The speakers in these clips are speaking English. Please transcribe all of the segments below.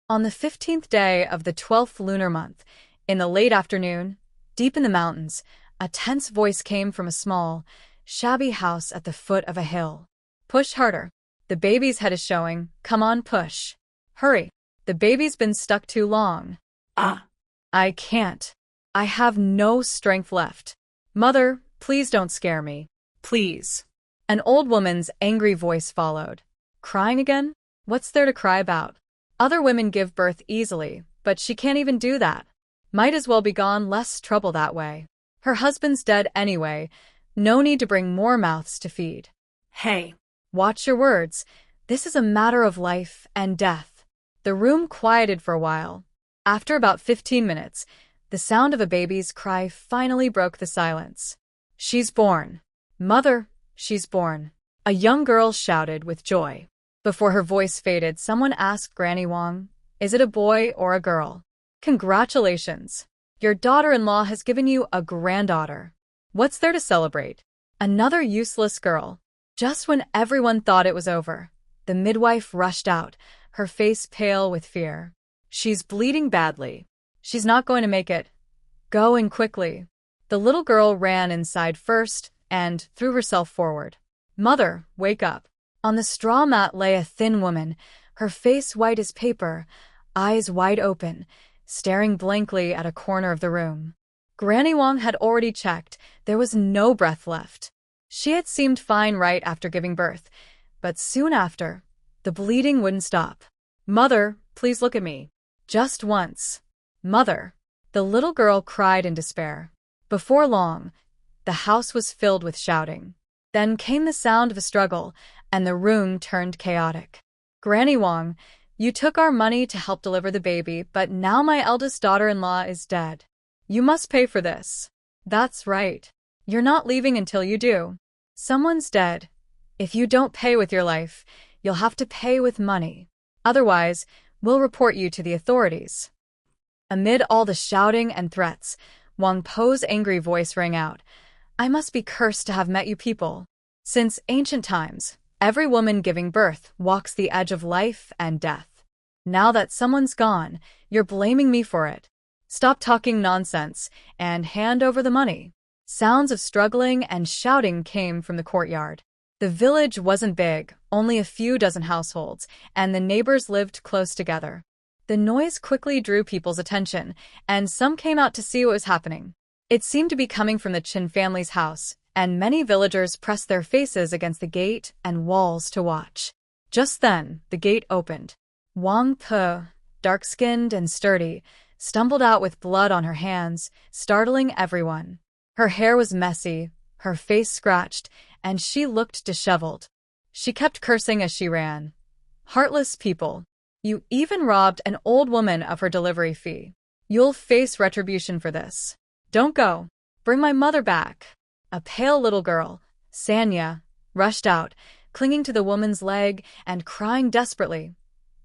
On the 15th day of the 12th lunar month, in the late afternoon, deep in the mountains, a tense voice came from a small, shabby house at the foot of a hill. Push harder. The baby's head is showing. Come on, push. Hurry. The baby's been stuck too long. Ah, I can't. I have no strength left. Mother, please don't scare me. Please. An old woman's angry voice followed. Crying again? What's there to cry about? Other women give birth easily, but she can't even do that. Might as well be gone, less trouble that way. Her husband's dead anyway. No need to bring more mouths to feed. hey, Watch your words. This is a matter of life and death. The room quieted for a while. After about 15 minutes, the sound of a baby's cry finally broke the silence. She's born. Mother, she's born. A young girl shouted with joy. Before her voice faded, someone asked Granny Wang, is it a boy or a girl? Congratulations. Your daughter-in-law has given you a granddaughter. What's there to celebrate? Another useless girl. Just when everyone thought it was over, the midwife rushed out, her face pale with fear. She's bleeding badly. She's not going to make it. Go in quickly. The little girl ran inside first and threw herself forward. Mother, wake up. On the straw mat lay a thin woman, her face white as paper, eyes wide open, staring blankly at a corner of the room. Granny Wang had already checked. There was no breath left. She had seemed fine right after giving birth, but soon after, the bleeding wouldn't stop. Mother, please look at me. Just once. Mother. The little girl cried in despair. Before long, the house was filled with shouting. Then came the sound of a struggle, and the room turned chaotic. Granny Wang, you took our money to help deliver the baby, but now my eldest daughter-in-law is dead. You must pay for this. That's right. You're not leaving until you do. Someone's dead. If you don't pay with your life, you'll have to pay with money. Otherwise, we'll report you to the authorities. Amid all the shouting and threats, Wang Po's angry voice rang out. I must be cursed to have met you people. Since ancient times, every woman giving birth walks the edge of life and death. Now that someone's gone, you're blaming me for it. Stop talking nonsense and hand over the money. Sounds of struggling and shouting came from the courtyard. The village wasn't big, only a few dozen households, and the neighbors lived close together. The noise quickly drew people's attention, and some came out to see what was happening. It seemed to be coming from the Chen family's house, and many villagers pressed their faces against the gate and walls to watch. Just then, the gate opened. Wang Po, dark-skinned and sturdy, stumbled out with blood on her hands, startling everyone. Her hair was messy, her face scratched, and she looked disheveled. She kept cursing as she ran. Heartless people. You even robbed an old woman of her delivery fee. You'll face retribution for this. Don't go. Bring my mother back. A pale little girl, Sanya, rushed out, clinging to the woman's leg and crying desperately.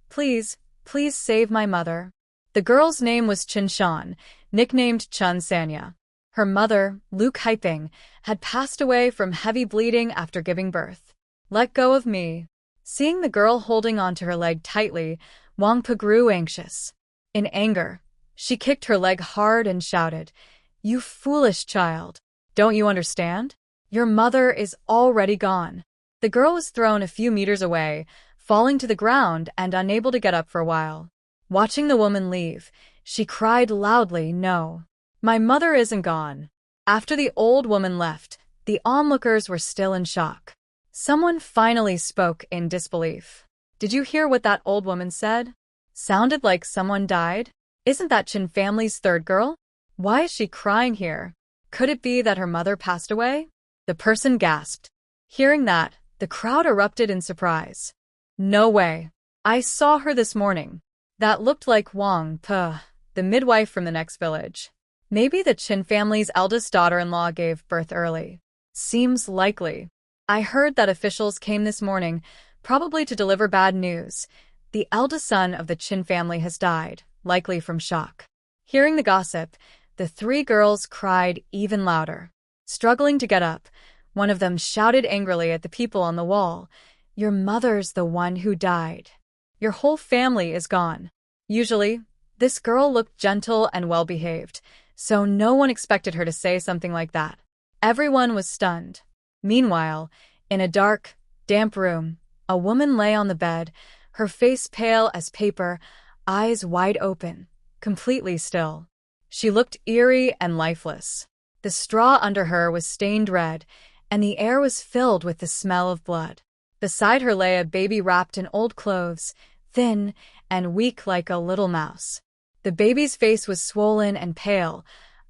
Please, please save my mother. The girl's name was Chen Shan, nicknamed Chun Sanya. Her mother, Lu Kaiping, had passed away from heavy bleeding after giving birth. Let go of me. Seeing the girl holding onto her leg tightly, Wang Po grew anxious. In anger, she kicked her leg hard and shouted, You foolish child. Don't you understand? Your mother is already gone. The girl was thrown a few meters away, falling to the ground and unable to get up for a while. Watching the woman leave, she cried loudly, No. My mother isn't gone. After the old woman left, the onlookers were still in shock. Someone finally spoke in disbelief. Did you hear what that old woman said? Sounded like someone died? Isn't that Chen family's third girl? Why is she crying here? Could it be that her mother passed away? The person gasped. Hearing that, the crowd erupted in surprise. No way. I saw her this morning. That looked like Wang Po, the midwife from the next village. Maybe the Chen family's eldest daughter-in-law gave birth early. Seems likely. I heard that officials came this morning, probably to deliver bad news. The eldest son of the Chen family has died, likely from shock. Hearing the gossip, the three girls cried even louder. Struggling to get up, one of them shouted angrily at the people on the wall, Your mother's the one who died. Your whole family is gone. Usually, this girl looked gentle and well-behaved, so no one expected her to say something like that. Everyone was stunned. Meanwhile, in a dark, damp room, a woman lay on the bed, her face pale as paper, eyes wide open, completely still. She looked eerie and lifeless. The straw under her was stained red, and the air was filled with the smell of blood. Beside her lay a baby wrapped in old clothes, thin and weak like a little mouse. The baby's face was swollen and pale,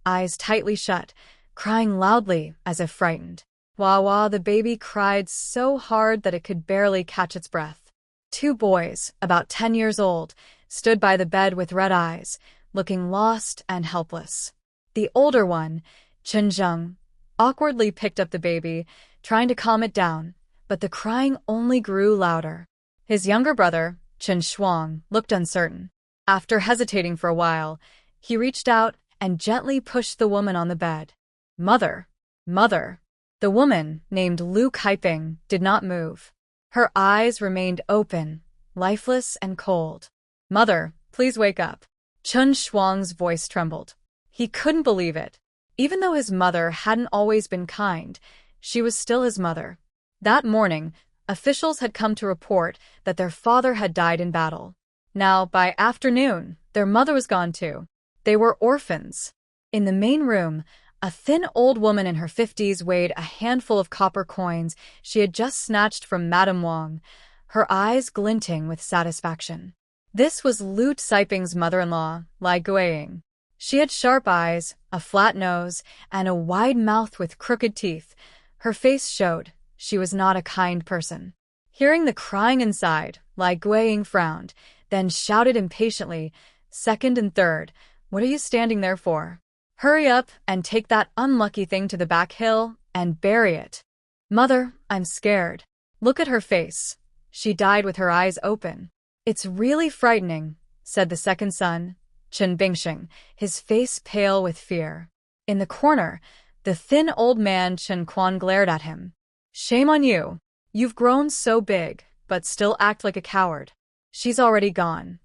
eyes tightly shut, crying loudly as if frightened. Wah-wah, the baby cried so hard that it could barely catch its breath. Two boys, about 10 years old, stood by the bed with red eyes, looking lost and helpless. The older one, Chen, awkwardly picked up the baby, trying to calm it down, but the crying only grew louder. His younger brother, Chen Shuang, looked uncertain. After hesitating for a while, he reached out and gently pushed the woman on the bed. Mother! Mother! The woman, named Lu Kaiping, did not move. Her eyes remained open, lifeless and cold. Mother, please wake up. Chen Shuang's voice trembled. He couldn't believe it. Even though his mother hadn't always been kind, she was still his mother. That morning, officials had come to report that their father had died in battle. Now, by afternoon, their mother was gone too. They were orphans. In the main room, a thin old woman in her 50s weighed a handful of copper coins she had just snatched from Madame Wang, her eyes glinting with satisfaction. This was Lu Caiping's mother-in-law, Lai Guiying. She had sharp eyes, a flat nose, and a wide mouth with crooked teeth. Her face showed she was not a kind person. Hearing the crying inside, Lai Guiying frowned, then shouted impatiently, "Second and third, what are you standing there for? Hurry up and take that unlucky thing to the back hill and bury it." Mother, I'm scared. Look at her face. She died with her eyes open. It's really frightening, said the second son, Chen Bingxing, his face pale with fear. In the corner, the thin old man Chen Quan glared at him. Shame on you. You've grown so big, but still act like a coward. She's already gone.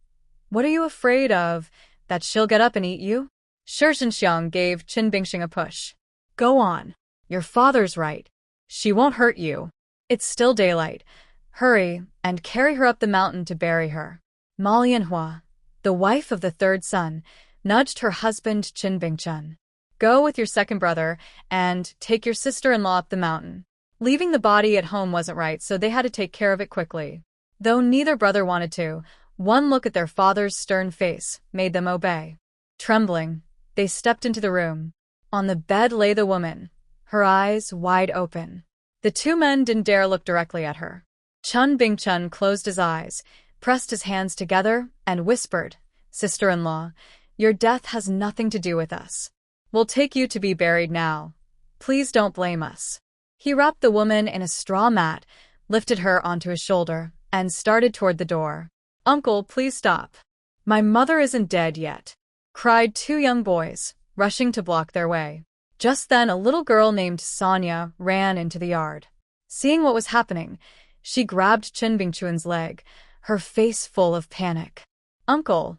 What are you afraid of? That she'll get up and eat you? Shi Zhenxiang gave Chen Bingxing a push. Go on. Your father's right. She won't hurt you. It's still daylight. Hurry, and carry her up the mountain to bury her. Ma Lianhua, the wife of the third son, nudged her husband Chen Bingchun. Go with your second brother, and take your sister-in-law up the mountain. Leaving the body at home wasn't right, so they had to take care of it quickly. Though neither brother wanted to, one look at their father's stern face made them obey. Trembling, they stepped into the room. On the bed lay the woman, her eyes wide open. The two men didn't dare look directly at her. Chen Bingchun closed his eyes, pressed his hands together, and whispered, Sister-in-law, your death has nothing to do with us. We'll take you to be buried now. Please don't blame us. He wrapped the woman in a straw mat, lifted her onto his shoulder, and started toward the door. Uncle, please stop. My mother isn't dead yet, cried two young boys, rushing to block their way. Just then a little girl named Sonia ran into the yard. Seeing what was happening, she grabbed Chen Bingchun's leg, her face full of panic. Uncle,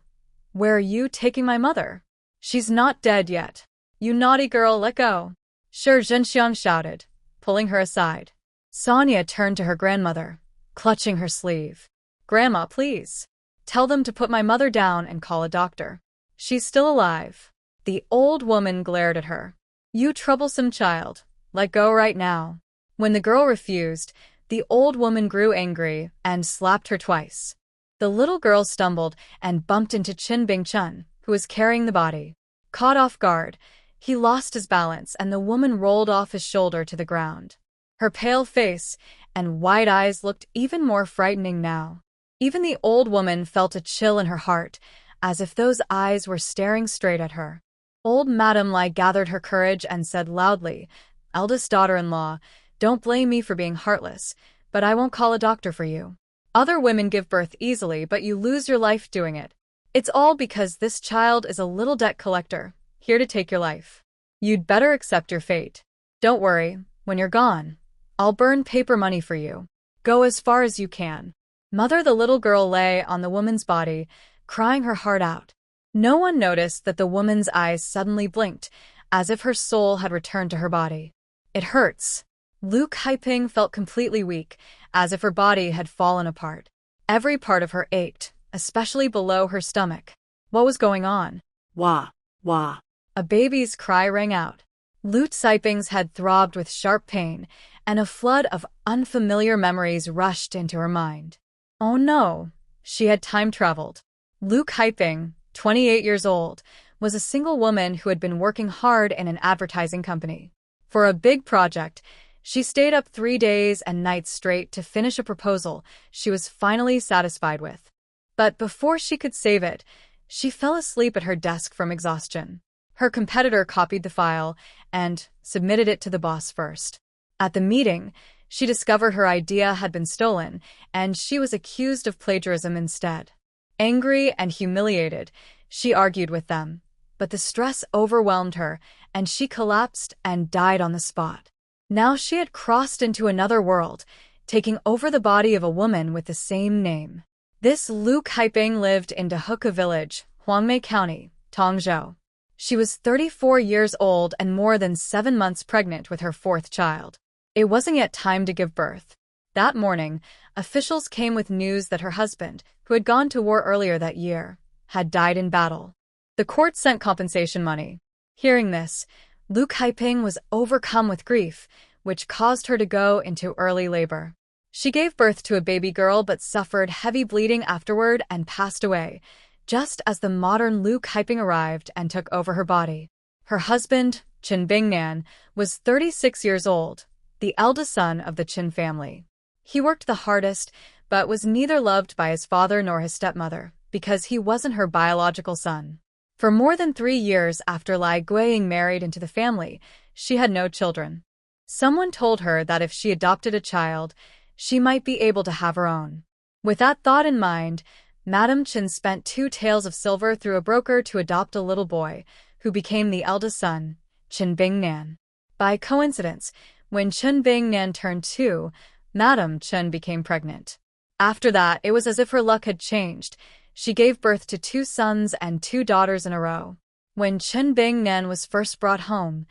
where are you taking my mother? She's not dead yet. You naughty girl, let go. Shi Zhenxiang shouted, pulling her aside. Sonia turned to her grandmother, clutching her sleeve. Grandma, please. Tell them to put my mother down and call a doctor. She's still alive. The old woman glared at her. You troublesome child, let go right now. When the girl refused, the old woman grew angry and slapped her twice. The little girl stumbled and bumped into Chen Bingchun, who was carrying the body. Caught off guard, he lost his balance and the woman rolled off his shoulder to the ground. Her pale face and wide eyes looked even more frightening now. Even the old woman felt a chill in her heart, as if those eyes were staring straight at her. Old Madame Lai gathered her courage and said loudly, Eldest daughter-in-law, don't blame me for being heartless, but I won't call a doctor for you. Other women give birth easily, but you lose your life doing it. It's all because this child is a little debt collector, here to take your life. You'd better accept your fate. Don't worry, when you're gone, I'll burn paper money for you. Go as far as you can. Mother, the little girl lay on the woman's body, crying her heart out. No one noticed that the woman's eyes suddenly blinked, as if her soul had returned to her body. It hurts. Lu Kaiping felt completely weak, as if her body had fallen apart. Every part of her ached, especially below her stomach. What was going on? Wah, wah. A baby's cry rang out. Lu Kaiping's head throbbed with sharp pain, and a flood of unfamiliar memories rushed into her mind. Oh no, she had time-traveled. Lu Kaiping, 28 years old, was a single woman who had been working hard in an advertising company. For a big project, she stayed up 3 days and nights straight to finish a proposal she was finally satisfied with. But before she could save it, she fell asleep at her desk from exhaustion. Her competitor copied the file and submitted it to the boss first. At the meeting, she discovered her idea had been stolen, and she was accused of plagiarism instead. Angry and humiliated, she argued with them. But the stress overwhelmed her, and she collapsed and died on the spot. Now she had crossed into another world, taking over the body of a woman with the same name. This Lu Kaiping lived in Dahuka Village, Huangmei County, Tongzhou. She was 34 years old and more than 7 months pregnant with her 4th child. It wasn't yet time to give birth. That morning, officials came with news that her husband, who had gone to war earlier that year, had died in battle. The court sent compensation money. Hearing this, Lu Kaiping was overcome with grief, which caused her to go into early labor. She gave birth to a baby girl but suffered heavy bleeding afterward and passed away, just as the modern Lu Kaiping arrived and took over her body. Her husband, Chen Bingnan, was 36 years old, the eldest son of the Chen family. He worked the hardest, but was neither loved by his father nor his stepmother, because he wasn't her biological son. For more than 3 years after Lai Guiying married into the family, she had no children. Someone told her that if she adopted a child, she might be able to have her own. With that thought in mind, Madame Chen spent 2 taels of silver through a broker to adopt a little boy, who became the eldest son, Chen Bingnan. By coincidence, when Chen Bingnan turned 2, Madame Chen became pregnant. After that, it was as if her luck had changed. She gave birth to 2 sons and 2 daughters in a row. When Chen Bingnan was first brought home,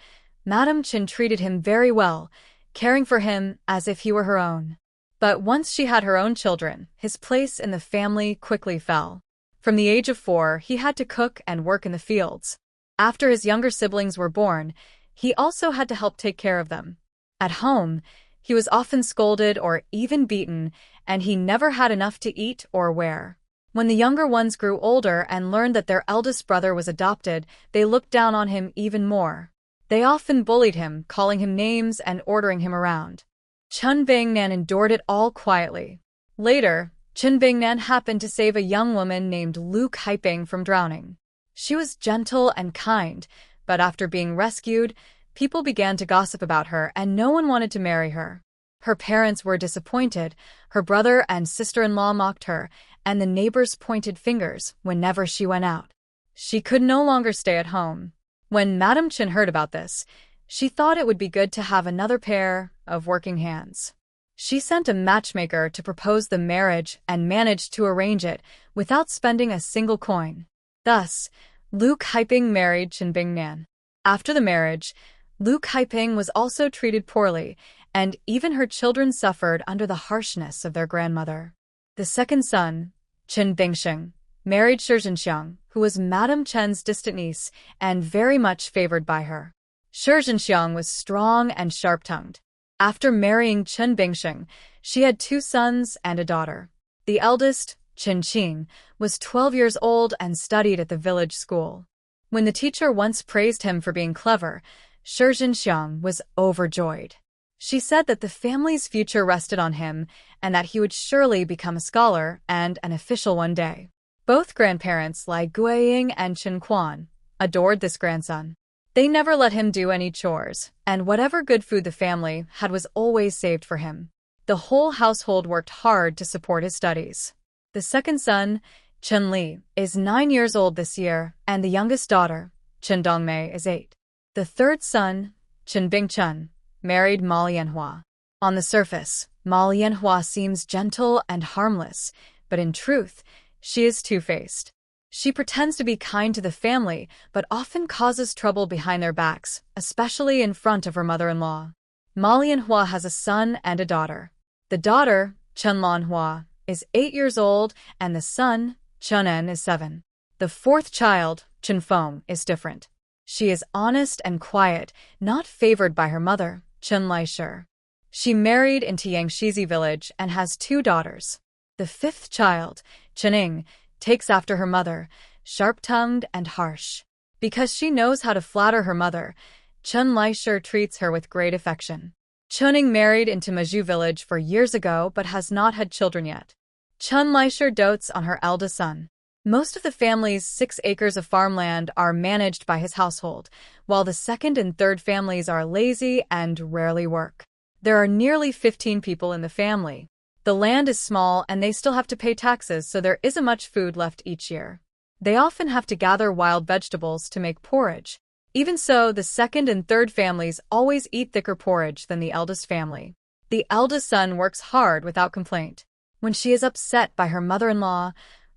Madame Chen treated him very well, caring for him as if he were her own. But once she had her own children, his place in the family quickly fell. From the age of 4, he had to cook and work in the fields. After his younger siblings were born, he also had to help take care of them. At home, he was often scolded or even beaten, and he never had enough to eat or wear. When the younger ones grew older and learned that their eldest brother was adopted, they looked down on him even more. They often bullied him, calling him names and ordering him around. Chen Bingnan endured it all quietly. Later, Chen Bingnan happened to save a young woman named Lu Kaiping from drowning. She was gentle and kind, but after being rescued, people began to gossip about her and no one wanted to marry her. Her parents were disappointed, her brother and sister-in-law mocked her, and the neighbors pointed fingers whenever she went out. She could no longer stay at home. When Madame Chen heard about this, she thought it would be good to have another pair of working hands. She sent a matchmaker to propose the marriage and managed to arrange it without spending a single coin. Thus, Lu Kaiping married Chen Bingnan. After the marriage, Lu Kaiping was also treated poorly, and even her children suffered under the harshness of their grandmother. The second son, Chen Bingsheng, married Shi Zhenxiang, who was Madame Chen's distant niece and very much favored by her. Shi Zhenxiang was strong and sharp-tongued. After marrying Chen Bingsheng, she had 2 sons and a daughter. The eldest, Chen Qing, was 12 years old and studied at the village school. When the teacher once praised him for being clever, Shi Zhenxiang was overjoyed. She said that the family's future rested on him and that he would surely become a scholar and an official one day. Both grandparents, Lai Guiying and Chen Quan, adored this grandson. They never let him do any chores, and whatever good food the family had was always saved for him. The whole household worked hard to support his studies. The second son, Chen Li, is 9 years old this year, and the youngest daughter, Chen Dongmei, is 8. The third son, Chen Bingchun, married Ma Lianhua. On the surface, Ma Lianhua seems gentle and harmless, but in truth, she is two-faced. She pretends to be kind to the family, but often causes trouble behind their backs, especially in front of her mother-in-law. Ma Lianhua has a son and a daughter. The daughter, Chen Lanhua, is 8 years old, and the son, Chen, is 7. The fourth child, Chen Feng, is different. She is honest and quiet, not favored by her mother, Chen Laisher. She married into Yangshizi village and has 2 daughters. The fifth child, Chening, takes after her mother, sharp-tongued and harsh. Because she knows how to flatter her mother, Chen Laisher treats her with great affection. Chening married into Maju village 4 years ago but has not had children yet. Chen Laisher dotes on her eldest son. Most of the family's 6 acres of farmland are managed by his household, while the second and third families are lazy and rarely work. There are nearly 15 people in the family. The land is small and they still have to pay taxes, so there isn't much food left each year. They often have to gather wild vegetables to make porridge. Even so, the second and third families always eat thicker porridge than the eldest family. The eldest son works hard without complaint. When she is upset by her mother-in-law,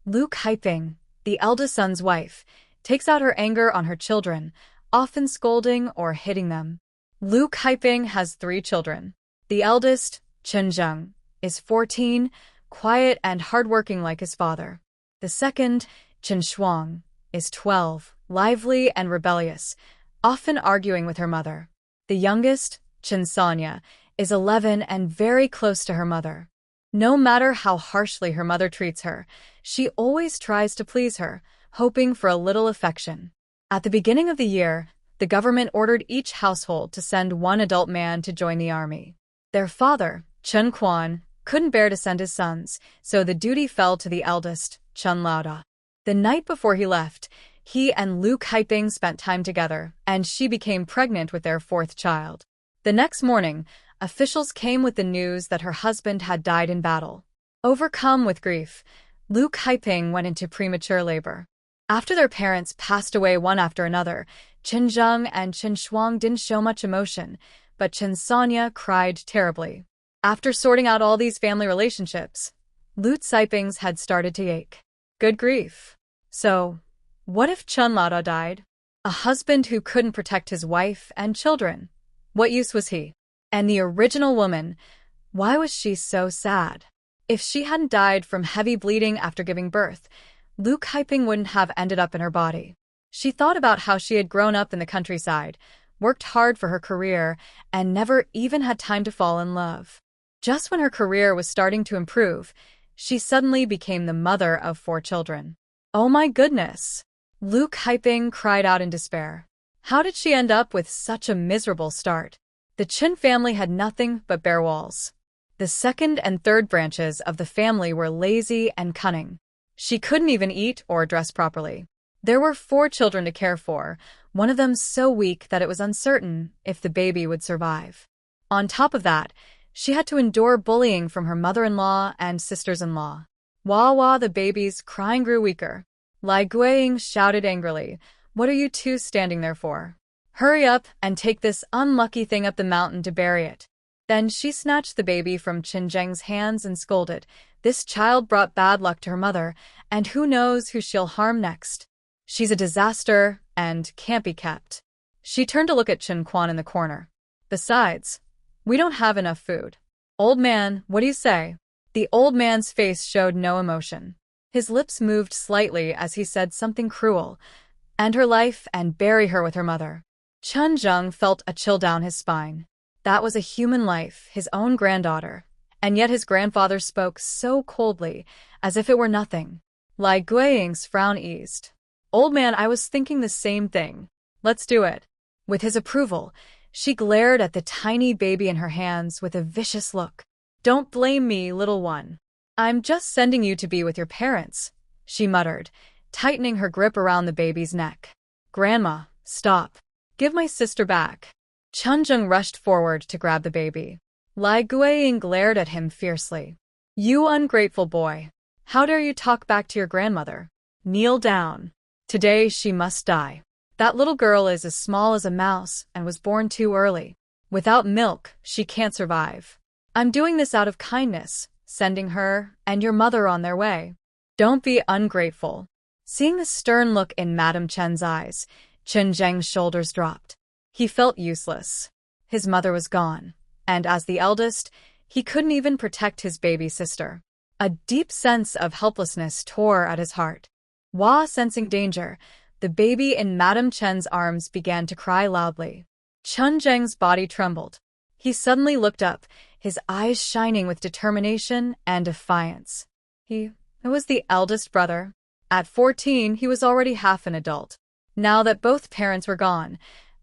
Lu Kaiping, the eldest son's wife, takes out her anger on her children, often scolding or hitting them. Lu Kaiping has 3 children. The eldest, Chen Zheng, is 14, quiet and hardworking like his father. The second, Chen Shuang, is 12, lively and rebellious, often arguing with her mother. The youngest, Chen Sonia, is 11 and very close to her mother. No matter how harshly her mother treats her, she always tries to please her, hoping for a little affection. At the beginning of the year, the government ordered each household to send 1 adult man to join the army. Their father, Chen Quan, couldn't bear to send his sons, so the duty fell to the eldest, Chen Laoda. The night before he left, he and Lu Kaiping spent time together, and she became pregnant with their 4th child. The next morning, officials came with the news that her husband had died in battle. Overcome with grief, Lu Kaiping went into premature labor. After their parents passed away one after another, Chen Zheng and Chen Shuang didn't show much emotion, but Chen Sonia cried terribly. After sorting out all these family relationships, Lu Kaiping's had started to ache. Good grief. So, what if Chen Lada died? A husband who couldn't protect his wife and children. What use was he? And the original woman, why was she so sad? If she hadn't died from heavy bleeding after giving birth, Lu Kaiping wouldn't have ended up in her body. She thought about how she had grown up in the countryside, worked hard for her career, and never even had time to fall in love. Just when her career was starting to improve, she suddenly became the mother of 4 children. Oh my goodness! Lu Kaiping cried out in despair. How did she end up with such a miserable start? The Chen family had nothing but bare walls. The second and third branches of the family were lazy and cunning. She couldn't even eat or dress properly. There were 4 children to care for, one of them so weak that it was uncertain if the baby would survive. On top of that, she had to endure bullying from her mother-in-law and sisters-in-law. Wah, the baby's crying grew weaker. Lai Guiying shouted angrily, "What are you 2 standing there for? Hurry up and take this unlucky thing up the mountain to bury it." Then she snatched the baby from Chen Zheng's hands and scolded, "This child brought bad luck to her mother, and who knows who she'll harm next. She's a disaster and can't be kept." She turned to look at Chen Quan in the corner. "Besides, we don't have enough food. Old man, what do you say?" The old man's face showed no emotion. His lips moved slightly as he said something cruel, "End her life and bury her with her mother." Chen Zheng felt a chill down his spine. That was a human life, his own granddaughter, and yet his grandfather spoke so coldly, as if it were nothing. Lai Guiying's frown eased. "Old man, I was thinking the same thing. Let's do it." With his approval, she glared at the tiny baby in her hands with a vicious look. "Don't blame me, little one. I'm just sending you to be with your parents," she muttered, tightening her grip around the baby's neck. "Grandma, stop. Give my sister back." Chen Zheng rushed forward to grab the baby. Lai Guiying glared at him fiercely. "You ungrateful boy. How dare you talk back to your grandmother? Kneel down. Today she must die. That little girl is as small as a mouse and was born too early. Without milk, she can't survive. I'm doing this out of kindness, sending her and your mother on their way. Don't be ungrateful." Seeing the stern look in Madame Chen's eyes, Chen Zheng's shoulders dropped. He felt useless. His mother was gone, and as the eldest, he couldn't even protect his baby sister. A deep sense of helplessness tore at his heart. While sensing danger, the baby in Madame Chen's arms began to cry loudly. Chen Zheng's body trembled. He suddenly looked up, his eyes shining with determination and defiance. It was the eldest brother. At 14, he was already half an adult. Now that both parents were gone,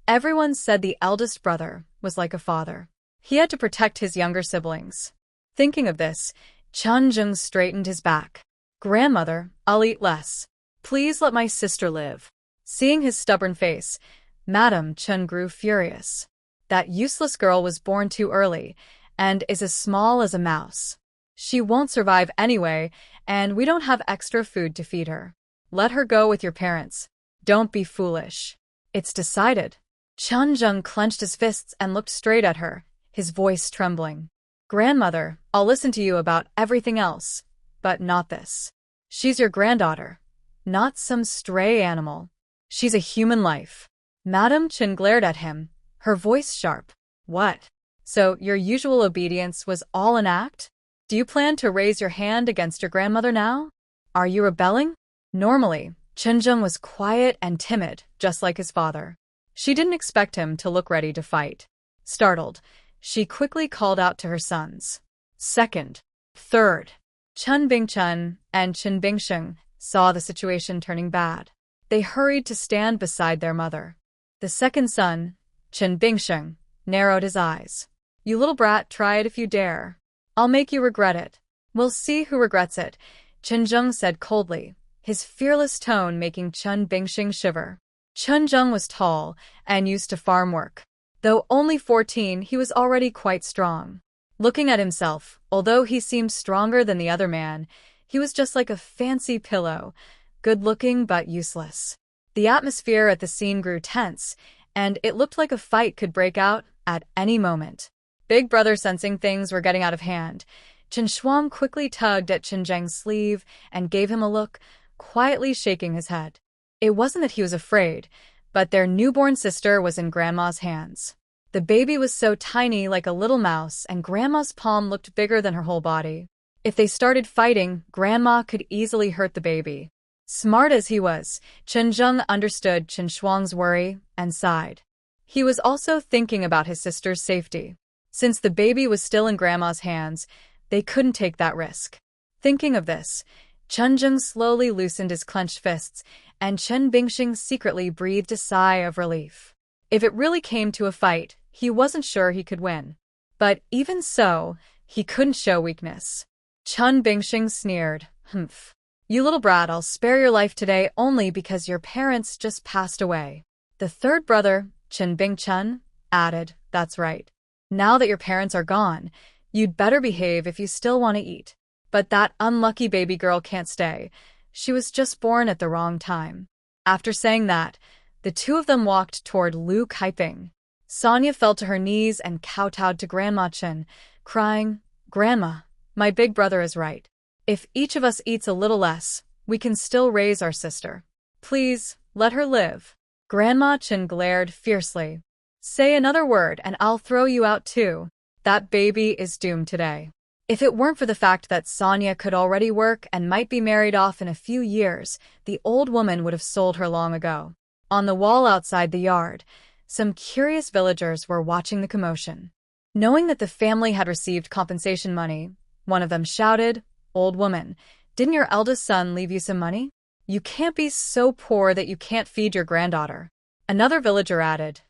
everyone said the eldest brother was like a father. He had to protect his younger siblings. Thinking of this, Chen Zheng straightened his back. Grandmother, I'll eat less. Please let my sister live. Seeing his stubborn face, Madame Chen grew furious. That useless girl was born too early and is as small as a mouse. She won't survive anyway, and we don't have extra food to feed her. Let her go with your parents. Don't be foolish. It's decided. Chen Zheng clenched his fists and looked straight at her, his voice trembling. Grandmother, I'll listen to you about everything else, but not this. She's your granddaughter, not some stray animal. She's a human life. Madame Chen glared at him, her voice sharp. What? So your usual obedience was all an act? Do you plan to raise your hand against your grandmother now? Are you rebelling? Normally, Chen Zheng was quiet and timid, just like his father. She didn't expect him to look ready to fight. Startled, she quickly called out to her sons. Second, third. Chen Bingchen and Chen Bingsheng saw the situation turning bad. They hurried to stand beside their mother. The second son, Chen Bingsheng, narrowed his eyes. You little brat, try it if you dare. I'll make you regret it. We'll see who regrets it, Chen Zheng said coldly, his fearless tone making Chen Bingsheng shiver. Chen Zheng was tall and used to farm work. Though only 14, he was already quite strong. Looking at himself, although he seemed stronger than the other man, he was just like a fancy pillow, good-looking but useless. The atmosphere at the scene grew tense, and it looked like a fight could break out at any moment. Big Brother sensing things were getting out of hand, Chen Shuang quickly tugged at Chen Zheng's sleeve and gave him a look, quietly shaking his head. It wasn't that he was afraid, but their newborn sister was in Grandma's hands. The baby was so tiny like a little mouse, and Grandma's palm looked bigger than her whole body. If they started fighting, Grandma could easily hurt the baby. Smart as he was, Chen Zheng understood Chen Shuang's worry and sighed. He was also thinking about his sister's safety. Since the baby was still in Grandma's hands, they couldn't take that risk. Thinking of this, Chen Zheng slowly loosened his clenched fists, and Chen Bingsheng secretly breathed a sigh of relief. If it really came to a fight, he wasn't sure he could win. But even so, he couldn't show weakness. Chen Bingsheng sneered, "Humph. You little brat, I'll spare your life today only because your parents just passed away." The third brother, Chen Bingchen, added, "That's right. Now that your parents are gone, you'd better behave if you still want to eat. But that unlucky baby girl can't stay. She was just born at the wrong time." After saying that, the two of them walked toward Lu Kaiping. Sonia fell to her knees and kowtowed to Grandma Chen, crying, "Grandma, my big brother is right. If each of us eats a little less, we can still raise our sister. Please, let her live." Grandma Chen glared fiercely. "Say another word and I'll throw you out too. That baby is doomed today." If it weren't for the fact that Sonia could already work and might be married off in a few years, the old woman would have sold her long ago. On the wall outside the yard, some curious villagers were watching the commotion. Knowing that the family had received compensation money, one of them shouted, "Old woman, didn't your eldest son leave you some money? You can't be so poor that you can't feed your granddaughter." Another villager added,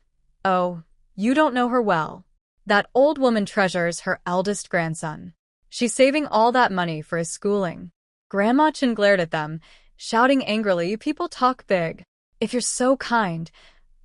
"Oh, you don't know her well. That old woman treasures her eldest grandson. She's saving all that money for his schooling." Grandma Chen glared at them, shouting angrily, "You people talk big. If you're so kind,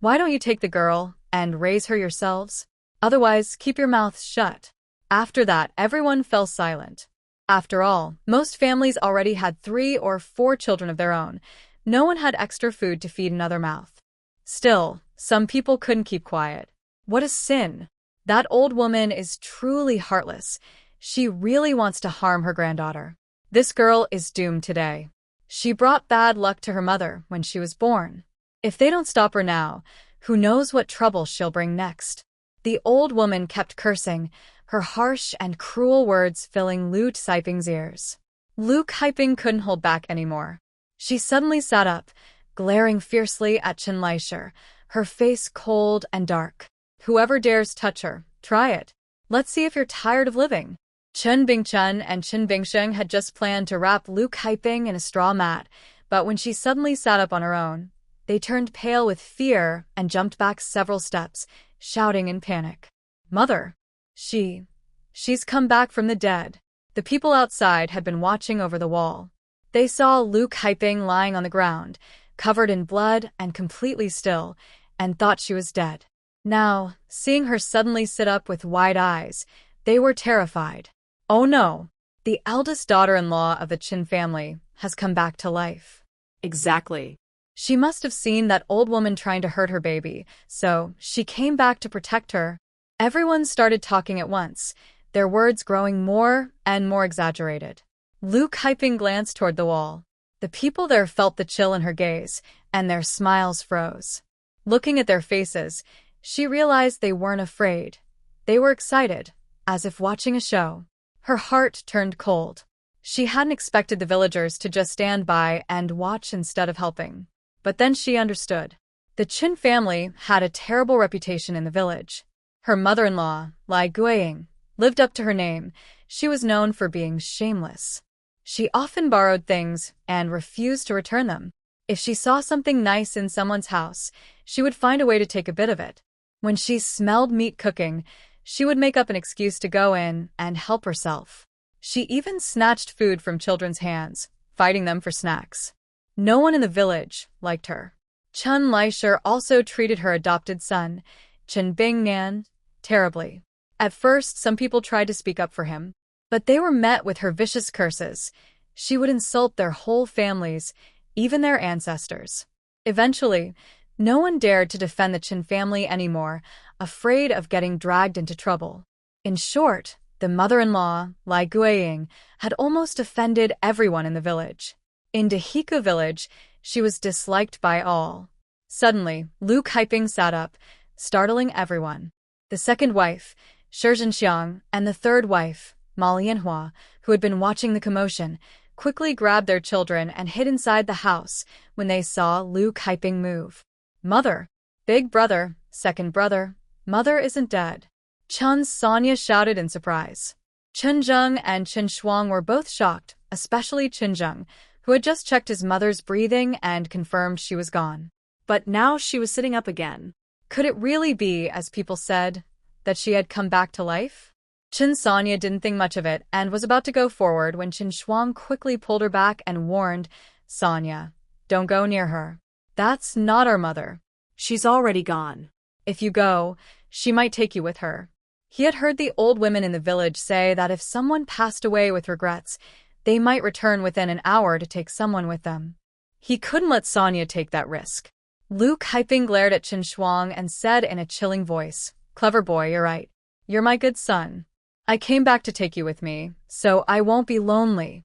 why don't you take the girl and raise her yourselves? Otherwise, keep your mouths shut." After that, everyone fell silent. After all, most families already had 3 or 4 children of their own. No one had extra food to feed another mouth. Still, some people couldn't keep quiet. What a sin! That old woman is truly heartless. She really wants to harm her granddaughter. This girl is doomed today. She brought bad luck to her mother when she was born. If they don't stop her now, who knows what trouble she'll bring next. The old woman kept cursing, her harsh and cruel words filling Lu Caiping's ears. Lu Caiping couldn't hold back anymore. She suddenly sat up, glaring fiercely at Chen Laisher, her face cold and dark. Whoever dares touch her, try it. Let's see if you're tired of living. Chen Bingchen and Chen Bingsheng had just planned to wrap Lu Caiping in a straw mat, but when she suddenly sat up on her own, they turned pale with fear and jumped back several steps, shouting in panic. Mother! She's come back from the dead. The people outside had been watching over the wall. They saw Lu Caiping lying on the ground, covered in blood and completely still, and thought she was dead. Now, seeing her suddenly sit up with wide eyes, they were terrified. Oh no! The eldest daughter-in-law of the Chen family has come back to life. Exactly. She must have seen that old woman trying to hurt her baby, so she came back to protect her. Everyone started talking at once, their words growing more and more exaggerated. Lu Caiping glanced toward the wall. The people there felt the chill in her gaze, and their smiles froze. Looking at their faces, she realized they weren't afraid. They were excited, as if watching a show. Her heart turned cold. She hadn't expected the villagers to just stand by and watch instead of helping. But then she understood. The Chen family had a terrible reputation in the village. Her mother-in-law, Lai Guiying, lived up to her name. She was known for being shameless. She often borrowed things and refused to return them. If she saw something nice in someone's house, she would find a way to take a bit of it. When she smelled meat cooking, she would make up an excuse to go in and help herself. She even snatched food from children's hands, fighting them for snacks. No one in the village liked her. Chen Laisher also treated her adopted son, Chen Bingnan, terribly. At first, some people tried to speak up for him, but they were met with her vicious curses. She would insult their whole families, even their ancestors. Eventually, no one dared to defend the Chen family anymore, afraid of getting dragged into trouble. In short, the mother-in-law, Lai Guiying, had almost offended everyone in the village. In Dahika village, she was disliked by all. Suddenly, Lu Caiping sat up, startling everyone. The second wife, Shi Zhenxiang, and the third wife, Ma Lianhua, who had been watching the commotion, quickly grabbed their children and hid inside the house when they saw Lu Caiping move. Mother! Big brother, second brother, mother isn't dead. Chen Sonia shouted in surprise. Chen Zheng and Chen Shuang were both shocked, especially Chen Zheng, who had just checked his mother's breathing and confirmed she was gone. But now she was sitting up again. Could it really be, as people said, that she had come back to life? Chen Sonia didn't think much of it and was about to go forward when Chen Shuang quickly pulled her back and warned, Sonia, don't go near her. That's not our mother. She's already gone. If you go, she might take you with her. He had heard the old women in the village say that if someone passed away with regrets, they might return within an hour to take someone with them. He couldn't let Sonia take that risk. Lu Caiping glared at Chen Shuang and said in a chilling voice, Clever boy, you're right. You're my good son. I came back to take you with me, so I won't be lonely.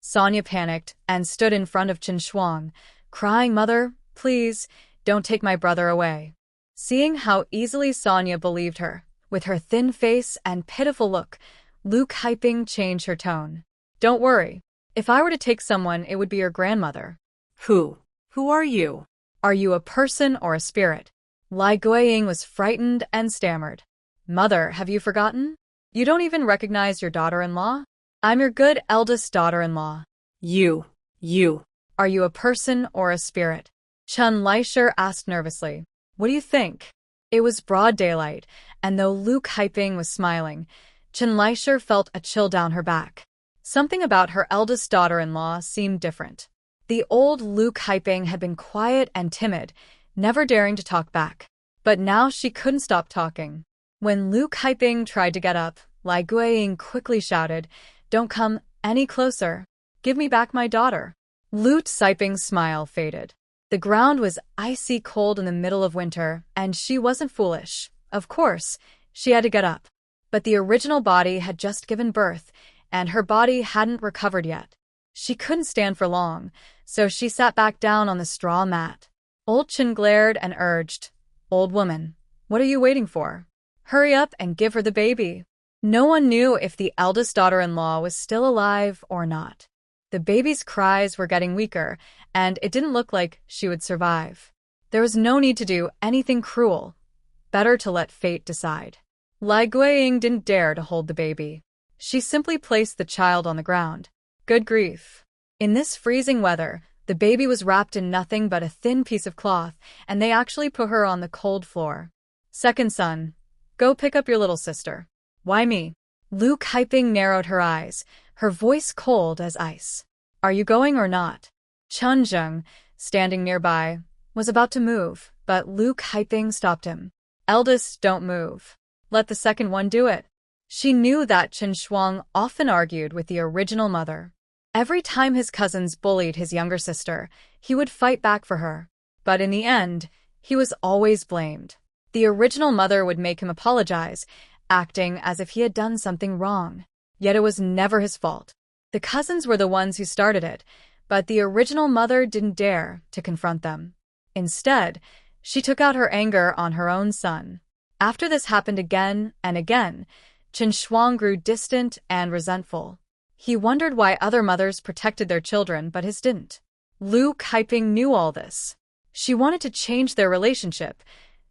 Sonia panicked and stood in front of Chen Shuang, crying, Mother, please, don't take my brother away. Seeing how easily Sonia believed her, with her thin face and pitiful look, Lu Caiping changed her tone. Don't worry. If I were to take someone, it would be your grandmother. Who? Who are you? Are you a person or a spirit? Lai Guiying was frightened and stammered. Mother, have you forgotten? You don't even recognize your daughter-in-law? I'm your good eldest daughter-in-law. You. Are you a person or a spirit? Chen Laisher asked nervously. What do you think? It was broad daylight, and though Lu Caiping was smiling, Chen Laisher felt a chill down her back. Something about her eldest daughter-in-law seemed different. The old Lu Caiping had been quiet and timid, never daring to talk back. But now she couldn't stop talking. When Lu Caiping tried to get up, Lai Guiying quickly shouted, Don't come any closer. Give me back my daughter. Lu Caiping's smile faded. The ground was icy cold in the middle of winter, and she wasn't foolish. Of course, she had to get up. But the original body had just given birth, and her body hadn't recovered yet. She couldn't stand for long, so she sat back down on the straw mat. Old Chen glared and urged, "Old woman, what are you waiting for? Hurry up and give her the baby." No one knew if the eldest daughter-in-law was still alive or not. The baby's cries were getting weaker, and it didn't look like she would survive. There was no need to do anything cruel. Better to let fate decide. Lai Guiying didn't dare to hold the baby. She simply placed the child on the ground. Good grief. In this freezing weather, the baby was wrapped in nothing but a thin piece of cloth, and they actually put her on the cold floor. "Second son, go pick up your little sister." "Why me?" Lu Kaiping narrowed her eyes, her voice cold as ice. "Are you going or not?" Chen Zheng, standing nearby, was about to move, but Lu Kaiping stopped him. "Eldest, don't move. Let the second one do it." She knew that Chen Shuang often argued with the original mother. Every time his cousins bullied his younger sister, he would fight back for her. But in the end, he was always blamed. The original mother would make him apologize, acting as if he had done something wrong. Yet it was never his fault. The cousins were the ones who started it, but the original mother didn't dare to confront them. Instead, she took out her anger on her own son. After this happened again and again, Chen Shuang grew distant and resentful. He wondered why other mothers protected their children but his didn't. Lu Kaiping knew all this. She wanted to change their relationship,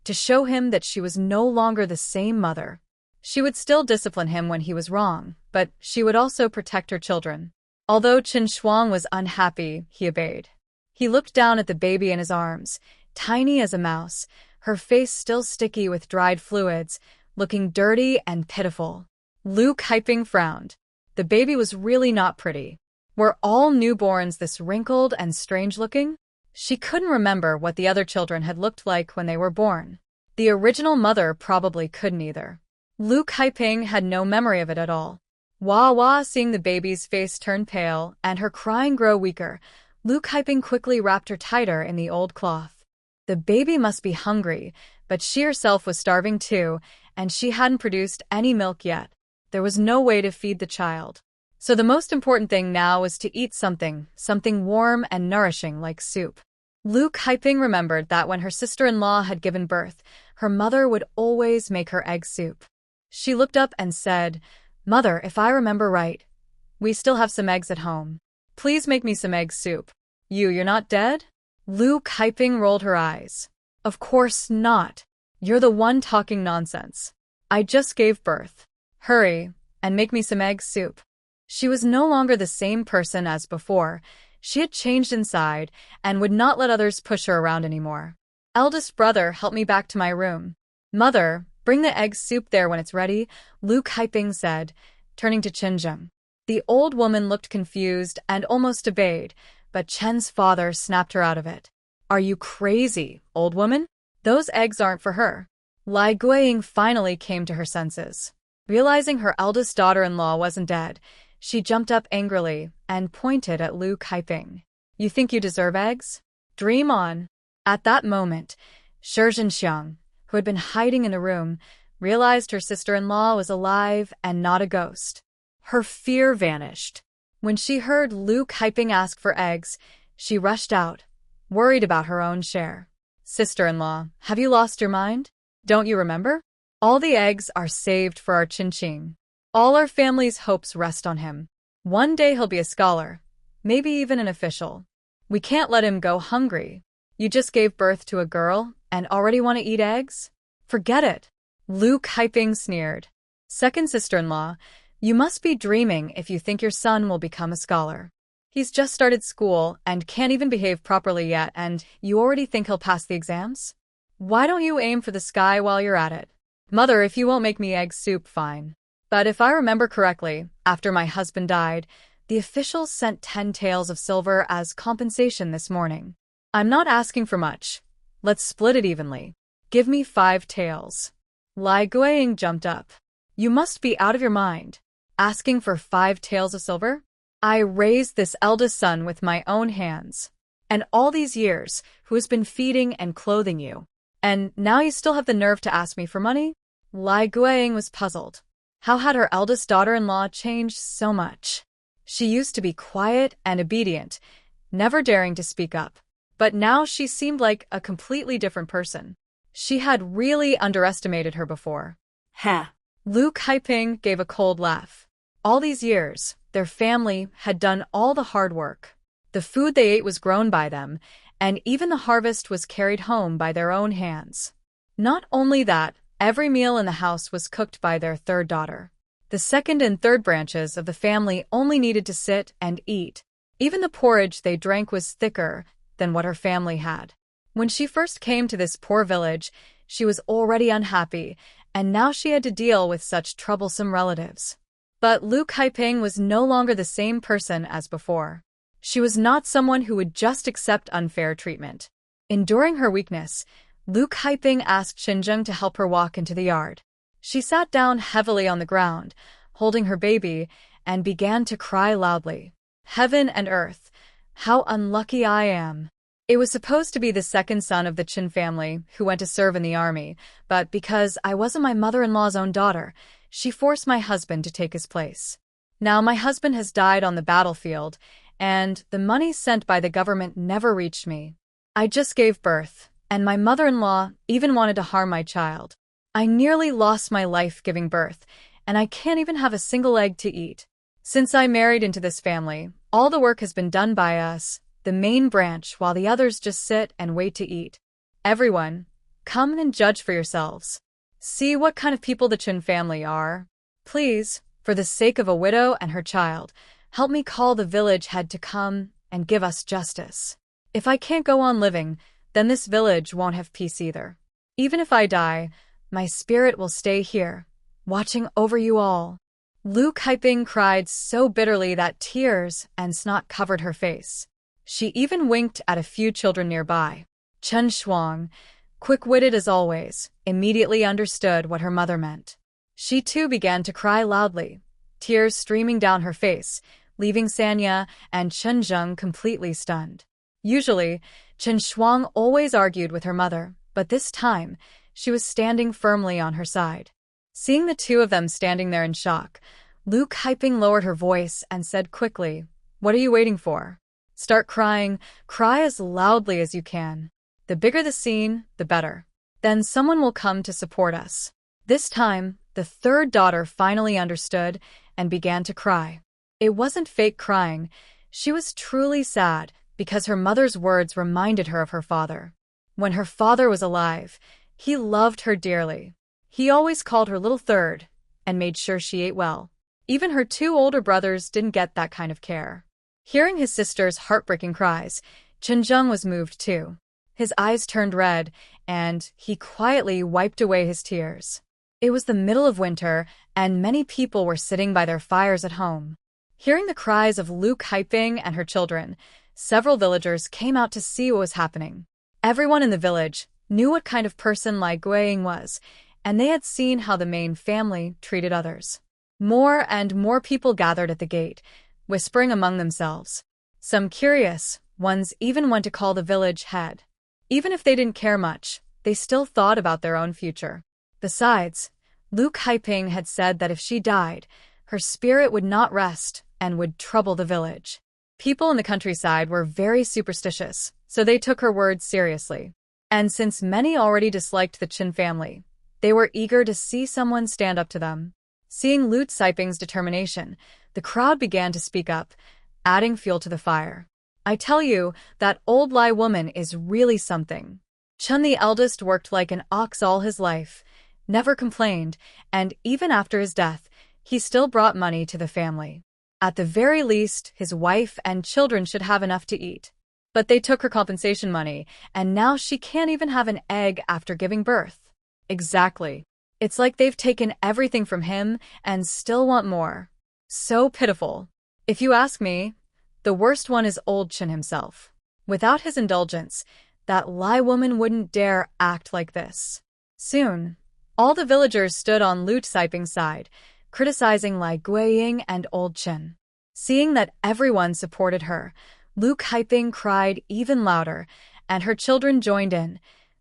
to show him that she was no longer the same mother. She would still discipline him when he was wrong, but she would also protect her children. Although Chen Shuang was unhappy, he obeyed. He looked down at the baby in his arms, tiny as a mouse, her face still sticky with dried fluids, looking dirty and pitiful. Lu Kaiping frowned. The baby was really not pretty. Were all newborns this wrinkled and strange-looking? She couldn't remember what the other children had looked like when they were born. The original mother probably couldn't either. Lu Kaiping had no memory of it at all. Wah, seeing the baby's face turn pale and her crying grow weaker, Lu Kaiping quickly wrapped her tighter in the old cloth. The baby must be hungry, but she herself was starving too, and she hadn't produced any milk yet. There was no way to feed the child. So the most important thing now was to eat something warm and nourishing like soup. Lu Kaiping remembered that when her sister-in-law had given birth, her mother would always make her egg soup. She looked up and said, "Mother, if I remember right, we still have some eggs at home. Please make me some egg soup." You're not dead?" Lu Kaiping rolled her eyes. "Of course not. You're the one talking nonsense. I just gave birth. Hurry, and make me some egg soup." She was no longer the same person as before. She had changed inside and would not let others push her around anymore. "Eldest brother, help me back to my room." "Mother, bring the egg soup there when it's ready," Lu Kaiping said, turning to Chen Zheng. The old woman looked confused and almost obeyed, but Chen's father snapped her out of it. "Are you crazy, old woman? Those eggs aren't for her." Lai Guiying finally came to her senses. Realizing her eldest daughter-in-law wasn't dead, she jumped up angrily and pointed at Lu Kaiping. "You think you deserve eggs? Dream on." At that moment, Xiang, who had been hiding in the room, realized her sister-in-law was alive and not a ghost. Her fear vanished. When she heard Lu Kaiping ask for eggs, she rushed out, worried about her own share. "Sister-in-law, have you lost your mind? Don't you remember? All the eggs are saved for our Qingqing. All our family's hopes rest on him. One day he'll be a scholar, maybe even an official. We can't let him go hungry. You just gave birth to a girl and already want to eat eggs? Forget it." Lu Kaiping sneered. "Second sister-in-law, you must be dreaming if you think your son will become a scholar. He's just started school and can't even behave properly yet, and you already think he'll pass the exams? Why don't you aim for the sky while you're at it?" "Mother, if you won't make me egg soup, fine. But if I remember correctly, after my husband died, the officials sent 10 taels of silver as compensation this morning. I'm not asking for much. Let's split it evenly. Give me 5 taels." Lai Guiying jumped up. "You must be out of your mind. Asking for 5 taels of silver? I raised this eldest son with my own hands. And all these years, who has been feeding and clothing you? And now you still have the nerve to ask me for money?" Lai Guiying was puzzled. How had her eldest daughter-in-law changed so much? She used to be quiet and obedient, never daring to speak up. But now she seemed like a completely different person. She had really underestimated her before. Ha. Lu Kaiping gave a cold laugh. All these years, their family had done all the hard work. The food they ate was grown by them, and even the harvest was carried home by their own hands. Not only that, every meal in the house was cooked by their third daughter. The second and third branches of the family only needed to sit and eat. Even the porridge they drank was thicker than what her family had. When she first came to this poor village, she was already unhappy, and now she had to deal with such troublesome relatives. But Lu Kaiping was no longer the same person as before. She was not someone who would just accept unfair treatment. Enduring her weakness, Lu Kaiping asked Xinzheng to help her walk into the yard. She sat down heavily on the ground, holding her baby, and began to cry loudly. Heaven and earth, how unlucky I am. It was supposed to be the second son of the Chen family who went to serve in the army, but because I wasn't my mother-in-law's own daughter, she forced my husband to take his place. Now my husband has died on the battlefield, and the money sent by the government never reached me. I just gave birth, and my mother-in-law even wanted to harm my child. I nearly lost my life giving birth, and I can't even have a single egg to eat. Since I married into this family, all the work has been done by us, the main branch, while the others just sit and wait to eat. Everyone, come and judge for yourselves. See what kind of people the Chen family are. Please, for the sake of a widow and her child, help me call the village head to come and give us justice. If I can't go on living, then this village won't have peace either. Even if I die, my spirit will stay here, watching over you all. Lu Kaiping cried so bitterly that tears and snot covered her face. She even winked at a few children nearby. Chen Shuang, quick-witted as always, immediately understood what her mother meant. She too began to cry loudly, tears streaming down her face, leaving Sanya and Chen Zheng completely stunned. Usually, Chen Shuang always argued with her mother, but this time, she was standing firmly on her side. Seeing the two of them standing there in shock, Lu Kaiping lowered her voice and said quickly, "What are you waiting for? Start crying, cry as loudly as you can. The bigger the scene, the better. Then someone will come to support us." This time, the third daughter finally understood and began to cry. It wasn't fake crying. She was truly sad because her mother's words reminded her of her father. When her father was alive, he loved her dearly. He always called her little third and made sure she ate well. Even her two older brothers didn't get that kind of care. Hearing his sister's heartbreaking cries, Chen Zheng was moved too. His eyes turned red, and he quietly wiped away his tears. It was the middle of winter, and many people were sitting by their fires at home. Hearing the cries of Lu Kaiping and her children, several villagers came out to see what was happening. Everyone in the village knew what kind of person Lai Guiying was, and they had seen how the main family treated others. More and more people gathered at the gate, whispering among themselves. Some curious ones even went to call the village head. Even if they didn't care much, they still thought about their own future. Besides, Lu Kaiping had said that if she died, her spirit would not rest and would trouble the village. People in the countryside were very superstitious, so they took her words seriously. And since many already disliked the Chen family, they were eager to see someone stand up to them. Seeing Lu Kaiping's determination, the crowd began to speak up, adding fuel to the fire. I tell you, that old Lai woman is really something. Chen the eldest worked like an ox all his life, never complained, and even after his death, he still brought money to the family. At the very least, his wife and children should have enough to eat. But they took her compensation money, and now she can't even have an egg after giving birth. Exactly. It's like they've taken everything from him and still want more. So pitiful. If you ask me, the worst one is old Chen himself. Without his indulgence, that Lai woman wouldn't dare act like this. Soon, all the villagers stood on Lu Kaiping's side, criticizing Lai Guiying and old Chen. Seeing that everyone supported her, Lu Kaiping cried even louder, and her children joined in,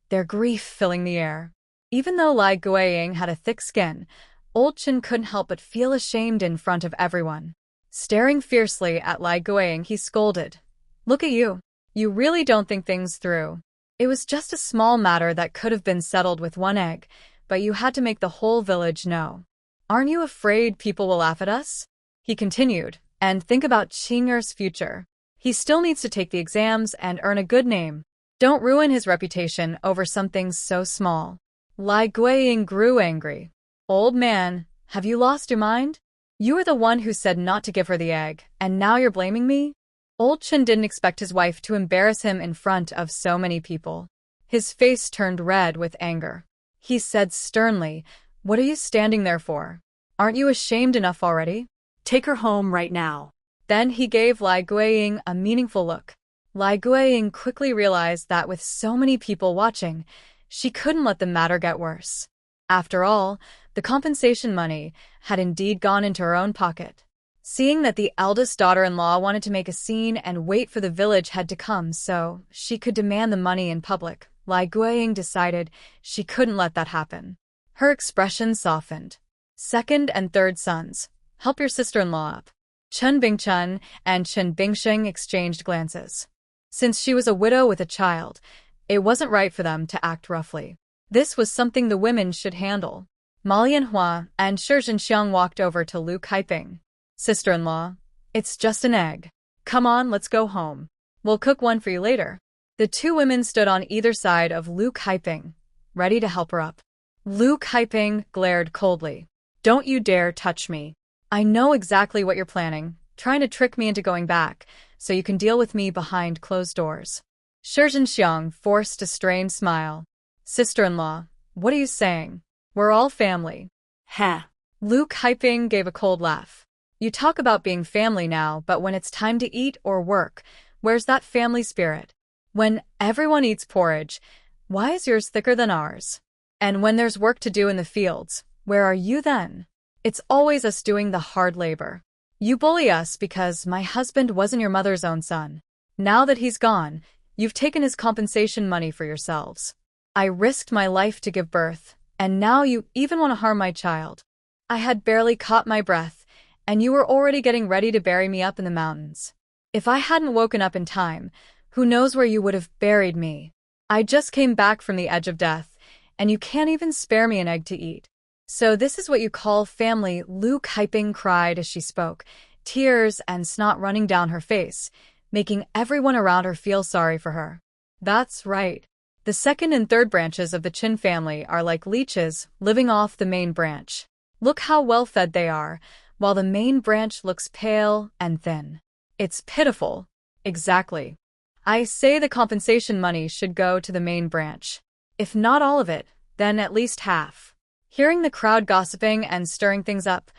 their grief filling the air. Even though Lai Guiying had a thick skin, old Chen couldn't help but feel ashamed in front of everyone. Staring fiercely at Lai Guiying, he scolded. Look at you. You really don't think things through. It was just a small matter that could have been settled with one egg, but you had to make the whole village know. Aren't you afraid people will laugh at us? He continued, and think about Qing'er's future. He still needs to take the exams and earn a good name. Don't ruin his reputation over something so small. Lai Guiying grew angry. Old man, have you lost your mind? You were the one who said not to give her the egg, and now you're blaming me? Old Chen didn't expect his wife to embarrass him in front of so many people. His face turned red with anger. He said sternly, "What are you standing there for? Aren't you ashamed enough already? Take her home right now." Then he gave Lai Guiying a meaningful look. Lai Guiying quickly realized that with so many people watching, she couldn't let the matter get worse. After all, the compensation money had indeed gone into her own pocket. Seeing that the eldest daughter-in-law wanted to make a scene and wait for the village head to come so she could demand the money in public, Lai Guiying decided she couldn't let that happen. Her expression softened. Second and third sons, help your sister-in-law up. Chen Bingchen and Chen Bingsheng exchanged glances. Since she was a widow with a child, it wasn't right for them to act roughly. This was something the women should handle. Ma Lianhua and Shi Zhenxiang walked over to Lu Kaiping. Sister-in-law, it's just an egg. Come on, let's go home. We'll cook one for you later. The two women stood on either side of Lu Kaiping, ready to help her up. Lu Kaiping glared coldly. Don't you dare touch me. I know exactly what you're planning, trying to trick me into going back, so you can deal with me behind closed doors. Shi Zhenxiang forced a strained smile. Sister-in-law, what are you saying? We're all family. Heh. Lu Kaiping gave a cold laugh. You talk about being family now, but when it's time to eat or work, where's that family spirit? When everyone eats porridge, why is yours thicker than ours? And when there's work to do in the fields, where are you then? It's always us doing the hard labor. You bully us because my husband wasn't your mother's own son. Now that he's gone, you've taken his compensation money for yourselves. I risked my life to give birth, and now you even want to harm my child. I had barely caught my breath, and you were already getting ready to bury me up in the mountains. If I hadn't woken up in time, who knows where you would have buried me? I just came back from the edge of death, and you can't even spare me an egg to eat. So this is what you call family, Lu Kaiping cried as she spoke, tears and snot running down her face, making everyone around her feel sorry for her. That's right. The second and third branches of the Chen family are like leeches living off the main branch. Look how well fed they are, while the main branch looks pale and thin. It's pitiful. Exactly. I say the compensation money should go to the main branch. If not all of it, then at least half. Hearing the crowd gossiping and stirring things up,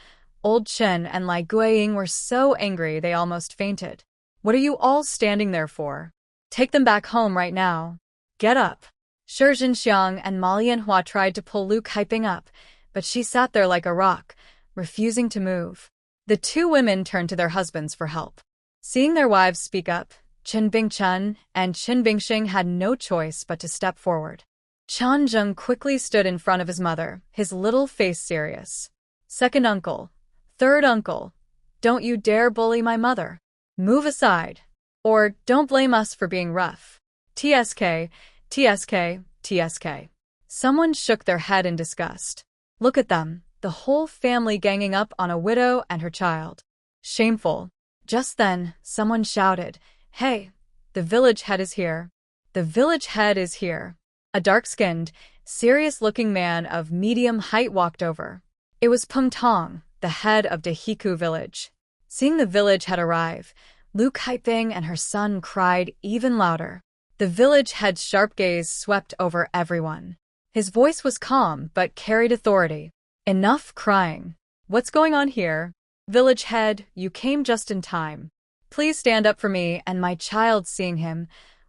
old Chen and Lai Guiying were so angry they almost fainted. What are you all standing there for? Take them back home right now. Get up. Shi Zhenxiang and Ma Lianhua tried to pull Lu Kaiping up, but she sat there like a rock, refusing to move. The two women turned to their husbands for help. Seeing their wives speak up, Chen Bingchen and Chen Bingsheng had no choice but to step forward. Chen Zheng quickly stood in front of his mother, his little face serious. Second uncle, third uncle, don't you dare bully my mother. Move aside. Or don't blame us for being rough. TSK, TSK, TSK. Someone shook their head in disgust. Look at them, the whole family ganging up on a widow and her child. Shameful. Just then, someone shouted, "Hey, the village head is here. The village head is here." A dark-skinned, serious-looking man of medium height walked over. It was Peng Tong, the head of Dahiku village. Seeing the village head arrive, Lu Kaiping and her son cried even louder. The village head's sharp gaze swept over everyone. His voice was calm but carried authority. Enough crying. What's going on here? Village head, you came just in time. Please stand up for me and my child. Seeing him,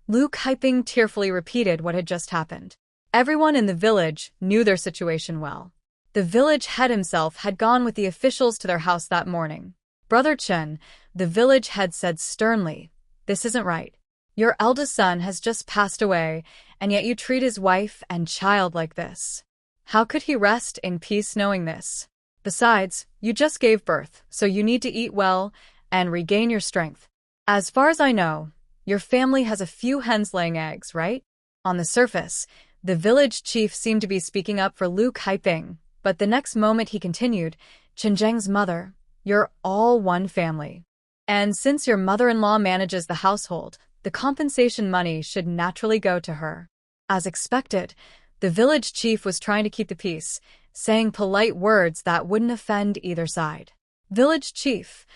Lu Kaiping tearfully repeated what had just happened. Everyone in the village knew their situation well. The village head himself had gone with the officials to their house that morning. Brother Chen, the village head said sternly, "This isn't right. Your eldest son has just passed away, and yet you treat his wife and child like this. How could he rest in peace knowing this? Besides, you just gave birth, so you need to eat well and regain your strength. As far as I know, your family has a few hens laying eggs, right? On the surface, the village chief seemed to be speaking up for Lu Kaiping, but the next moment he continued, Chen Zheng's mother, you're all one family. And since your mother-in-law manages the household, the compensation money should naturally go to her. As expected, the village chief was trying to keep the peace, saying polite words that wouldn't offend either side. Village chief,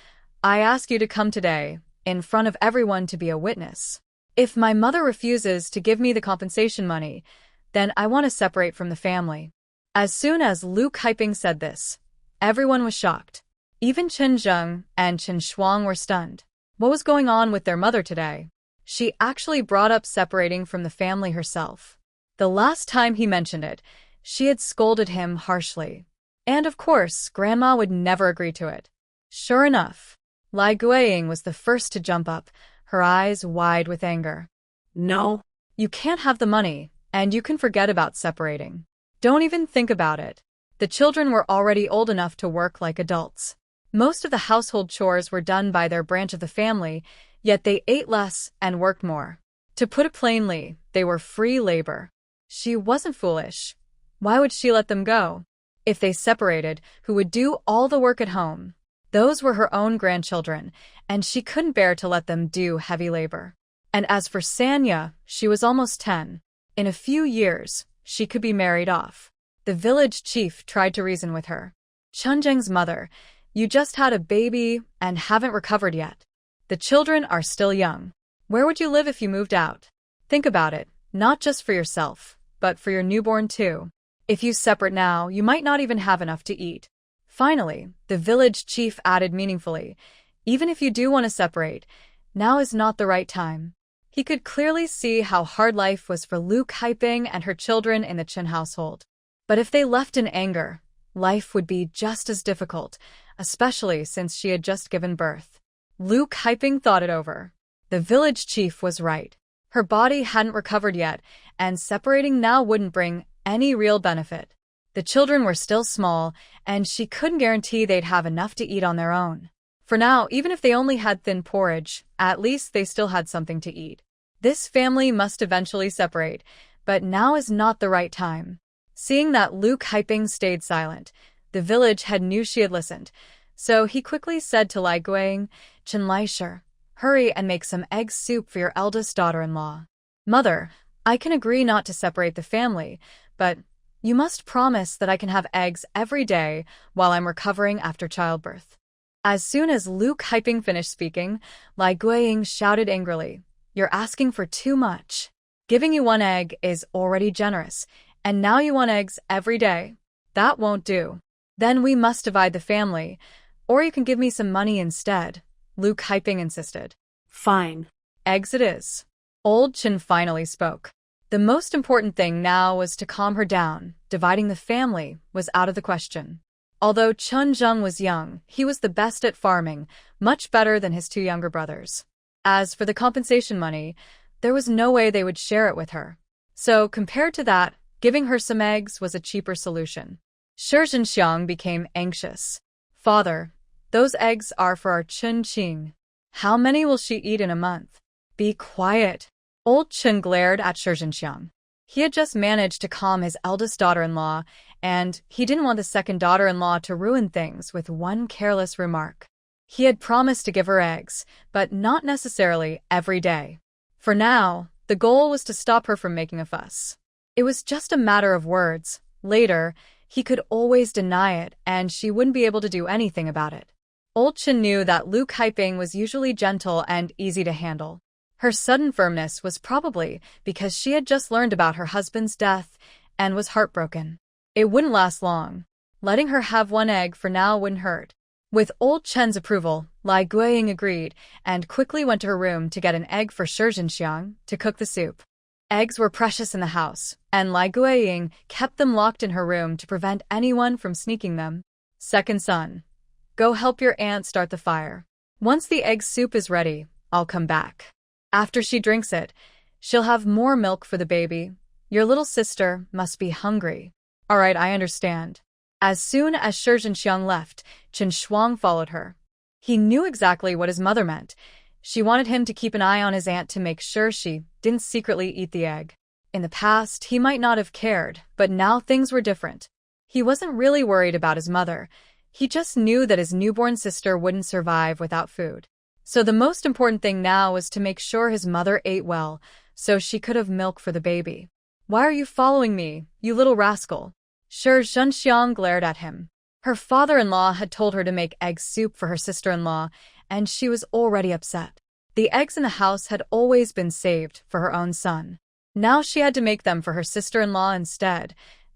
I ask you to come today, in front of everyone to be a witness. If my mother refuses to give me the compensation money, then I want to separate from the family. As soon as Lu Kaiping said this, everyone was shocked. Even Chen Zheng and Chen Shuang were stunned. What was going on with their mother today? She actually brought up separating from the family herself. The last time he mentioned it, she had scolded him harshly. And of course, Grandma would never agree to it. Sure enough, Lai Guiying was the first to jump up, her eyes wide with anger. No. You can't have the money, and you can forget about separating. Don't even think about it. The children were already old enough to work like adults. Most of the household chores were done by their branch of the family, yet they ate less and worked more. To put it plainly, they were free labor. She wasn't foolish. Why would she let them go? If they separated, who would do all the work at home? Those were her own grandchildren, and she couldn't bear to let them do heavy labor. And as for Sanya, she was almost 10. In a few years, she could be married off. The village chief tried to reason with her. Chen Zheng's mother, you just had a baby and haven't recovered yet. The children are still young. Where would you live if you moved out? Think about it, not just for yourself, but for your newborn too. If you separate now, you might not even have enough to eat. Finally, the village chief added meaningfully, even if you do want to separate, now is not the right time. He could clearly see how hard life was for Lu Kaiping and her children in the Chen household. But if they left in anger, life would be just as difficult, especially since she had just given birth. Lu Kaiping thought it over. The village chief was right. Her body hadn't recovered yet, and separating now wouldn't bring any real benefit. The children were still small, and she couldn't guarantee they'd have enough to eat on their own. For now, even if they only had thin porridge, at least they still had something to eat. This family must eventually separate, but now is not the right time. Seeing that Lu Kaiping stayed silent, the village head knew she had listened, so he quickly said to Lai Guiying, Chen Laisher, hurry and make some egg soup for your eldest daughter-in-law. Mother, I can agree not to separate the family, but you must promise that I can have eggs every day while I'm recovering after childbirth. As soon as Lu Kaiping finished speaking, Lai Guiying shouted angrily, You're asking for too much. Giving you one egg is already generous, and now you want eggs every day. That won't do. Then we must divide the family, or you can give me some money instead, Lu Kaiping insisted. Fine. Eggs it is. Old Chen finally spoke. The most important thing now was to calm her down. Dividing the family was out of the question. Although Chen Zheng was young, he was the best at farming, much better than his two younger brothers. As for the compensation money, there was no way they would share it with her. So, compared to that, giving her some eggs was a cheaper solution. Shi Zhenxiang became anxious. Father, those eggs are for our Chen Qing. How many will she eat in a month? Be quiet. Old Chen glared at Shi Zhenxiang. He had just managed to calm his eldest daughter-in-law, and he didn't want the second daughter-in-law to ruin things with one careless remark. He had promised to give her eggs, but not necessarily every day. For now, the goal was to stop her from making a fuss. It was just a matter of words. Later, he could always deny it, and she wouldn't be able to do anything about it. Old Chen knew that Lu Kaiping was usually gentle and easy to handle. Her sudden firmness was probably because she had just learned about her husband's death and was heartbroken. It wouldn't last long. Letting her have one egg for now wouldn't hurt. With old Chen's approval, Lai Guiying agreed and quickly went to her room to get an egg for Shi Zhenxiang to cook the soup. Eggs were precious in the house, and Lai Guiying kept them locked in her room to prevent anyone from sneaking them. Second son, go help your aunt start the fire. Once the egg soup is ready, I'll come back. After she drinks it, she'll have more milk for the baby. Your little sister must be hungry. All right, I understand. As soon as Shi Zhenxiang left, Chen Shuang followed her. He knew exactly what his mother meant. She wanted him to keep an eye on his aunt to make sure she didn't secretly eat the egg. In the past, he might not have cared, but now things were different. He wasn't really worried about his mother. He just knew that his newborn sister wouldn't survive without food. So the most important thing now was to make sure his mother ate well, so she could have milk for the baby. "Why are you following me, you little rascal?" Shi Zhenxiang glared at him. Her father-in-law had told her to make egg soup for her sister-in-law, and she was already upset. The eggs in the house had always been saved for her own son. Now she had to make them for her sister-in-law instead,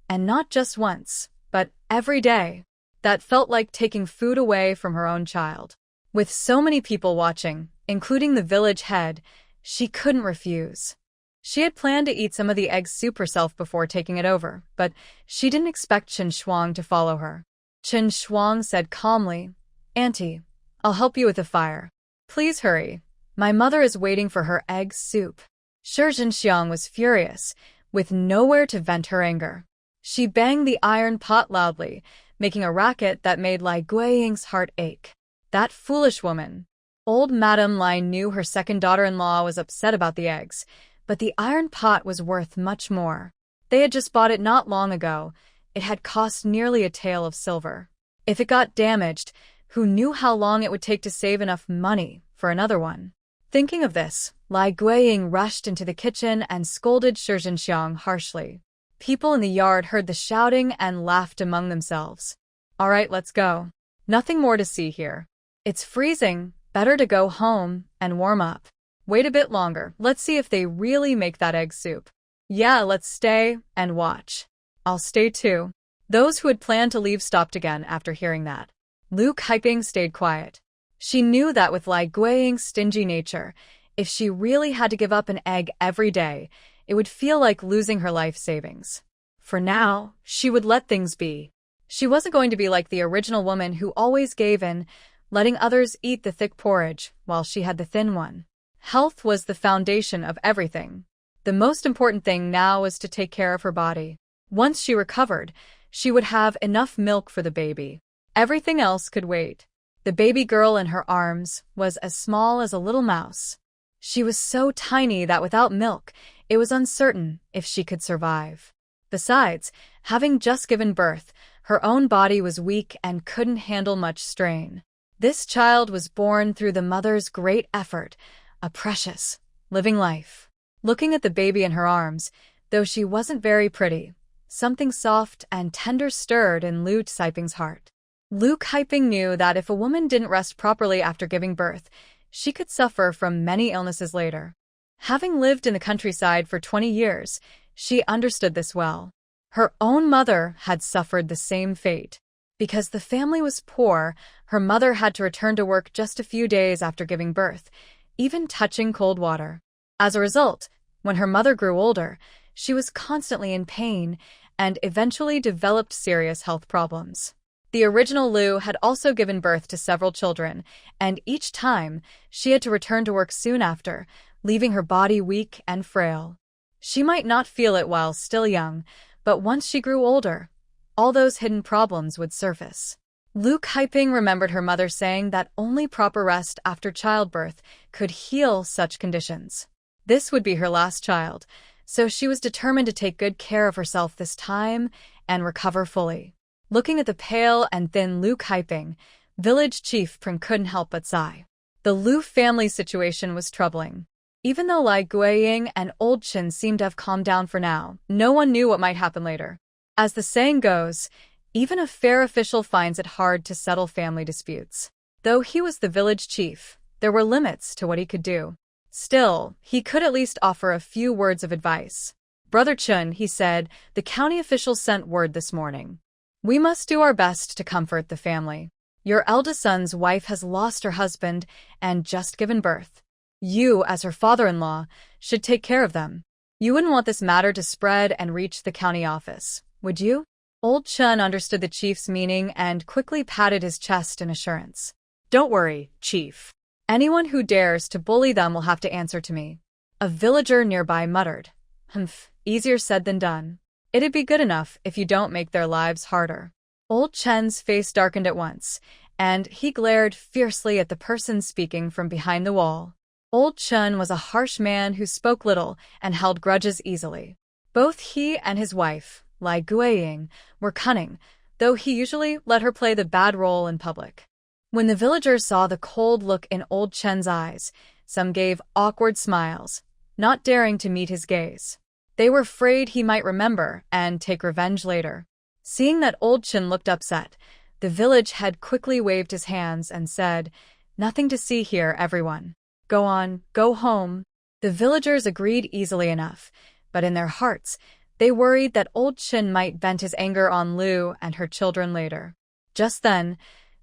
and not just once, but every day. That felt like taking food away from her own child. With so many people watching, including the village head, she couldn't refuse. She had planned to eat some of the egg soup herself before taking it over, but she didn't expect Chen Shuang to follow her. Chen Shuang said calmly, "Auntie, I'll help you with the fire. Please hurry. My mother is waiting for her egg soup." Shi Zhenxiang was furious, with nowhere to vent her anger. She banged the iron pot loudly, making a racket that made Lai Guiying's heart ache. That foolish woman. Old Madame Lai knew her second daughter-in-law was upset about the eggs, but the iron pot was worth much more. They had just bought it not long ago. It had cost nearly a tael of silver. If it got damaged, who knew how long it would take to save enough money for another one? Thinking of this, Lai Guiying rushed into the kitchen and scolded Shi Zhenxiang harshly. People in the yard heard the shouting and laughed among themselves. "All right, let's go. Nothing more to see here. It's freezing, better to go home and warm up. Wait a bit longer, let's see if they really make that egg soup. Yeah, let's stay and watch." "I'll stay too." Those who had planned to leave stopped again after hearing that. Lu Kaiping stayed quiet. She knew that with Lai Guiying's stingy nature, if she really had to give up an egg every day, it would feel like losing her life savings. For now, she would let things be. She wasn't going to be like the original woman who always gave in, letting others eat the thick porridge while she had the thin one. Health was the foundation of everything. The most important thing now was to take care of her body. Once she recovered, she would have enough milk for the baby. Everything else could wait. The baby girl in her arms was as small as a little mouse. She was so tiny that without milk, it was uncertain if she could survive. Besides, having just given birth, her own body was weak and couldn't handle much strain. This child was born through the mother's great effort, a precious, living life. Looking at the baby in her arms, though she wasn't very pretty, something soft and tender stirred in Lu Kaiping's heart. Lu Kaiping knew that if a woman didn't rest properly after giving birth, she could suffer from many illnesses later. Having lived in the countryside for 20 years, she understood this well. Her own mother had suffered the same fate. Because the family was poor, her mother had to return to work just a few days after giving birth, even touching cold water. As a result, when her mother grew older, she was constantly in pain and eventually developed serious health problems. The original Lu had also given birth to several children, and each time, she had to return to work soon after, leaving her body weak and frail. She might not feel it while still young, but once she grew older, all those hidden problems would surface. Lu Kaiping remembered her mother saying that only proper rest after childbirth could heal such conditions. This would be her last child, so she was determined to take good care of herself this time and recover fully. Looking at the pale and thin Lu Kaiping, village chief Pring couldn't help but sigh. The Lu family situation was troubling. Even though Lai Guiying and old Chen seemed to have calmed down for now, no one knew what might happen later. As the saying goes, even a fair official finds it hard to settle family disputes. Though he was the village chief, there were limits to what he could do. Still, he could at least offer a few words of advice. "Brother Chen," he said, "the county official sent word this morning. We must do our best to comfort the family. Your eldest son's wife has lost her husband and just given birth. You, as her father-in-law, should take care of them. You wouldn't want this matter to spread and reach the county office, would you?" Old Chen understood the chief's meaning and quickly patted his chest in assurance. "Don't worry, chief. Anyone who dares to bully them will have to answer to me." A villager nearby muttered, "Humph, easier said than done. It'd be good enough if you don't make their lives harder." Old Chen's face darkened at once, and he glared fiercely at the person speaking from behind the wall. Old Chen was a harsh man who spoke little and held grudges easily. Both he and his wife, Lai Guiying, were cunning, though he usually let her play the bad role in public. When the villagers saw the cold look in old Chen's eyes, some gave awkward smiles, not daring to meet his gaze. They were afraid he might remember and take revenge later. Seeing that old Chen looked upset, the village head quickly waved his hands and said, "Nothing to see here, everyone. Go on, go home." The villagers agreed easily enough, but in their hearts, they worried that old Chen might vent his anger on Lu and her children later. Just then,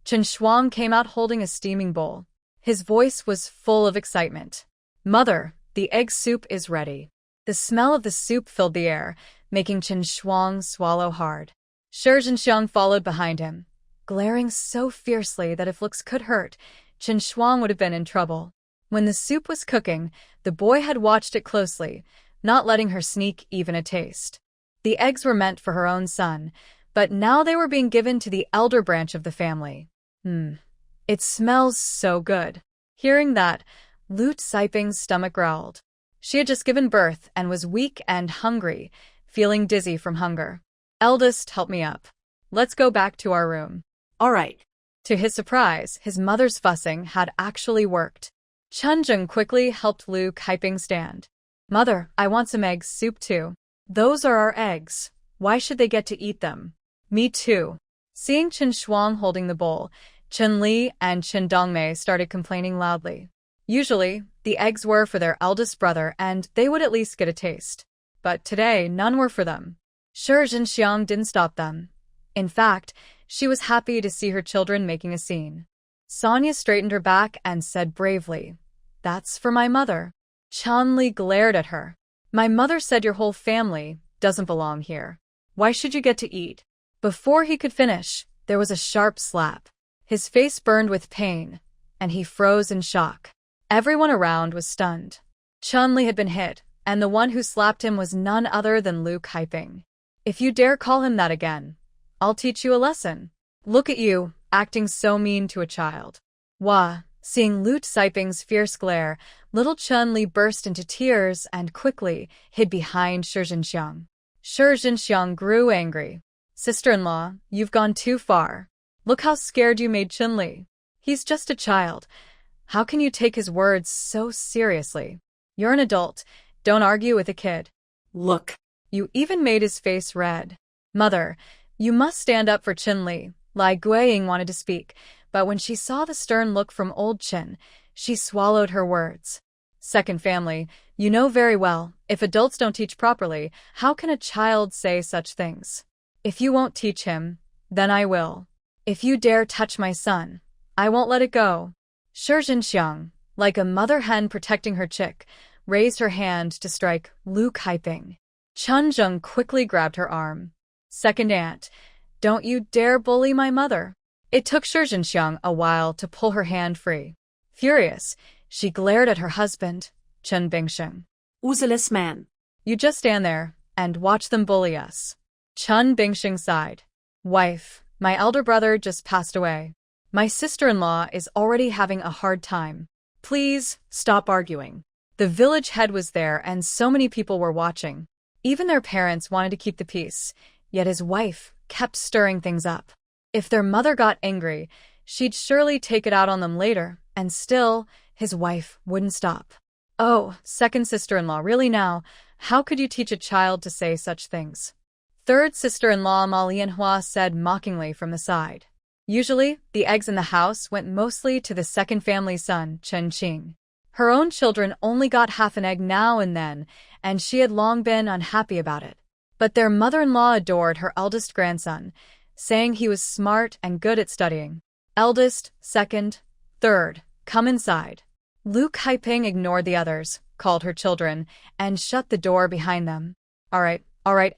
Chen Shuang came out holding a steaming bowl. His voice was full of excitement. "Mother, the egg soup is ready." The smell of the soup filled the air, making Chen Shuang swallow hard. Shi Zhenxiang followed behind him, glaring so fiercely that if looks could hurt, Chen Shuang would have been in trouble. When the soup was cooking, the boy had watched it closely, not letting her sneak even a taste. The eggs were meant for her own son, but now they were being given to the elder branch of the family. It smells so good. Hearing that, Lu Siping's stomach growled. She had just given birth and was weak and hungry, feeling dizzy from hunger. "Eldest, help me up. Let's go back to our room." All right. To his surprise, his mother's fussing had actually worked. Chen Zheng quickly helped Lu Kaiping stand. "Mother, I want some egg soup too." "Those are our eggs. Why should they get to eat them?" "Me too." Seeing Chen Shuang holding the bowl, Chen Li and Chen Dongmei started complaining loudly. Usually, the eggs were for their eldest brother and they would at least get a taste. But today, none were for them. Shi Zhenxiang didn't stop them. In fact, she was happy to see her children making a scene. Sonia straightened her back and said bravely, "That's for my mother." Chen Li glared at her. "My mother said your whole family doesn't belong here. Why should you get to eat?" Before he could finish, there was a sharp slap. His face burned with pain, and he froze in shock. Everyone around was stunned. Chen Li had been hit, and the one who slapped him was none other than Lu Kaiping. "If you dare call him that again, I'll teach you a lesson. Look at you, acting so mean to a child." Wah! Seeing Lu Siping's fierce glare, little Chen Li burst into tears and quickly hid behind Shi Zhenxiang. Shi Zhenxiang grew angry. "Sister-in-law, you've gone too far. Look how scared you made Chen Li. He's just a child. How can you take his words so seriously? You're an adult. Don't argue with a kid." Look. You even made his face red. "Mother, you must stand up for Chen Li." Lai Guiying wanted to speak, but when she saw the stern look from old Chen, she swallowed her words. "Second family, you know very well, if adults don't teach properly, how can a child say such things? If you won't teach him, then I will. If you dare touch my son, I won't let it go." Shi Zhenxiang, like a mother hen protecting her chick, raised her hand to strike Lu Kaiping. Chen Zheng quickly grabbed her arm. "Second aunt, don't you dare bully my mother." It took Shi Zhenxiang a while to pull her hand free. Furious, she glared at her husband, Chen Bingsheng. Useless man. "You just stand there and watch them bully us." Chen Bingsheng sighed. "Wife, my elder brother just passed away. My sister-in-law is already having a hard time. Please, stop arguing." The village head was there and so many people were watching. Even their parents wanted to keep the peace, yet his wife kept stirring things up. If their mother got angry, she'd surely take it out on them later, and still, his wife wouldn't stop. "Oh, second sister-in-law, really now, how could you teach a child to say such things?" Third sister-in-law Ma Lianhua said mockingly from the side. Usually, the eggs in the house went mostly to the second family's son, Chen Qing. Her own children only got half an egg now and then, and she had long been unhappy about it. But their mother-in-law adored her eldest grandson, saying he was smart and good at studying. "Eldest, second, third, come inside." Lu Kaiping ignored the others, called her children, and shut the door behind them. All right,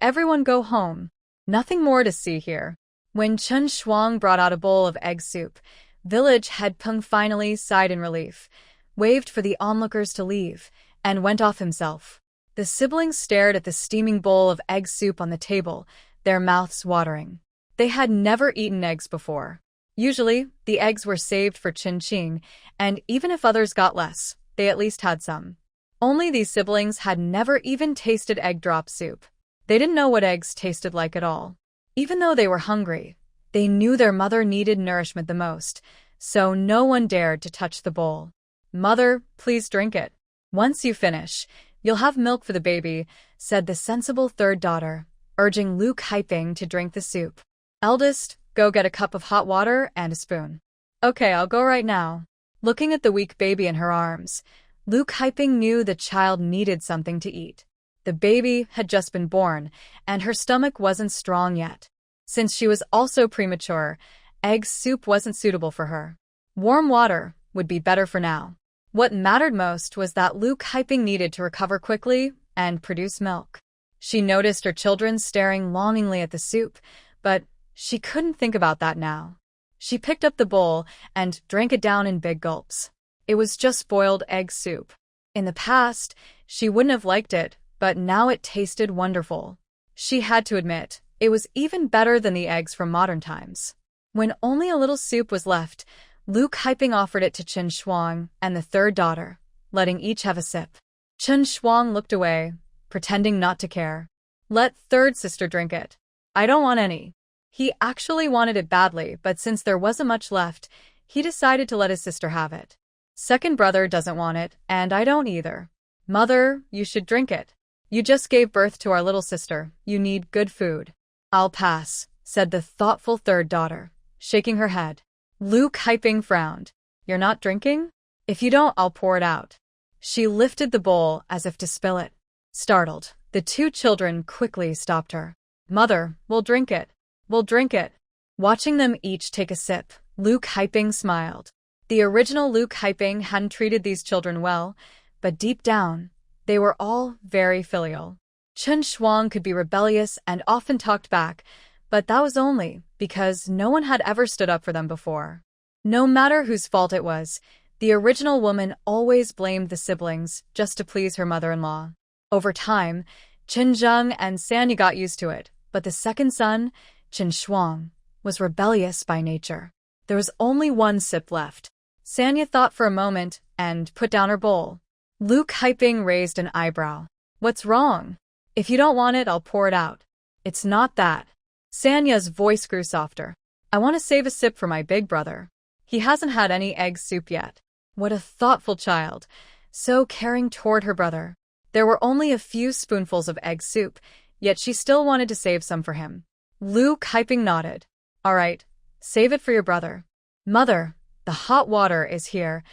everyone go home. Nothing more to see here." When Chen Shuang brought out a bowl of egg soup, village head Peng finally sighed in relief, waved for the onlookers to leave, and went off himself. The siblings stared at the steaming bowl of egg soup on the table, their mouths watering. They had never eaten eggs before. Usually, the eggs were saved for Chen, and even if others got less, they at least had some. Only these siblings had never even tasted egg drop soup. They didn't know what eggs tasted like at all. Even though they were hungry, they knew their mother needed nourishment the most, so no one dared to touch the bowl. "Mother, please drink it. Once you finish, you'll have milk for the baby," said the sensible third daughter, urging Luke Hyping to drink the soup. "Eldest, go get a cup of hot water and a spoon." "Okay, I'll go right now." Looking at the weak baby in her arms, Luke Hyping knew the child needed something to eat. The baby had just been born, and her stomach wasn't strong yet. Since she was also premature, egg soup wasn't suitable for her. Warm water would be better for now. What mattered most was that Luke Hyping needed to recover quickly and produce milk. She noticed her children staring longingly at the soup, but she couldn't think about that now. She picked up the bowl and drank it down in big gulps. It was just boiled egg soup. In the past, she wouldn't have liked it, but now it tasted wonderful. She had to admit, it was even better than the eggs from modern times. When only a little soup was left, Luke Hyping offered it to Chen Shuang and the third daughter, letting each have a sip. Chen Shuang looked away, pretending not to care. "Let third sister drink it. I don't want any." He actually wanted it badly, but since there wasn't much left, he decided to let his sister have it. "Second brother doesn't want it, and I don't either." "Mother, you should drink it. You just gave birth to our little sister. You need good food." "I'll pass," said the thoughtful third daughter, shaking her head. Luke Hyping frowned. "You're not drinking? If you don't, I'll pour it out." She lifted the bowl as if to spill it. Startled, the two children quickly stopped her. "Mother, we'll drink it. We'll drink it." Watching them each take a sip, Luke Hyping smiled. The original Luke Hyping hadn't treated these children well, but deep down, they were all very filial. Chen Shuang could be rebellious and often talked back, but that was only because no one had ever stood up for them before. No matter whose fault it was, the original woman always blamed the siblings just to please her mother-in-law. Over time, Chen Zheng and Sanya got used to it, but the second son, Chen Shuang, was rebellious by nature. There was only one sip left. Sanya thought for a moment and put down her bowl. Luke Hyping raised an eyebrow. "What's wrong? If you don't want it, I'll pour it out." "It's not that." Sanya's voice grew softer. "I want to save a sip for my big brother. He hasn't had any egg soup yet." What a thoughtful child, so caring toward her brother. There were only a few spoonfuls of egg soup, yet she still wanted to save some for him. Luke Hyping nodded. "All right, save it for your brother." "Mother, the hot water is here,"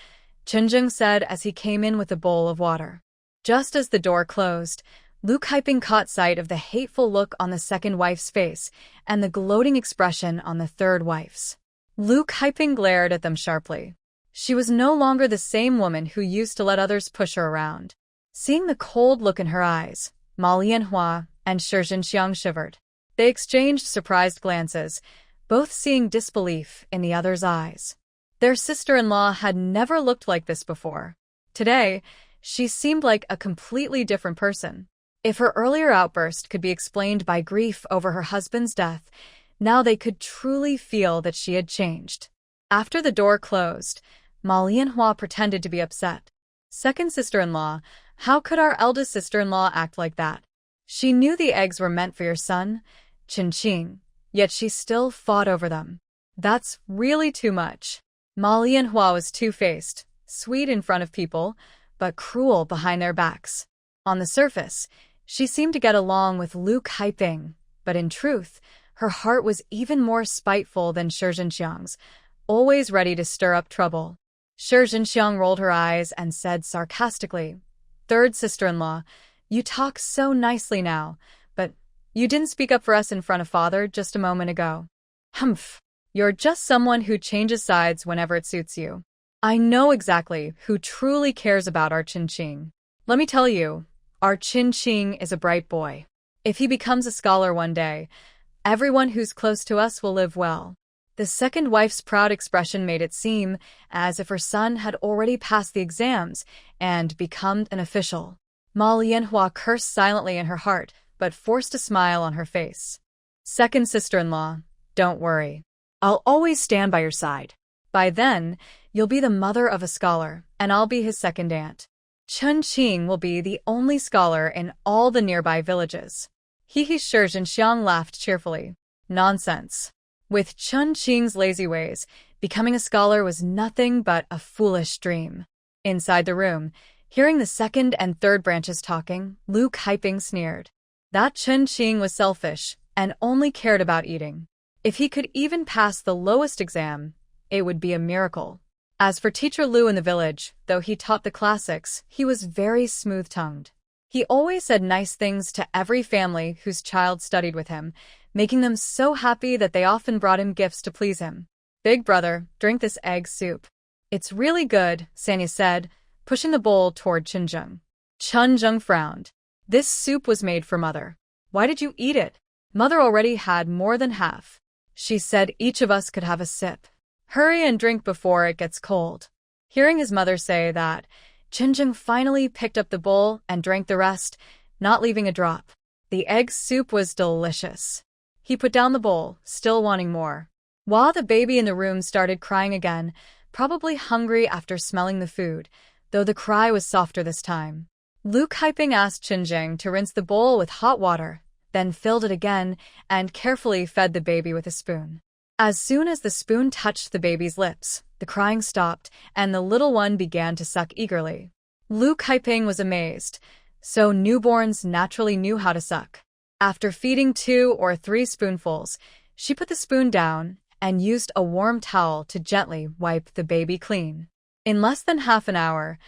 Chen Zheng said as he came in with a bowl of water. Just as the door closed, Luke Hyping caught sight of the hateful look on the second wife's face and the gloating expression on the third wife's. Luke Hyping glared at them sharply. She was no longer the same woman who used to let others push her around. Seeing the cold look in her eyes, Ma Lianhua and Shi Zhenxiang shivered. They exchanged surprised glances, both seeing disbelief in the other's eyes. Their sister-in-law had never looked like this before. Today, she seemed like a completely different person. If her earlier outburst could be explained by grief over her husband's death, now they could truly feel that she had changed. After the door closed, Ma Lianhua pretended to be upset. "Second sister-in-law, how could our eldest sister-in-law act like that? She knew the eggs were meant for your son, Qin, yet she still fought over them. That's really too much." Ma Lianhua was two-faced, sweet in front of people, but cruel behind their backs. On the surface, she seemed to get along with Luke Hyping, but in truth, her heart was even more spiteful than Shi Zhenxiang's, always ready to stir up trouble. Shi Zhenxiang rolled her eyes and said sarcastically, "Third sister-in-law, you talk so nicely now, but you didn't speak up for us in front of father just a moment ago." "Humph. You're just someone who changes sides whenever it suits you. I know exactly who truly cares about our Qin. Let me tell you, our Qin is a bright boy. If he becomes a scholar one day, everyone who's close to us will live well." The second wife's proud expression made it seem as if her son had already passed the exams and become an official. Ma Lianhua cursed silently in her heart, but forced a smile on her face. "Second sister-in-law, don't worry. I'll always stand by your side. By then, you'll be the mother of a scholar, and I'll be his second aunt. Chen Qing will be the only scholar in all the nearby villages. He Xiang laughed cheerfully. Nonsense. With Chen Qing's lazy ways, becoming a scholar was nothing but a foolish dream. Inside the room, hearing the second and third branches talking, Lu Kaiping sneered. That Chen Qing was selfish and only cared about eating. If he could even pass the lowest exam, it would be a miracle. As for Teacher Lu in the village, though he taught the classics, he was very smooth-tongued. He always said nice things to every family whose child studied with him, making them so happy that they often brought him gifts to please him. Big brother, drink this egg soup. It's really good, Sanya said, pushing the bowl toward Chenjung. Chenjung frowned. This soup was made for Mother. Why did you eat it? Mother already had more than half. She said each of us could have a sip. Hurry and drink before it gets cold. Hearing his mother say that, Chenjung finally picked up the bowl and drank the rest, not leaving a drop. The egg soup was delicious. He put down the bowl, still wanting more. While the baby in the room started crying again, probably hungry after smelling the food, though the cry was softer this time. Lu Kaiping asked Chenjung to rinse the bowl with hot water, then filled it again and carefully fed the baby with a spoon. As soon as the spoon touched the baby's lips, the crying stopped and the little one began to suck eagerly. Lu Kaiping was amazed. So newborns naturally knew how to suck. After feeding 2 or 3 spoonfuls, she put the spoon down and used a warm towel to gently wipe the baby clean. In less than half an hour,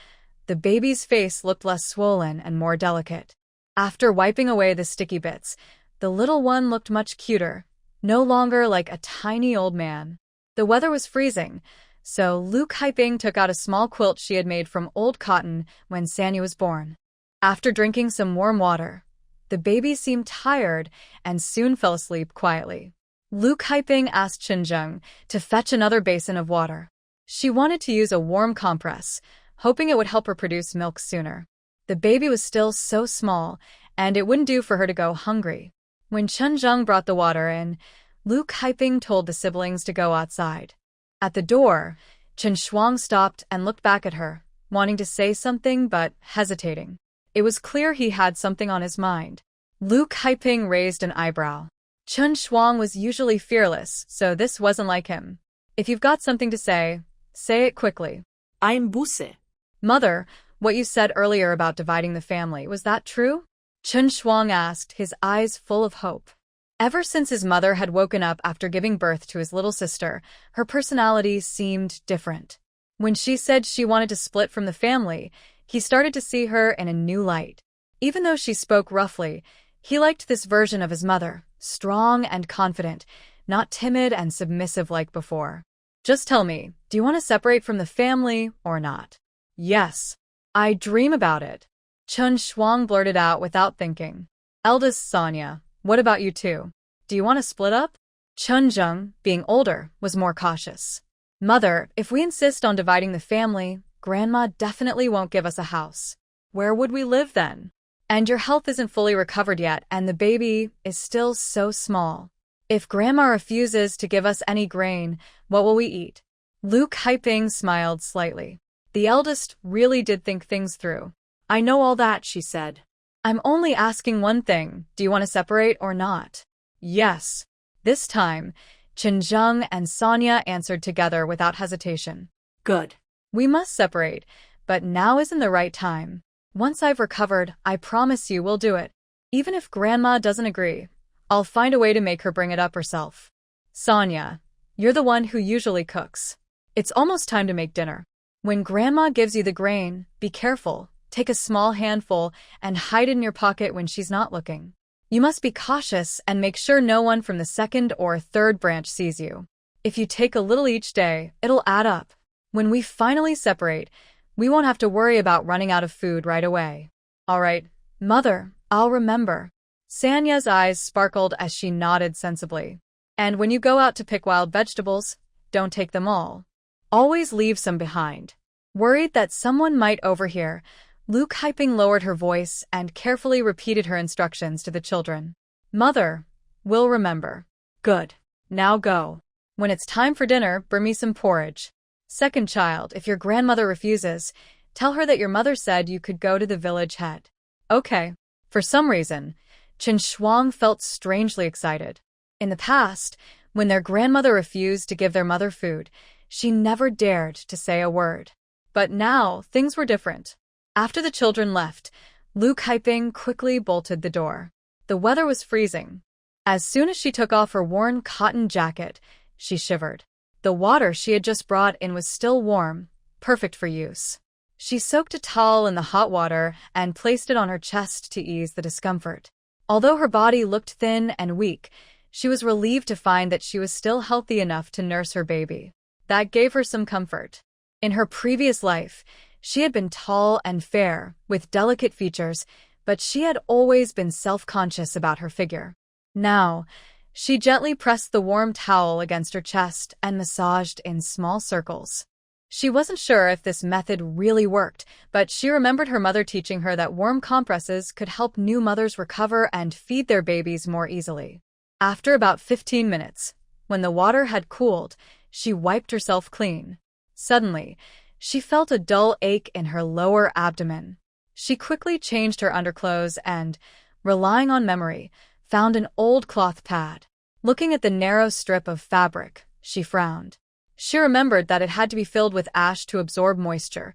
the baby's face looked less swollen and more delicate. After wiping away the sticky bits, the little one looked much cuter, no longer like a tiny old man. The weather was freezing, so Lu Kaiping took out a small quilt she had made from old cotton when Sanya was born. After drinking some warm water, the baby seemed tired and soon fell asleep quietly. Lu Kaiping asked Chenjung to fetch another basin of water. She wanted to use a warm compress, hoping it would help her produce milk sooner. The baby was still so small, and it wouldn't do for her to go hungry. When Chenjung brought the water in, Lu Kaiping told the siblings to go outside. At the door, Chen Shuang stopped and looked back at her, wanting to say something but hesitating. It was clear he had something on his mind. Lu Kaiping raised an eyebrow. Chen Shuang was usually fearless, so this wasn't like him. If you've got something to say it quickly. I'm Buse. Mother, what you said earlier about dividing the family, was that true? Chen Shuang asked, his eyes full of hope. Ever since his mother had woken up after giving birth to his little sister, her personality seemed different. When she said she wanted to split from the family, he started to see her in a new light. Even though she spoke roughly, he liked this version of his mother, strong and confident, not timid and submissive like before. Just tell me, do you want to separate from the family or not? Yes. I dream about it. Chen Shuang blurted out without thinking. Eldest Sanya, what about you two? Do you want to split up? Chenjung, being older, was more cautious. Mother, if we insist on dividing the family, Grandma definitely won't give us a house. Where would we live then? And your health isn't fully recovered yet, and the baby is still so small. If Grandma refuses to give us any grain, what will we eat? Lu Kaiping smiled slightly. The eldest really did think things through. I know all that, she said. I'm only asking one thing. Do you want to separate or not? Yes. This time, Chenjung and Sanya answered together without hesitation. Good. We must separate, but now isn't the right time. Once I've recovered, I promise you we'll do it. Even if Grandma doesn't agree, I'll find a way to make her bring it up herself. Sanya, you're the one who usually cooks. It's almost time to make dinner. When Grandma gives you the grain, be careful. Take a small handful and hide it in your pocket when she's not looking. You must be cautious and make sure no one from the second or third branch sees you. If you take a little each day, it'll add up. When we finally separate, we won't have to worry about running out of food right away. All right, Mother, I'll remember. Sanya's eyes sparkled as she nodded sensibly. And when you go out to pick wild vegetables, don't take them all. Always leave some behind. Worried that someone might overhear, Lu Kaiping lowered her voice and carefully repeated her instructions to the children. Mother, we'll remember. Good. Now go. When it's time for dinner, bring me some porridge. Second child, if your grandmother refuses, tell her that your mother said you could go to the village head. Okay. For some reason, Chen Shuang felt strangely excited. In the past, when their grandmother refused to give their mother food, she never dared to say a word. But now, things were different. After the children left, Lu Kaiping quickly bolted the door. The weather was freezing. As soon as she took off her worn cotton jacket, she shivered. The water she had just brought in was still warm, perfect for use. She soaked a towel in the hot water and placed it on her chest to ease the discomfort. Although her body looked thin and weak, she was relieved to find that she was still healthy enough to nurse her baby. That gave her some comfort. In her previous life, she had been tall and fair, with delicate features, but she had always been self-conscious about her figure. Now, she gently pressed the warm towel against her chest and massaged in small circles. She wasn't sure if this method really worked, but she remembered her mother teaching her that warm compresses could help new mothers recover and feed their babies more easily. After about 15 minutes, when the water had cooled, she wiped herself clean. Suddenly, she felt a dull ache in her lower abdomen. She quickly changed her underclothes and, relying on memory, found an old cloth pad. Looking at the narrow strip of fabric, she frowned. She remembered that it had to be filled with ash to absorb moisture.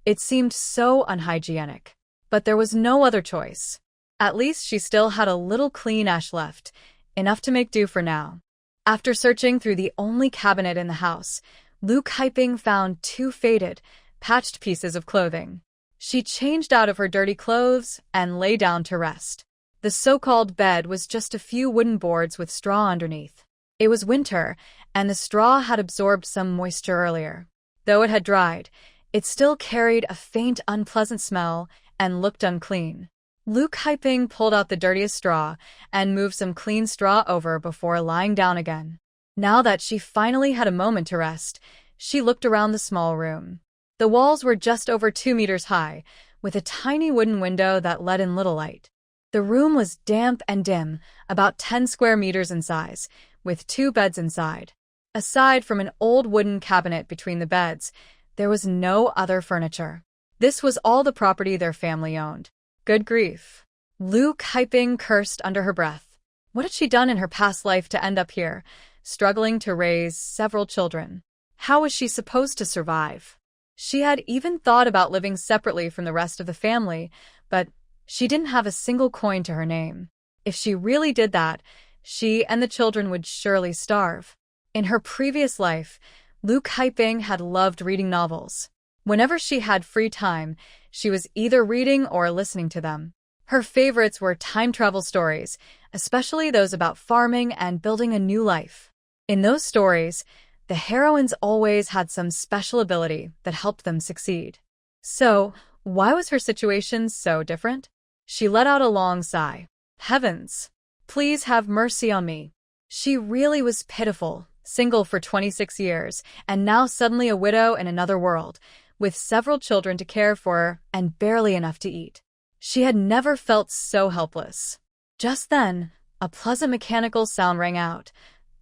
It seemed so unhygienic. But there was no other choice. At least she still had a little clean ash left, enough to make do for now. After searching through the only cabinet in the house, Lu Kaiping found 2 faded, patched pieces of clothing. She changed out of her dirty clothes and lay down to rest. The so-called bed was just a few wooden boards with straw underneath. It was winter, and the straw had absorbed some moisture earlier. Though it had dried, it still carried a faint, unpleasant smell and looked unclean. Lu Kaiping pulled out the dirtiest straw and moved some clean straw over before lying down again. Now that she finally had a moment to rest, she looked around the small room. The walls were just over 2 meters high, with a tiny wooden window that let in little light. The room was damp and dim, about 10 square meters in size, with 2 beds inside. Aside from an old wooden cabinet between the beds, there was no other furniture. This was all the property their family owned. Good grief. Lu Kaiping cursed under her breath. What had she done in her past life to end up here, struggling to raise several children? How was she supposed to survive? She had even thought about living separately from the rest of the family, but she didn't have a single coin to her name. If she really did that, she and the children would surely starve. In her previous life, Lu Kaiping had loved reading novels. Whenever she had free time, she was either reading or listening to them. Her favorites were time travel stories, especially those about farming and building a new life. In those stories, the heroines always had some special ability that helped them succeed. So, why was her situation so different? She let out a long sigh. Heavens! Please have mercy on me. She really was pitiful, single for 26 years, and now suddenly a widow in another world, with several children to care for and barely enough to eat. She had never felt so helpless. Just then, a pleasant mechanical sound rang out.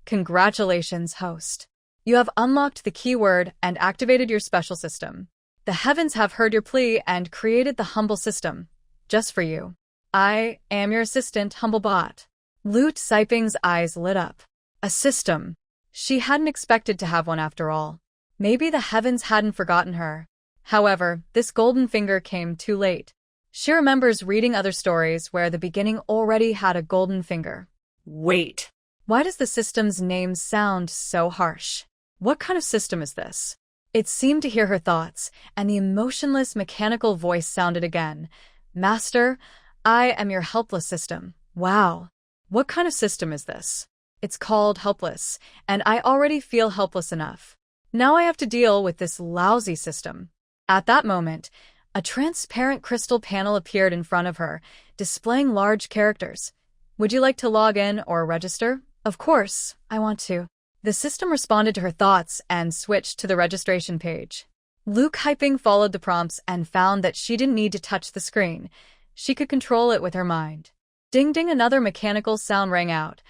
Congratulations, host. You have unlocked the keyword and activated your special system. The heavens have heard your plea and created the humble system, just for you. I am your assistant, Humblebot. Lu Kaiping's eyes lit up. A system. She hadn't expected to have one after all. Maybe the heavens hadn't forgotten her. However, this golden finger came too late. She remembers reading other stories where the beginning already had a golden finger. Wait. Why does the system's name sound so harsh? What kind of system is this? It seemed to hear her thoughts, and the emotionless mechanical voice sounded again. Master, I am your helpless system. Wow. What kind of system is this? It's called helpless, and I already feel helpless enough. Now I have to deal with this lousy system. At that moment, a transparent crystal panel appeared in front of her, displaying large characters. Would you like to log in or register? Of course, I want to. The system responded to her thoughts and switched to the registration page. Lu Kaiping followed the prompts and found that she didn't need to touch the screen. She could control it with her mind. Ding ding, another mechanical sound rang out.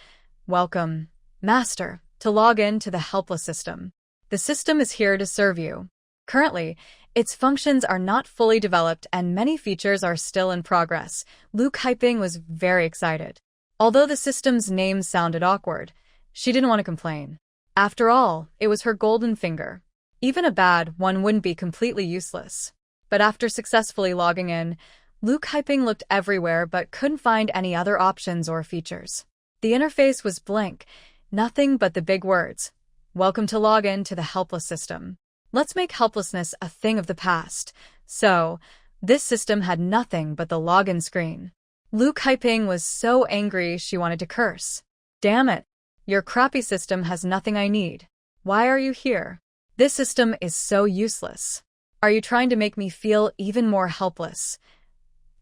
Welcome, Master. to log in to the helpless system. The system is here to serve you. Currently, its functions are not fully developed and many features are still in progress. Luke Hyping was very excited. Although the system's name sounded awkward, she didn't want to complain. After all, it was her golden finger. Even a bad one wouldn't be completely useless. But after successfully logging in, Luke Hyping looked everywhere but couldn't find any other options or features. The interface was blank, nothing but the big words. Welcome to log in to the helpless system. Let's make helplessness a thing of the past. So, this system had nothing but the login screen. Luke Hyping was so angry she wanted to curse. Damn it! Your crappy system has nothing I need. Why are you here? This system is so useless. Are you trying to make me feel even more helpless?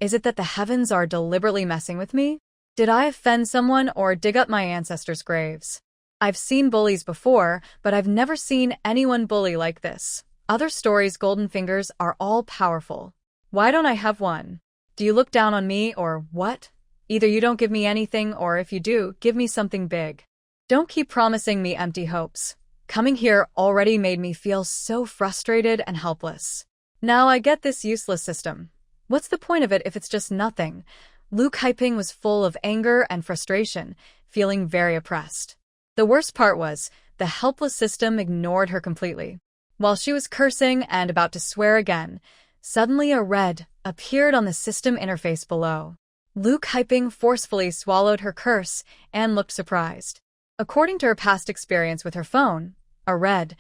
Is it that the heavens are deliberately messing with me? Did I offend someone or dig up my ancestors' graves? I've seen bullies before, but I've never seen anyone bully like this. Other stories' golden fingers are all powerful. Why don't I have one? Do you look down on me or what? Either you don't give me anything or if you do, give me something big. Don't keep promising me empty hopes. Coming here already made me feel so frustrated and helpless. Now I get this useless system. What's the point of it if it's just nothing? Luke Hyping was full of anger and frustration, feeling very oppressed. The worst part was, the helpless system ignored her completely. While she was cursing and about to swear again, suddenly a red appeared on the system interface below. Luke Hyping forcefully swallowed her curse and looked surprised. According to her past experience with her phone, a red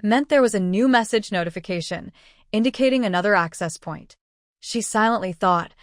meant there was a new message notification, indicating another access point. She silently thought,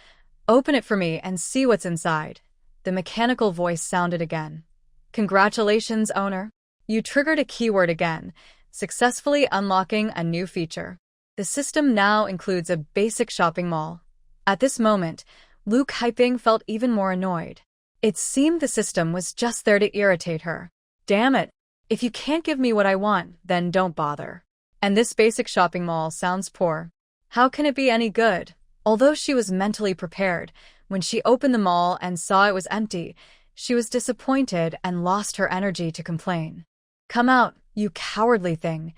"Open it for me and see what's inside." The mechanical voice sounded again. "Congratulations, owner. You triggered a keyword again, successfully unlocking a new feature. The system now includes a basic shopping mall." At this moment, Luke Hyping felt even more annoyed. It seemed the system was just there to irritate her. Damn it! If you can't give me what I want, then don't bother. And this basic shopping mall sounds poor. How can it be any good? Although she was mentally prepared, when she opened the mall and saw it was empty, she was disappointed and lost her energy to complain. "Come out, you cowardly thing."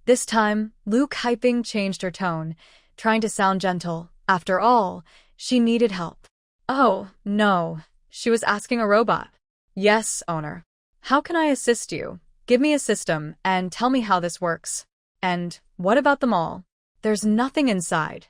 This time, Luke Hyping changed her tone, trying to sound gentle. After all, she needed help. "Oh, no." She was asking a robot. "Yes, owner. How can I assist you? Give me a system and tell me how this works. And what about the mall?" "There's nothing inside.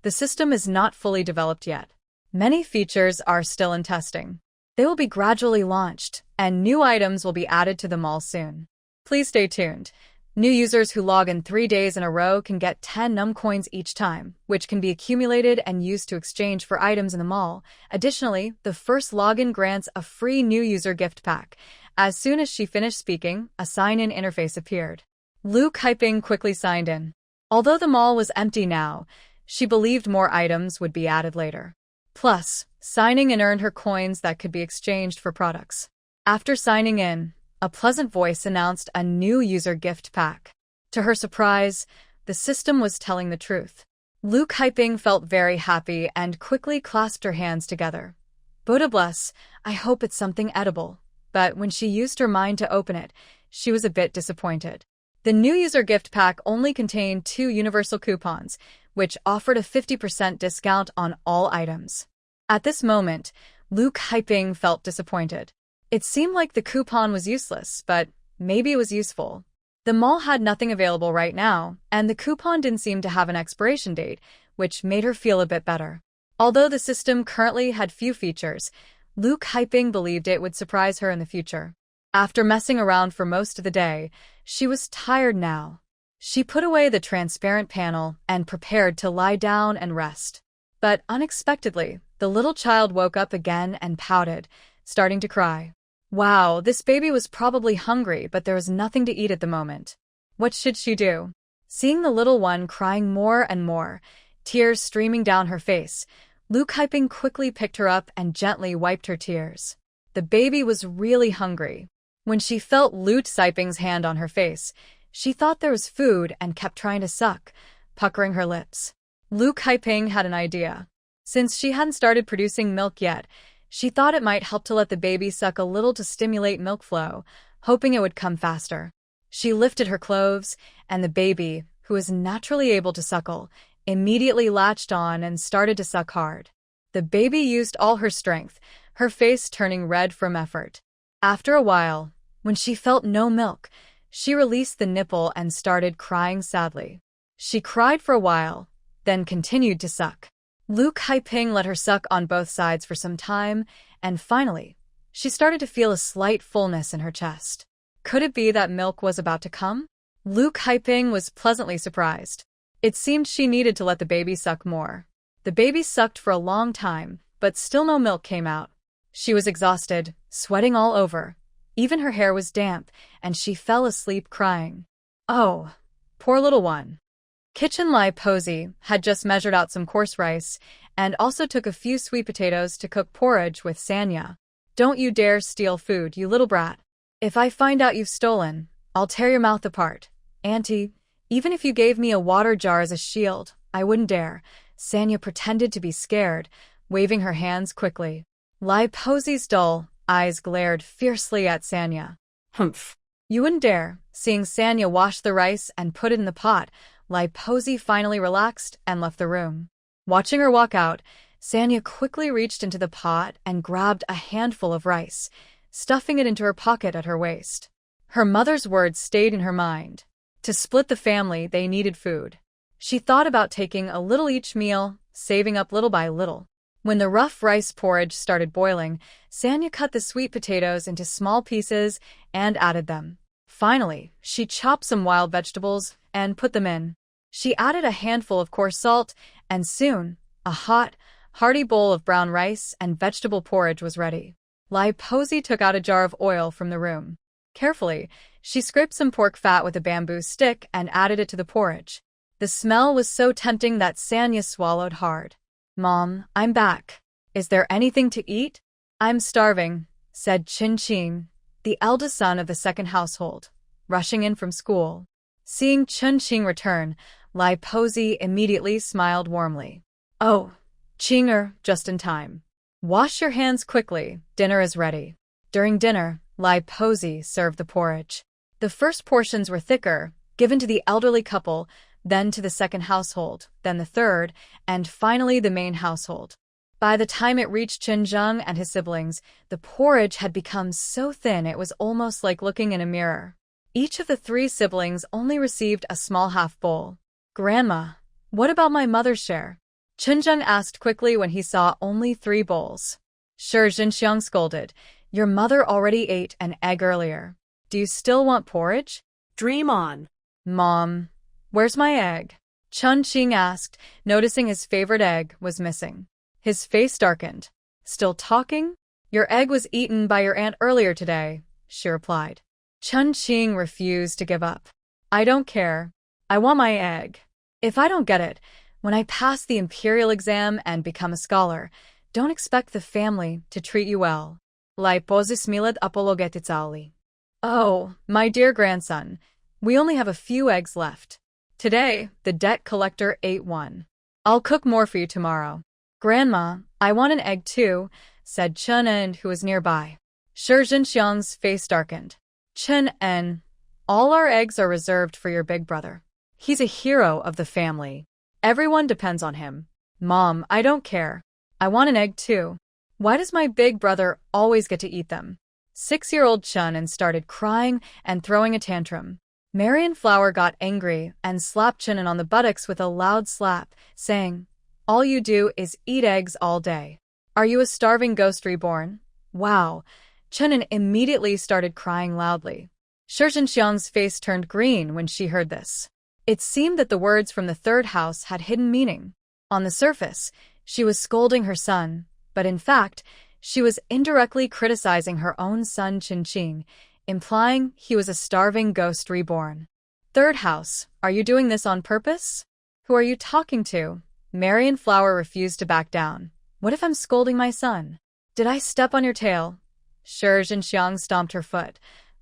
The system is not fully developed yet. Many features are still in testing. They will be gradually launched, and new items will be added to the mall soon. Please stay tuned. New users who log in 3 days in a row can get 10 num coins each time, which can be accumulated and used to exchange for items in the mall. Additionally, the first login grants a free new user gift pack. As soon as she finished speaking, a sign-in interface appeared. Luke Hyping quickly signed in. Although the mall was empty now, she believed more items would be added later. Plus, signing in earned her coins that could be exchanged for products. After signing in, a pleasant voice announced a new user gift pack. To her surprise, the system was telling the truth. Luke Hyping felt very happy and quickly clasped her hands together. "Buddha bless, I hope it's something edible." But when she used her mind to open it, she was a bit disappointed. The new user gift pack only contained 2 universal coupons, which offered a 50% discount on all items. At this moment, Luke Hyping felt disappointed. It seemed like the coupon was useless, but maybe it was useful. The mall had nothing available right now, and the coupon didn't seem to have an expiration date, which made her feel a bit better. Although the system currently had few features, Luke Hyping believed it would surprise her in the future. After messing around for most of the day, she was tired now. She put away the transparent panel and prepared to lie down and rest. But unexpectedly, the little child woke up again and pouted, starting to cry. Wow, this baby was probably hungry, but there was nothing to eat at the moment. What should she do? Seeing the little one crying more and more, tears streaming down her face, Luke Hyping quickly picked her up and gently wiped her tears. The baby was really hungry. When she felt Luke Hyping's hand on her face, she thought there was food and kept trying to suck, puckering her lips. Luke Hyping had an idea. Since she hadn't started producing milk yet, she thought it might help to let the baby suck a little to stimulate milk flow. hoping it would come faster. She lifted her clothes, and the baby, who was naturally able to suckle, immediately latched on and started to suck hard. The baby used all her strength, her face turning red from effort. After a while, when she felt no milk, she released the nipple and started crying sadly. She cried for a while, then continued to suck. Lu Kaiping let her suck on both sides for some time, and finally, she started to feel a slight fullness in her chest. Could it be that milk was about to come? Lu Kaiping was pleasantly surprised. It seemed she needed to let the baby suck more. The baby sucked for a long time, but still no milk came out. She was exhausted, sweating all over. Even her hair was damp, and she fell asleep crying. Oh, poor little one. Kitchen Lai Posey had just measured out some coarse rice and also took a few sweet potatoes to cook porridge with Sanya. Don't you dare steal food, you little brat. If I find out you've stolen, I'll tear your mouth apart. Auntie, even if you gave me a water jar as a shield, I wouldn't dare. Sanya pretended to be scared, waving her hands quickly. Lai Posey's dull eyes glared fiercely at Sanya. Humph. You wouldn't dare. Seeing Sanya wash the rice and put it in the pot, Lai Posey finally relaxed and left the room. Watching her walk out, Sanya quickly reached into the pot and grabbed a handful of rice, stuffing it into her pocket at her waist. Her mother's words stayed in her mind. To split the family, they needed food. She thought about taking a little each meal, saving up little by little. When the rough rice porridge started boiling, Sanya cut the sweet potatoes into small pieces and added them. Finally, she chopped some wild vegetables and put them in. She added a handful of coarse salt, and soon, a hot, hearty bowl of brown rice and vegetable porridge was ready. Lai Posey took out a jar of oil from the room. Carefully, she scraped some pork fat with a bamboo stick and added it to the porridge. The smell was so tempting that Sanya swallowed hard. Mom, I'm back. Is there anything to eat? I'm starving, said Chen, the eldest son of the second household, rushing in from school. Seeing Chen return, Lai Posey immediately smiled warmly. Oh, Chinger, just in time. Wash your hands quickly, dinner is ready. During dinner, Lai Posey served the porridge. The first portions were thicker, given to the elderly couple, then to the second household, then the third, and finally the main household. By the time it reached Chen Zheng and his siblings, the porridge had become so thin it was almost like looking in a mirror. Each of the 3 siblings only received a small half bowl. Grandma, what about my mother's share? Chen Zheng asked quickly when he saw only 3 bowls. Sure, Jinxiang scolded. Your mother already ate an egg earlier. Do you still want porridge? Dream on. Mom, where's my egg? Chen Qing asked, noticing his favorite egg was missing. His face darkened. Still talking? Your egg was eaten by your aunt earlier today, she replied. Chen Qing refused to give up. I don't care. I want my egg. If I don't get it, when I pass the imperial exam and become a scholar, don't expect the family to treat you well. Lai posismilad apologetitsali. Oh, my dear grandson, we only have a few eggs left. Today, the debt collector ate one. I'll cook more for you tomorrow. Grandma, I want an egg too, said Chen En, who was nearby. Shi Jinxiang's face darkened. Chen En, all our eggs are reserved for your big brother. He's a hero of the family. Everyone depends on him. Mom, I don't care. I want an egg too. Why does my big brother always get to eat them? 6-year-old Chen En started crying and throwing a tantrum. Marion Flower got angry and slapped Chen En on the buttocks with a loud slap, saying, all you do is eat eggs all day. Are you a starving ghost reborn? Wow. Chen En immediately started crying loudly. Shi Jinxiang's face turned green when she heard this. It seemed that the words from the third house had hidden meaning. On the surface, she was scolding her son, but in fact, she was indirectly criticizing her own son Qing, implying he was a starving ghost reborn. Third house, are you doing this on purpose? Who are you talking to? Marion Flower refused to back down. What if I'm scolding my son? Did I step on your tail? Shi Jinxiang stomped her foot.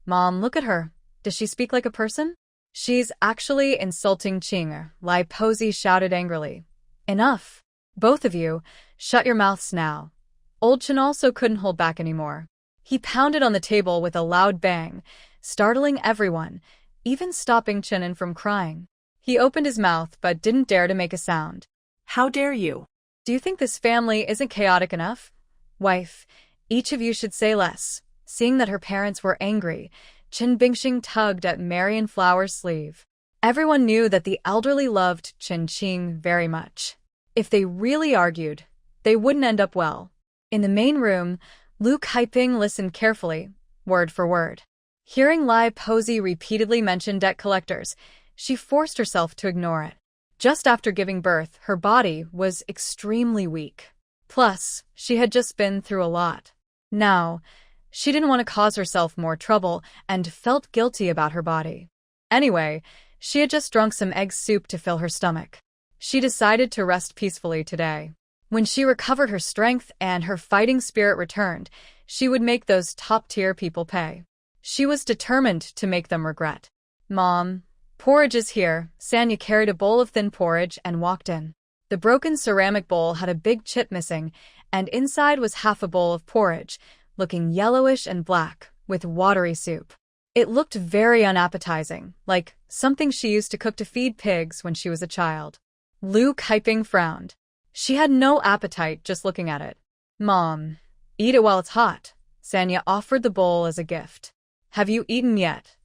Mom, look at her. Does she speak like a person? She's actually insulting Qing, Lai Posey shouted angrily. Enough. Both of you, shut your mouths now. Old Chen also couldn't hold back anymore. He pounded on the table with a loud bang, startling everyone, even stopping Chen from crying. He opened his mouth but didn't dare to make a sound. How dare you? Do you think this family isn't chaotic enough? Wife, each of you should say less. Seeing that her parents were angry, Chen Bingxing tugged at Marion Flower's sleeve. Everyone knew that the elderly loved Chen Qing very much. If they really argued, they wouldn't end up well. In the main room, Lu Kaiping listened carefully, word for word. Hearing Lai Posey repeatedly mention debt collectors, she forced herself to ignore it. Just after giving birth, her body was extremely weak. Plus, she had just been through a lot. Now, she didn't want to cause herself more trouble and felt guilty about her body. Anyway, she had just drunk some egg soup to fill her stomach. She decided to rest peacefully today. When she recovered her strength and her fighting spirit returned, she would make those top-tier people pay. She was determined to make them regret. Mom, porridge is here. Sanya carried a bowl of thin porridge and walked in. The broken ceramic bowl had a big chip missing, and inside was half a bowl of porridge, looking yellowish and black, with watery soup. It looked very unappetizing, like something she used to cook to feed pigs when she was a child. Lu Kaiping frowned. She had no appetite just looking at it. Mom, eat it while it's hot. Sanya offered the bowl as a gift. Have you eaten yet?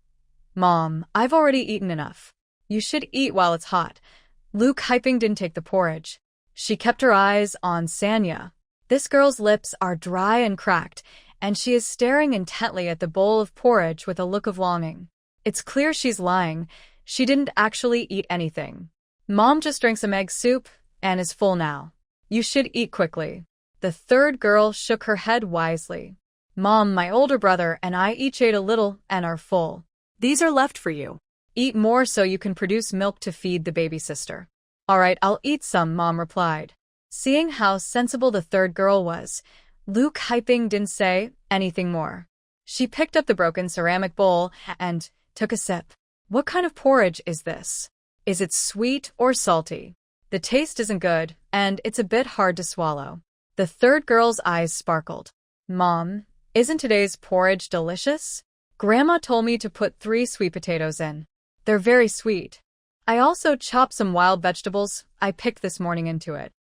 Mom, I've already eaten enough. You should eat while it's hot. Lu Kaiping didn't take the porridge. She kept her eyes on Sanya. This girl's lips are dry and cracked, and she is staring intently at the bowl of porridge with a look of longing. It's clear she's lying. She didn't actually eat anything. Mom just drank some egg soup and is full now. You should eat quickly. The third girl shook her head wisely. Mom, my older brother and I each ate a little and are full. These are left for you. Eat more so you can produce milk to feed the baby sister. All right, I'll eat some, Mom replied. Seeing how sensible the third girl was, Lu Kaiping didn't say anything more. She picked up the broken ceramic bowl and took a sip. What kind of porridge is this? Is it sweet or salty? The taste isn't good, and it's a bit hard to swallow. The third girl's eyes sparkled. Mom, isn't today's porridge delicious? Grandma told me to put 3 sweet potatoes in. They're very sweet. I also chopped some wild vegetables I picked this morning into it.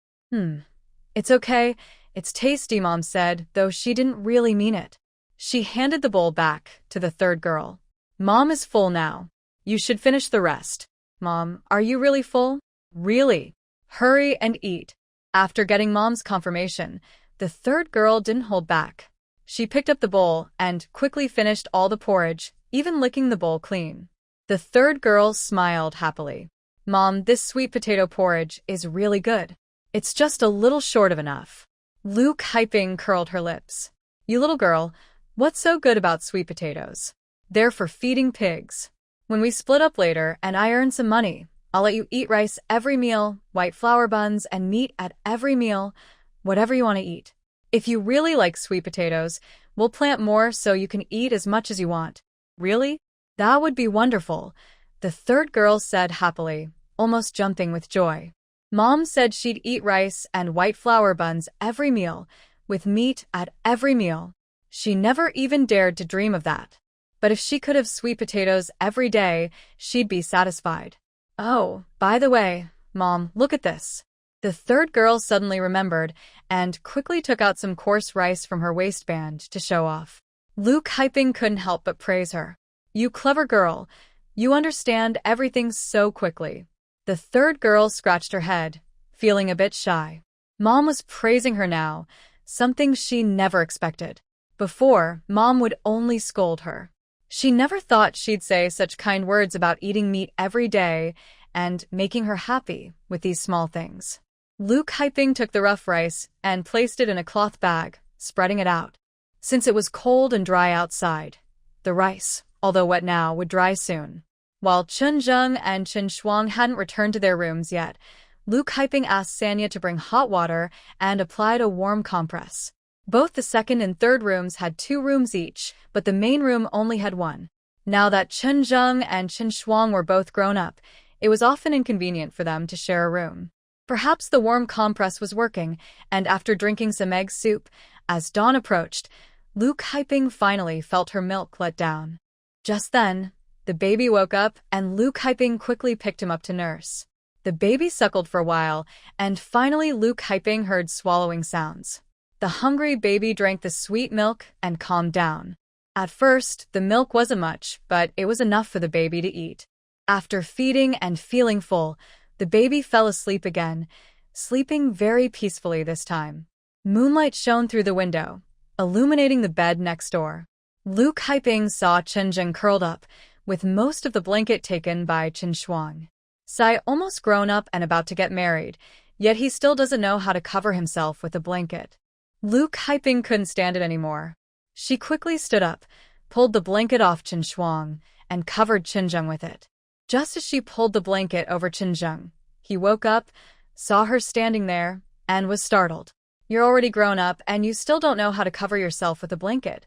It's okay. It's tasty, Mom said, though she didn't really mean it. She handed the bowl back to the third girl. Mom is full now. You should finish the rest. Mom, are you really full? Really? Hurry and eat. After getting Mom's confirmation, the third girl didn't hold back. She picked up the bowl and quickly finished all the porridge, even licking the bowl clean. The third girl smiled happily. Mom, this sweet potato porridge is really good. It's just a little short of enough. Lu Kaiping curled her lips. You little girl, what's so good about sweet potatoes? They're for feeding pigs. When we split up later and I earn some money, I'll let you eat rice every meal, white flour buns, and meat at every meal, whatever you want to eat. If you really like sweet potatoes, we'll plant more so you can eat as much as you want. Really? That would be wonderful, the third girl said happily, almost jumping with joy. Mom said she'd eat rice and white flour buns every meal, with meat at every meal. She never even dared to dream of that. But if she could have sweet potatoes every day, she'd be satisfied. Oh, by the way, Mom, look at this. The third girl suddenly remembered and quickly took out some coarse rice from her waistband to show off. Lu Kaiping couldn't help but praise her. You clever girl. You understand everything so quickly. The third girl scratched her head, feeling a bit shy. Mom was praising her now, something she never expected. Before, Mom would only scold her. She never thought she'd say such kind words about eating meat every day and making her happy with these small things. Lu Kaiping took the rough rice and placed it in a cloth bag, spreading it out. Since it was cold and dry outside, the rice, although wet now, would dry soon. While Chen Zheng and Chen Shuang hadn't returned to their rooms yet, Lu Kaiping asked Sanya to bring hot water and applied a warm compress. Both the second and third rooms had 2 rooms each, but the main room only had 1. Now that Chen Zheng and Chen Shuang were both grown up, it was often inconvenient for them to share a room. Perhaps the warm compress was working, and after drinking some egg soup, as dawn approached, Luke Hyping finally felt her milk let down. Just then, the baby woke up and Luke Hyping quickly picked him up to nurse. The baby suckled for a while, and finally Luke Hyping heard swallowing sounds. The hungry baby drank the sweet milk and calmed down. At first, the milk wasn't much, but it was enough for the baby to eat. After feeding and feeling full, the baby fell asleep again, sleeping very peacefully this time. Moonlight shone through the window, illuminating the bed next door. Luke Hyping saw Chen curled up, with most of the blanket taken by Chen Shuang. Sai almost grown up and about to get married, yet he still doesn't know how to cover himself with a blanket. Luke Hyping couldn't stand it anymore. She quickly stood up, pulled the blanket off Chen Shuang, and covered Chen with it. Just as she pulled the blanket over Chen, he woke up, saw her standing there, and was startled. "You're already grown up, and you still don't know how to cover yourself with a blanket,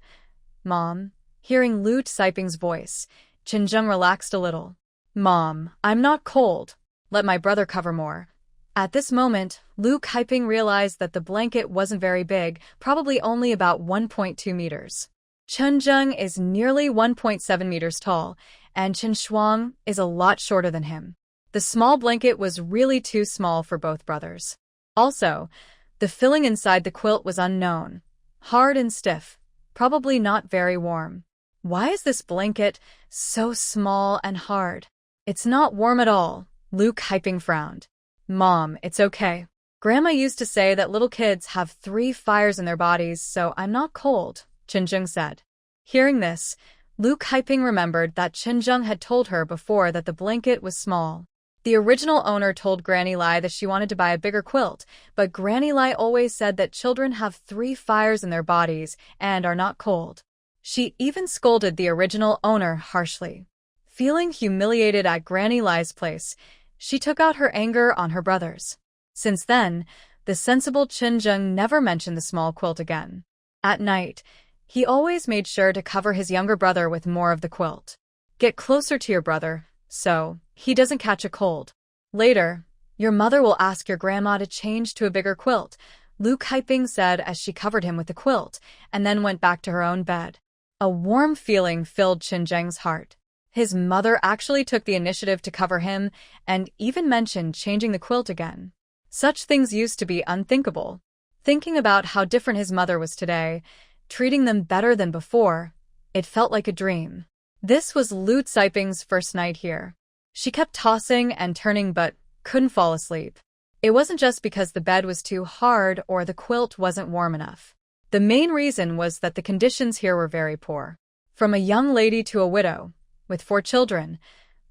Mom." Hearing Luke Hyping's voice, Chen relaxed a little. "Mom, I'm not cold. Let my brother cover more." At this moment, Luke Hyping realized that the blanket wasn't very big, probably only about 1.2 meters. Chen is nearly 1.7 meters tall, and Chen Shuang is a lot shorter than him. The small blanket was really too small for both brothers. Also, the filling inside the quilt was unknown, hard and stiff, probably not very warm. "Why is this blanket so small and hard?" "It's not warm at all," Luke Hyping frowned. "Mom, it's okay. Grandma used to say that little kids have 3 fires in their bodies, so I'm not cold," Chen said. Hearing this, Luke Hyping remembered that Chen had told her before that the blanket was small. The original owner told Granny Lai that she wanted to buy a bigger quilt, but Granny Lai always said that children have 3 fires in their bodies and are not cold. She even scolded the original owner harshly. Feeling humiliated at Granny Lai's place, she took out her anger on her brothers. Since then, the sensible Chen never mentioned the small quilt again. At night, he always made sure to cover his younger brother with more of the quilt. "Get closer to your brother, so he doesn't catch a cold. Later, your mother will ask your grandma to change to a bigger quilt," Luke Hyping said as she covered him with the quilt, and then went back to her own bed. A warm feeling filled Chen heart. His mother actually took the initiative to cover him and even mentioned changing the quilt again. Such things used to be unthinkable. Thinking about how different his mother was today, treating them better than before, it felt like a dream. This was Luke Hyping's first night here. She kept tossing and turning but couldn't fall asleep. It wasn't just because the bed was too hard or the quilt wasn't warm enough. The main reason was that the conditions here were very poor. From a young lady to a widow, with 4 children,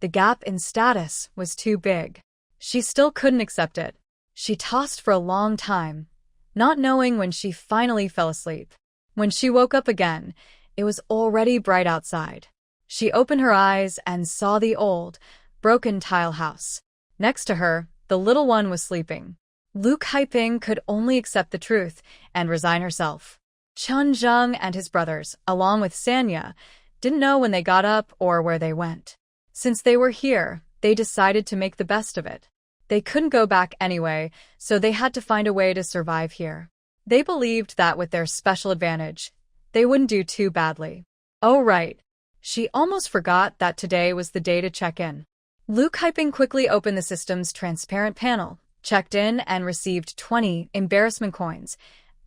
the gap in status was too big. She still couldn't accept it. She tossed for a long time, not knowing when she finally fell asleep. When she woke up again, it was already bright outside. She opened her eyes and saw the old, broken tile house. Next to her, the little one was sleeping. Luke Hyping could only accept the truth and resign herself. Chen and his brothers, along with Sanya, didn't know when they got up or where they went. Since they were here, they decided to make the best of it. They couldn't go back anyway, so they had to find a way to survive here. They believed that with their special advantage, they wouldn't do too badly. Oh right, she almost forgot that today was the day to check in. Luke Hyping quickly opened the system's transparent panel, checked in, and received 20 embarrassment coins.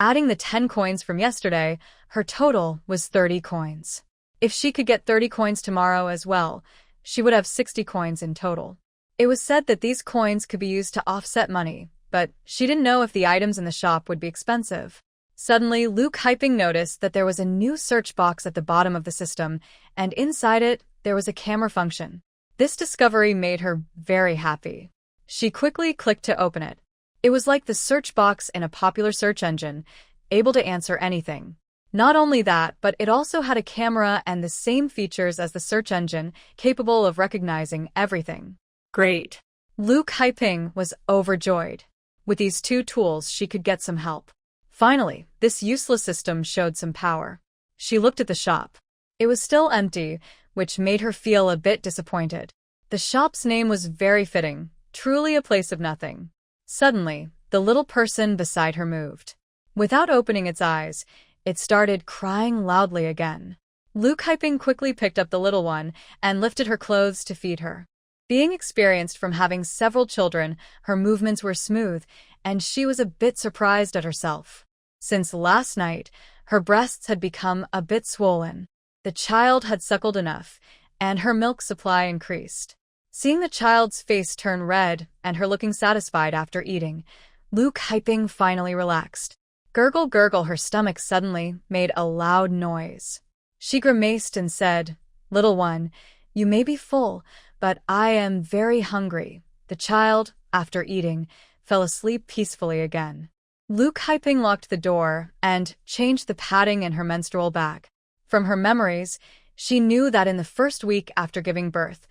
Adding the 10 coins from yesterday, her total was 30 coins. If she could get 30 coins tomorrow as well, she would have 60 coins in total. It was said that these coins could be used to offset money, but she didn't know if the items in the shop would be expensive. Suddenly, Luke Hyping noticed that there was a new search box at the bottom of the system, and inside it, there was a camera function. This discovery made her very happy. She quickly clicked to open it. It was like the search box in a popular search engine, able to answer anything. Not only that, but it also had a camera and the same features as the search engine, capable of recognizing everything. Great. Luke Hyping was overjoyed. With these 2 tools, she could get some help. Finally, this useless system showed some power. She looked at the shop. It was still empty, which made her feel a bit disappointed. The shop's name was very fitting, truly a place of nothing. Suddenly, the little person beside her moved. Without opening its eyes, It started crying loudly again. Luke Hyping quickly picked up the little one and lifted her clothes to feed her. Being experienced from having several children, her movements were smooth, and she was a bit surprised at herself. Since last night, her breasts had become a bit swollen. The child had suckled enough, and her milk supply increased. Seeing the child's face turn red and her looking satisfied after eating, Luke Hyping finally relaxed. Gurgle gurgle, her stomach suddenly made a loud noise. She grimaced and said, "Little one, you may be full, but I am very hungry." The child, after eating, fell asleep peacefully again. Luke Hyping locked the door and changed the padding in her menstrual bag. From her memories, she knew that in the first week after giving birth,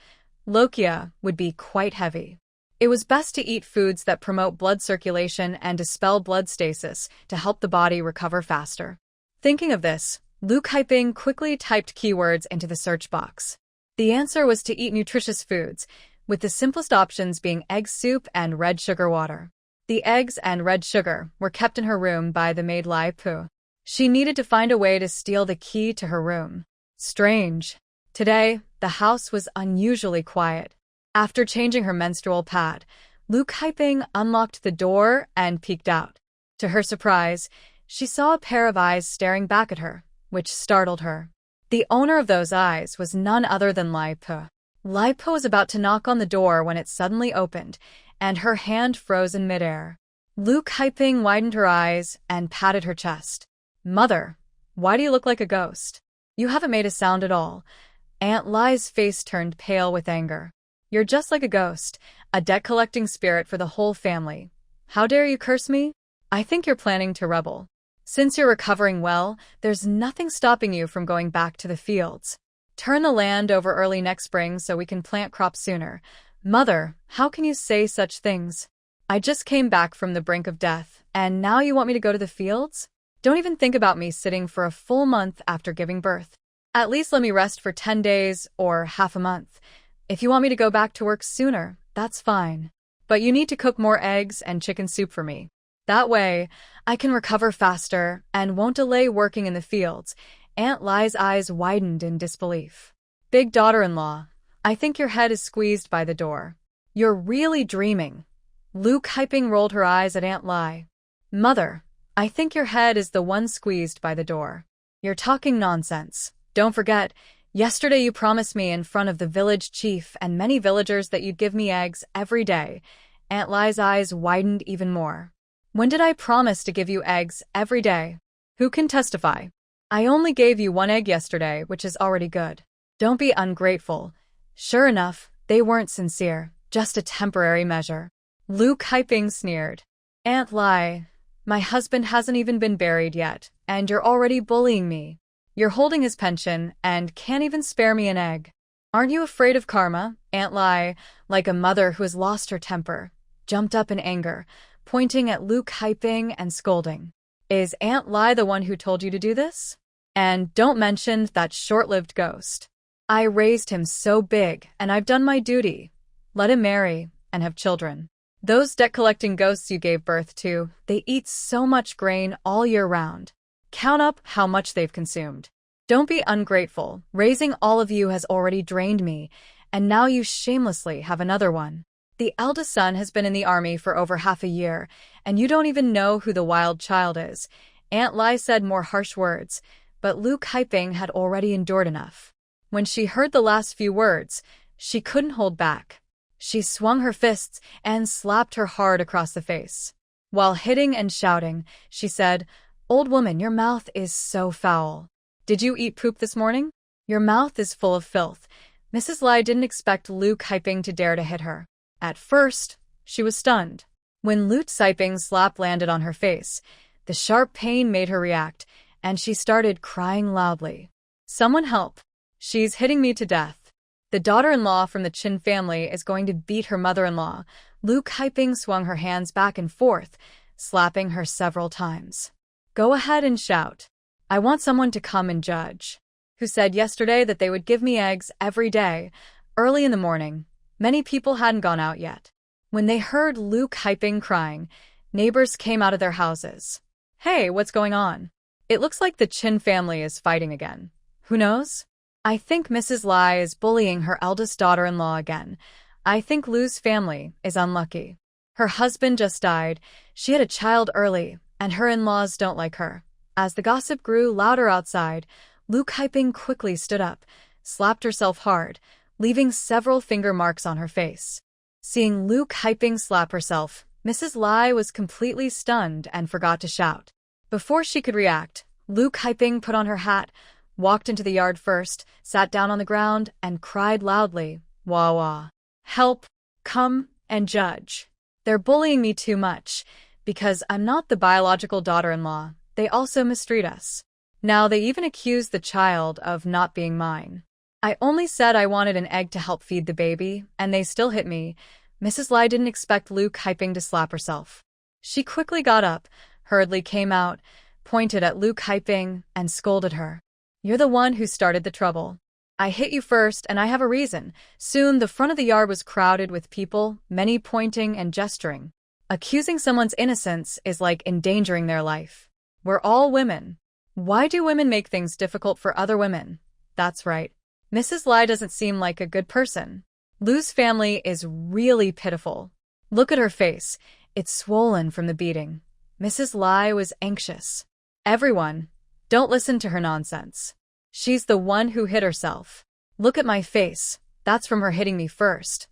lochia would be quite heavy. It was best to eat foods that promote blood circulation and dispel blood stasis to help the body recover faster. Thinking of this, Luke Hyping quickly typed keywords into the search box. The answer was to eat nutritious foods, with the simplest options being egg soup and red sugar water. The eggs and red sugar were kept in her room by the maid Lai Pu. She needed to find a way to steal the key to her room. Strange. Today, the house was unusually quiet. After changing her menstrual pad, Luke Hyping unlocked the door and peeked out. To her surprise, she saw a pair of eyes staring back at her, which startled her. The owner of those eyes was none other than Lai Pu. Lai Pu was about to knock on the door when it suddenly opened, and her hand froze in midair. Luke Hyping widened her eyes and patted her chest. "Mother, why do you look like a ghost? You haven't made a sound at all." Aunt Lai's face turned pale with anger. "You're just like a ghost, a debt-collecting spirit for the whole family. How dare you curse me? I think you're planning to rebel. Since you're recovering well, there's nothing stopping you from going back to the fields. Turn the land over early next spring so we can plant crops sooner." "Mother, how can you say such things? I just came back from the brink of death, and now you want me to go to the fields? Don't even think about me sitting for a full month after giving birth. At least let me rest for 10 days or half a month. If you want me to go back to work sooner, that's fine. But you need to cook more eggs and chicken soup for me. That way, I can recover faster and won't delay working in the fields." Aunt Lai's eyes widened in disbelief. "Big daughter-in-law, I think your head is squeezed by the door. You're really dreaming." Luke Hyping rolled her eyes at Aunt Lai. "Mother, I think your head is the one squeezed by the door. You're talking nonsense. Don't forget, yesterday you promised me in front of the village chief and many villagers that you'd give me eggs every day." Aunt Lai's eyes widened even more. "When did I promise to give you eggs every day? Who can testify? I only gave you one egg yesterday, which is already good. Don't be ungrateful." Sure enough, they weren't sincere, just a temporary measure. Luke Hyping sneered. "Aunt Lai, my husband hasn't even been buried yet, and you're already bullying me. You're holding his pension and can't even spare me an egg. Aren't you afraid of karma?" Aunt Lai, like a mother who has lost her temper, jumped up in anger, pointing at Luke Hyping and scolding. "Is Aunt Lai the one who told you to do this? And don't mention that short-lived ghost. I raised him so big, and I've done my duty. Let him marry and have children. Those debt-collecting ghosts you gave birth to, they eat so much grain all year round. Count up how much they've consumed. Don't be ungrateful. Raising all of you has already drained me, and now you shamelessly have another one. The eldest son has been in the army for over half a year, and you don't even know who the wild child is." Aunt Lai said more harsh words, but Luke Hyping had already endured enough. When she heard the last few words, she couldn't hold back. She swung her fists and slapped her hard across the face. While hitting and shouting, she said, "Old woman, your mouth is so foul. Did you eat poop this morning? Your mouth is full of filth." Mrs. Lai didn't expect Luke Hyping to dare to hit her. At first, she was stunned. When Luke Hyping's slap landed on her face, the sharp pain made her react, and she started crying loudly. "Someone help. She's hitting me to death. The daughter-in-law from the Chen family is going to beat her mother-in-law." Luke Hyping swung her hands back and forth, slapping her several times. "Go ahead and shout. I want someone to come and judge. Who said yesterday that they would give me eggs every day, early in the morning?" Many people hadn't gone out yet. When they heard Luke Hyping crying, neighbors came out of their houses. "Hey, what's going on? It looks like the Chen family is fighting again. Who knows? I think Mrs. Lai is bullying her eldest daughter-in-law again. I think Lu's family is unlucky. Her husband just died, she had a child early, and her in-laws don't like her. As the gossip grew louder outside, Lu Kaiping quickly stood up, slapped herself hard, leaving several finger marks on her face. Seeing Lu Kaiping slap herself, Mrs. Lai was completely stunned and forgot to shout. Before she could react, Lu Kaiping put on her hat, walked into the yard first, sat down on the ground, and cried loudly, "Wah wah. Help, come and judge. They're bullying me too much, because I'm not the biological daughter-in-law. They also mistreat us. Now they even accuse the child of not being mine. I only said I wanted an egg to help feed the baby, and they still hit me." Mrs. Lai didn't expect Lu Kaiping to slap herself. She quickly got up, hurriedly came out, pointed at Lu Kaiping, and scolded her. "You're the one who started the trouble. I hit you first, and I have a reason." Soon the front of the yard was crowded with people, many pointing and gesturing. Accusing someone's innocence is like endangering their life. We're all women. Why do women make things difficult for other women? That's right. Mrs. Lai doesn't seem like a good person. Lu's family is really pitiful. Look at her face. It's swollen from the beating. Mrs. Lai was anxious. "Everyone, don't listen to her nonsense. She's the one who hit herself. Look at my face. That's from her hitting me first."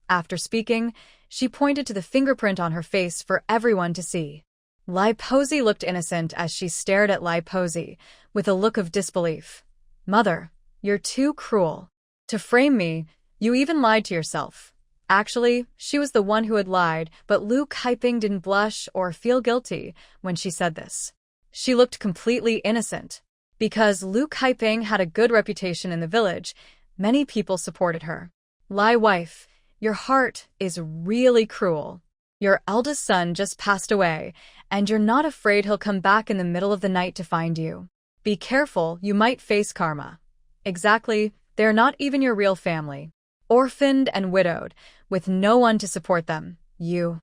After speaking, she pointed to the fingerprint on her face for everyone to see. Lai Posey looked innocent as she stared at Lai Posey, with a look of disbelief. "Mother, you're too cruel. To frame me, you even lied to yourself." Actually, she was the one who had lied, but Lu Kaiping didn't blush or feel guilty when she said this. She looked completely innocent. Because Lu Kaiping had a good reputation in the village, many people supported her. "Lai wife, your heart is really cruel. Your eldest son just passed away, and you're not afraid he'll come back in the middle of the night to find you. Be careful, you might face karma." Exactly, they're not even your real family. Orphaned and widowed, with no one to support them. You.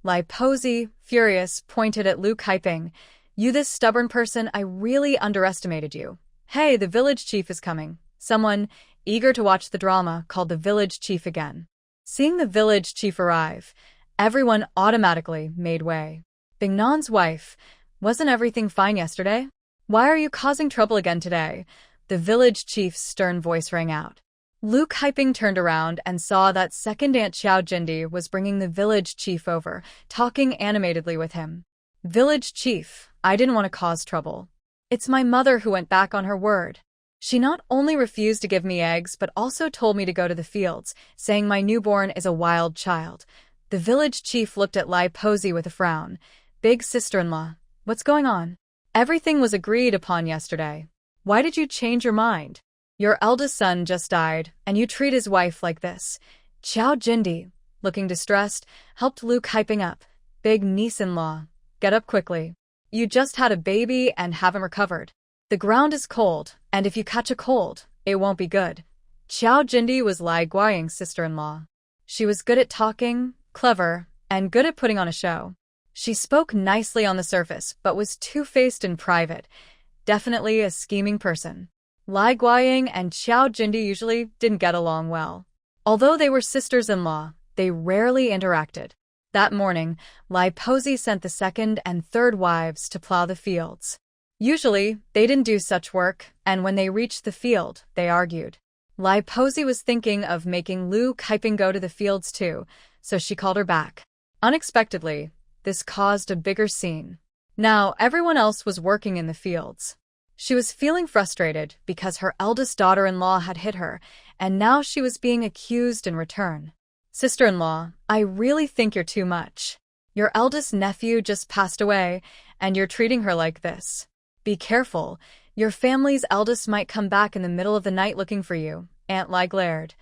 Lai Posey, furious, pointed at Lu Kaiping. "You this stubborn person, I really underestimated you." "Hey, the village chief is coming." Someone, eager to watch the drama, called the village chief again. Seeing the village chief arrive, everyone automatically made way. "Bingnan's wife, wasn't everything fine yesterday? Why are you causing trouble again today?" The village chief's stern voice rang out. Lu Kaiping turned around and saw that second Aunt Xiao Jindi was bringing the village chief over, talking animatedly with him. "Village chief, I didn't want to cause trouble. It's my mother who went back on her word. She not only refused to give me eggs but also told me to go to the fields, saying my newborn is a wild child." The village chief looked at Lai Posey with a frown. "Big sister-in-law, what's going on? Everything was agreed upon yesterday. Why did you change your mind? Your eldest son just died, and you treat his wife like this." Xiao Jindi, looking distressed, helped Lu Kaiping up. "Big niece-in-law, get up quickly. You just had a baby and haven't recovered. The ground is cold, and if you catch a cold, it won't be good." Xiao Jindi was Lai Guiying's sister-in-law. She was good at talking, clever, and good at putting on a show. She spoke nicely on the surface, but was two-faced in private. Definitely a scheming person. Lai Guiying and Xiao Jindi usually didn't get along well. Although they were sisters-in-law, they rarely interacted. That morning, Lai Posey sent the second and third wives to plow the fields. Usually, they didn't do such work, and when they reached the field, they argued. Lai Posey was thinking of making Lu Kaiping go to the fields too, so she called her back. Unexpectedly, this caused a bigger scene. Now, everyone else was working in the fields. She was feeling frustrated because her eldest daughter-in-law had hit her, and now she was being accused in return. "Sister-in-law, I really think you're too much. Your eldest nephew just passed away, and you're treating her like this. Be careful, your family's eldest might come back in the middle of the night looking for you," Aunt Lai glared.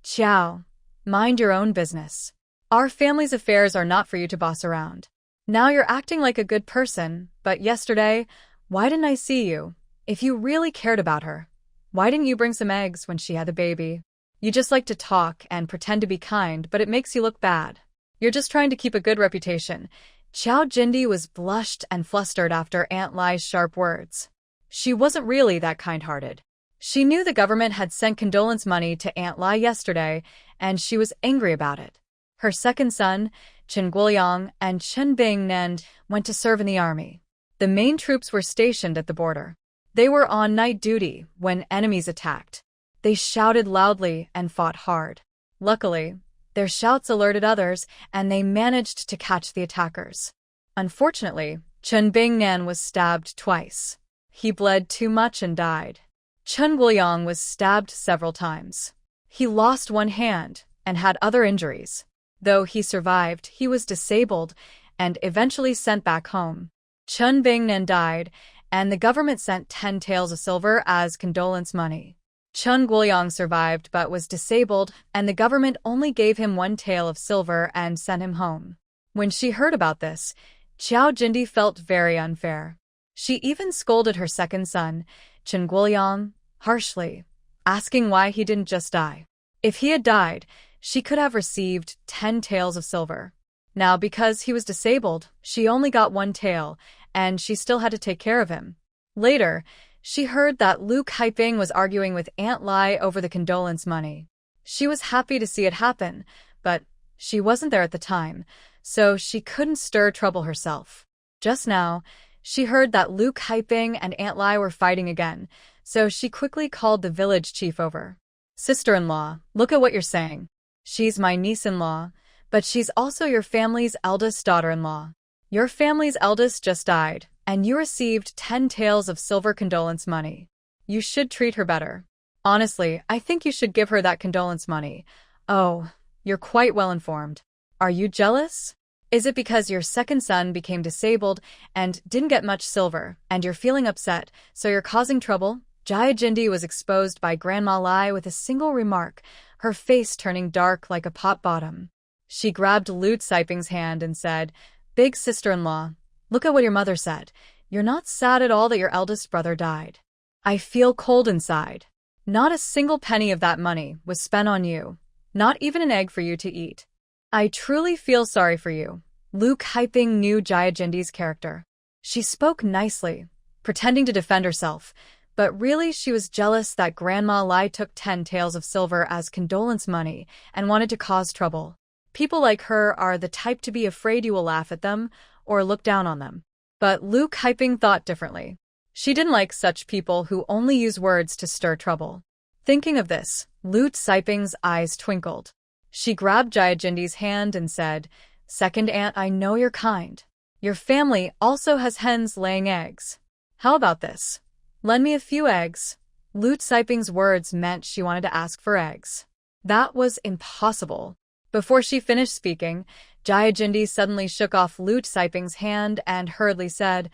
"Ciao, mind your own business. Our family's affairs are not for you to boss around. Now you're acting like a good person, but yesterday, why didn't I see you? If you really cared about her, why didn't you bring some eggs when she had the baby? You just like to talk and pretend to be kind, but it makes you look bad. You're just trying to keep a good reputation." Xiao Jindi was blushed and flustered after Aunt Lai's sharp words. She wasn't really that kind-hearted. She knew the government had sent condolence money to Aunt Lai yesterday, and she was angry about it. Her second son, Chen Guoliang and Chen Bingnan, went to serve in the army. The main troops were stationed at the border. They were on night duty when enemies attacked. They shouted loudly and fought hard. Luckily, their shouts alerted others, and they managed to catch the attackers. Unfortunately, Chen Bingnan was stabbed twice. He bled too much and died. Chen Guoliang was stabbed several times. He lost one hand and had other injuries. Though he survived, he was disabled and eventually sent back home. Chen Bingnan died, and the government sent 10 taels of silver as condolence money. Chen Guoliang survived but was disabled, and the government only gave him 1 tael of silver and sent him home. When she heard about this, Xiao Jindi felt very unfair. She even scolded her second son, Chen Guoliang, harshly, asking why he didn't just die. If he had died, she could have received 10 taels of silver. Now, because he was disabled, she only got 1 tael, and she still had to take care of him. Later, she heard that Lu Kaiping was arguing with Aunt Lai over the condolence money. She was happy to see it happen, but she wasn't there at the time, so she couldn't stir trouble herself. Just now, she heard that Lu Kaiping and Aunt Lai were fighting again, so she quickly called the village chief over. "Sister-in-law, look at what you're saying. She's my niece-in-law, but she's also your family's eldest daughter-in-law. Your family's eldest just died, and you received 10 taels of silver condolence money. You should treat her better. Honestly, I think you should give her that condolence money. Oh, you're quite well informed. Are you jealous? Is it because your second son became disabled and didn't get much silver, and you're feeling upset, so you're causing trouble?" Jaya Jindi was exposed by Grandma Lai with a single remark, her face turning dark like a pot bottom. She grabbed Lu Siping's hand and said, "Big sister-in-law, look at what your mother said. You're not sad at all that your eldest brother died. I feel cold inside. Not a single penny of that money was spent on you, not even an egg for you to eat. I truly feel sorry for you." Lu Kaiping knew Jaya Jindi's character. She spoke nicely, pretending to defend herself, but really she was jealous that Grandma Lai took 10 taels of silver as condolence money and wanted to cause trouble. People like her are the type to be afraid you will laugh at them or look down on them. But Lu Kaiping thought differently. She didn't like such people who only use words to stir trouble. Thinking of this, Lu Siping's eyes twinkled. She grabbed Jaya Jindi's hand and said, "Second aunt, I know you're kind. Your family also has hens laying eggs. How about this? Lend me a few eggs." Lu Siping's words meant she wanted to ask for eggs. That was impossible. Before she finished speaking, Jaya Jindi suddenly shook off Lu Siping's hand and hurriedly said,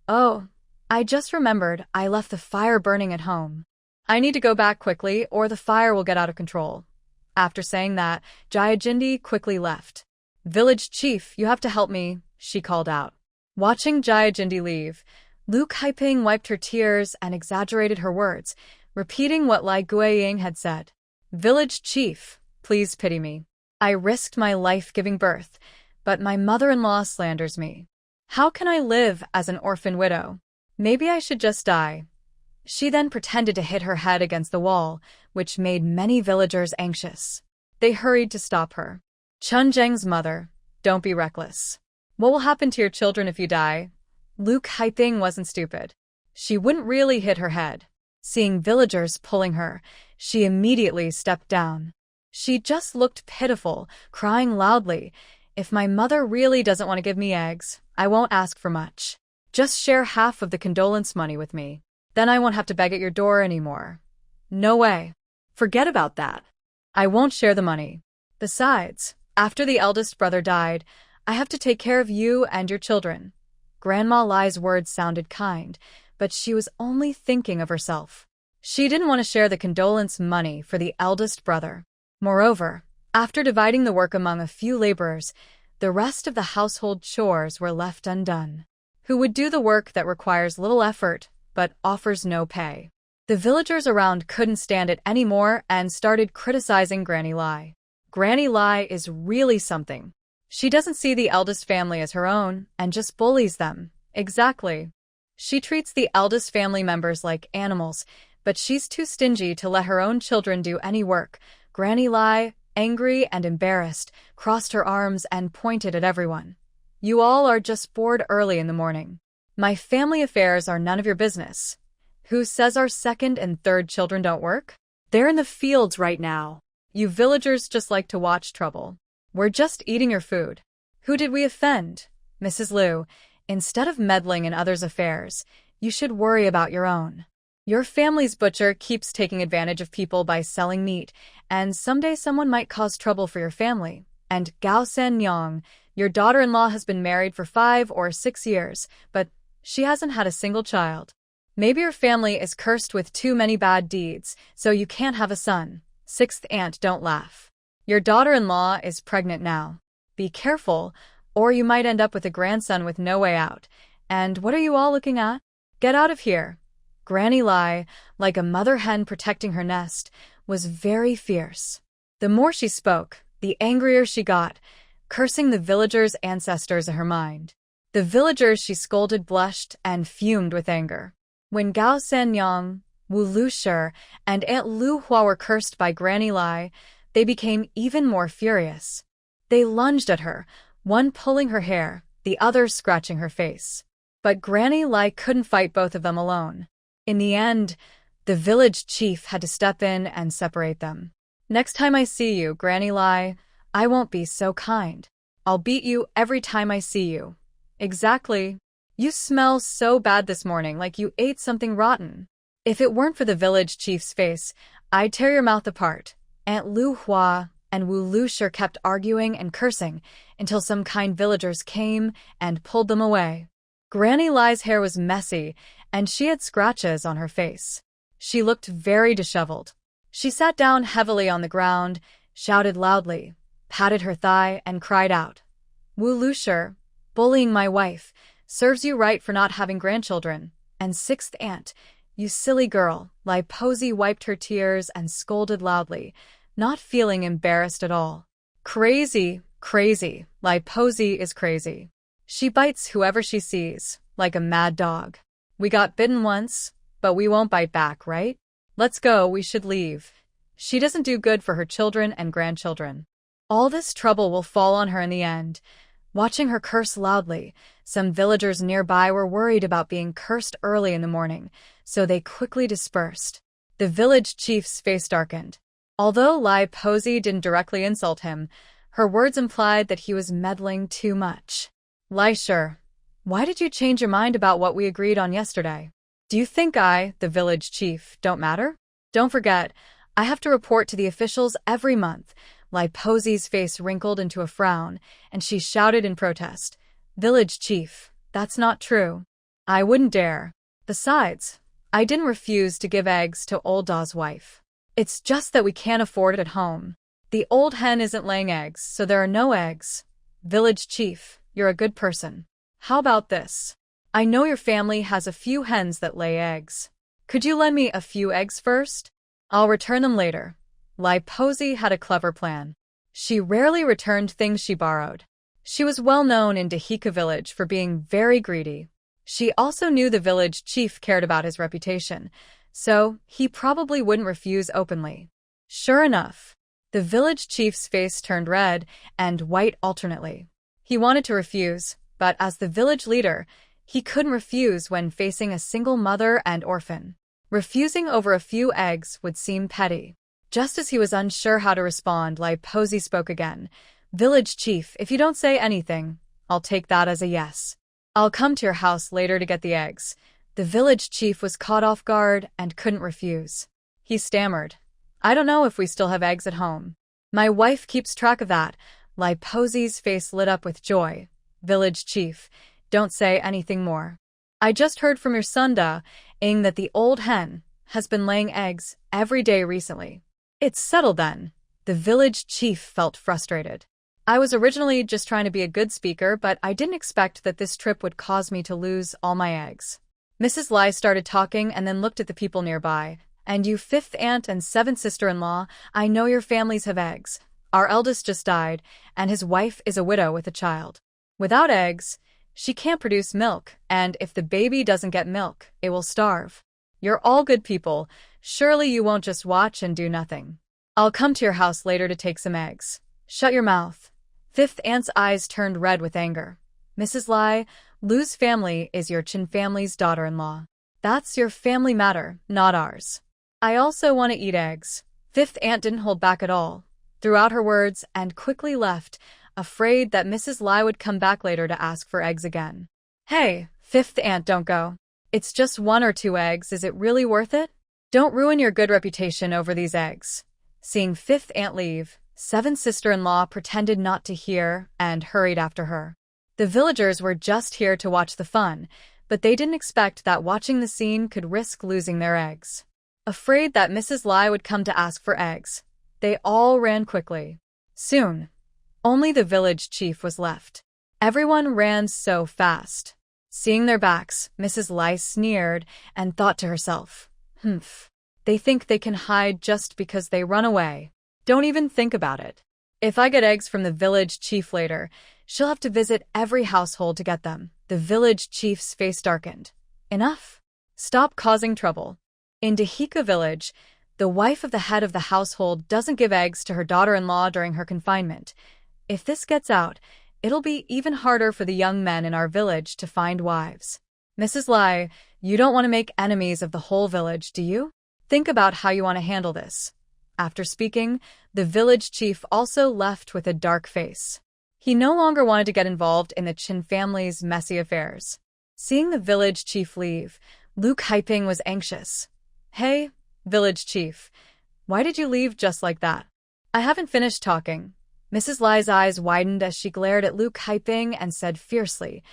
"Oh, I just remembered I left the fire burning at home. I need to go back quickly or the fire will get out of control." After saying that, Jaya Jindi quickly left. "Village chief, you have to help me," she called out. Watching Jaya Jindi leave, Lu Kaiping wiped her tears and exaggerated her words, repeating what Lai Guiying had said. "Village chief, please pity me. I risked my life giving birth, but my mother-in-law slanders me. How can I live as an orphan widow? Maybe I should just die." She then pretended to hit her head against the wall, which made many villagers anxious. They hurried to stop her. "Chun Zheng's mother, don't be reckless. What will happen to your children if you die?" Lu Kaiping wasn't stupid. She wouldn't really hit her head. Seeing villagers pulling her, she immediately stepped down. She just looked pitiful, crying loudly, "If my mother really doesn't want to give me eggs, I won't ask for much. Just share half of the condolence money with me. Then I won't have to beg at your door anymore." "No way. Forget about that. I won't share the money. Besides, after the eldest brother died, I have to take care of you and your children." Grandma Lai's words sounded kind, but she was only thinking of herself. She didn't want to share the condolence money for the eldest brother. Moreover, after dividing the work among a few laborers, the rest of the household chores were left undone. Who would do the work that requires little effort but offers no pay? The villagers around couldn't stand it anymore and started criticizing Granny Lai. Granny Lai is really something. She doesn't see the eldest family as her own and just bullies them. Exactly. She treats the eldest family members like animals, but she's too stingy to let her own children do any work. Granny Lai, angry and embarrassed, crossed her arms and pointed at everyone. You all are just bored early in the morning. My family affairs are none of your business. Who says our second and third children don't work? They're in the fields right now. You villagers just like to watch trouble. We're just eating your food. Who did we offend? Mrs. Liu, instead of meddling in others' affairs, you should worry about your own. Your family's butcher keeps taking advantage of people by selling meat, and someday someone might cause trouble for your family. And Gao Sanyang, your daughter-in-law has been married for 5 or 6 years, but she hasn't had a single child. Maybe your family is cursed with too many bad deeds, so you can't have a son. Sixth aunt, don't laugh. Your daughter-in-law is pregnant now. Be careful, or you might end up with a grandson with no way out. And what are you all looking at? Get out of here. Granny Lai, like a mother hen protecting her nest, was very fierce. The more she spoke, the angrier she got, cursing the villagers' ancestors in her mind. The villagers she scolded blushed and fumed with anger. When Gao Sanyang, Wu Lushi, and Aunt Lu Hua were cursed by Granny Lai, they became even more furious. They lunged at her, one pulling her hair, the other scratching her face. But Granny Lai couldn't fight both of them alone. In the end, the village chief had to step in and separate them. Next time I see you, Granny Lai, I won't be so kind. I'll beat you every time I see you. Exactly. You smell so bad this morning, like you ate something rotten. If it weren't for the village chief's face, I'd tear your mouth apart. Aunt Lu Hua and Wu Lushi kept arguing and cursing until some kind villagers came and pulled them away. Granny Lai's hair was messy, and she had scratches on her face. She looked very disheveled. She sat down heavily on the ground, shouted loudly, patted her thigh, and cried out, Wu Lushi, bullying my wife, serves you right for not having grandchildren. And sixth aunt, you silly girl. Lai Posey wiped her tears and scolded loudly, not feeling embarrassed at all. Crazy, crazy. Lai Posey is crazy. She bites whoever she sees, like a mad dog. We got bitten once, but we won't bite back, right? Let's go, we should leave. She doesn't do good for her children and grandchildren. All this trouble will fall on her in the end. Watching her curse loudly, some villagers nearby were worried about being cursed early in the morning, so they quickly dispersed. The village chief's face darkened. Although Lai Posey didn't directly insult him, her words implied that he was meddling too much. Lai Shi, why did you change your mind about what we agreed on yesterday? Do you think I, the village chief, don't matter? Don't forget, I have to report to the officials every month. Lai Posey's face wrinkled into a frown, and she shouted in protest. Village chief, that's not true. I wouldn't dare. Besides, I didn't refuse to give eggs to old Da's wife. It's just that we can't afford it at home. The old hen isn't laying eggs, so there are no eggs. Village chief, you're a good person. How about this? I know your family has a few hens that lay eggs. Could you lend me a few eggs first? I'll return them later. Lai Posey had a clever plan. She rarely returned things she borrowed. She was well known in Dahika village for being very greedy. She also knew the village chief cared about his reputation, so he probably wouldn't refuse openly. Sure enough, the village chief's face turned red and white alternately. He wanted to refuse, but as the village leader, he couldn't refuse when facing a single mother and orphan. Refusing over a few eggs would seem petty. Just as he was unsure how to respond, Lai Posey spoke again. Village chief, if you don't say anything, I'll take that as a yes. I'll come to your house later to get the eggs. The village chief was caught off guard and couldn't refuse. He stammered. I don't know if we still have eggs at home. My wife keeps track of that. Lai Posey's face lit up with joy. Village chief, don't say anything more. I just heard from your son Da-ing that the old hen has been laying eggs every day recently. It's settled then. The village chief felt frustrated. I was originally just trying to be a good speaker, but I didn't expect that this trip would cause me to lose all my eggs. Mrs. Lai started talking and then looked at the people nearby. And you fifth aunt and seventh sister-in-law, I know your families have eggs. Our eldest just died, and his wife is a widow with a child. Without eggs, she can't produce milk, and if the baby doesn't get milk, it will starve. You're all good people. Surely you won't just watch and do nothing. I'll come to your house later to take some eggs. Shut your mouth. Fifth aunt's eyes turned red with anger. Mrs. Lai, Lu's family is your Chen family's daughter-in-law. That's your family matter, not ours. I also want to eat eggs. Fifth aunt didn't hold back at all, threw out her words, and quickly left, afraid that Mrs. Lai would come back later to ask for eggs again. Hey, fifth aunt, don't go. It's just 1 or 2 eggs, is it really worth it? Don't ruin your good reputation over these eggs. Seeing fifth aunt leave, seventh sister-in-law pretended not to hear and hurried after her. The villagers were just here to watch the fun, but they didn't expect that watching the scene could risk losing their eggs. Afraid that Mrs. Lai would come to ask for eggs, they all ran quickly. Soon, only the village chief was left. Everyone ran so fast. Seeing their backs, Mrs. Lai sneered and thought to herself, they think they can hide just because they run away. Don't even think about it. If I get eggs from the village chief later, she'll have to visit every household to get them. The village chief's face darkened. Enough. Stop causing trouble. In Dahika village, the wife of the head of the household doesn't give eggs to her daughter-in-law during her confinement. If this gets out, it'll be even harder for the young men in our village to find wives. Mrs. Lai, you don't want to make enemies of the whole village, do you? Think about how you want to handle this. After speaking, the village chief also left with a dark face. He no longer wanted to get involved in the Chen family's messy affairs. Seeing the village chief leave, Lu Kaiping was anxious. Hey, village chief, why did you leave just like that? I haven't finished talking. Mrs. Lai's eyes widened as she glared at Lu Kaiping and said fiercely,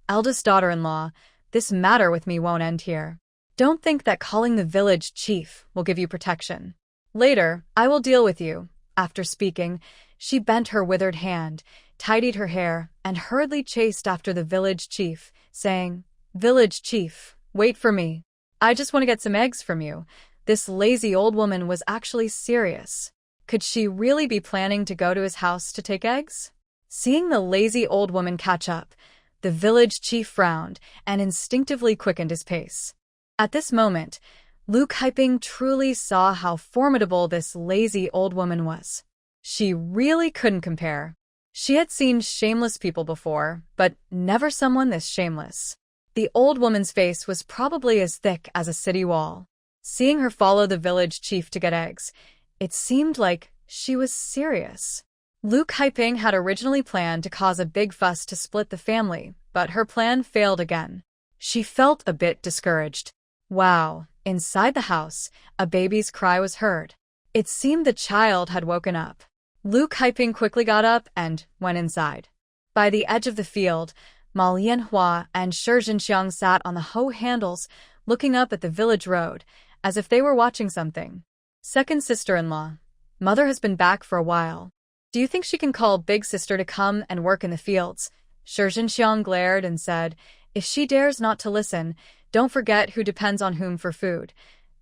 eldest daughter-in-law, this matter with me won't end here. Don't think that calling the village chief will give you protection. Later, I will deal with you. After speaking, she bent her withered hand, tidied her hair, and hurriedly chased after the village chief, saying, Village chief, wait for me. I just want to get some eggs from you. This lazy old woman was actually serious. Could she really be planning to go to his house to take eggs? Seeing the lazy old woman catch up, the village chief frowned and instinctively quickened his pace. At this moment, Lu Kaiping truly saw how formidable this lazy old woman was. She really couldn't compare. She had seen shameless people before, but never someone this shameless. The old woman's face was probably as thick as a city wall. Seeing her follow the village chief to get eggs, it seemed like she was serious. Lu Kaiping had originally planned to cause a big fuss to split the family, but her plan failed again. She felt a bit discouraged. Wow, inside the house, a baby's cry was heard. It seemed the child had woken up. Lu Kaiping quickly got up and went inside. By the edge of the field, Ma Lianhua and Shi Zhenxiang sat on the hoe handles, looking up at the village road, as if they were watching something. Second sister-in-law. Mother has been back for a while. Do you think she can call big sister to come and work in the fields? Shi Zhenxiang glared and said, if she dares not to listen, don't forget who depends on whom for food.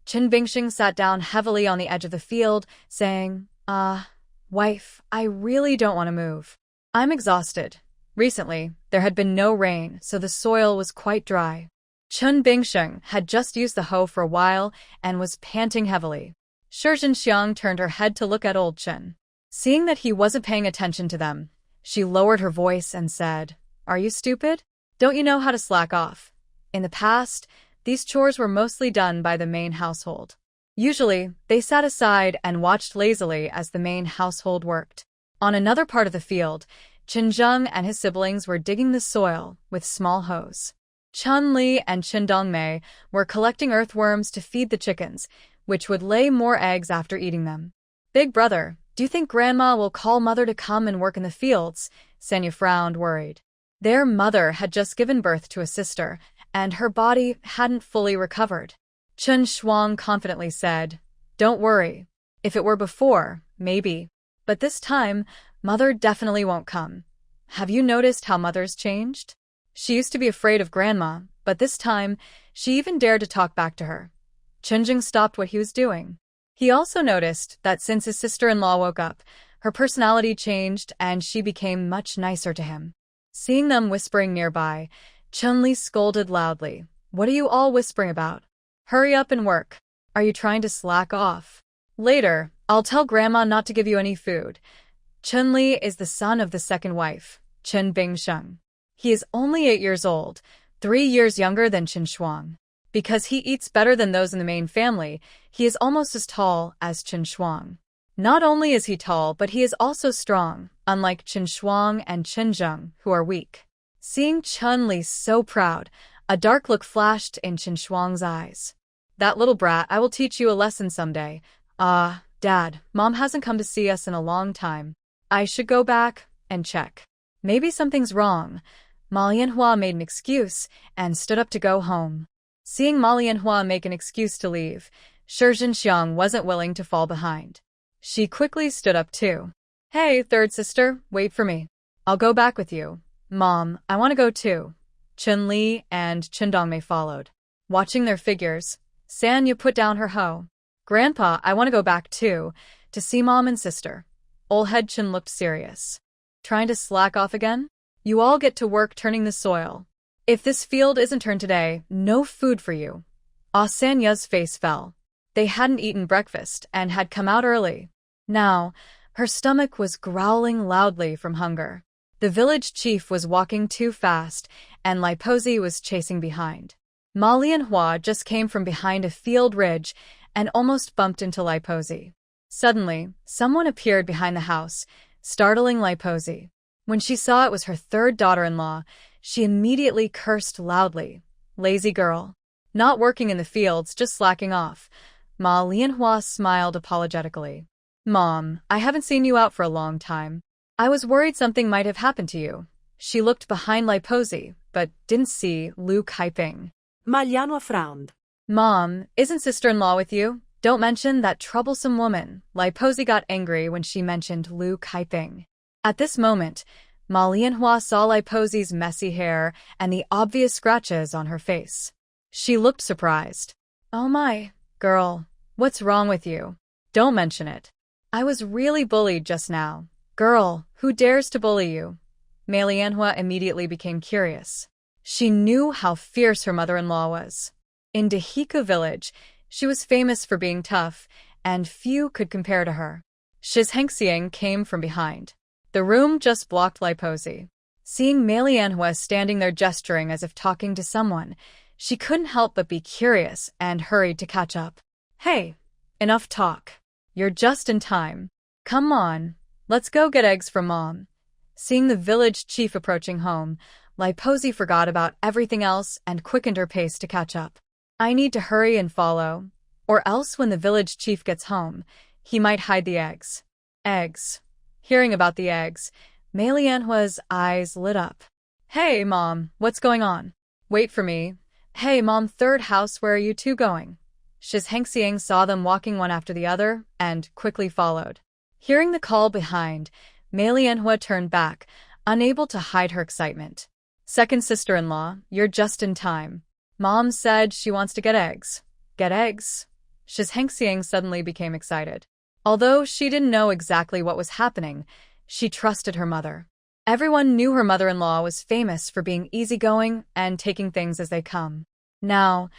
Chen Bingxing sat down heavily on the edge of the field, saying, wife, I really don't want to move. I'm exhausted. Recently, there had been no rain, so the soil was quite dry. Chen Bingxing had just used the hoe for a while and was panting heavily. Shi Zhenxiang turned her head to look at old Chen. Seeing that he wasn't paying attention to them, she lowered her voice and said, Are you stupid? Don't you know how to slack off? In the past, these chores were mostly done by the main household. Usually, they sat aside and watched lazily as the main household worked. On another part of the field, Chen Zheng and his siblings were digging the soil with small hoes. Chun Li and Chen Dongmei were collecting earthworms to feed the chickens, which would lay more eggs after eating them. Big brother, do you think Grandma will call Mother to come and work in the fields? Sanya frowned, worried. Their mother had just given birth to a sister, and her body hadn't fully recovered. Chen Shuang confidently said, Don't worry. If it were before, maybe. But this time, Mother definitely won't come. Have you noticed how Mother's changed? She used to be afraid of Grandma, but this time, she even dared to talk back to her. Chen Jing stopped what he was doing. He also noticed that since his sister-in-law woke up, Her personality changed and she became much nicer to him. Seeing them whispering nearby, Chun-Li scolded loudly. What are you all whispering about? Hurry up and work. Are you trying to slack off? Later, I'll tell Grandma not to give you any food. Chun-Li is the son of the second wife, Chen Bingsheng. He is only 8 years old, 3 years younger than Chen Shuang. Because he eats better than those in the main family, he is almost as tall as Chen Shuang. Not only is he tall, but he is also strong, unlike Chen Shuang and Chen Zheng, who are weak. Seeing Chun-Li so proud, a dark look flashed in Chen Shuang's eyes. That little brat, I will teach you a lesson someday. Dad, Mom hasn't come to see us in a long time. I should go back and check. Maybe something's wrong. Ma Lianhua made an excuse and stood up to go home. Seeing Ma Lianhua make an excuse to leave, Shi Zhenxiang wasn't willing to fall behind. She quickly stood up too. Hey, third sister, wait for me. I'll go back with you. Mom, I want to go too. Chun-Li and Chen Dongmei followed. Watching their figures, Sanya put down her hoe. Grandpa, I want to go back too, to see Mom and sister. Old head Chen looked serious. Trying to slack off again? You all get to work turning the soil. If this field isn't turned today, no food for you. Sanya's face fell. They hadn't eaten breakfast and had come out early. Now, her stomach was growling loudly from hunger. The village chief was walking too fast, and Lai Pozi was chasing behind. Ma Lianhua just came from behind a field ridge and almost bumped into Lai Pozi. Suddenly, someone appeared behind the house, startling Lai Pozi. When she saw it was her third daughter-in-law, she immediately cursed loudly. Lazy girl. Not working in the fields, just slacking off. Ma Lianhua smiled apologetically. Mom, I haven't seen you out for a long time. I was worried something might have happened to you. She looked behind Lai Pozi, but didn't see Lu Kaiping. Ma Lianhua frowned. Mom, isn't sister-in-law with you? Don't mention that troublesome woman. Lai Pozi got angry when she mentioned Lu Kaiping. At this moment, Ma Lianhua saw Lai Pozi's messy hair and the obvious scratches on her face. She looked surprised. Oh my, girl, what's wrong with you? Don't mention it. I was really bullied just now. Girl, who dares to bully you? Ma Lianhua immediately became curious. She knew how fierce her mother-in-law was. In Dahika village, she was famous for being tough, and few could compare to her. Shiz Hengxiang came from behind. The room just blocked Lai Pozi. Seeing Ma Lianhua standing there gesturing as if talking to someone, she couldn't help but be curious and hurried to catch up. Hey, enough talk. You're just in time. Come on, let's go get eggs from Mom. Seeing the village chief approaching home, Lai Pozi forgot about everything else and quickened her pace to catch up. I need to hurry and follow, or else when the village chief gets home, he might hide the eggs. Eggs. Hearing about the eggs, Ma Lianhua's eyes lit up. Hey, Mom, what's going on? Wait for me. Hey, Mom, third house, where are you two going? Shiz Hengxiang saw them walking one after the other and quickly followed. Hearing the call behind, Ma Lianhua turned back, unable to hide her excitement. Second sister-in-law, you're just in time. Mom said she wants to get eggs. Get eggs? Shiz Hengxiang suddenly became excited. Although she didn't know exactly what was happening, she trusted her mother. Everyone knew her mother-in-law was famous for being easygoing and taking things as they come. Now,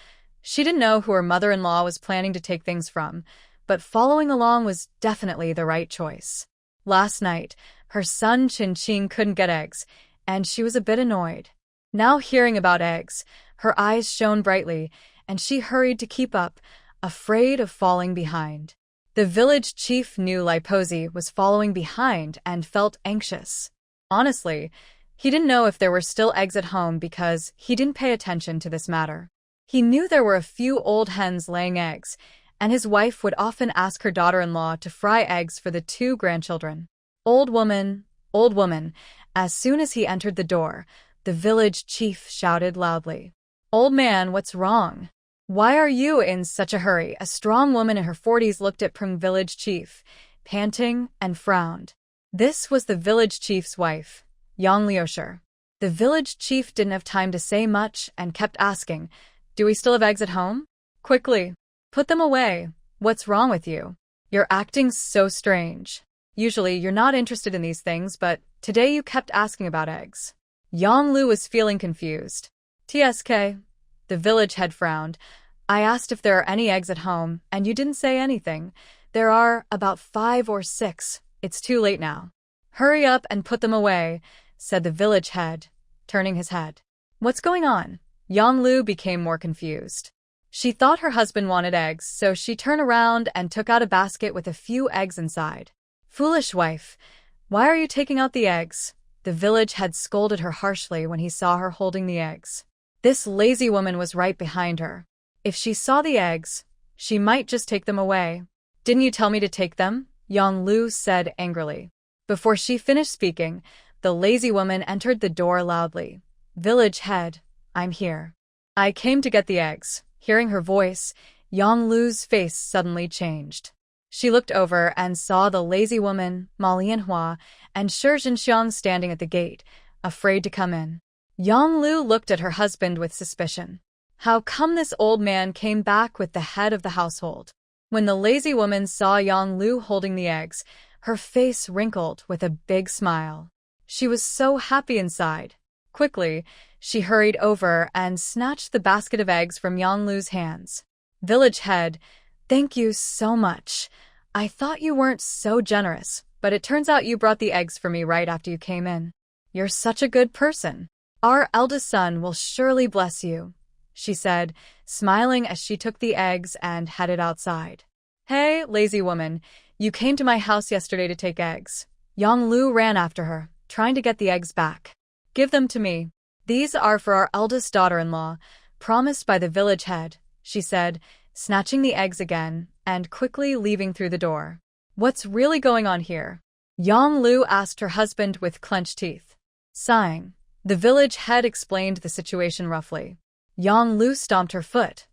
she didn't know who her mother-in-law was planning to take things from, but following along was definitely the right choice. Last night, her son Qin couldn't get eggs, and she was a bit annoyed. Now hearing about eggs, her eyes shone brightly, and she hurried to keep up, afraid of falling behind. The village chief knew Lai Pozi was following behind and felt anxious. Honestly, he didn't know if there were still eggs at home because he didn't pay attention to this matter. He knew there were a few old hens laying eggs, and his wife would often ask her daughter-in-law to fry eggs for the 2 grandchildren. Old woman, as soon as he entered the door, the village chief shouted loudly. Old man, what's wrong? Why are you in such a hurry? A strong woman in her 40s looked at Prung village chief, panting and frowned. This was the village chief's wife, Yang Liushi. The village chief didn't have time to say much and kept asking, do we still have eggs at home? Quickly, put them away. What's wrong with you? You're acting so strange. Usually, you're not interested in these things, but today you kept asking about eggs. Yang Lu was feeling confused. TSK. The village head frowned. I asked if there are any eggs at home, and you didn't say anything. There are about 5 or 6. It's too late now. Hurry up and put them away, said the village head, turning his head. What's going on? Yang Lu became more confused. She thought her husband wanted eggs, so she turned around and took out a basket with a few eggs inside. Foolish wife, why are you taking out the eggs? The village head scolded her harshly when he saw her holding the eggs. This lazy woman was right behind her. If she saw the eggs, she might just take them away. Didn't you tell me to take them? Yang Lu said angrily. Before she finished speaking, the lazy woman entered the door loudly. Village head, I'm here. I came to get the eggs. Hearing her voice, Yang Lu's face suddenly changed. She looked over and saw the lazy woman, Ma Lianhua, and Shi Zhenxiang standing at the gate, afraid to come in. Yang Lu looked at her husband with suspicion. How come this old man came back with the head of the household? When the lazy woman saw Yang Lu holding the eggs, her face wrinkled with a big smile. She was so happy inside. Quickly, she hurried over and snatched the basket of eggs from Yang Lu's hands. Village head, thank you so much. I thought you weren't so generous, but it turns out you brought the eggs for me right after you came in. You're such a good person. Our eldest son will surely bless you, she said, smiling as she took the eggs and headed outside. Hey, lazy woman, you came to my house yesterday to take eggs. Yang Lu ran after her, trying to get the eggs back. Give them to me. These are for our eldest daughter-in-law, promised by the village head, she said, snatching the eggs again and quickly leaving through the door. What's really going on here? Yang Lu asked her husband with clenched teeth. Sighing, the village head explained the situation roughly. Yang Lu stomped her foot.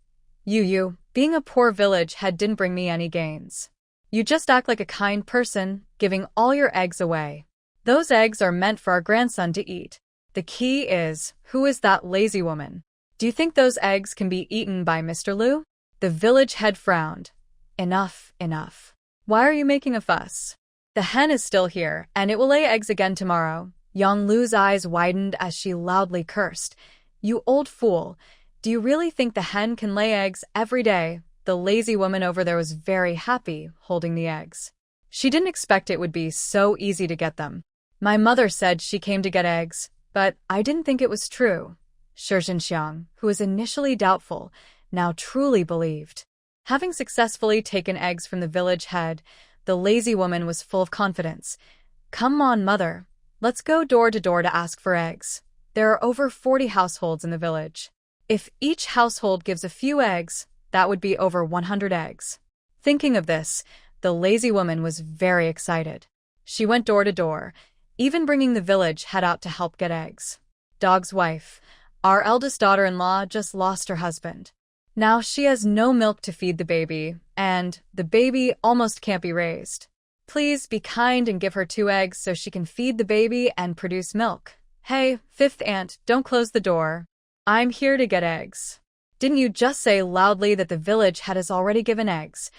You, being a poor village head didn't bring me any gains. You just act like a kind person, giving all your eggs away. Those eggs are meant for our grandson to eat. The key is, who is that lazy woman? Do you think those eggs can be eaten by Mr. Lu? The village head frowned. Enough. Why are you making a fuss? The hen is still here, and it will lay eggs again tomorrow. Yang Lu's eyes widened as she loudly cursed. You old fool. Do you really think the hen can lay eggs every day? The lazy woman over there was very happy, holding the eggs. She didn't expect it would be so easy to get them. My mother said she came to get eggs, but I didn't think it was true. Shi Zhenxiang, who was initially doubtful, now truly believed. Having successfully taken eggs from the village head, the lazy woman was full of confidence. Come on, mother. Let's go door to door to ask for eggs. There are over 40 households in the village. If each household gives a few eggs, that would be over 100 eggs. Thinking of this, the lazy woman was very excited. She went door to door, even bringing the village head out to help get eggs. Dog's wife, our eldest daughter-in-law, just lost her husband. Now she has no milk to feed the baby, and the baby almost can't be raised. Please be kind and give her 2 eggs so she can feed the baby and produce milk. Hey, fifth aunt, don't close the door. I'm here to get eggs. Didn't you just say loudly that the village head has already given eggs?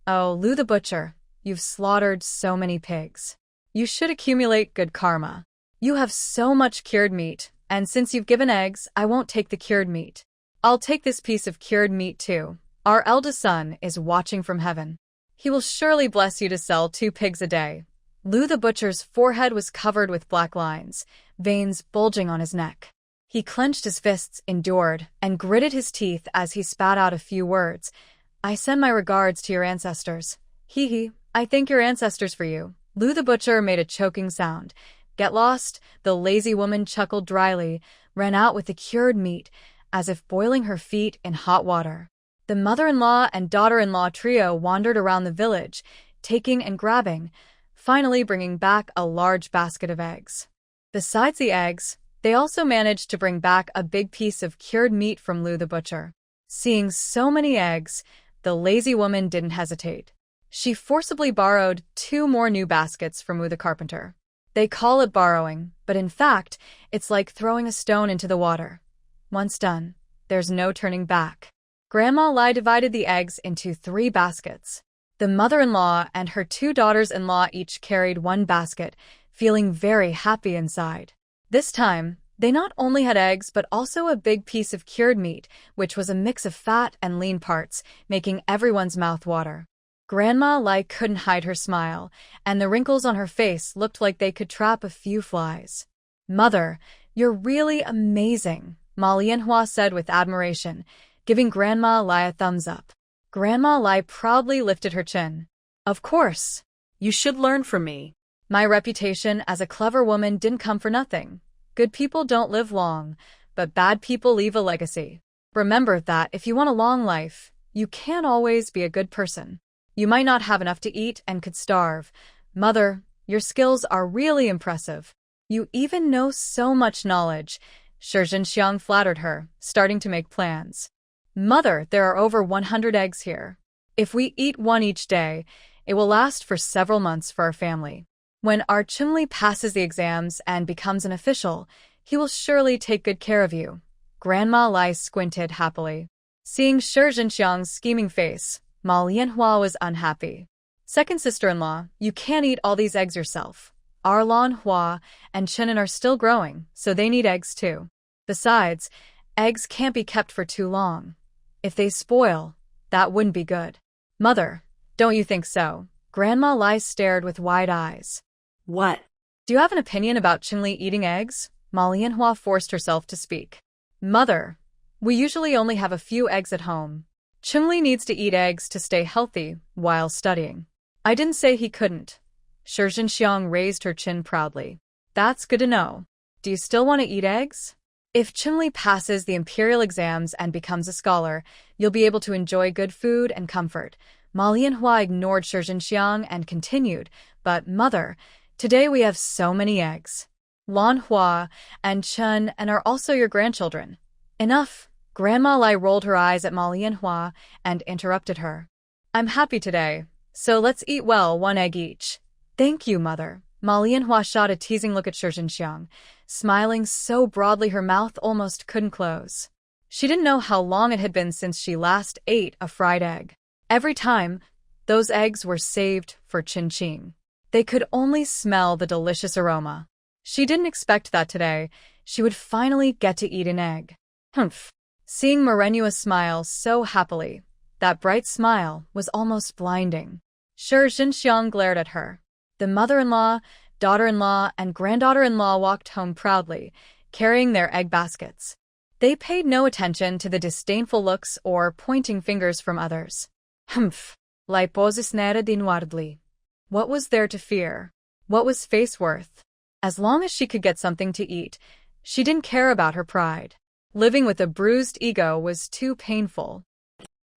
Oh, Lu the butcher, you've slaughtered so many pigs. You should accumulate good karma. You have so much cured meat, and since you've given eggs, I won't take the cured meat. I'll take this piece of cured meat too. Our eldest son is watching from heaven. He will surely bless you to sell 2 pigs a day. Lu the butcher's forehead was covered with black lines, veins bulging on his neck. He clenched his fists, endured, and gritted his teeth as he spat out a few words. I send my regards to your ancestors. Hee, I thank your ancestors for you. Lu the butcher made a choking sound. Get lost, the lazy woman chuckled dryly, ran out with the cured meat, as if boiling her feet in hot water. The mother-in-law and daughter-in-law trio wandered around the village, taking and grabbing, finally bringing back a large basket of eggs. Besides the eggs, they also managed to bring back a big piece of cured meat from Lu the butcher. Seeing so many eggs, the lazy woman didn't hesitate. She forcibly borrowed 2 more new baskets from Wu the carpenter. They call it borrowing, but in fact, it's like throwing a stone into the water. Once done, there's no turning back. Grandma Lai divided the eggs into 3 baskets. The mother-in-law and her two daughters-in-law each carried one basket, feeling very happy inside. This time, they not only had eggs but also a big piece of cured meat, which was a mix of fat and lean parts, making everyone's mouth water. Grandma Lai couldn't hide her smile, and the wrinkles on her face looked like they could trap a few flies. "Mother, you're really amazing," Ma Lianhua said with admiration, giving Grandma Lai a thumbs up. Grandma Lai proudly lifted her chin. "Of course. You should learn from me." My reputation as a clever woman didn't come for nothing. Good people don't live long, but bad people leave a legacy. Remember that if you want a long life, you can't always be a good person. You might not have enough to eat and could starve. Mother, your skills are really impressive. You even know so much knowledge." Shi Zhenxiang flattered her, starting to make plans. "Mother, there are over 100 eggs here. If we eat one each day, it will last for several months for our family. When our Chumli passes the exams and becomes an official, he will surely take good care of you." Grandma Lai squinted happily. Seeing Shi Zhenxiang's scheming face, Ma Lianhua was unhappy. "Second sister-in-law, you can't eat all these eggs yourself. Our Lan Hua and Chen are still growing, so they need eggs too. Besides, eggs can't be kept for too long. If they spoil, that wouldn't be good." "Mother, don't you think so?" Grandma Lai stared with wide eyes. What? "Do you have an opinion about Chinli eating eggs?" Ma Lianhua forced herself to speak. "Mother, we usually only have a few eggs at home. Chumli needs to eat eggs to stay healthy while studying." "I didn't say he couldn't." Shi Zhenxiang raised her chin proudly. "That's good to know. Do you still want to eat eggs? If Chumli passes the imperial exams and becomes a scholar, you'll be able to enjoy good food and comfort." Ma Lianhua ignored Shi Zhenxiang and continued, "But, Mother, today we have so many eggs. Lan Hua and Chen are also your grandchildren." "Enough." Grandma Lai rolled her eyes at Ma Lianhua and interrupted her. "I'm happy today, so let's eat well, one egg each." "Thank you, Mother." Ma Lianhua shot a teasing look at Shi Zhenxiang, smiling so broadly her mouth almost couldn't close. She didn't know how long it had been since she last ate a fried egg. Every time, those eggs were saved for Qing. They could only smell the delicious aroma. She didn't expect that today she would finally get to eat an egg. Humph. Seeing Marenua smile so happily, that bright smile was almost blinding. Shi Zhenxiang glared at her. The mother-in-law, daughter-in-law, and granddaughter-in-law walked home proudly, carrying their egg baskets. They paid no attention to the disdainful looks or pointing fingers from others. Humph. Lai posisnera inwardly. What was there to fear? What was face worth? As long as she could get something to eat, she didn't care about her pride. Living with a bruised ego was too painful.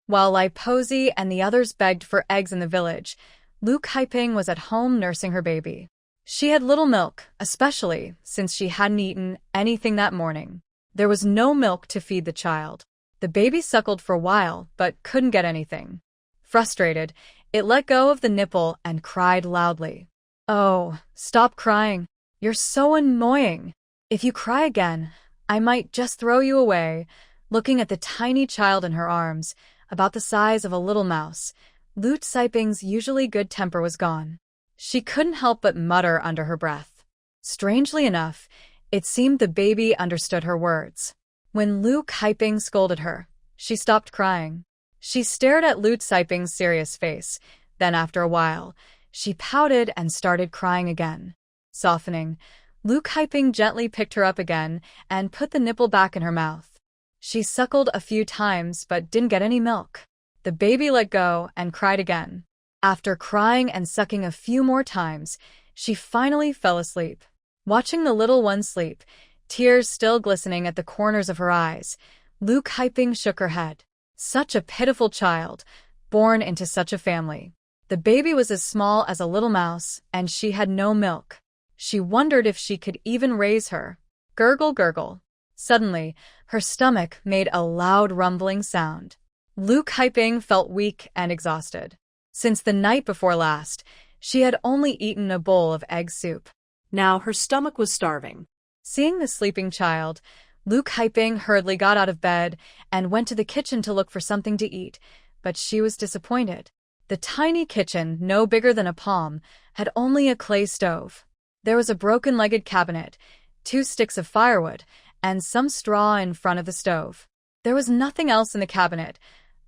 While Lai Posey and the others begged for eggs in the village, Lu Kaiping was at home nursing her baby. She had little milk, especially since she hadn't eaten anything that morning. There was no milk to feed the child. The baby suckled for a while but couldn't get anything. Frustrated, it let go of the nipple and cried loudly. "Oh, stop crying. You're so annoying. If you cry again, I might just throw you away." Looking at the tiny child in her arms, about the size of a little mouse, Lu Caiping's usually good temper was gone. She couldn't help but mutter under her breath. Strangely enough, it seemed the baby understood her words. When Lu Kaiping scolded her, she stopped crying. She stared at Lu Caiping's serious face, then after a while, she pouted and started crying again. Softening, Lu Kaiping gently picked her up again and put the nipple back in her mouth. She suckled a few times but didn't get any milk. The baby let go and cried again. After crying and sucking a few more times, she finally fell asleep. Watching the little one sleep, tears still glistening at the corners of her eyes, Lu Kaiping shook her head. Such a pitiful child, born into such a family. The baby was as small as a little mouse, and she had no milk. She wondered if she could even raise her. Gurgle, gurgle. Suddenly, her stomach made a loud rumbling sound. Lu Kaiping felt weak and exhausted. Since the night before last, she had only eaten a bowl of egg soup. Now her stomach was starving. Seeing the sleeping child, Lu Kaiping hurriedly got out of bed and went to the kitchen to look for something to eat, but she was disappointed. The tiny kitchen, no bigger than a palm, had only a clay stove. There was a broken-legged cabinet, 2 sticks of firewood, and some straw in front of the stove. There was nothing else in the cabinet,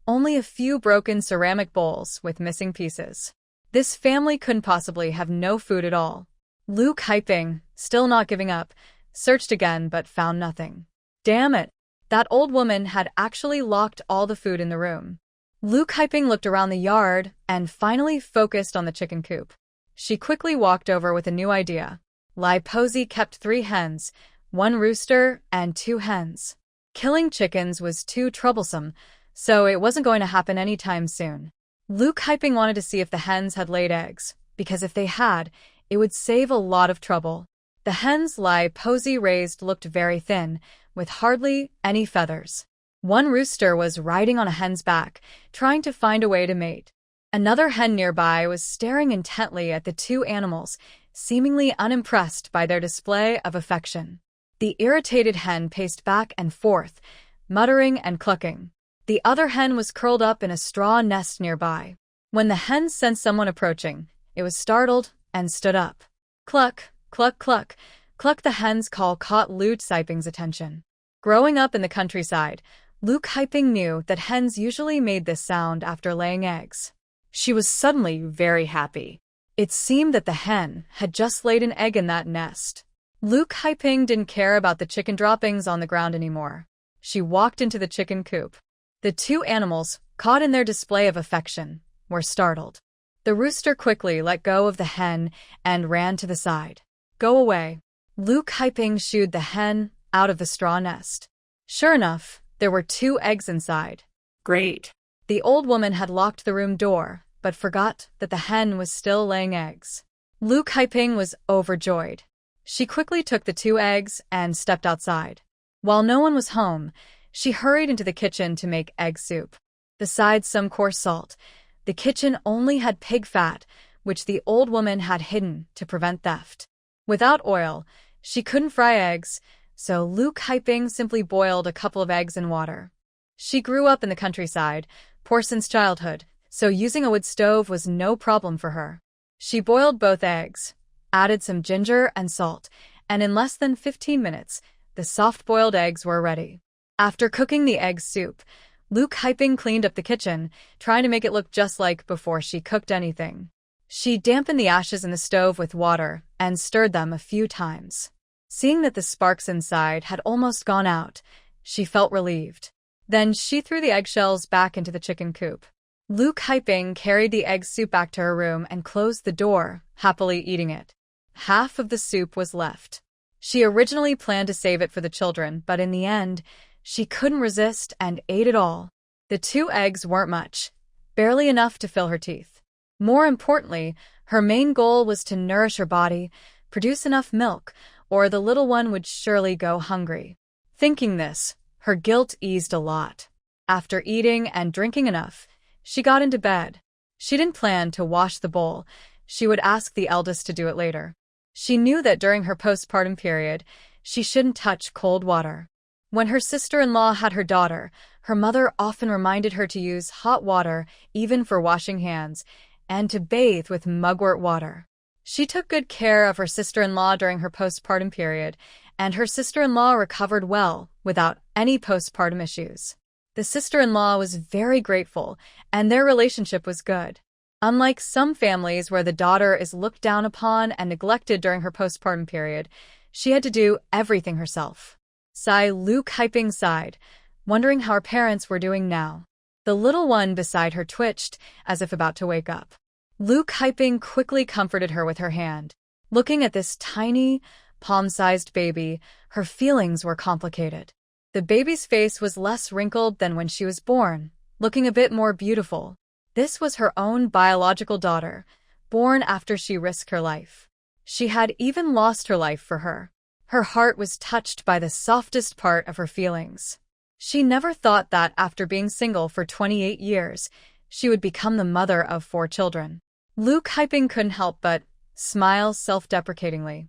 only a few broken ceramic bowls with missing pieces. This family couldn't possibly have no food at all. Lu Kaiping, still not giving up, searched again but found nothing. Damn it! That old woman had actually locked all the food in the room. Lu Kaiping looked around the yard and finally focused on the chicken coop. She quickly walked over with a new idea. Lai Posey kept 3 hens, 1 rooster, and 2 hens. Killing chickens was too troublesome, so it wasn't going to happen anytime soon. Lu Kaiping wanted to see if the hens had laid eggs, because if they had, it would save a lot of trouble. The hens Lai Posey raised looked very thin, with hardly any feathers. 1 rooster was riding on a hen's back, trying to find a way to mate. Another hen nearby was staring intently at the 2 animals, seemingly unimpressed by their display of affection. The irritated hen paced back and forth, muttering and clucking. The other hen was curled up in a straw nest nearby. When the hen sensed someone approaching, it was startled and stood up. Cluck, cluck, cluck, cluck. The hen's call caught Lu Kaiping's attention. Growing up in the countryside, Lu Kaiping knew that hens usually made this sound after laying eggs. She was suddenly very happy. It seemed that the hen had just laid an egg in that nest. Lu Kaiping didn't care about the chicken droppings on the ground anymore. She walked into the chicken coop. The 2 animals, caught in their display of affection, were startled. The rooster quickly let go of the hen and ran to the side. Go away. Lu Kaiping shooed the hen out of the straw nest. Sure enough, there were 2 eggs inside. Great. The old woman had locked the room door, but forgot that the hen was still laying eggs. Lu Kaiping was overjoyed. She quickly took the 2 eggs and stepped outside. While no one was home, she hurried into the kitchen to make egg soup. Besides some coarse salt, the kitchen only had pig fat, which the old woman had hidden to prevent theft. Without oil, she couldn't fry eggs, so Lu Kaiping simply boiled a couple of eggs in water. She grew up in the countryside, poor since childhood, so using a wood stove was no problem for her. She boiled both eggs, added some ginger and salt, and in less than 15 minutes, the soft-boiled eggs were ready. After cooking the egg soup, Lu Kaiping cleaned up the kitchen, trying to make it look just like before she cooked anything. She dampened the ashes in the stove with water and stirred them a few times. Seeing that the sparks inside had almost gone out, she felt relieved. Then she threw the eggshells back into the chicken coop. Lu Kaiping carried the egg soup back to her room and closed the door, happily eating it. Half of the soup was left. She originally planned to save it for the children, but in the end, she couldn't resist and ate it all. The 2 eggs weren't much, barely enough to fill her teeth. More importantly, her main goal was to nourish her body, produce enough milk, or the little one would surely go hungry. Thinking this, her guilt eased a lot. After eating and drinking enough, she got into bed. She didn't plan to wash the bowl. She would ask the eldest to do it later. She knew that during her postpartum period, she shouldn't touch cold water. When her sister-in-law had her daughter, her mother often reminded her to use hot water even for washing hands, and to bathe with mugwort water. She took good care of her sister-in-law during her postpartum period, and her sister-in-law recovered well without any postpartum issues. The sister-in-law was very grateful, and their relationship was good. Unlike some families where the daughter is looked down upon and neglected during her postpartum period, she had to do everything herself. Lu Kaiping sighed, wondering how her parents were doing now. The little one beside her twitched, as if about to wake up. Lu Kaiping quickly comforted her with her hand. Looking at this tiny, palm-sized baby, her feelings were complicated. The baby's face was less wrinkled than when she was born, looking a bit more beautiful. This was her own biological daughter, born after she risked her life. She had even lost her life for her. Her heart was touched by the softest part of her feelings. She never thought that after being single for 28 years, she would become the mother of 4 children. Lu Kaiping couldn't help but smile self-deprecatingly.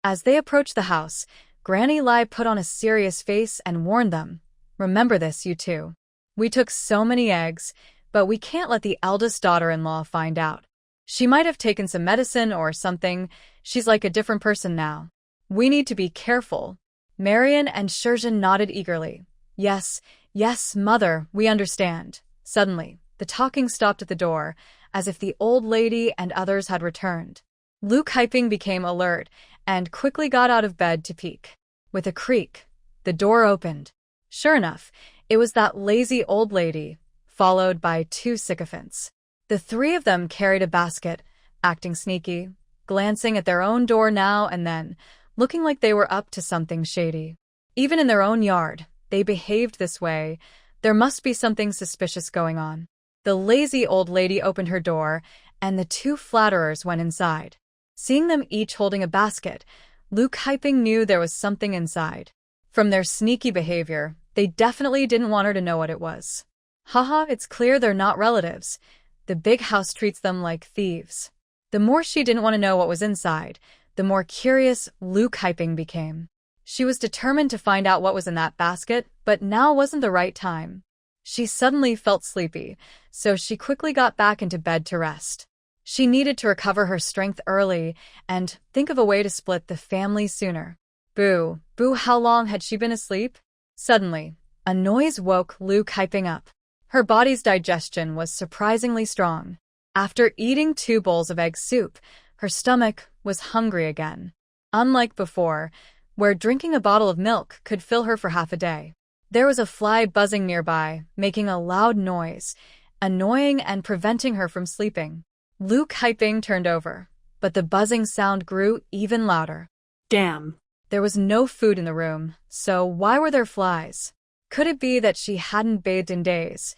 As they approached the house, Granny Lai put on a serious face and warned them, "Remember this, you two. We took so many eggs, but we can't let the eldest daughter-in-law find out. She might have taken some medicine or something. She's like a different person now. We need to be careful." Marian and Shurjan nodded eagerly. Yes, yes, mother, we understand." Suddenly, the talking stopped at the door, as if the old lady and others had returned. Luke Hyping became alert and quickly got out of bed to peek. With a creak, the door opened. Sure enough, it was that lazy old lady, followed by two sycophants. The three of them carried a basket, acting sneaky, glancing at their own door now and then, looking like they were up to something shady. Even in their own yard, they behaved this way. There must be something suspicious going on. The lazy old lady opened her door, and the two flatterers went inside. Seeing them each holding a basket, Luke Hyping knew there was something inside. From their sneaky behavior, they definitely didn't want her to know what it was. Haha, it's clear they're not relatives. The big house treats them like thieves. The more she didn't want to know what was inside, the more curious Luke Hyping became. She was determined to find out what was in that basket, but now wasn't the right time. She suddenly felt sleepy, so she quickly got back into bed to rest. She needed to recover her strength early and think of a way to split the family sooner. Boo, boo, how long had she been asleep? Suddenly, a noise woke Luke Hyping up. Her body's digestion was surprisingly strong. After eating 2 bowls of egg soup, her stomach was hungry again. Unlike before, where drinking a bottle of milk could fill her for half a day. There was a fly buzzing nearby, making a loud noise, annoying and preventing her from sleeping. Luke Hyping turned over, but the buzzing sound grew even louder. Damn. There was no food in the room, so why were there flies? Could it be that she hadn't bathed in days,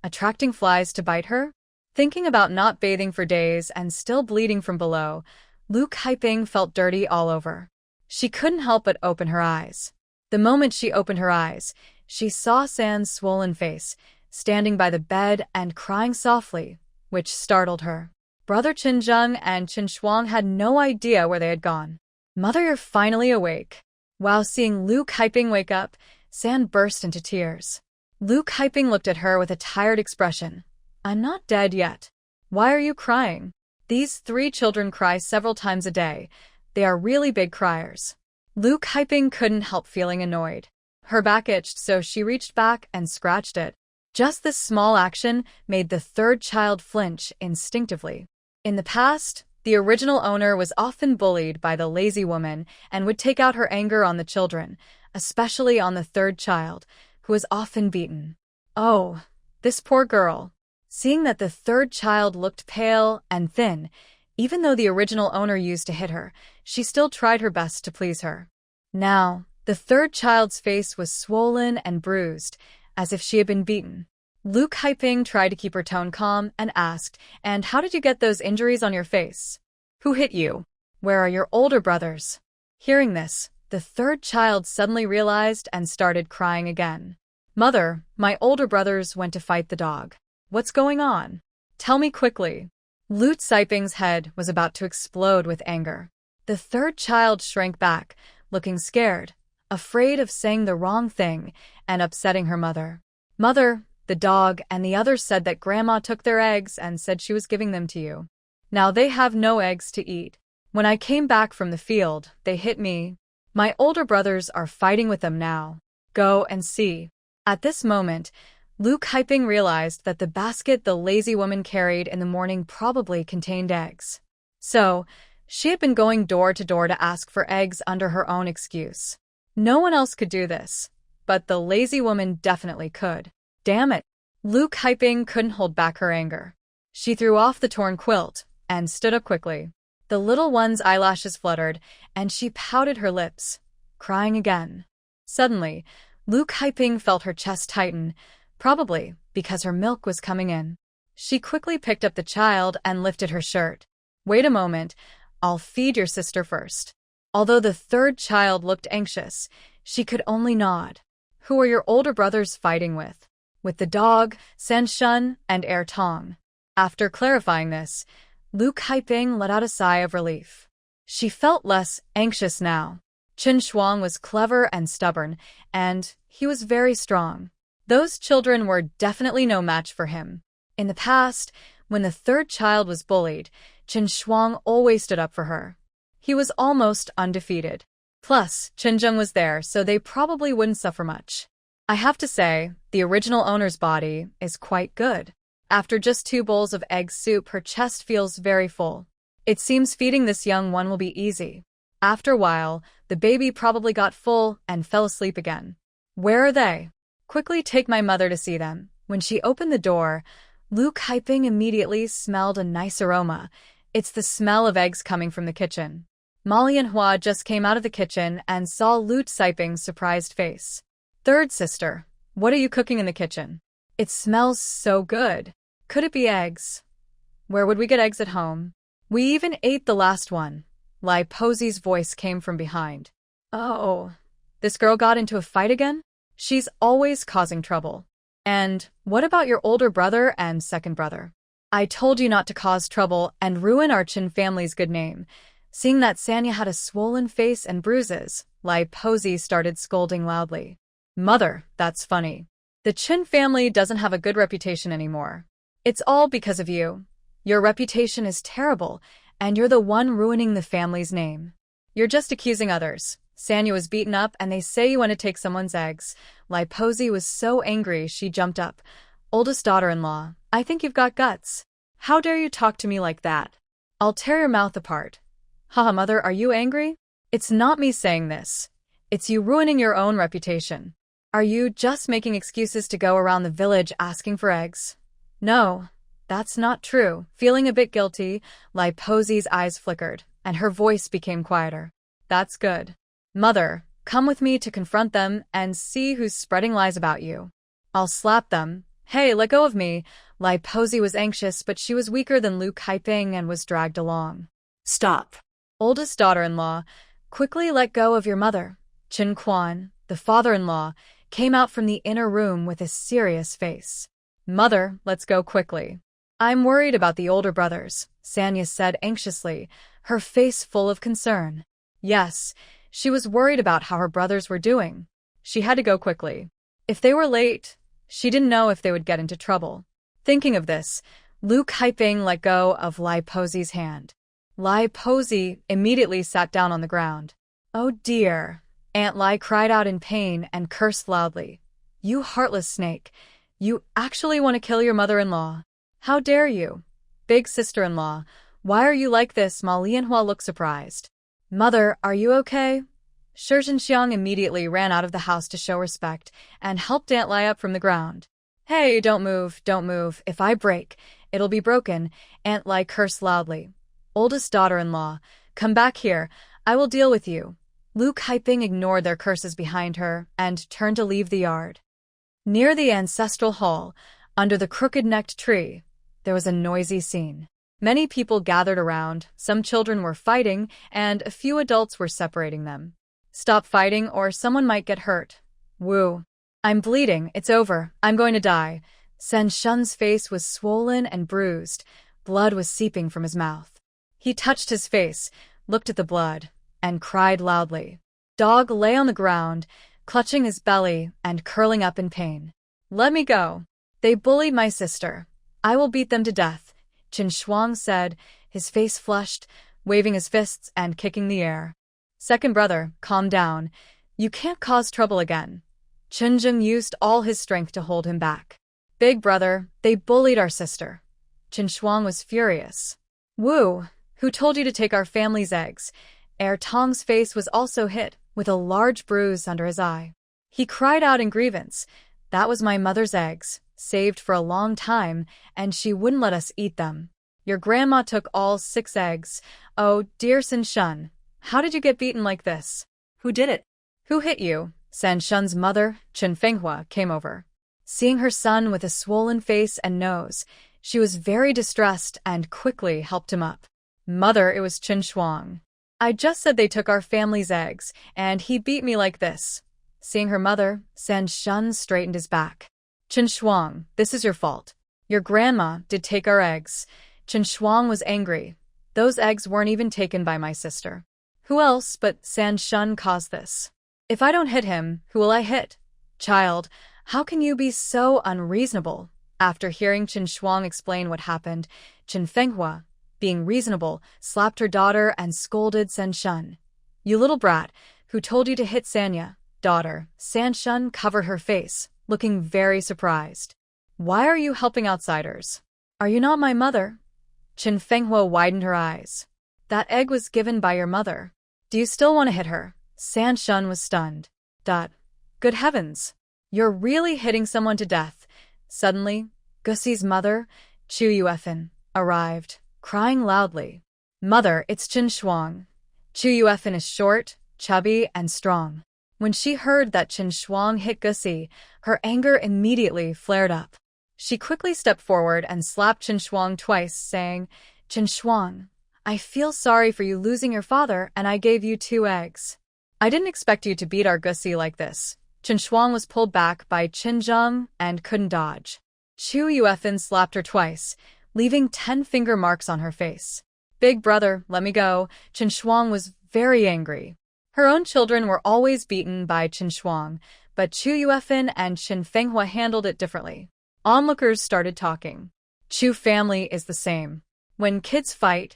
attracting flies to bite her? Thinking about not bathing for days and still bleeding from below, Luke Hyping felt dirty all over. She couldn't help but open her eyes. The moment she opened her eyes, she saw San's swollen face, standing by the bed and crying softly, which startled her. Brother Qinzheng and Qin Shuang had no idea where they had gone. "Mother, you're finally awake." While seeing Luke Hyping wake up, San burst into tears. Luke Hyping looked at her with a tired expression. "I'm not dead yet. Why are you crying?" These 3 children cry several times a day. They are really big criers. Luke Hyping couldn't help feeling annoyed. Her back itched, so she reached back and scratched it. Just this small action made the 3rd child flinch instinctively. In the past, the original owner was often bullied by the lazy woman and would take out her anger on the children, especially on the 3rd child, who was often beaten. Oh, this poor girl. Seeing that the 3rd child looked pale and thin, even though the original owner used to hit her, she still tried her best to please her. Now, the 3rd child's face was swollen and bruised, as if she had been beaten. Luke Hyping tried to keep her tone calm and asked, "And how did you get those injuries on your face? Who hit you? Where are your older brothers?" Hearing this, the 3rd child suddenly realized and started crying again. "Mother, my older brothers went to fight the dog. What's going on? Tell me quickly." Luke Hyping's head was about to explode with anger. The 3rd child shrank back, looking scared, afraid of saying the wrong thing and upsetting her mother. "Mother, the dog and the others said that Grandma took their eggs and said she was giving them to you. Now they have no eggs to eat. When I came back from the field, they hit me. My older brothers are fighting with them now. Go and see." At this moment, Luke Hyping realized that the basket the lazy woman carried in the morning probably contained eggs. So, she had been going door to door to ask for eggs under her own excuse. No one else could do this, but the lazy woman definitely could. Damn it! Luke Hyping couldn't hold back her anger. She threw off the torn quilt and stood up quickly. The little one's eyelashes fluttered, and she pouted her lips, crying again. Suddenly, Luke Hyping felt her chest tighten, probably because her milk was coming in. She quickly picked up the child and lifted her shirt. "Wait a moment, I'll feed your sister first." Although the 3rd child looked anxious, she could only nod. "Who are your older brothers fighting with?" "With the dog, San Shun, and Er Tong." After clarifying this, Luke Hyping let out a sigh of relief. She felt less anxious now. Chen Shuang was clever and stubborn, and he was very strong. Those children were definitely no match for him. In the past, when the third child was bullied, Chen Shuang always stood up for her. He was almost undefeated. Plus, Chen Zheng was there, so they probably wouldn't suffer much. I have to say, the original owner's body is quite good. After just 2 bowls of egg soup, her chest feels very full. It seems feeding this young one will be easy. After a while, the baby probably got full and fell asleep again. Where are they? Quickly take my mother to see them. When she opened the door, Lu Kaiping immediately smelled a nice aroma. It's the smell of eggs coming from the kitchen. Molly and Hua just came out of the kitchen and saw Lu Kaiping's surprised face. Third sister, what are you cooking in the kitchen? It smells so good. Could it be eggs? Where would we get eggs at home? We even ate the last one. Lai Posey's voice came from behind. Oh, this girl got into a fight again? She's always causing trouble. And what about your older brother and second brother? I told you not to cause trouble and ruin our Chen family's good name. Seeing that Sanya had a swollen face and bruises, Lai Posey started scolding loudly. Mother, that's funny. The Chen family doesn't have a good reputation anymore. It's all because of you. Your reputation is terrible, and you're the one ruining the family's name. You're just accusing others. Sanya was beaten up and they say you want to take someone's eggs. Lai Posey was so angry she jumped up. Oldest daughter-in-law, I think you've got guts. How dare you talk to me like that? I'll tear your mouth apart. Haha, mother, are you angry? It's not me saying this. It's you ruining your own reputation. Are you just making excuses to go around the village asking for eggs? No, that's not true. Feeling a bit guilty, Lai Posey's eyes flickered, and her voice became quieter. That's good. Mother, come with me to confront them and see who's spreading lies about you. I'll slap them. Hey, let go of me. Lai Posey was anxious, but she was weaker than Lu Kaiping and was dragged along. Stop. Oldest daughter-in-law, quickly let go of your mother. Chen Quan, the father-in-law, came out from the inner room with a serious face. Mother, let's go quickly. I'm worried about the older brothers, Sanya said anxiously, her face full of concern. Yes, she was worried about how her brothers were doing. She had to go quickly. If they were late, she didn't know if they would get into trouble. Thinking of this, Lu Kaiping let go of Lai Posey's hand. Lai Posey immediately sat down on the ground. Oh dear. Aunt Lai cried out in pain and cursed loudly. You heartless snake. You actually want to kill your mother-in-law. How dare you? Big sister-in-law, why are you like this? Ma Lianhua looked surprised. Mother, are you okay? Shi Zhenxiang immediately ran out of the house to show respect and helped Aunt Lai up from the ground. Hey, don't move, don't move. If I break, it'll be broken, Aunt Lai cursed loudly. Oldest daughter-in-law, come back here. I will deal with you. Lu Kaiping ignored their curses behind her and turned to leave the yard. Near the ancestral hall, under the crooked-necked tree, there was a noisy scene. Many people gathered around, some children were fighting, and a few adults were separating them. Stop fighting or someone might get hurt. Woo. I'm bleeding, it's over, I'm going to die. Sen Shun's face was swollen and bruised, blood was seeping from his mouth. He touched his face, looked at the blood, and cried loudly. Dog lay on the ground, clutching his belly and curling up in pain. Let me go. They bullied my sister. I will beat them to death, Chen Shuang said, his face flushed, waving his fists and kicking the air. Second brother, calm down. You can't cause trouble again. Chen Zheng used all his strength to hold him back. Big brother, they bullied our sister. Chen Shuang was furious. Woo, who told you to take our family's eggs? Tong's face was also hit, with a large bruise under his eye. He cried out in grievance. That was my mother's eggs, saved for a long time, and she wouldn't let us eat them. Your grandma took all 6 eggs. Oh, dear San Shun, how did you get beaten like this? Who did it? Who hit you? San Shun's mother, Chen Fenghua, came over. Seeing her son with a swollen face and nose, she was very distressed and quickly helped him up. Mother, it was Chen Shuang. I just said they took our family's eggs, and he beat me like this. Seeing her mother, San Shun straightened his back. Chen Shuang, this is your fault. Your grandma did take our eggs. Chen Shuang was angry. Those eggs weren't even taken by my sister. Who else but San Shun caused this? If I don't hit him, who will I hit? Child, how can you be so unreasonable? After hearing Chen Shuang explain what happened, Chen Fenghua, being reasonable, slapped her daughter and scolded San Shun. "You little brat, who told you to hit Sanya, daughter?" San Shun covered her face, looking very surprised. "Why are you helping outsiders? Are you not my mother?" Chen Fenghua widened her eyes. "That egg was given by your mother. Do you still want to hit her?" San Shun was stunned. Good heavens. You're really hitting someone to death. Suddenly, Gussie's mother, Chu Yuefan, arrived, crying loudly. "Mother, it's Chen Shuang." Chu Yuefan is short, chubby, and strong. When she heard that Chen Shuang hit Gussie, her anger immediately flared up. She quickly stepped forward and slapped Chen Shuang twice, saying, "Chen Shuang, I feel sorry for you losing your father, and I gave you 2 eggs. I didn't expect you to beat our Gussie like this." Chen Shuang was pulled back by Qin Zheng and couldn't dodge. Chu Yuefan slapped her twice, leaving 10 finger marks on her face. "Big brother, let me go." Chen Shuang was very angry. Her own children were always beaten by Chen Shuang, but Chu Yuefan and Chen Fenghua handled it differently. Onlookers started talking. Chu family is the same. When kids fight,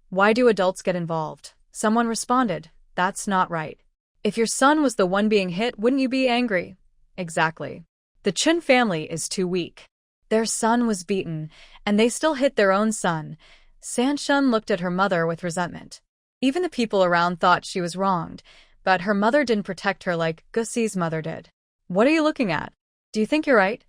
why do adults get involved? Someone responded, "That's not right. If your son was the one being hit, wouldn't you be angry?" Exactly. The Chen family is too weak. Their son was beaten, and they still hit their own son. San Shun looked at her mother with resentment. Even the people around thought she was wronged, but her mother didn't protect her like Gussie's mother did. "What are you looking at? Do you think you're right?"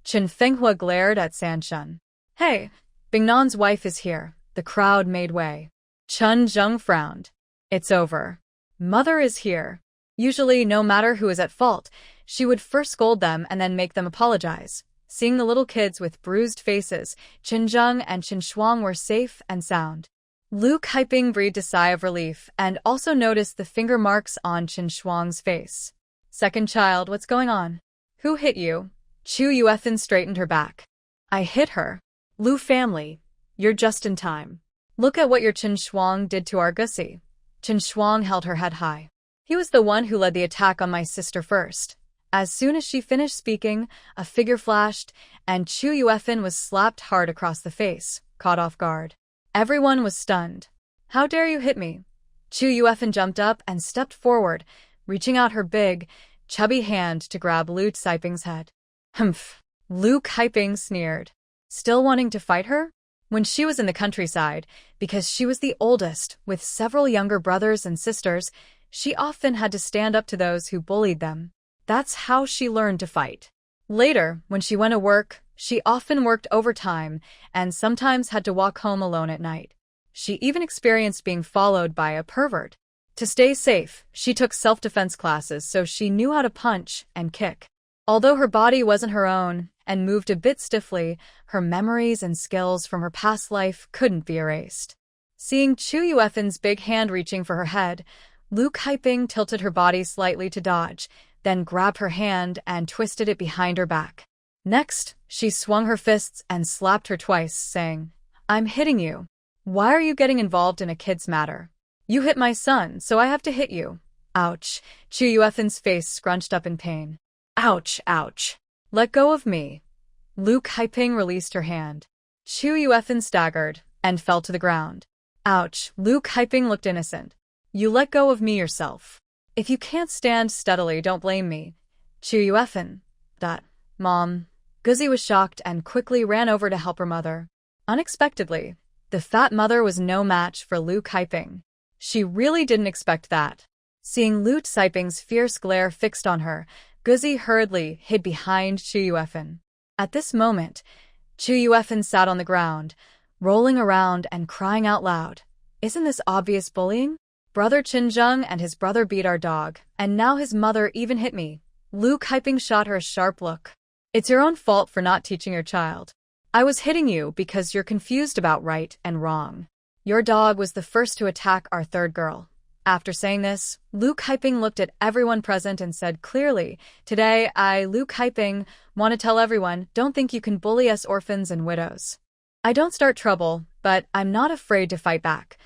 Chen Fenghua glared at San Shun. "Hey, Bingnan's wife is here." The crowd made way. Chen Zheng frowned. "It's over. Mother is here." Usually, no matter who is at fault, she would first scold them and then make them apologize. Seeing the little kids with bruised faces, Qin Zheng and Chen Shuang were safe and sound. Lu Kaiping breathed a sigh of relief and also noticed the finger marks on Chen Shuang's face. "Second child, what's going on? Who hit you?" Chu Yuefan straightened her back. "I hit her." "Lu family, you're just in time. Look at what your Chen Shuang did to our Gussie." Chen Shuang held her head high. "He was the one who led the attack on my sister first." As soon as she finished speaking, a figure flashed, and Chu Yuefan was slapped hard across the face, caught off guard. Everyone was stunned. "How dare you hit me?" Chu Yuefan jumped up and stepped forward, reaching out her big, chubby hand to grab Lu Caiping's head. "Humph." Lu Kaiping sneered. Still wanting to fight her? When she was in the countryside, because she was the oldest, with several younger brothers and sisters, she often had to stand up to those who bullied them. That's how she learned to fight. Later, when she went to work, she often worked overtime and sometimes had to walk home alone at night. She even experienced being followed by a pervert. To stay safe, she took self-defense classes so she knew how to punch and kick. Although her body wasn't her own and moved a bit stiffly, her memories and skills from her past life couldn't be erased. Seeing Chu Yuefan's big hand reaching for her head, Lu Kaiping tilted her body slightly to dodge, then grabbed her hand and twisted it behind her back. Next, she swung her fists and slapped her twice, saying, "I'm hitting you. Why are you getting involved in a kid's matter? You hit my son, so I have to hit you." Ouch. Chu Yuefan's face scrunched up in pain. "Ouch, ouch. Let go of me." Lu Kaiping released her hand. Chu Yuefan staggered and fell to the ground. "Ouch." Lu Kaiping looked innocent. "You let go of me yourself. If you can't stand steadily, don't blame me." Chu Yuefan. Mom. Gussie was shocked and quickly ran over to help her mother. Unexpectedly, the fat mother was no match for Lu Kaiping. She really didn't expect that. Seeing Lu Caiping's fierce glare fixed on her, Gussie hurriedly hid behind Chu Yuefan. At this moment, Chu Yuefan sat on the ground, rolling around and crying out loud. "Isn't this obvious bullying? Brother Qin Zheng and his brother beat our dog, and now his mother even hit me." Lu Kaiping shot her a sharp look. "It's your own fault for not teaching your child. I was hitting you because you're confused about right and wrong. Your dog was the first to attack our third girl." After saying this, Lu Kaiping looked at everyone present and said clearly, "Today, I, Lu Kaiping, want to tell everyone, don't think you can bully us orphans and widows. I don't start trouble, but I'm not afraid to fight back."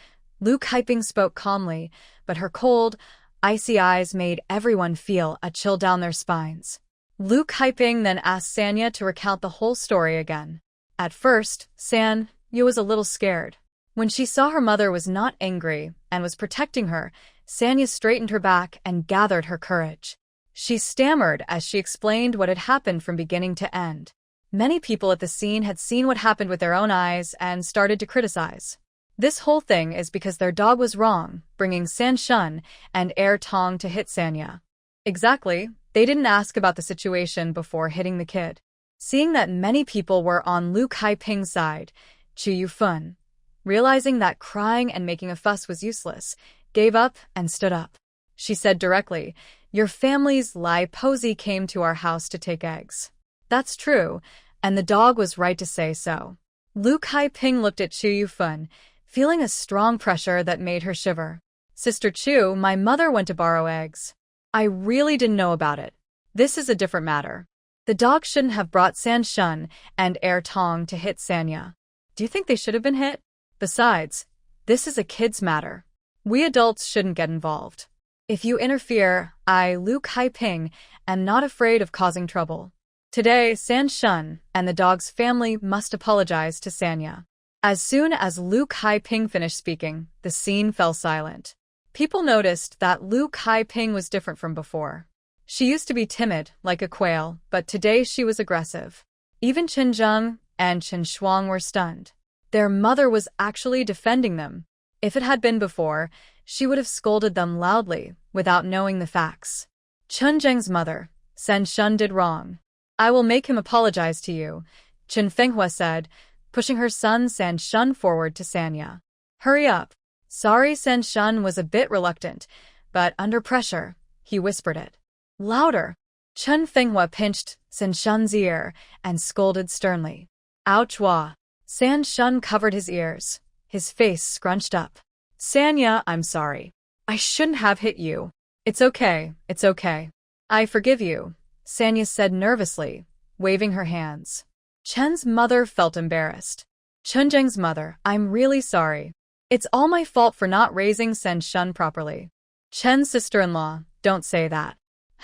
Lu Kaiping spoke calmly, but her cold, icy eyes made everyone feel a chill down their spines. Lu Kaiping then asked Sanya to recount the whole story again. At first, Sanya was a little scared. When she saw her mother was not angry and was protecting her, Sanya straightened her back and gathered her courage. She stammered as she explained what had happened from beginning to end. Many people at the scene had seen what happened with their own eyes and started to criticize. This whole thing is because their dog was wrong, bringing San Shun and Tong to hit Sanya. Exactly, they didn't ask about the situation before hitting the kid. Seeing that many people were on Lu Kaiping's side, Chu Yufun, realizing that crying and making a fuss was useless, gave up and stood up. She said directly, "Your family's Lai Posey came to our house to take eggs." That's true, and the dog was right to say so. Lu Kaiping looked at Chu Yufun, feeling a strong pressure that made her shiver. "Sister Chu, my mother went to borrow eggs. I really didn't know about it. This is a different matter. The dog shouldn't have brought San Shun and Tong to hit Sanya. Do you think they should have been hit? Besides, this is a kid's matter. We adults shouldn't get involved. If you interfere, I, Lu Kaiping, am not afraid of causing trouble. Today, San Shun and the dog's family must apologize to Sanya." As soon as Lu Kaiping finished speaking, the scene fell silent. People noticed that Lu Kaiping was different from before. She used to be timid, like a quail, but today she was aggressive. Even Chen Zheng and Chen Shuang were stunned. Their mother was actually defending them. If it had been before, she would have scolded them loudly, without knowing the facts. Chen Zheng's mother, San Shun, did wrong. "I will make him apologize to you," Chen Fenghua said, pushing her son San Shun forward to Sanya. "Hurry up." Sorry, San Shun was a bit reluctant, but under pressure, he whispered it. "Louder." Chen Fenghua pinched San Shun's ear and scolded sternly. "Ouch wah." San Shun covered his ears, his face scrunched up. "Sanya, I'm sorry. I shouldn't have hit you. It's okay, it's okay. I forgive you," Sanya said nervously, waving her hands. Chen's mother felt embarrassed. "Chen Zheng's mother, I'm really sorry. It's all my fault for not raising San Shun properly." "Chen's sister-in-law, don't say that.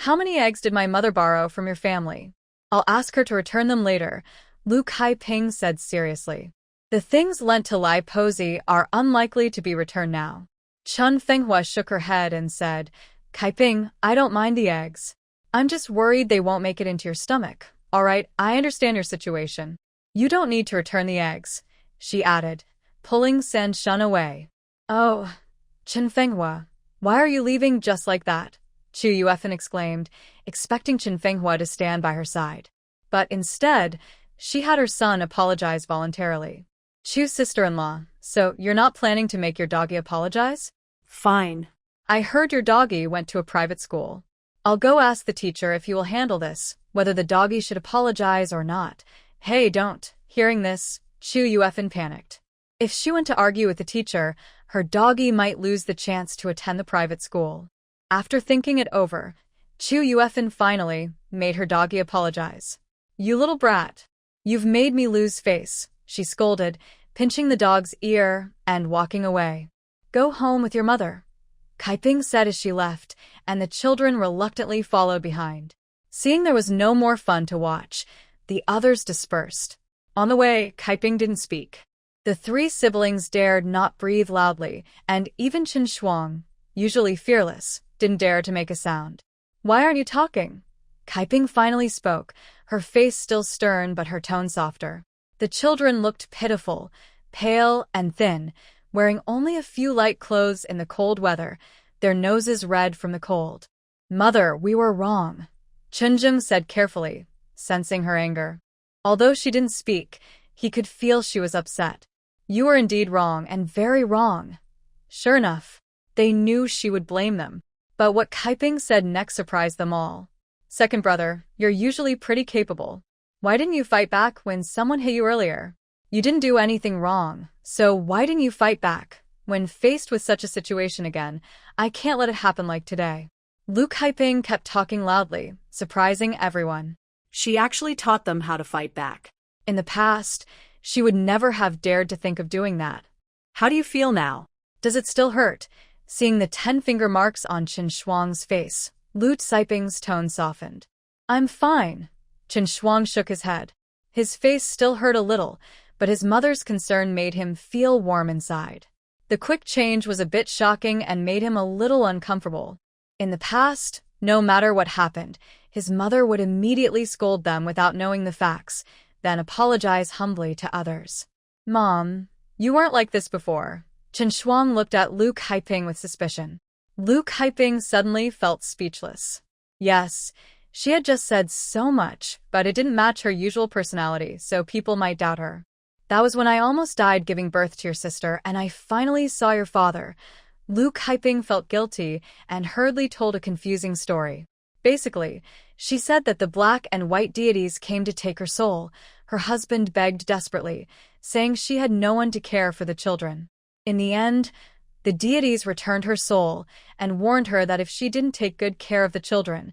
How many eggs did my mother borrow from your family? I'll ask her to return them later," Lu Kaiping said seriously. "The things lent to Lai Posey are unlikely to be returned now." Chen Fenghua shook her head and said, "Kaiping, I don't mind the eggs. I'm just worried they won't make it into your stomach. All right, I understand your situation. You don't need to return the eggs," she added, pulling San Shun away. "Oh, Chen Fenghua, why are you leaving just like that?" Chu Yufan exclaimed, expecting Chen Fenghua to stand by her side. But instead, she had her son apologize voluntarily. "Chu's sister-in-law, so you're not planning to make your doggy apologize?" Fine. "I heard your doggy went to a private school. I'll go ask the teacher if he will handle this, whether the doggy should apologize or not." "Hey, don't." Hearing this, Chu Yufan panicked. If she went to argue with the teacher, her doggy might lose the chance to attend the private school. After thinking it over, Chu Yufan finally made her doggy apologize. "You little brat. You've made me lose face," she scolded, pinching the dog's ear and walking away. "Go home with your mother," Kaiping said as she left, and the children reluctantly followed behind. Seeing there was no more fun to watch, the others dispersed. On the way, Kaiping didn't speak. The three siblings dared not breathe loudly, and even Chen Shuang, usually fearless, didn't dare to make a sound. "Why aren't you talking?" Kaiping finally spoke, her face still stern but her tone softer. The children looked pitiful, pale and thin, wearing only a few light clothes in the cold weather, their noses red from the cold. "Mother, we were wrong," Chunjung said carefully, sensing her anger. Although she didn't speak, he could feel she was upset. "You were indeed wrong, and very wrong." Sure enough, they knew she would blame them. But what Kaiping said next surprised them all. "Second brother, you're usually pretty capable. Why didn't you fight back when someone hit you earlier? You didn't do anything wrong, so why didn't you fight back? When faced with such a situation again, I can't let it happen like today." Lu Kaiping kept talking loudly, surprising everyone. She actually taught them how to fight back. In the past, she would never have dared to think of doing that. "How do you feel now?" "Does it still hurt?" Seeing the 10-finger marks on Chen Shuang's face, Lu Kaiping's tone softened. I'm fine. Chen Shuang shook his head. His face still hurt a little, but his mother's concern made him feel warm inside. The quick change was a bit shocking and made him a little uncomfortable. In the past, no matter what happened, his mother would immediately scold them without knowing the facts, then apologize humbly to others. Mom, you weren't like this before. Chen Shuang looked at Lu Kaiping with suspicion. Lu Kaiping suddenly felt speechless. Yes, she had just said so much, but it didn't match her usual personality, so people might doubt her. That was when I almost died giving birth to your sister, and I finally saw your father. Lu Kaiping felt guilty and hurriedly told a confusing story. Basically, she said that the black and white deities came to take her soul. Her husband begged desperately, saying she had no one to care for the children. In the end, the deities returned her soul and warned her that if she didn't take good care of the children,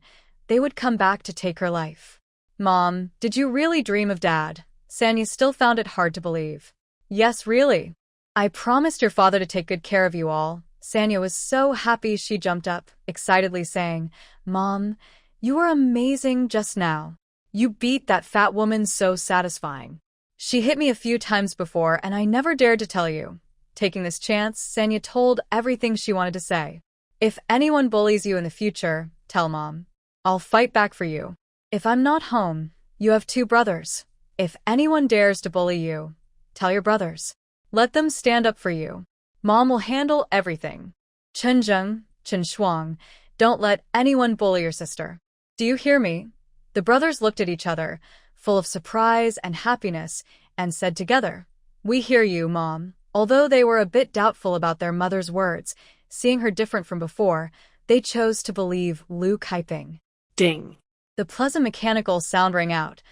they would come back to take her life. Mom, did you really dream of Dad? Sanya still found it hard to believe. Yes, really. I promised your father to take good care of you all. Sanya was so happy she jumped up, excitedly saying, Mom, you were amazing just now. You beat that fat woman so satisfying. She hit me a few times before and I never dared to tell you. Taking this chance, Sanya told everything she wanted to say. If anyone bullies you in the future, tell Mom. I'll fight back for you. If I'm not home, you have 2 brothers. If anyone dares to bully you, tell your brothers. Let them stand up for you. Mom will handle everything. Chen Zheng, Chen Shuang, don't let anyone bully your sister. Do you hear me? The brothers looked at each other, full of surprise and happiness, and said together, We hear you, Mom. Although they were a bit doubtful about their mother's words, seeing her different from before, they chose to believe Lu Kaiping. Ding. The pleasant mechanical sound rang out.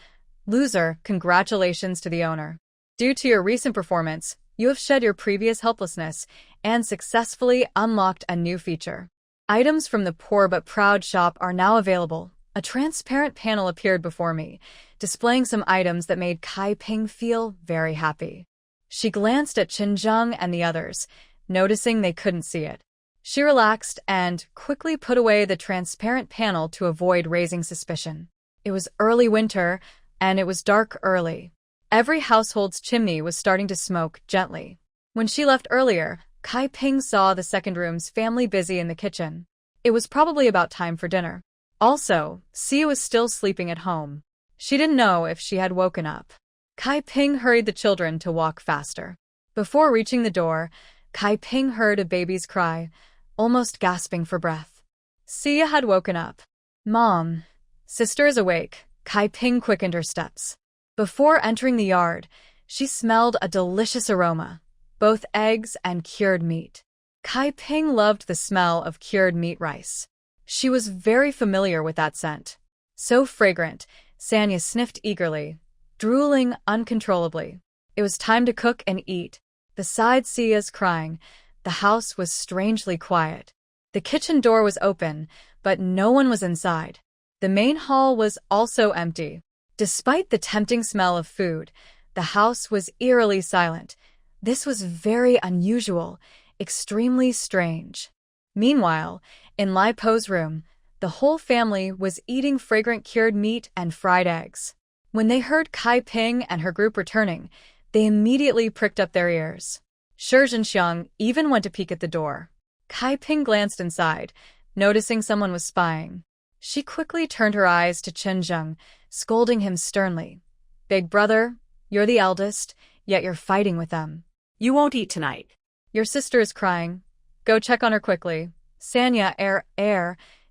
Loser, congratulations to the owner. Due to your recent performance, you have shed your previous helplessness and successfully unlocked a new feature. Items from the Poor But Proud shop are now available. A transparent panel appeared before me, displaying some items that made Kai Ping feel very happy. She glanced at Chen Zheng and the others, noticing they couldn't see it. She relaxed and quickly put away the transparent panel to avoid raising suspicion. It was early winter, and it was dark early. Every household's chimney was starting to smoke gently. When she left earlier, Kai Ping saw the second room's family busy in the kitchen. It was probably about time for dinner. Also, Sia was still sleeping at home. She didn't know if she had woken up. Kai Ping hurried the children to walk faster. Before reaching the door, Kai Ping heard a baby's cry, almost gasping for breath. Sia had woken up. Mom. Sister is awake. Kai Ping quickened her steps. Before entering the yard, she smelled a delicious aroma, both eggs and cured meat. Kai Ping loved the smell of cured meat rice. She was very familiar with that scent. So fragrant, Sanya sniffed eagerly, drooling uncontrollably. It was time to cook and eat. Besides Sia's crying, the house was strangely quiet. The kitchen door was open, but no one was inside. The main hall was also empty. Despite the tempting smell of food, the house was eerily silent. This was very unusual, extremely strange. Meanwhile, in Lai Po's room, the whole family was eating fragrant cured meat and fried eggs. When they heard Kai Ping and her group returning, they immediately pricked up their ears. Shi Zhenxiang even went to peek at the door. Kai Ping glanced inside, noticing someone was spying. She quickly turned her eyes to Chen Zheng, scolding him sternly. Big brother, you're the eldest, yet you're fighting with them. You won't eat tonight. Your sister is crying. Go check on her quickly. Sanya,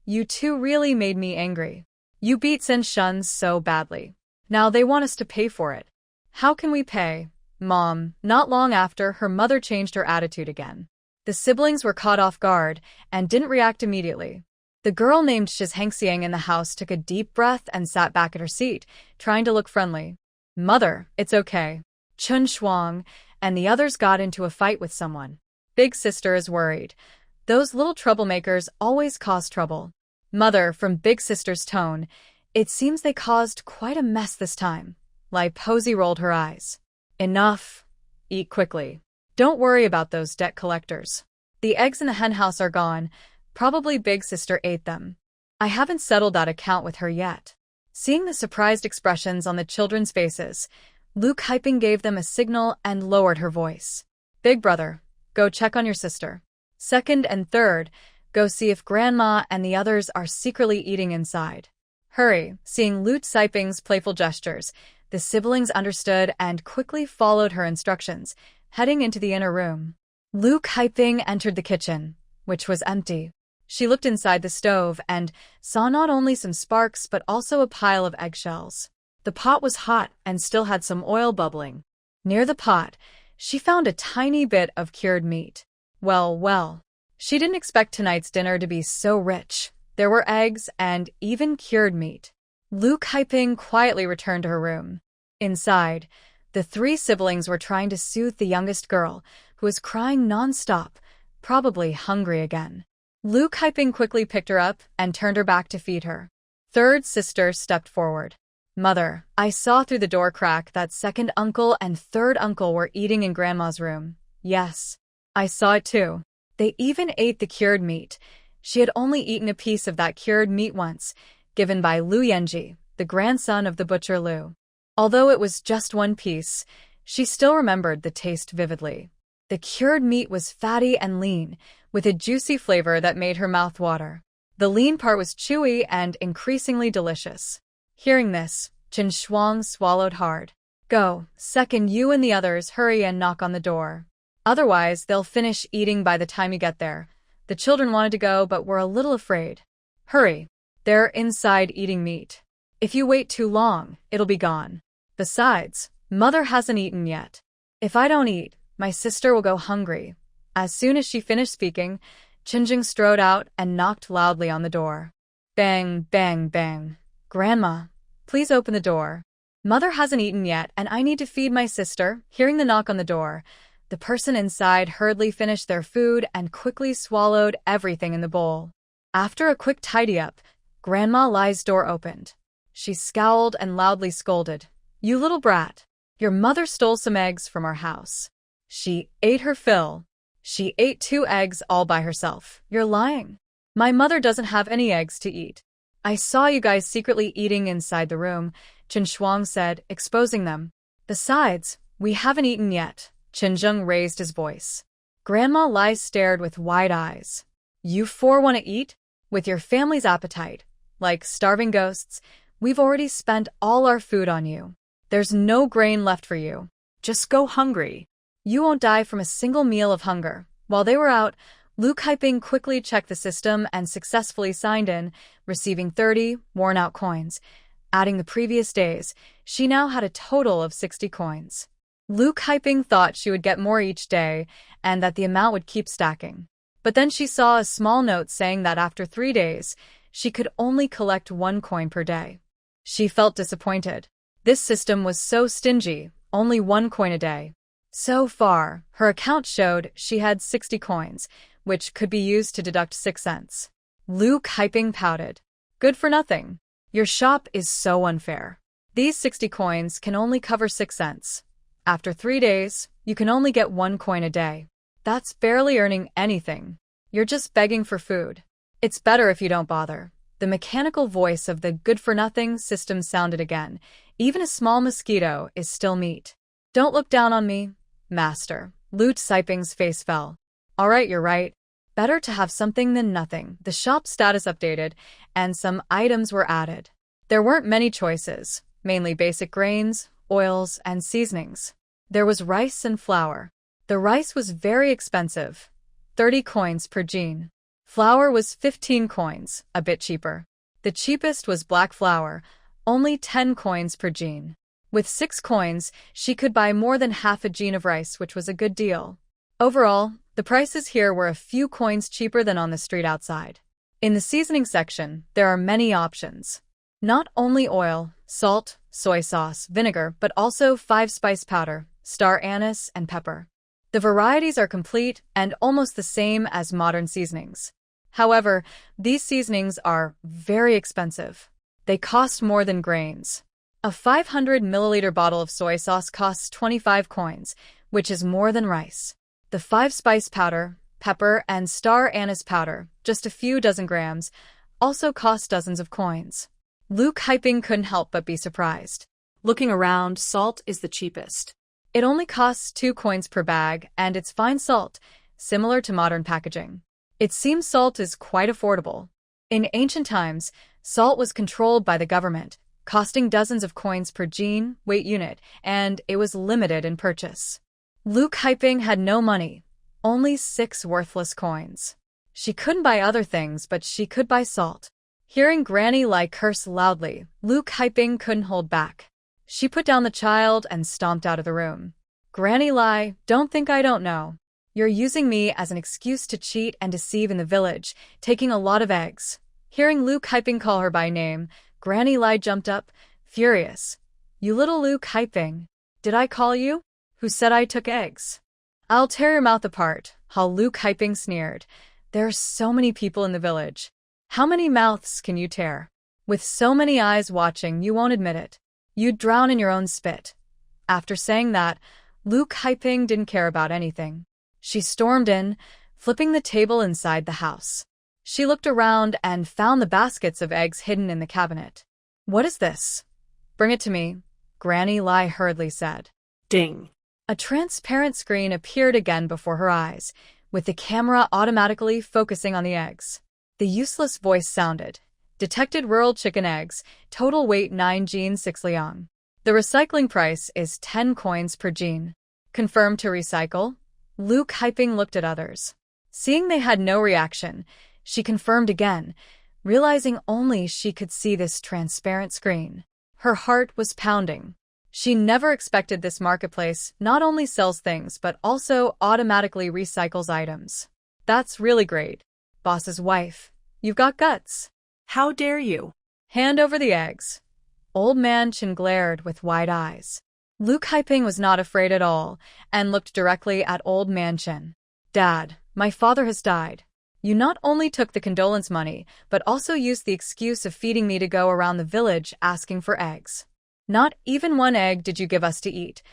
you two really made me angry. You beat Sen Shun so badly. Now they want us to pay for it. How can we pay? Mom. Not long after, her mother changed her attitude again. The siblings were caught off guard and didn't react immediately. The girl named Shiz Hengxiang in the house took a deep breath and sat back at her seat, trying to look friendly. Mother, it's okay. Chun Shuang and the others got into a fight with someone. Big sister is worried. Those little troublemakers always cause trouble. Mother, from Big sister's tone, it seems they caused quite a mess this time. Lai Posey rolled her eyes. Enough. Eat quickly. Don't worry about those debt collectors. The eggs in the henhouse are gone. Probably Big sister ate them. I haven't settled that account with her yet. Seeing the surprised expressions on the children's faces, Luke Hyping gave them a signal and lowered her voice. Big brother, go check on your sister. Second and third, go see if Grandma and the others are secretly eating inside. Hurry. Seeing Luke Hyping's playful gestures, the siblings understood and quickly followed her instructions, heading into the inner room. Luke Hyping entered the kitchen, which was empty. She looked inside the stove and saw not only some sparks but also a pile of eggshells. The pot was hot and still had some oil bubbling. Near the pot, she found a tiny bit of cured meat. Well, she didn't expect tonight's dinner to be so rich. There were eggs and even cured meat. Luke Hyping quietly returned to her room. Inside, the three siblings were trying to soothe the youngest girl, who was crying nonstop, probably hungry again. Luke Hyping quickly picked her up and turned her back to feed her. Third sister stepped forward. Mother, I saw through the door crack that second uncle and third uncle were eating in Grandma's room. Yes, I saw it too. They even ate the cured meat. She had only eaten a piece of that cured meat once, given by Lu Yenji, the grandson of the butcher Lu. Although it was just one piece, she still remembered the taste vividly. The cured meat was fatty and lean, with a juicy flavor that made her mouth water. The lean part was chewy and increasingly delicious. Hearing this, Chen Shuang swallowed hard. Go, second, you and the others hurry and knock on the door. Otherwise, they'll finish eating by the time you get there. The children wanted to go but were a little afraid. Hurry. They're inside eating meat. If you wait too long, it'll be gone. Besides, Mother hasn't eaten yet. If I don't eat, my sister will go hungry. As soon as she finished speaking, Qingjing strode out and knocked loudly on the door. Bang, bang, bang. Grandma, please open the door. Mother hasn't eaten yet and I need to feed my sister. Hearing the knock on the door, the person inside hurriedly finished their food and quickly swallowed everything in the bowl. After a quick tidy-up, Grandma Lai's door opened. She scowled and loudly scolded. You little brat. Your mother stole some eggs from our house. She ate her fill. She ate 2 eggs all by herself. You're lying. My mother doesn't have any eggs to eat. I saw you guys secretly eating inside the room, Chen Shuang said, exposing them. Besides, we haven't eaten yet. Qingjing raised his voice. Grandma Lai stared with wide eyes. You 4 want to eat? With your family's appetite, like starving ghosts, we've already spent all our food on you. There's no grain left for you. Just go hungry. You won't die from a single meal of hunger. While they were out, Luke Hyping quickly checked the system and successfully signed in, receiving 30 worn-out coins. Adding the previous days, she now had a total of 60 coins. Luke Hyping thought she would get more each day and that the amount would keep stacking. But then she saw a small note saying that after 3 days, she could only collect 1 coin per day. She felt disappointed. This system was so stingy, only 1 coin a day. So far, her account showed she had 60 coins, which could be used to deduct 6 cents. Luke Hyping pouted. Good for nothing. Your shop is so unfair. These 60 coins can only cover 6 cents. After 3 days, you can only get 1 coin a day. That's barely earning anything. You're just begging for food. It's better if you don't bother. The mechanical voice of the good-for-nothing system sounded again. Even a small mosquito is still meat. Don't look down on me, master. Luke Hyping's face fell. All right, you're right. Better to have something than nothing. The shop status updated, and some items were added. There weren't many choices, mainly basic grains, oils, and seasonings. There was rice and flour. The rice was very expensive, 30 coins per jean. Flour was 15 coins, a bit cheaper. The cheapest was black flour, only 10 coins per jean. With 6 coins, she could buy more than half a jean of rice, which was a good deal. Overall, the prices here were a few coins cheaper than on the street outside. In the seasoning section, there are many options. Not only oil, salt, soy sauce, vinegar, but also 5-spice powder, star anise, and pepper. The varieties are complete and almost the same as modern seasonings. However, these seasonings are very expensive. They cost more than grains. A 500 milliliter bottle of soy sauce costs 25 coins, which is more than rice. The 5-spice powder, pepper, and star anise powder, just a few dozen grams, also cost dozens of coins. Luke Hyping couldn't help but be surprised. Looking around, salt is the cheapest. It only costs 2 coins per bag, and it's fine salt, similar to modern packaging. It seems salt is quite affordable. In ancient times, salt was controlled by the government, costing dozens of coins per gene, weight unit, and it was limited in purchase. Luke Hyping had no money, only 6 worthless coins. She couldn't buy other things, but she could buy salt. Hearing Granny Lai curse loudly, Luke Hyping couldn't hold back. She put down the child and stomped out of the room. Granny Lai, don't think I don't know. You're using me as an excuse to cheat and deceive in the village, taking a lot of eggs. Hearing Luke Hyping call her by name, Granny Lai jumped up, furious. You little Luke Hyping. Did I call you? Who said I took eggs? I'll tear your mouth apart, how Luke Hyping sneered. There are so many people in the village. How many mouths can you tear? With so many eyes watching, you won't admit it. You'd drown in your own spit. After saying that, Luke Hyping didn't care about anything. She stormed in, flipping the table inside the house. She looked around and found the baskets of eggs hidden in the cabinet. What is this? Bring it to me, Granny Lai hurriedly said. Ding. A transparent screen appeared again before her eyes, with the camera automatically focusing on the eggs. The useless voice sounded. Detected rural chicken eggs, total weight 9 gene 6 liang. The recycling price is 10 coins per gene. Confirmed to recycle? Luke Hyping looked at others. Seeing they had no reaction, she confirmed again, realizing only she could see this transparent screen. Her heart was pounding. She never expected this marketplace not only sells things but also automatically recycles items. That's really great. Boss's wife, you've got guts. How dare you? Hand over the eggs. Old man Chen glared with wide eyes. Luke Hyping was not afraid at all and looked directly at old man Chen. Dad, my father has died. You not only took the condolence money, but also used the excuse of feeding me to go around the village asking for eggs. Not even 1 egg did you give us to eat.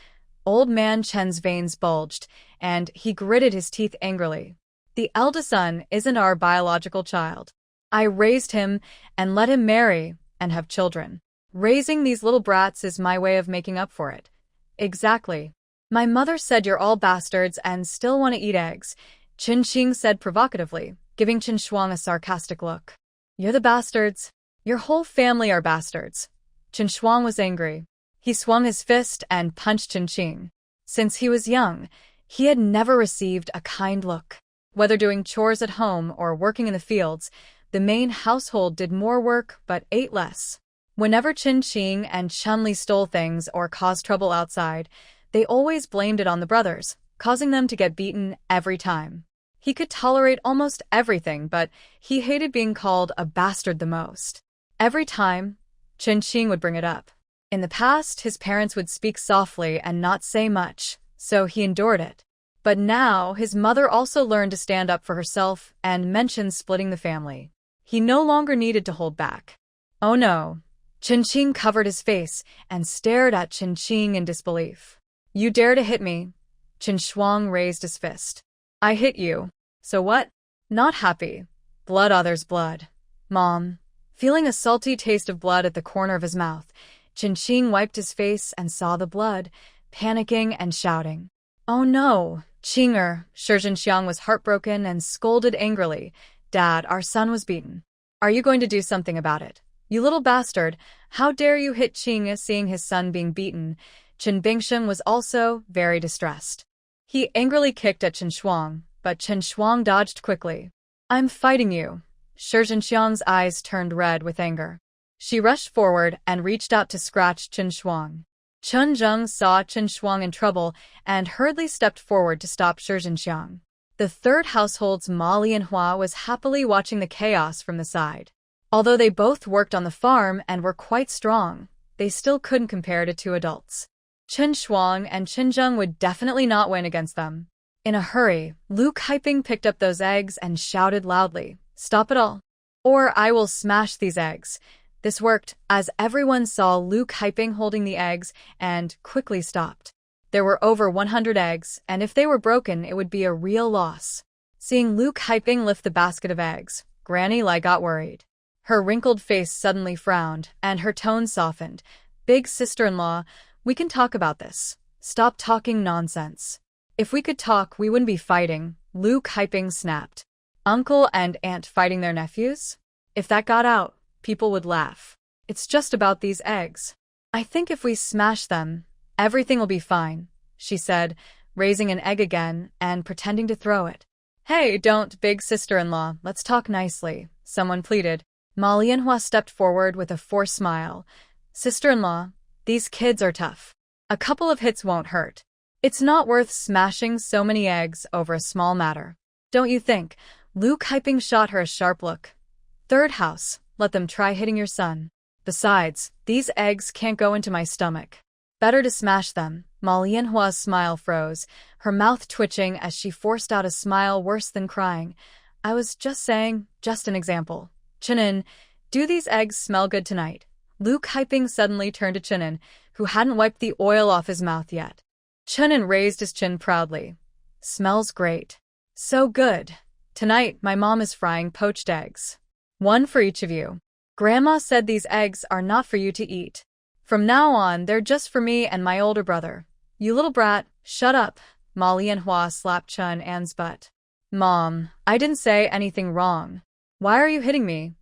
Old man Chen's veins bulged, and he gritted his teeth angrily. The eldest son isn't our biological child. I raised him and let him marry and have children. Raising these little brats is my way of making up for it. Exactly. My mother said you're all bastards and still want to eat eggs, Chen Qing said provocatively, giving Chen Shuang a sarcastic look. You're the bastards. Your whole family are bastards. Chen Shuang was angry. He swung his fist and punched Chen Qing. Since he was young, he had never received a kind look. Whether doing chores at home or working in the fields, the main household did more work but ate less. Whenever Chen Qing and Chun Li stole things or caused trouble outside, they always blamed it on the brothers, causing them to get beaten every time. He could tolerate almost everything, but he hated being called a bastard the most. Every time, Chen Qing would bring it up. In the past, his parents would speak softly and not say much, so he endured it. But now, his mother also learned to stand up for herself and mentioned splitting the family. He no longer needed to hold back. Oh no. Chen Qing covered his face and stared at Chen Qing in disbelief. You dare to hit me? Chen Shuang raised his fist. I hit you. So what? Not happy. Blood others' blood. Mom. Feeling a salty taste of blood at the corner of his mouth, Chen Qing wiped his face and saw the blood, panicking and shouting. Oh no. Qinger, Shi Zhenxiang was heartbroken and scolded angrily. Dad, our son was beaten. Are you going to do something about it? You little bastard, how dare you hit Qing seeing his son being beaten? Chen Bingsheng was also very distressed. He angrily kicked at Chen Shuang, but Chen Shuang dodged quickly. I'm fighting you. Shi Zhenxiang's eyes turned red with anger. She rushed forward and reached out to scratch Chen Shuang. Chen Zheng saw Chen Shuang in trouble and hurriedly stepped forward to stop Shi Zhenxiang. The third household's Ma Lianhua was happily watching the chaos from the side. Although they both worked on the farm and were quite strong, they still couldn't compare to 2 adults. Chen Shuang and Chen Zheng would definitely not win against them. In a hurry, Luke Hyping picked up those eggs and shouted loudly, Stop it all, or I will smash these eggs. This worked, as everyone saw Luke Hyping holding the eggs and quickly stopped. There were over 100 eggs, and if they were broken, it would be a real loss. Seeing Luke Hyping lift the basket of eggs, Granny Lai got worried. Her wrinkled face suddenly frowned, and her tone softened. Big sister-in-law, we can talk about this. Stop talking nonsense. If we could talk, we wouldn't be fighting, Lu Kaiping snapped. Uncle and aunt fighting their nephews? If that got out, people would laugh. It's just about these eggs. I think if we smash them, everything will be fine, she said, raising an egg again and pretending to throw it. Hey, don't, big sister-in-law, let's talk nicely, someone pleaded. Ma Lianhua stepped forward with a forced smile. Sister-in-law, these kids are tough. A couple of hits won't hurt. It's not worth smashing so many eggs over a small matter. Don't you think? Lu Kaiping shot her a sharp look. Third house, let them try hitting your son. Besides, these eggs can't go into my stomach. Better to smash them. Ma Lianhua's smile froze, her mouth twitching as she forced out a smile worse than crying. I was just saying, just an example. Chenin, do these eggs smell good tonight? Lu Kaiping suddenly turned to Chenin, who hadn't wiped the oil off his mouth yet. Chenin raised his chin proudly. Smells great. So good. Tonight, my mom is frying poached eggs. One for each of you. Grandma said these eggs are not for you to eat. From now on, they're just for me and my older brother. You little brat, shut up. Ma Lianhua slapped Chen An's butt. Mom, I didn't say anything wrong. Why are you hitting me?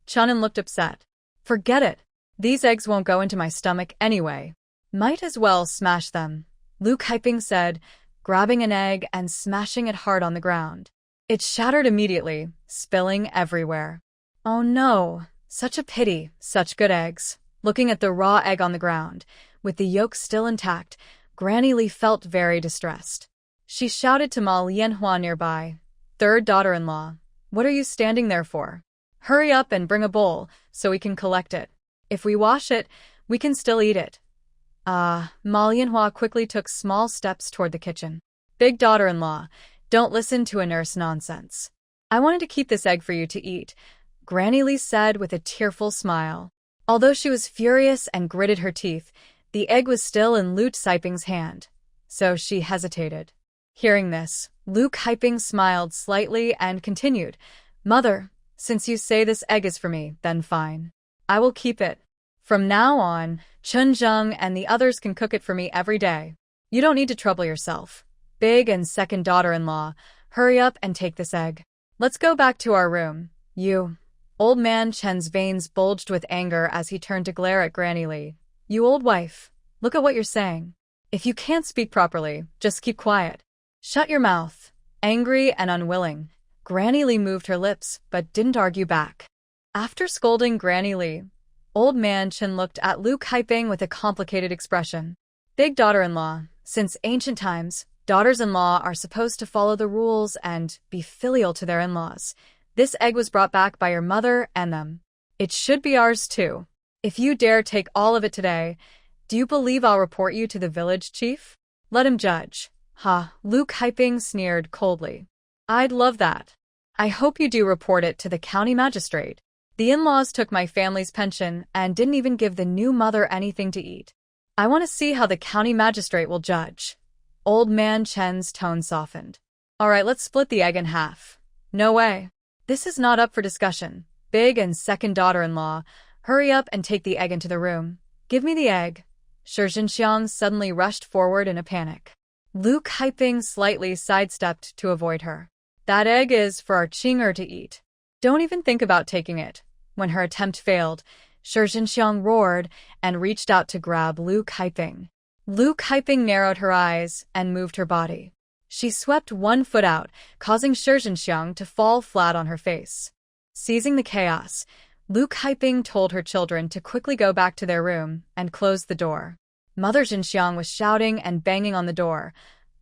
Chenin looked upset. Forget it. These eggs won't go into my stomach anyway. Might as well smash them, Lu Kaiping said, grabbing an egg and smashing it hard on the ground. It shattered immediately, spilling everywhere. Oh no, such a pity, such good eggs. Looking at the raw egg on the ground, with the yolk still intact, Granny Li felt very distressed. She shouted to Ma Lianhua nearby. Third daughter-in-law, what are you standing there for? Hurry up and bring a bowl, so we can collect it. If we wash it, we can still eat it. Ma Lianhua quickly took small steps toward the kitchen. Big daughter-in-law, don't listen to a nurse nonsense. I wanted to keep this egg for you to eat, Granny Li said with a tearful smile. Although she was furious and gritted her teeth, the egg was still in Lu Kaiping's hand, so she hesitated. Hearing this, Lu Kaiping smiled slightly and continued, Mother, since you say this egg is for me, then fine. I will keep it. From now on, Chen Zheng and the others can cook it for me every day. You don't need to trouble yourself. Big and second daughter-in-law, hurry up and take this egg. Let's go back to our room. You. Old man Chen's veins bulged with anger as he turned to glare at Granny Li. You old wife, look at what you're saying. If you can't speak properly, just keep quiet. Shut your mouth. Angry and unwilling, Granny Li moved her lips but didn't argue back. After scolding Granny Li, Old man Chen looked at Lu Kaiping with a complicated expression. Big daughter-in-law, since ancient times, daughters-in-law are supposed to follow the rules and be filial to their in-laws. This egg was brought back by your mother and them. It should be ours too. If you dare take all of it today, do you believe I'll report you to the village chief? Let him judge. Ha, Lu Kaiping sneered coldly. I'd love that. I hope you do report it to the county magistrate. The in-laws took my family's pension and didn't even give the new mother anything to eat. I want to see how the county magistrate will judge. Old man Chen's tone softened. All right, let's split the egg in half. No way. This is not up for discussion. Big and second daughter-in-law, hurry up and take the egg into the room. Give me the egg. Shi Zhenxiang suddenly rushed forward in a panic. Lu Kaiping slightly sidestepped to avoid her. That egg is for our Qing'er to eat. Don't even think about taking it. When her attempt failed, Shi Zhenxiang roared and reached out to grab Lu Kaiping. Lu Kaiping narrowed her eyes and moved her body. She swept one foot out, causing Shi Zhenxiang to fall flat on her face. Seizing the chaos, Lu Kaiping told her children to quickly go back to their room and close the door. Mother Zhenxiang was shouting and banging on the door.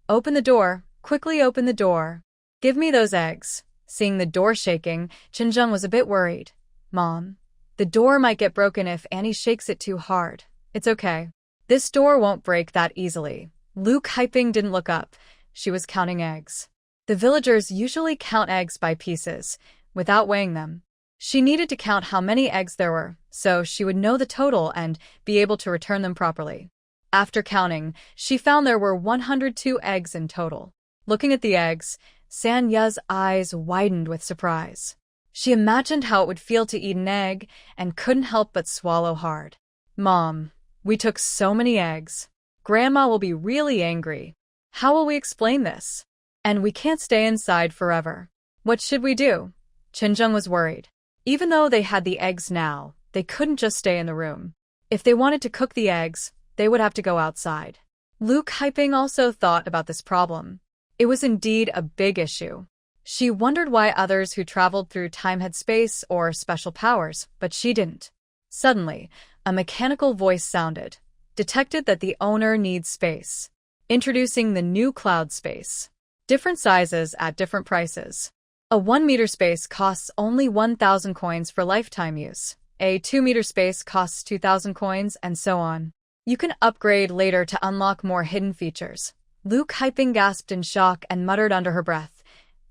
Open the door, quickly open the door. Give me those eggs. Seeing the door shaking, Qinzheng was a bit worried. Mom, the door might get broken if Annie shakes it too hard. It's okay. This door won't break that easily. Lu Kaiping didn't look up. She was counting eggs. The villagers usually count eggs by pieces, without weighing them. She needed to count how many eggs there were, so she would know the total and be able to return them properly. After counting, she found there were 102 eggs in total. Looking at the eggs, San Ye's eyes widened with surprise. She imagined how it would feel to eat an egg and couldn't help but swallow hard. Mom, we took so many eggs. Grandma will be really angry. How will we explain this? And we can't stay inside forever. What should we do? Chen was worried. Even though they had the eggs now, they couldn't just stay in the room. If they wanted to cook the eggs, they would have to go outside. Lu Kaiping also thought about this problem. It was indeed a big issue. She wondered why others who traveled through time had space or special powers, but she didn't. Suddenly, a mechanical voice sounded. Detected that the owner needs space. Introducing the new cloud space. Different sizes at different prices. A 1-meter space costs only 1,000 coins for lifetime use. A 2-meter space costs 2,000 coins, and so on. You can upgrade later to unlock more hidden features. Lu Kaiping gasped in shock and muttered under her breath,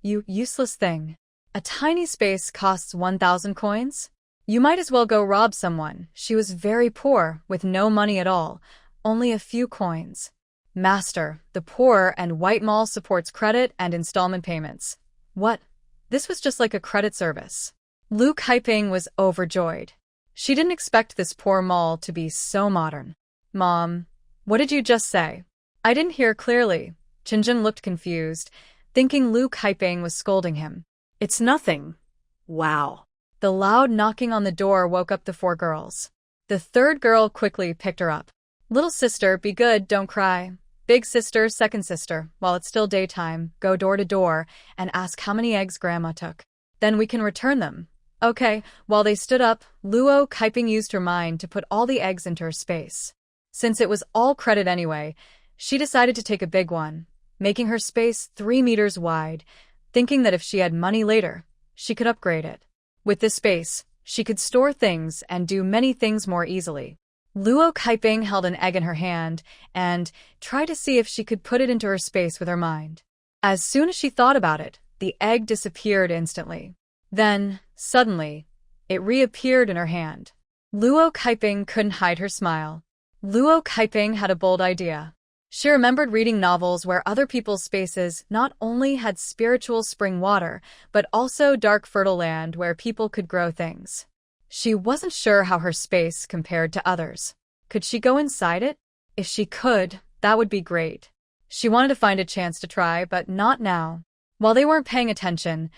"You useless thing. A tiny space costs 1,000 coins? You might as well go rob someone." She was very poor, with no money at all, only a few coins. Master, the Poor and White Mall supports credit and installment payments. What? This was just like a credit service. Lu Kaiping was overjoyed. She didn't expect this poor mall to be so modern. Mom, what did you just say? I didn't hear clearly. Chen looked confused, thinking Lu Kaiping was scolding him. It's nothing. Wow. The loud knocking on the door woke up the 4 girls. The 3rd girl quickly picked her up. Little sister, be good, don't cry. Big sister, second sister, while it's still daytime, go door to door and ask how many eggs Grandma took. Then we can return them. Okay. While they stood up, Luo Kaiping used her mind to put all the eggs into her space. Since it was all credit anyway, she decided to take a big one, making her space 3 meters wide, thinking that if she had money later, she could upgrade it. With this space, she could store things and do many things more easily. Luo Kaiping held an egg in her hand and tried to see if she could put it into her space with her mind. As soon as she thought about it, the egg disappeared instantly. Then, suddenly, it reappeared in her hand. Luo Kaiping couldn't hide her smile. Luo Kaiping had a bold idea. She remembered reading novels where other people's spaces not only had spiritual spring water, but also dark fertile land where people could grow things. She wasn't sure how her space compared to others. Could she go inside it? If she could, that would be great. She wanted to find a chance to try, but not now. While they weren't paying attention,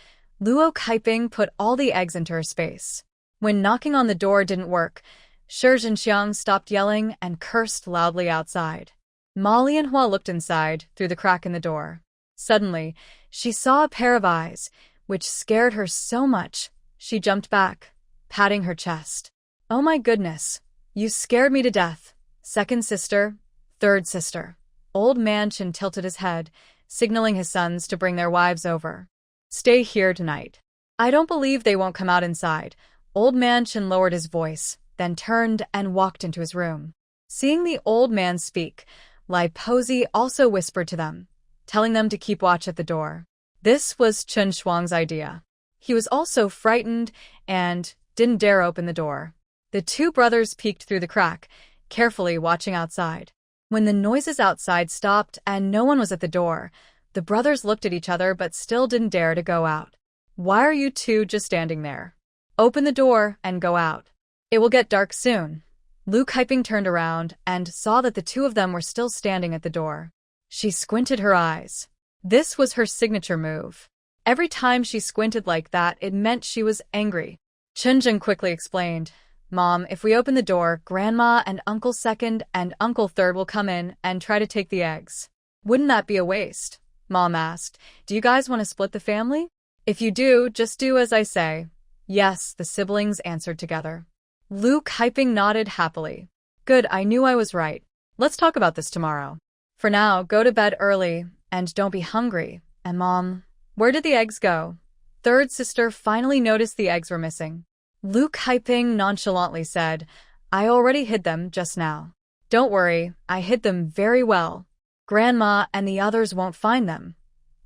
Luo Kaiping put all the eggs into her space. When knocking on the door didn't work, Shi Zhenxiang stopped yelling and cursed loudly outside. Ma Lianhua looked inside through the crack in the door. Suddenly, she saw a pair of eyes, which scared her so much, she jumped back, patting her chest. Oh my goodness, you scared me to death. Second sister, third sister. Old man Chen tilted his head, signaling his sons to bring their wives over. Stay here tonight. I don't believe they won't come out inside. Old man Chen lowered his voice, then turned and walked into his room. Seeing the old man speak, Lai Pozi also whispered to them, telling them to keep watch at the door. This was Chen Shuang's idea. He was also frightened and didn't dare open the door. The 2 brothers peeked through the crack, carefully watching outside. When the noises outside stopped and no one was at the door, the brothers looked at each other but still didn't dare to go out. Why are you 2 just standing there? Open the door and go out. It will get dark soon. Lu Kaiping turned around and saw that the 2 of them were still standing at the door. She squinted her eyes. This was her signature move. Every time she squinted like that, it meant she was angry. Chen quickly explained, Mom, if we open the door, Grandma and Uncle Second and Uncle Third will come in and try to take the eggs. Wouldn't that be a waste? Mom asked, do you guys want to split the family? If you do, just do as I say. Yes, the siblings answered together. Lu Kaiping nodded happily. Good, I knew I was right. Let's talk about this tomorrow. For now, go to bed early and don't be hungry. And Mom, where did the eggs go? Third sister finally noticed the eggs were missing. Lu Kaiping nonchalantly said, I already hid them just now. Don't worry, I hid them very well. Grandma and the others won't find them.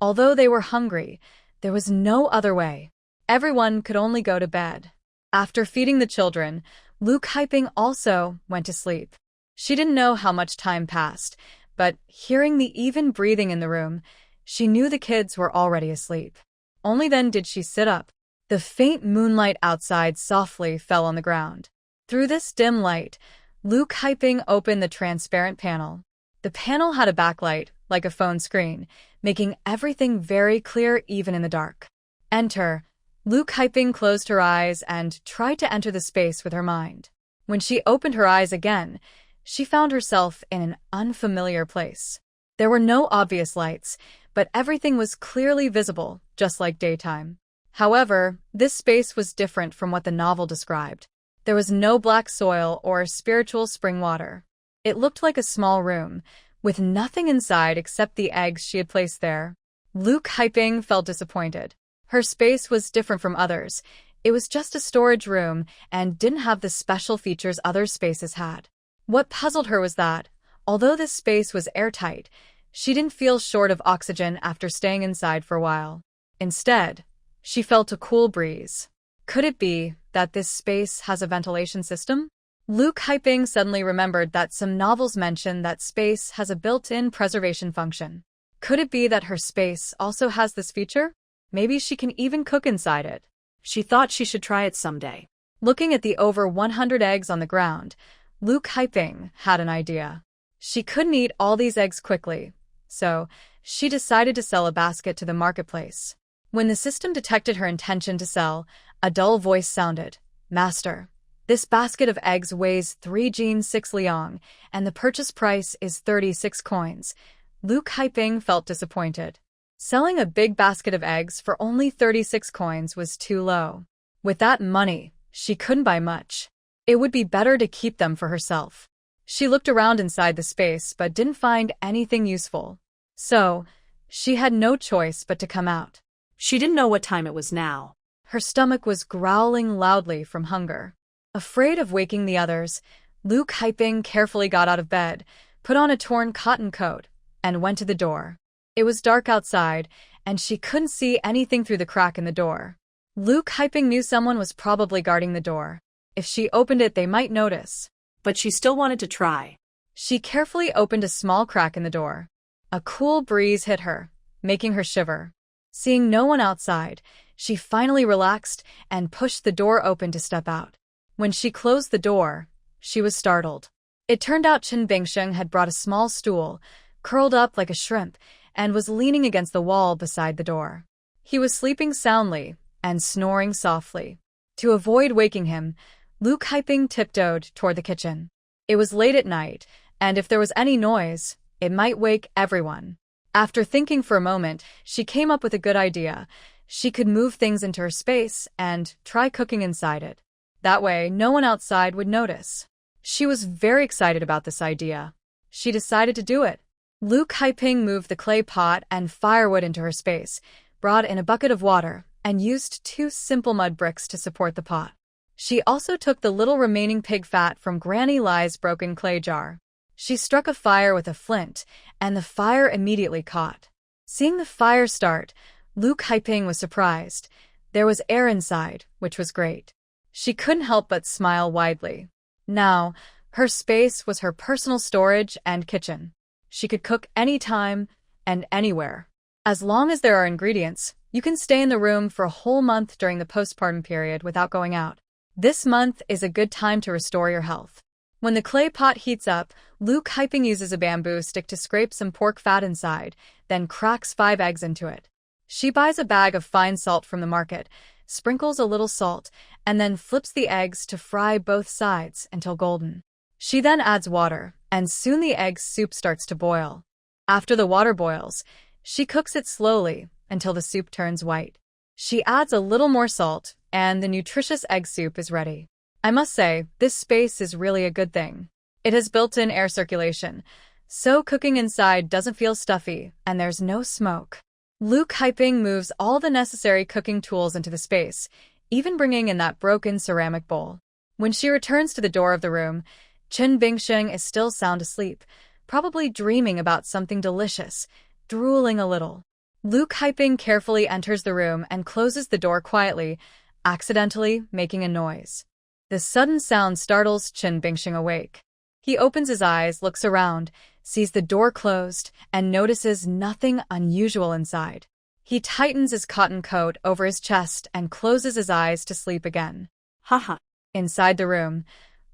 Although they were hungry, there was no other way. Everyone could only go to bed. After feeding the children, Lu Kaiping also went to sleep. She didn't know how much time passed, but hearing the even breathing in the room, she knew the kids were already asleep. Only then did she sit up. The faint moonlight outside softly fell on the ground. Through this dim light, Luke Hyping opened the transparent panel. The panel had a backlight, like a phone screen, making everything very clear even in the dark. Enter. Luke Hyping closed her eyes and tried to enter the space with her mind. When she opened her eyes again, she found herself in an unfamiliar place. There were no obvious lights, but everything was clearly visible, just like daytime. However, this space was different from what the novel described. There was no black soil or spiritual spring water. It looked like a small room, with nothing inside except the eggs she had placed there. Luke Hyping felt disappointed. Her space was different from others. It was just a storage room and didn't have the special features other spaces had. What puzzled her was that, although this space was airtight, she didn't feel short of oxygen after staying inside for a while. Instead, she felt a cool breeze. Could it be that this space has a ventilation system? Luke Hyping suddenly remembered that some novels mention that space has a built-in preservation function. Could it be that her space also has this feature? Maybe she can even cook inside it. She thought she should try it someday. Looking at the over 100 eggs on the ground, Luke Hyping had an idea. She couldn't eat all these eggs quickly, so she decided to sell a basket to the marketplace. When the system detected her intention to sell, a dull voice sounded. "Master, this basket of eggs weighs 3 Jin 6 Liang, and the purchase price is 36 coins. Luke Hyping felt disappointed. Selling a big basket of eggs for only 36 coins was too low. With that money, she couldn't buy much. It would be better to keep them for herself. She looked around inside the space but didn't find anything useful. So, she had no choice but to come out. She didn't know what time it was now. Her stomach was growling loudly from hunger. Afraid of waking the others, Luke Hyping carefully got out of bed, put on a torn cotton coat, and went to the door. It was dark outside, and she couldn't see anything through the crack in the door. Luke Hyping knew someone was probably guarding the door. If she opened it, they might notice. But she still wanted to try. She carefully opened a small crack in the door. A cool breeze hit her, making her shiver. Seeing no one outside, she finally relaxed and pushed the door open to step out. When she closed the door, she was startled. It turned out Chen Bingsheng had brought a small stool, curled up like a shrimp, and was leaning against the wall beside the door. He was sleeping soundly and snoring softly. To avoid waking him, Luke Hyping tiptoed toward the kitchen. It was late at night, and if there was any noise, it might wake everyone. After thinking for a moment, she came up with a good idea. She could move things into her space and try cooking inside it. That way, no one outside would notice. She was very excited about this idea. She decided to do it. Luke Hyping moved the clay pot and firewood into her space, brought in a bucket of water, and used 2 simple mud bricks to support the pot. She also took the little remaining pig fat from Granny Lie's broken clay jar. She struck a fire with a flint, and the fire immediately caught. Seeing the fire start, Luke Hyping was surprised. There was air inside, which was great. She couldn't help but smile widely. Now, her space was her personal storage and kitchen. She could cook anytime and anywhere. As long as there are ingredients, you can stay in the room for a whole month during the postpartum period without going out. This month is a good time to restore your health. When the clay pot heats up, Luke Hyping uses a bamboo stick to scrape some pork fat inside, then cracks 5 eggs into it. She buys a bag of fine salt from the market, sprinkles a little salt, and then flips the eggs to fry both sides until golden. She then adds water, and soon the egg soup starts to boil. After the water boils, she cooks it slowly until the soup turns white. She adds a little more salt, and the nutritious egg soup is ready. I must say, this space is really a good thing. It has built-in air circulation, so cooking inside doesn't feel stuffy, and there's no smoke. Luke Hyping moves all the necessary cooking tools into the space, even bringing in that broken ceramic bowl. When she returns to the door of the room, Chen Bingsheng is still sound asleep, probably dreaming about something delicious, drooling a little. Luke Hyping carefully enters the room and closes the door quietly, accidentally making a noise. The sudden sound startles Chen Bingsheng awake. He opens his eyes, looks around, sees the door closed, and notices nothing unusual inside. He tightens his cotton coat over his chest and closes his eyes to sleep again. Haha. Inside the room,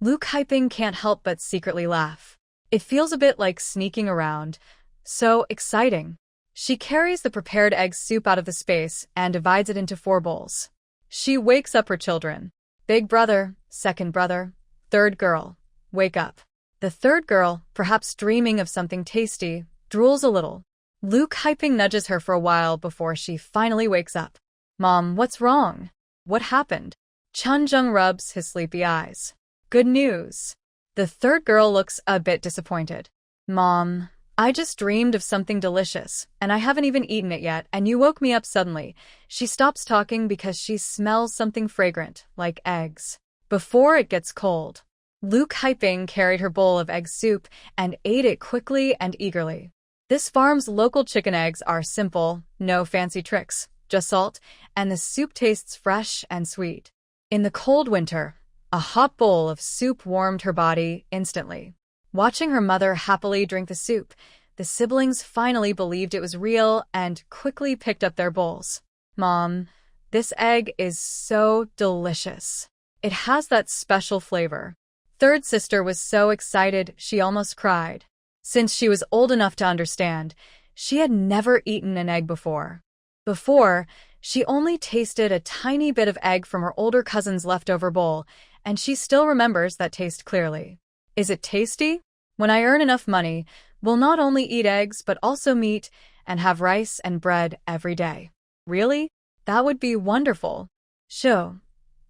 Luke Hyping can't help but secretly laugh. It feels a bit like sneaking around. So exciting. She carries the prepared egg soup out of the space and divides it into 4 bowls. She wakes up her children. Big brother, second brother, third girl. Wake up. The third girl, perhaps dreaming of something tasty, drools a little. Luke Hyping nudges her for a while before she finally wakes up. Mom, what's wrong? What happened? Chen rubs his sleepy eyes. Good news. The third girl looks a bit disappointed. Mom, I just dreamed of something delicious, and I haven't even eaten it yet, and you woke me up suddenly. She stops talking because she smells something fragrant, like eggs. Before it gets cold, Luke Hyping carried her bowl of egg soup and ate it quickly and eagerly. This farm's local chicken eggs are simple, no fancy tricks, just salt, and the soup tastes fresh and sweet. In the cold winter, a hot bowl of soup warmed her body instantly. Watching her mother happily drink the soup, the siblings finally believed it was real and quickly picked up their bowls. Mom, this egg is so delicious. It has that special flavor. Third sister was so excited she almost cried. Since she was old enough to understand, she had never eaten an egg before. Before, she only tasted a tiny bit of egg from her older cousin's leftover bowl, and she still remembers that taste clearly. Is it tasty? When I earn enough money, we'll not only eat eggs but also meat and have rice and bread every day. Really? That would be wonderful. Sure.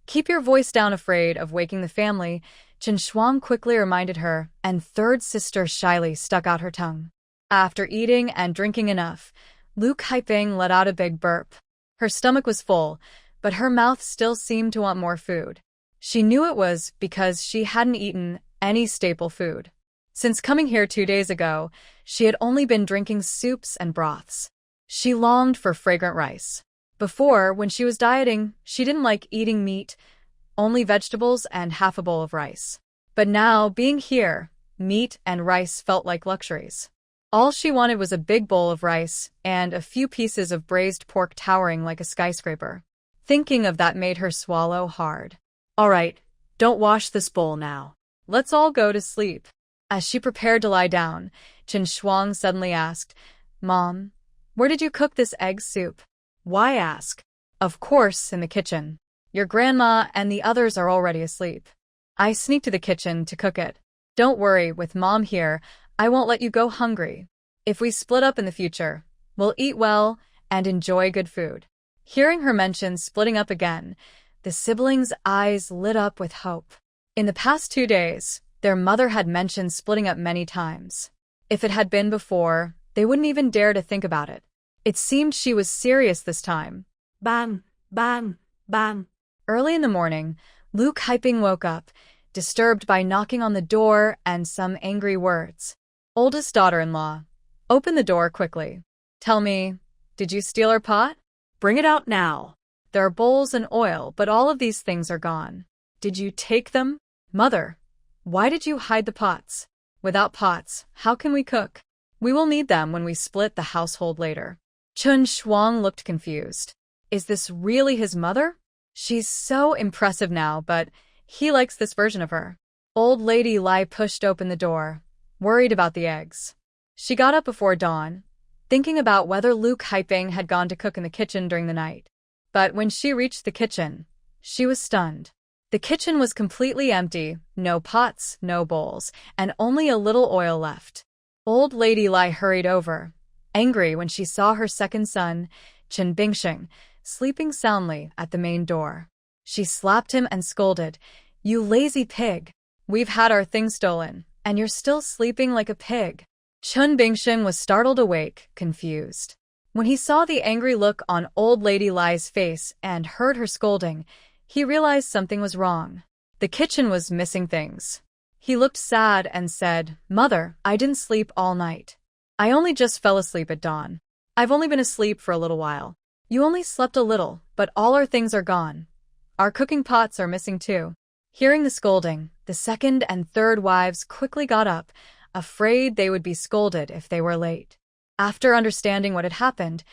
Keep your voice down, afraid of waking the family, Chen quickly reminded her, and third sister shyly stuck out her tongue. After eating and drinking enough, Luke Hyping let out a big burp. Her stomach was full, but her mouth still seemed to want more food. She knew it was because she hadn't eaten any staple food. Since coming here 2 days ago, she had only been drinking soups and broths. She longed for fragrant rice. Before, when she was dieting, she didn't like eating meat, only vegetables and half a bowl of rice. But now, being here, meat and rice felt like luxuries. All she wanted was a big bowl of rice and a few pieces of braised pork towering like a skyscraper. Thinking of that made her swallow hard. All right, don't wash this bowl now. Let's all go to sleep. As she prepared to lie down, Chen suddenly asked, Mom, where did you cook this egg soup? Why ask? Of course, in the kitchen. Your grandma and the others are already asleep. I sneaked to the kitchen to cook it. Don't worry, with Mom here, I won't let you go hungry. If we split up in the future, we'll eat well and enjoy good food. Hearing her mention splitting up again, the siblings' eyes lit up with hope. In the past 2 days, their mother had mentioned splitting up many times. If it had been before, they wouldn't even dare to think about it. It seemed she was serious this time. Bang, bang, bang. Early in the morning, Luke Hyping woke up, disturbed by knocking on the door and some angry words. Oldest daughter-in-law, open the door quickly. Tell me, did you steal our pot? Bring it out now. There are bowls and oil, but all of these things are gone. Did you take them? Mother, why did you hide the pots? Without pots, how can we cook? We will need them when we split the household later. Chen looked confused. Is this really his mother? She's so impressive now, but he likes this version of her. Old Lady Lai pushed open the door, worried about the eggs. She got up before dawn, thinking about whether Luke Hyping had gone to cook in the kitchen during the night. But when she reached the kitchen, she was stunned. The kitchen was completely empty, no pots, no bowls, and only a little oil left. Old Lady Lai hurried over, angry when she saw her second son, Chen Bingsheng, sleeping soundly at the main door. She slapped him and scolded, You lazy pig! We've had our things stolen, and you're still sleeping like a pig. Chen Bingsheng was startled awake, confused. When he saw the angry look on Old Lady Lai's face and heard her scolding, he realized something was wrong. The kitchen was missing things. He looked sad and said, Mother, I didn't sleep all night. I only just fell asleep at dawn. I've only been asleep for a little while. You only slept a little, but all our things are gone. Our cooking pots are missing too. Hearing the scolding, the second and third wives quickly got up, afraid they would be scolded if they were late. After understanding what had happened,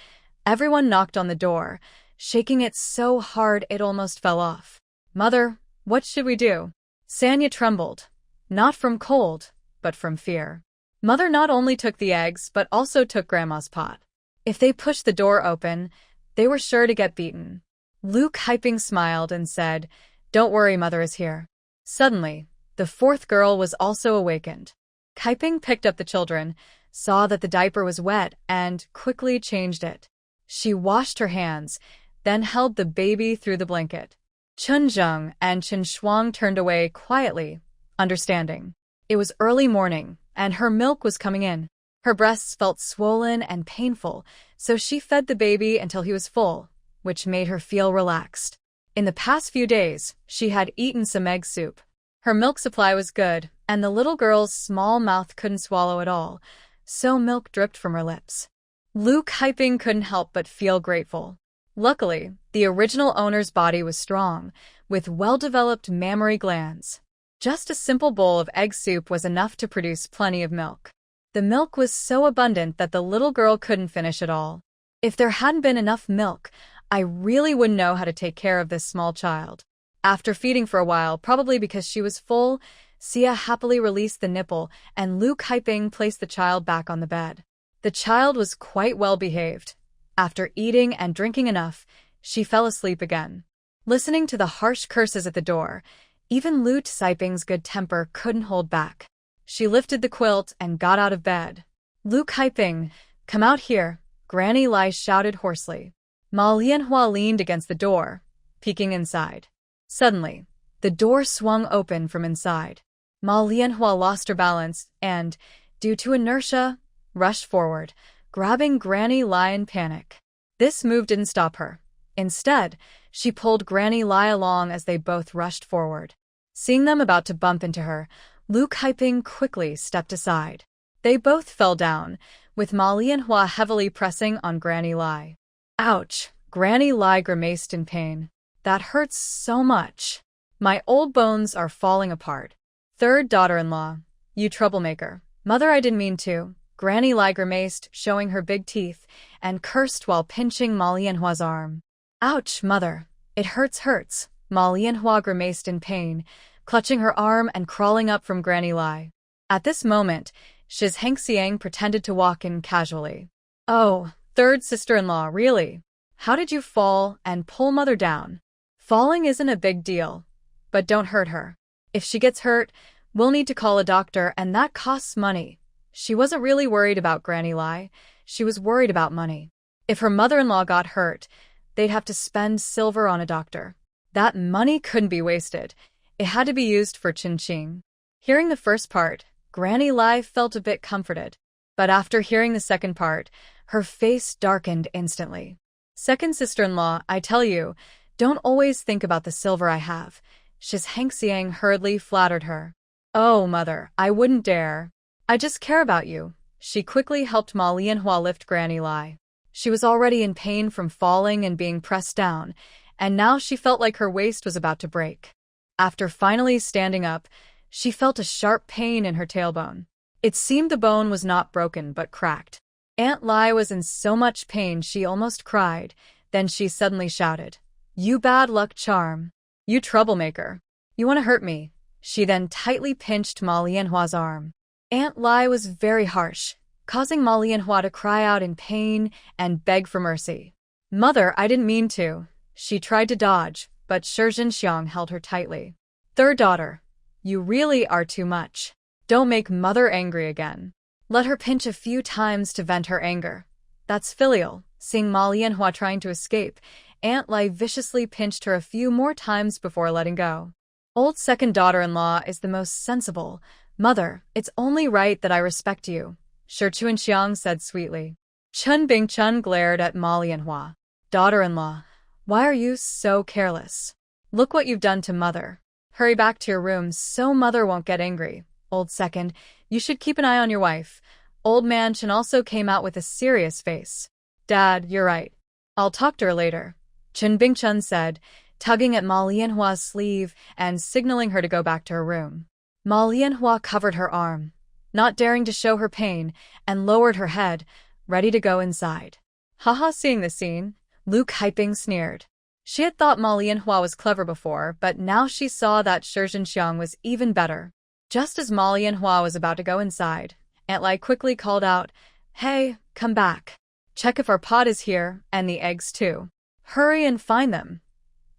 Everyone knocked on the door, shaking it so hard it almost fell off. "Mother, what should we do?" Sanya trembled, not from cold, but from fear. Mother not only took the eggs but also took Grandma's pot. If they pushed the door open, they were sure to get beaten. Luke Hyping smiled and said, "Don't worry, Mother is here." Suddenly, the fourth girl was also awakened. Hyping picked up the children, saw that the diaper was wet, and quickly changed it. She washed her hands, then held the baby through the blanket. Chun Zheng and Chen Shuang turned away quietly, understanding. It was early morning, and her milk was coming in. Her breasts felt swollen and painful, so she fed the baby until he was full, which made her feel relaxed. In the past few days, she had eaten some egg soup. Her milk supply was good, and the little girl's small mouth couldn't swallow it all, so milk dripped from her lips. Luke Hyping couldn't help but feel grateful. Luckily, the original owner's body was strong, with well-developed mammary glands. Just a simple bowl of egg soup was enough to produce plenty of milk. The milk was so abundant that the little girl couldn't finish it all. If there hadn't been enough milk, I really wouldn't know how to take care of this small child. After feeding for a while, probably because she was full, Sia happily released the nipple and Luke Hyping placed the child back on the bed. The child was quite well behaved. After eating and drinking enough, she fell asleep again. Listening to the harsh curses at the door, even Luke Hyping's good temper couldn't hold back. She lifted the quilt and got out of bed. "Luke Hyping, come out here," Granny Lai shouted hoarsely. Ma Lianhua leaned against the door, peeking inside. Suddenly, the door swung open from inside. Ma Lianhua lost her balance and, due to inertia, rushed forward, grabbing Granny Lai in panic. This move didn't stop her. Instead, she pulled Granny Lai along as they both rushed forward. Seeing them about to bump into her, Luke Hyping quickly stepped aside. They both fell down, with Ma Lianhua heavily pressing on Granny Lai. "Ouch!" Granny Lai grimaced in pain. "That hurts so much. My old bones are falling apart." "Third daughter-in-law, you troublemaker." "Mother, I didn't mean to." Granny Lai grimaced, showing her big teeth, and cursed while pinching Ma Lianhua's arm. "Ouch, Mother. It hurts. Ma Lianhua grimaced in pain, clutching her arm and crawling up from Granny Lai. At this moment, Shiz Hengxiang pretended to walk in casually. "Oh, third sister-in-law, really? How did you fall and pull Mother down?" "Falling isn't a big deal, but don't hurt her. If she gets hurt, we'll need to call a doctor and that costs money." She wasn't really worried about Granny Lai, she was worried about money. If her mother-in-law got hurt, they'd have to spend silver on a doctor. That money couldn't be wasted. It had to be used for Qingqing. Hearing the first part, Granny Lai felt a bit comforted. But after hearing the second part, her face darkened instantly. "Second sister-in-law, I tell you, don't always think about the silver I have." Shiz Hengxiang hurriedly flattered her. "Oh, Mother, I wouldn't dare. I just care about you." She quickly helped Ma Lianhua lift Granny Lai. She was already in pain from falling and being pressed down, and now she felt like her waist was about to break. After finally standing up, she felt a sharp pain in her tailbone. It seemed the bone was not broken but cracked. Aunt Lai was in so much pain she almost cried. Then she suddenly shouted, "You bad luck charm. You troublemaker. You want to hurt me." She then tightly pinched Ma Lianhua's arm. Aunt Lai was very harsh, causing Ma Lianhua to cry out in pain and beg for mercy. "Mother, I didn't mean to." She tried to dodge, but Shi Zhenxiang held her tightly. "Third daughter, you really are too much. Don't make Mother angry again. Let her pinch a few times to vent her anger. That's filial." Seeing Ma Lianhua trying to escape, Aunt Lai viciously pinched her a few more times before letting go. "Old second daughter-in-law is the most sensible. Mother, it's only right that I respect you," Shi Chuanxiang said sweetly. Chen Bingchun glared at Ma Lianhua. "Daughter-in-law, why are you so careless? Look what you've done to Mother. Hurry back to your room so Mother won't get angry." "Old second, you should keep an eye on your wife." Old man Chen also came out with a serious face. "Dad, you're right. I'll talk to her later," Chen Bingchun said, tugging at Ma Lianhua's sleeve and signaling her to go back to her room. Ma Lianhua covered her arm, not daring to show her pain, and lowered her head, ready to go inside. Haha, seeing the scene, Lu Kaiping sneered. She had thought Ma Lianhua was clever before, but now she saw that Shi Zhenxiang was even better. Just as Ma Lianhua was about to go inside, Aunt Lai quickly called out, "Hey, come back. Check if our pot is here, and the eggs too. Hurry and find them."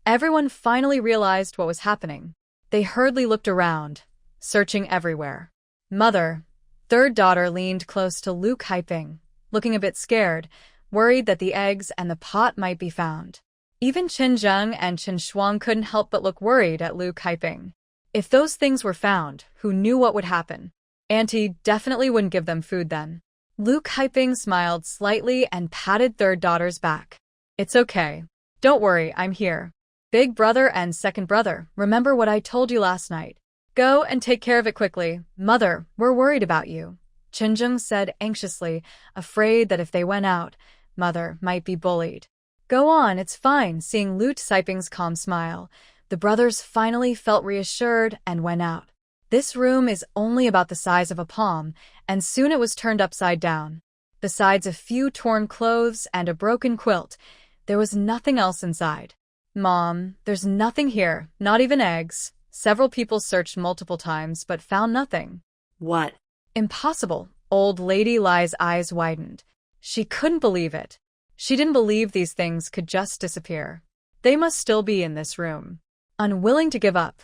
Everyone finally realized what was happening. They hurriedly looked around, searching everywhere. Mother, third daughter, leaned close to Lu Kaiping, looking a bit scared, worried that the eggs and the pot might be found. Even Chen Zheng and Chen Shuang couldn't help but look worried at Lu Kaiping. If those things were found, who knew what would happen? Auntie definitely wouldn't give them food then. Lu Kaiping smiled slightly and patted third daughter's back. "It's okay. Don't worry, I'm here. Big brother and second brother, remember what I told you last night. Go and take care of it quickly. Mother, we're worried about you," Chen Zheng said anxiously, afraid that if they went out, Mother might be bullied. "Go on, it's fine." Seeing Lu Kaiping's calm smile, the brothers finally felt reassured and went out. This room is only about the size of a palm, and soon it was turned upside down. Besides a few torn clothes and a broken quilt, there was nothing else inside. "Mom, there's nothing here, not even eggs." Several people searched multiple times but found nothing. What? Impossible. Old Lady Lai's eyes widened. She couldn't believe it. She didn't believe these things could just disappear. They must still be in this room. Unwilling to give up,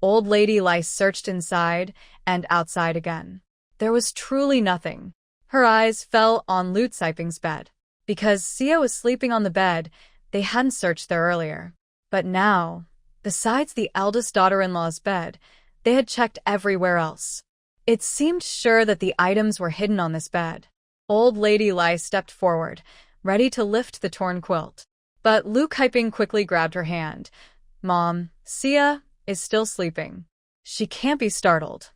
Old Lady Lai searched inside and outside again. There was truly nothing. Her eyes fell on Lu Kaiping's bed. Because Sia was sleeping on the bed, they hadn't searched there earlier. But now, besides the eldest daughter-in-law's bed, they had checked everywhere else. It seemed sure that the items were hidden on this bed. Old Lady Lai stepped forward, ready to lift the torn quilt. But Lu Kaiping quickly grabbed her hand. "Mom, Sia is still sleeping. She can't be startled."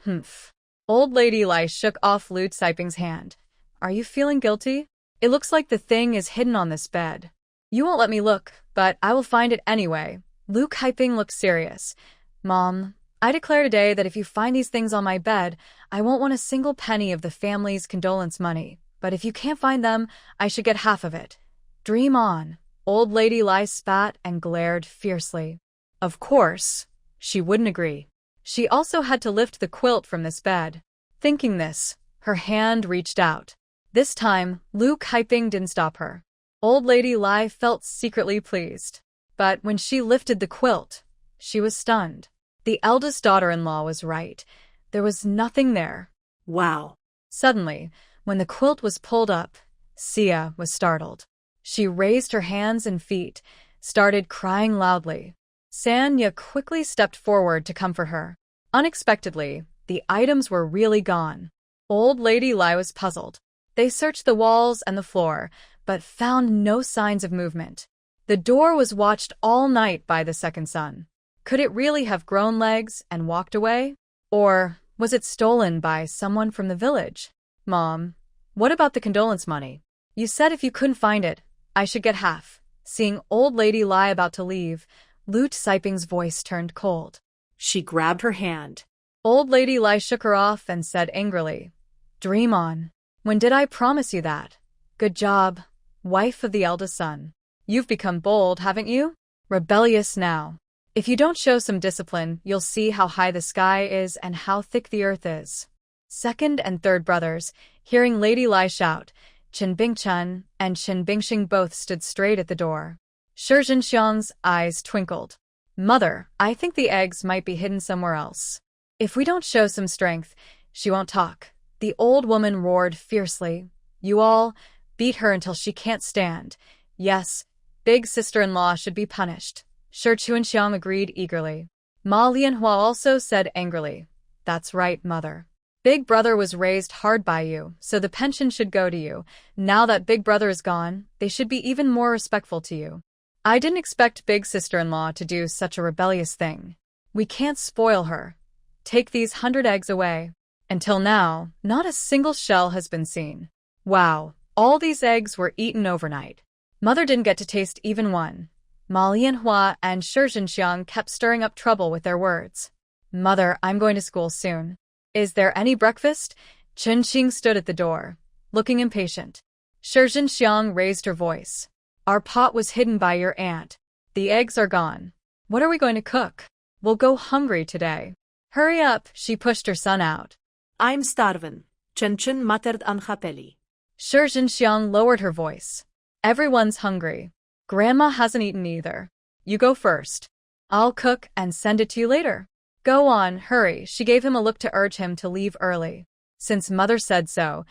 "Humph." Old Lady Lai shook off Lu Kaiping's hand. "Are you feeling guilty? It looks like the thing is hidden on this bed. You won't let me look, but I will find it anyway." Lu Kaiping looked serious. "Mom, I declare today that if you find these things on my bed, I won't want a single penny of the family's condolence money. But if you can't find them, I should get half of it." "Dream on." Old Lady Lai spat and glared fiercely. Of course, she wouldn't agree. She also had to lift the quilt from this bed. Thinking this, her hand reached out. This time, Lu Kaiping didn't stop her. Old Lady Lai felt secretly pleased. But when she lifted the quilt, she was stunned. The eldest daughter-in-law was right. There was nothing there. Wow. Suddenly, when the quilt was pulled up, Sia was startled. She raised her hands and feet, started crying loudly. Sanya quickly stepped forward to comfort her. Unexpectedly, the items were really gone. Old Lady Lai was puzzled. They searched the walls and the floor, but found no signs of movement. The door was watched all night by the second son. Could it really have grown legs and walked away? Or was it stolen by someone from the village? "Mom, what about the condolence money? You said if you couldn't find it, I should get half." Seeing Old Lady Lai about to leave, Lu Kaiping's voice turned cold. She grabbed her hand. Old Lady Lai shook her off and said angrily, "Dream on. When did I promise you that? Good job, wife of the eldest son. You've become bold, haven't you? Rebellious now. If you don't show some discipline, you'll see how high the sky is and how thick the earth is." Second and third brothers, hearing Lady Lai shout, Chen Bingchen and Chen Bingxing both stood straight at the door. Shi Zhenxiang's eyes twinkled. "Mother, I think the eggs might be hidden somewhere else. If we don't show some strength, she won't talk." The old woman roared fiercely. "You all, beat her until she can't stand. Yes, big sister-in-law should be punished." Shi Chuanxiang agreed eagerly. Ma Lianhua also said angrily, "That's right, mother. Big brother was raised hard by you, so the pension should go to you. Now that big brother is gone, they should be even more respectful to you. I didn't expect big sister-in-law to do such a rebellious thing. We can't spoil her. Take these 100 eggs away." Until now, not a single shell has been seen. Wow, all these eggs were eaten overnight. Mother didn't get to taste even one. Ma Lianhua and Shi Zhenxiang kept stirring up trouble with their words. "Mother, I'm going to school soon. Is there any breakfast?" Chen Qing stood at the door, looking impatient. Xiang raised her voice. Our pot was hidden by your aunt. The eggs are gone. What are we going to cook? We'll go hungry today. Hurry up, she pushed her son out. I'm starving, Chen muttered unhappily. Xiang lowered her voice. Everyone's hungry. Grandma hasn't eaten either. You go first. I'll cook and send it to you later. Go on, hurry, she gave him a look to urge him to leave early. Since mother said so,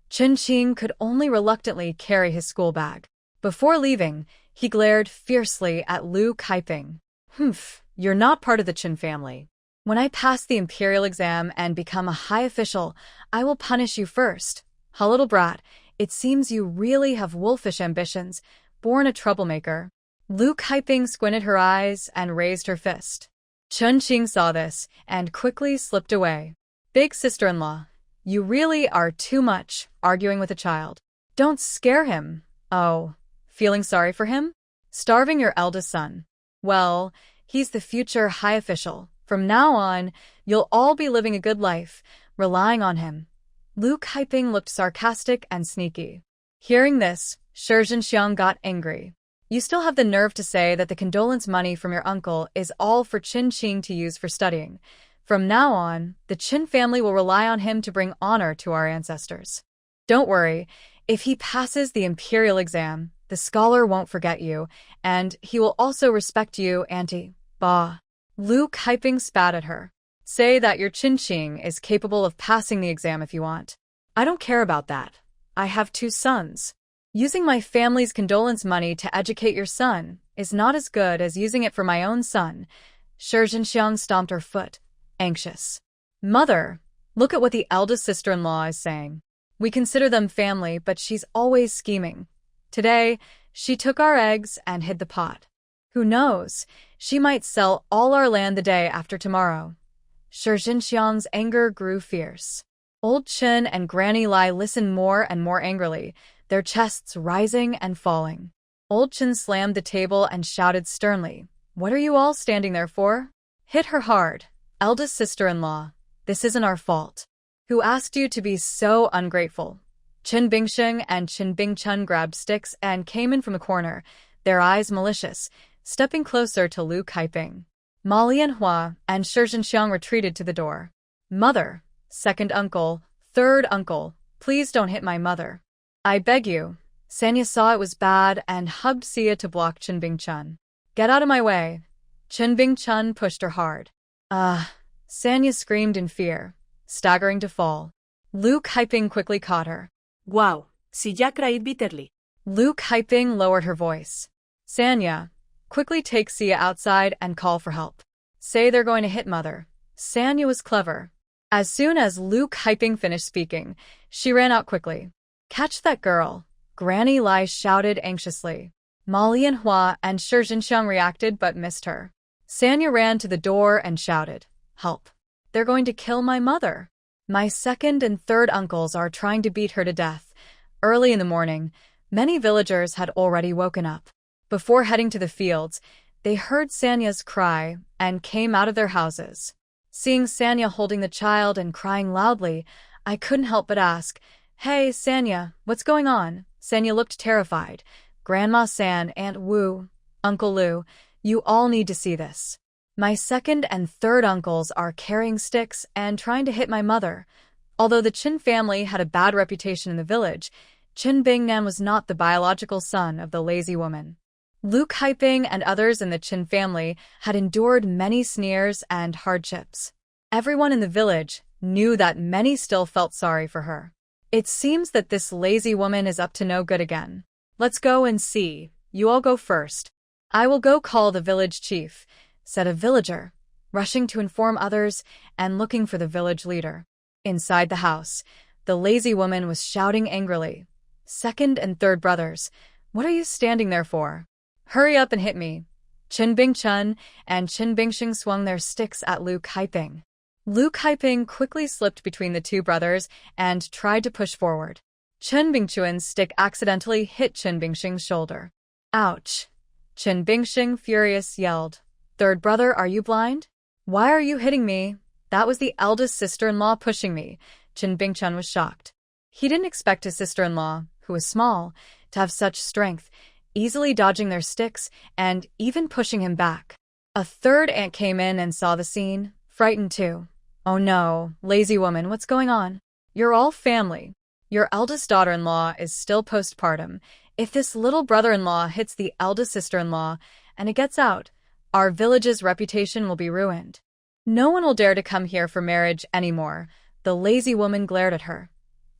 Chen could only reluctantly carry his school bag. Before leaving, he glared fiercely at Lu Kaiping. Humph, you're not part of the Chen family. When I pass the imperial exam and become a high official, I will punish you first. Ha, little brat, it seems you really have wolfish ambitions, born a troublemaker. Lu Kaiping squinted her eyes and raised her fist. Chen saw this and quickly slipped away. Big sister-in-law, you really are too much, arguing with a child. Don't scare him. Oh, feeling sorry for him? Starving your eldest son. Well, he's the future high official. From now on, you'll all be living a good life, relying on him. Lu Kaiping looked sarcastic and sneaky. Hearing this, Xiang got angry. You still have the nerve to say that the condolence money from your uncle is all for Chen to use for studying. From now on, the Chen family will rely on him to bring honor to our ancestors. Don't worry, if he passes the imperial exam, the scholar won't forget you, and he will also respect you, Auntie. Bah. Lu Kaiping spat at her. Say that your Chen is capable of passing the exam if you want. I don't care about that. I have 2 sons. Using my family's condolence money to educate your son is not as good as using it for my own son. Xiang stomped her foot, anxious. Mother, look at what the eldest sister-in-law is saying. We consider them family, but she's always scheming. Today, she took our eggs and hid the pot. Who knows? She might sell all our land the day after tomorrow. Xiang's anger grew fierce. Old Chen and Granny Lai listened more and more angrily, their chests rising and falling. Old Chen slammed the table and shouted sternly, What are you all standing there for? Hit her hard. Eldest sister-in-law, this isn't our fault. Who asked you to be so ungrateful? Chen Bingsheng and Chen Bingchun grabbed sticks and came in from the corner, their eyes malicious, stepping closer to Lu Kaiping. Ma Lianhua and Xiang retreated to the door. Mother, second uncle, third uncle, please don't hit my mother. I beg you. Sanya saw it was bad and hugged Sia to block Chen Bingchun. Get out of my way. Chen Bingchun pushed her hard. Sanya screamed in fear, staggering to fall. Lu Kaiping quickly caught her. Wow, Sia cried bitterly. Lu Kaiping lowered her voice. Sanya, quickly take Sia outside and call for help. Say they're going to hit mother. Sanya was clever. As soon as Lu Kaiping finished speaking, she ran out quickly. Catch that girl, Granny Lai shouted anxiously. Ma Lianhua and Xiang reacted but missed her. Sanya ran to the door and shouted, Help. They're going to kill my mother. My second and third uncles are trying to beat her to death. Early in the morning, many villagers had already woken up. Before heading to the fields, they heard Sanya's cry and came out of their houses. Seeing Sanya holding the child and crying loudly, I couldn't help but ask, Hey, Sanya, what's going on? Sanya looked terrified. Grandma San, Aunt Wu, Uncle Lu, you all need to see this. My second and third uncles are carrying sticks and trying to hit my mother. Although the Chen family had a bad reputation in the village, Chen Bingnan was not the biological son of the lazy woman. Lu Kaiping and others in the Chen family had endured many sneers and hardships. Everyone in the village knew that many still felt sorry for her. It seems that this lazy woman is up to no good again. Let's go and see. You all go first. I will go call the village chief, said a villager, rushing to inform others and looking for the village leader. Inside the house, the lazy woman was shouting angrily. Second and third brothers, what are you standing there for? Hurry up and hit me. Chen Bingchun and Chen Bingsheng swung their sticks at Lu Kaiping. Lu Kaiping quickly slipped between the two brothers and tried to push forward. Chen Bingchun's stick accidentally hit Chen Bingsheng's shoulder. Ouch! Chen Bingsheng, furious, yelled. Third brother, are you blind? Why are you hitting me? That was the eldest sister-in-law pushing me. Chen Bingchun was shocked. He didn't expect his sister-in-law, who was small, to have such strength, easily dodging their sticks and even pushing him back. A third aunt came in and saw the scene, frightened too. "Oh no, lazy woman, what's going on? You're all family. Your eldest daughter-in-law is still postpartum. If this little brother-in-law hits the eldest sister-in-law and it gets out, our village's reputation will be ruined. No one will dare to come here for marriage anymore." The lazy woman glared at her.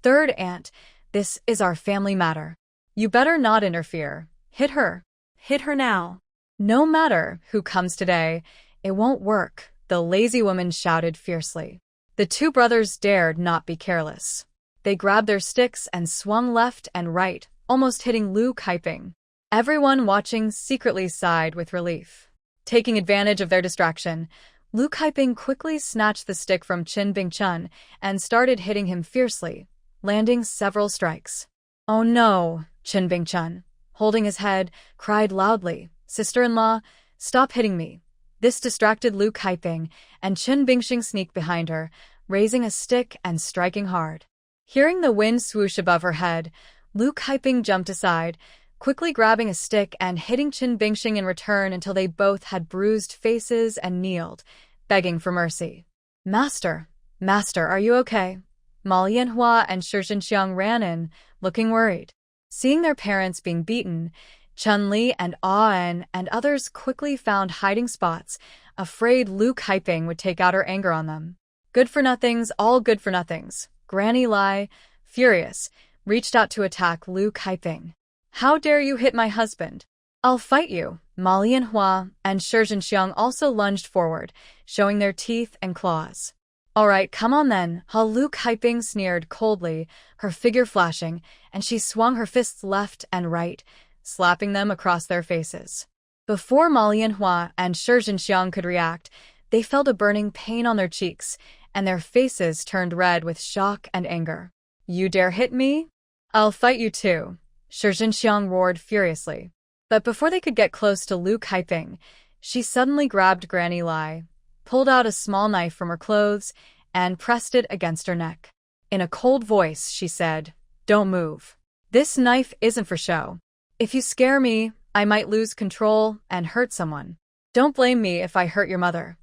"Third aunt, this is our family matter. You better not interfere. Hit her. Hit her now. No matter who comes today, it won't work," the lazy woman shouted fiercely. The two brothers dared not be careless. They grabbed their sticks and swung left and right, almost hitting Lu Kaiping. Everyone watching secretly sighed with relief. Taking advantage of their distraction, Lu Kaiping quickly snatched the stick from Chen Bingchun and started hitting him fiercely, landing several strikes. "Oh no," Chen Bingchun, holding his head, cried loudly, "Sister-in-law, stop hitting me." This distracted Lu Kaiping, and Chen Bingxing sneaked behind her, raising a stick and striking hard. Hearing the wind swoosh above her head, Lu Kaiping jumped aside, quickly grabbing a stick and hitting Chen Bingxing in return until they both had bruised faces and kneeled, begging for mercy. Master, are you okay?" Ma Yanhua and Shi Jinxiang ran in, looking worried. Seeing their parents being beaten, Chun Li and En and others quickly found hiding spots, afraid Lu Kaiping would take out her anger on them. Good-for-nothings, all good-for-nothings. Granny Lai, furious, reached out to attack Lu Kaiping. "How dare you hit my husband? I'll fight you." Ma Yanhua and Shi Jinxiang also lunged forward, showing their teeth and claws. "All right, come on then," Lu Kaiping sneered coldly, her figure flashing, and she swung her fists left and right, slapping them across their faces. Before Ma Yanhua and Shi Jinxiang could react, they felt a burning pain on their cheeks, and their faces turned red with shock and anger. "You dare hit me? I'll fight you too," Shi Jinxiang roared furiously. But before they could get close to Lu Kaiping, she suddenly grabbed Granny Lai, pulled out a small knife from her clothes, and pressed it against her neck. In a cold voice, she said, "Don't move. This knife isn't for show. If you scare me, I might lose control and hurt someone. Don't blame me if I hurt your mother."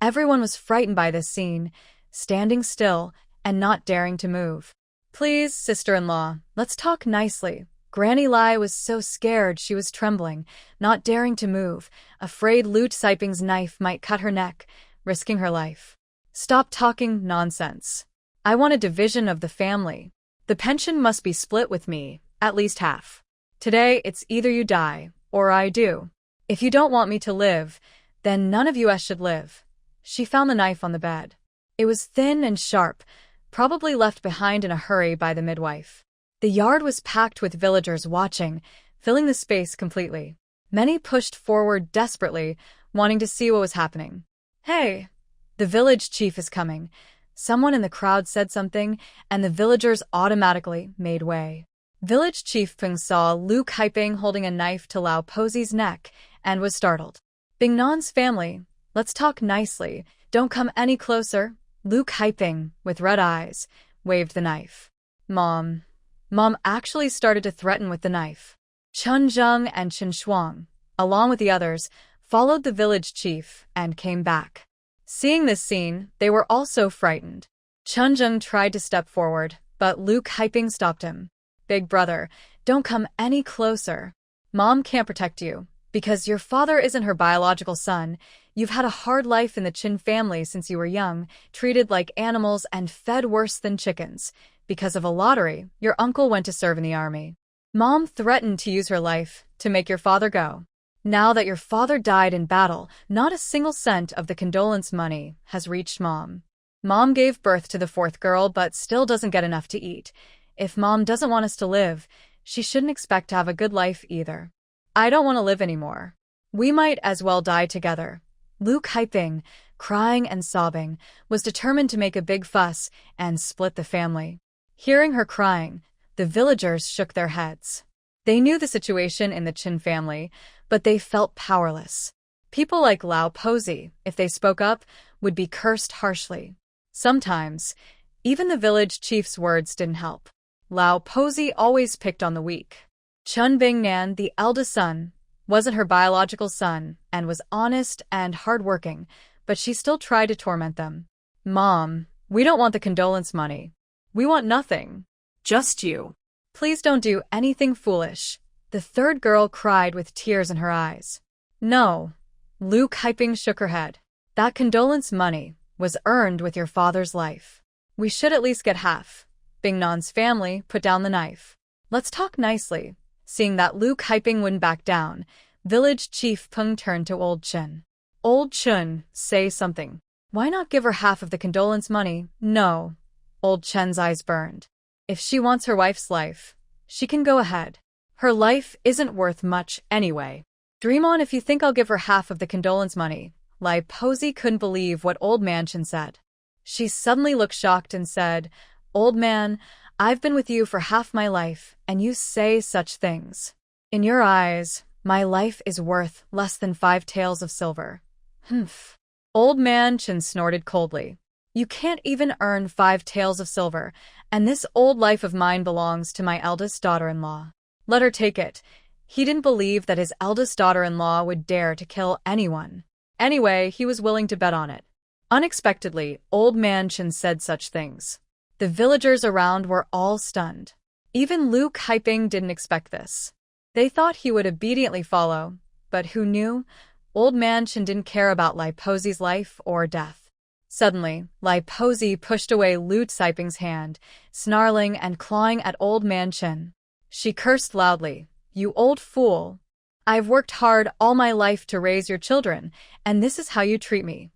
Everyone was frightened by this scene, standing still and not daring to move. "Please, sister-in-law, let's talk nicely." Granny Lai was so scared she was trembling, not daring to move, afraid Lu Kaiping's knife might cut her neck, risking her life. "Stop talking nonsense. I want a division of the family. The pension must be split with me, at least half. Today it's either you die, or I do. If you don't want me to live, then none of us should live." She found the knife on the bed. It was thin and sharp, probably left behind in a hurry by the midwife. The yard was packed with villagers watching, filling the space completely. Many pushed forward desperately, wanting to see what was happening. "Hey, the village chief is coming." Someone in the crowd said something, and the villagers automatically made way. Village Chief Peng saw Lu Kaiping holding a knife to Lao Posi's neck and was startled. "Bingnan's family, let's talk nicely. Don't come any closer." Lu Kaiping, with red eyes, waved the knife. Mom actually started to threaten with the knife. Chun Zheng and Chen Shuang, along with the others, followed the village chief and came back. Seeing this scene, they were also frightened. Chun Zheng tried to step forward, but Lu Kaiping stopped him. "Big brother, don't come any closer. Mom can't protect you, because your father isn't her biological son. You've had a hard life in the Chen family since you were young, treated like animals and fed worse than chickens. Because of a lottery, your uncle went to serve in the army. Mom threatened to use her life to make your father go. Now that your father died in battle, not a single cent of the condolence money has reached Mom. Mom gave birth to the fourth girl but still doesn't get enough to eat. If Mom doesn't want us to live, she shouldn't expect to have a good life either. I don't want to live anymore. We might as well die together." Lu Kaiping, crying and sobbing, was determined to make a big fuss and split the family. Hearing her crying, the villagers shook their heads. They knew the situation in the Chen family, but they felt powerless. People like Lao Posi, if they spoke up, would be cursed harshly. Sometimes, even the village chief's words didn't help. Lao Posi always picked on the weak. Chun Bingnan, the eldest son, wasn't her biological son and was honest and hardworking, but she still tried to torment them. Mom, we don't want the condolence money. We want nothing. Just you. Please don't do anything foolish. The third girl cried with tears in her eyes. No. Lu Kaiping shook her head. That condolence money was earned with your father's life. We should at least get half. Bingnan's family put down the knife. Let's talk nicely. Seeing that Lu Kaiping wouldn't back down, village chief Peng turned to old Chen. Old Chen, say something. Why not give her half of the condolence money? No. Old Chen's eyes burned. If she wants her wife's life, she can go ahead. Her life isn't worth much anyway. Dream on if you think I'll give her half of the condolence money. Lai Posi couldn't believe what old man Chen said. She suddenly looked shocked and said, Old man, I've been with you for half my life, and you say such things. In your eyes, my life is worth less than 5 taels of silver. Humph. Old man Chen snorted coldly. You can't even earn 5 taels of silver, and this old life of mine belongs to my eldest daughter-in-law. Let her take it. He didn't believe that his eldest daughter-in-law would dare to kill anyone. Anyway, he was willing to bet on it. Unexpectedly, old man Chen said such things. The villagers around were all stunned. Even Lu Kaiping didn't expect this. They thought he would obediently follow, but who knew? Old man Chen didn't care about Lai Posi's life or death. Suddenly, Lai Posi pushed away Lu Kaiping's hand, snarling and clawing at old man Chen. She cursed loudly, You old fool! I've worked hard all my life to raise your children, and this is how you treat me.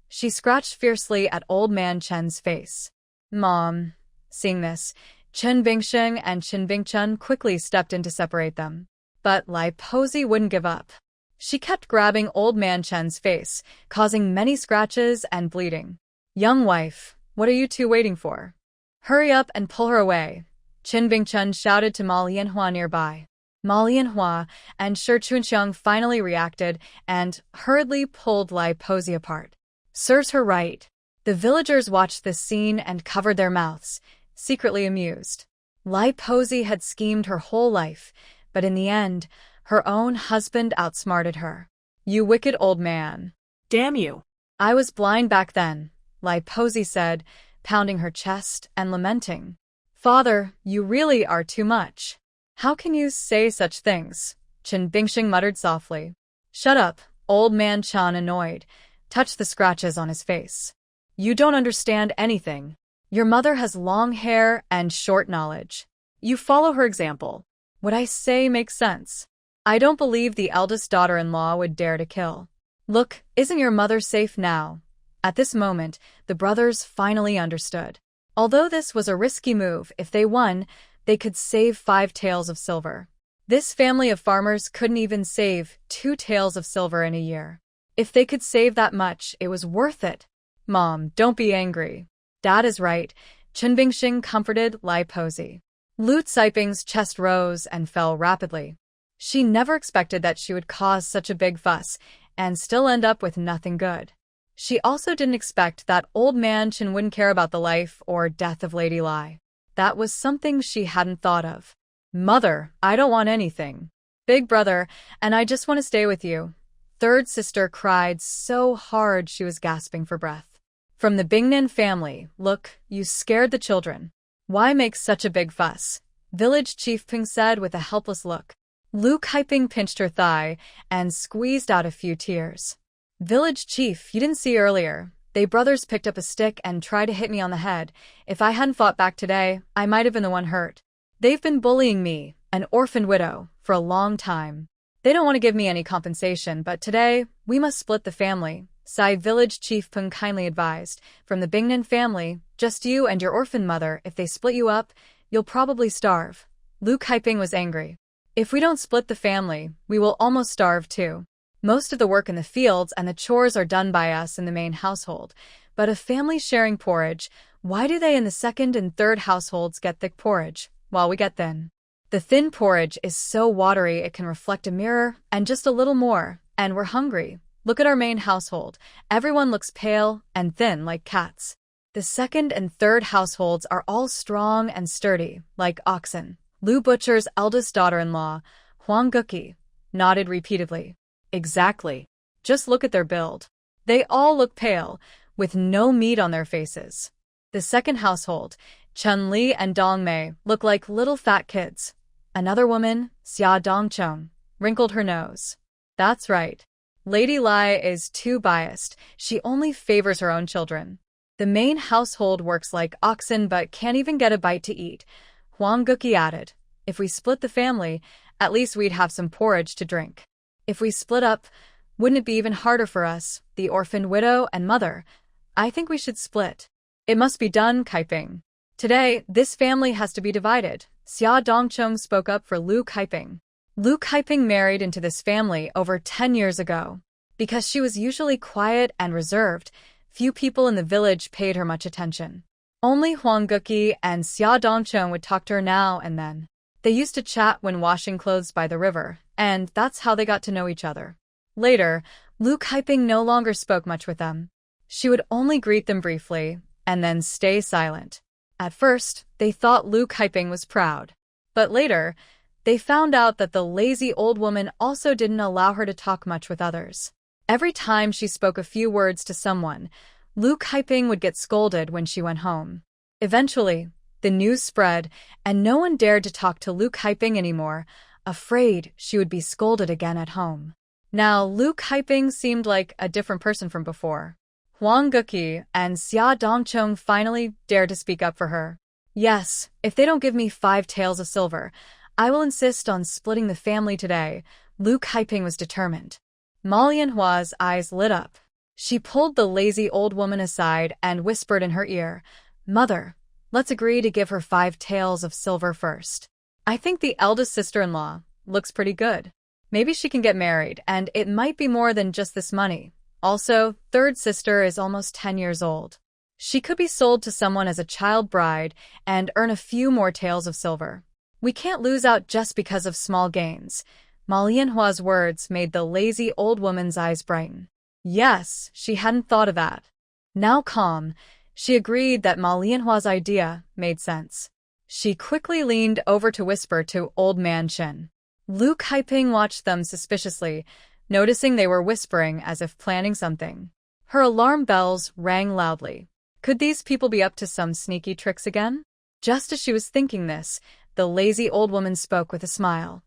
She scratched fiercely at old man Chen's face. Mom. Seeing this, Chen Bingsheng and Chen Bingchun quickly stepped in to separate them. But Lai Posi wouldn't give up. She kept grabbing old man Chen's face, causing many scratches and bleeding. Young wife, what are you two waiting for? Hurry up and pull her away. Chen Bingchun shouted to Ma Lianhua nearby. Ma Lianhua and Shi Chunxiang finally reacted and hurriedly pulled Lai Posi apart. Serves her right. The villagers watched this scene and covered their mouths, secretly amused. Lai Posi had schemed her whole life, but in the end, her own husband outsmarted her. You wicked old man. Damn you. I was blind back then, Lai Posi said, pounding her chest and lamenting. Father, you really are too much. How can you say such things? Chen Bingsheng muttered softly. Shut up, old man Chan, annoyed, touched the scratches on his face. You don't understand anything. Your mother has long hair and short knowledge. You follow her example. What I say makes sense. I don't believe the eldest daughter-in-law would dare to kill. Look, isn't your mother safe now? At this moment, the brothers finally understood. Although this was a risky move, if they won, they could save 5 taels of silver. This family of farmers couldn't even save 2 taels of silver in a year. If they could save that much, it was worth it. Mom, don't be angry. Dad is right, Chen Bingsheng comforted Lai Posi. Lu Kaiping's chest rose and fell rapidly. She never expected that she would cause such a big fuss and still end up with nothing good. She also didn't expect that old man Chen wouldn't care about the life or death of Lady Lai. That was something she hadn't thought of. Mother, I don't want anything. Big brother, and I just want to stay with you. Third sister cried so hard she was gasping for breath. From the Bingnan family, look, you scared the children. Why make such a big fuss? Village Chief Ping said with a helpless look. Lu Kaiping pinched her thigh and squeezed out a few tears. Village Chief, you didn't see earlier. They brothers picked up a stick and tried to hit me on the head. If I hadn't fought back today, I might have been the one hurt. They've been bullying me, an orphaned widow, for a long time. They don't want to give me any compensation, but today, we must split the family. Sai Village Chief Peng kindly advised. From the Bingnan family, just you and your orphan mother, if they split you up, you'll probably starve. Lu Kaiping was angry. If we don't split the family, we will almost starve too. Most of the work in the fields and the chores are done by us in the main household. But if families sharing porridge, why do they in the second and third households get thick porridge, while we get thin? The thin porridge is so watery it can reflect a mirror, and just a little more, and we're hungry. Look at our main household. Everyone looks pale and thin like cats. The second and third households are all strong and sturdy, like oxen. Lu Butcher's eldest daughter-in-law, Huang Guqi, nodded repeatedly. Exactly. Just look at their build. They all look pale, with no meat on their faces. The second household, Chen Li and Dong Mei, look like little fat kids. Another woman, Xia Dongcheng, wrinkled her nose. That's right. Lady Lai is too biased. She only favors her own children. The main household works like oxen but can't even get a bite to eat. Huang Guqi added, if we split the family, at least we'd have some porridge to drink. If we split up, wouldn't it be even harder for us, the orphaned widow and mother? I think we should split. It must be done, Kaiping. Today, this family has to be divided. Xia Dongcheng spoke up for Lu Kaiping. Lu Kaiping married into this family over 10 years ago. Because she was usually quiet and reserved, few people in the village paid her much attention. Only Huang Guqi and Xia Dongcheng would talk to her now and then. They used to chat when washing clothes by the river, and that's how they got to know each other. Later, Lu Kaiping no longer spoke much with them. She would only greet them briefly, and then stay silent. At first, they thought Lu Kaiping was proud. But later, they found out that the lazy old woman also didn't allow her to talk much with others. Every time she spoke a few words to someone, Lu Kaiping would get scolded when she went home. Eventually, the news spread, and no one dared to talk to Lu Kaiping anymore, afraid she would be scolded again at home. Now, Lu Kaiping seemed like a different person from before. Huang Guqi and Xia Dongcheng finally dared to speak up for her. Yes, if they don't give me 5 taels of silver, I will insist on splitting the family today. Lu Kaiping was determined. Ma Lianhua's eyes lit up. She pulled the lazy old woman aside and whispered in her ear, Mother, let's agree to give her 5 taels of silver first. I think the eldest sister-in-law looks pretty good. Maybe she can get married, and it might be more than just this money. Also, third sister is almost 10 years old. She could be sold to someone as a child bride and earn a few more taels of silver. We can't lose out just because of small gains. Ma Lianhua's words made the lazy old woman's eyes brighten. Yes, she hadn't thought of that. Now calm, she agreed that Ma Lianhua's idea made sense. She quickly leaned over to whisper to Old Man Chen. Lu Kaiping watched them suspiciously, noticing they were whispering as if planning something. Her alarm bells rang loudly. Could these people be up to some sneaky tricks again? Just as she was thinking this, the lazy old woman spoke with a smile.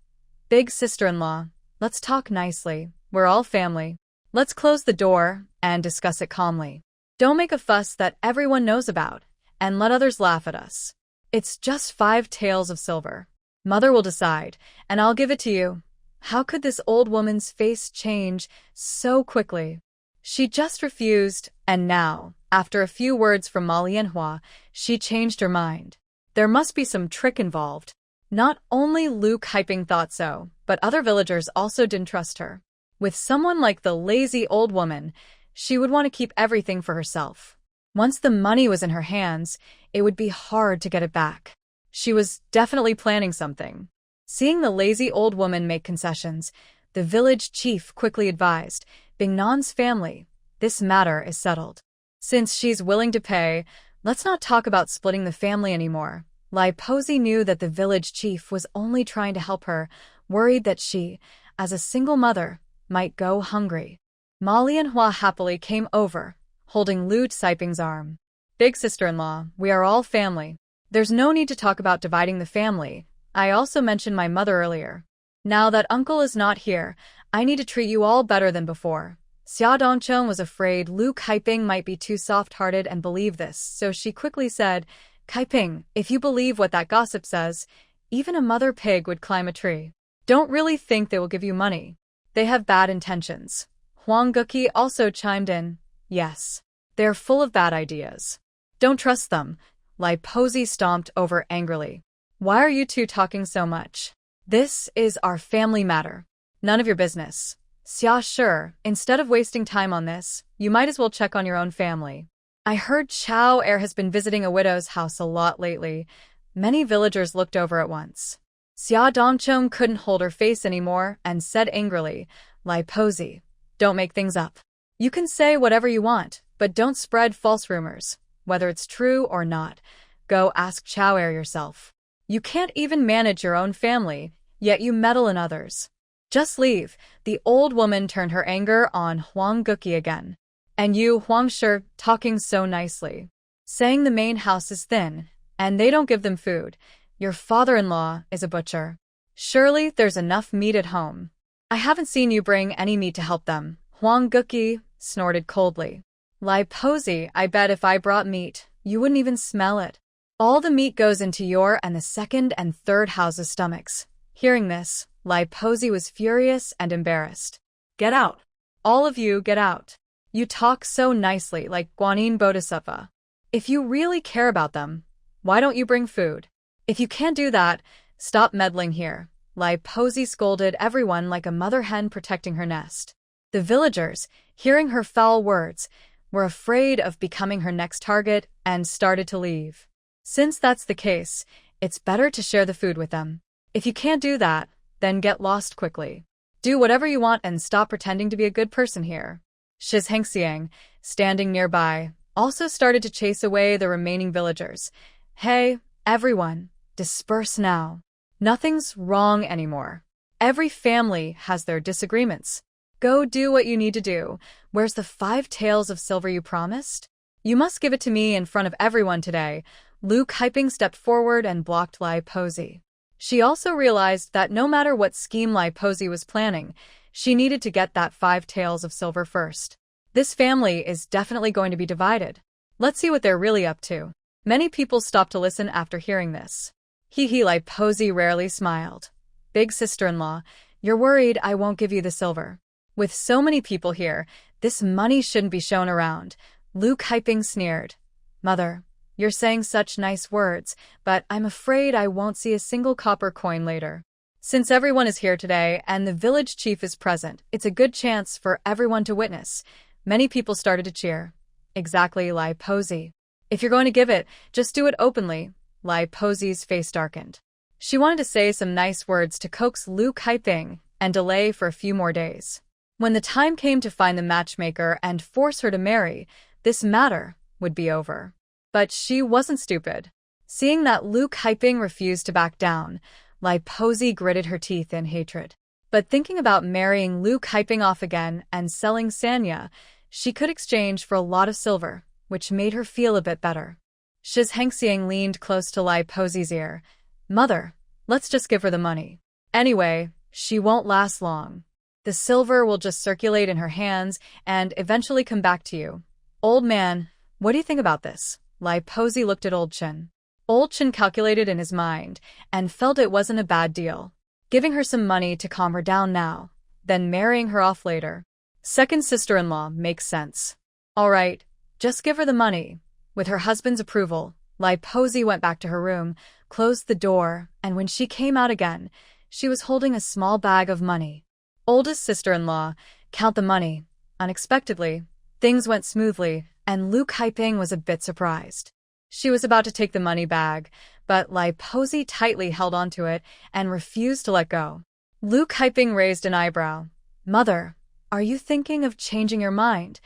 Big sister-in-law, let's talk nicely. We're all family. Let's close the door and discuss it calmly. Don't make a fuss that everyone knows about, and let others laugh at us. It's just 5 taels of silver. Mother will decide, and I'll give it to you. How could this old woman's face change so quickly? She just refused, and now, after a few words from Ma Lianhua, she changed her mind. There must be some trick involved. Not only Lu Kaiping thought so, but other villagers also didn't trust her. With someone like the lazy old woman, she would want to keep everything for herself. Once the money was in her hands, it would be hard to get it back. She was definitely planning something. Seeing the lazy old woman make concessions, the village chief quickly advised, Bingnan's family, this matter is settled. Since she's willing to pay, let's not talk about splitting the family anymore. Lai Posi knew that the village chief was only trying to help her, worried that she, as a single mother, might go hungry. Ma Lianhua happily came over, holding Lu Saiping's arm. Big sister-in-law, we are all family. There's no need to talk about dividing the family. I also mentioned my mother earlier. Now that uncle is not here, I need to treat you all better than before. Xia Dongcheng was afraid Lu Kaiping might be too soft-hearted and believe this, so she quickly said, Kaiping, if you believe what that gossip says, even a mother pig would climb a tree. Don't really think they will give you money. They have bad intentions. Huang Guqi also chimed in, yes. They're full of bad ideas. Don't trust them. Lai Posi stomped over angrily. Why are you two talking so much? This is our family matter. None of your business. Xia Shi, instead of wasting time on this, you might as well check on your own family. I heard Chao Er has been visiting a widow's house a lot lately. Many villagers looked over at once. Xia Dongcheng couldn't hold her face anymore and said angrily, Lai Posi, don't make things up. You can say whatever you want, but don't spread false rumors. whether it's true or not. Go ask Chow yourself. You can't even manage your own family, yet you meddle in others. Just leave. The old woman turned her anger on Huang Guki again. And you, Huang Shi, talking so nicely. Saying the main house is thin, and they don't give them food. Your father-in-law is a butcher. Surely there's enough meat at home. I haven't seen you bring any meat to help them. Huang Guki snorted coldly. Lai Posey, I bet if I brought meat, you wouldn't even smell it. All the meat goes into your and the second and third house's stomachs. Hearing this, Lai Posey was furious and embarrassed. Get out. All of you get out. You talk so nicely like Guanyin Bodhisattva. If you really care about them, why don't you bring food? If you can't do that, stop meddling here. Lai Posey scolded everyone like a mother hen protecting her nest. The villagers, hearing her foul words, were afraid of becoming her next target and started to leave. Since that's the case, it's better to share the food with them. If you can't do that, then get lost quickly. Do whatever you want and stop pretending to be a good person here. Shiz Hengxiang, standing nearby, also started to chase away the remaining villagers. Hey, everyone, disperse now. Nothing's wrong anymore. Every family has their disagreements. Go do what you need to do. Where's the 5 taels of silver you promised? You must give it to me in front of everyone today. Lu Kaiping stepped forward and blocked Lai Posey. She also realized that no matter what scheme Lai Posey was planning, she needed to get that 5 taels of silver first. This family is definitely going to be divided. Let's see what they're really up to. Many people stopped to listen after hearing this. Lai Posey rarely smiled. Big sister-in-law, you're worried I won't give you the silver. With so many people here, this money shouldn't be shown around. Lu Kaiping sneered. Mother, you're saying such nice words, but I'm afraid I won't see a single copper coin later. Since everyone is here today and the village chief is present, it's a good chance for everyone to witness. Many people started to cheer. Exactly, Lai Posey. If you're going to give it, just do it openly. Lai Posey's face darkened. She wanted to say some nice words to coax Lu Kaiping and delay for a few more days. When the time came to find the matchmaker and force her to marry, this matter would be over. But she wasn't stupid. Seeing that Lu Kaiping refused to back down, Lai Posey gritted her teeth in hatred. But thinking about marrying Lu Kaiping off again and selling Sanya, she could exchange for a lot of silver, which made her feel a bit better. Shiz Hengxiang leaned close to Lai Posey's ear. Mother, let's just give her the money. Anyway, she won't last long. The silver will just circulate in her hands and eventually come back to you. Old man, what do you think about this? Lai Posey looked at Old Chen. Old Chen calculated in his mind and felt it wasn't a bad deal. Giving her some money to calm her down now, then marrying her off later. Second sister-in-law makes sense. All right, just give her the money. With her husband's approval, Lai Posey went back to her room, closed the door, and when she came out again, she was holding a small bag of money. Oldest sister-in-law, count the money. Unexpectedly, things went smoothly, and Lu Kaiping was a bit surprised. She was about to take the money bag, but Lai Posey tightly held onto it and refused to let go. Lu Kaiping raised an eyebrow. Mother, are you thinking of changing your mind?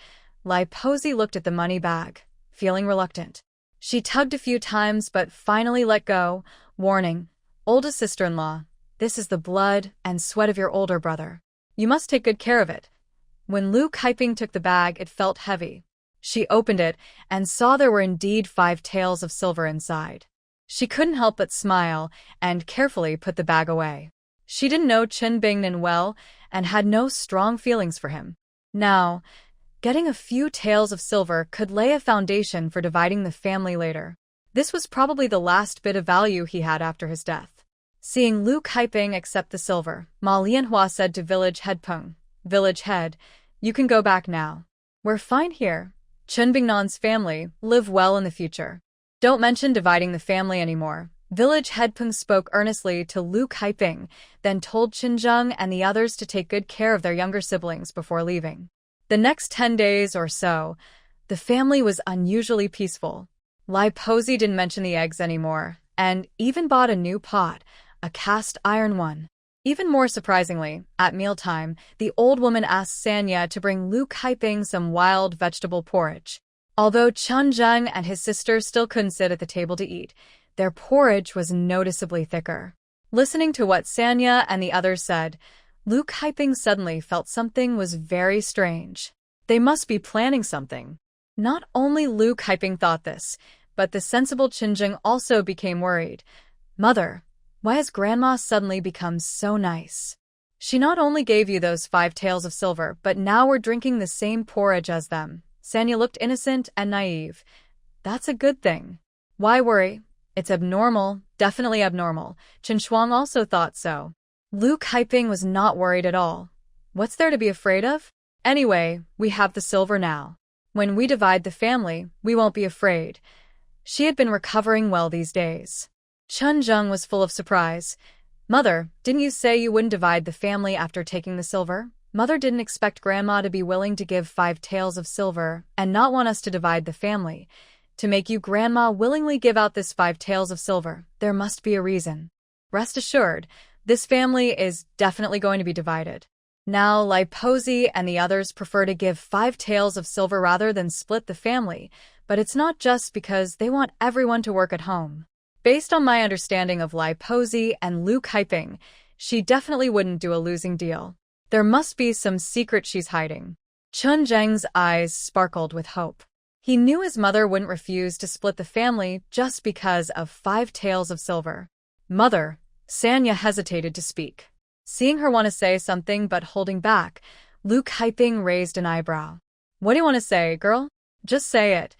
Lai Posey looked at the money bag, feeling reluctant. She tugged a few times but finally let go, warning, oldest sister-in-law, this is the blood and sweat of your older brother. You must take good care of it. When Lu Kaiping took the bag, it felt heavy. She opened it and saw there were indeed 5 taels of silver inside. She couldn't help but smile and carefully put the bag away. She didn't know Chen Bingnan well and had no strong feelings for him. Now, getting a few taels of silver could lay a foundation for dividing the family later. This was probably the last bit of value he had after his death. Seeing Lu Kaiping accept the silver, Ma Lianhua said to Village Head Peng, Village Head, you can go back now. We're fine here. Chen Bingnan's family live well in the future. Don't mention dividing the family anymore. Village Head Peng spoke earnestly to Lu Kaiping, then told Qinzheng and the others to take good care of their younger siblings before leaving. The next 10 days or so, the family was unusually peaceful. Lai Posey didn't mention the eggs anymore, and even bought a new pot, a cast iron one. Even more surprisingly, at mealtime, the old woman asked Sanya to bring Lu Kaiping some wild vegetable porridge. Although Chen and his sister still couldn't sit at the table to eat, their porridge was noticeably thicker. Listening to what Sanya and the others said, Luke Hyping suddenly felt something was very strange. They must be planning something. Not only Luke Hyping thought this, but the sensible Chinjung also became worried. Mother, why has Grandma suddenly become so nice? She not only gave you those 5 taels of silver, but now we're drinking the same porridge as them. Sanya looked innocent and naive. That's a good thing. Why worry? It's abnormal, definitely abnormal. Chen Shuang also thought so. Luke Hyping was not worried at all. What's there to be afraid of? Anyway, we have the silver now. When we divide the family, we won't be afraid. She had been recovering well these days. Chen Zheng was full of surprise. Mother, didn't you say you wouldn't divide the family after taking the silver? Mother didn't expect Grandma to be willing to give 5 taels of silver and not want us to divide the family. To make you Grandma willingly give out this 5 taels of silver, there must be a reason. Rest assured, this family is definitely going to be divided. Now, Lai Posey and the others prefer to give 5 taels of silver rather than split the family, but it's not just because they want everyone to work at home. Based on my understanding of Lai Posey and Luke Hyping, she definitely wouldn't do a losing deal. There must be some secret she's hiding. Chun Zheng's eyes sparkled with hope. He knew his mother wouldn't refuse to split the family just because of 5 taels of silver. Mother, Sanya hesitated to speak. Seeing her want to say something but holding back, Luke Hyping raised an eyebrow. What do you want to say, girl? Just say it.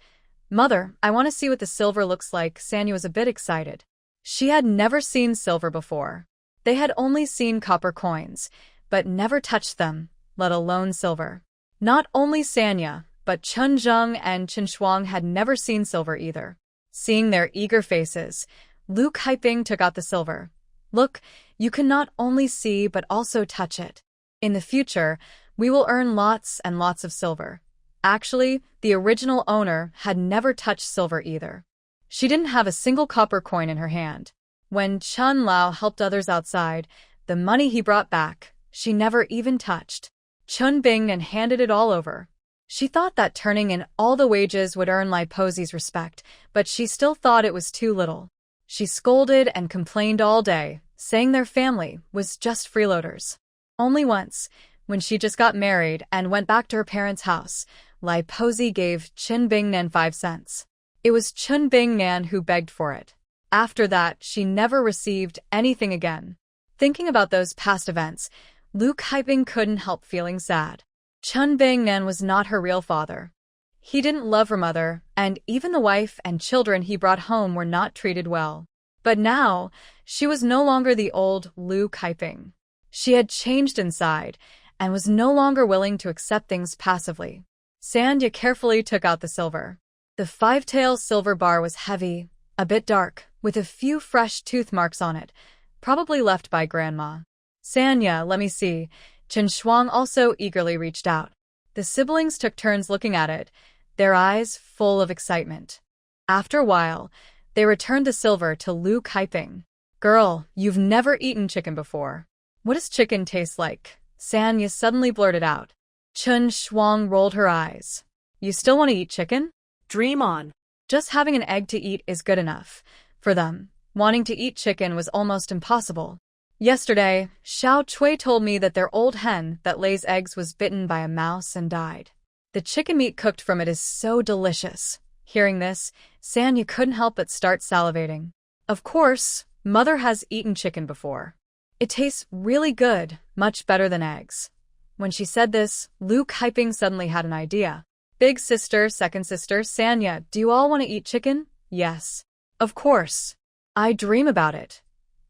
Mother, I want to see what the silver looks like. Sanya was a bit excited. She had never seen silver before. They had only seen copper coins, but never touched them, let alone silver. Not only Sanya, but Chun Zheng and Chen Shuang had never seen silver either. Seeing their eager faces, Luke Hyping took out the silver. Look, you can not only see but also touch it. In the future, we will earn lots and lots of silver. Actually, the original owner had never touched silver either. She didn't have a single copper coin in her hand. When Chun Lao helped others outside, the money he brought back, she never even touched. Chun Bing and handed it all over. She thought that turning in all the wages would earn Lai Posey's respect, but she still thought it was too little. She scolded and complained all day, saying their family was just freeloaders. Only once, when she just got married and went back to her parents' house, Lai Posey gave Chun Bing Nan 5 cents. It was Chun Bing Nan who begged for it. After that, she never received anything again. Thinking about those past events, Luke Hyping couldn't help feeling sad. Chun Bing Nan was not her real father. He didn't love her mother, and even the wife and children he brought home were not treated well. But now, she was no longer the old Luke Hyping. She had changed inside, and was no longer willing to accept things passively. Sanya carefully took out the silver. The 5 tael silver bar was heavy, a bit dark, with a few fresh tooth marks on it, probably left by Grandma. Sanya, let me see. Chen Shuang also eagerly reached out. The siblings took turns looking at it, their eyes full of excitement. After a while, they returned the silver to Luke Hyping. Girl, you've never eaten chicken before. What does chicken taste like? Sanya suddenly blurted out. Chen Shuang rolled her eyes. You still want to eat chicken? Dream on. Just having an egg to eat is good enough. For them, wanting to eat chicken was almost impossible. Yesterday, Xiao Chui told me that their old hen that lays eggs was bitten by a mouse and died. The chicken meat cooked from it is so delicious. Hearing this, Sanya couldn't help but start salivating. Of course, Mother has eaten chicken before. It tastes really good, much better than eggs. When she said this, Luke Hyping suddenly had an idea. Big sister, second sister, Sanya, do you all want to eat chicken? Yes. Of course. I dream about it.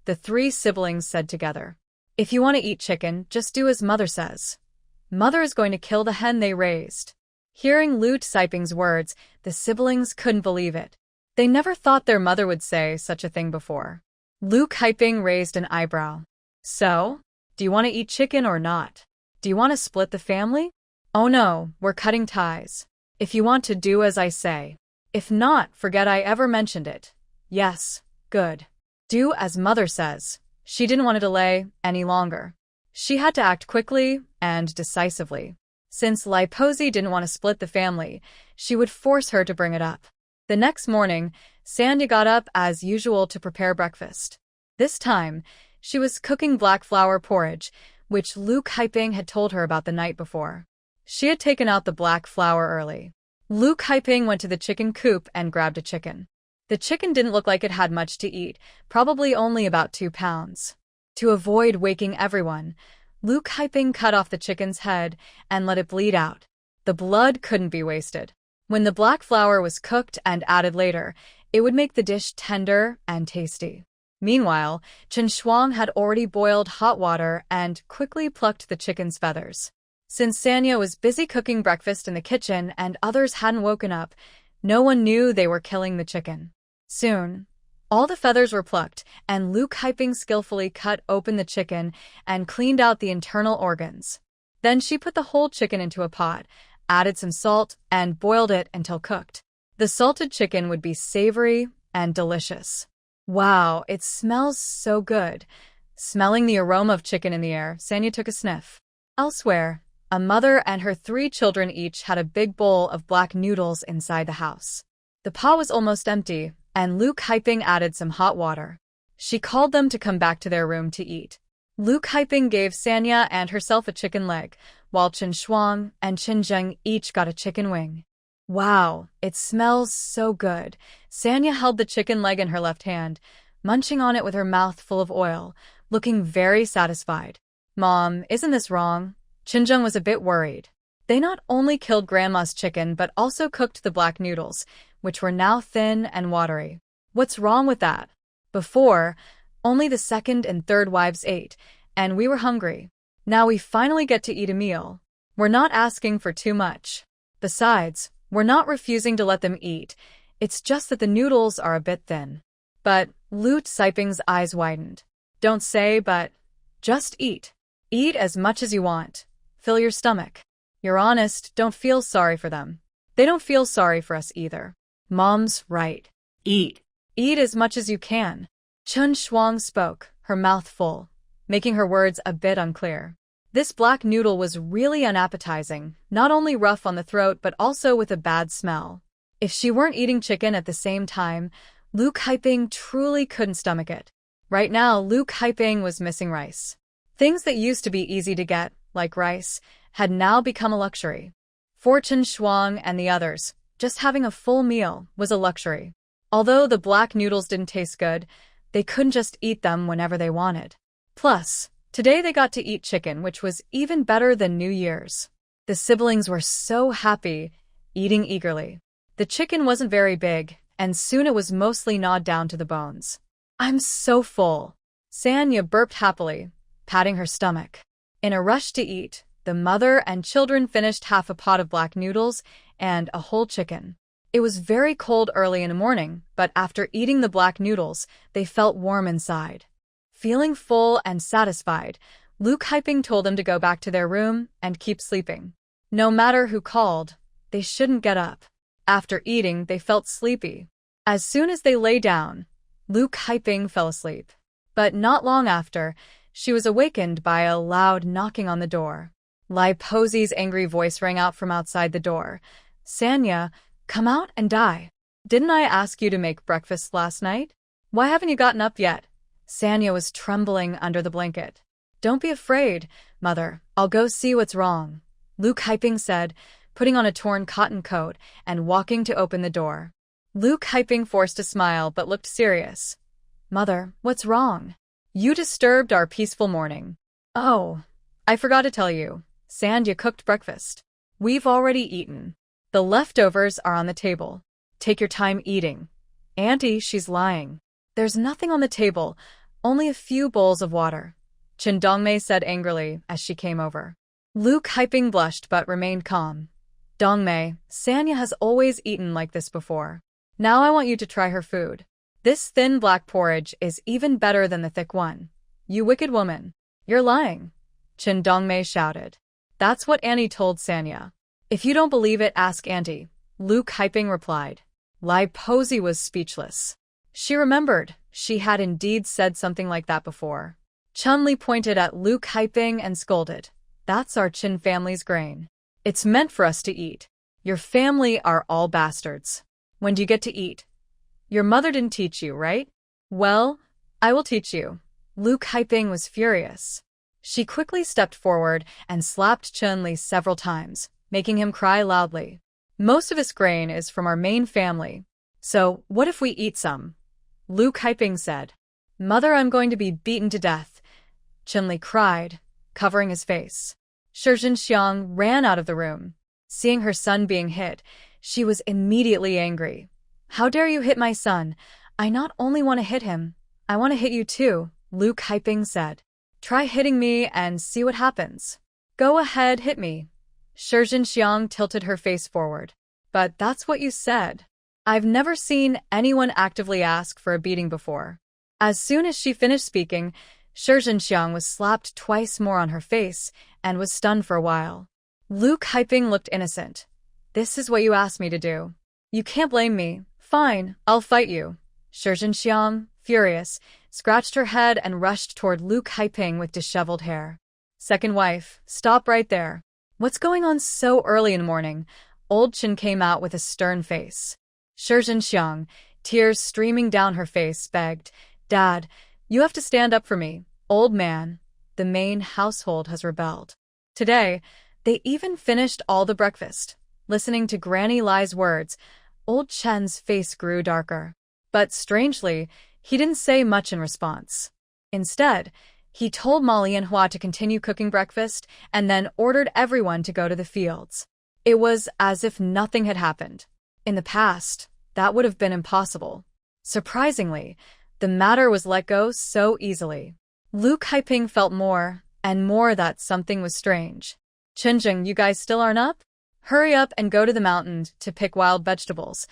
The 3 siblings said together. If you want to eat chicken, just do as Mother says. Mother is going to kill the hen they raised. Hearing Luke Hyping's words, the siblings couldn't believe it. They never thought their mother would say such a thing before. Luke Hyping raised an eyebrow. So, do you want to eat chicken or not? Do you want to split the family? Oh no, we're cutting ties. If you want to do as I say. If not, forget I ever mentioned it. Yes, good. Do as Mother says. She didn't want to delay any longer. She had to act quickly and decisively. Since Lai Posey didn't want to split the family, she would force her to bring it up. The next morning, Sanya got up as usual to prepare breakfast. This time, she was cooking black flour porridge, which Lu Kaiping had told her about the night before. She had taken out the black flour early. Lu Kaiping went to the chicken coop and grabbed a chicken. The chicken didn't look like it had much to eat, probably only about 2 pounds. To avoid waking everyone, Lu Kaiping cut off the chicken's head and let it bleed out. The blood couldn't be wasted. When the black flour was cooked and added later, it would make the dish tender and tasty. Meanwhile, Chen had already boiled hot water and quickly plucked the chicken's feathers. Since Sanya was busy cooking breakfast in the kitchen and others hadn't woken up, no one knew they were killing the chicken. Soon, all the feathers were plucked, and Lu Kaiping skillfully cut open the chicken and cleaned out the internal organs. Then she put the whole chicken into a pot, added some salt, and boiled it until cooked. The salted chicken would be savory and delicious. Wow, it smells so good. Smelling the aroma of chicken in the air, Sanya took a sniff. Elsewhere, a mother and her 3 children each had a big bowl of black noodles inside the house. The pot was almost empty, and Lu Kaiping added some hot water. She called them to come back to their room to eat. Lu Kaiping gave Sanya and herself a chicken leg, while Chen Shuang and Chen Zheng each got a chicken wing. Wow, it smells so good. Sanya held the chicken leg in her left hand, munching on it with her mouth full of oil, looking very satisfied. Mom, isn't this wrong? Chen Zheng was a bit worried. They not only killed Grandma's chicken but also cooked the black noodles, which were now thin and watery. What's wrong with that? Before, only the second and third wives ate, and we were hungry. Now we finally get to eat a meal. We're not asking for too much. Besides, we're not refusing to let them eat. It's just that the noodles are a bit thin. But Lu Kaiping's eyes widened. Don't say but. Just eat. Eat as much as you want. Fill your stomach. You're honest, don't feel sorry for them. They don't feel sorry for us either. Mom's right. Eat. Eat as much as you can. Chen Shuang spoke, her mouth full, making her words a bit unclear. This black noodle was really unappetizing, not only rough on the throat but also with a bad smell. If she weren't eating chicken at the same time, Lu Kaiping truly couldn't stomach it. Right now, Lu Kaiping was missing rice. Things that used to be easy to get, like rice, had now become a luxury. For Chen Shuang and the others, just having a full meal was a luxury. Although the black noodles didn't taste good, they couldn't just eat them whenever they wanted. Plus, today they got to eat chicken, which was even better than New Year's. The siblings were so happy, eating eagerly. The chicken wasn't very big, and soon it was mostly gnawed down to the bones. I'm so full. Sanya burped happily, patting her stomach. In a rush to eat, the mother and children finished half a pot of black noodles and a whole chicken. It was very cold early in the morning, but after eating the black noodles, they felt warm inside. Feeling full and satisfied, Lu Kaiping told them to go back to their room and keep sleeping. No matter who called, they shouldn't get up. After eating, they felt sleepy. As soon as they lay down, Lu Kaiping fell asleep. But not long after, she was awakened by a loud knocking on the door. Lai Posey's angry voice rang out from outside the door. Sanya, come out and die. Didn't I ask you to make breakfast last night? Why haven't you gotten up yet? Sanya was trembling under the blanket. Don't be afraid, Mother. I'll go see what's wrong, Lu Kaiping said, putting on a torn cotton coat and walking to open the door. Lu Kaiping forced a smile but looked serious. Mother, what's wrong? You disturbed our peaceful morning. Oh, I forgot to tell you. Sanya cooked breakfast. We've already eaten. The leftovers are on the table. Take your time eating. Auntie, she's lying. There's nothing on the table, only a few bowls of water, Chen Dongmei said angrily as she came over. Lu Kaiping blushed but remained calm. Dongmei, Sanya has always eaten like this before. Now I want you to try her food. This thin black porridge is even better than the thick one. You wicked woman. You're lying, Chen Dongmei shouted. That's what Annie told Sanya. If you don't believe it, ask Auntie, Lu Kaiping replied. Lai Posey was speechless. She remembered she had indeed said something like that before. Chun Li pointed at Lu Kaiping and scolded. That's our Chen family's grain. It's meant for us to eat. Your family are all bastards. When do you get to eat? Your mother didn't teach you, right? Well, I will teach you. Lu Kaiping was furious. She quickly stepped forward and slapped Chun-Li several times, making him cry loudly. Most of this grain is from our main family. So, what if we eat some? Lu Kaiping said. Mother, I'm going to be beaten to death. Chun-Li cried, covering his face. Shi Zhenxiang ran out of the room. Seeing her son being hit, she was immediately angry. How dare you hit my son? I not only want to hit him, I want to hit you too, Lu Kaiping said. Try hitting me and see what happens. Go ahead, hit me. Shi Zhenxiang tilted her face forward. But that's what you said. I've never seen anyone actively ask for a beating before. As soon as she finished speaking, Shi Zhenxiang was slapped twice more on her face and was stunned for a while. Lu Kaiping looked innocent. This is what you asked me to do. You can't blame me. Fine, I'll fight you. Shi Zhenxiang, furious, scratched her head and rushed toward Lu Kaiping with disheveled hair. Second wife, stop right there. What's going on so early in the morning? Old Chen came out with a stern face. Shi Zhenxiang, tears streaming down her face, begged, Dad, you have to stand up for me. Old man, the main household has rebelled. Today, they even finished all the breakfast. Listening to Granny Lai's words, old Chen's face grew darker. But strangely, he didn't say much in response. Instead, he told Molly and Hua to continue cooking breakfast and then ordered everyone to go to the fields. It was as if nothing had happened. In the past, that would have been impossible. Surprisingly, the matter was let go so easily. Lu Kaiping felt more and more that something was strange. Chenjing, you guys still aren't up? Hurry up and go to the mountain to pick wild vegetables.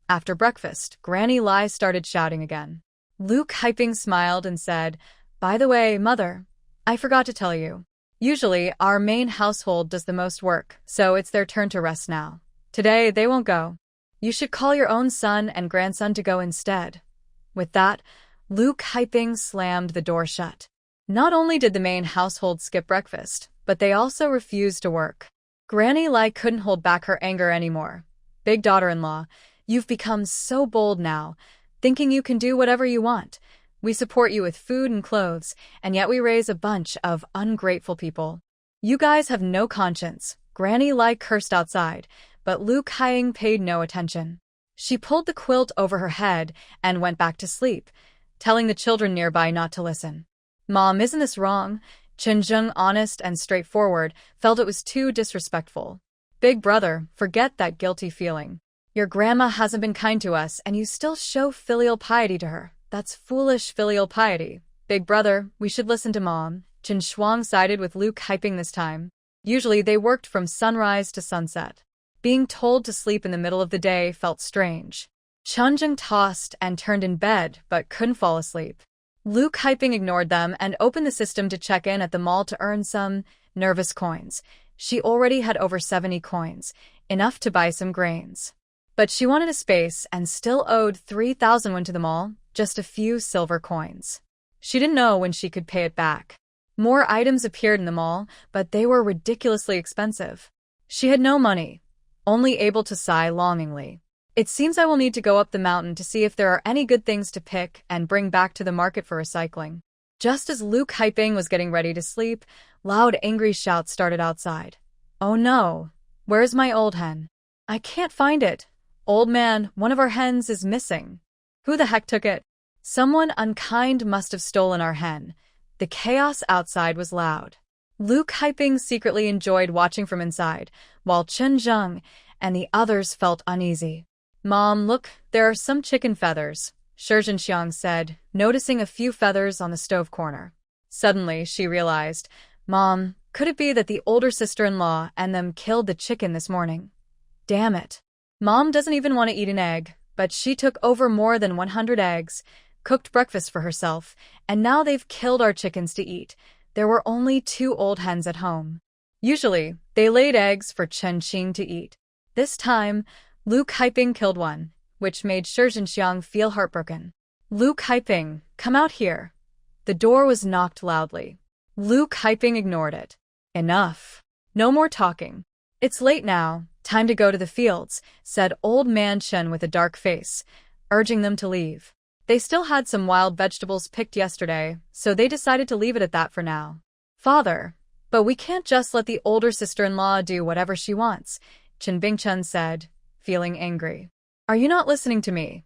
After breakfast, Granny Lai started shouting again. Lu Kaiping smiled and said, By the way, Mother, I forgot to tell you. Usually, our main household does the most work, so it's their turn to rest now. Today, they won't go. You should call your own son and grandson to go instead. With that, Lu Kaiping slammed the door shut. Not only did the main household skip breakfast, but they also refused to work. Granny Lai couldn't hold back her anger anymore. Big daughter-in-law, you've become so bold now, thinking you can do whatever you want. We support you with food and clothes, and yet we raise a bunch of ungrateful people. You guys have no conscience. Granny Lai cursed outside, but Lu Kaiping paid no attention. She pulled the quilt over her head and went back to sleep, telling the children nearby not to listen. Mom, isn't this wrong? Chen Zheng, honest and straightforward, felt it was too disrespectful. Big brother, forget that guilty feeling. Your grandma hasn't been kind to us and you still show filial piety to her. That's foolish filial piety. Big brother, we should listen to Mom. Chen Shuang sided with Lu Kaiping this time. Usually they worked from sunrise to sunset. Being told to sleep in the middle of the day felt strange. Chen Zheng tossed and turned in bed but couldn't fall asleep. Lu Kaiping ignored them and opened the system to check in at the mall to earn some nervous coins. She already had over 70 coins, enough to buy some grains. But she wanted a space and still owed 3,000 when to the mall, just a few silver coins. She didn't know when she could pay it back. More items appeared in the mall, but they were ridiculously expensive. She had no money, only able to sigh longingly. It seems I will need to go up the mountain to see if there are any good things to pick and bring back to the market for recycling. Just as Lu Kaiping was getting ready to sleep, loud angry shouts started outside. Oh no! Where's my old hen? I can't find it. Old man, one of our hens is missing. Who the heck took it? Someone unkind must have stolen our hen. The chaos outside was loud. Lu Kaiping secretly enjoyed watching from inside, while Chen Zheng and the others felt uneasy. Mom, look, there are some chicken feathers, Shi Zhenxiang said, noticing a few feathers on the stove corner. Suddenly, she realized, Mom, could it be that the older sister-in-law and them killed the chicken this morning? Damn it. Mom doesn't even want to eat an egg, but she took over more than 100 eggs, cooked breakfast for herself, and now they've killed our chickens to eat. There were only 2 old hens at home. Usually, they laid eggs for Chen Qing to eat. This time, Lu Kaiping killed one, which made Shi Zhenxiang feel heartbroken. Lu Kaiping, come out here. The door was knocked loudly. Lu Kaiping ignored it. Enough. No more talking. It's late now, time to go to the fields, said old man Chen with a dark face, urging them to leave. They still had some wild vegetables picked yesterday, so they decided to leave it at that for now. Father, but we can't just let the older sister-in-law do whatever she wants, Chen Bingchen said, feeling angry. Are you not listening to me?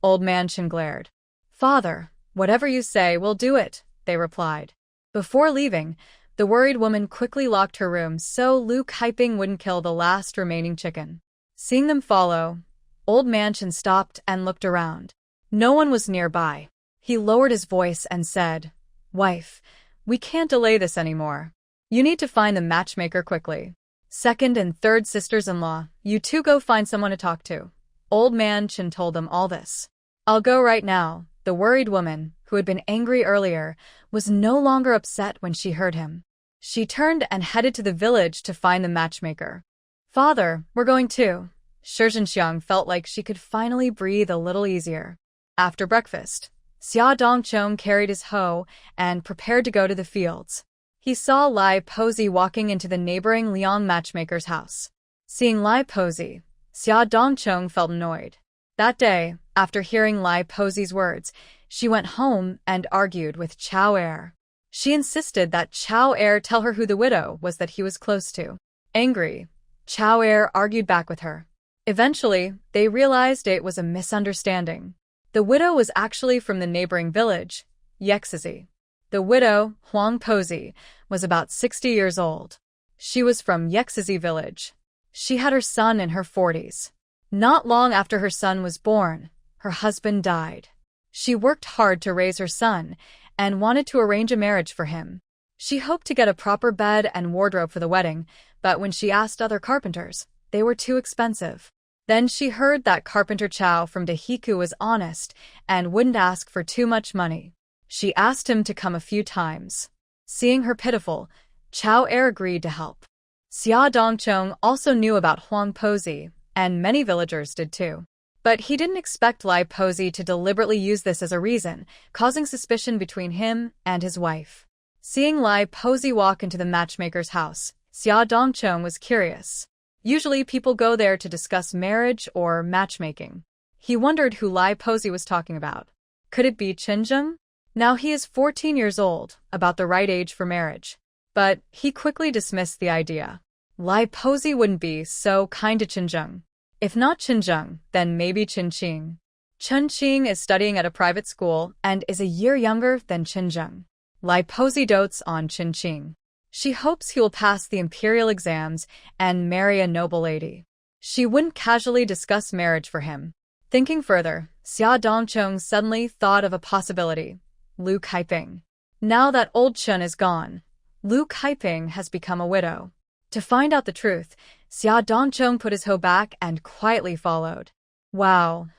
Old man Chen glared. Father, whatever you say, we'll do it, they replied. Before leaving, the worried woman quickly locked her room so Lu Kaiping wouldn't kill the last remaining chicken. Seeing them follow, old man Chen stopped and looked around. No one was nearby. He lowered his voice and said, Wife, we can't delay this anymore. You need to find the matchmaker quickly. Second and third sisters-in-law, you two go find someone to talk to. Old man Chen told them all this. I'll go right now. The worried woman, who had been angry earlier, was no longer upset when she heard him. She turned and headed to the village to find the matchmaker. Father, we're going too. Shi Zhenxiang felt like she could finally breathe a little easier. After breakfast, Xia Dongchong carried his hoe and prepared to go to the fields. He saw Lai Posey walking into the neighboring Liang matchmaker's house. Seeing Lai Posey, Xia Dongchong felt annoyed. That day, after hearing Lai Posey's words, she went home and argued with Chao Er. She insisted that Chao Er tell her who the widow was that he was close to. Angry, Chao Er argued back with her. Eventually, they realized it was a misunderstanding. The widow was actually from the neighboring village, Yexizi. The widow, Huang Posey, was about 60 years old. She was from Yexizi village. She had her son in her 40s. Not long after her son was born, her husband died. She worked hard to raise her son and wanted to arrange a marriage for him. She hoped to get a proper bed and wardrobe for the wedding, but when she asked other carpenters, they were too expensive. Then she heard that Carpenter Chow from Dahiku was honest and wouldn't ask for too much money. She asked him to come a few times. Seeing her pitiful, Chao Er agreed to help. Xia Dongchong also knew about Huang Posey, and many villagers did too. But he didn't expect Lai Posey to deliberately use this as a reason, causing suspicion between him and his wife. Seeing Lai Posey walk into the matchmaker's house, Xia Dongchong was curious. Usually people go there to discuss marriage or matchmaking. He wondered who Lai Posey was talking about. Could it be Chen Zheng? Now he is 14 years old, about the right age for marriage. But he quickly dismissed the idea. Lai Posey wouldn't be so kind to Chen Zheng. If not Chen Zheng, then maybe Chen Qing. Chen Qing is studying at a private school and is a year younger than Chen Zheng. Lai Posey dotes on Chen Qing. She hopes he will pass the imperial exams and marry a noble lady. She wouldn't casually discuss marriage for him. Thinking further, Xia Dongchong suddenly thought of a possibility. Lu Kaiping. Now that old Chen is gone, Lu Kaiping has become a widow. To find out the truth, Xia Dongchong put his hoe back and quietly followed. Wow!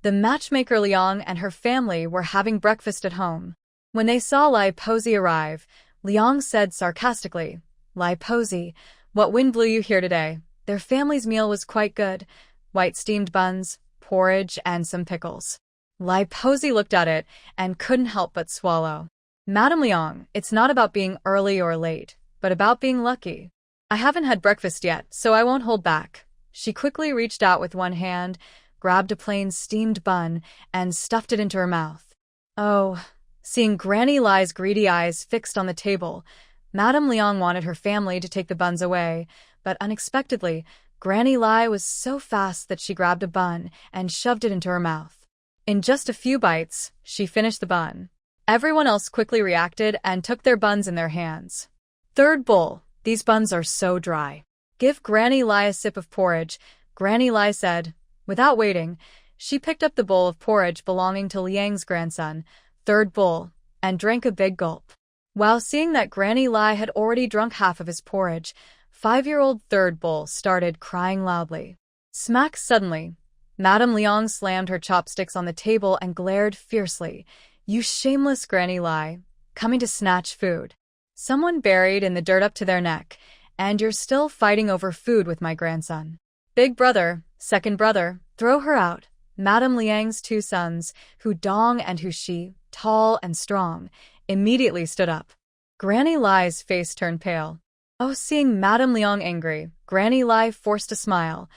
The matchmaker Liang and her family were having breakfast at home. When they saw Lai Posey arrive, Liang said sarcastically, Lai Posey, what wind blew you here today? Their family's meal was quite good. White steamed buns, porridge, and some pickles. Lai Posey looked at it and couldn't help but swallow. Madame Liang, it's not about being early or late, but about being lucky. I haven't had breakfast yet, so I won't hold back. She quickly reached out with one hand, grabbed a plain steamed bun, and stuffed it into her mouth. Oh, seeing Granny Lai's greedy eyes fixed on the table, Madame Liang wanted her family to take the buns away, but unexpectedly, Granny Lai was so fast that she grabbed a bun and shoved it into her mouth. In just a few bites, she finished the bun. Everyone else quickly reacted and took their buns in their hands. Third bowl. These buns are so dry. Give Granny Lai a sip of porridge, Granny Lai said. Without waiting, she picked up the bowl of porridge belonging to Liang's grandson, third bowl, and drank a big gulp. While seeing that Granny Lai had already drunk half of his porridge, 5-year-old third bowl started crying loudly. Smack suddenly, Madame Liang slammed her chopsticks on the table and glared fiercely. You shameless Granny Lai, coming to snatch food. Someone buried in the dirt up to their neck, and you're still fighting over food with my grandson. Big brother, second brother, throw her out. Madame Liang's 2 sons, Hu Dong and Hu Shi, tall and strong, immediately stood up. Granny Lai's face turned pale. Oh, seeing Madame Liang angry, Granny Lai forced a smile.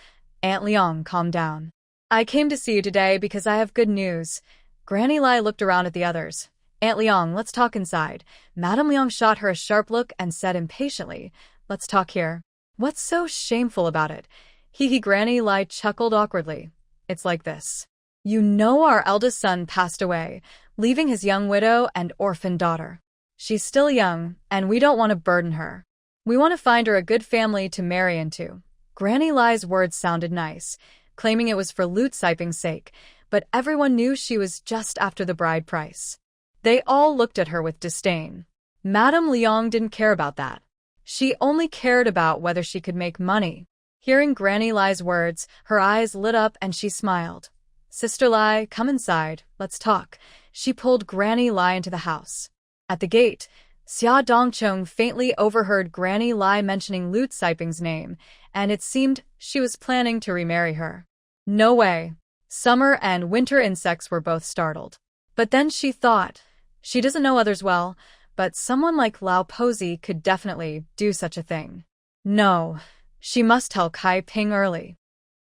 Aunt Liang, calm down. I came to see you today because I have good news. Granny Lai looked around at the others. Aunt Liang, let's talk inside. Madame Liang shot her a sharp look and said impatiently, let's talk here. What's so shameful about it? Hee Granny Lai chuckled awkwardly. It's like this. You know our eldest son passed away, leaving his young widow and orphan daughter. She's still young, and we don't want to burden her. We want to find her a good family to marry into. Granny Lai's words sounded nice, claiming it was for loot siping's sake, but everyone knew she was just after the bride price. They all looked at her with disdain. Madame Liang didn't care about that. She only cared about whether she could make money. Hearing Granny Lai's words, her eyes lit up and she smiled. Sister Lai, come inside, let's talk. She pulled Granny Lai into the house. At the gate, Xia Dongcheng faintly overheard Granny Lai mentioning Loot Siping's name, and it seemed she was planning to remarry her. No way. Summer and winter insects were both startled. But then she thought, she doesn't know others well, but someone like Lao Posey could definitely do such a thing. No, she must tell Kai Ping early.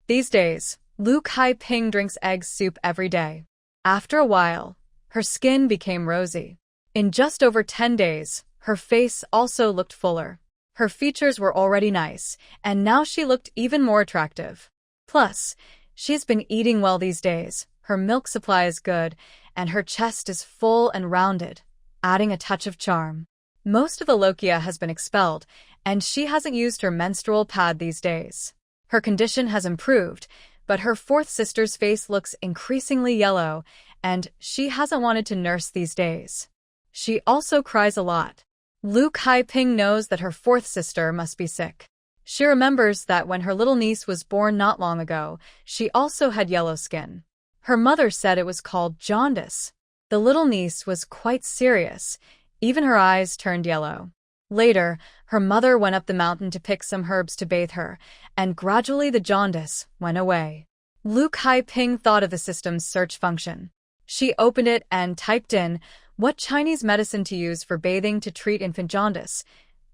These days, Lu Kai Ping drinks egg soup every day. After a while, her skin became rosy. In just over 10 days, her face also looked fuller. Her features were already nice, and now she looked even more attractive. Plus, she's been eating well these days, her milk supply is good, and her chest is full and rounded, adding a touch of charm. Most of the lochia has been expelled, and she hasn't used her menstrual pad these days. Her condition has improved, but her fourth sister's face looks increasingly yellow, and she hasn't wanted to nurse these days. She also cries a lot. Lu Kai-ping knows that her fourth sister must be sick. She remembers that when her little niece was born not long ago, she also had yellow skin. Her mother said it was called jaundice. The little niece was quite serious. Even her eyes turned yellow. Later, her mother went up the mountain to pick some herbs to bathe her, and gradually the jaundice went away. Lu Kai-ping thought of the system's search function. She opened it and typed in, what Chinese medicine to use for bathing to treat infant jaundice?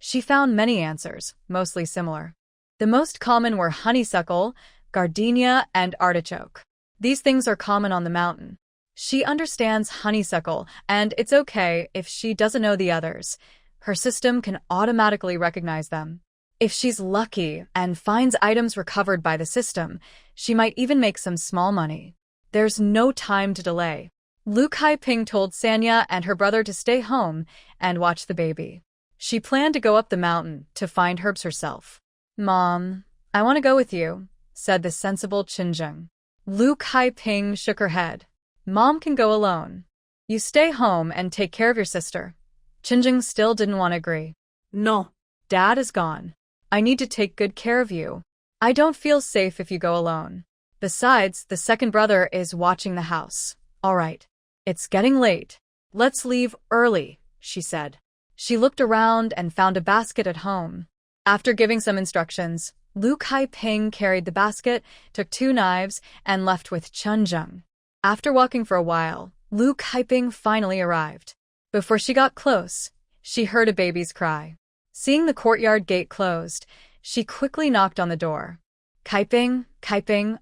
She found many answers, mostly similar. The most common were honeysuckle, gardenia, and artichoke. These things are common on the mountain. She understands honeysuckle, and it's okay if she doesn't know the others. Her system can automatically recognize them. If she's lucky and finds items recovered by the system, she might even make some small money. There's no time to delay. Lu Kai-ping told Sanya and her brother to stay home and watch the baby. She planned to go up the mountain to find herbs herself. Mom, I want to go with you, said the sensible Qinzheng. Lu Kai-ping shook her head. Mom can go alone. You stay home and take care of your sister. Qinzheng still didn't want to agree. No. Dad is gone. I need to take good care of you. I don't feel safe if you go alone. Besides, the second brother is watching the house. All right. It's getting late. Let's leave early, she said. She looked around and found a basket at home. After giving some instructions, Lu Kai-ping carried the basket, took 2 knives, and left with Qinzheng. After walking for a while, Lu Kai-ping finally arrived. Before she got close, she heard a baby's cry. Seeing the courtyard gate closed, she quickly knocked on the door. Kai-ping,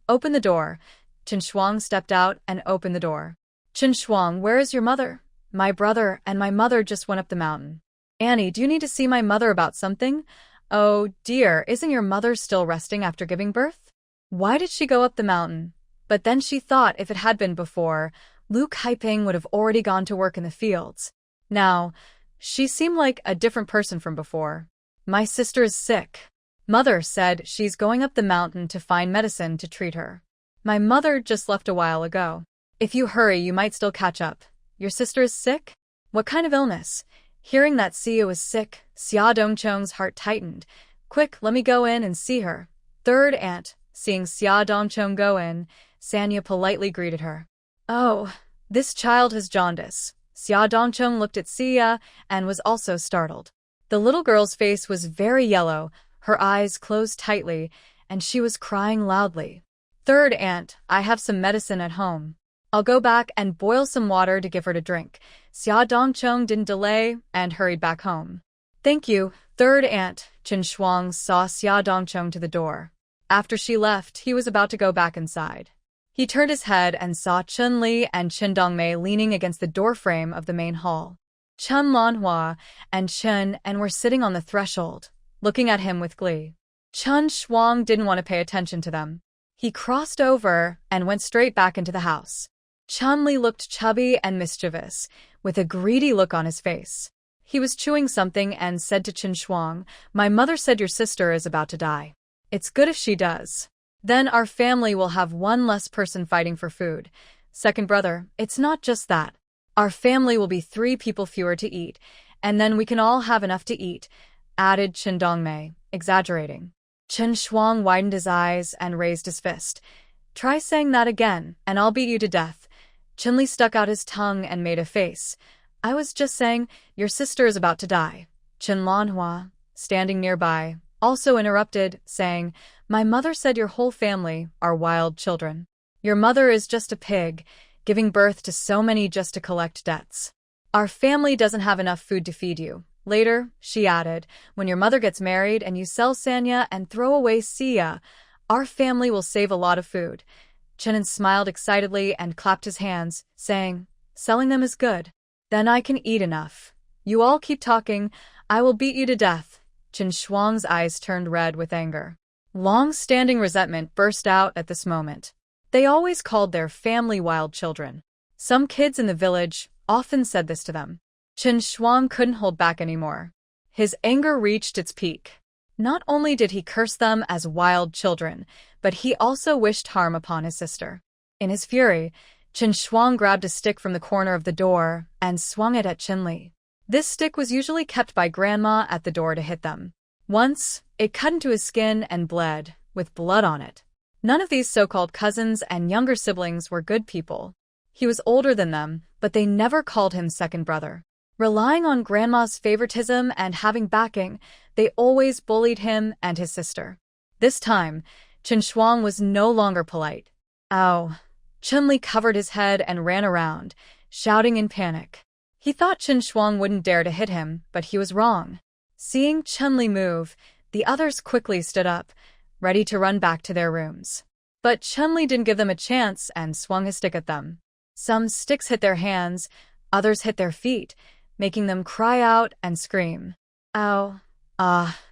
open the door. Chen Shuang stepped out and opened the door. Chen Shuang, where is your mother? My brother and my mother just went up the mountain. Annie, do you need to see my mother about something? Oh dear, isn't your mother still resting after giving birth? Why did she go up the mountain? But then she thought if it had been before, Lu Kai-ping would have already gone to work in the fields. Now, she seemed like a different person from before. My sister is sick. Mother said she's going up the mountain to find medicine to treat her. My mother just left a while ago. If you hurry, you might still catch up. Your sister is sick? What kind of illness? Hearing that Xia was sick, Xia Dongcheng's heart tightened. Quick, let me go in and see her. Third aunt, seeing Xia Dongcheng go in, Sanya politely greeted her. Oh, this child has jaundice. Xia Dongcheng looked at Xia and was also startled. The little girl's face was very yellow, her eyes closed tightly, and she was crying loudly. Third aunt, I have some medicine at home. I'll go back and boil some water to give her to drink. Xia Dongcheng didn't delay and hurried back home. Thank you, Third aunt, Chen Shuang, saw Xia Dongcheng to the door. After she left, he was about to go back inside. He turned his head and saw Chun Li and Chen Dongmei leaning against the doorframe of the main hall. Chen Lanhua and Chen and were sitting on the threshold, looking at him with glee. Chen Shuang didn't want to pay attention to them. He crossed over and went straight back into the house. Chun Li looked chubby and mischievous, with a greedy look on his face. He was chewing something and said to Chen Shuang, "My mother said your sister is about to die. It's good if she does. Then our family will have one less person fighting for food. Second brother, it's not just that. Our family will be 3 people fewer to eat, and then we can all have enough to eat," added Chen Dongmei, exaggerating. Chen Shuang widened his eyes and raised his fist. "Try saying that again, and I'll beat you to death." Chen Li stuck out his tongue and made a face. "I was just saying, your sister is about to die." Chen Lanhua, standing nearby, also interrupted, saying, "My mother said your whole family are wild children. Your mother is just a pig, giving birth to so many just to collect debts. Our family doesn't have enough food to feed you. Later," she added, "when your mother gets married and you sell Sanya and throw away Sia, our family will save a lot of food." Chen smiled excitedly and clapped his hands, saying, "Selling them is good. Then I can eat enough. You all keep talking, I will beat you to death." Chen Shuang's eyes turned red with anger. Long-standing resentment burst out at this moment. They always called their family wild children. Some kids in the village often said this to them. Chen Shuang couldn't hold back anymore. His anger reached its peak. Not only did he curse them as wild children, but he also wished harm upon his sister. In his fury, Chen Shuang grabbed a stick from the corner of the door and swung it at Chen Li. This stick was usually kept by Grandma at the door to hit them. Once, it cut into his skin and bled, with blood on it. None of these so-called cousins and younger siblings were good people. He was older than them, but they never called him second brother. Relying on Grandma's favoritism and having backing, they always bullied him and his sister. This time, Chen Shuang was no longer polite. "Ow!" Chen Li covered his head and ran around, shouting in panic. He thought Chen Shuang wouldn't dare to hit him, but he was wrong. Seeing Chen Li move, the others quickly stood up, ready to run back to their rooms. But Chen Li didn't give them a chance and swung his stick at them. Some sticks hit their hands, others hit their feet, making them cry out and scream. "Ow!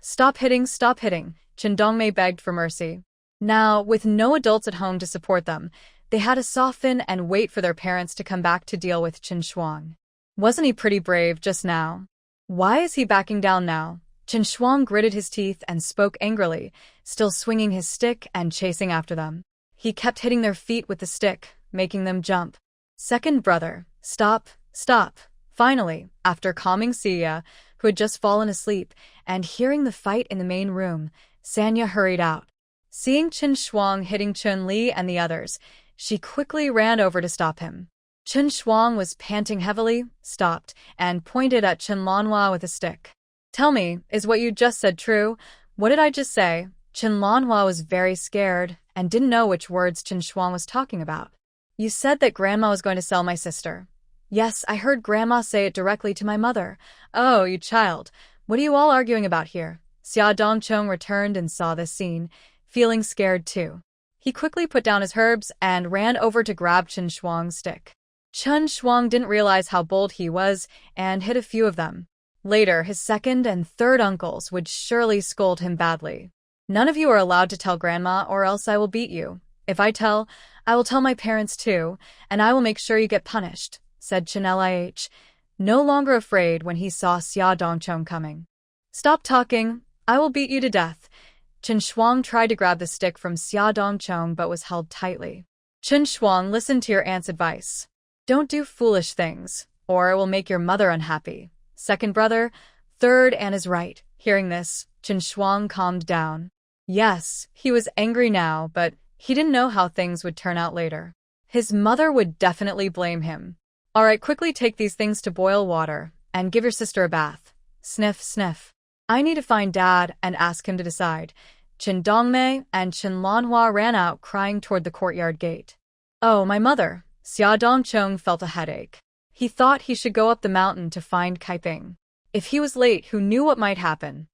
Stop hitting, stop hitting," Chen Dongmei begged for mercy. Now, with no adults at home to support them, they had to soften and wait for their parents to come back to deal with Chen Shuang. Wasn't he pretty brave just now? Why is he backing down now? Chen Shuang gritted his teeth and spoke angrily, still swinging his stick and chasing after them. He kept hitting their feet with the stick, making them jump. "Second brother, stop, stop." Finally, after calming Sia, who had just fallen asleep, and hearing the fight in the main room, Sanya hurried out. Seeing Chen Shuang hitting Chun Li and the others, she quickly ran over to stop him. Chen Shuang was panting heavily, stopped, and pointed at Chen Lanhua with a stick. "Tell me, is what you just said true? What did I just say?" Chen Lanhua was very scared and didn't know which words Chen Shuang was talking about. "You said that Grandma was going to sell my sister." "Yes, I heard Grandma say it directly to my mother." "Oh, you child, what are you all arguing about here?" Xia Dongcheng returned and saw this scene, feeling scared too. He quickly put down his herbs and ran over to grab Chen Shuang's stick. Chen Shuang didn't realize how bold he was and hit a few of them. Later, his second and third uncles would surely scold him badly. "None of you are allowed to tell Grandma or else I will beat you. If I tell, I will tell my parents too, and I will make sure you get punished," said Chen Lih, no longer afraid when he saw Xia Dongcheng coming. "Stop talking, I will beat you to death." Chen Shuang tried to grab the stick from Xia Dongcheng but was held tightly. "Chen Shuang, listen to your aunt's advice. Don't do foolish things, or it will make your mother unhappy. Second brother, third aunt is right." Hearing this, Chen Shuang calmed down. Yes, he was angry now, but he didn't know how things would turn out later. His mother would definitely blame him. "All right, quickly take these things to boil water, and give your sister a bath." Sniff, sniff. "I need to find Dad and ask him to decide." Chen Dongmei and Chen Lanhua ran out crying toward the courtyard gate. "Oh, my mother." Xia Dongcheng felt a headache. He thought he should go up the mountain to find Kaiping. If he was late, who knew what might happen?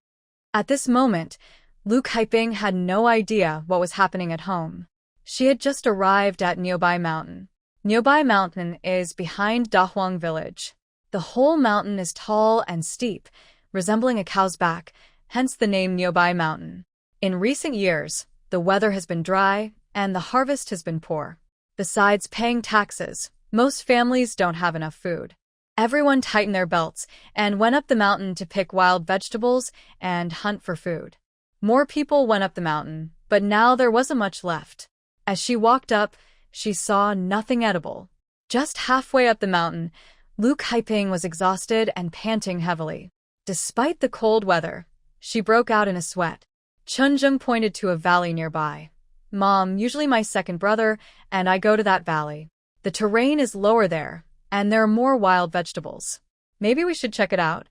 At this moment, Lu Kaiping had no idea what was happening at home. She had just arrived at Niubai Mountain. Niubai Mountain is behind Dahuang village. The whole mountain is tall and steep, resembling a cow's back, hence the name Niubai Mountain. In recent years, the weather has been dry and the harvest has been poor. Besides paying taxes, most families don't have enough food. Everyone tightened their belts and went up the mountain to pick wild vegetables and hunt for food. More people went up the mountain, but now there wasn't much left. As she walked up, she saw nothing edible. Just halfway up the mountain, Lu Kaiping was exhausted and panting heavily. Despite the cold weather, she broke out in a sweat. Chunjung pointed to a valley nearby. Mom, usually my second brother, and I go to that valley. The terrain is lower there, and there are more wild vegetables. Maybe we should check it out.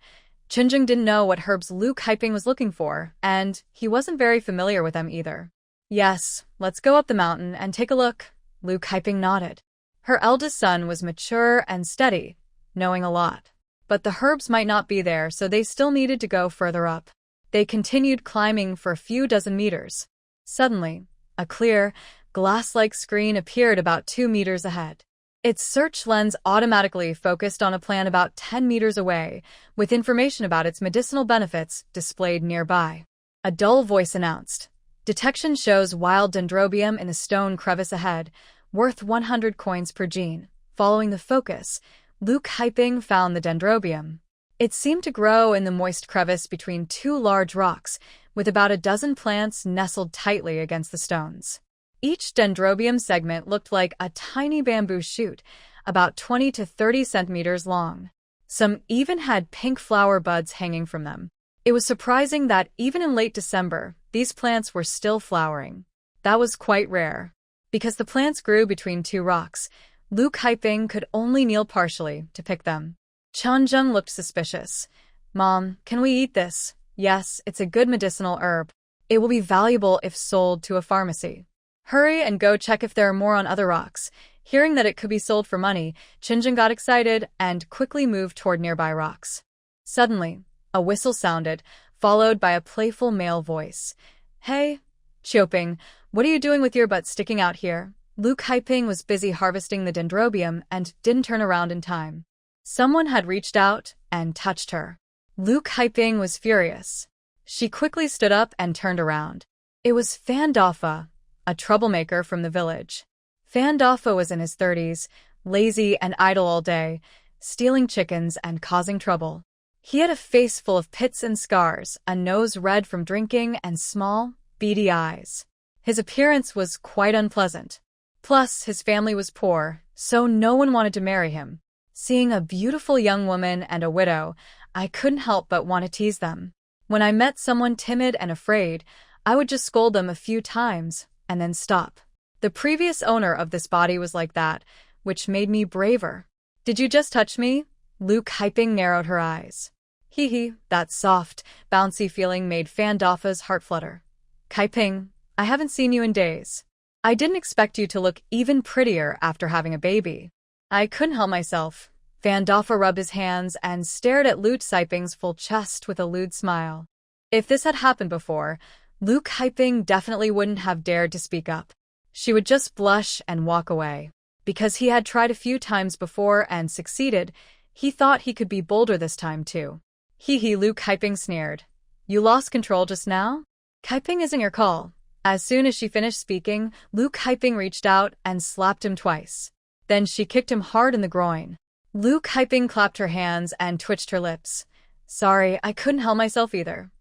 Chunjung didn't know what herbs Lu Kaiping was looking for, and he wasn't very familiar with them either. Yes, let's go up the mountain and take a look. Lu Kaiping nodded. Her eldest son was mature and steady, knowing a lot. But the herbs might not be there, so they still needed to go further up. They continued climbing for a few dozen meters. Suddenly, a clear, glass-like screen appeared about 2 meters ahead. Its search lens automatically focused on a plant about 10 meters away, with information about its medicinal benefits displayed nearby. A dull voice announced, "Detection shows wild dendrobium in the stone crevice ahead, worth 100 coins per gene." Following the focus, Lu Kaiping found the dendrobium. It seemed to grow in the moist crevice between 2 large rocks, with about a dozen plants nestled tightly against the stones. Each dendrobium segment looked like a tiny bamboo shoot, about 20 to 30 centimeters long. Some even had pink flower buds hanging from them. It was surprising that even in late December, these plants were still flowering. That was quite rare. Because the plants grew between 2 rocks, Lu Kaiping could only kneel partially to pick them. Chunjung looked suspicious. "Mom, can we eat this?" "Yes, it's a good medicinal herb. It will be valuable if sold to a pharmacy." "Hurry and go check if there are more on other rocks." Hearing that it could be sold for money, Chunjung got excited and quickly moved toward nearby rocks. Suddenly, a whistle sounded, followed by a playful male voice. "Hey, Chioping, what are you doing with your butt sticking out here?" Lu Kaiping was busy harvesting the dendrobium and didn't turn around in time. Someone had reached out and touched her. Lu Kaiping was furious. She quickly stood up and turned around. It was Fandafa, a troublemaker from the village. Fandafa was in his 30s, lazy and idle all day, stealing chickens and causing trouble. He had a face full of pits and scars, a nose red from drinking, and small, beady eyes. His appearance was quite unpleasant. Plus, his family was poor, so no one wanted to marry him. Seeing a beautiful young woman and a widow, I couldn't help but want to tease them. When I met someone timid and afraid, I would just scold them a few times and then stop. The previous owner of this body was like that, which made me braver. "Did you just touch me?" Lu Kaiping narrowed her eyes. Hee, that soft, bouncy feeling made Fandafa's heart flutter. "Kaiping, I haven't seen you in days. I didn't expect you to look even prettier after having a baby." I couldn't help myself. Fandafa rubbed his hands and stared at Lu Kaiping's full chest with a lewd smile. If this had happened before, Lu Kaiping definitely wouldn't have dared to speak up. She would just blush and walk away. Because he had tried a few times before and succeeded, he thought he could be bolder this time too. Lu Kaiping sneered. "You lost control just now? Kaiping isn't your call." As soon as she finished speaking, Lu Kaiping reached out and slapped him twice. Then she kicked him hard in the groin. Lu Kaiping clapped her hands and twitched her lips. "Sorry, I couldn't help myself either."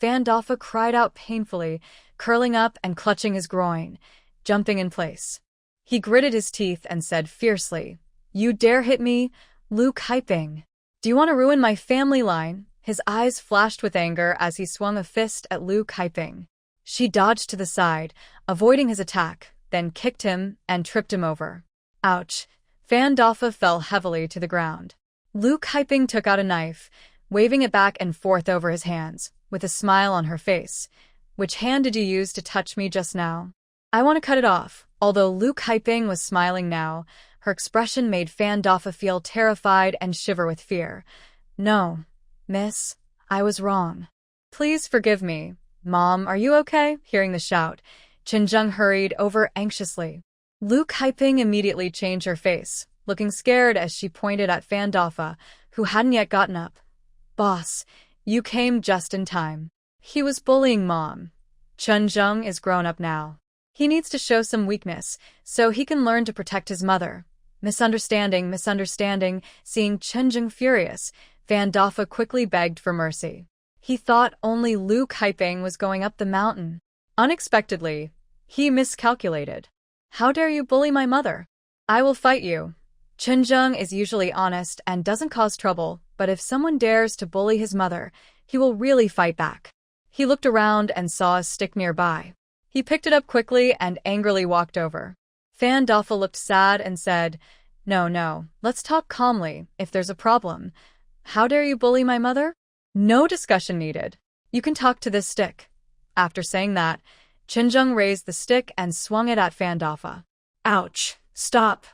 Fandafa cried out painfully, curling up and clutching his groin, jumping in place. He gritted his teeth and said fiercely, "You dare hit me, Lu Kaiping? Do you want to ruin my family line?" His eyes flashed with anger as he swung a fist at Lu Kaiping. She dodged to the side, avoiding his attack, then kicked him and tripped him over. Ouch! Fandafa fell heavily to the ground. Lu Kaiping took out a knife, waving it back and forth over his hands, with a smile on her face. "Which hand did you use to touch me just now?" "I want to cut it off." Although Lu Kaiping was smiling now, her expression made Fandafa feel terrified and shiver with fear. "No, miss, I was wrong. Please forgive me. Mom, are you okay? Hearing the shout, Chen hurried over anxiously. Lu Kaiping immediately changed her face, looking scared as she pointed at Fan Dafa, who hadn't yet gotten up. Boss, you came just in time. He was bullying Mom. Chen is grown up now. He needs to show some weakness, so he can learn to protect his mother. Misunderstanding. Seeing Chen furious, Fan Dafa quickly begged for mercy. He thought only Lu Kaiping was going up the mountain. Unexpectedly, he miscalculated. How dare you bully my mother? I will fight you. Chen is usually honest and doesn't cause trouble, but if someone dares to bully his mother, he will really fight back. He looked around and saw a stick nearby. He picked it up quickly and angrily walked over. Fan Dafa looked sad and said, No, let's talk calmly if there's a problem. How dare you bully my mother? No discussion needed. You can talk to this stick. After saying that, Chen raised the stick and swung it at Fan Dafa. Ouch! Stop!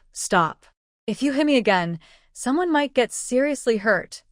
If you hit me again, someone might get seriously hurt.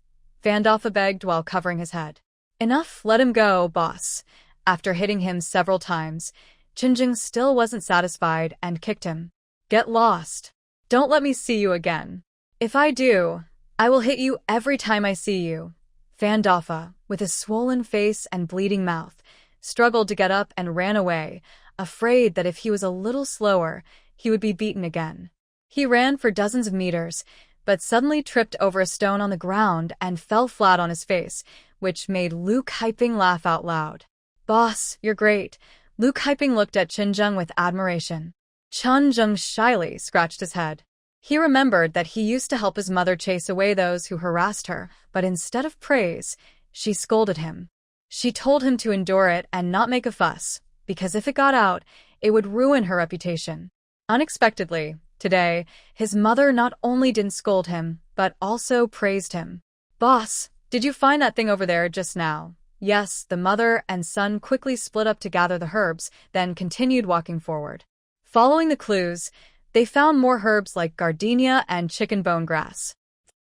Fan Dafa begged while covering his head. Enough, let him go, boss. After hitting him several times, Chen still wasn't satisfied and kicked him. Get lost. Don't let me see you again. If I do, I will hit you every time I see you. Fan Dafa, with a swollen face and bleeding mouth, struggled to get up and ran away, afraid that if he was a little slower, he would be beaten again. He ran for dozens of meters, but suddenly tripped over a stone on the ground and fell flat on his face, which made Lu Kaiping laugh out loud. Boss, you're great. Lu Kaiping looked at Chen with admiration. Chen shyly scratched his head. He remembered that he used to help his mother chase away those who harassed her, but instead of praise, she scolded him. She told him to endure it and not make a fuss, because if it got out, it would ruin her reputation. Unexpectedly, today, his mother not only didn't scold him, but also praised him. Boss, did you find that thing over there just now? Yes, the mother and son quickly split up to gather the herbs, then continued walking forward. Following the clues, they found more herbs like gardenia and chicken bone grass.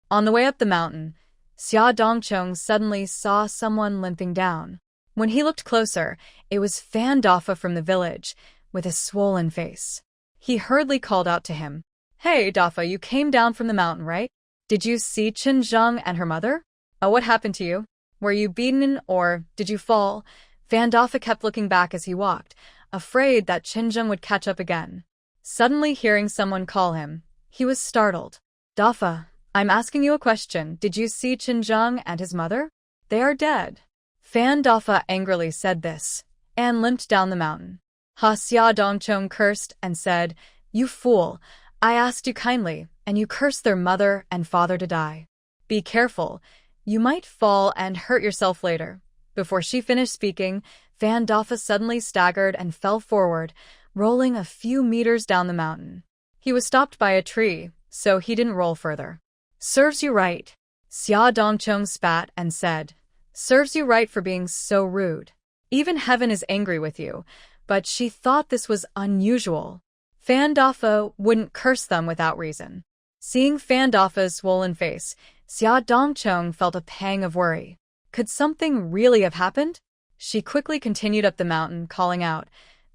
On the way up the mountain, Xia Dongcheng suddenly saw someone limping down. When he looked closer, it was Fan Dafa from the village, with a swollen face. He hurriedly called out to him. Hey, Dafa, you came down from the mountain, right? Did you see Chen and her mother? Oh, what happened to you? Were you beaten or did you fall? Fan Dafa kept looking back as he walked, afraid that Chen would catch up again. Suddenly hearing someone call him, he was startled. Dafa, I'm asking you a question. Did you see Chen and his mother? They are dead. Fan Dafa angrily said this, and limped down the mountain. Xia Dongcheng cursed and said, You fool, I asked you kindly, and you cursed their mother and father to die. Be careful, you might fall and hurt yourself later. Before she finished speaking, Fan Dafa suddenly staggered and fell forward, rolling a few meters down the mountain. He was stopped by a tree, so he didn't roll further. Serves you right. Xia Dongcheng spat and said, Serves you right for being so rude. Even heaven is angry with you, but she thought this was unusual. Fan Dafa wouldn't curse them without reason. Seeing Fan Dafa's swollen face, Xia Dongcheng felt a pang of worry. Could something really have happened? She quickly continued up the mountain, calling out,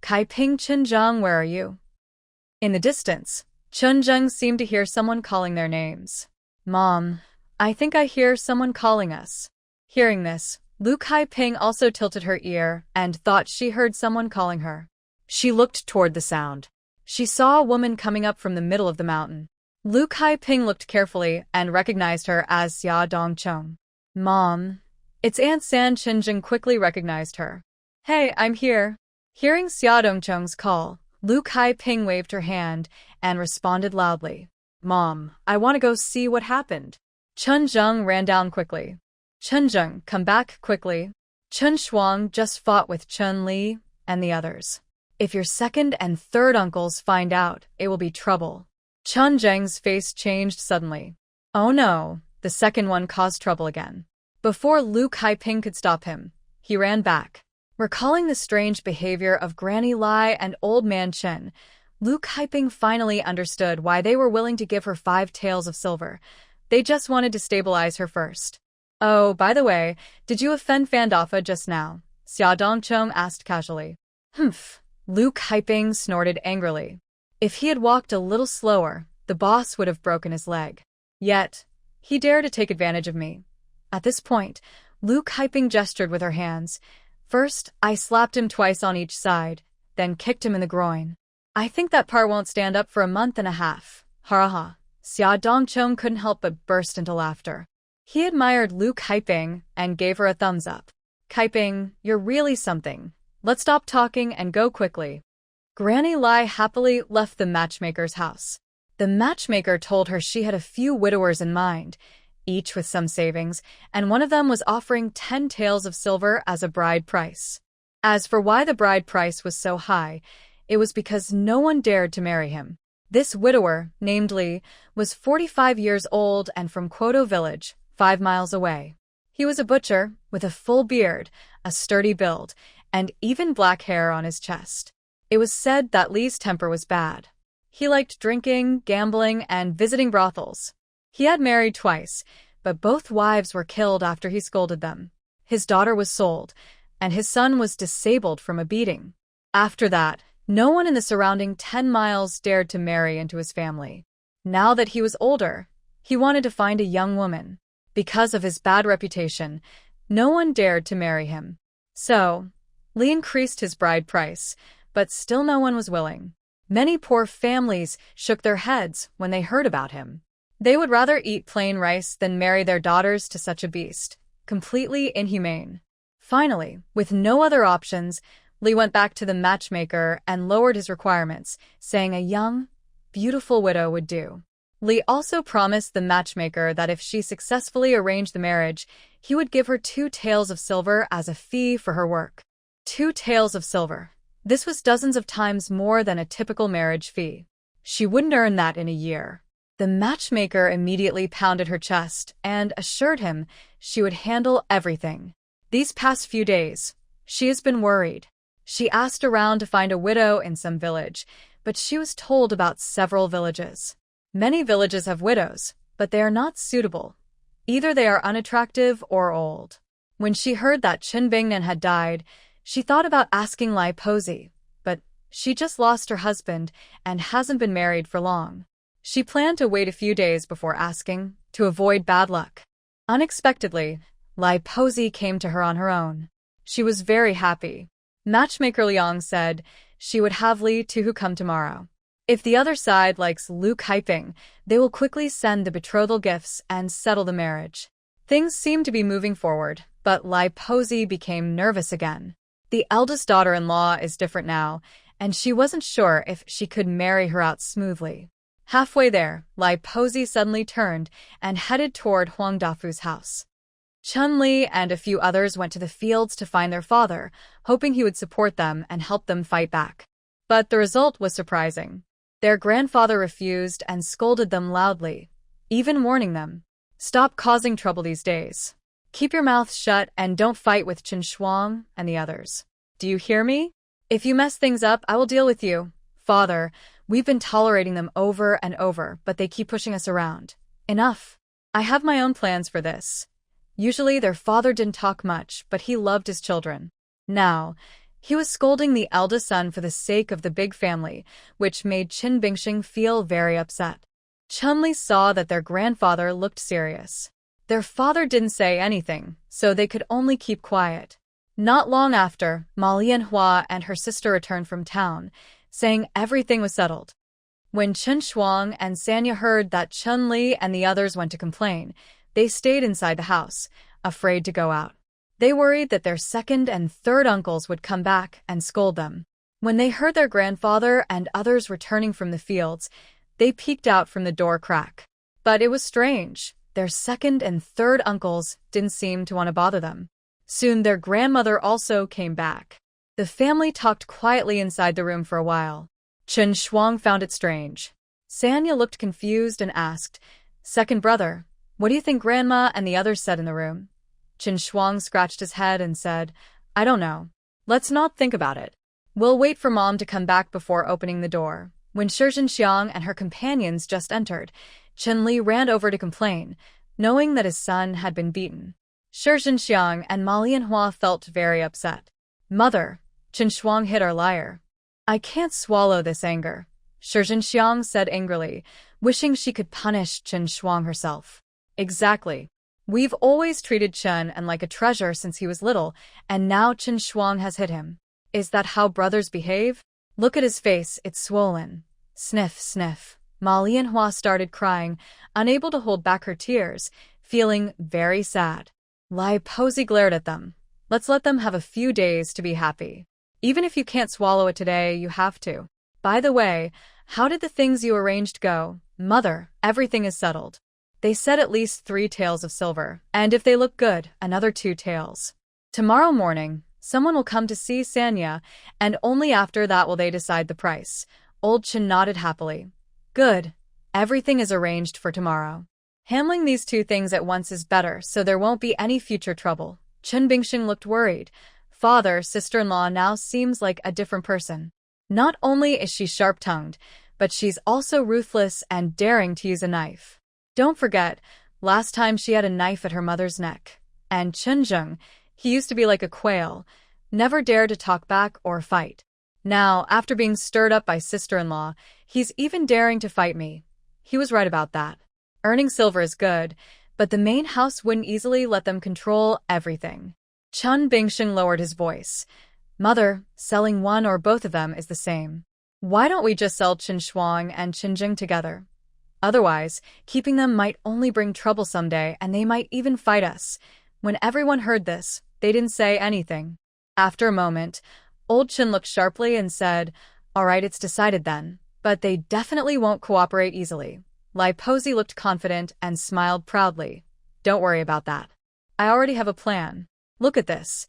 Kaiping Chen, where are you? In the distance, Chen seemed to hear someone calling their names. Mom, I think I hear someone calling us. Hearing this, Lu Kaiping also tilted her ear and thought she heard someone calling her. She looked toward the sound. She saw a woman coming up from the middle of the mountain. Lu Kaiping looked carefully and recognized her as Xia Dongcheng. Mom, it's Aunt San. Chen quickly recognized her. Hey, I'm here. Hearing Xia Dongcheng's call, Lu Kaiping waved her hand and responded loudly. Mom, I want to go see what happened. Chen ran down quickly. Chen, come back quickly. Chen Shuang just fought with Chen Li and the others. If your second and third uncles find out, it will be trouble. Chen Zheng's face changed suddenly. Oh no, the second one caused trouble again. Before Lu Kaiping could stop him, he ran back. Recalling the strange behavior of Granny Lai and Old Man Chen, Lu Kaiping finally understood why they were willing to give her 5 taels of silver. They just wanted to stabilize her first. Oh, by the way, did you offend Fandafa just now? Xia Dongcheng asked casually. Humph. Luke Hyping snorted angrily. If he had walked a little slower, the boss would have broken his leg. Yet, he dared to take advantage of me. At this point, Luke Hyping gestured with her hands. First, I slapped him twice on each side, then kicked him in the groin. I think that part won't stand up for a month and a half. Ha ha. Xia Dongcheng couldn't help but burst into laughter. He admired Luke Hyping and gave her a thumbs up. Hyping, you're really something. Let's stop talking and go quickly. Granny Lai happily left the matchmaker's house. The matchmaker told her she had a few widowers in mind, each with some savings, and one of them was offering 10 taels of silver as a bride price. As for why the bride price was so high, it was because no one dared to marry him. This widower, named Li, was 45 years old and from Kwoto village, 5 miles away. He was a butcher, with a full beard, a sturdy build, and even black hair on his chest. It was said that Li's temper was bad. He liked drinking, gambling, and visiting brothels. He had married twice, but both wives were killed after he scolded them. His daughter was sold, and his son was disabled from a beating. After that, no one in the surrounding 10 miles dared to marry into his family. Now that he was older, he wanted to find a young woman. Because of his bad reputation, no one dared to marry him. So, Li increased his bride price, but still no one was willing. Many poor families shook their heads when they heard about him. They would rather eat plain rice than marry their daughters to such a beast. Completely inhumane. Finally, with no other options, Li went back to the matchmaker and lowered his requirements, saying a young, beautiful widow would do. Li also promised the matchmaker that if she successfully arranged the marriage, he would give her 2 taels of silver as a fee for her work. 2 taels of silver. This was dozens of times more than a typical marriage fee. She wouldn't earn that in a year. The matchmaker immediately pounded her chest and assured him she would handle everything. These past few days, she has been worried. She asked around to find a widow in some village, but she was told about several villages. Many villages have widows, but they are not suitable. Either they are unattractive or old. When she heard that Chen Bingnan had died, she thought about asking Lai Posey, but she just lost her husband and hasn't been married for long. She planned to wait a few days before asking, to avoid bad luck. Unexpectedly, Lai Posey came to her on her own. She was very happy. Matchmaker Liang said she would have Li Tuhu come tomorrow. If the other side likes Luke Hyping, they will quickly send the betrothal gifts and settle the marriage. Things seemed to be moving forward, but Lai Posey became nervous again. The eldest daughter-in-law is different now, and she wasn't sure if she could marry her out smoothly. Halfway there, Lai Posey suddenly turned and headed toward Huang Dafu's house. Chun Li and a few others went to the fields to find their father, hoping he would support them and help them fight back. But the result was surprising. Their grandfather refused and scolded them loudly, even warning them, "Stop causing trouble these days. Keep your mouth shut and don't fight with Chen Shuang and the others. Do you hear me? If you mess things up, I will deal with you. Father, we've been tolerating them over and over, but they keep pushing us around. Enough. I have my own plans for this." Usually their father didn't talk much, but he loved his children. Now, he was scolding the eldest son for the sake of the big family, which made Qin Bingxing feel very upset. Chun-Li saw that their grandfather looked serious. Their father didn't say anything, so they could only keep quiet. Not long after, Ma Lianhua and her sister returned from town, saying everything was settled. When Chen Shuang and Sanya heard that Chun-Li and the others went to complain, they stayed inside the house, afraid to go out. They worried that their second and third uncles would come back and scold them. When they heard their grandfather and others returning from the fields, they peeked out from the door crack. But it was strange. Their second and third uncles didn't seem to want to bother them. Soon their grandmother also came back. The family talked quietly inside the room for a while. Chen Shuang found it strange. Sanya looked confused and asked, "Second brother, what do you think Grandma and the others said in the room?" Chen Shuang scratched his head and said, "I don't know. Let's not think about it. We'll wait for Mom to come back before opening the door." When Shizhen Xiang and her companions just entered, Chen Li ran over to complain, knowing that his son had been beaten. Shi Zhenxiang and Ma Lianhua felt very upset. Mother, Chen Shuang hit our liar. I can't swallow this anger, Shi Zhenxiang said angrily, wishing she could punish Chen Shuang herself. Exactly. We've always treated Chen and like a treasure since he was little, and now Chen Shuang has hit him. Is that how brothers behave? Look at his face, it's swollen. Sniff, sniff. Ma Lianhua started crying, unable to hold back her tears, feeling very sad. Lai Posey glared at them. Let's let them have a few days to be happy. Even if you can't swallow it today, you have to. By the way, how did the things you arranged go? Mother, everything is settled. They said at least 3 taels of silver, and if they look good, another 2 taels. Tomorrow morning, someone will come to see Sanya, and only after that will they decide the price. Old Chen nodded happily. Good. Everything is arranged for tomorrow. Handling these 2 things at once is better, so there won't be any future trouble. Chen Bingxing looked worried. Father, sister-in-law now seems like a different person. Not only is she sharp-tongued, but she's also ruthless and daring to use a knife. Don't forget, last time she had a knife at her mother's neck. And Chen Zheng, he used to be like a quail, never dared to talk back or fight. Now, after being stirred up by sister-in-law, he's even daring to fight me. He was right about that. Earning silver is good, but the main house wouldn't easily let them control everything. Chen Bingxing lowered his voice. Mother, selling one or both of them is the same. Why don't we just sell Chen Shuang and Chen Jing together? Otherwise, keeping them might only bring trouble someday, and they might even fight us. When everyone heard this, they didn't say anything. After a moment, old Chen looked sharply and said, All right, it's decided then, but they definitely won't cooperate easily. Lai Posey looked confident and smiled proudly. Don't worry about that. I already have a plan. Look at this.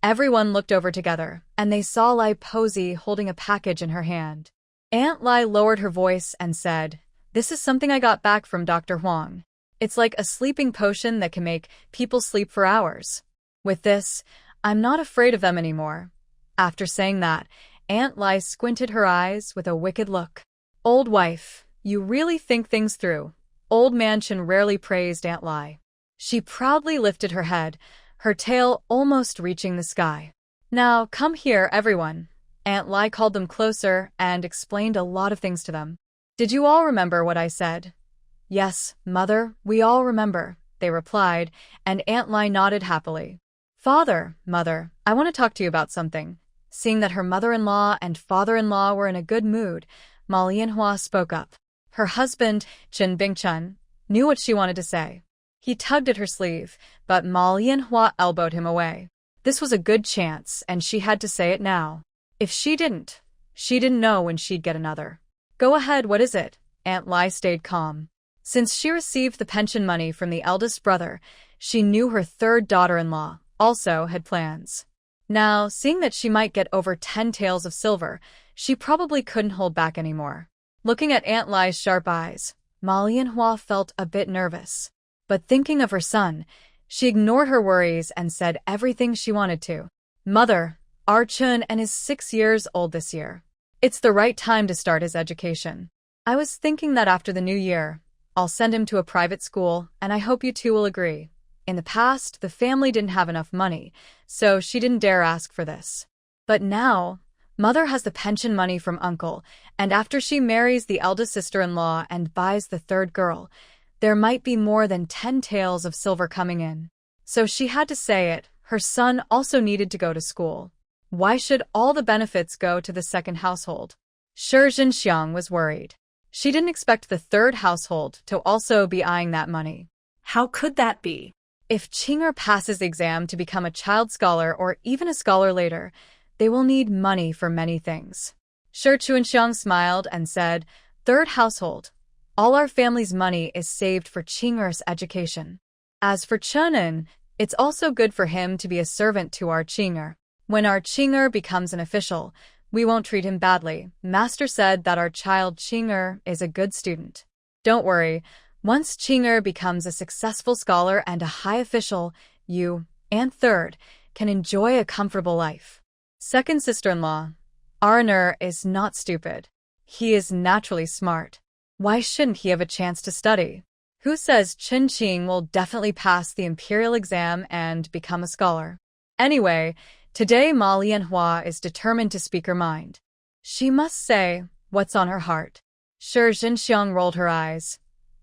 Everyone looked over together, and they saw Lai Posey holding a package in her hand. Aunt Lai lowered her voice and said, This is something I got back from Dr. Huang. It's like a sleeping potion that can make people sleep for hours. With this, I'm not afraid of them anymore. After saying that, Aunt Lai squinted her eyes with a wicked look. Old wife, you really think things through. Old man Chen rarely praised Aunt Lai. She proudly lifted her head, her tail almost reaching the sky. Now, come here, everyone. Aunt Lai called them closer and explained a lot of things to them. Did you all remember what I said? Yes, Mother, we all remember, they replied, and Aunt Lai nodded happily. Father, Mother, I want to talk to you about something. Seeing that her mother-in-law and father-in-law were in a good mood, Ma Lianhua spoke up. Her husband, Chen Bingchun, knew what she wanted to say. He tugged at her sleeve, but Ma Lianhua elbowed him away. This was a good chance, and she had to say it now. If she didn't know when she'd get another. Go ahead, what is it? Aunt Lai stayed calm. Since she received the pension money from the eldest brother, she knew her 3rd daughter-in-law also had plans. Now, seeing that she might get over 10 taels of silver, she probably couldn't hold back anymore. Looking at Aunt Lai's sharp eyes, Ma Lianhua felt a bit nervous. But thinking of her son, she ignored her worries and said everything she wanted to. Mother, our Chen is 6 years old this year. It's the right time to start his education. I was thinking that after the new year, I'll send him to a private school, and I hope you two will agree. In the past, the family didn't have enough money, so she didn't dare ask for this. But now, Mother has the pension money from Uncle, and after she marries the eldest sister-in-law and buys the 3rd girl, there might be more than 10 taels of silver coming in. So she had to say it, her son also needed to go to school. Why should all the benefits go to the 2nd household? Shi Zhenxiang was worried. She didn't expect the 3rd household to also be eyeing that money. How could that be? If Qing'er passes the exam to become a child scholar or even a scholar later, they will need money for many things. Shi Chuanxiang smiled and said, 3rd household. All our family's money is saved for Qing'er's education. As for Chenin, it's also good for him to be a servant to our Qing'er. When our Qing'er becomes an official, we won't treat him badly. Master said that our child Qing'er is a good student. Don't worry, once Qing'er becomes a successful scholar and a high official, you, and 3rd, can enjoy a comfortable life. 2nd sister-in-law, Arner is not stupid. He is naturally smart. Why shouldn't he have a chance to study? Who says Chen Qing will definitely pass the imperial exam and become a scholar? Anyway, today Ma Lianhua is determined to speak her mind. She must say what's on her heart. Sure, Xinxiang rolled her eyes.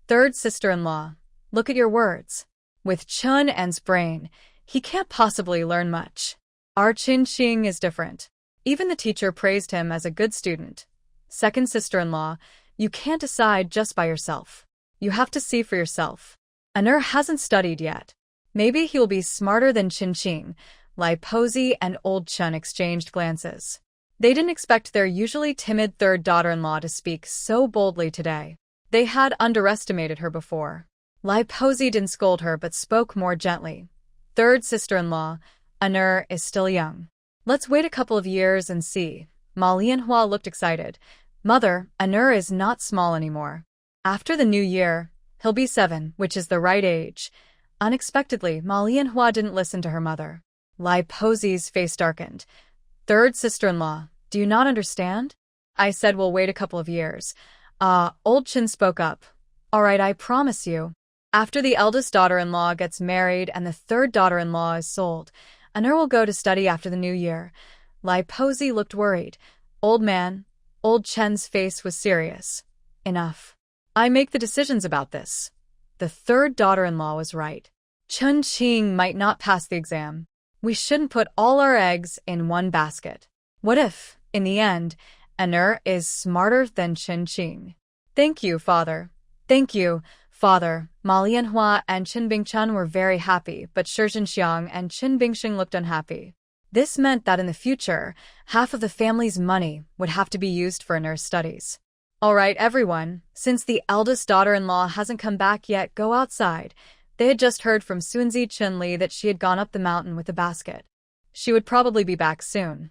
Third sister-in-law, look at your words. With Chen En's brain, he can't possibly learn much. Our Qin Qing is different. Even the teacher praised him as a good student. Second sister-in-law, you can't decide just by yourself. You have to see for yourself. Anur hasn't studied yet. Maybe he'll be smarter than Qin Qing. Lai Posi and old Chen exchanged glances. They didn't expect their usually timid third daughter-in-law to speak so boldly today. They had underestimated her before. Lai Posi didn't scold her but spoke more gently. Third sister-in-law, Anur is still young. Let's wait a couple of years and see. Ma Lianhua looked excited. Mother, Anur is not small anymore. After the new year, he'll be 7, which is the right age. Unexpectedly, Ma Lianhua didn't listen to her mother. Lai Posi's face darkened. Third sister-in-law, do you not understand? I said we'll wait a couple of years. Old Chen spoke up. All right, I promise you. After the eldest daughter-in-law gets married and the third daughter-in-law is sold, Anur will go to study after the new year. Lai Posi looked worried. Old man, old Chen's face was serious. Enough. I make the decisions about this. The third daughter-in-law was right. Chen Qing might not pass the exam. We shouldn't put all our eggs in one basket. What if, in the end, Anur is smarter than Chen Qing? Thank you, father. Thank you, father. Ma Lianhua and Qin Bingchen were very happy, but Shi Zhenxiang and Qin Bingxing looked unhappy. This meant that in the future, half of the family's money would have to be used for Anur's studies. All right, everyone, since the eldest daughter-in-law hasn't come back yet, go outside. They had just heard from Sunzi Chenli that she had gone up the mountain with a basket. She would probably be back soon.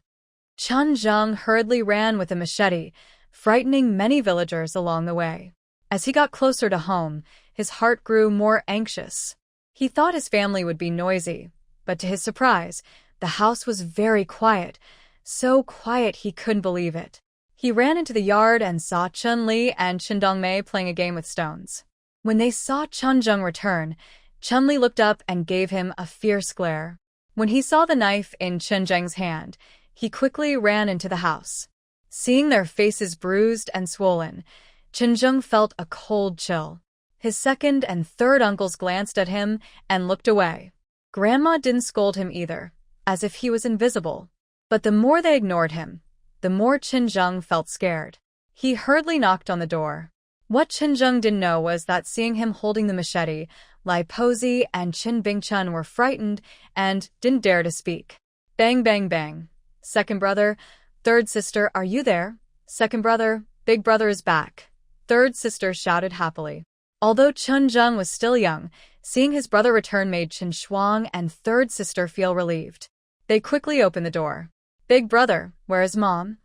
Chen Zheng hurriedly ran with a machete, frightening many villagers along the way. As he got closer to home, his heart grew more anxious. He thought his family would be noisy, but to his surprise, the house was very quiet, so quiet he couldn't believe it. He ran into the yard and saw Chun Li and Chen Dongmei playing a game with stones. When they saw Chen Zheng return, Chun Li looked up and gave him a fierce glare. When he saw the knife in Chen Zheng's hand, he quickly ran into the house. Seeing their faces bruised and swollen, Chen Zheng felt a cold chill. His second and third uncles glanced at him and looked away. Grandma didn't scold him either, as if he was invisible. But the more they ignored him, the more Chen Zheng felt scared. He hurriedly knocked on the door. What Chen Zheng didn't know was that seeing him holding the machete, Lai Posi and Qin Bingchen were frightened and didn't dare to speak. Bang, bang, bang. Second brother, third sister, are you there? Second brother, big brother is back. Third sister shouted happily. Although Chen Zheng was still young, seeing his brother return made Chen Shuang and third sister feel relieved. They quickly opened the door. Big brother, where is mom?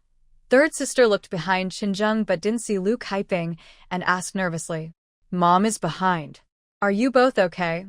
Third sister looked behind Qin Zheng but didn't see Lu Kaiping and asked nervously. Mom is behind. Are you both okay?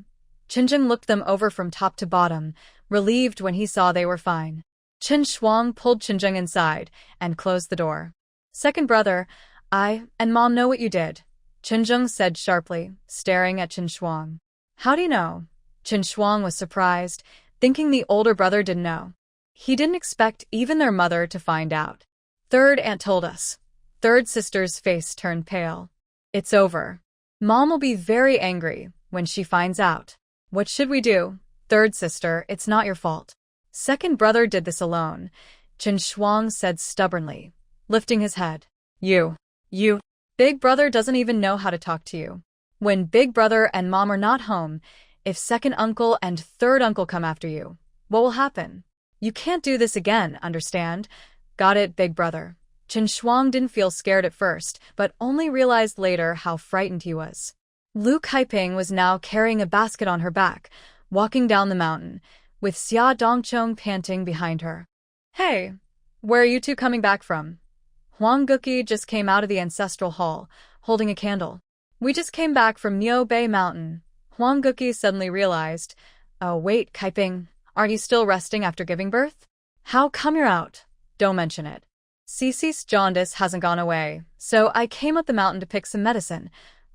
Qin Zheng looked them over from top to bottom, relieved when he saw they were fine. Chen Shuang pulled Qin Zheng inside and closed the door. Second brother, I and mom know what you did, Qin Zheng said sharply, staring at Chen Shuang. How do you know? Chen Shuang was surprised, thinking the older brother didn't know. He didn't expect even their mother to find out. Third aunt told us. Third sister's face turned pale. It's over. Mom will be very angry when she finds out. What should we do? Third sister, it's not your fault. Second brother did this alone, Chen Shuang said stubbornly, lifting his head. You. Big brother doesn't even know how to talk to you. When big brother and mom are not home, if second uncle and third uncle come after you, what will happen? You can't do this again, understand? Got it, big brother. Chen Shuang didn't feel scared at first, but only realized later how frightened he was. Lu Kaiping was now carrying a basket on her back, walking down the mountain, with Xia Dongchong panting behind her. Hey, where are you two coming back from? Huang Guqi just came out of the ancestral hall, holding a candle. We just came back from Niu Bei Mountain. Huang Guqi suddenly realized. Oh wait, Kaiping, aren't you still resting after giving birth? How come you're out? Don't mention it. Cece's jaundice hasn't gone away, so I came up the mountain to pick some medicine.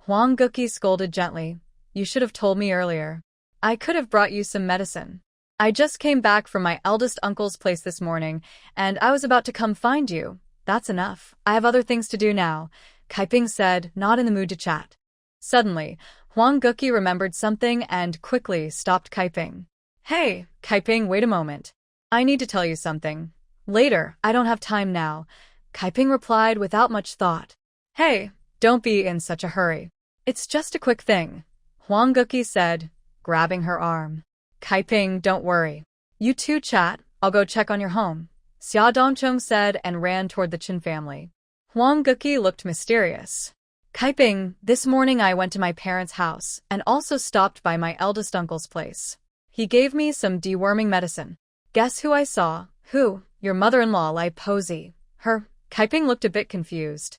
Huang Guqi scolded gently. You should have told me earlier. I could have brought you some medicine. I just came back from my eldest uncle's place this morning, and I was about to come find you. That's enough. I have other things to do now, Kaiping said, not in the mood to chat. Suddenly, Huang Guqi remembered something and quickly stopped Kaiping. Hey, Kaiping, wait a moment. I need to tell you something. Later, I don't have time now, Kaiping replied without much thought. Hey, don't be in such a hurry. It's just a quick thing, Huang Guqi said, grabbing her arm. Kaiping, don't worry. You two chat, I'll go check on your home, Xia Dongcheng said and ran toward the Chen family. Huang Guqi looked mysterious. Kaiping, this morning I went to my parents' house and also stopped by my eldest uncle's place. He gave me some deworming medicine. Guess who I saw? Who? Your mother-in-law, Lai Posey. Her? Kaiping looked a bit confused.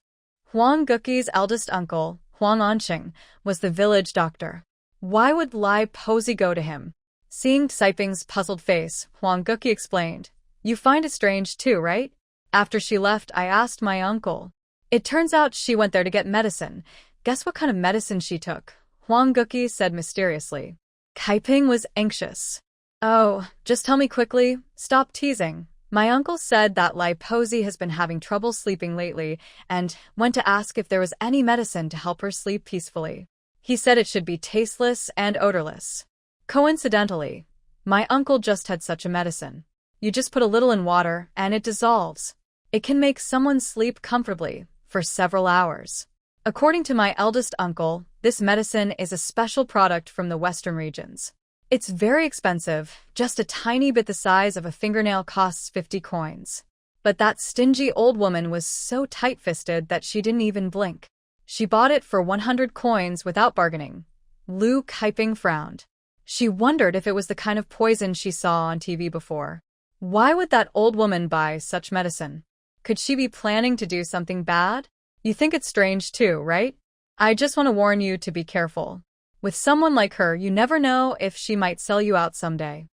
Huang Guqi's eldest uncle, Huang Anqing, was the village doctor. Why would Lai Posey go to him? Seeing Kaiping's puzzled face, Huang Guqi explained. You find it strange too, right? After she left, I asked my uncle. It turns out she went there to get medicine. Guess what kind of medicine she took? Huang Guqi said mysteriously. Kaiping was anxious. Oh, just tell me quickly. Stop teasing. My uncle said that Lai Posey has been having trouble sleeping lately and went to ask if there was any medicine to help her sleep peacefully. He said it should be tasteless and odorless. Coincidentally, my uncle just had such a medicine. You just put a little in water and it dissolves. It can make someone sleep comfortably for several hours. According to my eldest uncle, this medicine is a special product from the western regions. It's very expensive, just a tiny bit the size of a fingernail costs 50 coins. But that stingy old woman was so tight-fisted that she didn't even blink. She bought it for 100 coins without bargaining. Lu Kaiping frowned. She wondered if it was the kind of poison she saw on TV before. Why would that old woman buy such medicine? Could she be planning to do something bad? You think it's strange too, right? I just want to warn you to be careful. With someone like her, you never know if she might sell you out someday.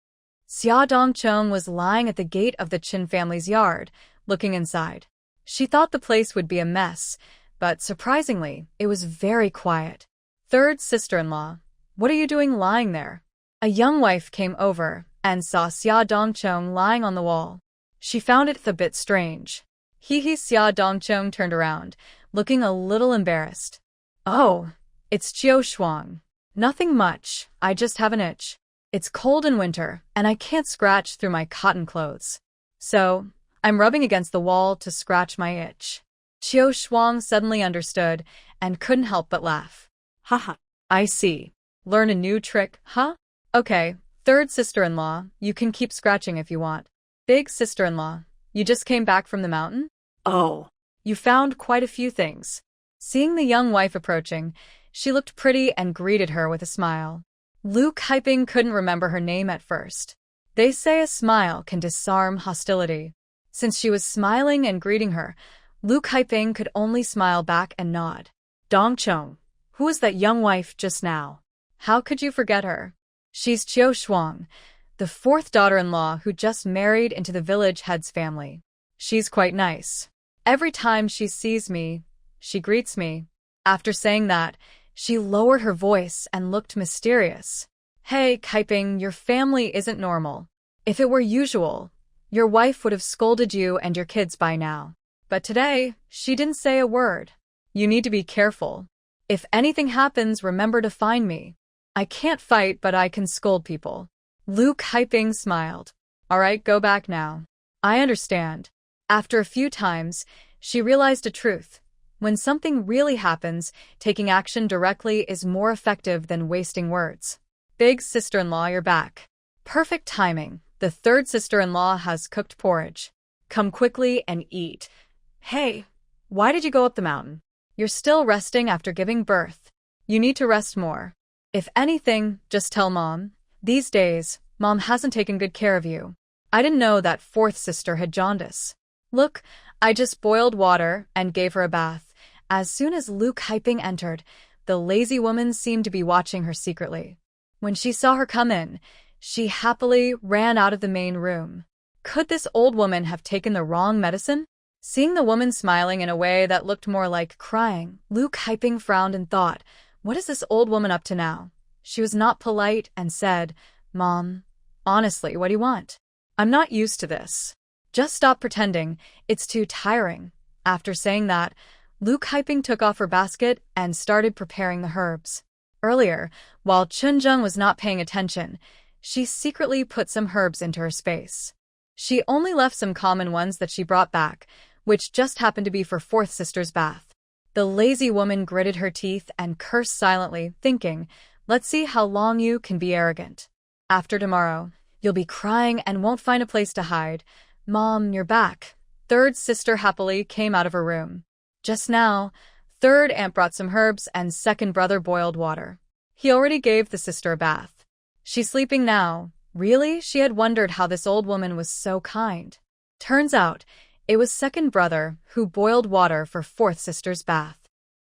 Xia Dongcheng was lying at the gate of the Chen family's yard, looking inside. She thought the place would be a mess, but surprisingly, it was very quiet. Third sister-in-law, what are you doing lying there? A young wife came over and saw Xia Dongcheng lying on the wall. She found it a bit strange. Xia Dongcheng turned around, looking a little embarrassed. Oh, it's Qiu Shuang. Nothing much, I just have an itch. It's cold in winter, and I can't scratch through my cotton clothes. So, I'm rubbing against the wall to scratch my itch. Qiu Shuang suddenly understood and couldn't help but laugh. Haha. I see. Learn a new trick, huh? Okay, third sister-in-law, you can keep scratching if you want. Big sister-in-law, you just came back from the mountain? Oh. You found quite a few things. Seeing the young wife approaching, she looked pretty and greeted her with a smile. Lu Kaiping couldn't remember her name at first. They say a smile can disarm hostility. Since she was smiling and greeting her, Lu Kaiping could only smile back and nod. Dongcheng, who was that young wife just now? How could you forget her? She's Qiu Shuang, the fourth daughter-in-law who just married into the village head's family. She's quite nice. Every time she sees me, she greets me. After saying that, she lowered her voice and looked mysterious. Hey, Kaiping, your family isn't normal. If it were usual, your wife would have scolded you and your kids by now. But today, she didn't say a word. You need to be careful. If anything happens, remember to find me. I can't fight, but I can scold people. Lu Kaiping smiled. All right, go back now. I understand. After a few times, she realized a truth. When something really happens, taking action directly is more effective than wasting words. Big sister-in-law, you're back. Perfect timing. The third sister-in-law has cooked porridge. Come quickly and eat. Hey, why did you go up the mountain? You're still resting after giving birth. You need to rest more. If anything, just tell Mom. These days, Mom hasn't taken good care of you. I didn't know that fourth sister had jaundice. Look, I just boiled water and gave her a bath. As soon as Lu Kaiping entered, the lazy woman seemed to be watching her secretly. When she saw her come in, she happily ran out of the main room. Could this old woman have taken the wrong medicine? Seeing the woman smiling in a way that looked more like crying, Lu Kaiping frowned and thought, what is this old woman up to now? She was not polite and said, Mom, honestly, what do you want? I'm not used to this. Just stop pretending. It's too tiring. After saying that, Lu Kaiping took off her basket and started preparing the herbs. Earlier, while Chunjung was not paying attention, she secretly put some herbs into her space. She only left some common ones that she brought back, which just happened to be for fourth sister's bath. The lazy woman gritted her teeth and cursed silently, thinking, let's see how long you can be arrogant. After tomorrow, you'll be crying and won't find a place to hide. Mom, you're back. Third sister happily came out of her room. Just now, third aunt brought some herbs and second brother boiled water. He already gave the sister a bath. She's sleeping now. Really? She had wondered how this old woman was so kind. Turns out, it was second brother who boiled water for fourth sister's bath.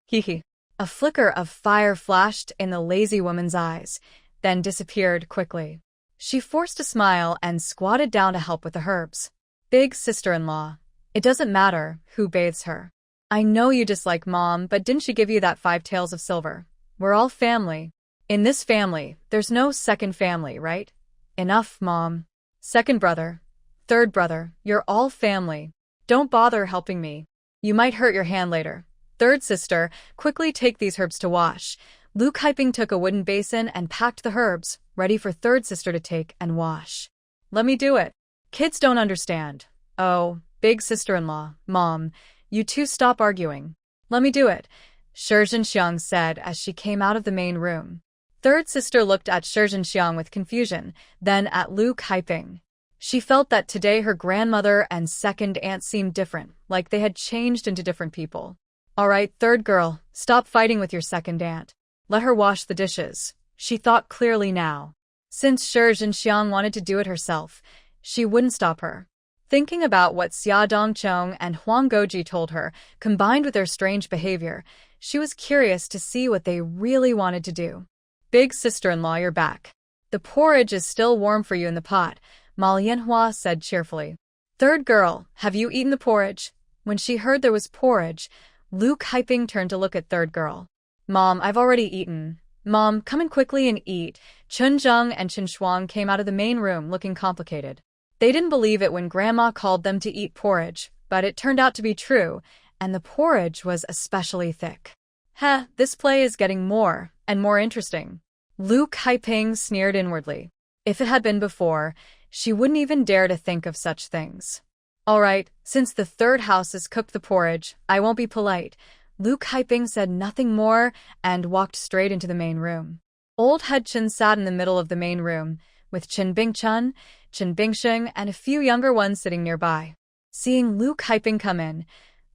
Hee. A flicker of fire flashed in the lazy woman's eyes, then disappeared quickly. She forced a smile and squatted down to help with the herbs. Big sister-in-law. It doesn't matter who bathes her. I know you dislike Mom, but didn't she give you that 5 taels of silver? We're all family. In this family, there's no second family, right? Enough, Mom. Second brother. Third brother, you're all family. Don't bother helping me. You might hurt your hand later. Third sister, quickly take these herbs to wash. Lu Kaiping took a wooden basin and packed the herbs, ready for third sister to take and wash. Let me do it. Kids don't understand. Oh, big sister-in-law, Mom, you two stop arguing. Let me do it, Shizhenxiang said as she came out of the main room. Third sister looked at Shizhenxiang with confusion, then at Lu Kaiping. She felt that today her grandmother and second aunt seemed different, like they had changed into different people. All right, third girl, stop fighting with your second aunt. Let her wash the dishes. She thought clearly now. Since Shizhenxiang wanted to do it herself, she wouldn't stop her. Thinking about what Xia Dongchong and Huang Goji told her, combined with their strange behavior, she was curious to see what they really wanted to do. Big sister-in-law, you're back. The porridge is still warm for you in the pot, Ma Lianhua said cheerfully. Third girl, have you eaten the porridge? When she heard there was porridge, Lu Kaiping turned to look at third girl. Mom, I've already eaten. Mom, come in quickly and eat. Chunjung and Chinshuang came out of the main room looking complicated. They didn't believe it when Grandma called them to eat porridge, but it turned out to be true, and the porridge was especially thick. Heh, this play is getting more and more interesting. Lu Kaiping sneered inwardly. If it had been before, she wouldn't even dare to think of such things. All right, since the third house has cooked the porridge, I won't be polite. Lu Kaiping said nothing more and walked straight into the main room. Old head Chen sat in the middle of the main room, with Chen Bingchun, Chen Bingsheng, and a few younger ones sitting nearby. Seeing Lu Kaiping come in,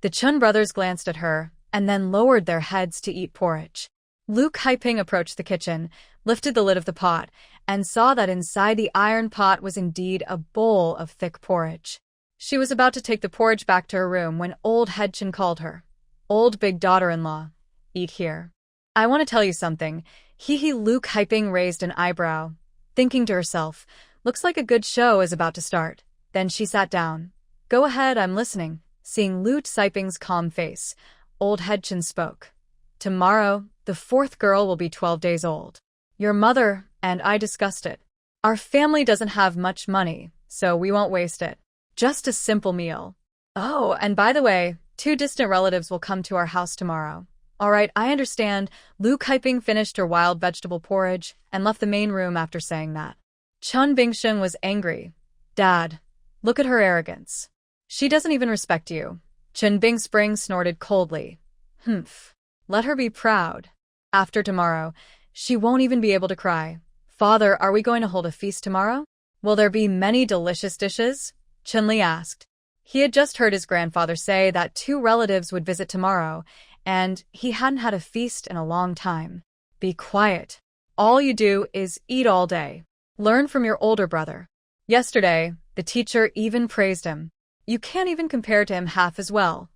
the Chen brothers glanced at her and then lowered their heads to eat porridge. Lu Kaiping approached the kitchen, lifted the lid of the pot, and saw that inside the iron pot was indeed a bowl of thick porridge. She was about to take the porridge back to her room when old head Chen called her. Old big daughter-in-law, eat here. I want to tell you something. Lu Kaiping raised an eyebrow, thinking to herself, looks like a good show is about to start. Then she sat down. Go ahead, I'm listening. Seeing Lu Kaiping's calm face, old head Chen spoke. Tomorrow, the fourth girl will be 12 days old. Your mother and I discussed it. Our family doesn't have much money, so we won't waste it. Just a simple meal. Oh, and by the way, 2 distant relatives will come to our house tomorrow. All right, I understand. Lu Kaiping finished her wild vegetable porridge and left the main room after saying that. Chen Bingsheng was angry. Dad, look at her arrogance. She doesn't even respect you. Chen Bingspring snorted coldly. Humph. Let her be proud. After tomorrow, she won't even be able to cry. Father, are we going to hold a feast tomorrow? Will there be many delicious dishes? Chen Li asked. He had just heard his grandfather say that 2 relatives would visit tomorrow, and he hadn't had a feast in a long time. Be quiet. All you do is eat all day. Learn from your older brother. Yesterday, the teacher even praised him. You can't even compare to him half as well.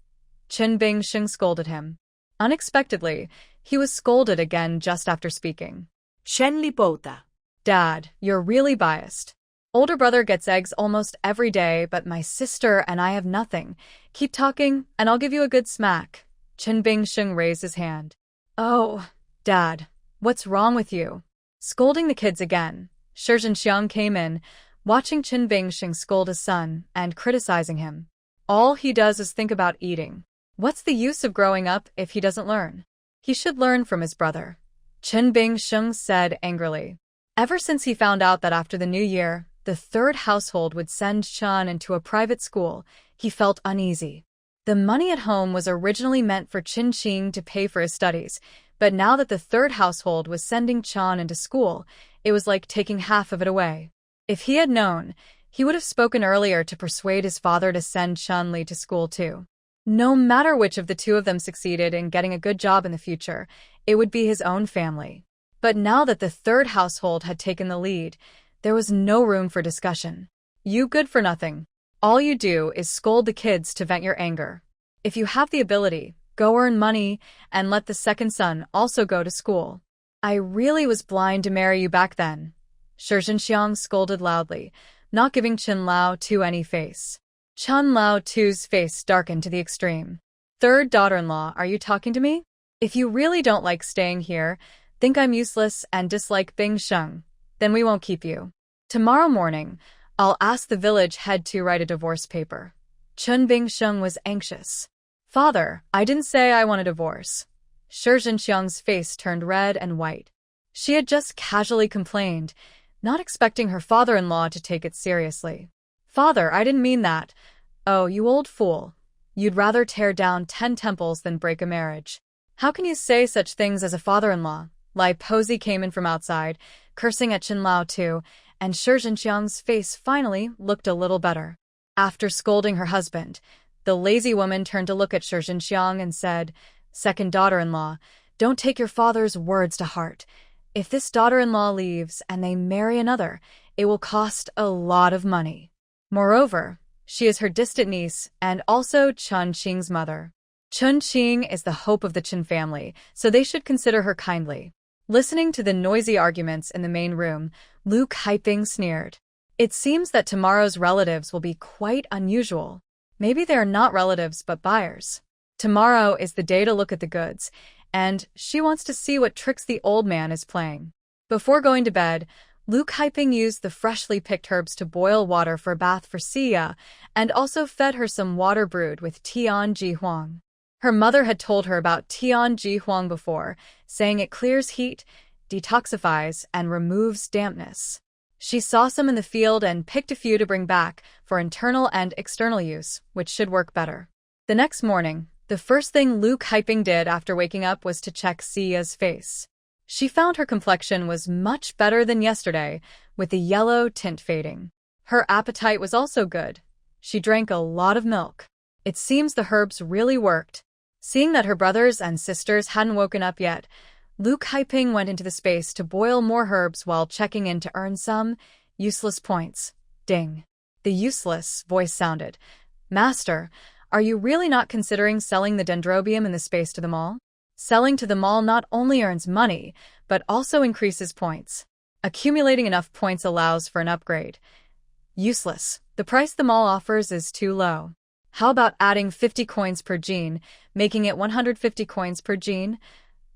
Chen Bingsheng scolded him. Unexpectedly, he was scolded again just after speaking. Chen Li Bota. Dad, you're really biased. Older brother gets eggs almost every day, but my sister and I have nothing. Keep talking, and I'll give you a good smack. Chen Bingsheng raised his hand. Oh, Dad, what's wrong with you? Scolding the kids again, Shi Zhenxiang came in, watching Chen Bingsheng scold his son and criticizing him. All he does is think about eating. What's the use of growing up if he doesn't learn? He should learn from his brother. Chen Bingsheng said angrily. Ever since he found out that after the new year, the third household would send Chen into a private school, he felt uneasy. The money at home was originally meant for Qin Qing to pay for his studies, but now that the third household was sending Chen into school, it was like taking half of it away. If he had known, he would have spoken earlier to persuade his father to send Chen Li to school too. No matter which of the two of them succeeded in getting a good job in the future, it would be his own family. But now that the third household had taken the lead, there was no room for discussion. You good for nothing. All you do is scold the kids to vent your anger. If you have the ability, go earn money and let the second son also go to school. I really was blind to marry you back then. Shi Zhenxiang scolded loudly, not giving Chen Lao Tu any face. Chen Lao Tu's face darkened to the extreme. Third daughter-in-law, are you talking to me? If you really don't like staying here, think I'm useless and dislike Bingsheng, then we won't keep you. Tomorrow morning, I'll ask the village head to write a divorce paper. Chen Bingsheng was anxious. Father, I didn't say I want a divorce. Shi Zhenxiang's face turned red and white. She had just casually complained, not expecting her father-in-law to take it seriously. Father, I didn't mean that. Oh, you old fool. You'd rather tear down 10 temples than break a marriage. How can you say such things as a father-in-law? Lai Posey came in from outside, cursing at Chen Lao Tu, and Shi Zhenxiang's face finally looked a little better. After scolding her husband, the lazy woman turned to look at Shi Zhenxiang and said, Second daughter-in-law, don't take your father's words to heart. If this daughter-in-law leaves and they marry another, it will cost a lot of money. Moreover, she is her distant niece and also Chen Qing's mother. Chen Qing is the hope of the Chen family, so they should consider her kindly. Listening to the noisy arguments in the main room, Lu Kaiping sneered. It seems that tomorrow's relatives will be quite unusual. Maybe they are not relatives but buyers. Tomorrow is the day to look at the goods, and she wants to see what tricks the old man is playing. Before going to bed, Lu Kaiping used the freshly picked herbs to boil water for a bath for Xia, and also fed her some water brewed with Tian Ji Huang. Her mother had told her about Tian Ji Huang before, saying it clears heat, detoxifies, and removes dampness. She saw some in the field and picked a few to bring back for internal and external use, which should work better. The next morning, the first thing Lu Kaiping did after waking up was to check Xia's face. She found her complexion was much better than yesterday, with the yellow tint fading. Her appetite was also good. She drank a lot of milk. It seems the herbs really worked. Seeing that her brothers and sisters hadn't woken up yet, Lu Kaiping went into the space to boil more herbs while checking in to earn some useless points. Ding. The useless voice sounded. Master, are you really not considering selling the dendrobium in the space to the mall? Selling to the mall not only earns money, but also increases points. Accumulating enough points allows for an upgrade. Useless. The price the mall offers is too low. How about adding 50 coins per gene, making it 150 coins per gene?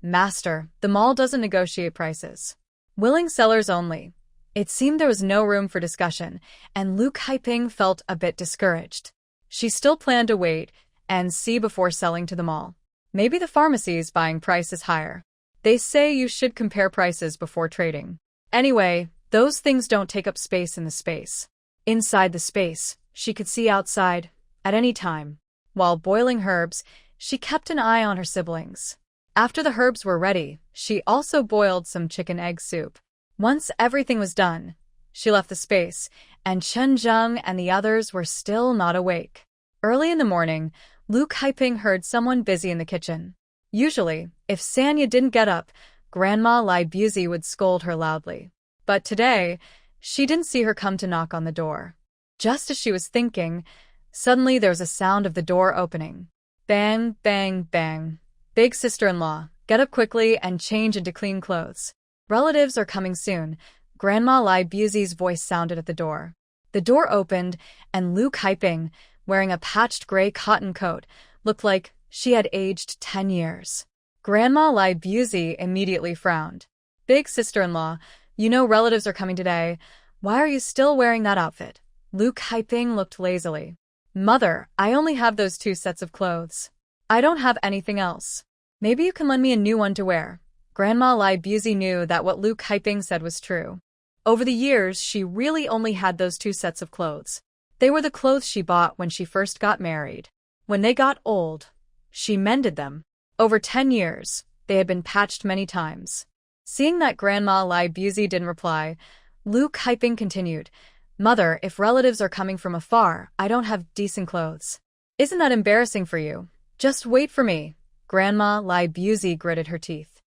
Master, the mall doesn't negotiate prices. Willing sellers only. It seemed there was no room for discussion, and Lu Kaiping felt a bit discouraged. She still planned to wait and see before selling to the mall. Maybe the pharmacy's buying price is higher. They say you should compare prices before trading. Anyway, those things don't take up space in the space. Inside the space, she could see outside, at any time. While boiling herbs, she kept an eye on her siblings. After the herbs were ready, she also boiled some chicken egg soup. Once everything was done, she left the space, and Chen Zheng and the others were still not awake. Early in the morning, Lu Kaiping heard someone busy in the kitchen. Usually, if Sanya didn't get up, Grandma Lai Buzi would scold her loudly. But today, she didn't see her come to knock on the door. Just as she was thinking, suddenly there was a sound of the door opening. Bang, bang, bang. Big sister-in-law, get up quickly and change into clean clothes. Relatives are coming soon. Grandma Lai Busey's voice sounded at the door. The door opened, and Lu Kaiping, wearing a patched gray cotton coat, looked like she had aged 10 years. Grandma Lai Busey immediately frowned. Big sister-in-law, you know relatives are coming today. Why are you still wearing that outfit? Lu Kaiping looked lazily. Mother, I only have those 2 sets of clothes. I don't have anything else. Maybe you can lend me a new one to wear. Grandma Lai Busey knew that what Lu Kaiping said was true. Over the years, she really only had those 2 sets of clothes. They were the clothes she bought when she first got married. When they got old, she mended them. Over 10 years, they had been patched many times. Seeing that Grandma Lai Busey didn't reply, Lu Kaiping continued, Mother, if relatives are coming from afar, I don't have decent clothes. Isn't that embarrassing for you? Just wait for me. Grandma Lai Busey gritted her teeth.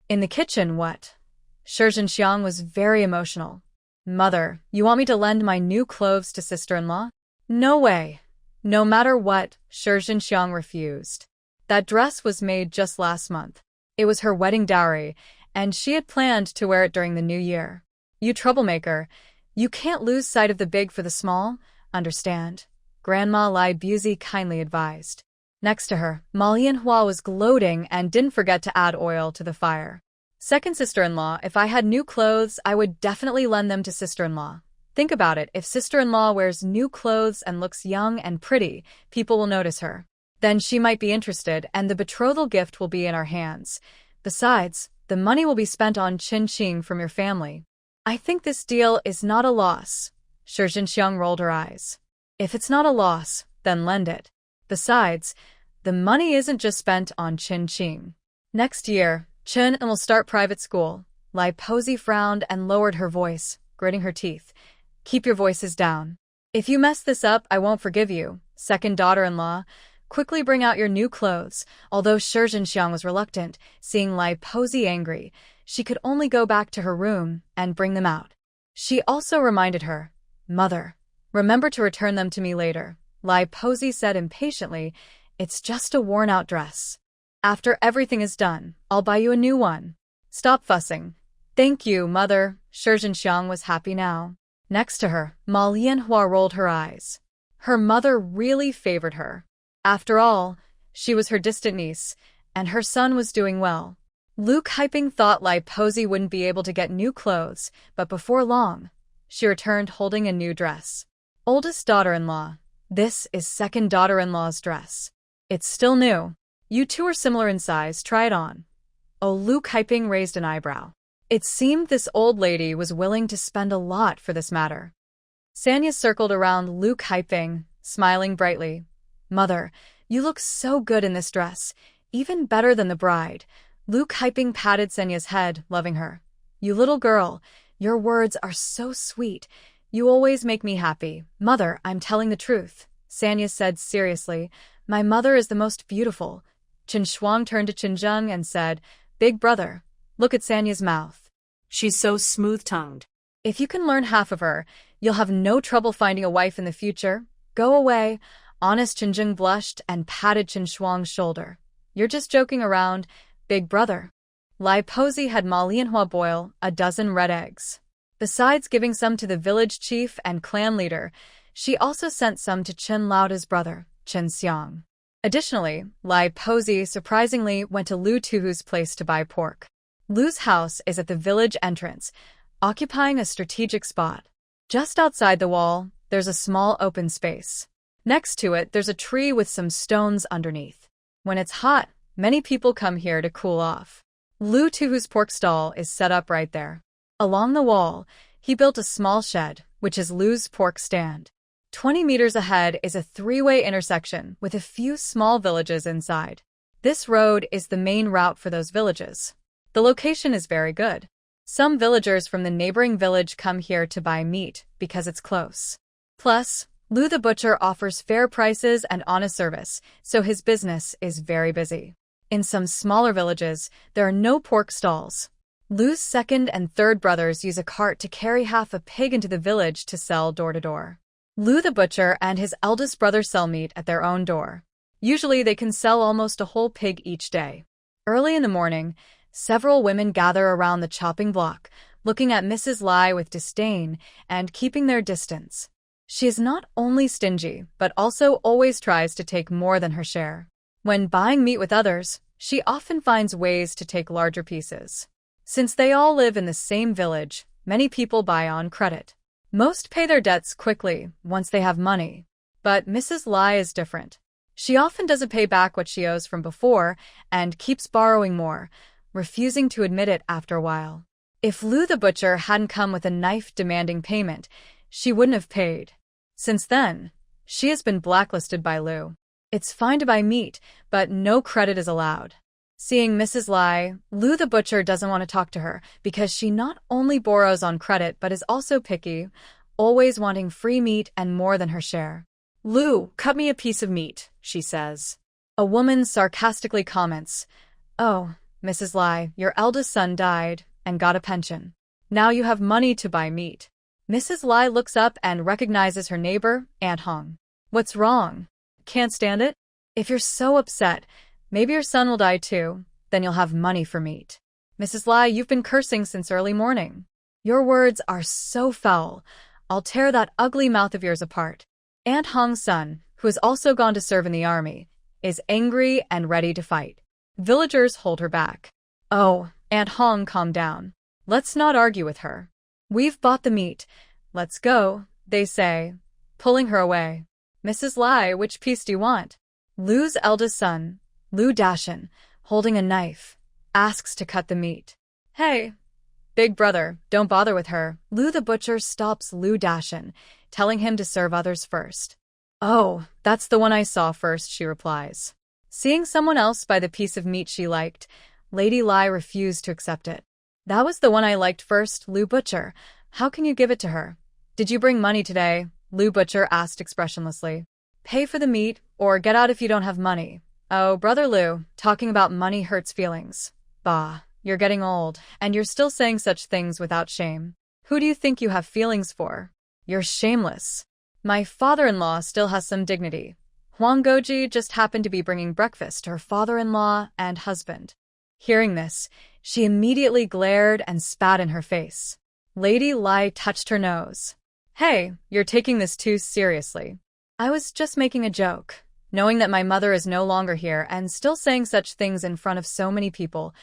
In the kitchen, what? Shi Zhenxiang was very emotional. Mother, you want me to lend my new clothes to sister-in-law? No way. No matter what, Shi Zhenxiang refused. That dress was made just last month. It was her wedding dowry, and she had planned to wear it during the new year. You troublemaker. You can't lose sight of the big for the small, understand? Grandma Lai Busey kindly advised. Next to her, Ma Lianhua was gloating and didn't forget to add oil to the fire. Second sister-in-law, if I had new clothes, I would definitely lend them to sister-in-law. Think about it, if sister-in-law wears new clothes and looks young and pretty, people will notice her. Then she might be interested, and the betrothal gift will be in our hands. Besides, the money will be spent on Qing from your family. I think this deal is not a loss. Shi Zhenxiang rolled her eyes. If it's not a loss, then lend it. Besides, the money isn't just spent on Qing. Next year, Chen will start private school. Lai Posey frowned and lowered her voice, gritting her teeth. Keep your voices down. If you mess this up, I won't forgive you. Second daughter-in-law, quickly bring out your new clothes. Although Shi Zhenxiang was reluctant, seeing Lai Posey angry, she could only go back to her room and bring them out. She also reminded her, Mother, remember to return them to me later. Lai Posey said impatiently, It's just a worn-out dress. After everything is done, I'll buy you a new one. Stop fussing. Thank you, Mother. Shi Zhenxiang was happy now. Next to her, Ma Lianhua rolled her eyes. Her mother really favored her. After all, she was her distant niece, and her son was doing well. Lu Kaiping thought Lai Posey wouldn't be able to get new clothes, but before long, she returned holding a new dress. Oldest daughter-in-law, this is second daughter-in-law's dress. It's still new. You two are similar in size, try it on. Oh, Lu Kaiping raised an eyebrow. It seemed this old lady was willing to spend a lot for this matter. Sanya circled around Lu Kaiping, smiling brightly. Mother, you look so good in this dress, even better than the bride. Lu Kaiping patted Sanya's head, loving her. You little girl, your words are so sweet. You always make me happy. Mother, I'm telling the truth. Sanya said seriously. My mother is the most beautiful. Chen Shuang turned to Chen Zheng and said, Big brother, look at Sanya's mouth. She's so smooth-tongued. If you can learn half of her, you'll have no trouble finding a wife in the future. Go away. Honest Chen Zheng blushed and patted Chen Shuang's shoulder. You're just joking around, big brother. Lai Posey had Ma Lianhua boil a dozen red eggs. Besides giving some to the village chief and clan leader, she also sent some to Chen Laoda's brother, Chen Xiang. Additionally, Lai Posey surprisingly went to Lu Tuhu's place to buy pork. Lu's house is at the village entrance, occupying a strategic spot. Just outside the wall, there's a small open space. Next to it, there's a tree with some stones underneath. When it's hot, many people come here to cool off. Lu Tuhu's pork stall is set up right there. Along the wall, he built a small shed, which is Lu's pork stand. 20 meters ahead is a three-way intersection with a few small villages inside. This road is the main route for those villages. The location is very good. Some villagers from the neighboring village come here to buy meat because it's close. Plus, Lu the butcher offers fair prices and honest service, so his business is very busy. In some smaller villages, there are no pork stalls. Lu's second and third brothers use a cart to carry half a pig into the village to sell door to door. Lu the butcher and his eldest brother sell meat at their own door. Usually they can sell almost a whole pig each day. Early in the morning, several women gather around the chopping block, looking at Mrs. Lai with disdain and keeping their distance. She is not only stingy, but also always tries to take more than her share. When buying meat with others, she often finds ways to take larger pieces. Since they all live in the same village, many people buy on credit. Most pay their debts quickly once they have money. But Mrs. Lai is different. She often doesn't pay back what she owes from before and keeps borrowing more, refusing to admit it after a while. If Lu the butcher hadn't come with a knife demanding payment, she wouldn't have paid. Since then, she has been blacklisted by Lu. It's fine to buy meat, but no credit is allowed. Seeing Mrs. Lai, Lu the butcher doesn't want to talk to her because she not only borrows on credit but is also picky, always wanting free meat and more than her share. "Lu, cut me a piece of meat," she says. A woman sarcastically comments, "Oh, Mrs. Lai, your eldest son died and got a pension. Now you have money to buy meat." Mrs. Lai looks up and recognizes her neighbor, Aunt Hong. "What's wrong? Can't stand it? If you're so upset, maybe your son will die too, then you'll have money for meat." "Mrs. Lai, you've been cursing since early morning. Your words are so foul. I'll tear that ugly mouth of yours apart." Aunt Hong's son, who has also gone to serve in the army, is angry and ready to fight. Villagers hold her back. "Oh, Aunt Hong, calm down. Let's not argue with her. We've bought the meat. Let's go," they say, pulling her away. "Mrs. Lai, which piece do you want?" Lu's eldest son, Lu Dashin, holding a knife, asks to cut the meat. "Hey, big brother, don't bother with her." Lu the butcher stops Lu Dashin, telling him to serve others first. "Oh, that's the one I saw first," she replies. Seeing someone else buy the piece of meat she liked, Lady Lai refused to accept it. "That was the one I liked first, Lu Butcher. How can you give it to her?" "Did you bring money today?" Lu Butcher asked expressionlessly. "Pay for the meat, or get out if you don't have money." "Oh, Brother Lu, talking about money hurts feelings. Bah, you're getting old, and you're still saying such things without shame. Who do you think you have feelings for? You're shameless. My father-in-law still has some dignity." Huang Goji just happened to be bringing breakfast to her father-in-law and husband. Hearing this, she immediately glared and spat in her face. Lady Lai touched her nose. "Hey, you're taking this too seriously. I was just making a joke. Knowing that my mother is no longer here and still saying such things in front of so many people,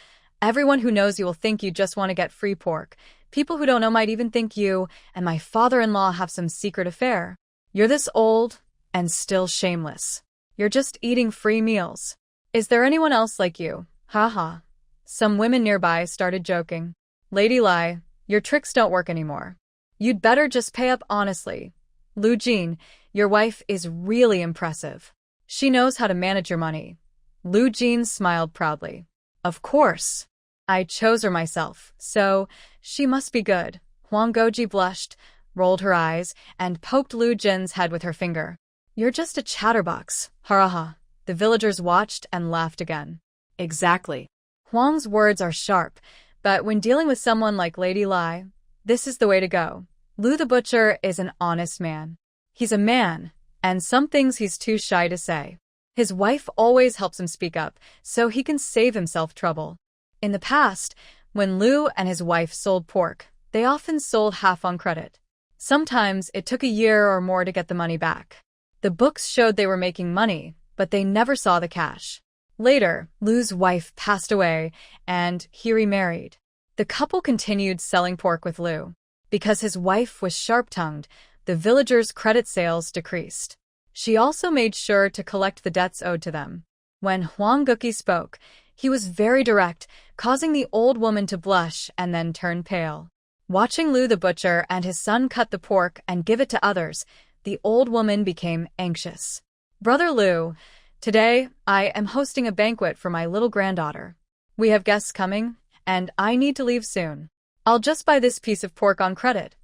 everyone who knows you will think you just want to get free pork. People who don't know might even think you and my father-in-law have some secret affair. You're this old and still shameless. You're just eating free meals. Is there anyone else like you? Ha ha." Some women nearby started joking. "Lady Lai, your tricks don't work anymore. You'd better just pay up honestly. Lu Jin, your wife is really impressive. She knows how to manage your money." Lu Jin smiled proudly. "Of course. I chose her myself, so she must be good." Huang Goji blushed, rolled her eyes, and poked Lu Jin's head with her finger. "You're just a chatterbox, haraha." The villagers watched and laughed again. "Exactly." Huang's words are sharp, but when dealing with someone like Lady Lai, this is the way to go. Lu the butcher is an honest man. He's a man, and some things he's too shy to say. His wife always helps him speak up, so he can save himself trouble. In the past, when Lu and his wife sold pork, they often sold half on credit. Sometimes it took a year or more to get the money back. The books showed they were making money, but they never saw the cash. Later, Lu's wife passed away, and he remarried. The couple continued selling pork with Lu. Because his wife was sharp-tongued, the villagers' credit sales decreased. She also made sure to collect the debts owed to them. When Huang Guki spoke, he was very direct, causing the old woman to blush and then turn pale. Watching Lu the butcher and his son cut the pork and give it to others, the old woman became anxious. "Brother Lu, today I am hosting a banquet for my little granddaughter. We have guests coming, and I need to leave soon. I'll just buy this piece of pork on credit."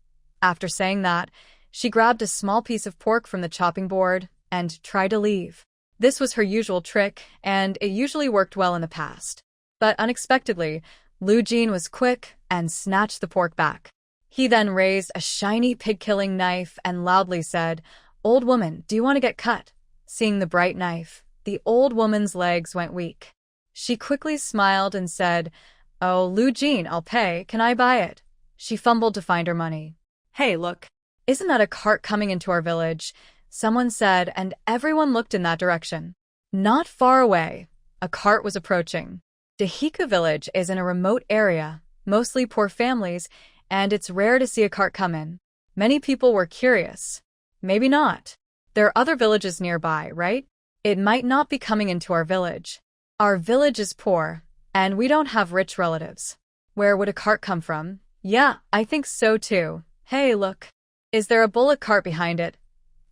After saying that, she grabbed a small piece of pork from the chopping board and tried to leave. This was her usual trick, and it usually worked well in the past. But unexpectedly, Lu Jin was quick and snatched the pork back. He then raised a shiny pig-killing knife and loudly said, "Old woman, do you want to get cut?" Seeing the bright knife, the old woman's legs went weak. She quickly smiled and said, "Oh, Lu Jin, I'll pay. Can I buy it?" She fumbled to find her money. Hey, look. Isn't that a cart coming into our village? Someone said, and everyone looked in that direction. Not far away, a cart was approaching. Dahiku village is in a remote area, mostly poor families, and it's rare to see a cart come in. Many people were curious. Maybe not. There are other villages nearby, right? It might not be coming into our village. Our village is poor, and we don't have rich relatives. Where would a cart come from? Yeah, I think so too. Hey, look. Is there a bullock cart behind it?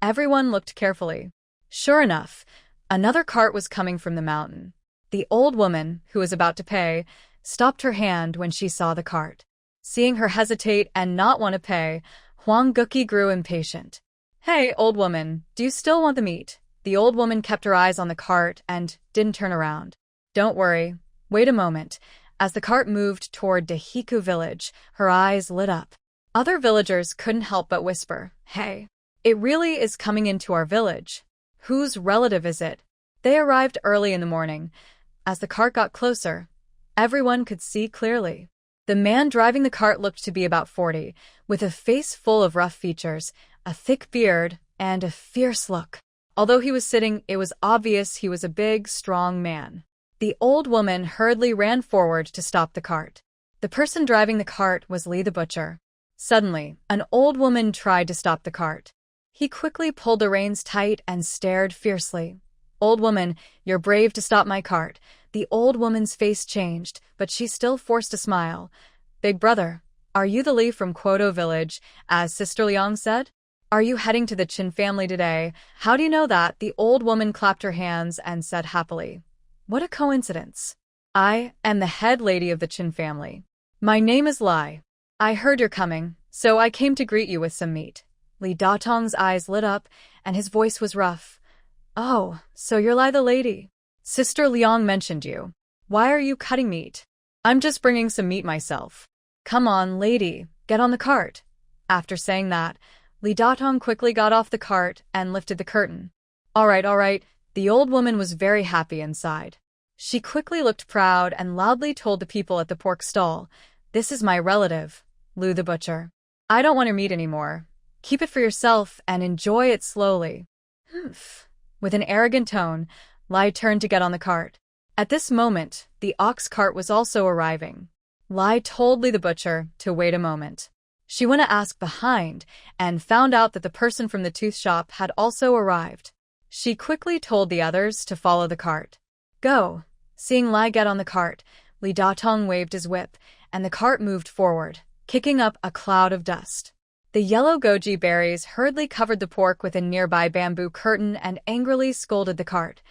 Everyone looked carefully. Sure enough, another cart was coming from the mountain. The old woman, who was about to pay, stopped her hand when she saw the cart. Seeing her hesitate and not want to pay, Huang Guki grew impatient. Hey, old woman, do you still want the meat? The old woman kept her eyes on the cart and didn't turn around. Don't worry. Wait a moment. As the cart moved toward Dahiku village, her eyes lit up. Other villagers couldn't help but whisper, Hey, it really is coming into our village. Whose relative is it? They arrived early in the morning. As the cart got closer, everyone could see clearly. The man driving the cart looked to be about 40, with a face full of rough features, a thick beard, and a fierce look. Although he was sitting, it was obvious he was a big, strong man. The old woman hurriedly ran forward to stop the cart. The person driving the cart was Lee the butcher. Suddenly, an old woman tried to stop the cart. He quickly pulled the reins tight and stared fiercely. Old woman, you're brave to stop my cart. The old woman's face changed, but she still forced a smile. Big brother, are you the Lee from Kwoto village, as Sister Liang said? Are you heading to the Chen family today? How do you know that? The old woman clapped her hands and said happily. What a coincidence. I am the head lady of the Chen family. My name is Lai. I heard you're coming, so I came to greet you with some meat. Li Datong's eyes lit up, and his voice was rough. Oh, so you're Lai the lady. Sister Liang mentioned you. Why are you cutting meat? I'm just bringing some meat myself. Come on, lady, get on the cart. After saying that, Li Datong quickly got off the cart and lifted the curtain. All right. The old woman was very happy inside. She quickly looked proud and loudly told the people at the pork stall, This is my relative, Lu the butcher. I don't want your meat anymore. Keep it for yourself and enjoy it slowly. Humph. With an arrogant tone, Lai turned to get on the cart. At this moment, the ox cart was also arriving. Lai told Li the butcher to wait a moment. She went to ask behind and found out that the person from the tooth shop had also arrived. She quickly told the others to follow the cart. Go. Seeing Lai get on the cart, Li Datong waved his whip, and the cart moved forward, kicking up a cloud of dust. The yellow goji berries hurriedly covered the pork with a nearby bamboo curtain and angrily scolded the cart.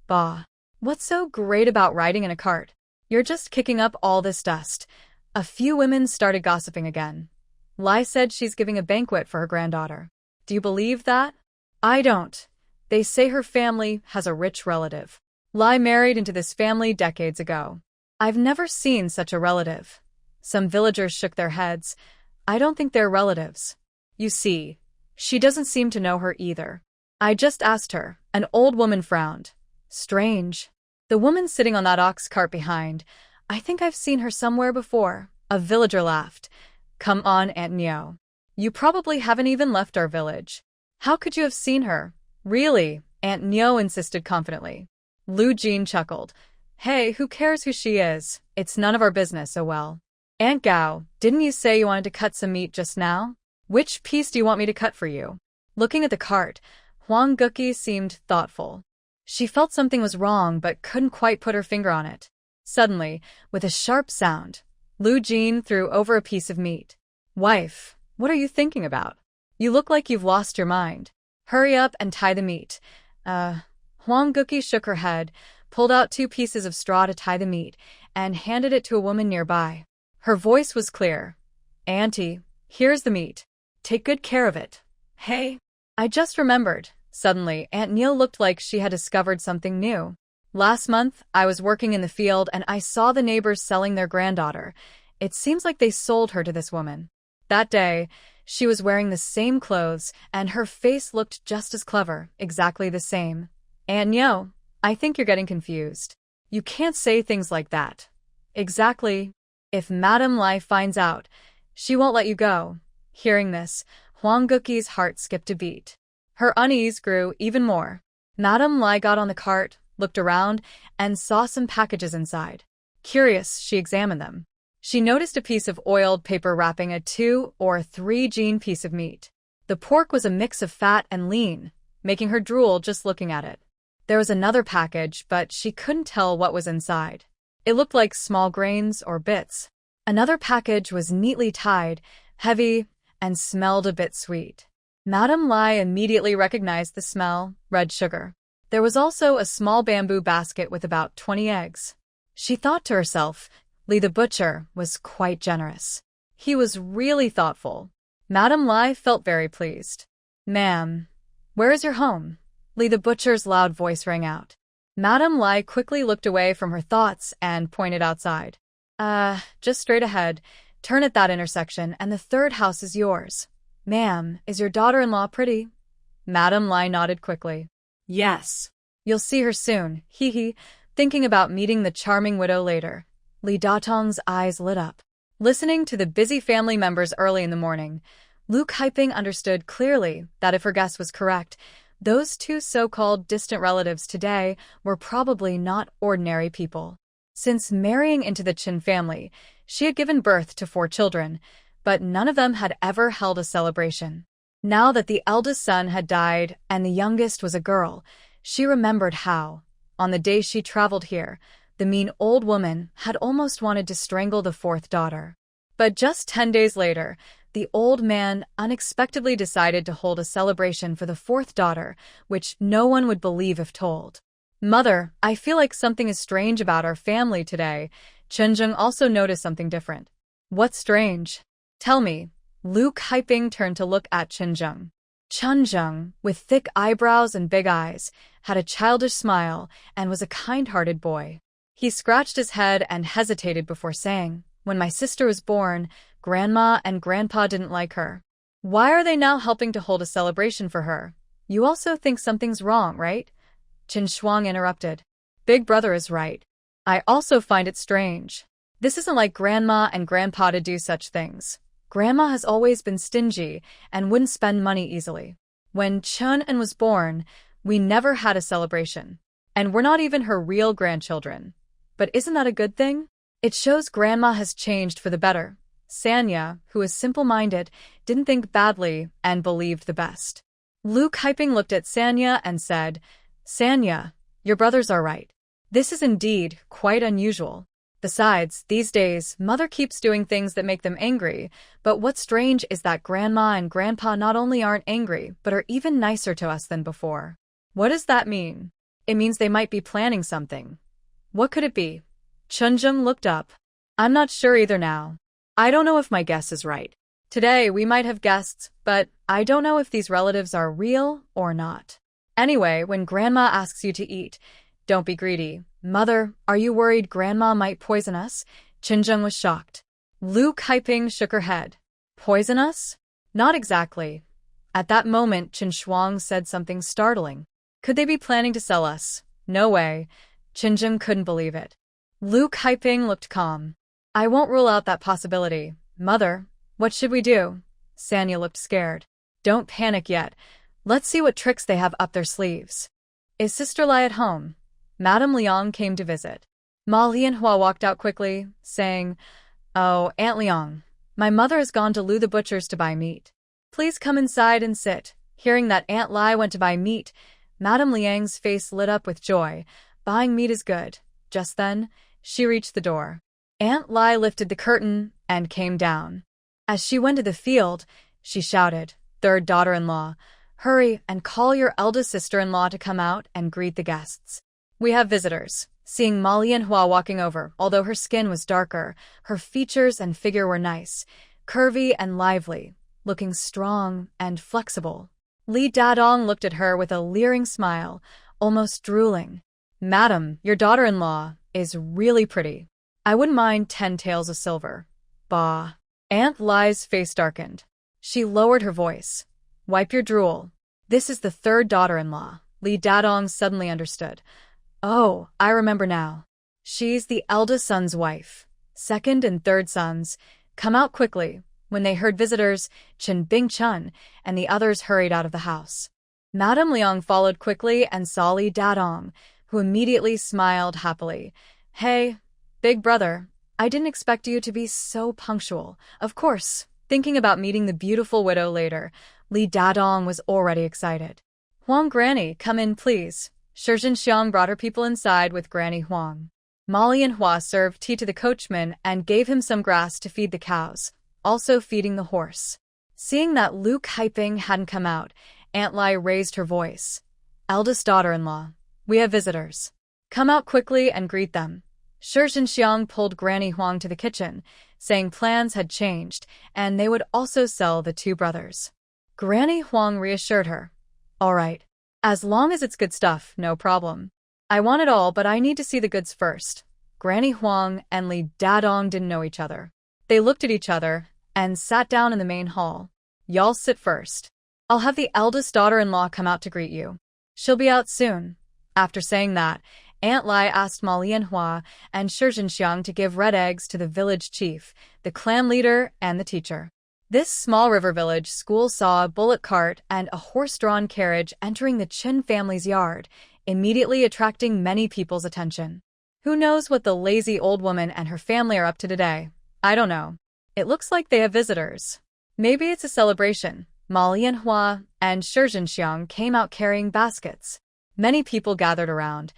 Bah! What's so great about riding in a cart? You're just kicking up all this dust. A few women started gossiping again. Lai said she's giving a banquet for her granddaughter. Do you believe that? I don't. They say her family has a rich relative. Lai married into this family decades ago. I've never seen such a relative. Some villagers shook their heads. I don't think they're relatives. You see, she doesn't seem to know her either. I just asked her. An old woman frowned. Strange. The woman sitting on that ox cart behind. I think I've seen her somewhere before. A villager laughed. Come on, Aunt Neo. You probably haven't even left our village. How could you have seen her? Really? Aunt Neo insisted confidently. Lu Jean chuckled. Hey, who cares who she is? It's none of our business, oh well. Aunt Gao, didn't you say you wanted to cut some meat just now? Which piece do you want me to cut for you? Looking at the cart, Huang Guki seemed thoughtful. She felt something was wrong but couldn't quite put her finger on it. Suddenly, with a sharp sound, Lu Jean threw over a piece of meat. Wife, what are you thinking about? You look like you've lost your mind. Hurry up and tie the meat. Huang Guki shook her head, pulled out 2 pieces of straw to tie the meat, and handed it to a woman nearby. Her voice was clear. Auntie, here's the meat. Take good care of it. Hey, I just remembered. Suddenly, Aunt Neil looked like she had discovered something new. Last month, I was working in the field and I saw the neighbors selling their granddaughter. It seems like they sold her to this woman. That day, she was wearing the same clothes and her face looked just as clever, exactly the same. Aunt Neo, I think you're getting confused. You can't say things like that. Exactly. If Madame Lai finds out, She won't let you go. Hearing this, Huang Guqi's heart skipped a beat. Her unease grew even more. Madame Lai got on the cart, looked around, and saw some packages inside. Curious, she examined them. She noticed a piece of oiled paper wrapping a 2 or 3 gene piece of meat. The pork was a mix of fat and lean, making her drool just looking at it. There was another package, but she couldn't tell what was inside. It looked like small grains or bits. Another package was neatly tied, heavy, and smelled a bit sweet. Madame Lai immediately recognized the smell, red sugar. There was also a small bamboo basket with about 20 eggs. She thought to herself, Li the butcher was quite generous. He was really thoughtful. Madame Lai felt very pleased. Ma'am, where is your home? Li the butcher's loud voice rang out. Madame Lai quickly looked away from her thoughts and pointed outside. Just straight ahead. Turn at that intersection, and the third house is yours. Ma'am, is your daughter-in-law pretty? Madame Lai nodded quickly. Yes. You'll see her soon, hee, thinking about meeting the charming widow later. Li Datong's eyes lit up. Listening to the busy family members early in the morning, Lu Kaiping understood clearly that if her guess was correct, those two so-called distant relatives today were probably not ordinary people. Since marrying into the Chen family, she had given birth to 4 children, but none of them had ever held a celebration. Now that the eldest son had died and the youngest was a girl, she remembered how, on the day she traveled here, the mean old woman had almost wanted to strangle the 4th daughter. But just 10 days later, the old man unexpectedly decided to hold a celebration for the 4th daughter, which no one would believe if told. Mother, I feel like something is strange about our family today. Chen also noticed something different. What's strange? Tell me. Lu Kaiping turned to look at Chen. Chen, with thick eyebrows and big eyes, had a childish smile and was a kind-hearted boy. He scratched his head and hesitated before saying, When my sister was born, Grandma and Grandpa didn't like her. Why are they now helping to hold a celebration for her? You also think something's wrong, right? Chen Shuang interrupted. Big brother is right. I also find it strange. This isn't like Grandma and Grandpa to do such things. Grandma has always been stingy and wouldn't spend money easily. When Chen was born, we never had a celebration. And we're not even her real grandchildren. But isn't that a good thing? It shows Grandma has changed for the better. Sanya, who is simple-minded, didn't think badly and believed the best. Lu Kaiping looked at Sanya and said, Sanya, your brothers are right. This is indeed quite unusual. Besides, these days, Mother keeps doing things that make them angry, but what's strange is that Grandma and Grandpa not only aren't angry, but are even nicer to us than before. What does that mean? It means they might be planning something. What could it be? Chunjung looked up. I'm not sure either now. I don't know if my guess is right. Today, we might have guests, but I don't know if these relatives are real or not. Anyway, when Grandma asks you to eat, don't be greedy. Mother, are you worried Grandma might poison us? Chinjung was shocked. Lu Kaiping shook her head. Poison us? Not exactly. At that moment, Chen Shuang said something startling. Could they be planning to sell us? No way. Chinjung couldn't believe it. Lu Kaiping looked calm. I won't rule out that possibility. Mother, what should we do? Sanya looked scared. Don't panic yet. Let's see what tricks they have up their sleeves. Is Sister Lai at home? Madame Liang came to visit. Ma Lianhua walked out quickly, saying, Oh, Aunt Liang, my mother has gone to Lu the butcher's to buy meat. Please come inside and sit. Hearing that Aunt Lai went to buy meat, Madame Liang's face lit up with joy. Buying meat is good. Just then, she reached the door. Aunt Lai lifted the curtain and came down. As she went to the field, she shouted, Third daughter-in-law, hurry and call your eldest sister-in-law to come out and greet the guests. We have visitors. Seeing Ma Lianhua walking over, although her skin was darker, her features and figure were nice, curvy and lively, looking strong and flexible. Li Dadong looked at her with a leering smile, almost drooling. Madam, your daughter-in-law is really pretty. I wouldn't mind 10 taels of silver. Bah. Aunt Lai's face darkened. She lowered her voice. Wipe your drool. This is the third daughter-in-law. Li Dadong suddenly understood. Oh, I remember now. She's the eldest son's wife. Second and third sons, come out quickly. When they heard visitors, Chen Bing Chun and the others hurried out of the house. Madame Liang followed quickly and saw Li Dadong, who immediately smiled happily. Hey, big brother, I didn't expect you to be so punctual. Of course, thinking about meeting the beautiful widow later, Li Dadong was already excited. Huang Granny, come in please. Shizhen Xiang brought her people inside with Granny Huang. Molly and Hua served tea to the coachman and gave him some grass to feed the cows, also feeding the horse. Seeing that Lu Kaiping hadn't come out, Aunt Lai raised her voice. Eldest daughter-in-law, we have visitors. Come out quickly and greet them. Shizhen Xiang pulled Granny Huang to the kitchen, saying plans had changed, and they would also sell the two brothers. Granny Huang reassured her. All right. As long as it's good stuff, no problem. I want it all, but I need to see the goods first. Granny Huang and Li Dadong didn't know each other. They looked at each other and sat down in the main hall. Y'all sit first. I'll have the eldest daughter-in-law come out to greet you. She'll be out soon. After saying that, Aunt Lai asked Ma Lianhua and Shizhen Xiang to give red eggs to the village chief, the clan leader, and the teacher. This small river village school saw a bullock cart and a horse-drawn carriage entering the Chen family's yard, immediately attracting many people's attention. Who knows what the lazy old woman and her family are up to today? I don't know. It looks like they have visitors. Maybe it's a celebration. Ma Lianhua and Shizhen Xiang came out carrying baskets. Many people gathered around.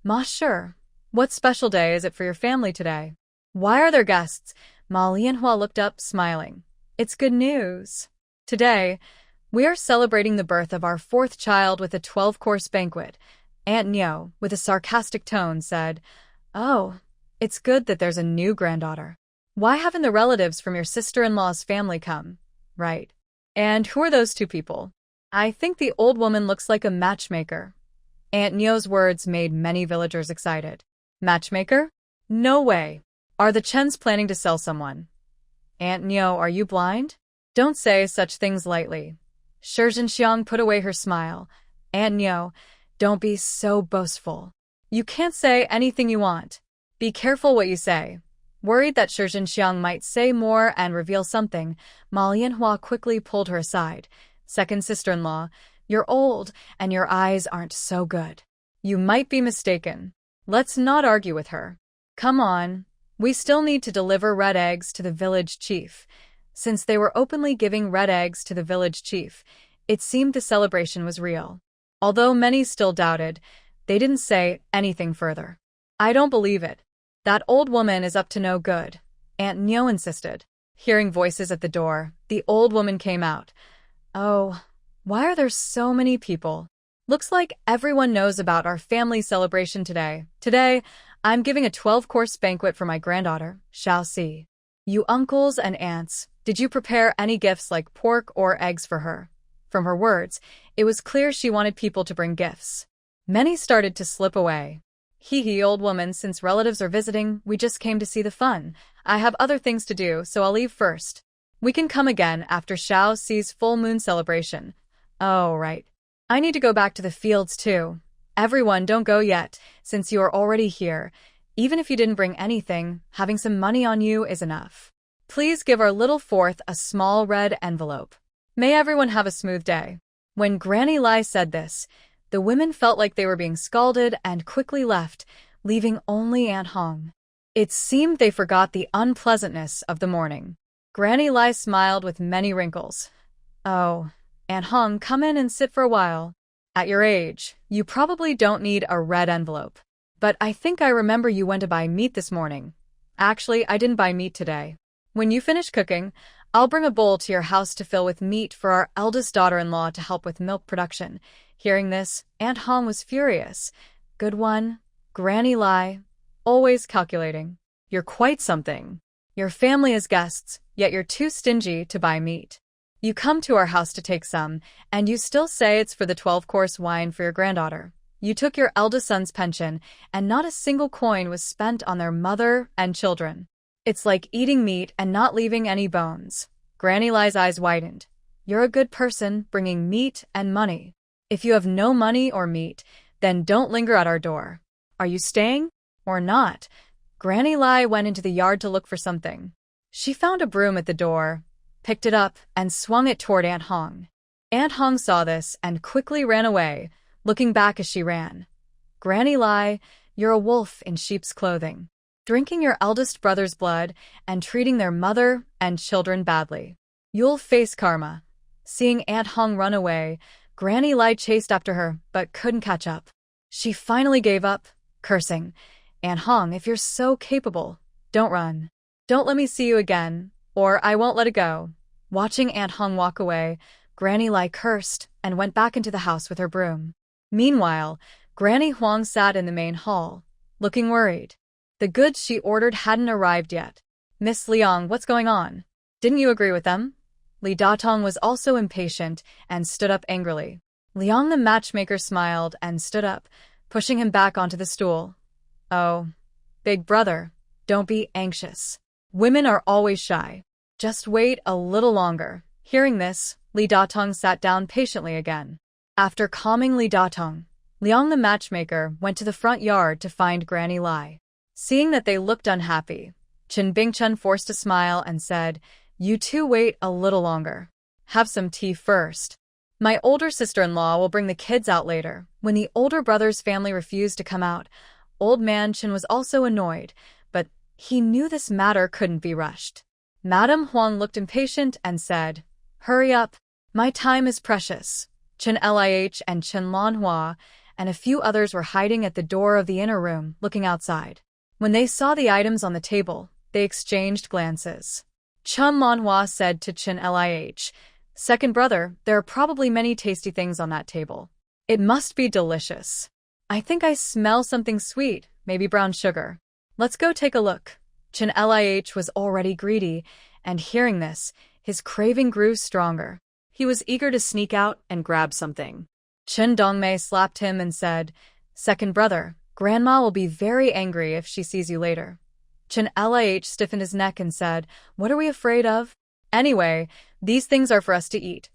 Ma, sure. What special day is it for your family today? Why are there guests? Ma Lianhua looked up, smiling. It's good news. Today, we are celebrating the birth of our fourth child with a 12-course banquet. Aunt Nyo, with a sarcastic tone, said, Oh, it's good that there's a new granddaughter. Why haven't the relatives from your sister-in-law's family come? Right. And who are those two people? I think the old woman looks like a matchmaker. Aunt Nyo's words made many villagers excited. Matchmaker? No way. Are the Chens planning to sell someone? Aunt Nyo, are you blind? Don't say such things lightly. Shizhen Xiang put away her smile. Aunt Nyo, don't be so boastful. You can't say anything you want. Be careful what you say. Worried that Shizhen Xiang might say more and reveal something, Ma Lianhua quickly pulled her aside. Second sister-in-law, you're old and your eyes aren't so good. You might be mistaken. Let's not argue with her. Come on. We still need to deliver red eggs to the village chief. Since they were openly giving red eggs to the village chief, it seemed the celebration was real. Although many still doubted, they didn't say anything further. I don't believe it. That old woman is up to no good, Aunt Nyo insisted. Hearing voices at the door, the old woman came out. Oh, why are there so many people? Looks like everyone knows about our family celebration today. Today, I'm giving a 12-course banquet for my granddaughter, Xiao Si. You uncles and aunts, did you prepare any gifts like pork or eggs for her? From her words, it was clear she wanted people to bring gifts. Many started to slip away. Hee, old woman, since relatives are visiting, we just came to see the fun. I have other things to do, so I'll leave first. We can come again after Xiao Si's full moon celebration. Oh, right. I need to go back to the fields too. Everyone, don't go yet, since you are already here. Even if you didn't bring anything, having some money on you is enough. Please give our little fourth a small red envelope. May everyone have a smooth day. When Granny Lai said this, the women felt like they were being scalded and quickly left, leaving only Aunt Hong. It seemed they forgot the unpleasantness of the morning. Granny Lai smiled with many wrinkles. Oh, Aunt Hong, come in and sit for a while. At your age, you probably don't need a red envelope. But I think I remember you went to buy meat this morning. Actually, I didn't buy meat today. When you finish cooking, I'll bring a bowl to your house to fill with meat for our eldest daughter-in-law to help with milk production. Hearing this, Aunt Hong was furious. Good one, Granny Lai, always calculating. You're quite something. Your family is guests, yet you're too stingy to buy meat. You come to our house to take some, and you still say it's for the 12-course wine for your granddaughter. You took your eldest son's pension, and not a single coin was spent on their mother and children. It's like eating meat and not leaving any bones. Granny Lai's eyes widened. You're a good person, bringing meat and money. If you have no money or meat, then don't linger at our door. Are you staying? Or not? Granny Lai went into the yard to look for something. She found a broom at the door. picked it up, and swung it toward Aunt Hong. Aunt Hong saw this and quickly ran away, looking back as she ran. Granny Lai, you're a wolf in sheep's clothing, drinking your eldest brother's blood and treating their mother and children badly. You'll face karma. Seeing Aunt Hong run away, Granny Lai chased after her but couldn't catch up. She finally gave up, cursing, Aunt Hong, if you're so capable, don't run. Don't let me see you again, or I won't let it go. Watching Aunt Hong walk away, Granny Lai cursed and went back into the house with her broom. Meanwhile, Granny Huang sat in the main hall, looking worried. The goods she ordered hadn't arrived yet. Miss Liang, what's going on? Didn't you agree with them? Li Datong was also impatient and stood up angrily. Liang the matchmaker smiled and stood up, pushing him back onto the stool. Oh, big brother, don't be anxious. Women are always shy. Just wait a little longer. Hearing this, Li Datong sat down patiently again. After calming Li Datong, Liang the matchmaker went to the front yard to find Granny Lai. Seeing that they looked unhappy, Chen Bingchen forced a smile and said, you two wait a little longer. Have some tea first. My older sister-in-law will bring the kids out later. When the older brother's family refused to come out, old man Chen was also annoyed, but he knew this matter couldn't be rushed. Madame Huang looked impatient and said, hurry up. My time is precious. Chen Lih and Chen Lanhua and a few others were hiding at the door of the inner room, looking outside. When they saw the items on the table, they exchanged glances. Chen Lanhua said to Chen Lih, second brother, there are probably many tasty things on that table. It must be delicious. I think I smell something sweet, maybe brown sugar. Let's go take a look. Chen Lih was already greedy, and hearing this, his craving grew stronger. He was eager to sneak out and grab something. Chen Dongmei slapped him and said, second brother, Grandma will be very angry if she sees you later. Chen Lih stiffened his neck and said, what are we afraid of? Anyway, these things are for us to eat.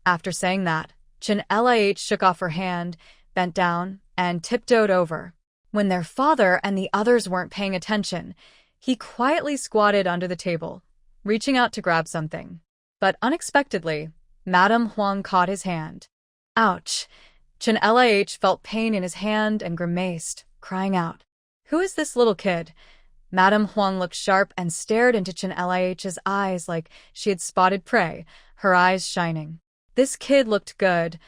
After saying that, Chen Lih shook off her hand, bent down, and tiptoed over. When their father and the others weren't paying attention, he quietly squatted under the table, reaching out to grab something. But unexpectedly, Madame Huang caught his hand. Ouch! Chen Lih felt pain in his hand and grimaced, crying out. Who is this little kid? Madame Huang looked sharp and stared into Chen Lih's eyes like she had spotted prey, her eyes shining. This kid looked good,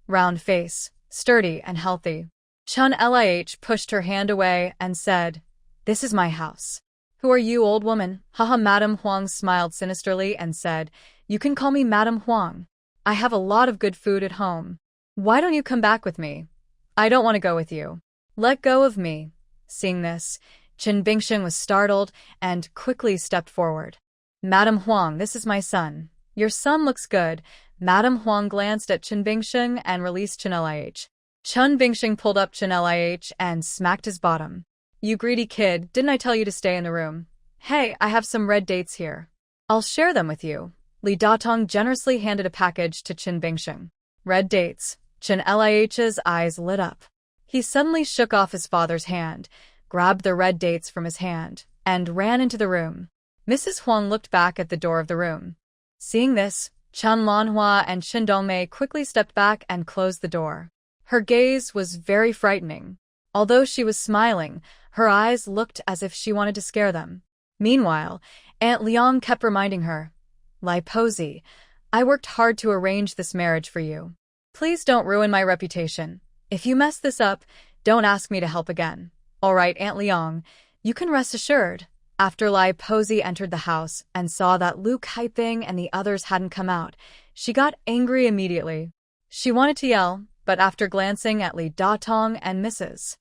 round face, sturdy and healthy. Chen Lih pushed her hand away and said, this is my house. Who are you, old woman? Haha. Madame Huang smiled sinisterly and said, you can call me Madame Huang. I have a lot of good food at home. Why don't you come back with me? I don't want to go with you. Let go of me. Seeing this, Chen Bingsheng was startled and quickly stepped forward. Madame Huang, this is my son. Your son looks good. Madame Huang glanced at Chen Bingsheng and released Chen Lih. Chen Bingsheng pulled up Chen Lih and smacked his bottom. You greedy kid, didn't I tell you to stay in the room? Hey, I have some red dates here. I'll share them with you. Li Datong generously handed a package to Chen Bingsheng. Red dates. Chen Lih's eyes lit up. He suddenly shook off his father's hand, grabbed the red dates from his hand, and ran into the room. Mrs. Huang looked back at the door of the room. Seeing this, Chen Lanhua and Chen Dongmei quickly stepped back and closed the door. Her gaze was very frightening. Although she was smiling, her eyes looked as if she wanted to scare them. Meanwhile, Aunt Liang kept reminding her, Lai Posey, I worked hard to arrange this marriage for you. Please don't ruin my reputation. If you mess this up, don't ask me to help again. All right, Aunt Liang, you can rest assured. After Lai Posey entered the house and saw that Lu Kaiping and the others hadn't come out, she got angry immediately. She wanted to yell, but after glancing at Li Datong and Mrs.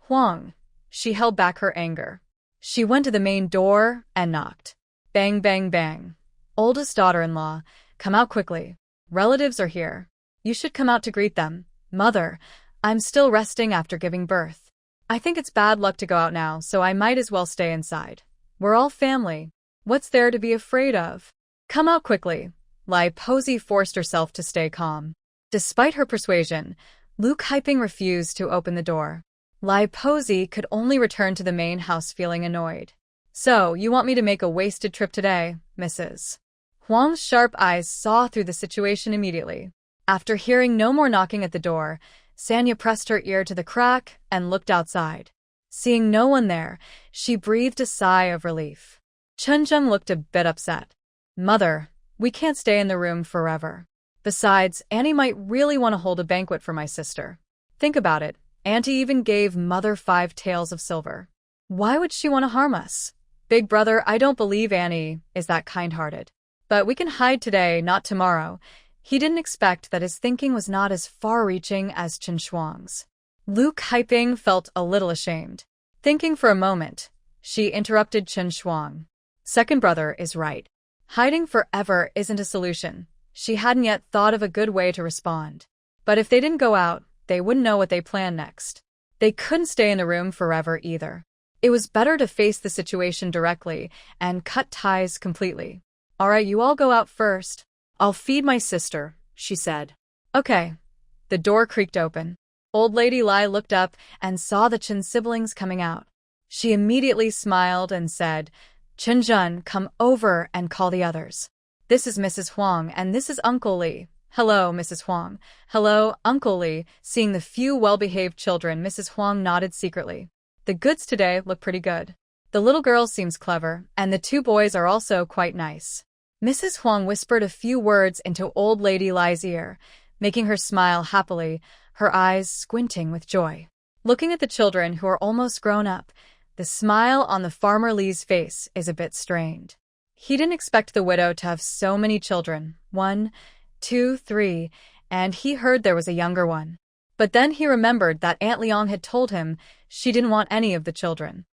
Huang, she held back her anger. She went to the main door and knocked. Bang, bang, bang. Oldest daughter-in-law, come out quickly. Relatives are here. You should come out to greet them. Mother, I'm still resting after giving birth. I think it's bad luck to go out now, so I might as well stay inside. We're all family. What's there to be afraid of? Come out quickly. Lai Posey forced herself to stay calm. Despite her persuasion, Lu Kaiping refused to open the door. Lai Posey could only return to the main house feeling annoyed. So, you want me to make a wasted trip today, Mrs. Huang's sharp eyes saw through the situation immediately. After hearing no more knocking at the door, Sanya pressed her ear to the crack and looked outside. Seeing no one there, she breathed a sigh of relief. Chen looked a bit upset. Mother, we can't stay in the room forever. Besides, Annie might really want to hold a banquet for my sister. Think about it, Auntie even gave Mother 5 taels of silver. Why would she want to harm us? Big brother, I don't believe Annie is that kind-hearted. But we can hide today, not tomorrow. He didn't expect that his thinking was not as far-reaching as Chen Shuang's. Lu Kaiping felt a little ashamed. Thinking for a moment, she interrupted Chen Shuang. Second brother is right. Hiding forever isn't a solution. She hadn't yet thought of a good way to respond. But if they didn't go out, they wouldn't know what they planned next. They couldn't stay in the room forever either. It was better to face the situation directly and cut ties completely. All right, you all go out first. I'll feed my sister, she said. Okay. The door creaked open. Old Lady Lai looked up and saw the Chen siblings coming out. She immediately smiled and said, Chen Zhen, come over and call the others. This is Mrs. Huang and this is Uncle Li. Hello, Mrs. Huang. Hello, Uncle Li. Seeing the few well-behaved children, Mrs. Huang nodded secretly. The goods today look pretty good. The little girl seems clever, and the 2 boys are also quite nice. Mrs. Huang whispered a few words into Old Lady Lai's ear, making her smile happily, her eyes squinting with joy. Looking at the children who are almost grown up, the smile on the farmer Li's face is a bit strained. He didn't expect the widow to have so many children, 1, 2, 3, and he heard there was a younger one. But then he remembered that Aunt Liang had told him she didn't want any of the children.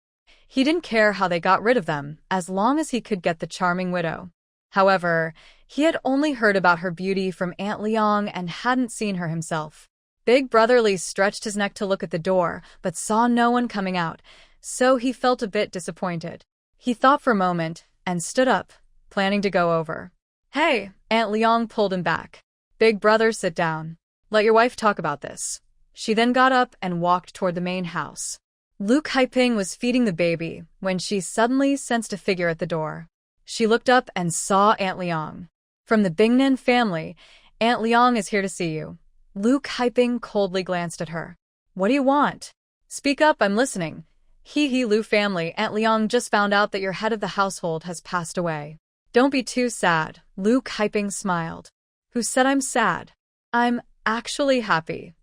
He didn't care how they got rid of them, as long as he could get the charming widow. However, he had only heard about her beauty from Aunt Liang and hadn't seen her himself. Big Brother Li stretched his neck to look at the door, but saw no one coming out, so he felt a bit disappointed. He thought for a moment and stood up, planning to go over. Hey, Aunt Liang pulled him back. Big brother, sit down. Let your wife talk about this. She then got up and walked toward the main house. Lu Kaiping was feeding the baby when she suddenly sensed a figure at the door. She looked up and saw Aunt Liang. From the Bingnan family, Aunt Liang is here to see you. Lu Kaiping coldly glanced at her. What do you want? Speak up, I'm listening. Lu family, Aunt Liang just found out that your head of the household has passed away. Don't be too sad, Lu Kaiping smiled. Who said I'm sad? I'm actually happy.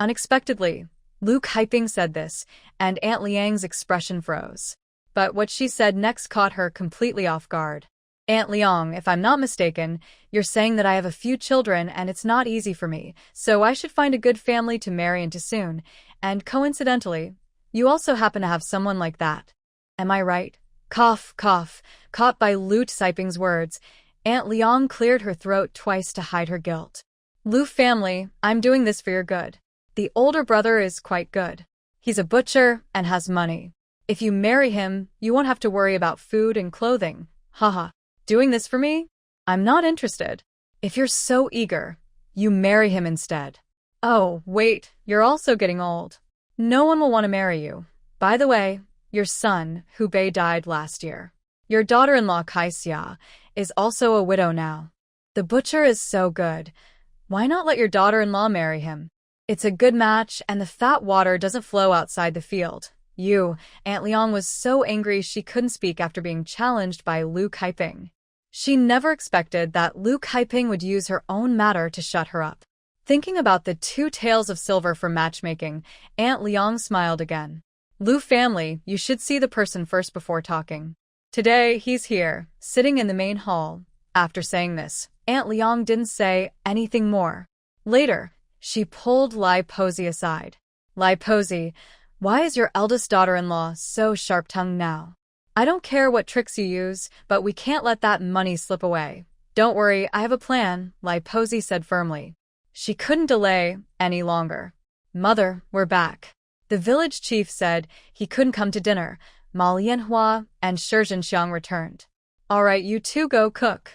Unexpectedly, Lu Kaiping said this, and Aunt Liang's expression froze. But what she said next caught her completely off guard. Aunt Liang, if I'm not mistaken, you're saying that I have a few children and it's not easy for me, so I should find a good family to marry into soon, and coincidentally, you also happen to have someone like that. Am I right? Cough, cough. Caught by Lu Kaiping's words, Aunt Liang cleared her throat twice to hide her guilt. Lu family, I'm doing this for your good. The older brother is quite good. He's a butcher and has money. If you marry him, you won't have to worry about food and clothing. Haha. Doing this for me? I'm not interested. If you're so eager, you marry him instead. Oh, wait, you're also getting old. No one will want to marry you. By the way, your son, Hu Bei, died last year. Your daughter-in-law, Kai Xia, is also a widow now. The butcher is so good. Why not let your daughter-in-law marry him? It's a good match, and the fat water doesn't flow outside the field. Aunt Liang was so angry she couldn't speak after being challenged by Lu Kaiping. She never expected that Lu Kaiping would use her own matter to shut her up. Thinking about the 2 taels of silver for matchmaking, Aunt Liang smiled again. Lu family, you should see the person first before talking. Today, he's here, sitting in the main hall. After saying this, Aunt Liang didn't say anything more. Later, she pulled Lai Posey aside. Lai Posey, why is your eldest daughter-in-law so sharp-tongued now? I don't care what tricks you use, but we can't let that money slip away. Don't worry, I have a plan, Lai Posey said firmly. She couldn't delay any longer. Mother, we're back. The village chief said he couldn't come to dinner. Ma Lianhua and Shi Zhenxiang returned. All right, you 2 go cook.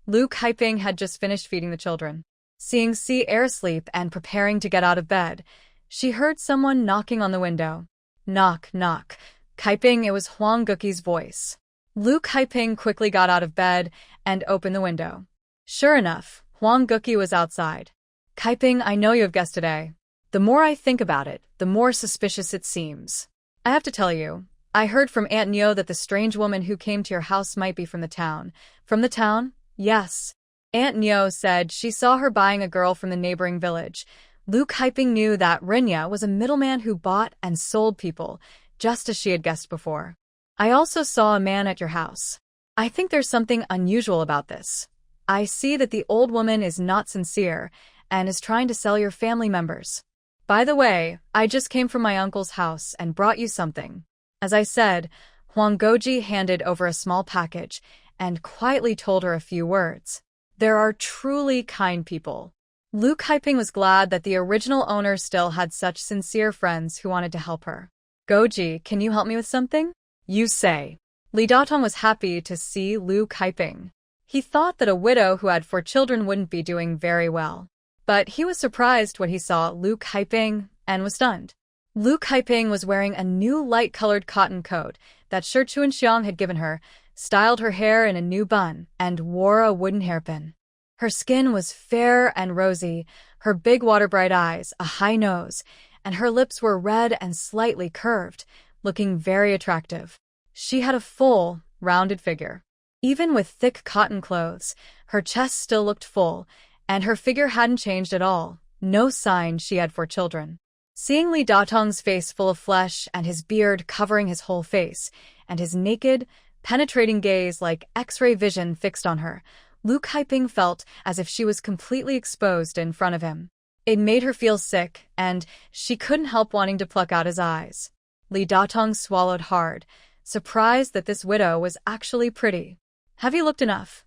Lu Kaiping had just finished feeding the children. Seeing Si Er asleep and preparing to get out of bed, she heard someone knocking on the window. Knock, knock. Kaiping, it was Huang Guqi's voice. Lu Kaiping quickly got out of bed and opened the window. Sure enough, Huang Guqi was outside. Kaiping, I know you have guests today. The more I think about it, the more suspicious it seems. I have to tell you, I heard from Aunt Neo that the strange woman who came to your house might be from the town. From the town? Yes. Aunt Neo said she saw her buying a girl from the neighboring village. Lu Kaiping knew that Rinya was a middleman who bought and sold people, just as she had guessed before. I also saw a man at your house. I think there's something unusual about this. I see that the old woman is not sincere and is trying to sell your family members. By the way, I just came from my uncle's house and brought you something. As I said, Huang Goji handed over a small package and quietly told her a few words. There are truly kind people. Lu Kaiping was glad that the original owner still had such sincere friends who wanted to help her. Goji, can you help me with something? You say. Li Datong was happy to see Lu Kaiping. He thought that a widow who had 4 children wouldn't be doing very well. But he was surprised when he saw Lu Kaiping and was stunned. Lu Kaiping was wearing a new light-colored cotton coat that Shi Chuanxiang had given her, styled her hair in a new bun, and wore a wooden hairpin. Her skin was fair and rosy, her big water-bright eyes, a high nose, and her lips were red and slightly curved, looking very attractive. She had a full, rounded figure. Even with thick cotton clothes, her chest still looked full, and her figure hadn't changed at all, no sign she had 4 children. Seeing Li Datong's face full of flesh and his beard covering his whole face, and his naked, penetrating gaze like X-ray vision fixed on her, Lu Kaiping felt as if she was completely exposed in front of him. It made her feel sick, and she couldn't help wanting to pluck out his eyes. Li Datong swallowed hard, surprised that this widow was actually pretty. Have you looked enough?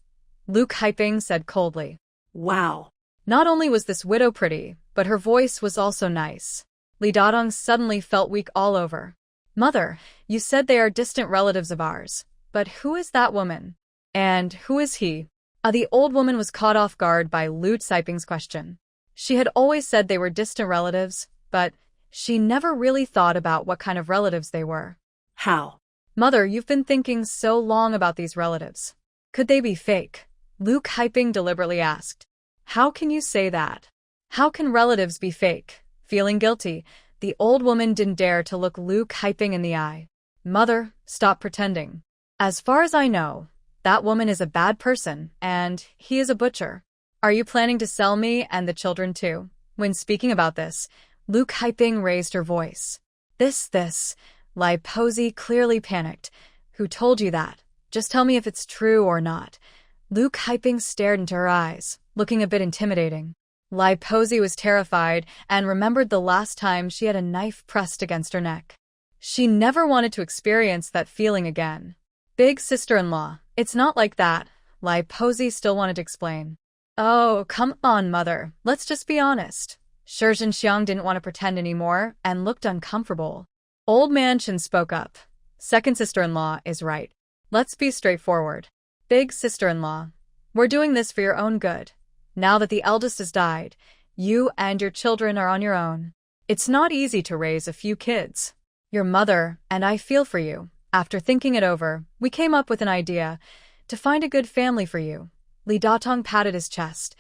Lu Kaiping said coldly. Wow. Not only was this widow pretty, but her voice was also nice. Li Datong suddenly felt weak all over. Mother, you said they are distant relatives of ours. But who is that woman? And who is he? The old woman was caught off guard by Lu Kaiping's question. She had always said they were distant relatives, but she never really thought about what kind of relatives they were. How? Mother, you've been thinking so long about these relatives. Could they be fake? Lu Kaiping deliberately asked. How can you say that? How can relatives be fake? Feeling guilty, the old woman didn't dare to look Lu Kaiping in the eye. Mother, stop pretending. As far as I know, that woman is a bad person, and he is a butcher. Are you planning to sell me and the children too? When speaking about this, Lu Kaiping raised her voice. This, Lai Posey clearly panicked. Who told you that? Just tell me if it's true or not. Lu Kaiping stared into her eyes, looking a bit intimidating. Lai Posey was terrified and remembered the last time she had a knife pressed against her neck. She never wanted to experience that feeling again. Big sister-in-law, it's not like that, Lai Posey still wanted to explain. Oh, come on, mother, let's just be honest. Shi Xiang didn't want to pretend anymore and looked uncomfortable. Old man Chen spoke up. Second sister-in-law is right. Let's be straightforward. Big sister-in-law, we're doing this for your own good. Now that the eldest has died, you and your children are on your own. It's not easy to raise a few kids. Your mother and I feel for you. After thinking it over, we came up with an idea to find a good family for you. Li Datong patted his chest.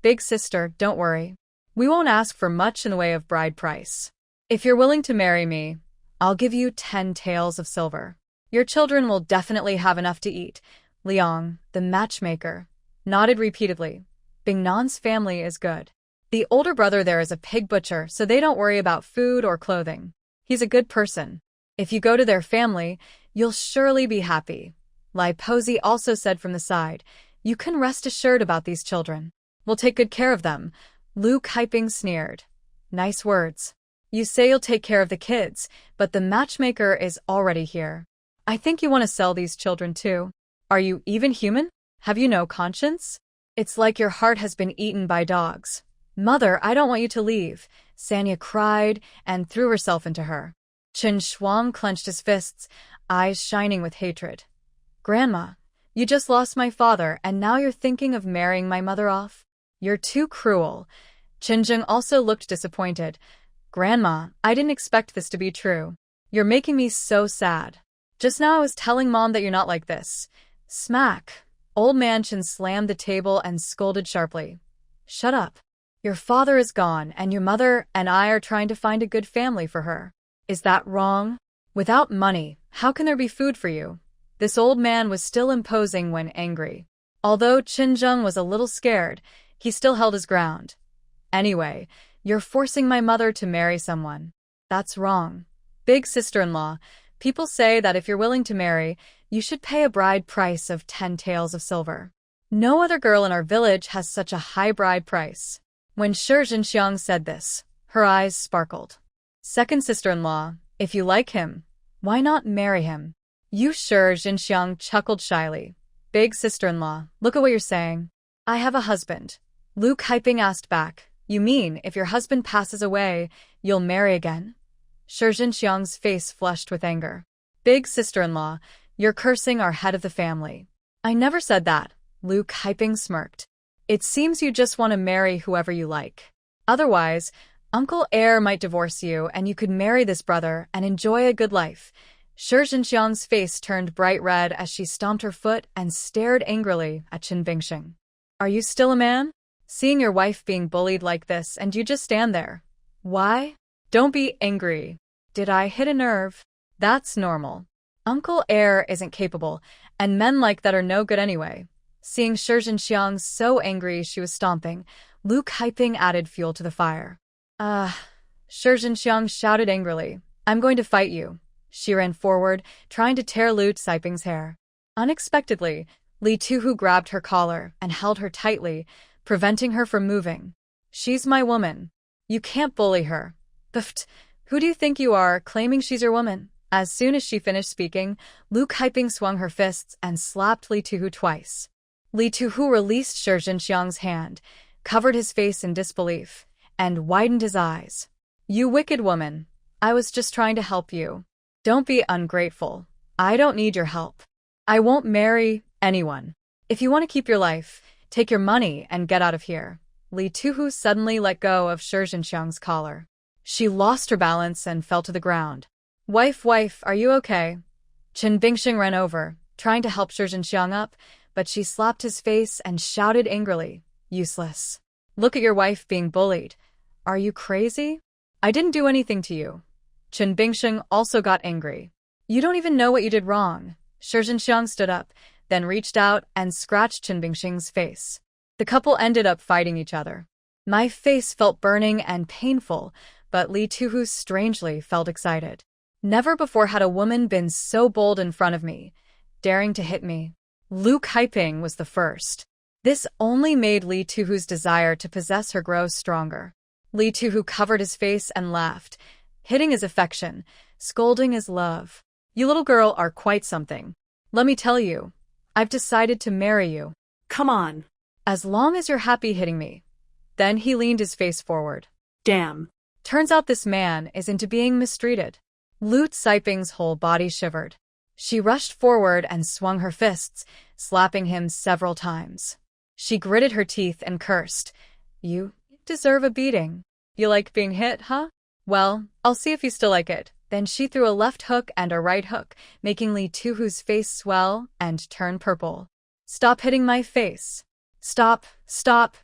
Big sister, don't worry. We won't ask for much in the way of bride price. If you're willing to marry me, I'll give you 10 taels of silver. Your children will definitely have enough to eat. Liang, the matchmaker, nodded repeatedly. Bingnan's family is good. The older brother there is a pig butcher, so they don't worry about food or clothing. He's a good person. If you go to their family, you'll surely be happy. Lai Posey also said from the side, you can rest assured about these children. We'll take good care of them. Lu Kaiping sneered. Nice words. You say you'll take care of the kids, but the matchmaker is already here. I think you want to sell these children too. Are you even human? Have you no conscience? It's like your heart has been eaten by dogs. Mother, I don't want you to leave. Sanya cried and threw herself into her. Chen Shuang clenched his fists, eyes shining with hatred. Grandma, you just lost my father and now you're thinking of marrying my mother off? You're too cruel. Chen Zheng also looked disappointed. Grandma, I didn't expect this to be true. You're making me so sad. Just now I was telling Mom that you're not like this. Smack. Old man Chen slammed the table and scolded sharply. Shut up. Your father is gone, and your mother and I are trying to find a good family for her. Is that wrong? Without money, how can there be food for you? This old man was still imposing when angry. Although Chen Zheng was a little scared, he still held his ground. Anyway, you're forcing my mother to marry someone. That's wrong. Big sister-in-law, people say that if you're willing to marry, you should pay a bride price of 10 taels of silver. No other girl in our village has such a high bride price. When Shi Zhenxiang said this, her eyes sparkled. Second sister-in-law, if you like him, why not marry him? You Shi Zhenxiang chuckled shyly. Big sister-in-law, look at what you're saying. I have a husband. Lu Kaiping asked back. You mean, if your husband passes away, you'll marry again? Shi Zhenxiang's face flushed with anger. Big sister-in-law, you're cursing our head of the family. I never said that, Lu Kaiping smirked. It seems you just want to marry whoever you like. Otherwise, Uncle Heir might divorce you and you could marry this brother and enjoy a good life. Shi Zhenxiang's face turned bright red as she stomped her foot and stared angrily at Chen Bingxing. Are you still a man? Seeing your wife being bullied like this and you just stand there. Why? Don't be angry. Did I hit a nerve? That's normal. Uncle Heir isn't capable, and men like that are no good anyway. Seeing Shi Zhenxiang so angry she was stomping, Lu Kaiping added fuel to the fire. Shi Zhenxiang shouted angrily. I'm going to fight you. She ran forward, trying to tear Lu Kaiping's hair. Unexpectedly, Li Tuhu grabbed her collar and held her tightly, preventing her from moving. She's my woman. You can't bully her. Pfft, who do you think you are, claiming she's your woman? As soon as she finished speaking, Lu Kaiping swung her fists and slapped Li Tuhu twice. Li Tuhu released Shi Zhenxiang's hand, covered his face in disbelief, and widened his eyes. You wicked woman. I was just trying to help you. Don't be ungrateful. I don't need your help. I won't marry anyone. If you want to keep your life, take your money and get out of here. Li Tuhu suddenly let go of Shi Zhenxiang's collar. She lost her balance and fell to the ground. Wife, are you okay? Chen Bingxing ran over, trying to help Shi Zhenxiang up, but she slapped his face and shouted angrily, useless. Look at your wife being bullied. Are you crazy? I didn't do anything to you. Chen Bingxing also got angry. You don't even know what you did wrong. Shi Zhenxiang stood up, then reached out and scratched Chen Bingxing's face. The couple ended up fighting each other. My face felt burning and painful, but Li Tuhu strangely felt excited. Never before had a woman been so bold in front of me, daring to hit me. Lu Kaiping was the first. This only made Li Tuhu's desire to possess her grow stronger. Li Tuhu covered his face and laughed, hitting his affection, scolding his love. You little girl are quite something. Let me tell you, I've decided to marry you. Come on. As long as you're happy hitting me. Then he leaned his face forward. Damn. Turns out this man is into being mistreated. Lu Kaiping's whole body shivered. She rushed forward and swung her fists, slapping him several times. She gritted her teeth and cursed. You deserve a beating. You like being hit, huh? Well, I'll see if you still like it. Then she threw a left hook and a right hook, making Li Tuhu's face swell and turn purple. Stop hitting my face. Stop,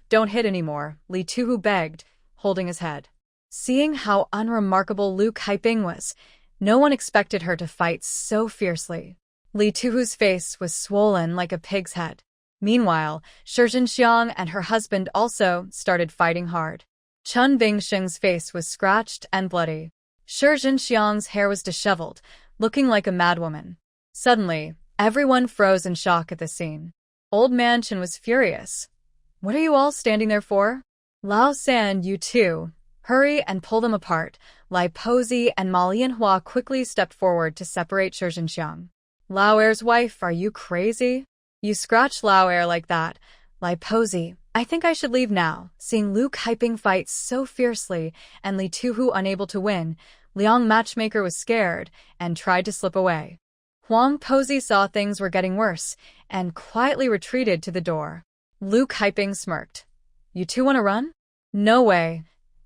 don't hit anymore, Li Tuhu begged, holding his head. Seeing how unremarkable Lu Kaiping was, no one expected her to fight so fiercely. Li Tuhu's face was swollen like a pig's head. Meanwhile, Shi Zhenxiang and her husband also started fighting hard. Chen Bingxing's face was scratched and bloody. Shi Zhenxiang's hair was disheveled, looking like a madwoman. Suddenly, everyone froze in shock at the scene. Old man Chen was furious. What are you all standing there for? Lao San, you too. Hurry and pull them apart. Lai Pozi and Ma Lianhua quickly stepped forward to separate Shi Zhenxiang. Lao Er's wife, are you crazy? You scratch Lao Er like that. Lai Pozi, I think I should leave now. Seeing Lu Kaiping fight so fiercely and Li Tuhu unable to win, Liang Matchmaker was scared and tried to slip away. Huang Pozi saw things were getting worse and quietly retreated to the door. Lu Kaiping smirked. You two want to run? No way.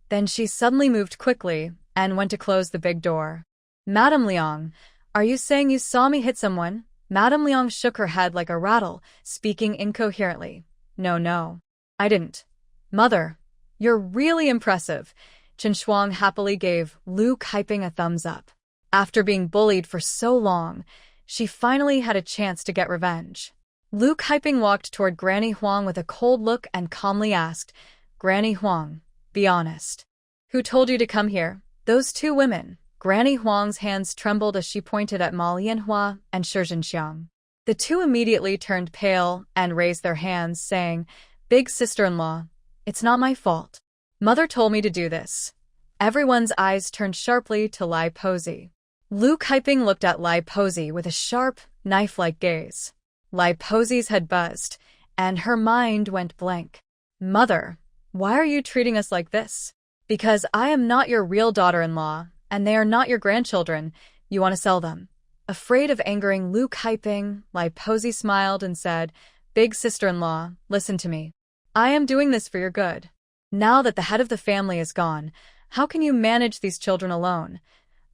Then she suddenly moved quickly and went to close the big door. Madame Liang, Are you saying you saw me hit someone? Madame Liang shook her head like a rattle, speaking incoherently. No, no. I didn't. Mother, you're really impressive. Chen Shuang happily gave Lu Kaiping a thumbs up. After being bullied for so long, she finally had a chance to get revenge. Lu Kaiping walked toward Granny Huang with a cold look and calmly asked, Granny Huang, be honest. Who told you to come here? Those two women. Granny Huang's hands trembled as she pointed at Ma Lianhua and Shi Zhenxiang. The two immediately turned pale and raised their hands, saying, Big sister-in-law, it's not my fault. Mother told me to do this. Everyone's eyes turned sharply to Lai Posey. Lu Kaiping looked at Lai Posey with a sharp, knife-like gaze. Lai Posey's head buzzed, and her mind went blank. Mother, why are you treating us like this? Because I am not your real daughter-in-law, and they are not your grandchildren. You want to sell them. Afraid of angering Lu Kaiping, Lai Posey smiled and said, Big sister-in-law, listen to me. I am doing this for your good. Now that the head of the family is gone, how can you manage these children alone?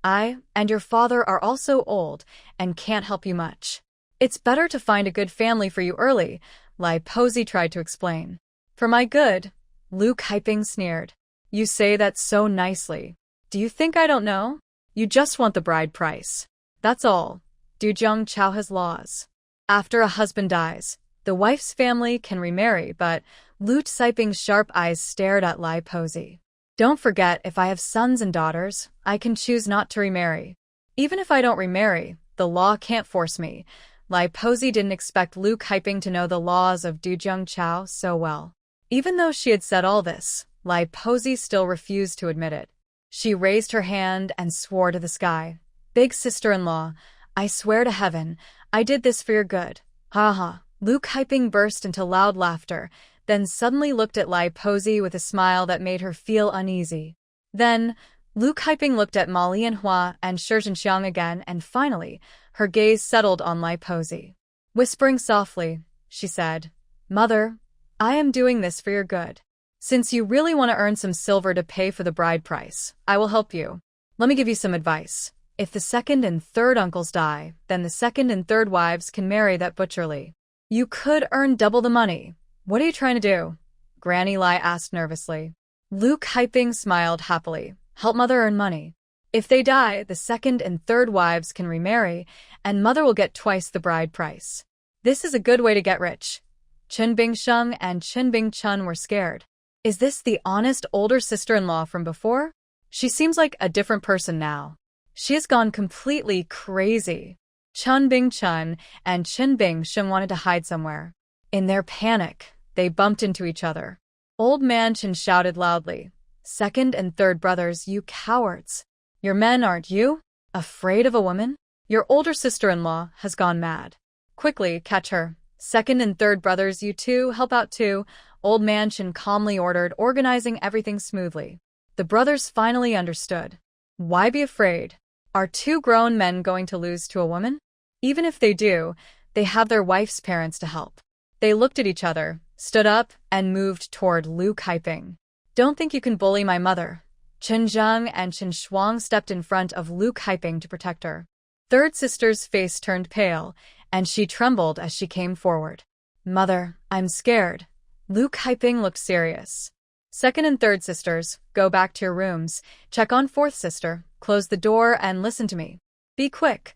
I and your father are also old and can't help you much. It's better to find a good family for you early, Lai Posey tried to explain. For my good, Lu Kaiping sneered. You say that so nicely. Do you think I don't know? You just want the bride price. That's all. Duzhong Chao has laws. After a husband dies, the wife's family can remarry, but Lu Kaiping's sharp eyes stared at Lai Posey. Don't forget, if I have sons and daughters, I can choose not to remarry. Even if I don't remarry, the law can't force me. Lai Posey didn't expect Lu Kaiping to know the laws of Duzhong Chao so well. Even though she had said all this, Lai Posey still refused to admit it. She raised her hand and swore to the sky. Big sister-in-law, I swear to heaven, I did this for your good. Ha ha. Lu Kaiping burst into loud laughter, then suddenly looked at Lai Posey with a smile that made her feel uneasy. Then, Lu Kaiping looked at Ma Lianhua and Shi Zhenxiang again, and finally, her gaze settled on Lai Posey. Whispering softly, she said, Mother, I am doing this for your good. Since you really want to earn some silver to pay for the bride price, I will help you. Let me give you some advice. If the second and third uncles die, then the second and third wives can marry that butcherly. You could earn double the money. What are you trying to do? Granny Lai asked nervously. Lu Kaiping smiled happily. Help mother earn money. If they die, the second and third wives can remarry, and mother will get twice the bride price. This is a good way to get rich. Chen Bingsheng and Chen Bingchun were scared. Is this the honest older sister-in-law from before? She seems like a different person now. She has gone completely crazy. Chen Bingchun and Chen Bingsheng wanted to hide somewhere. In their panic, they bumped into each other. Old man Chen shouted loudly, Second and third brothers, you cowards. Your men, aren't you? Afraid of a woman? Your older sister-in-law has gone mad. Quickly, catch her. Second and third brothers, you two, help out too. Old man Chen calmly ordered, organizing everything smoothly. The brothers finally understood. Why be afraid? Are two grown men going to lose to a woman? Even if they do, they have their wife's parents to help. They looked at each other, stood up, and moved toward Lu Kaiping. Don't think you can bully my mother. Chen Zheng and Chen Shuang stepped in front of Lu Kaiping to protect her. Third sister's face turned pale, and she trembled as she came forward. Mother, I'm scared. Lu Kaiping looked serious. Second and third sisters, go back to your rooms, check on fourth sister, close the door and listen to me. Be quick.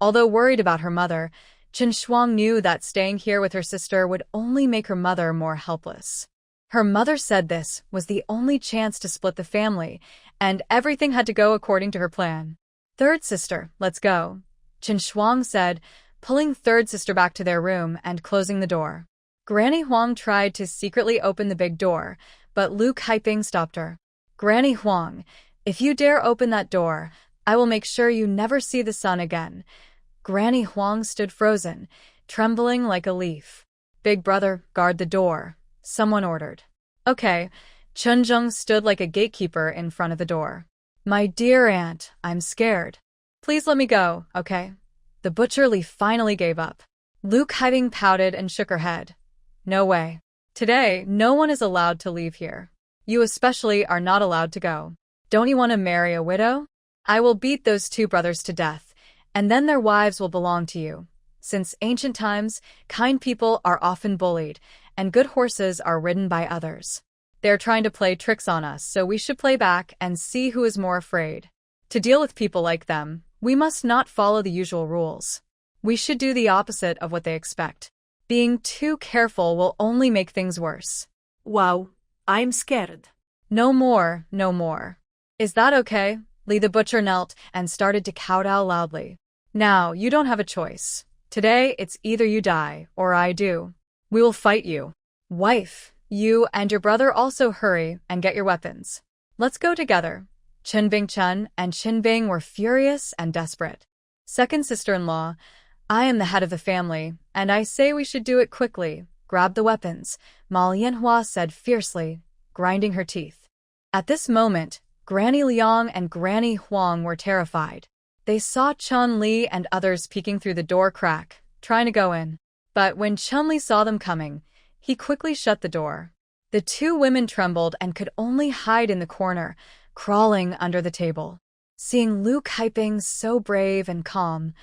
Although worried about her mother, Chen Shuang knew that staying here with her sister would only make her mother more helpless. Her mother said this was the only chance to split the family, and everything had to go according to her plan. Third sister, let's go, Chen Shuang said, pulling third sister back to their room and closing the door. Granny Huang tried to secretly open the big door, but Lu Kaiping stopped her. Granny Huang, if you dare open that door, I will make sure you never see the sun again. Granny Huang stood frozen, trembling like a leaf. Big brother, guard the door, someone ordered. Okay, Chen Zheng stood like a gatekeeper in front of the door. My dear aunt, I'm scared. Please let me go, okay? The butcher Li finally gave up. Lu Kaiping pouted and shook her head. No way. Today, no one is allowed to leave here. You especially are not allowed to go. Don't you want to marry a widow? I will beat those two brothers to death, and then their wives will belong to you. Since ancient times, kind people are often bullied, and good horses are ridden by others. They're trying to play tricks on us, so we should play back and see who is more afraid. To deal with people like them, we must not follow the usual rules. We should do the opposite of what they expect. Being too careful will only make things worse. Wow, I'm scared. No more, no more. Is that okay? Lee the butcher knelt and started to kowtow loudly. Now, you don't have a choice. Today, it's either you die, or I do. We will fight you. Wife, you and your brother also hurry and get your weapons. Let's go together. Chen and Chen were furious and desperate. Second sister-in-law, I am the head of the family, and I say we should do it quickly. Grab the weapons, Ma Lianhua said fiercely, grinding her teeth. At this moment, Granny Liang and Granny Huang were terrified. They saw Chun Li and others peeking through the door crack, trying to go in. But when Chun Li saw them coming, he quickly shut the door. The two women trembled and could only hide in the corner, crawling under the table. Seeing Lu Kaiping so brave and calm,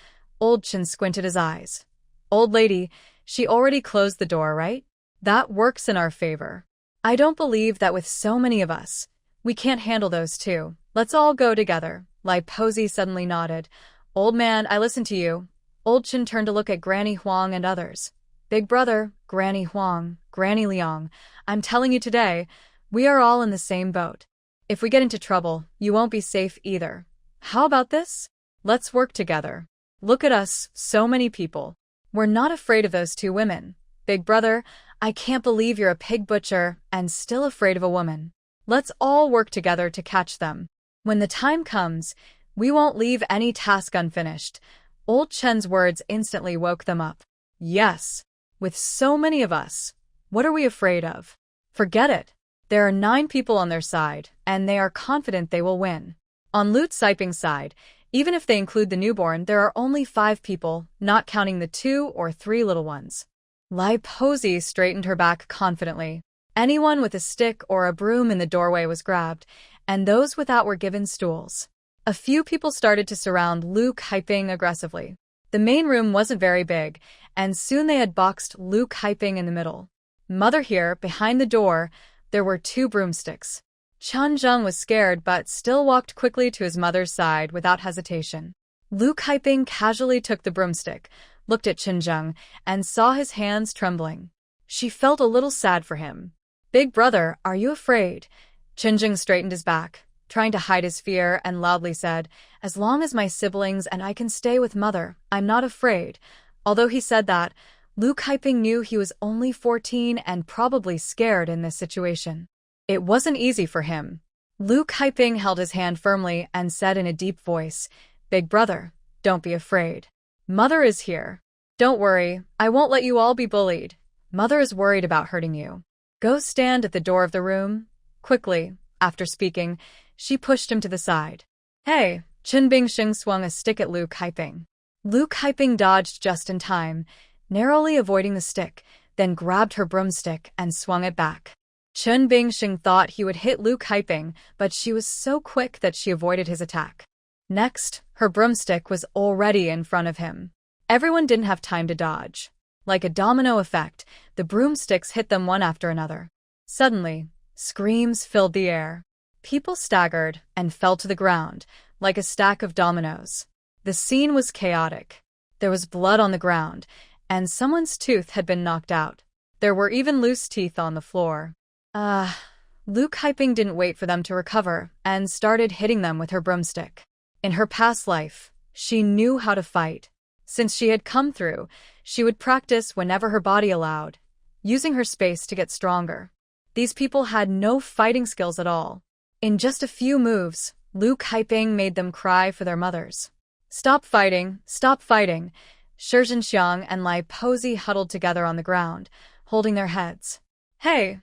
Old Chen squinted his eyes. Old lady, she already closed the door, right? That works in our favor. I don't believe that with so many of us, we can't handle those two. Let's all go together. Lai Posey suddenly nodded. Old man, I listen to you. Old Chen turned to look at Granny Huang and others. Big brother, Granny Huang, Granny Liang, I'm telling you today, we are all in the same boat. If we get into trouble, you won't be safe either. How about this? Let's work together. Look at us, so many people. We're not afraid of those two women. Big brother, I can't believe you're a pig butcher and still afraid of a woman. Let's all work together to catch them. When the time comes, we won't leave any task unfinished. Old Chen's words instantly woke them up. Yes, with so many of us, what are we afraid of? Forget it. There are 9 people on their side, and they are confident they will win. On Lu Siping's side, even if they include the newborn, there are only 5 people, not counting the 2 or 3 little ones. Lai Posey straightened her back confidently. Anyone with a stick or a broom in the doorway was grabbed, and those without were given stools. A few people started to surround Lu Kaiping aggressively. The main room wasn't very big, and soon they had boxed Lu Kaiping in the middle. Mother here, behind the door, there were 2 broomsticks. Chen Zheng was scared but still walked quickly to his mother's side without hesitation. Lu Kaiping casually took the broomstick, looked at Chen Zheng, and saw his hands trembling. She felt a little sad for him. Big brother, are you afraid? Chen Zheng straightened his back, trying to hide his fear, and loudly said, as long as my siblings and I can stay with mother, I'm not afraid. Although he said that, Lu Kaiping knew he was only 14 and probably scared in this situation. It wasn't easy for him. Lu Kaiping held his hand firmly and said in a deep voice, Big brother, don't be afraid. Mother is here. Don't worry, I won't let you all be bullied. Mother is worried about hurting you. Go stand at the door of the room. Quickly, after speaking, she pushed him to the side. Hey, Chen Bingxing swung a stick at Lu Kaiping. Lu Kaiping dodged just in time, narrowly avoiding the stick, then grabbed her broomstick and swung it back. Chen Bingxing thought he would hit Lu Kaiping, but she was so quick that she avoided his attack. Next, her broomstick was already in front of him. Everyone didn't have time to dodge. Like a domino effect, the broomsticks hit them one after another. Suddenly, screams filled the air. People staggered and fell to the ground, like a stack of dominoes. The scene was chaotic. There was blood on the ground, and someone's tooth had been knocked out. There were even loose teeth on the floor. Lu Kaiping didn't wait for them to recover and started hitting them with her broomstick. In her past life, she knew how to fight. Since she had come through, she would practice whenever her body allowed, using her space to get stronger. These people had no fighting skills at all. In just a few moves, Lu Kaiping made them cry for their mothers. Stop fighting, stop fighting. Shi Zhenxiang and Lai Posey huddled together on the ground, holding their heads. Hey!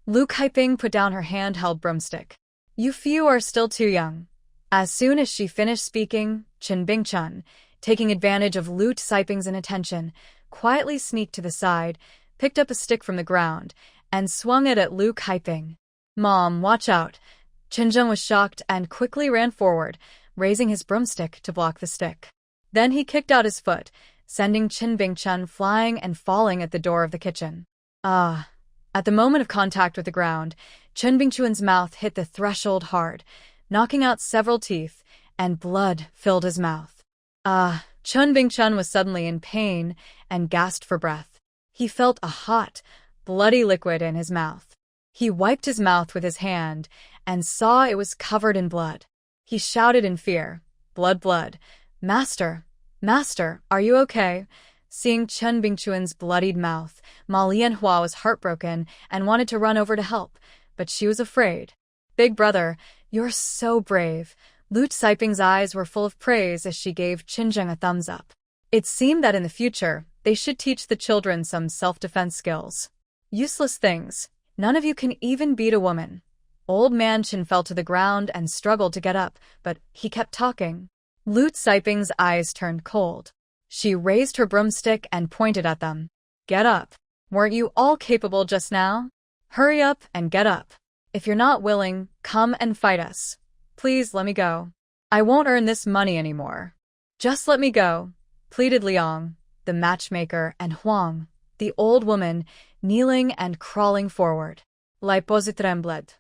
Lu Kaiping put down her handheld broomstick. You few are still too young. As soon as she finished speaking, Chen Bingchun, taking advantage of Lu Siping's inattention, quietly sneaked to the side, picked up a stick from the ground, and swung it at Lu Kaiping. Mom, watch out! Chen Zheng was shocked and quickly ran forward, raising his broomstick to block the stick. Then he kicked out his foot, sending Chen Bingchun flying and falling at the door of the kitchen. Ah! At the moment of contact with the ground, Chen Bingchun's mouth hit the threshold hard, knocking out several teeth, and blood filled his mouth. Chen Bingchun was suddenly in pain and gasped for breath. He felt a hot, bloody liquid in his mouth. He wiped his mouth with his hand and saw it was covered in blood. He shouted in fear, "Blood, blood! Master! Master, are you okay?" Seeing Chen Bingchun's bloodied mouth, Ma Lianhua was heartbroken and wanted to run over to help, but she was afraid. "Big brother, you're so brave." Lu Siping's eyes were full of praise as she gave Qinzheng a thumbs up. It seemed that in the future, they should teach the children some self-defense skills. Useless things. None of you can even beat a woman. Old man Chen fell to the ground and struggled to get up, but he kept talking. Lu Siping's eyes turned cold. She raised her broomstick and pointed at them. "Get up. Weren't you all capable just now? Hurry up and get up. If you're not willing, come and fight us. Please let me go. I won't earn this money anymore. Just let me go," pleaded Liang, the matchmaker, and Huang, the old woman, kneeling and crawling forward. "La pose trembled.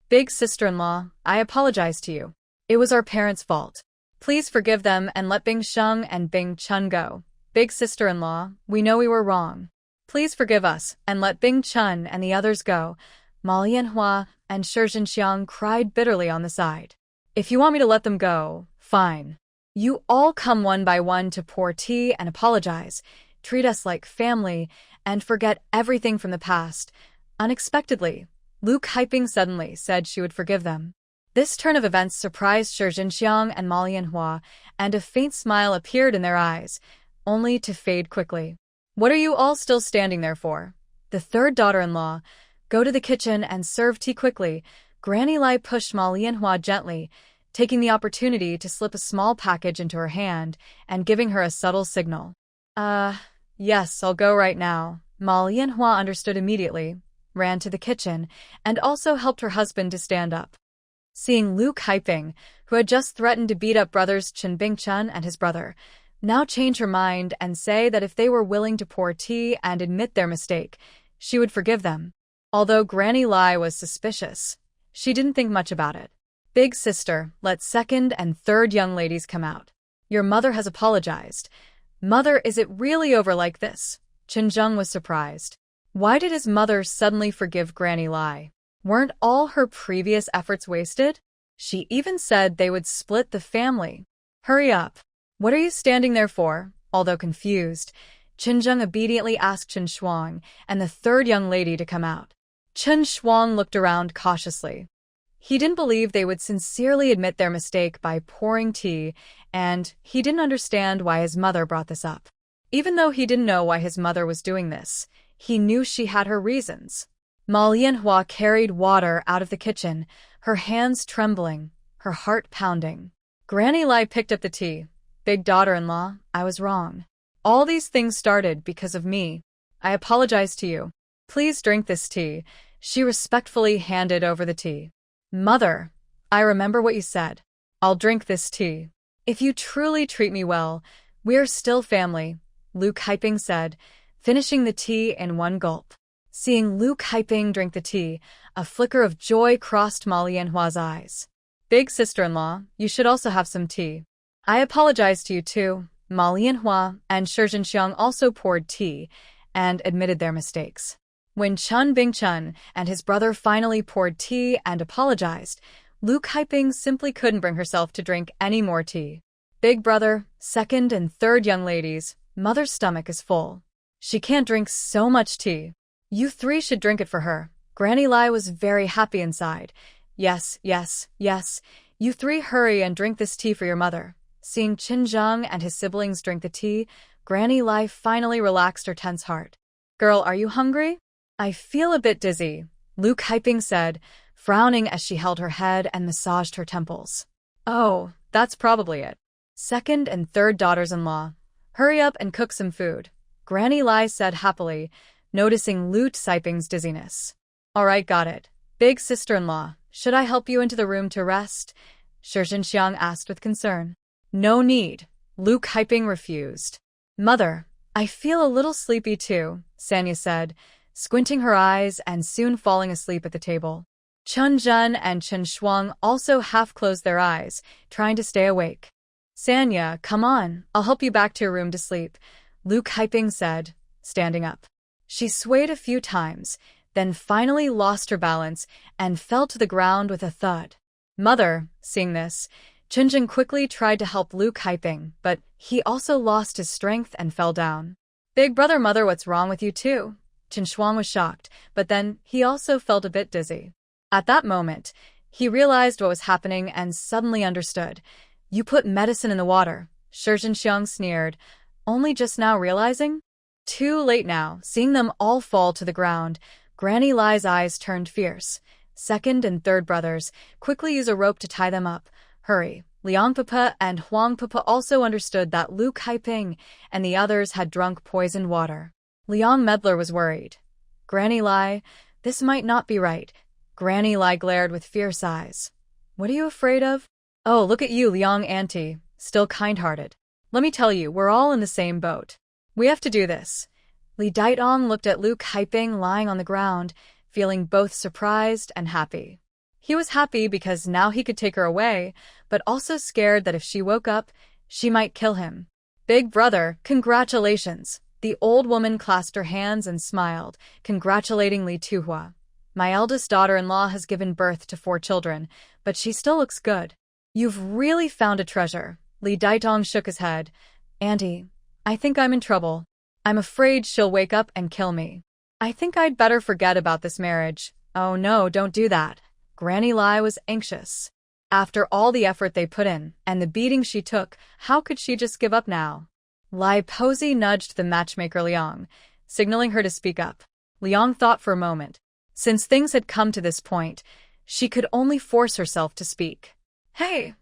Big sister-in-law, I apologize to you. It was our parents' fault. Please forgive them and let Bing Sheng and Bing Chun go. Big sister-in-law, we know we were wrong. Please forgive us and let Bing Chun and the others go." Ma Lianhua and Shi Zhenxiang cried bitterly on the side. "If you want me to let them go, fine. You all come one by one to pour tea and apologize, treat us like family, and forget everything from the past." Unexpectedly, Lu Kaiping suddenly said she would forgive them. This turn of events surprised Shi Zhenxiang and Ma Lianhua, and a faint smile appeared in their eyes, only to fade quickly. "What are you all still standing there for? The third daughter-in-law, go to the kitchen and serve tea quickly." Granny Lai pushed Ma Lianhua gently, taking the opportunity to slip a small package into her hand and giving her a subtle signal. Yes, I'll go right now." Ma Lianhua understood immediately, ran to the kitchen, and also helped her husband to stand up. Seeing Lu Kaiping, who had just threatened to beat up brothers Chen Bingchun and his brother, now change her mind and say that if they were willing to pour tea and admit their mistake, she would forgive them. Although Granny Lai was suspicious, she didn't think much about it. "Big sister, let second and third young ladies come out. Your mother has apologized." "Mother, is it really over like this?" Chen Zheng was surprised. Why did his mother suddenly forgive Granny Lai? Weren't all her previous efforts wasted? She even said they would split the family. "Hurry up. What are you standing there for?" Although confused, Chen Zheng obediently asked Chen Shuang and the third young lady to come out. Chen Shuang looked around cautiously. He didn't believe they would sincerely admit their mistake by pouring tea, and he didn't understand why his mother brought this up. Even though he didn't know why his mother was doing this, he knew she had her reasons. Ma Lianhua carried water out of the kitchen, her hands trembling, her heart pounding. Granny Lai picked up the tea. "Big daughter-in-law, I was wrong. All these things started because of me. I apologize to you. Please drink this tea." She respectfully handed over the tea. "Mother, I remember what you said. I'll drink this tea. If you truly treat me well, we're still family," Lu Kaiping said, finishing the tea in one gulp. Seeing Lu Kaiping drink the tea, a flicker of joy crossed Ma Lianhua's eyes. "Big sister-in-law, you should also have some tea." "I apologize to you too." Ma Lianhua and Shi Zhenxiang also poured tea and admitted their mistakes. When Chen Bingchun and his brother finally poured tea and apologized, Lu Kaiping simply couldn't bring herself to drink any more tea. "Big brother, second and third young ladies, mother's stomach is full. She can't drink so much tea. You three should drink it for her." Granny Lai was very happy inside. Yes, yes, yes. "You three hurry and drink this tea for your mother." Seeing Qin Zheng and his siblings drink the tea, Granny Lai finally relaxed her tense heart. "Girl, are you hungry?" "I feel a bit dizzy," Lu Kaiping said, frowning as she held her head and massaged her temples. "Oh, that's probably it. Second and third daughters-in-law, hurry up and cook some food," Granny Lai said happily, noticing Lu Siping's dizziness. "All right, got it. Big sister-in-law, should I help you into the room to rest?" Shi Zhenxiang asked with concern. "No need." Lu Kaiping refused. Mother, I feel a little sleepy too, Sanya said, squinting her eyes and soon falling asleep at the table. Chen Zhen and Chen Shuang also half closed their eyes, trying to stay awake. Sanya, come on, I'll help you back to your room to sleep, Lu Kaiping said, standing up. She swayed a few times, then finally lost her balance and fell to the ground with a thud. Mother, seeing this, Chen Zhen quickly tried to help Lu Kaiping, but he also lost his strength and fell down. Big brother, mother, what's wrong with you too? Chen Shuang was shocked, but then he also felt a bit dizzy. At that moment, he realized what was happening and suddenly understood. You put medicine in the water, Shi Zhenxiang sneered, only just now realizing? Too late now, seeing them all fall to the ground, Granny Lai's eyes turned fierce. Second and third brothers, quickly use a rope to tie them up. Hurry. Liang Papa and Huang Papa also understood that Lu Kaiping and the others had drunk poisoned water. Liang Medler was worried. Granny Lai, this might not be right. Granny Lai glared with fierce eyes. What are you afraid of? Oh, look at you, Liang Auntie, still kind-hearted. Let me tell you, we're all in the same boat. We have to do this. Li Daitong looked at Lu Kaiping lying on the ground, feeling both surprised and happy. He was happy because now he could take her away, but also scared that if she woke up, she might kill him. Big brother, congratulations. The old woman clasped her hands and smiled, congratulating Li Tuhua. My eldest daughter-in-law has given birth to 4 children, but she still looks good. You've really found a treasure. Li Daitong shook his head. Auntie, I think I'm in trouble. I'm afraid she'll wake up and kill me. I think I'd better forget about this marriage. Oh no, don't do that. Granny Lai was anxious. After all the effort they put in, and the beating she took, how could she just give up now? Lai Posey nudged the matchmaker Liang, signaling her to speak up. Liang thought for a moment. Since things had come to this point, she could only force herself to speak. Hey,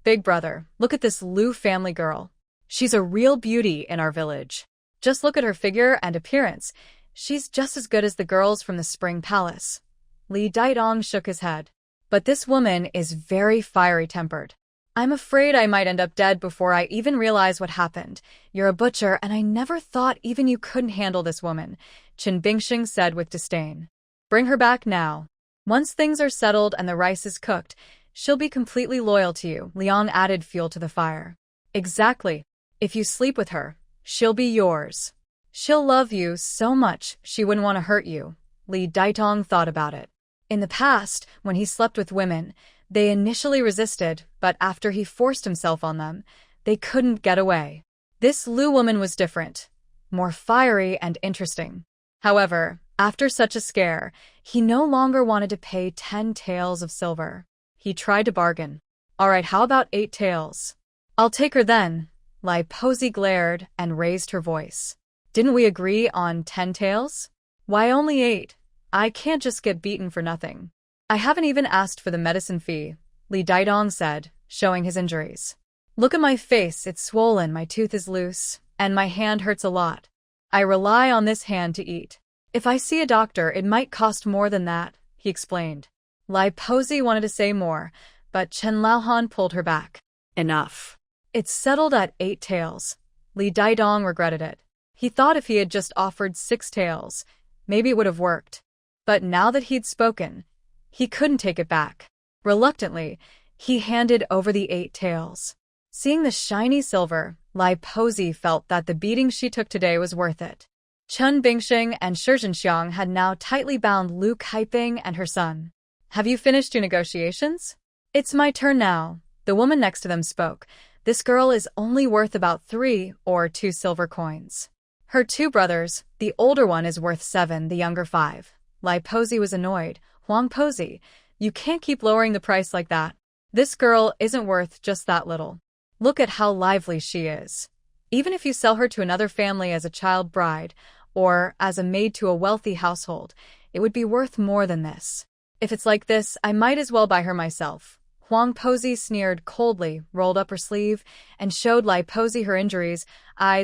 big brother, look at this Lu family girl. She's a real beauty in our village. Just look at her figure and appearance. She's just as good as the girls from the Spring Palace. Li Daitong shook his head. But this woman is very fiery-tempered. I'm afraid I might end up dead before I even realize what happened. You're a butcher, and I never thought even you couldn't handle this woman, Chen Bingxing said with disdain. Bring her back now. Once things are settled and the rice is cooked, she'll be completely loyal to you, Liang added fuel to the fire. Exactly. If you sleep with her, she'll be yours. She'll love you so much she wouldn't want to hurt you. Li Daitong thought about it. In the past, when he slept with women, they initially resisted, but after he forced himself on them, they couldn't get away. This Lu woman was different, more fiery and interesting. However, after such a scare, he no longer wanted to pay 10 taels of silver. He tried to bargain. All right, how about 8 taels? I'll take her then. Lai Posey glared and raised her voice. Didn't we agree on 10 taels? Why only 8? I can't just get beaten for nothing. I haven't even asked for the medicine fee, Li Daitong said, showing his injuries. Look at my face, it's swollen, my tooth is loose, and my hand hurts a lot. I rely on this hand to eat. If I see a doctor, it might cost more than that, he explained. Lai Posey wanted to say more, but Chen Laohan pulled her back. Enough. It's settled at 8 taels. Li Daitong regretted it. He thought if he had just offered 6 taels, maybe it would have worked. But now that he'd spoken, he couldn't take it back. Reluctantly, he handed over the 8 taels. Seeing the shiny silver, Lai Posey felt that the beating she took today was worth it. Chen Bingxing and Shi Zhenxiang had now tightly bound Lu Kaiping and her son. Have you finished your negotiations? It's my turn now. The woman next to them spoke. This girl is only worth about 3 or 2 silver coins. Her 2 brothers, the older one is worth 7, the younger 5. Lai Posey was annoyed. Huang Posey, you can't keep lowering the price like that. This girl isn't worth just that little. Look at how lively she is. Even if you sell her to another family as a child bride, or as a maid to a wealthy household, it would be worth more than this. If it's like this, I might as well buy her myself. Huang Posey sneered coldly, rolled up her sleeve, and showed Lai Posey her injuries.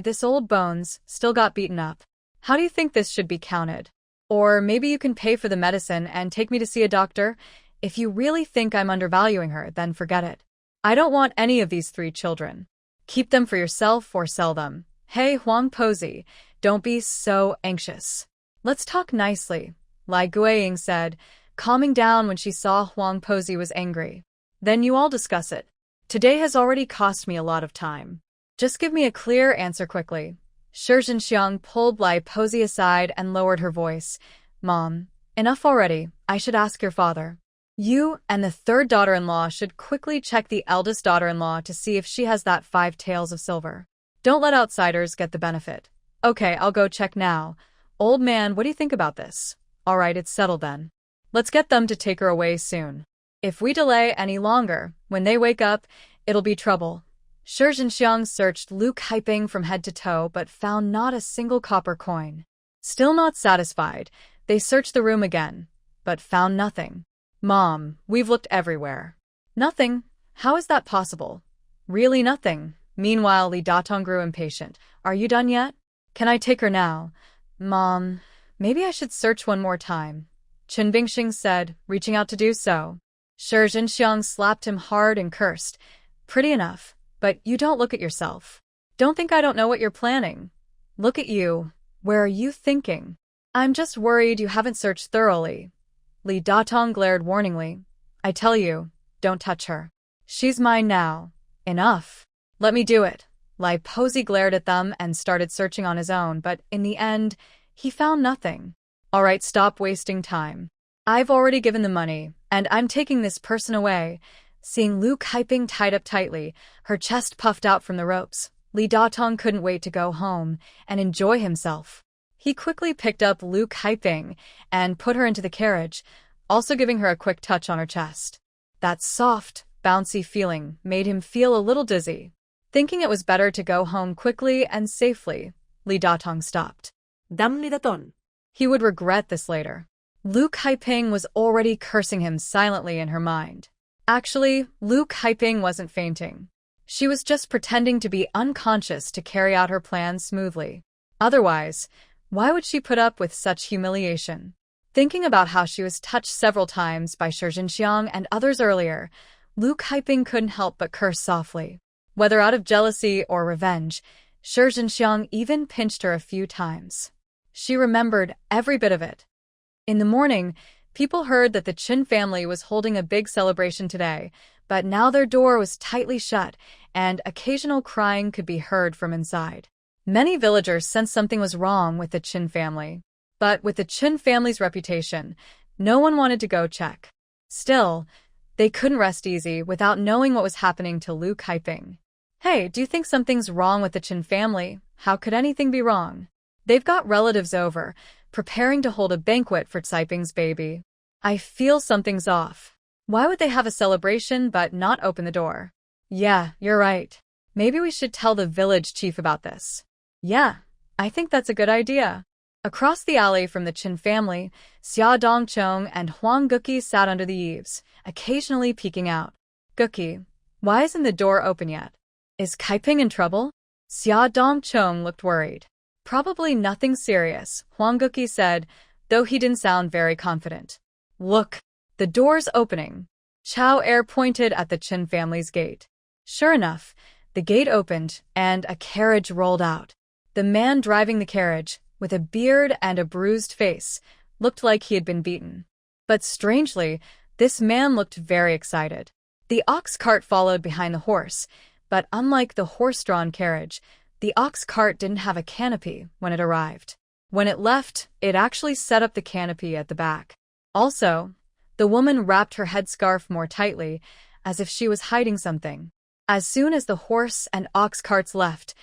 This old bones, still got beaten up. How do you think this should be counted? Or maybe you can pay for the medicine and take me to see a doctor? If you really think I'm undervaluing her, then forget it. I don't want any of these 3 children. Keep them for yourself or sell them. Hey, Huang Pozi, don't be so anxious. Let's talk nicely, Lai Guiying said, calming down when she saw Huang Pozi was angry. Then you all discuss it. Today has already cost me a lot of time. Just give me a clear answer quickly. Shi Zhenxiang pulled Lai Pozi aside and lowered her voice. Mom, enough already. I should ask your father. You and the third daughter-in-law should quickly check the eldest daughter-in-law to see if she has that 5 taels of silver. Don't let outsiders get the benefit. Okay, I'll go check now. Old man, what do you think about this? All right, it's settled then. Let's get them to take her away soon. If we delay any longer, when they wake up, it'll be trouble. Shi Zhenxiang searched Lu Kaiping from head to toe but found not a single copper coin. Still not satisfied, they searched the room again, but found nothing. Mom, we've looked everywhere. Nothing? How is that possible? Really nothing. Meanwhile, Li Datong grew impatient. Are you done yet? Can I take her now? Mom, maybe I should search one more time. Chen Bingxing said, reaching out to do so. Shi Zhenxiang slapped him hard and cursed. Pretty enough, but you don't look at yourself. Don't think I don't know what you're planning. Look at you. Where are you thinking? I'm just worried you haven't searched thoroughly. Li Datong glared warningly. I tell you, don't touch her. She's mine now. Enough. Let me do it. Lai Pozi glared at them and started searching on his own, but in the end, he found nothing. All right, stop wasting time. I've already given the money, and I'm taking this person away. Seeing Lu Kaiping tied up tightly, her chest puffed out from the ropes, Li Datong couldn't wait to go home and enjoy himself. He quickly picked up Lu Kaiping and put her into the carriage, also giving her a quick touch on her chest. That soft, bouncy feeling made him feel a little dizzy. Thinking it was better to go home quickly and safely, Li Datong stopped. Dam Li Daton. He would regret this later. Lu Kaiping was already cursing him silently in her mind. Actually, Lu Kaiping wasn't fainting. She was just pretending to be unconscious to carry out her plan smoothly. Otherwise, why would she put up with such humiliation? Thinking about how she was touched several times by Shi Zhenxiang and others earlier, Lu Kaiping couldn't help but curse softly. Whether out of jealousy or revenge, Shi Zhenxiang even pinched her a few times. She remembered every bit of it. In the morning, people heard that the Chen family was holding a big celebration today, but now their door was tightly shut, and occasional crying could be heard from inside. Many villagers sensed something was wrong with the Chen family. But with the Chen family's reputation, no one wanted to go check. Still, they couldn't rest easy without knowing what was happening to Lu Kaiping. Hey, do you think something's wrong with the Chen family? How could anything be wrong? They've got relatives over, preparing to hold a banquet for Caiping's baby. I feel something's off. Why would they have a celebration but not open the door? Yeah, you're right. Maybe we should tell the village chief about this. Yeah, I think that's a good idea. Across the alley from the Chen family, Xia Dongchong and Huang Guqi sat under the eaves, occasionally peeking out. Guqi, why isn't the door open yet? Is Kaiping in trouble? Xia Dongchong looked worried. Probably nothing serious, Huang Guqi said, though he didn't sound very confident. Look, the door's opening. Chao Er pointed at the Chen family's gate. Sure enough, the gate opened and a carriage rolled out. The man driving the carriage, with a beard and a bruised face, looked like he had been beaten. But strangely, this man looked very excited. The ox cart followed behind the horse, but unlike the horse-drawn carriage, the ox cart didn't have a canopy when it arrived. When it left, it actually set up the canopy at the back. Also, the woman wrapped her headscarf more tightly, as if she was hiding something. As soon as the horse and ox carts left,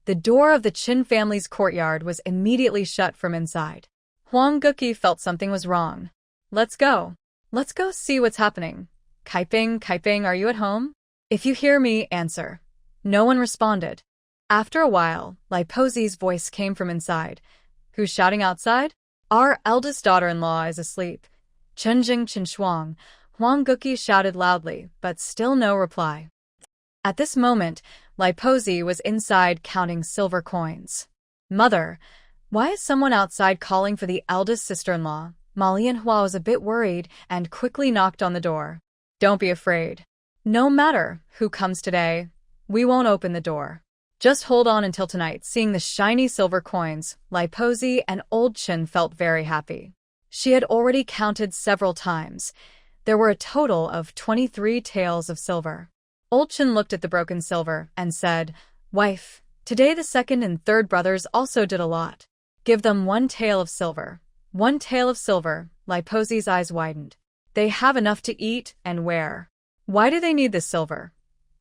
the door of the Chen family's courtyard was immediately shut from inside. Huang Guqi felt something was wrong. Let's go. Let's go see what's happening. Kaiping, are you at home? If you hear me, answer. No one responded. After a while, Lai Pozi's voice came from inside. Who's shouting outside? Our eldest daughter-in-law is asleep. Chenjing Qinshuang, Huang Guqi shouted loudly, but still no reply. At this moment, Lai Pozi was inside counting silver coins. Mother, why is someone outside calling for the eldest sister-in-law? Ma Lianhua was a bit worried and quickly knocked on the door. Don't be afraid. No matter who comes today, We won't open the door. Just hold on until tonight." Seeing the shiny silver coins, Liposi and old Chen felt very happy. She had already counted several times. There were a total of 23 taels of silver. Old Chen looked at the broken silver and said, "Wife, today the second and third brothers also did a lot. Give them 1 tael of silver." 1 tael of silver, Liposi's eyes widened. They have enough to eat and wear. Why do they need this silver?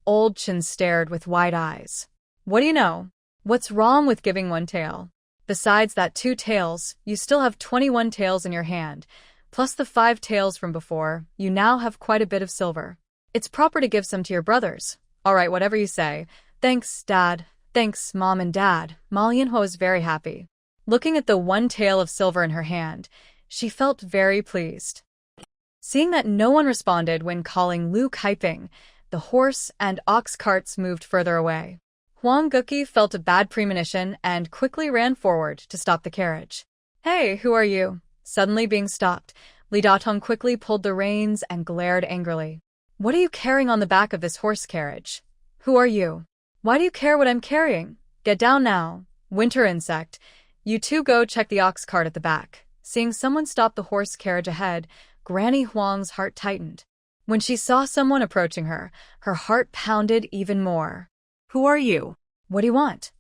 Old Chen stared with wide eyes. What do you know? What's wrong with giving 1 tael? Besides that 2 taels, you still have 21 taels in your hand, plus the 5 taels from before. You now have quite a bit of silver. It's proper to give some to your brothers. All right, whatever you say. Thanks, Dad. Thanks, Mom and Dad. Ma Lianhua was very happy. Looking at the 1 tael of silver in her hand, she felt very pleased. Seeing that no one responded when calling Lu Kaiping, the horse and ox carts moved further away. Huang Guqi felt a bad premonition and quickly ran forward to stop the carriage. "Hey, who are you?" Suddenly being stopped, Li Datong quickly pulled the reins and glared angrily. "What are you carrying on the back of this horse carriage? Who are you? Why do you care what I'm carrying? Get down now. Winter insect. You two go check the ox cart at the back." Seeing someone stop the horse carriage ahead, Granny Huang's heart tightened. When she saw someone approaching her heart pounded even more. Who are you? What do you want?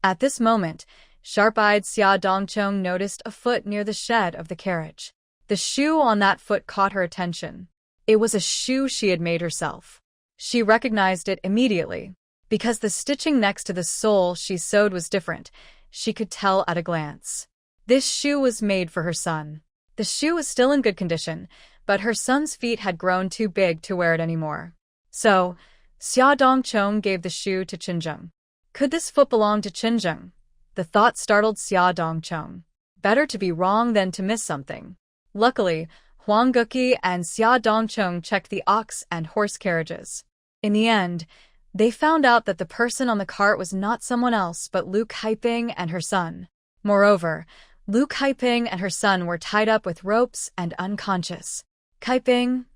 At this moment, sharp-eyed Xia Dongchong noticed a foot near the shed of the carriage. The shoe on that foot caught her attention. It was a shoe she had made herself. She recognized it immediately. Because the stitching next to the sole she sewed was different, she could tell at a glance. This shoe was made for her son. The shoe was still in good condition, but her son's feet had grown too big to wear it anymore. So, Xia Dongchong gave the shoe to Qinzheng. Could this foot belong to Qinzheng? The thought startled Xia Dongchong. Better to be wrong than to miss something. Luckily, Huang Guqi and Xia Dongchong checked the ox and horse carriages. In the end, they found out that the person on the cart was not someone else but Lu Kaiping and her son. Moreover, Lu Kaiping and her son were tied up with ropes and unconscious. Kaiping,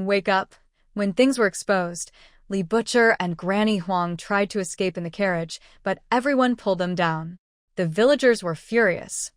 wake up. When things were exposed, Li Butcher and Granny Huang tried to escape in the carriage, but everyone pulled them down. The villagers were furious.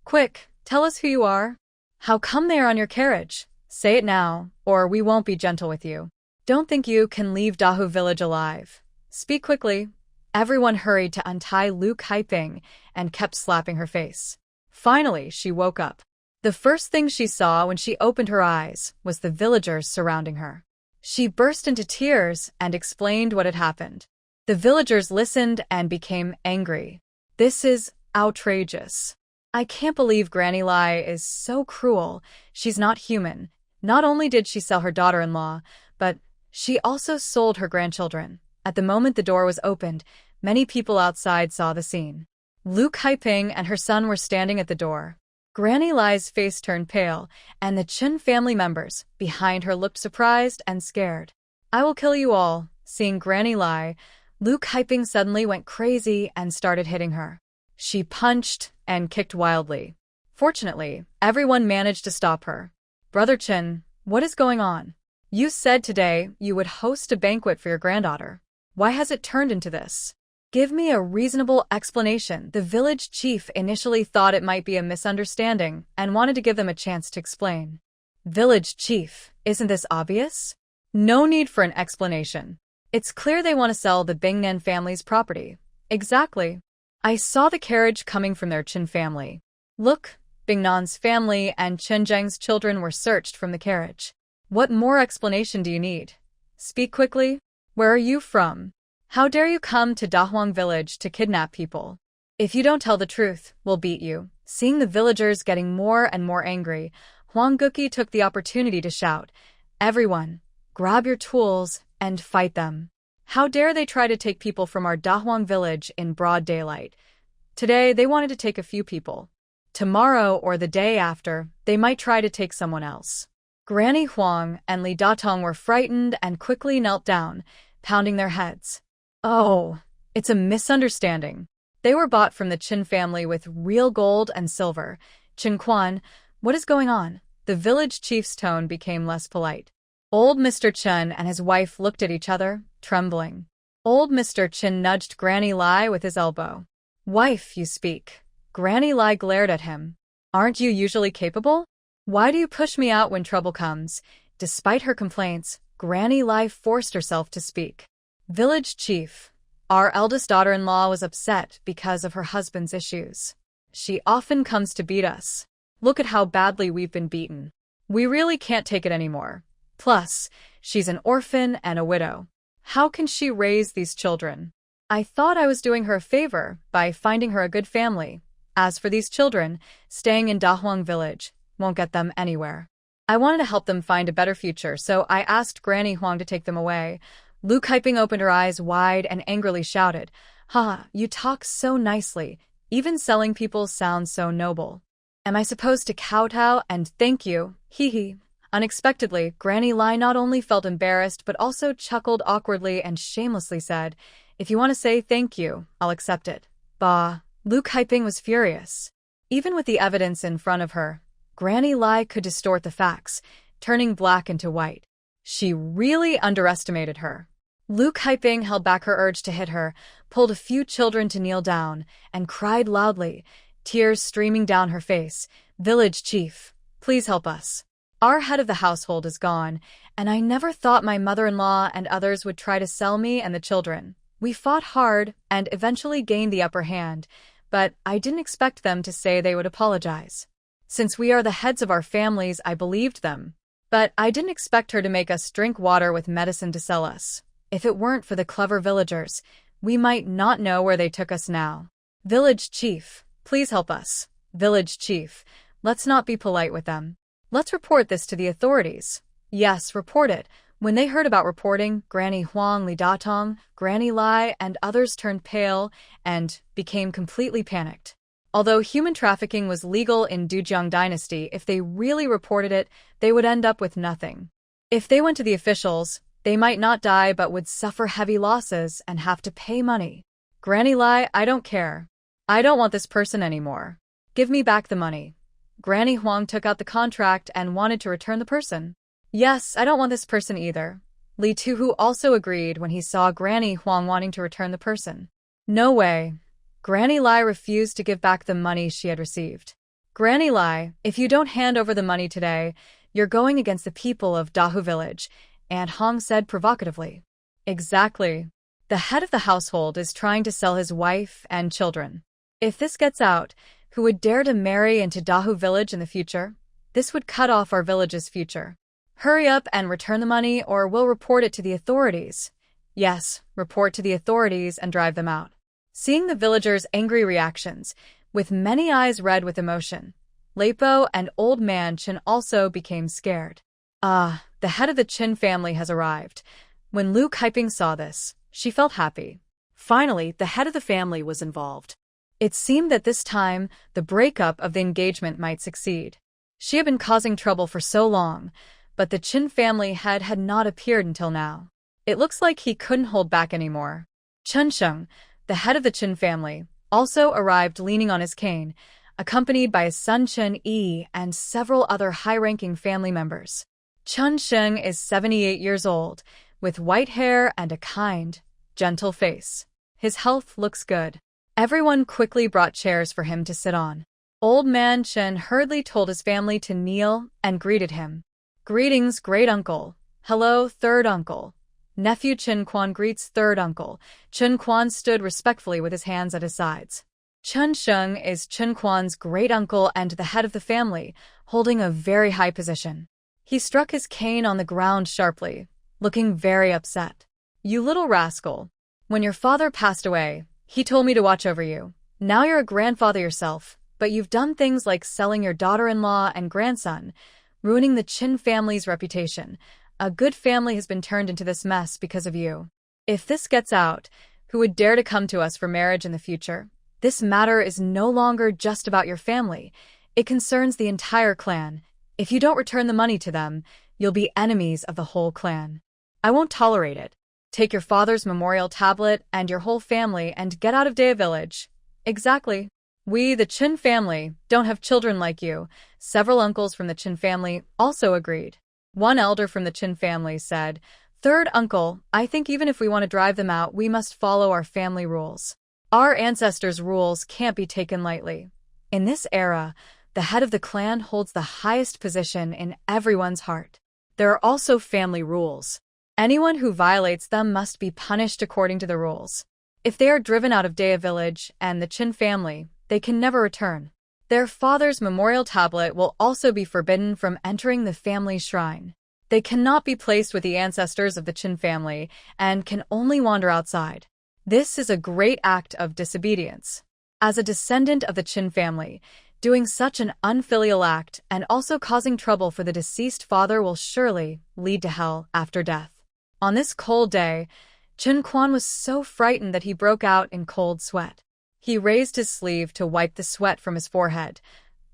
"Quick, tell us who you are. How come they are on your carriage? Say it now, or we won't be gentle with you. Don't think you can leave Dahu village alive. Speak quickly." Everyone hurried to untie Lu Kaiping and kept slapping her face. Finally, she woke up. The first thing she saw when she opened her eyes was the villagers surrounding her. She burst into tears and explained what had happened. The villagers listened and became angry. "This is outrageous. I can't believe Granny Lai is so cruel. She's not human. Not only did she sell her daughter-in-law, but she also sold her grandchildren." At the moment the door was opened, many people outside saw the scene. Lu Kaiping and her son were standing at the door. Granny Lai's face turned pale, and the Chen family members behind her looked surprised and scared. "I will kill you all." Seeing Granny Lai, Lu Kaiping suddenly went crazy and started hitting her. She punched and kicked wildly. Fortunately, everyone managed to stop her. "Brother Chen, what is going on? You said today you would host a banquet for your granddaughter. Why has it turned into this? Give me a reasonable explanation." The village chief initially thought it might be a misunderstanding and wanted to give them a chance to explain. "Village chief, isn't this obvious? No need for an explanation. It's clear they want to sell the Bingnan family's property." "Exactly. I saw the carriage coming from their Chen family. Look, Bingnan's family and Qinzheng's children were searched from the carriage. What more explanation do you need? Speak quickly. Where are you from? How dare you come to Dahuang village to kidnap people? If you don't tell the truth, we'll beat you." Seeing the villagers getting more and more angry, Huang Guqi took the opportunity to shout, "Everyone, grab your tools and fight them. How dare they try to take people from our Dahuang village in broad daylight? Today they wanted to take a few people. Tomorrow or the day after, they might try to take someone else." Granny Huang and Li Datong were frightened and quickly knelt down, pounding their heads. "Oh, it's a misunderstanding. They were bought from the Chen family with real gold and silver. Chen Quan, what is going on?" The village chief's tone became less polite. Old Mr. Chen and his wife looked at each other, trembling. Old Mr. Chen nudged Granny Lai with his elbow. Wife, you speak. Granny Lai glared at him. Aren't you usually capable? Why do you push me out when trouble comes? Despite her complaints, Granny Lai forced herself to speak. Village chief. Our eldest daughter-in-law was upset because of her husband's issues. She often comes to beat us. Look at how badly we've been beaten. We really can't take it anymore. Plus, she's an orphan and a widow. How can she raise these children? I thought I was doing her a favor by finding her a good family. As for these children, staying in Dahuang village won't get them anywhere. I wanted to help them find a better future, so I asked Granny Huang to take them away. Lu Kaiping opened her eyes wide and angrily shouted, "Ha, you talk so nicely. Even selling people sounds so noble. Am I supposed to kowtow and thank you? Hee hee." Unexpectedly, Granny Lai not only felt embarrassed but also chuckled awkwardly and shamelessly said, "If you want to say thank you, I'll accept it." Bah. Lu Kaiping was furious. Even with the evidence in front of her, Granny Lai could distort the facts, turning black into white. She really underestimated her. Lu Kaiping held back her urge to hit her, pulled a few children to kneel down, and cried loudly, tears streaming down her face, "Village chief, please help us. Our head of the household is gone, and I never thought my mother-in-law and others would try to sell me and the children. We fought hard and eventually gained the upper hand, but I didn't expect them to say they would apologize. Since we are the heads of our families, I believed them. But I didn't expect her to make us drink water with medicine to sell us. If it weren't for the clever villagers, we might not know where they took us now. Village chief, please help us. Village chief, let's not be polite with them. Let's report this to the authorities." Yes, report it. When they heard about reporting, Granny Huang, Li Datong, Granny Lai, and others turned pale and became completely panicked. Although human trafficking was legal in Dujiang Dynasty, if they really reported it, they would end up with nothing. If they went to the officials, they might not die but would suffer heavy losses and have to pay money. Granny Lai, I don't care. I don't want this person anymore. Give me back the money. Granny Huang took out the contract and wanted to return the person. Yes, I don't want this person either. Li Tuhu also agreed when he saw Granny Huang wanting to return the person. No way. Granny Lai refused to give back the money she had received. Granny Lai, if you don't hand over the money today, you're going against the people of Dahu village, Aunt Hong said provocatively. Exactly. The head of the household is trying to sell his wife and children. If this gets out, who would dare to marry into Dahu village in the future? This would cut off our village's future. Hurry up and return the money or we'll report it to the authorities. Yes, report to the authorities and drive them out. Seeing the villagers' angry reactions, with many eyes red with emotion, Leipo and old man Chen also became scared. Ah, the head of the Chen family has arrived. When Lu Kaiping saw this, she felt happy. Finally, the head of the family was involved. It seemed that this time, the breakup of the engagement might succeed. She had been causing trouble for so long, but the Chen family head had not appeared until now. It looks like he couldn't hold back anymore. Chen Sheng, the head of the Chen family, also arrived leaning on his cane, accompanied by his son Chen Yi and several other high-ranking family members. Chen Sheng is 78 years old, with white hair and a kind, gentle face. His health looks good. Everyone quickly brought chairs for him to sit on. Old man Chen hurriedly told his family to kneel and greeted him. Greetings, great uncle. Hello, third uncle. Nephew Chen Quan greets third uncle. Chen Quan stood respectfully with his hands at his sides. Chen Sheng is Chen Quan's great uncle and the head of the family, holding a very high position. He struck his cane on the ground sharply, looking very upset. You little rascal. When your father passed away, he told me to watch over you. Now you're a grandfather yourself, but you've done things like selling your daughter-in-law and grandson, ruining the Chen family's reputation. A good family has been turned into this mess because of you. If this gets out, who would dare to come to us for marriage in the future? This matter is no longer just about your family. It concerns the entire clan. If you don't return the money to them, you'll be enemies of the whole clan. I won't tolerate it. Take your father's memorial tablet and your whole family and get out of Dea village. Exactly. We, the Chen family, don't have children like you. Several uncles from the Chen family also agreed. One elder from the Chen family said, Third uncle, I think even if we want to drive them out, we must follow our family rules. Our ancestors' rules can't be taken lightly. In this era, the head of the clan holds the highest position in everyone's heart. There are also family rules. Anyone who violates them must be punished according to the rules. If they are driven out of Dea village and the Chen family, they can never return. Their father's memorial tablet will also be forbidden from entering the family shrine. They cannot be placed with the ancestors of the Chen family and can only wander outside. This is a great act of disobedience. As a descendant of the Chen family, doing such an unfilial act and also causing trouble for the deceased father will surely lead to hell after death. On this cold day, Chen Quan was so frightened that he broke out in cold sweat. He raised his sleeve to wipe the sweat from his forehead.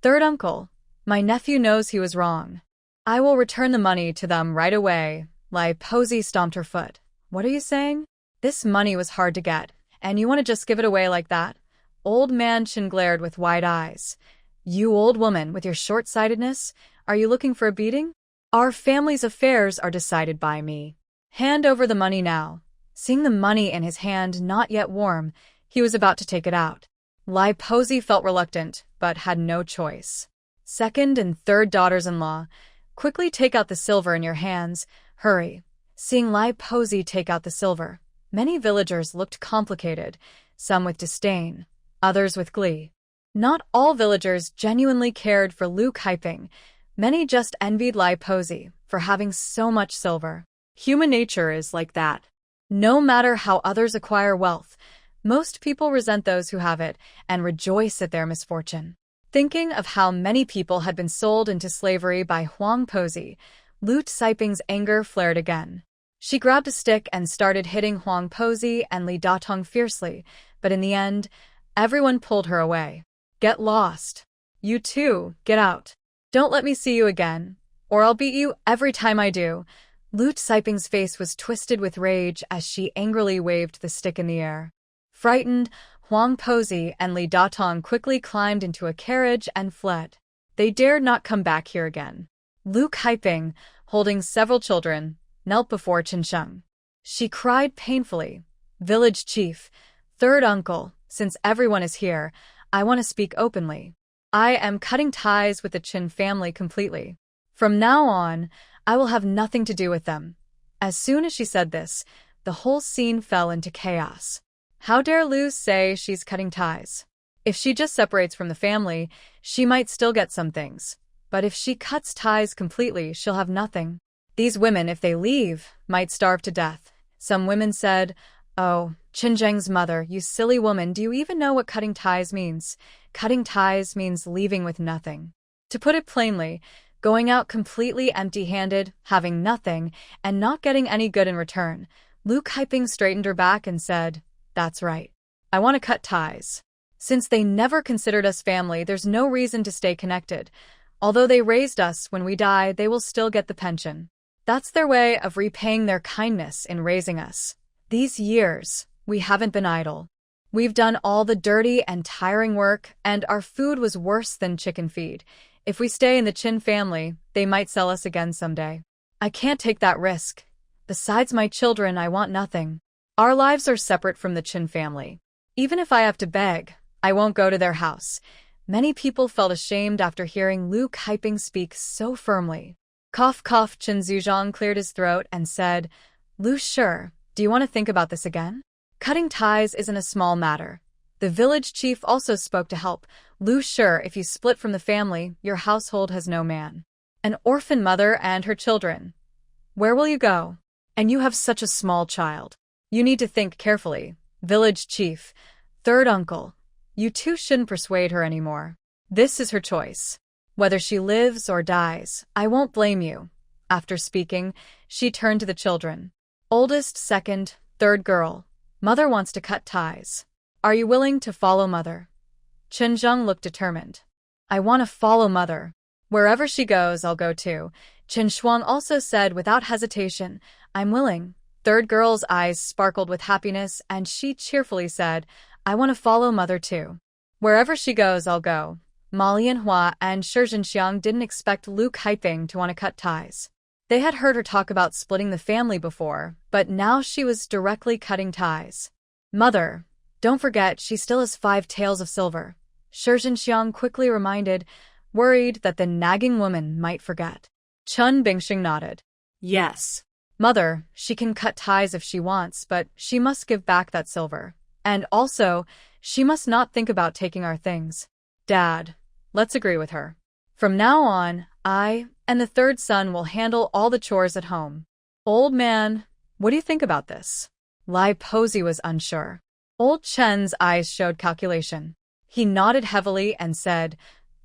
Third uncle, my nephew knows he was wrong. I will return the money to them right away. Lai Posey stomped her foot. What are you saying? This money was hard to get, and you want to just give it away like that? Old man Chen glared with wide eyes. You old woman with your short-sightedness, are you looking for a beating? Our family's affairs are decided by me. Hand over the money now. Seeing the money in his hand not yet warm, he was about to take it out. Lai Posey felt reluctant, but had no choice. Second and third daughters-in-law, quickly take out the silver in your hands. Hurry. Seeing Lai Posey take out the silver, many villagers looked complicated, some with disdain, others with glee. Not all villagers genuinely cared for Lu Kaiping. Many just envied Lai Posey for having so much silver. Human nature is like that. No matter how others acquire wealth, most people resent those who have it and rejoice at their misfortune. Thinking of how many people had been sold into slavery by Huang Posey, Lu Saiping's anger flared again. She grabbed a stick and started hitting Huang Posey and Li Datong fiercely, but in the end, everyone pulled her away. Get lost. You too, get out. Don't let me see you again, or I'll beat you every time I do. Lu Saiping's face was twisted with rage as she angrily waved the stick in the air. Frightened, Huang Posey and Li Datong quickly climbed into a carriage and fled. They dared not come back here again. Lu Kaiping, holding several children, knelt before Chen Sheng. She cried painfully. Village chief, third uncle, since everyone is here, I want to speak openly. I am cutting ties with the Chen family completely. From now on, I will have nothing to do with them. As soon as she said this, the whole scene fell into chaos. How dare Lu say she's cutting ties? If she just separates from the family, she might still get some things. But if she cuts ties completely, she'll have nothing. These women, if they leave, might starve to death. Some women said, "Oh, Chen Zheng's mother, you silly woman, do you even know what cutting ties means? Cutting ties means leaving with nothing." To put it plainly, going out completely empty-handed, having nothing, and not getting any good in return. Lu Kaiping straightened her back and said, "That's right. I want to cut ties. Since they never considered us family, there's no reason to stay connected. Although they raised us, when we die, they will still get the pension. That's their way of repaying their kindness in raising us. These years, we haven't been idle. We've done all the dirty and tiring work, and our food was worse than chicken feed. If we stay in the Chen family, they might sell us again someday. I can't take that risk. Besides my children, I want nothing. Our lives are separate from the Chen family. Even if I have to beg, I won't go to their house." Many people felt ashamed after hearing Lu Kaiping speak so firmly. Cough cough, Chen Zuzhong cleared his throat and said, "Lu, sure, do you want to think about this again? Cutting ties isn't a small matter." The village chief also spoke to help. "Lu, sure, if you split from the family, your household has no man. An orphan mother and her children. Where will you go? And you have such a small child. You need to think carefully. Village chief, third uncle, you two shouldn't persuade her anymore. This is her choice. Whether she lives or dies, I won't blame you." After speaking, she turned to the children. Oldest, second, third girl. Mother wants to cut ties. Are you willing to follow mother? Chen Zheng looked determined. I want to follow mother. Wherever she goes, I'll go too. Chen Shuang also said without hesitation, I'm willing. Third girl's eyes sparkled with happiness and she cheerfully said, I want to follow mother too. Wherever she goes, I'll go. Ma Lianhua and Shi Zhenxiang didn't expect Lu Kaiping to want to cut ties. They had heard her talk about splitting the family before, but now she was directly cutting ties. Mother, don't forget she still has 5 taels of silver, Shi Zhenxiang quickly reminded, worried that the nagging woman might forget. Chen Bingxing nodded. Yes. Mother, she can cut ties if she wants, but she must give back that silver. And also, she must not think about taking our things. Dad, let's agree with her. From now on, I and the third son will handle all the chores at home. Old man, what do you think about this? Lai Posey was unsure. Old Chen's eyes showed calculation. He nodded heavily and said,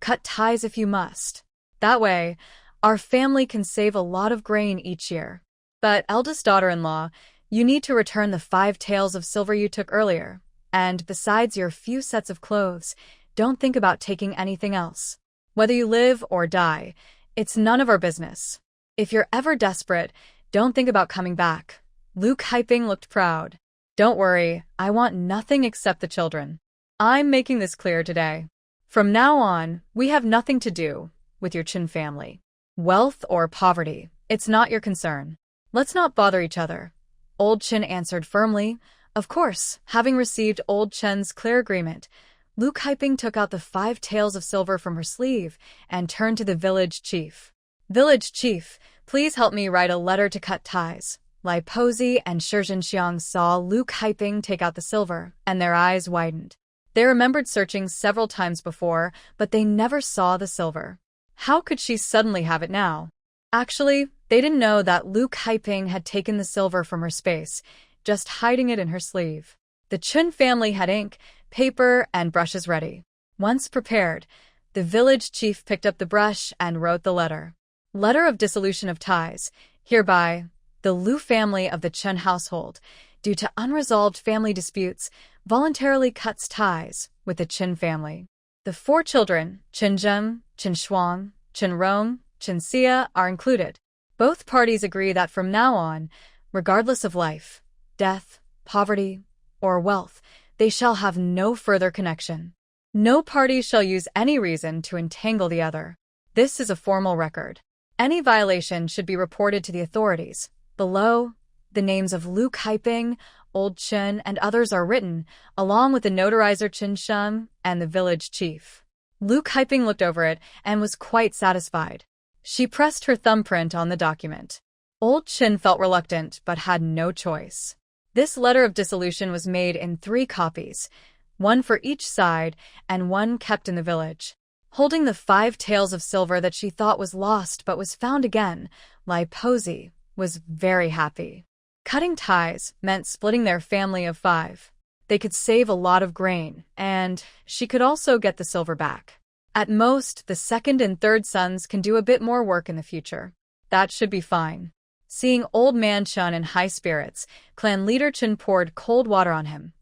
cut ties if you must. That way, our family can save a lot of grain each year. But eldest daughter-in-law, you need to return the 5 taels of silver you took earlier. And besides your few sets of clothes, don't think about taking anything else. Whether you live or die, it's none of our business. If you're ever desperate, don't think about coming back. Lu Kaiping looked proud. Don't worry, I want nothing except the children. I'm making this clear today. From now on, we have nothing to do with your Chen family. Wealth or poverty, it's not your concern. Let's not bother each other. Old Chen answered firmly. Of course, having received Old Chen's clear agreement, Lu Kaiping took out the 5 taels of silver from her sleeve and turned to the village chief. Village chief, please help me write a letter to cut ties. Lai Posey and Shi Zhenxiang saw Lu Kaiping take out the silver, and their eyes widened. They remembered searching several times before, but they never saw the silver. How could she suddenly have it now? Actually, they didn't know that Lu Kaiping had taken the silver from her space, just hiding it in her sleeve. The Chen family had ink, paper, and brushes ready. Once prepared, the village chief picked up the brush and wrote the letter. Letter of dissolution of ties. Hereby, the Lu family of the Chen household, due to unresolved family disputes, voluntarily cuts ties with the Chen family. The 4 children, Chen Zheng, Chen Shuang, Chen Rong, Chen Xia, are included. Both parties agree that from now on, regardless of life, death, poverty, or wealth, they shall have no further connection. No party shall use any reason to entangle the other. This is a formal record. Any violation should be reported to the authorities. Below, the names of Lu Kaiping, Old Chen, and others are written, along with the notarizer Chen Sheng and the village chief. Lu Kaiping looked over it and was quite satisfied. She pressed her thumbprint on the document. Old Chen felt reluctant but had no choice. This letter of dissolution was made in 3 copies, 1 for each side and 1 kept in the village. Holding the 5 taels of silver that she thought was lost but was found again, Lai Posey was very happy. Cutting ties meant splitting their family of 5. They could save a lot of grain, and she could also get the silver back. At most, the second and third sons can do a bit more work in the future. That should be fine. Seeing old man Chen in high spirits, clan leader Chen poured cold water on him.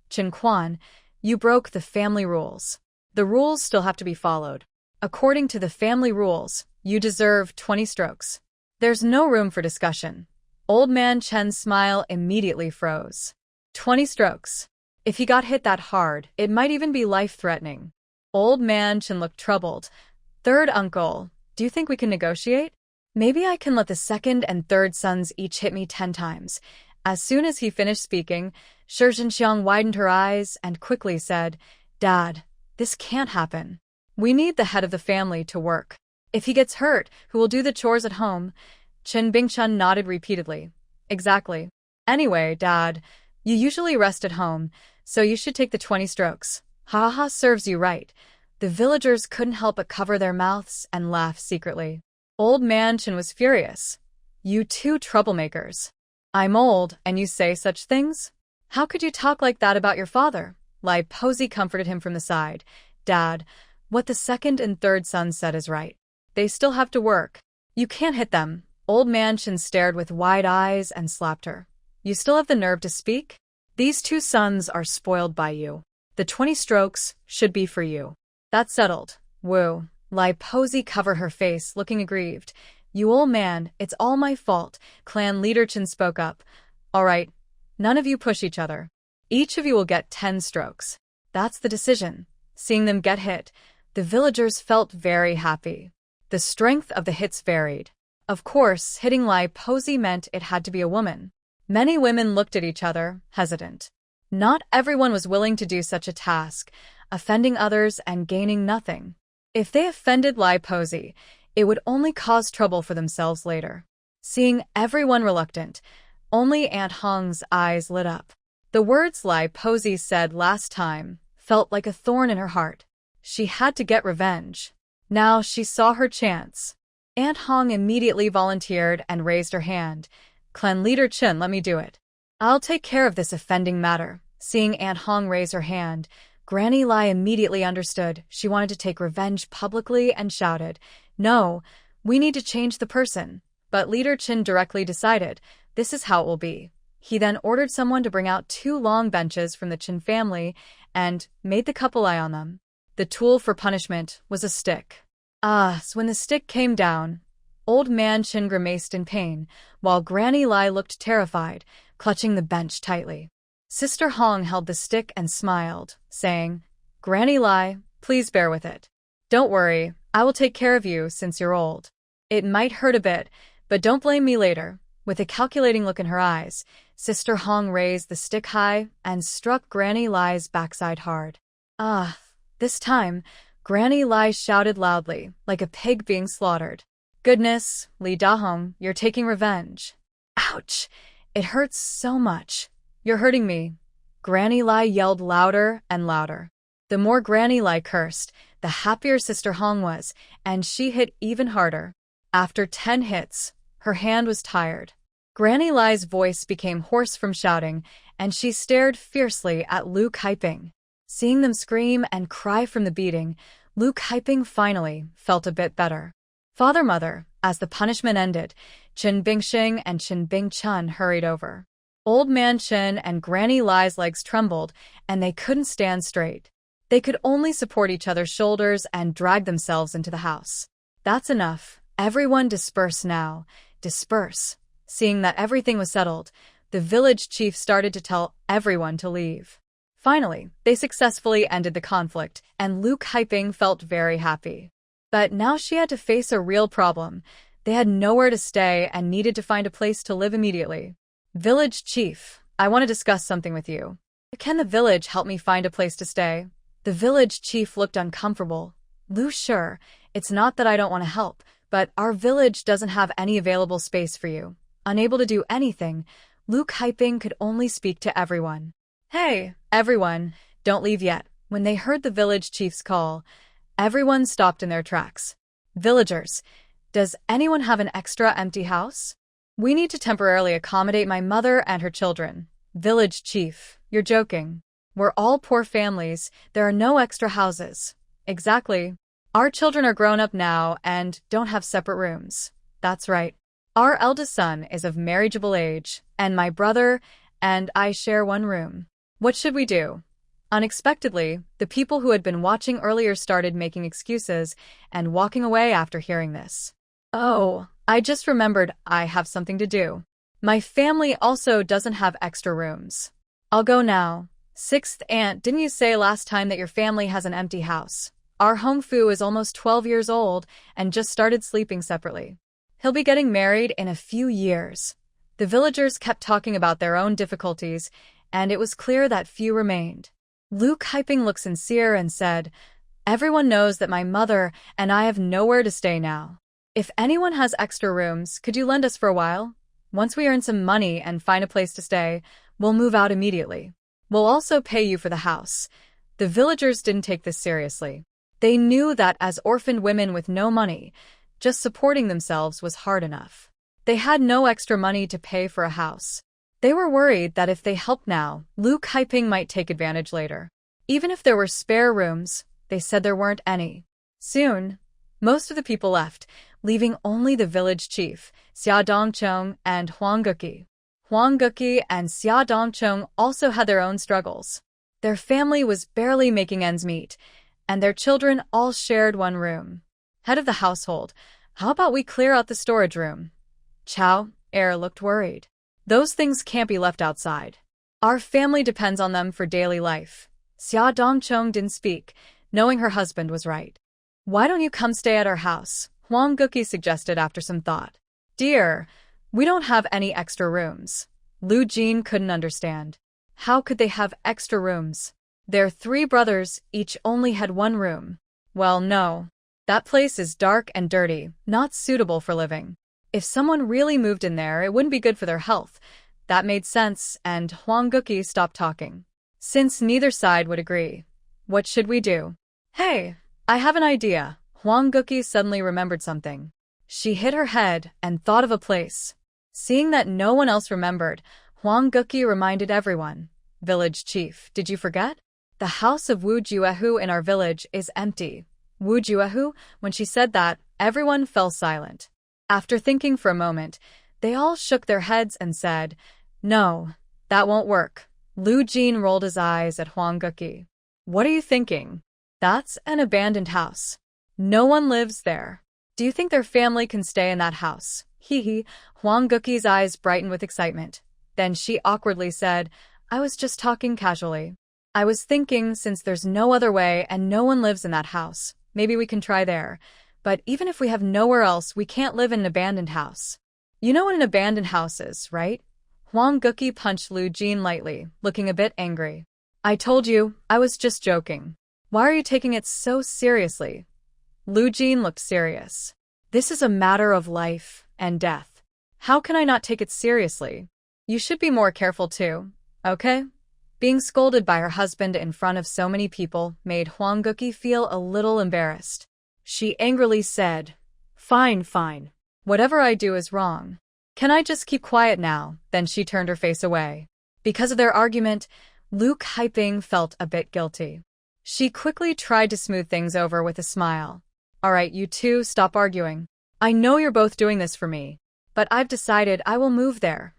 Chen Quan, you broke the family rules. The rules still have to be followed. According to the family rules, you deserve 20 strokes. There's no room for discussion. Old man Chen's smile immediately froze. 20 strokes. If he got hit that hard, it might even be life-threatening. Old man Chen looked troubled. Third uncle, do you think we can negotiate? Maybe I can let the second and third sons each hit me 10 times. As soon as he finished speaking, Shi Zhenxiang widened her eyes and quickly said, Dad, this can't happen. We need the head of the family to work. If he gets hurt, who will do the chores at home? Chen Bingchun nodded repeatedly. Exactly. Anyway, Dad, you usually rest at home, so you should take the 20 strokes. Ha ha serves you right. The villagers couldn't help but cover their mouths and laugh secretly. Old man Chen was furious. You 2 troublemakers. I'm old, and you say such things? How could you talk like that about your father? Lai Posey comforted him from the side. Dad, what the second and third sons said is right. They still have to work. You can't hit them. Old man Chen stared with wide eyes and slapped her. You still have the nerve to speak? These 2 sons are spoiled by you. The 20 strokes should be for you. That's settled. Woo. Lai Posey covered her face, looking aggrieved. You old man, it's all my fault. Clan leader Chen spoke up. All right. None of you push each other. Each of you will get 10 strokes. That's the decision. Seeing them get hit, the villagers felt very happy. The strength of the hits varied. Of course, hitting Lai Posey meant it had to be a woman. Many women looked at each other, hesitant. Not everyone was willing to do such a task, offending others and gaining nothing. If they offended Lai Posey, it would only cause trouble for themselves later. Seeing everyone reluctant, only Aunt Hong's eyes lit up. The words Lai Posey said last time felt like a thorn in her heart. She had to get revenge. Now she saw her chance. Aunt Hong immediately volunteered and raised her hand. "Clan Leader Chen, let me do it. I'll take care of this offending matter." Seeing Aunt Hong raise her hand, Granny Lai immediately understood she wanted to take revenge publicly and shouted, "No, we need to change the person." But Leader Chen directly decided, this is how it will be. He then ordered someone to bring out 2 long benches from the Chen family and made the couple lie on them. The tool for punishment was a stick. So when the stick came down, Old Man Chen grimaced in pain, while Granny Lai looked terrified, clutching the bench tightly. Sister Hong held the stick and smiled, saying, "Granny Lai, please bear with it. Don't worry, I will take care of you since you're old. It might hurt a bit, but don't blame me later." With a calculating look in her eyes, Sister Hong raised the stick high and struck Granny Lai's backside hard. This time, Granny Lai shouted loudly, like a pig being slaughtered. "Goodness, Li Dahong, you're taking revenge." "Ouch! It hurts so much." "You're hurting me." Granny Lai yelled louder and louder. The more Granny Lai cursed, the happier Sister Hong was, and she hit even harder. After 10 hits, her hand was tired. Granny Lai's voice became hoarse from shouting, and she stared fiercely at Lu Kaiping. Seeing them scream and cry from the beating, Lu Kaiping finally felt a bit better. "Father-mother," as the punishment ended, Chen Bingxing and Chen Bingchun hurried over. Old Man Chen and Granny Lai's legs trembled, and they couldn't stand straight. They could only support each other's shoulders and drag themselves into the house. "That's enough. Everyone disperse now. Disperse." Seeing that everything was settled, the village chief started to tell everyone to leave. Finally, they successfully ended the conflict, and Lu Kaiping felt very happy. But now she had to face a real problem. They had nowhere to stay and needed to find a place to live immediately. "Village chief, I want to discuss something with you. Can the village help me find a place to stay?" The village chief looked uncomfortable. "Lu, sure, it's not that I don't want to help, but our village doesn't have any available space for you." Unable to do anything, Lu Kaiping could only speak to everyone. "Hey, everyone, don't leave yet." When they heard the village chief's call, everyone stopped in their tracks. "Villagers, does anyone have an extra empty house? We need to temporarily accommodate my mother and her children." "Village chief, you're joking. We're all poor families. There are no extra houses." "Exactly. Our children are grown up now and don't have separate rooms." "That's right. Our eldest son is of marriageable age, and my brother and I share one room. What should we do?" Unexpectedly, the people who had been watching earlier started making excuses and walking away after hearing this. "Oh, I just remembered I have something to do. My family also doesn't have extra rooms. I'll go now." "Sixth aunt, didn't you say last time that your family has an empty house? Our Hongfu is almost 12 years old and just started sleeping separately. He'll be getting married in a few years." The villagers kept talking about their own difficulties, and it was clear that few remained. Lu Kaiping looked sincere and said, "Everyone knows that my mother and I have nowhere to stay now. If anyone has extra rooms, could you lend us for a while? Once we earn some money and find a place to stay, we'll move out immediately. We'll also pay you for the house." The villagers didn't take this seriously. They knew that as orphaned women with no money, just supporting themselves was hard enough. They had no extra money to pay for a house. They were worried that if they helped now, Lu Kaiping might take advantage later. Even if there were spare rooms, they said there weren't any. Soon, most of the people left, leaving only the village chief, Xia Dongchong and Huang Guqi. Huang Guqi and Xia Dongchong also had their own struggles. Their family was barely making ends meet, and their children all shared one room. "Head of the household, how about we clear out the storage room?" Chao Er looked worried. "Those things can't be left outside. Our family depends on them for daily life." Xia Dongchong didn't speak, knowing her husband was right. "Why don't you come stay at our house?" Huang Guqi suggested after some thought. Dear, we don't have any extra rooms. Lu Jin couldn't understand. How could they have extra rooms? Their 3 brothers each only had 1 room. Well, no. That place is dark and dirty, not suitable for living. If someone really moved in there, it wouldn't be good for their health. That made sense, and Huang Guqi stopped talking. Since neither side would agree, what should we do? Hey, I have an idea. Huang Guqi suddenly remembered something. She hit her head and thought of a place. Seeing that no one else remembered, Huang Guqi reminded everyone. Village chief, did you forget? The house of Wu Juehu in our village is empty. Wu Juehu? When she said that, everyone fell silent. After thinking for a moment, they all shook their heads and said, "No, that won't work." Lu Jin rolled his eyes at Huang Guqi. "What are you thinking? That's an abandoned house. No one lives there. Do you think their family can stay in that house?" Hee. Huang Guqi's eyes brightened with excitement. Then she awkwardly said, "I was just talking casually. I was thinking since there's no other way and no one lives in that house, maybe we can try there. But even if we have nowhere else, we can't live in an abandoned house." You know what an abandoned house is, right? Huang Guqi punched Lu Jin lightly, looking a bit angry. "I told you, I was just joking. Why are you taking it so seriously?" Lu Jin looked serious. "This is a matter of life and death. How can I not take it seriously? You should be more careful too, okay?" Being scolded by her husband in front of so many people made Huang Guqi feel a little embarrassed. She angrily said, Fine. Whatever I do is wrong. Can I just keep quiet now?" Then she turned her face away. Because of their argument, Lu Kaiping felt a bit guilty. She quickly tried to smooth things over with a smile. "All right, you two, stop arguing. I know you're both doing this for me, but I've decided I will move there."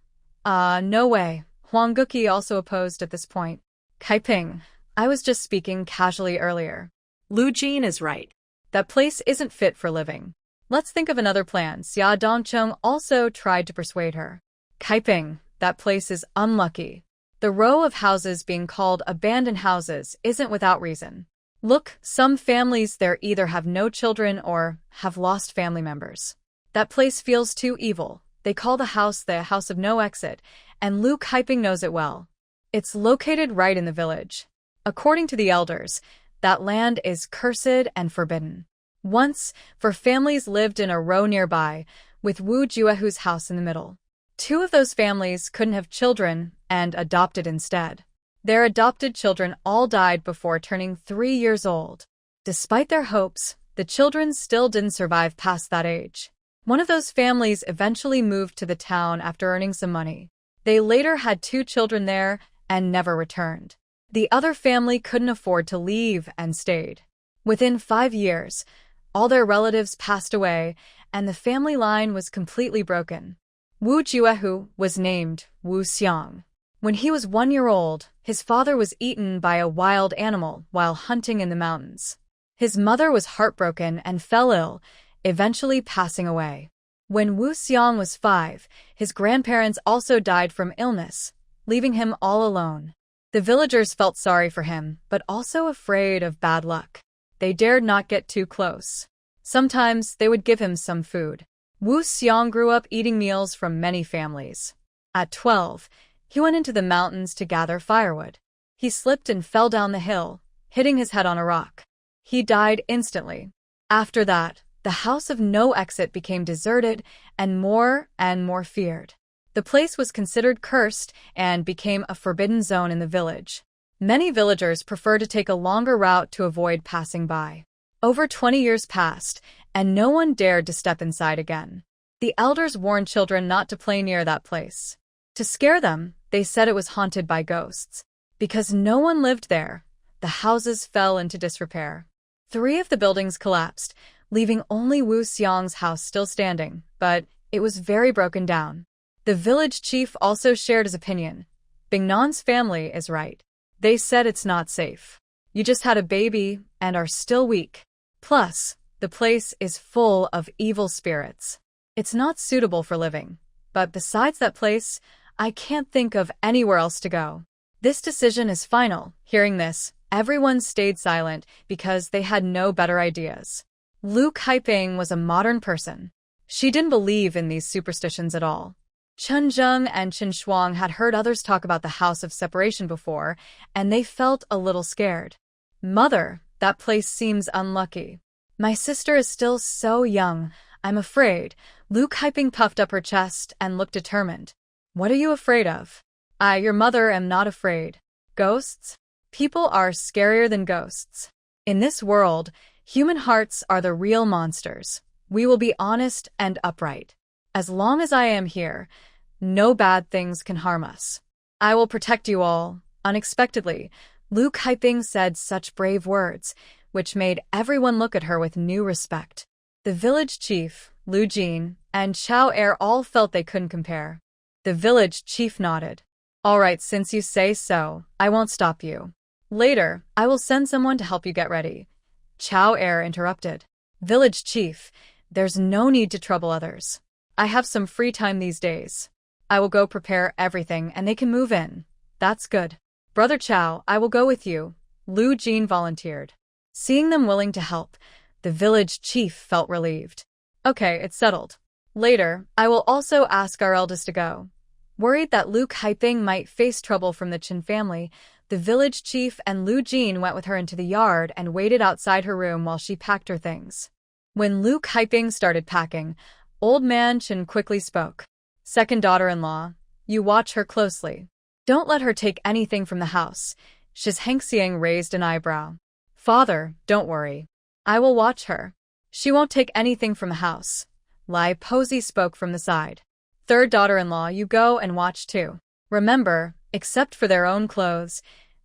No way. Huang Guqi also opposed at this point. "Kaiping, I was just speaking casually earlier. Lu Jin is right. That place isn't fit for living. Let's think of another plan." Xia Dongcheng also tried to persuade her. "Kaiping, that place is unlucky. The row of houses being called abandoned houses isn't without reason. Look, some families there either have no children or have lost family members. That place feels too evil. They call the house of no exit, and Lu Kaiping knows it well. It's located right in the village. According to the elders, that land is cursed and forbidden. Once, families lived in a row nearby, with Wu Juehu's house in the middle. 2 of those families couldn't have children and adopted instead. Their adopted children all died before turning 3 years old. Despite their hopes, the children still didn't survive past that age. One of those families eventually moved to the town after earning some money. They later had 2 children there and never returned. The other family couldn't afford to leave and stayed. Within 5 years, all their relatives passed away, and the family line was completely broken. Wu Juehu was named Wu Xiang. When he was 1 year old, his father was eaten by a wild animal while hunting in the mountains. His mother was heartbroken and fell ill, eventually passing away. When Wu Xiang was 5, his grandparents also died from illness, leaving him all alone. The villagers felt sorry for him, but also afraid of bad luck. They dared not get too close. Sometimes they would give him some food. Wu Xiang grew up eating meals from many families. At 12, he went into the mountains to gather firewood. He slipped and fell down the hill, hitting his head on a rock. He died instantly. After that, the house of no exit became deserted and more feared. The place was considered cursed and became a forbidden zone in the village. Many villagers prefer to take a longer route to avoid passing by. Over 20 years passed, and no one dared to step inside again. The elders warned children not to play near that place. To scare them, they said it was haunted by ghosts. Because no one lived there, the houses fell into disrepair. 3 of the buildings collapsed, leaving only Wu Xiang's house still standing, but it was very broken down. The village chief also shared his opinion. Bingnan's family is right. They said it's not safe. You just had a baby and are still weak. Plus, the place is full of evil spirits. It's not suitable for living. But besides that place, I can't think of anywhere else to go. This decision is final. Hearing this, everyone stayed silent because they had no better ideas. Lu Kaiping was a modern person. She didn't believe in these superstitions at all. Chen Zheng and Chen Shuang had heard others talk about the house of separation before, and they felt a little scared. Mother, that place seems unlucky. My sister is still so young, I'm afraid. Lu Kaiping puffed up her chest and looked determined. What are you afraid of? I, your mother, am not afraid. Ghosts? People are scarier than ghosts. In this world, human hearts are the real monsters. We will be honest and upright. As long as I am here, no bad things can harm us. I will protect you all. Unexpectedly, Lu Kaiping said such brave words, which made everyone look at her with new respect. The village chief, Lu Jin, and Chao Er all felt they couldn't compare. The village chief nodded. All right, since you say so, I won't stop you. Later, I will send someone to help you get ready. Chao Er interrupted. Village chief, there's no need to trouble others. I have some free time these days. I will go prepare everything and they can move in. That's good. Brother Chao, I will go with you. Lu Jin volunteered. Seeing them willing to help, the village chief felt relieved. Okay, it's settled. Later, I will also ask our eldest to go. Worried that Lu Kaiping might face trouble from the Chen family, the village chief and Lu Jin went with her into the yard and waited outside her room while she packed her things. When Lu Kaiping started packing, Old Man Chen quickly spoke. Second daughter-in-law, you watch her closely. Don't let her take anything from the house. Shiz Hengxiang raised an eyebrow. Father, don't worry. I will watch her. She won't take anything from the house. Lai Posey spoke from the side. Third daughter-in-law, you go and watch too. Remember, except for their own clothes,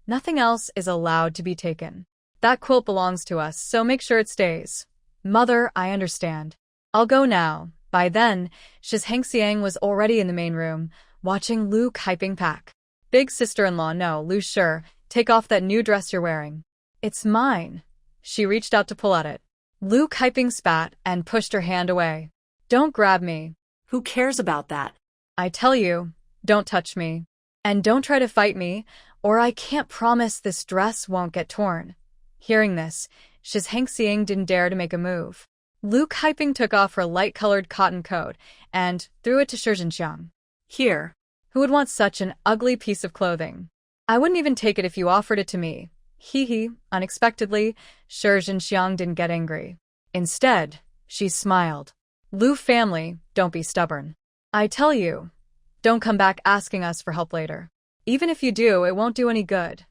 nothing else is allowed to be taken. That quilt belongs to us, so make sure it stays. Mother, I understand. I'll go now. By then, Shiz Hengxiang was already in the main room, watching Lu Kaiping pack. Big sister-in-law, no, Lu, sure, take off that new dress you're wearing. It's mine. She reached out to pull at it. Lu Kaiping spat and pushed her hand away. Don't grab me. Who cares about that? I tell you, don't touch me. And don't try to fight me, or I can't promise this dress won't get torn. Hearing this, Shiz Hengxiang didn't dare to make a move. Lu Kaiping took off her light-colored cotton coat and threw it to Shi Zhenxiang. Here. Who would want such an ugly piece of clothing? I wouldn't even take it if you offered it to me. Hee. Unexpectedly, Shi Zhenxiang didn't get angry. Instead, she smiled. Lu family, don't be stubborn. I tell you, don't come back asking us for help later. Even if you do, it won't do any good.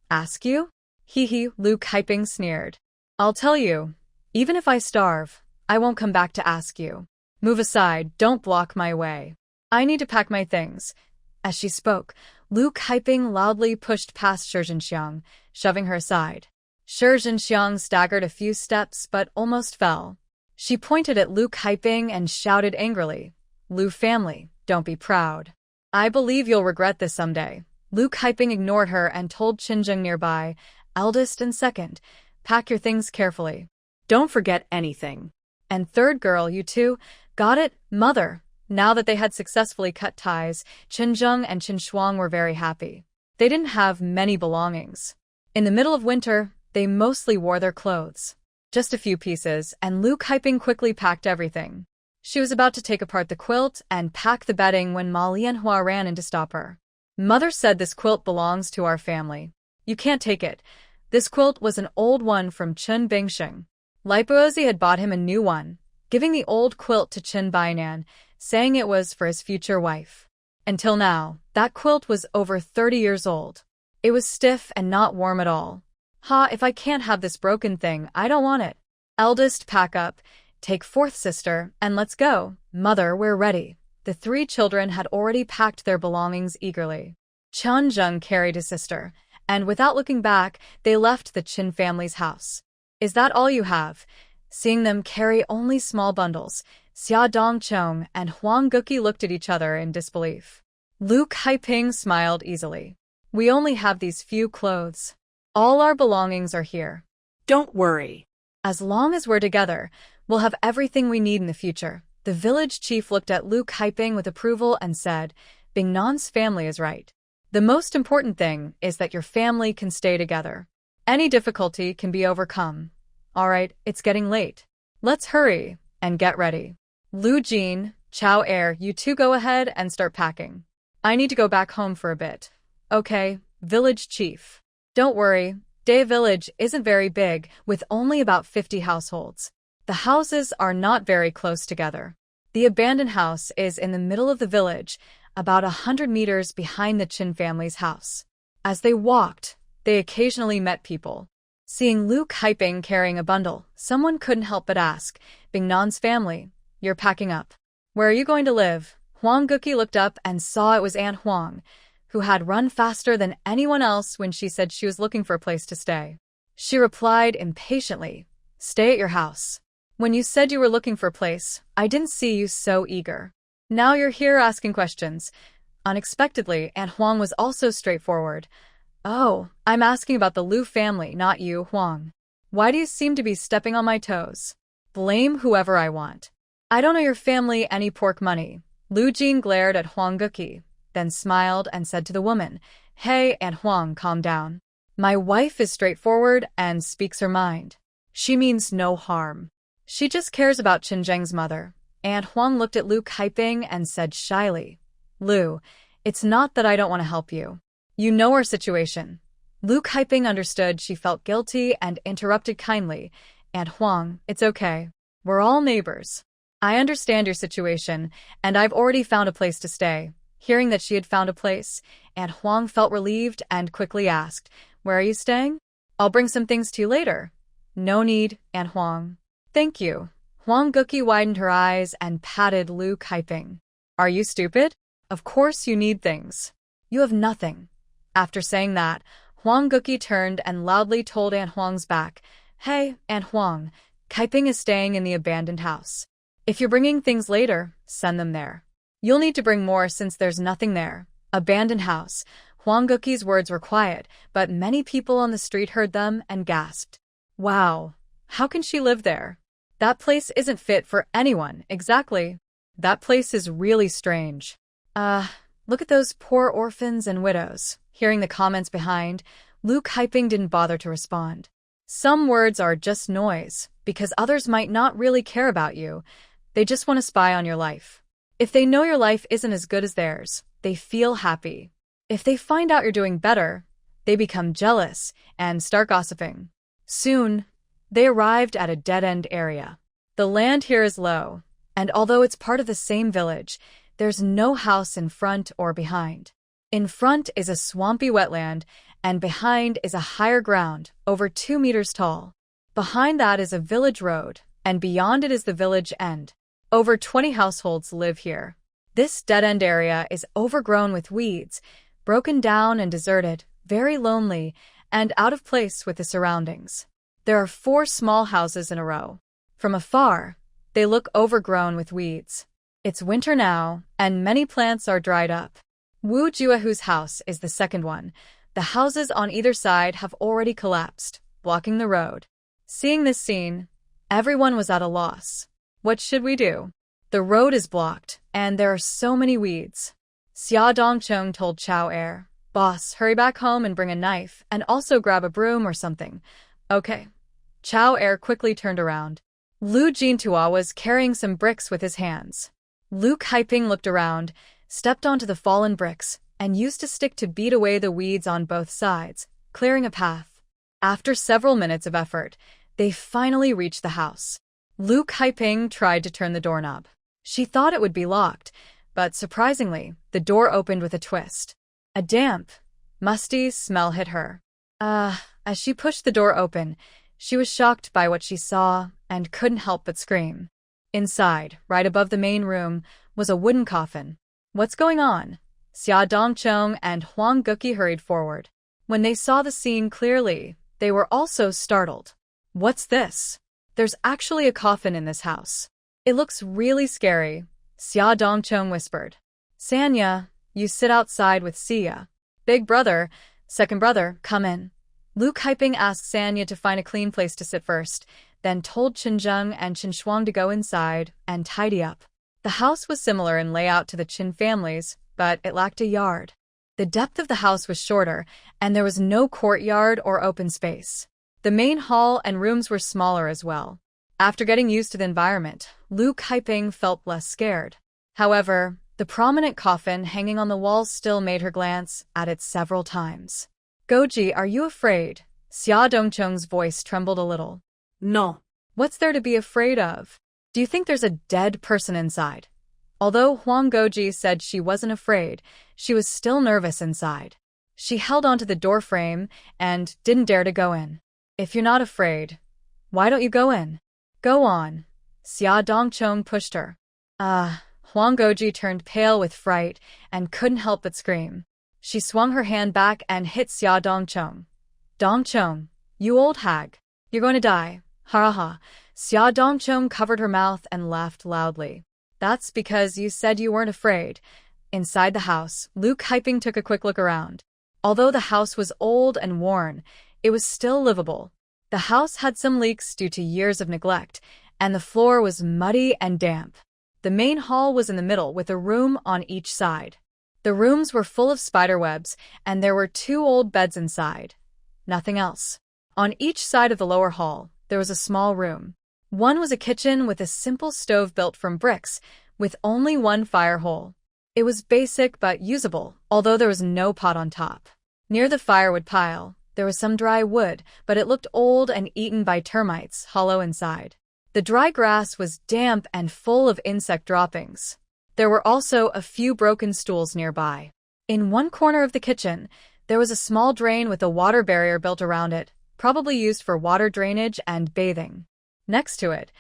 Ask you? Hee, Lu Kaiping sneered. I'll tell you, even if I starve, I won't come back to ask you. Move aside, don't block my way. I need to pack my things. As she spoke, Lu Kaiping loudly pushed past Shi Zhenxiang, shoving her aside. Shi Zhenxiang staggered a few steps but almost fell. She pointed at Lu Kaiping and shouted angrily, Lu family, don't be proud. I believe you'll regret this someday. Lu Kaiping ignored her and told Qinzheng nearby, eldest and second, pack your things carefully. Don't forget anything. And third girl, you two, got it, mother. Now that they had successfully cut ties, Qinzheng and Chen Shuang were very happy. They didn't have many belongings. In the middle of winter, they mostly wore their clothes. Just a few pieces, and Lu Kaiping quickly packed everything. She was about to take apart the quilt and pack the bedding when Ma Lianhua ran in to stop her. Mother said this quilt belongs to our family. You can't take it. This quilt was an old one from Chen Bingsheng. Lipozi had bought him a new one, giving the old quilt to Chen Bainan, saying it was for his future wife. Until now, that quilt was over 30 years old. It was stiff and not warm at all. If I can't have this broken thing, I don't want it. Eldest, pack up, take fourth sister, and let's go. Mother, we're ready. The three children had already packed their belongings eagerly. Chen Zheng carried his sister, and without looking back, they left the Qin family's house. Is that all you have? Seeing them carry only small bundles, Xia Dongchong and Huang Guqi looked at each other in disbelief. Lu Kaiping smiled easily. We only have these few clothes. All our belongings are here. Don't worry. As long as we're together, we'll have everything we need in the future. The village chief looked at Lu Kaiping with approval and said, Bing Nan's family is right. The most important thing is that your family can stay together. Any difficulty can be overcome. All right, it's getting late. Let's hurry and get ready. Lu Jin, Chao Er, you two go ahead and start packing. I need to go back home for a bit. Okay, village chief. Don't worry, Day Village isn't very big, with only about 50 households. The houses are not very close together. The abandoned house is in the middle of the village, about 100 meters behind the Chen family's house. As they walked, they occasionally met people. Seeing Lu Kaiping carrying a bundle, someone couldn't help but ask, "Bing Nan's family, you're packing up. Where are you going to live?" Huang Guki looked up and saw it was Aunt Huang, who had run faster than anyone else when she said she was looking for a place to stay. She replied impatiently, "Stay at your house. When you said you were looking for a place, I didn't see you so eager. Now you're here asking questions." Unexpectedly, Aunt Huang was also straightforward. "Oh, I'm asking about the Lu family, not you, Huang. Why do you seem to be stepping on my toes? Blame whoever I want. I don't owe your family any pork money." Lu Jin glared at Huang Guki, then smiled and said to the woman, "Hey, Aunt Huang, calm down. My wife is straightforward and speaks her mind. She means no harm. She just cares about Chen Zheng's mother." Aunt Huang looked at Lu Kaiping and said shyly, "Lu, it's not that I don't want to help you. You know our situation." Lu Kaiping understood she felt guilty and interrupted kindly, "Aunt Huang, it's okay. We're all neighbors. I understand your situation, and I've already found a place to stay." Hearing that she had found a place, Aunt Huang felt relieved and quickly asked, "Where are you staying? I'll bring some things to you later." "No need, Aunt Huang. Thank you." Huang Guki widened her eyes and patted Lu Kaiping. "Are you stupid? Of course you need things. You have nothing." After saying that, Huang Guki turned and loudly told Aunt Huang's back, "Hey, Aunt Huang, Kaiping is staying in the abandoned house. If you're bringing things later, send them there. You'll need to bring more since there's nothing there." Abandoned house. Huang Guki's words were quiet, but many people on the street heard them and gasped. "Wow, how can she live there? That place isn't fit for anyone, exactly. That place is really strange. Look at those poor orphans and widows." Hearing the comments behind, Lu Kaiping didn't bother to respond. Some words are just noise, because others might not really care about you. They just want to spy on your life. If they know your life isn't as good as theirs, they feel happy. If they find out you're doing better, they become jealous and start gossiping. Soon, they arrived at a dead-end area. The land here is low, and although it's part of the same village, there's no house in front or behind. In front is a swampy wetland, and behind is a higher ground, over 2 meters tall. Behind that is a village road, and beyond it is the village end. Over 20 households live here. This dead-end area is overgrown with weeds, broken down and deserted, very lonely, and out of place with the surroundings. There are 4 small houses in a row. From afar, they look overgrown with weeds. It's winter now, and many plants are dried up. Wu Juahu's house is the second one. The houses on either side have already collapsed, blocking the road. Seeing this scene, everyone was at a loss. What should we do? The road is blocked, and there are so many weeds. Xia Dongcheng told Chao Er, "Boss, hurry back home and bring a knife, and also grab a broom or something." "Okay." Chao Er quickly turned around. Lu Jintua was carrying some bricks with his hands. Lu Kaiping looked around, stepped onto the fallen bricks, and used a stick to beat away the weeds on both sides, clearing a path. After several minutes of effort, they finally reached the house. Lu Kaiping tried to turn the doorknob. She thought it would be locked, but surprisingly, the door opened with a twist. A damp, musty smell hit her. As she pushed the door open, she was shocked by what she saw and couldn't help but scream. Inside, right above the main room, was a wooden coffin. "What's going on?" Xia Dongcheng and Huang Guki hurried forward. When they saw the scene clearly, they were also startled. "What's this? There's actually a coffin in this house. It looks really scary," Xia Dongcheng whispered. "Sanya, you sit outside with Xia. Big brother, second brother, come in." Lu Kaiping asked Sanya to find a clean place to sit first, then told Chen Zheng and Chen Shuang to go inside and tidy up. The house was similar in layout to the Chen family's, but it lacked a yard. The depth of the house was shorter, and there was no courtyard or open space. The main hall and rooms were smaller as well. After getting used to the environment, Lu Kaiping felt less scared. However, the prominent coffin hanging on the wall still made her glance at it several times. Goji, are you afraid? Xia Dongcheng's voice trembled a little. No. What's there to be afraid of? Do you think there's a dead person inside? Although Huang Goji said she wasn't afraid, she was still nervous inside. She held onto the doorframe and didn't dare to go in. If you're not afraid, why don't you go in? Go on. Xia Dongcheng pushed her. Huang Goji turned pale with fright and couldn't help but scream. She swung her hand back and hit Xia Dongcheng. Dongcheng, you old hag. You're going to die. Ha ha. Xia Dongcheng covered her mouth and laughed loudly. That's because you said you weren't afraid. Inside the house, Lu Kaiping took a quick look around. Although the house was old and worn, it was still livable. The house had some leaks due to years of neglect, and the floor was muddy and damp. The main hall was in the middle with a room on each side. The rooms were full of spiderwebs, and there were 2 old beds inside. Nothing else. On each side of the lower hall, there was a small room. One was a kitchen with a simple stove built from bricks, with only one fire hole. It was basic but usable, although there was no pot on top. Near the firewood pile, there was some dry wood, but it looked old and eaten by termites, hollow inside. The dry grass was damp and full of insect droppings. There were also a few broken stools nearby. In one corner of the kitchen, there was a small drain with a water barrier built around it, probably used for water drainage and bathing. Next to it,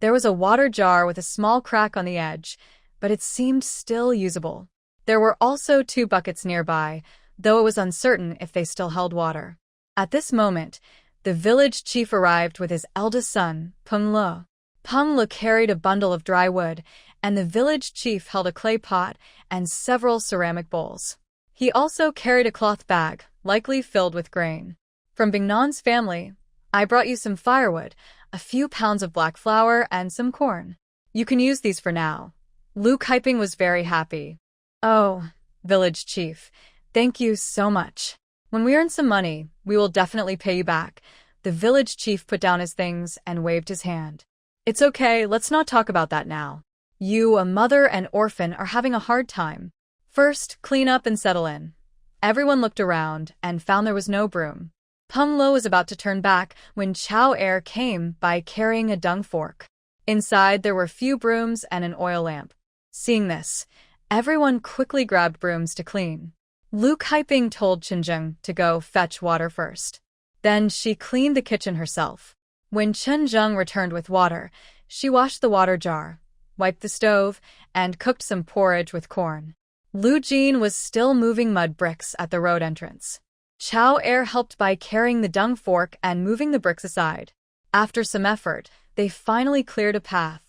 there was a water jar with a small crack on the edge, but it seemed still usable. There were also 2 buckets nearby, though it was uncertain if they still held water. At this moment, the village chief arrived with his eldest son, Peng Le. Peng Le carried a bundle of dry wood, and the village chief held a clay pot and several ceramic bowls. He also carried a cloth bag, likely filled with grain. From Bingnan's family, I brought you some firewood, a few pounds of black flour, and some corn. You can use these for now. Lu Kaiping was very happy. Oh, village chief, thank you so much. When we earn some money, we will definitely pay you back. The village chief put down his things and waved his hand. It's okay, let's not talk about that now. You, a mother and orphan, are having a hard time. First, clean up and settle in. Everyone looked around and found there was no broom. Peng Lo was about to turn back when Chao Er came by carrying a dung fork. Inside, there were few brooms and an oil lamp. Seeing this, everyone quickly grabbed brooms to clean. Lu Kaiping told Chenjeng to go fetch water first. Then she cleaned the kitchen herself. When Chenjeng returned with water, she washed the water jar, wiped the stove, and cooked some porridge with corn. Lu Jin was still moving mud bricks at the road entrance. Chao Er helped by carrying the dung fork and moving the bricks aside. After some effort, they finally cleared a path.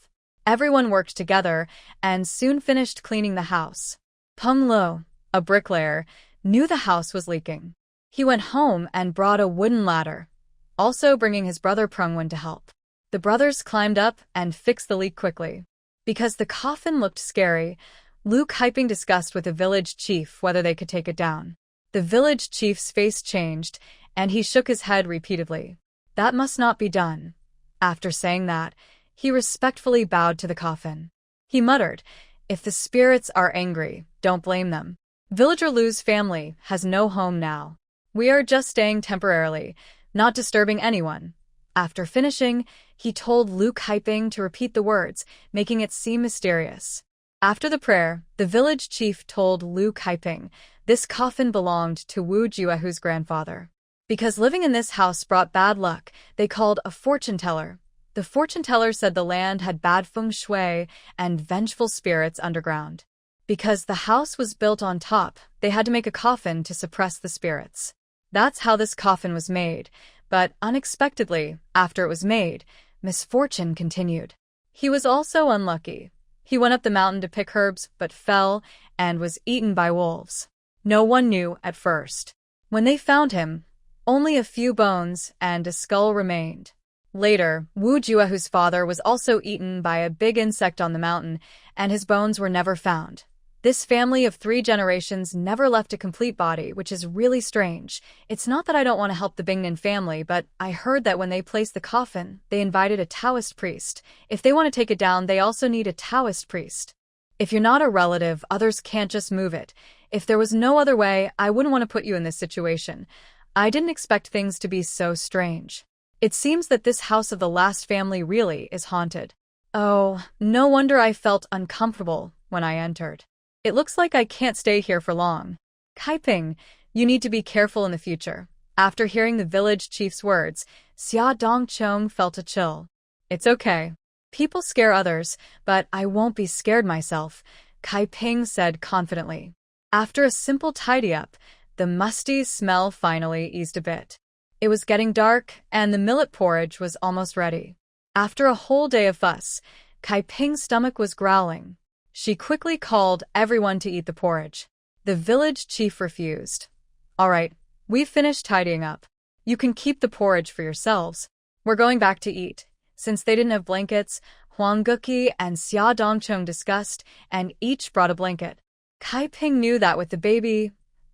Everyone worked together and soon finished cleaning the house. Peng Lo, a bricklayer, knew the house was leaking. He went home and brought a wooden ladder, also bringing his brother Prungwen to help. The brothers climbed up and fixed the leak quickly. Because the coffin looked scary, Lu Kaiping discussed with the village chief whether they could take it down. The village chief's face changed, and he shook his head repeatedly. That must not be done. After saying that, he respectfully bowed to the coffin. He muttered, "If the spirits are angry, don't blame them. Villager Lu's family has no home now. We are just staying temporarily, not disturbing anyone." After finishing, he told Lu Kaiping to repeat the words, making it seem mysterious. After the prayer, the village chief told Lu Kaiping this coffin belonged to Wu Juehu's grandfather. Because living in this house brought bad luck, they called a fortune teller. The fortune teller said the land had bad feng shui and vengeful spirits underground. Because the house was built on top, they had to make a coffin to suppress the spirits. That's how this coffin was made, but unexpectedly, after it was made, misfortune continued. He was also unlucky. He went up the mountain to pick herbs, but fell and was eaten by wolves. No one knew at first. When they found him, only a few bones and a skull remained. Later, Wu Juehu's father was also eaten by a big insect on the mountain, and his bones were never found. This family of 3 generations never left a complete body, which is really strange. It's not that I don't want to help the Bingnan family, but I heard that when they placed the coffin, they invited a Taoist priest. If they want to take it down, they also need a Taoist priest. If you're not a relative, others can't just move it. If there was no other way, I wouldn't want to put you in this situation. I didn't expect things to be so strange. It seems that this house of the last family really is haunted. Oh, no wonder I felt uncomfortable when I entered. It looks like I can't stay here for long. Kaiping, you need to be careful in the future. After hearing the village chief's words, Xia Dongchong felt a chill. It's okay. People scare others, but I won't be scared myself, Kaiping said confidently. After a simple tidy-up, the musty smell finally eased a bit. It was getting dark, and the millet porridge was almost ready. After a whole day of fuss, Kaiping's stomach was growling. She quickly called everyone to eat the porridge. The village chief refused. All right, we've finished tidying up. You can keep the porridge for yourselves. We're going back to eat. Since they didn't have blankets, Huang Guqi and Xia Dongchong discussed, and each brought a blanket. Kaiping knew that with the baby,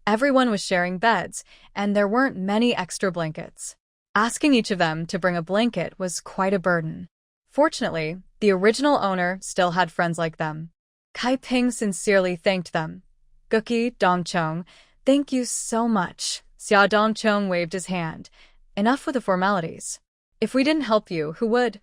everyone was sharing beds, and there weren't many extra blankets. Asking each of them to bring a blanket was quite a burden. Fortunately, the original owner still had friends like them. Kaiping sincerely thanked them. Guqi, Dongchong, thank you so much. Xia Dongchong waved his hand. Enough with the formalities. If we didn't help you, who would?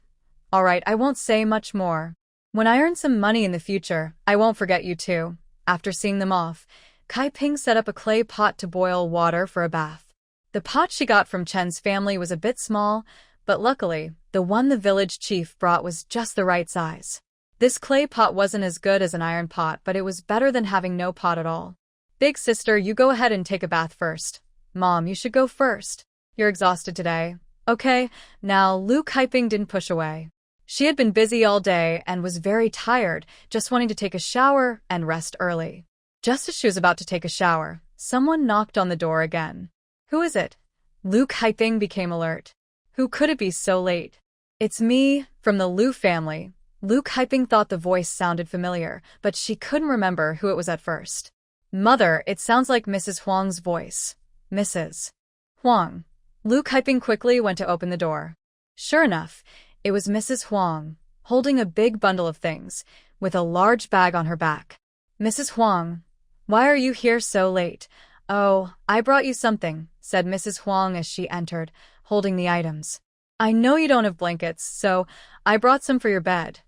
All right, I won't say much more. When I earn some money in the future, I won't forget you too. After seeing them off, Kaiping set up a clay pot to boil water for a bath. The pot she got from Chen's family was a bit small, but luckily, the one the village chief brought was just the right size. This clay pot wasn't as good as an iron pot, but it was better than having no pot at all. Big sister, you go ahead and take a bath first. Mom, you should go first. You're exhausted today. Okay, now Lu Kaiping didn't push away. She had been busy all day and was very tired, just wanting to take a shower and rest early. Just as she was about to take a shower, someone knocked on the door again. Who is it? Lu Kaiping became alert. Who could it be so late? It's me, from the Lu family. Lu Kaiping thought the voice sounded familiar, but she couldn't remember who it was at first. Mother, it sounds like Mrs. Huang's voice. Mrs. Huang. Lu Kaiping quickly went to open the door. Sure enough, it was Mrs. Huang, holding a big bundle of things, with a large bag on her back. Mrs. Huang, why are you here so late? Oh, I brought you something, said Mrs. Huang as she entered, holding the items. I know you don't have blankets, so I brought some for your bed.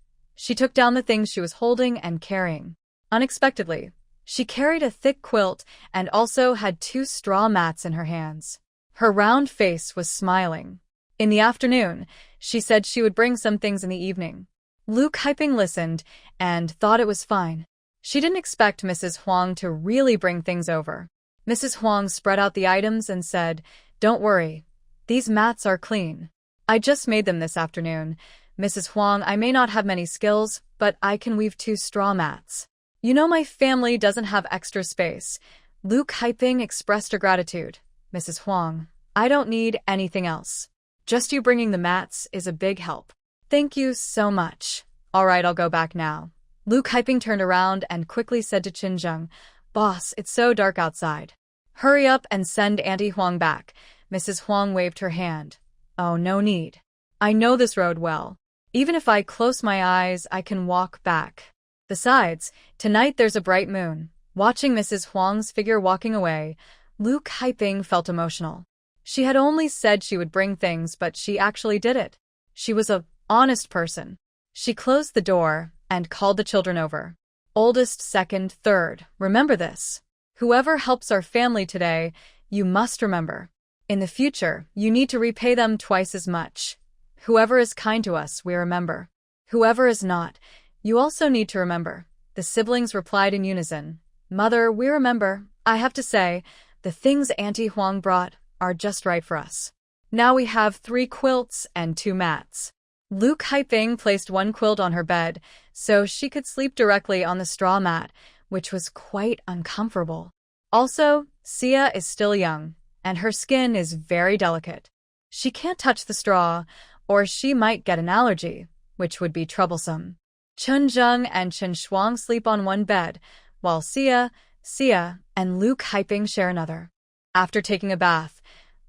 She took down the things she was holding and carrying. Unexpectedly, she carried a thick quilt and also had 2 straw mats in her hands. Her round face was smiling. In the afternoon, she said she would bring some things in the evening. Lu Kaiping listened and thought it was fine. She didn't expect Mrs. Huang to really bring things over. Mrs. Huang spread out the items and said, Don't worry, these mats are clean. I just made them this afternoon. Mrs. Huang, I may not have many skills, but I can weave 2 straw mats. You know my family doesn't have extra space. Lu Kaiping expressed her gratitude. Mrs. Huang, I don't need anything else. Just you bringing the mats is a big help. Thank you so much. All right, I'll go back now. Lu Kaiping turned around and quickly said to Qin Zheng, Boss, it's so dark outside. Hurry up and send Auntie Huang back. Mrs. Huang waved her hand. Oh, no need. I know this road well. Even if I close my eyes, I can walk back. Besides, tonight there's a bright moon. Watching Mrs. Huang's figure walking away, Lu Kaiping felt emotional. She had only said she would bring things, but she actually did it. She was an honest person. She closed the door and called the children over. Oldest, second, third, remember this. Whoever helps our family today, you must remember. In the future, you need to repay them twice as much. Whoever is kind to us, we remember. Whoever is not, you also need to remember. The siblings replied in unison. Mother, we remember. I have to say, the things Auntie Huang brought are just right for us. Now we have 3 quilts and 2 mats. Lu Kaiping placed 1 quilt on her bed, so she could sleep directly on the straw mat, which was quite uncomfortable. Also, Xia is still young, and her skin is very delicate. She can't touch the straw, or she might get an allergy, which would be troublesome. Chen Zheng and Chen Shuang sleep on one bed, while Sia, and Luke Hyping share another. After taking a bath,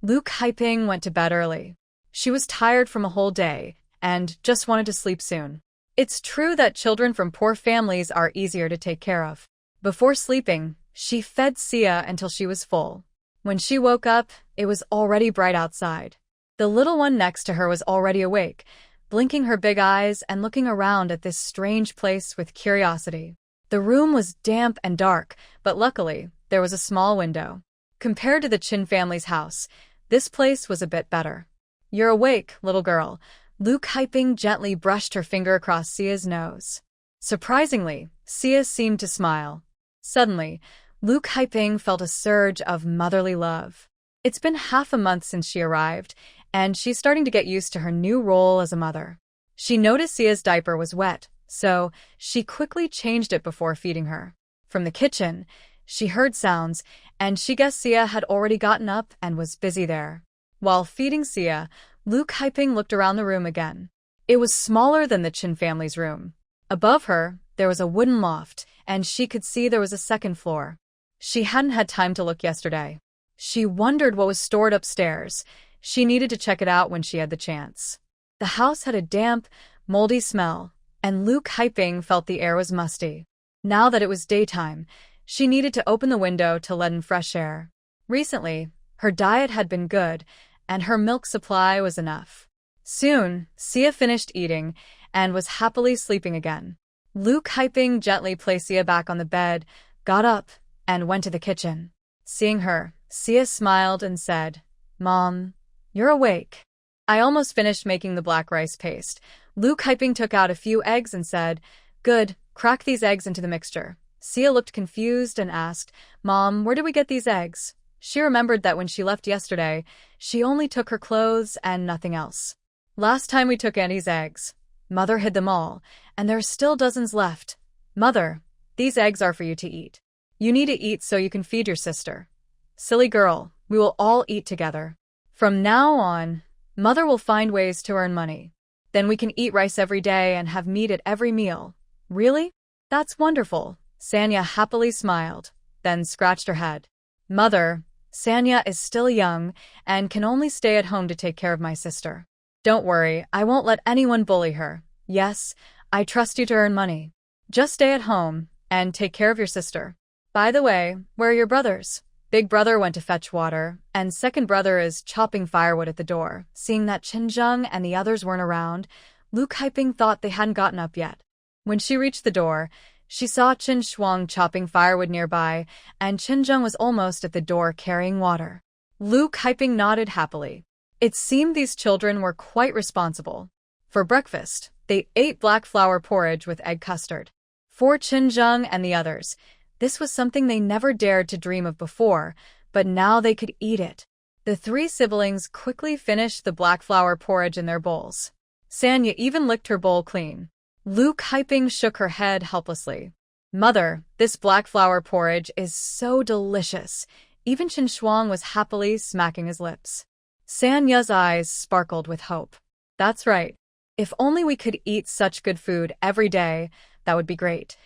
Luke Hyping went to bed early. She was tired from a whole day and just wanted to sleep soon. It's true that children from poor families are easier to take care of. Before sleeping, she fed Sia until she was full. When she woke up, it was already bright outside. The little one next to her was already awake, blinking her big eyes and looking around at this strange place with curiosity. The room was damp and dark, but luckily, there was a small window. Compared to the Chen family's house, this place was a bit better. "You're awake, little girl." Luke Hyping gently brushed her finger across Sia's nose. Surprisingly, Sia seemed to smile. Suddenly, Luke Hyping felt a surge of motherly love. It's been half a month since she arrived, and she's starting to get used to her new role as a mother. She noticed Sia's diaper was wet, so she quickly changed it before feeding her. From the kitchen, she heard sounds, and she guessed Sia had already gotten up and was busy there. While feeding Sia, Luke Hyping looked around the room again. It was smaller than the Chen family's room. Above her, there was a wooden loft, and she could see there was a second floor. She hadn't had time to look yesterday. She wondered what was stored upstairs. She needed to check it out when she had the chance. The house had a damp, moldy smell, and Luke Hyping felt the air was musty. Now that it was daytime, she needed to open the window to let in fresh air. Recently, her diet had been good, and her milk supply was enough. Soon, Sia finished eating and was happily sleeping again. Luke Hyping gently placed Sia back on the bed, got up, and went to the kitchen. Seeing her, Sia smiled and said, "Mom, you're awake." "I almost finished making the black rice paste." Luke Hyping took out a few eggs and said, "Good, crack these eggs into the mixture." Sia looked confused and asked, "Mom, where did we get these eggs?" She remembered that when she left yesterday, she only took her clothes and nothing else. "Last time we took Annie's eggs. Mother hid them all, and there are still dozens left. Mother, these eggs are for you to eat. You need to eat so you can feed your sister." "Silly girl, we will all eat together. From now on, Mother will find ways to earn money. Then we can eat rice every day and have meat at every meal." "Really? That's wonderful." Sanya happily smiled, then scratched her head. "Mother, Sanya is still young and can only stay at home to take care of my sister. Don't worry, I won't let anyone bully her. Yes, I trust you to earn money. Just stay at home and take care of your sister. By the way, where are your brothers?" Big brother went to fetch water, and second brother is chopping firewood at the door. Seeing that Qinzheng and the others weren't around, Luke Hyping thought they hadn't gotten up yet. When she reached the door, she saw Qin Shuang chopping firewood nearby, and Qinzheng was almost at the door carrying water. Luke Hyping nodded happily. It seemed these children were quite responsible. For breakfast, they ate black flour porridge with egg custard. For Qinzheng and the others, this was something they never dared to dream of before, but now they could eat it. The three siblings quickly finished the black flour porridge in their bowls. Sanya even licked her bowl clean. Luke Hyping shook her head helplessly. "Mother, this black flour porridge is so delicious." Even Qin Shuang was happily smacking his lips. Sanya's eyes sparkled with hope. "That's right. If only we could eat such good food every day, that would be great."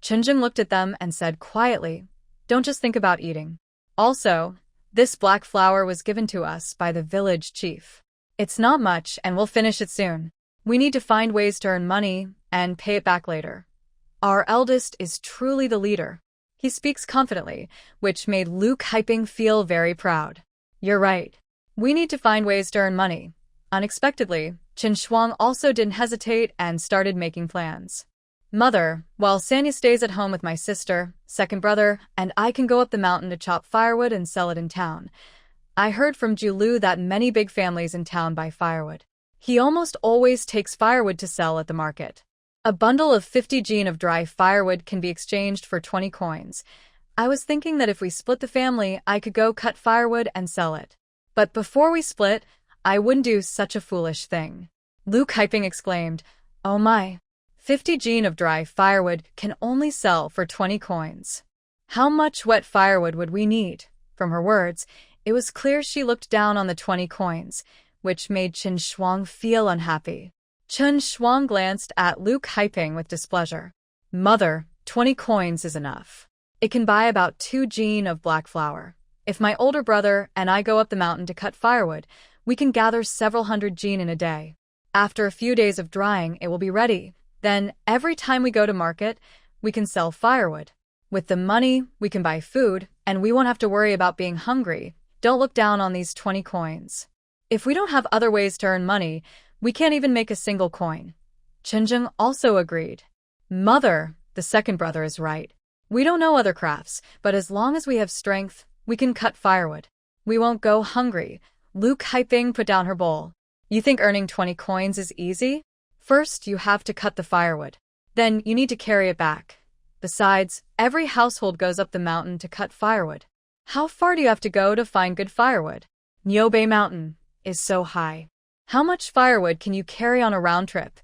Qinzheng looked at them and said quietly, "Don't just think about eating. Also, this black flour was given to us by the village chief. It's not much and we'll finish it soon. We need to find ways to earn money and pay it back later. Our eldest is truly the leader." He speaks confidently, which made Luke Hyping feel very proud. "You're right. We need to find ways to earn money." Unexpectedly, Qin Shuang also didn't hesitate and started making plans. "Mother, while Sanya stays at home with my sister, second brother, and I can go up the mountain to chop firewood and sell it in town. I heard from Julu that many big families in town buy firewood. He almost always takes firewood to sell at the market. A bundle of 50 jin of dry firewood can be exchanged for 20 coins. I was thinking that if we split the family, I could go cut firewood and sell it. But before we split, I wouldn't do such a foolish thing." Luke Hyping exclaimed, "Oh my. 50 jin of dry firewood can only sell for 20 coins. How much wet firewood would we need?" From her words, it was clear she looked down on the 20 coins, which made Qin Shuang feel unhappy. Qin Shuang glanced at Luke Hyping with displeasure. "Mother, 20 coins is enough. It can buy about 2 jin of black flour. If my older brother and I go up the mountain to cut firewood, we can gather several hundred jin in a day. After a few days of drying, it will be ready. Then, every time we go to market, we can sell firewood. With the money, we can buy food, and we won't have to worry about being hungry. Don't look down on these 20 coins. If we don't have other ways to earn money, we can't even make a single coin. Chen also agreed. Mother, the second brother, is right. We don't know other crafts, but as long as we have strength, we can cut firewood. We won't go hungry. Lu Kaiping put down her bowl. You think earning 20 coins is easy? First, you have to cut the firewood. Then, you need to carry it back. Besides, every household goes up the mountain to cut firewood. How far do you have to go to find good firewood? Nyobe Mountain is so high. How much firewood can you carry on a round trip?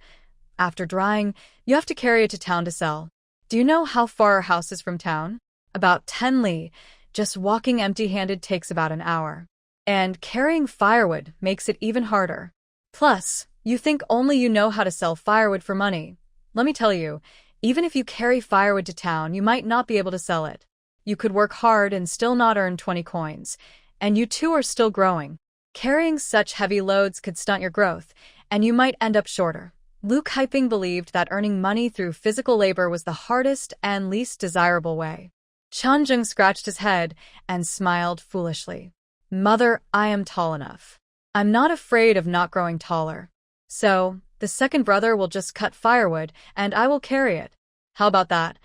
After drying, you have to carry it to town to sell. Do you know how far our house is from town? About 10 li. Just walking empty-handed takes about an hour. And carrying firewood makes it even harder. Plus, you think only you know how to sell firewood for money. Let me tell you, even if you carry firewood to town, you might not be able to sell it. You could work hard and still not earn 20 coins. And you too are still growing. Carrying such heavy loads could stunt your growth, and you might end up shorter. Lu Kaiping believed that earning money through physical labor was the hardest and least desirable way. Chen scratched his head and smiled foolishly. Mother, I am tall enough. I'm not afraid of not growing taller. So, the second brother will just cut firewood, and I will carry it. How about that?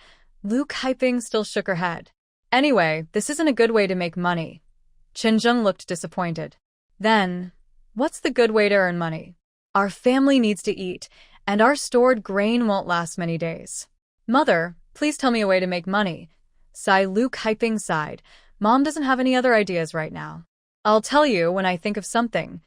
Lu Kaiping still shook her head. Anyway, this isn't a good way to make money. Chen looked disappointed. Then, what's the good way to earn money? Our family needs to eat, and our stored grain won't last many days. Mother, please tell me a way to make money. Lu Kaiping sighed. Mom doesn't have any other ideas right now. I'll tell you when I think of something.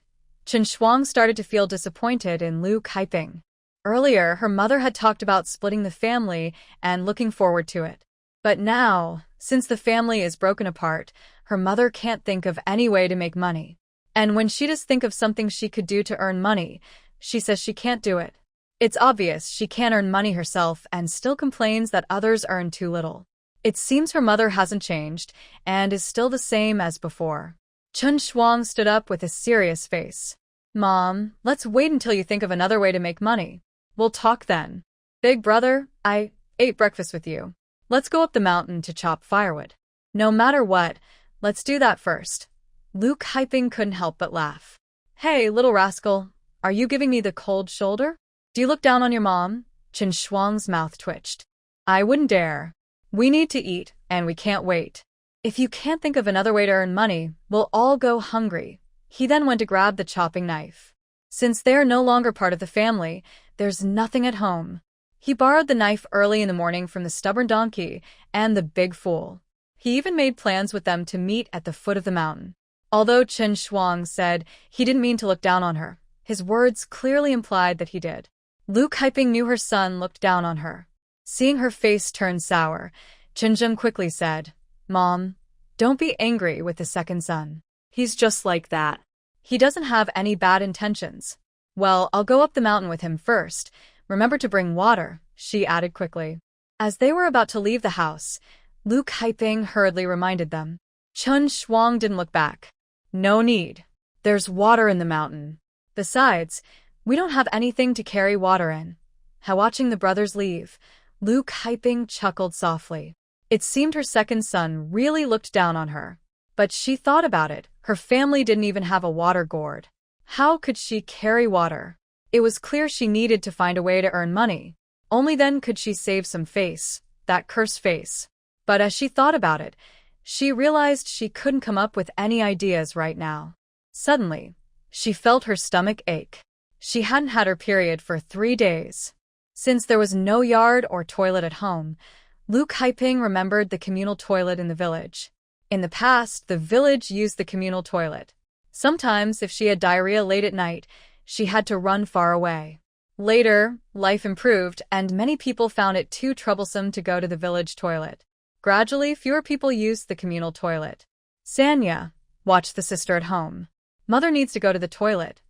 Chen Shuang started to feel disappointed in Lu Kaiping. Earlier, her mother had talked about splitting the family and looking forward to it. But now, since the family is broken apart, her mother can't think of any way to make money. And when she does think of something she could do to earn money, she says she can't do it. It's obvious she can't earn money herself and still complains that others earn too little. It seems her mother hasn't changed and is still the same as before. Chen Shuang stood up with a serious face. Mom, let's wait until you think of another way to make money. We'll talk then. Big brother, I ate breakfast with you. Let's go up the mountain to chop firewood. No matter what, let's do that first. Lu Kaiping couldn't help but laugh. Hey, little rascal, are you giving me the cold shoulder? Do you look down on your mom? Chen Shuang's mouth twitched. I wouldn't dare. We need to eat, and we can't wait. If you can't think of another way to earn money, we'll all go hungry. He then went to grab the chopping knife. Since they're no longer part of the family, there's nothing at home. He borrowed the knife early in the morning from the stubborn donkey and the big fool. He even made plans with them to meet at the foot of the mountain. Although Chen Shuang said he didn't mean to look down on her, his words clearly implied that he did. Lu Kaiping knew her son looked down on her. Seeing her face turn sour, Chen quickly said, Mom, don't be angry with the second son. He's just like that. He doesn't have any bad intentions. Well, I'll go up the mountain with him first. Remember to bring water, she added quickly. As they were about to leave the house, Lu Kaiping hurriedly reminded them. Chen Shuang didn't look back. No need. There's water in the mountain. Besides, we don't have anything to carry water in. Watching the brothers leave, Lu Kaiping chuckled softly. It seemed her second son really looked down on her. But she thought about it. Her family didn't even have a water gourd. How could she carry water? It was clear she needed to find a way to earn money. Only then could she save some face, that cursed face. But as she thought about it, she realized she couldn't come up with any ideas right now. Suddenly, she felt her stomach ache. She hadn't had her period for 3 days. Since there was no yard or toilet at home, Lu Kaiping remembered the communal toilet in the village. In the past, the village used the communal toilet. Sometimes, if she had diarrhea late at night, she had to run far away. Later, life improved, and many people found it too troublesome to go to the village toilet. Gradually, fewer people used the communal toilet. Sanya watched the sister at home. Mother needs to go to the toilet.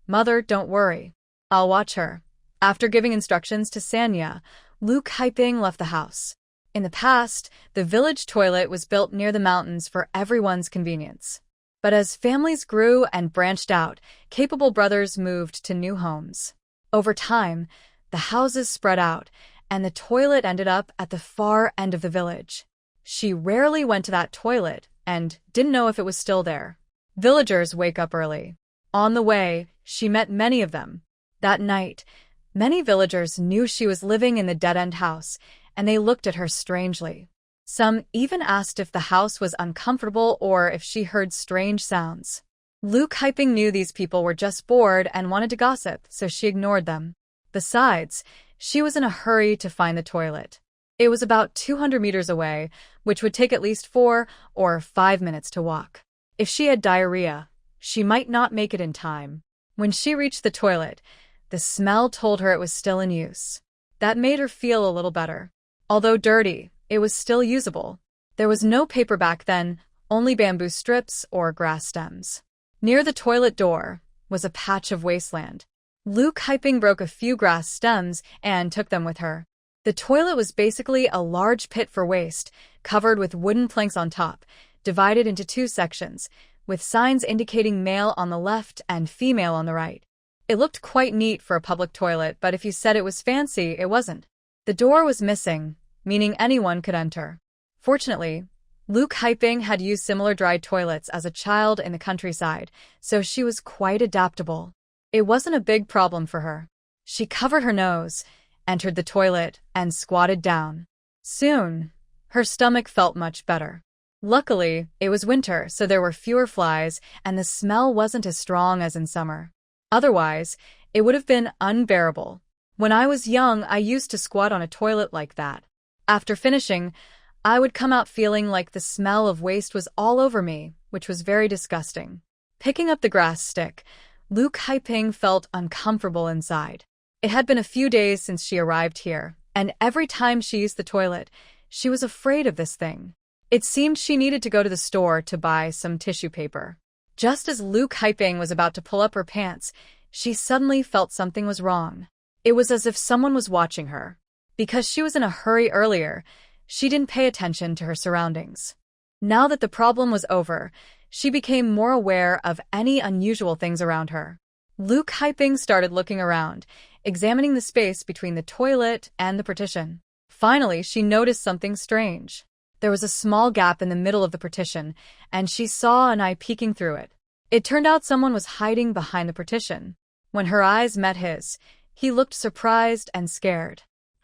Mother, don't worry. I'll watch her. After giving instructions to Sanya, Lu Kaiping left the house. In the past, the village toilet was built near the mountains for everyone's convenience. But as families grew and branched out, capable brothers moved to new homes. Over time, the houses spread out, and the toilet ended up at the far end of the village. She rarely went to that toilet and didn't know if it was still there. Villagers wake up early. On the way, she met many of them. That night, many villagers knew she was living in the dead-end house, and they looked at her strangely. Some even asked if the house was uncomfortable or if she heard strange sounds. Luke Hyping knew these people were just bored and wanted to gossip, so she ignored them. Besides, she was in a hurry to find the toilet. It was about 200 meters away, which would take at least 4 or 5 minutes to walk. If she had diarrhea, she might not make it in time. When she reached the toilet, the smell told her it was still in use. That made her feel a little better. Although dirty, it was still usable. There was no paper back then, only bamboo strips or grass stems. Near the toilet door was a patch of wasteland. Luke Hyping broke a few grass stems and took them with her. The toilet was basically a large pit for waste, covered with wooden planks on top, divided into 2 sections, with signs indicating male on the left and female on the right. It looked quite neat for a public toilet, but if you said it was fancy, it wasn't. The door was missing, meaning anyone could enter. Fortunately, Luke Hyping had used similar dry toilets as a child in the countryside, so she was quite adaptable. It wasn't a big problem for her. She covered her nose, entered the toilet, and squatted down. Soon, her stomach felt much better. Luckily, it was winter, so there were fewer flies, and the smell wasn't as strong as in summer. Otherwise, it would have been unbearable. When I was young, I used to squat on a toilet like that. After finishing, I would come out feeling like the smell of waste was all over me, which was very disgusting. Picking up the grass stick, Luke Hyping felt uncomfortable inside. It had been a few days since she arrived here, and every time she used the toilet, she was afraid of this thing. It seemed she needed to go to the store to buy some tissue paper. Just as Luke Hyping was about to pull up her pants, she suddenly felt something was wrong. It was as if someone was watching her. Because she was in a hurry earlier, she didn't pay attention to her surroundings. Now that the problem was over, she became more aware of any unusual things around her. Luke Hyping started looking around, examining the space between the toilet and the partition. Finally, she noticed something strange. There was a small gap in the middle of the partition, and she saw an eye peeking through it. It turned out someone was hiding behind the partition. When her eyes met his, he looked surprised and scared.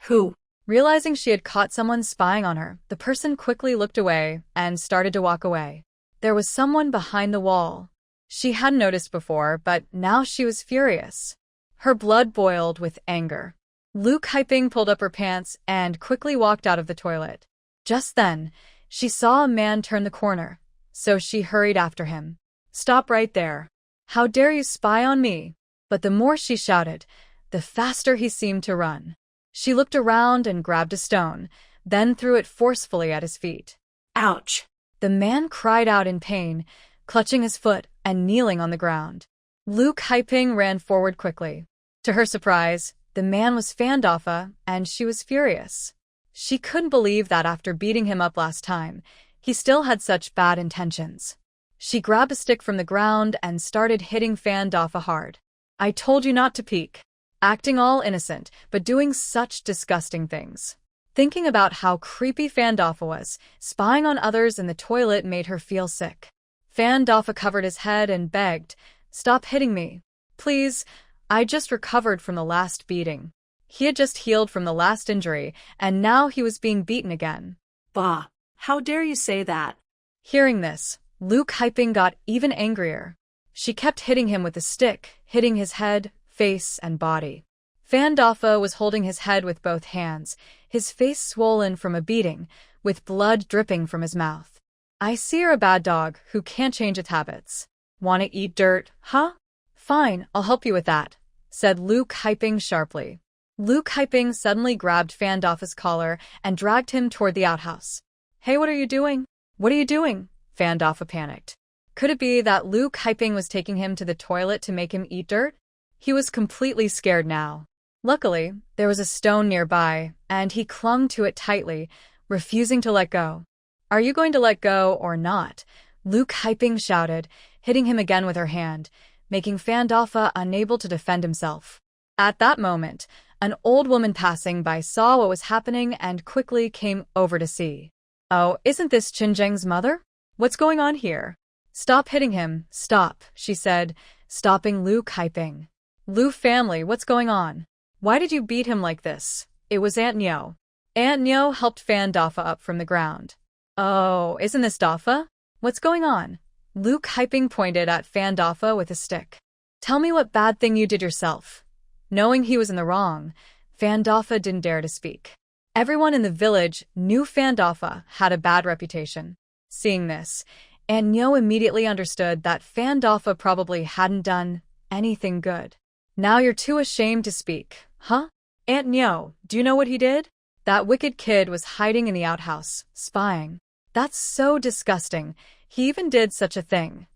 Who? Realizing she had caught someone spying on her, the person quickly looked away and started to walk away. There was someone behind the wall. She hadn't noticed before, but now she was furious. Her blood boiled with anger. Luke Hyping pulled up her pants and quickly walked out of the toilet. Just then, she saw a man turn the corner, so she hurried after him. "Stop right there. How dare you spy on me?" But the more she shouted, the faster he seemed to run. She looked around and grabbed a stone, then threw it forcefully at his feet. Ouch! The man cried out in pain, clutching his foot and kneeling on the ground. Luke Hyping ran forward quickly. To her surprise, the man was Fandoffa, and she was furious. She couldn't believe that after beating him up last time, he still had such bad intentions. She grabbed a stick from the ground and started hitting Fandoffa hard. "I told you not to peek." Acting all innocent, but doing such disgusting things. Thinking about how creepy Fandoffa was, spying on others in the toilet made her feel sick. Fandoffa covered his head and begged, "Stop hitting me. Please, I just recovered from the last beating." He had just healed from the last injury, and now he was being beaten again. Bah! How dare you say that? Hearing this, Luke Hyping got even angrier. She kept hitting him with the stick, hitting his head, face, and body. Fandoffa was holding his head with both hands, his face swollen from a beating, with blood dripping from his mouth. "I see you're a bad dog who can't change its habits. Want to eat dirt, huh? Fine, I'll help you with that," said Luke Hyping sharply. Luke Hyping suddenly grabbed Fandoffa's collar and dragged him toward the outhouse. "Hey, what are you doing? What are you doing?" Fandoffa panicked. Could it be that Luke Hyping was taking him to the toilet to make him eat dirt? He was completely scared now. Luckily, there was a stone nearby, and he clung to it tightly, refusing to let go. Are you going to let go or not? Luke Hyping shouted, hitting him again with her hand, making Fandafa unable to defend himself. At that moment, an old woman passing by saw what was happening and quickly came over to see. Oh, isn't this Qinzheng's mother? What's going on here? Stop hitting him, stop, she said, stopping Luke Hyping. Lu family, what's going on? Why did you beat him like this? It was Aunt Nyo. Aunt Nyo helped Fan Dafa up from the ground. Oh, isn't this Dafa? What's going on? Luke Hyping pointed at Fan Dafa with a stick. Tell me what bad thing you did yourself. Knowing he was in the wrong, Fan Dafa didn't dare to speak. Everyone in the village knew Fan Dafa had a bad reputation. Seeing this, Aunt Nyo immediately understood that Fan Dafa probably hadn't done anything good. Now you're too ashamed to speak, huh? Aunt Nyo, do you know what he did? That wicked kid was hiding in the outhouse, spying. That's so disgusting. He even did such a thing.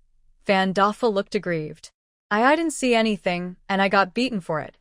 Fan Dafa looked aggrieved. I didn't see anything, and I got beaten for it.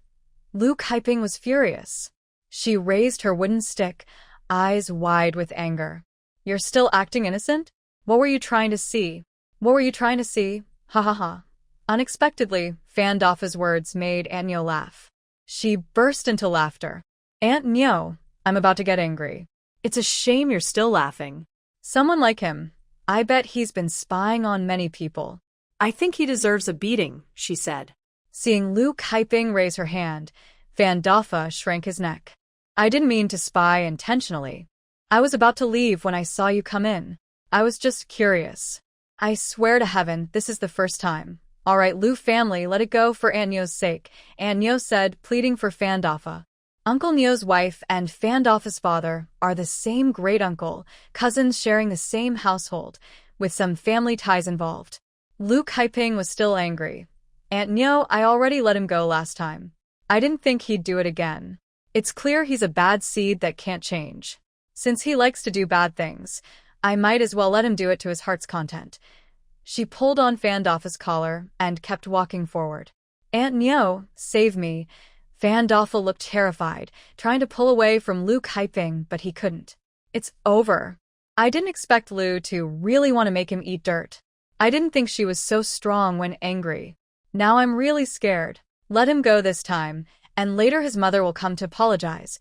Luke Hyping was furious. She raised her wooden stick, eyes wide with anger. You're still acting innocent? What were you trying to see? What were you trying to see? Ha ha ha. Unexpectedly, Fan Dafa's words made Aunt Nyo laugh. She burst into laughter. Aunt Nyo, I'm about to get angry. It's a shame you're still laughing. Someone like him. I bet he's been spying on many people. I think he deserves a beating, she said. Seeing Luke Hyping raise her hand, Fan Dafa shrank his neck. I didn't mean to spy intentionally. I was about to leave when I saw you come in. I was just curious. I swear to heaven, this is the first time. All right, Lu family, let it go for Aunt Nyo's sake, Aunt Nyo said, pleading for Fan Dafa. Uncle Nyo's wife and Fan Dafa's father are the same great-uncle, cousins sharing the same household, with some family ties involved. Luke Hyping was still angry. Aunt Nyo, I already let him go last time. I didn't think he'd do it again. It's clear he's a bad seed that can't change. Since he likes to do bad things, I might as well let him do it to his heart's content. She pulled on Fan Dafa's collar and kept walking forward. Aunt Nyo, save me. Fan Dafa looked terrified, trying to pull away from Luke Hyping, but he couldn't. It's over. I didn't expect Lu to really want to make him eat dirt. I didn't think she was so strong when angry. Now I'm really scared. Let him go this time, and later his mother will come to apologize.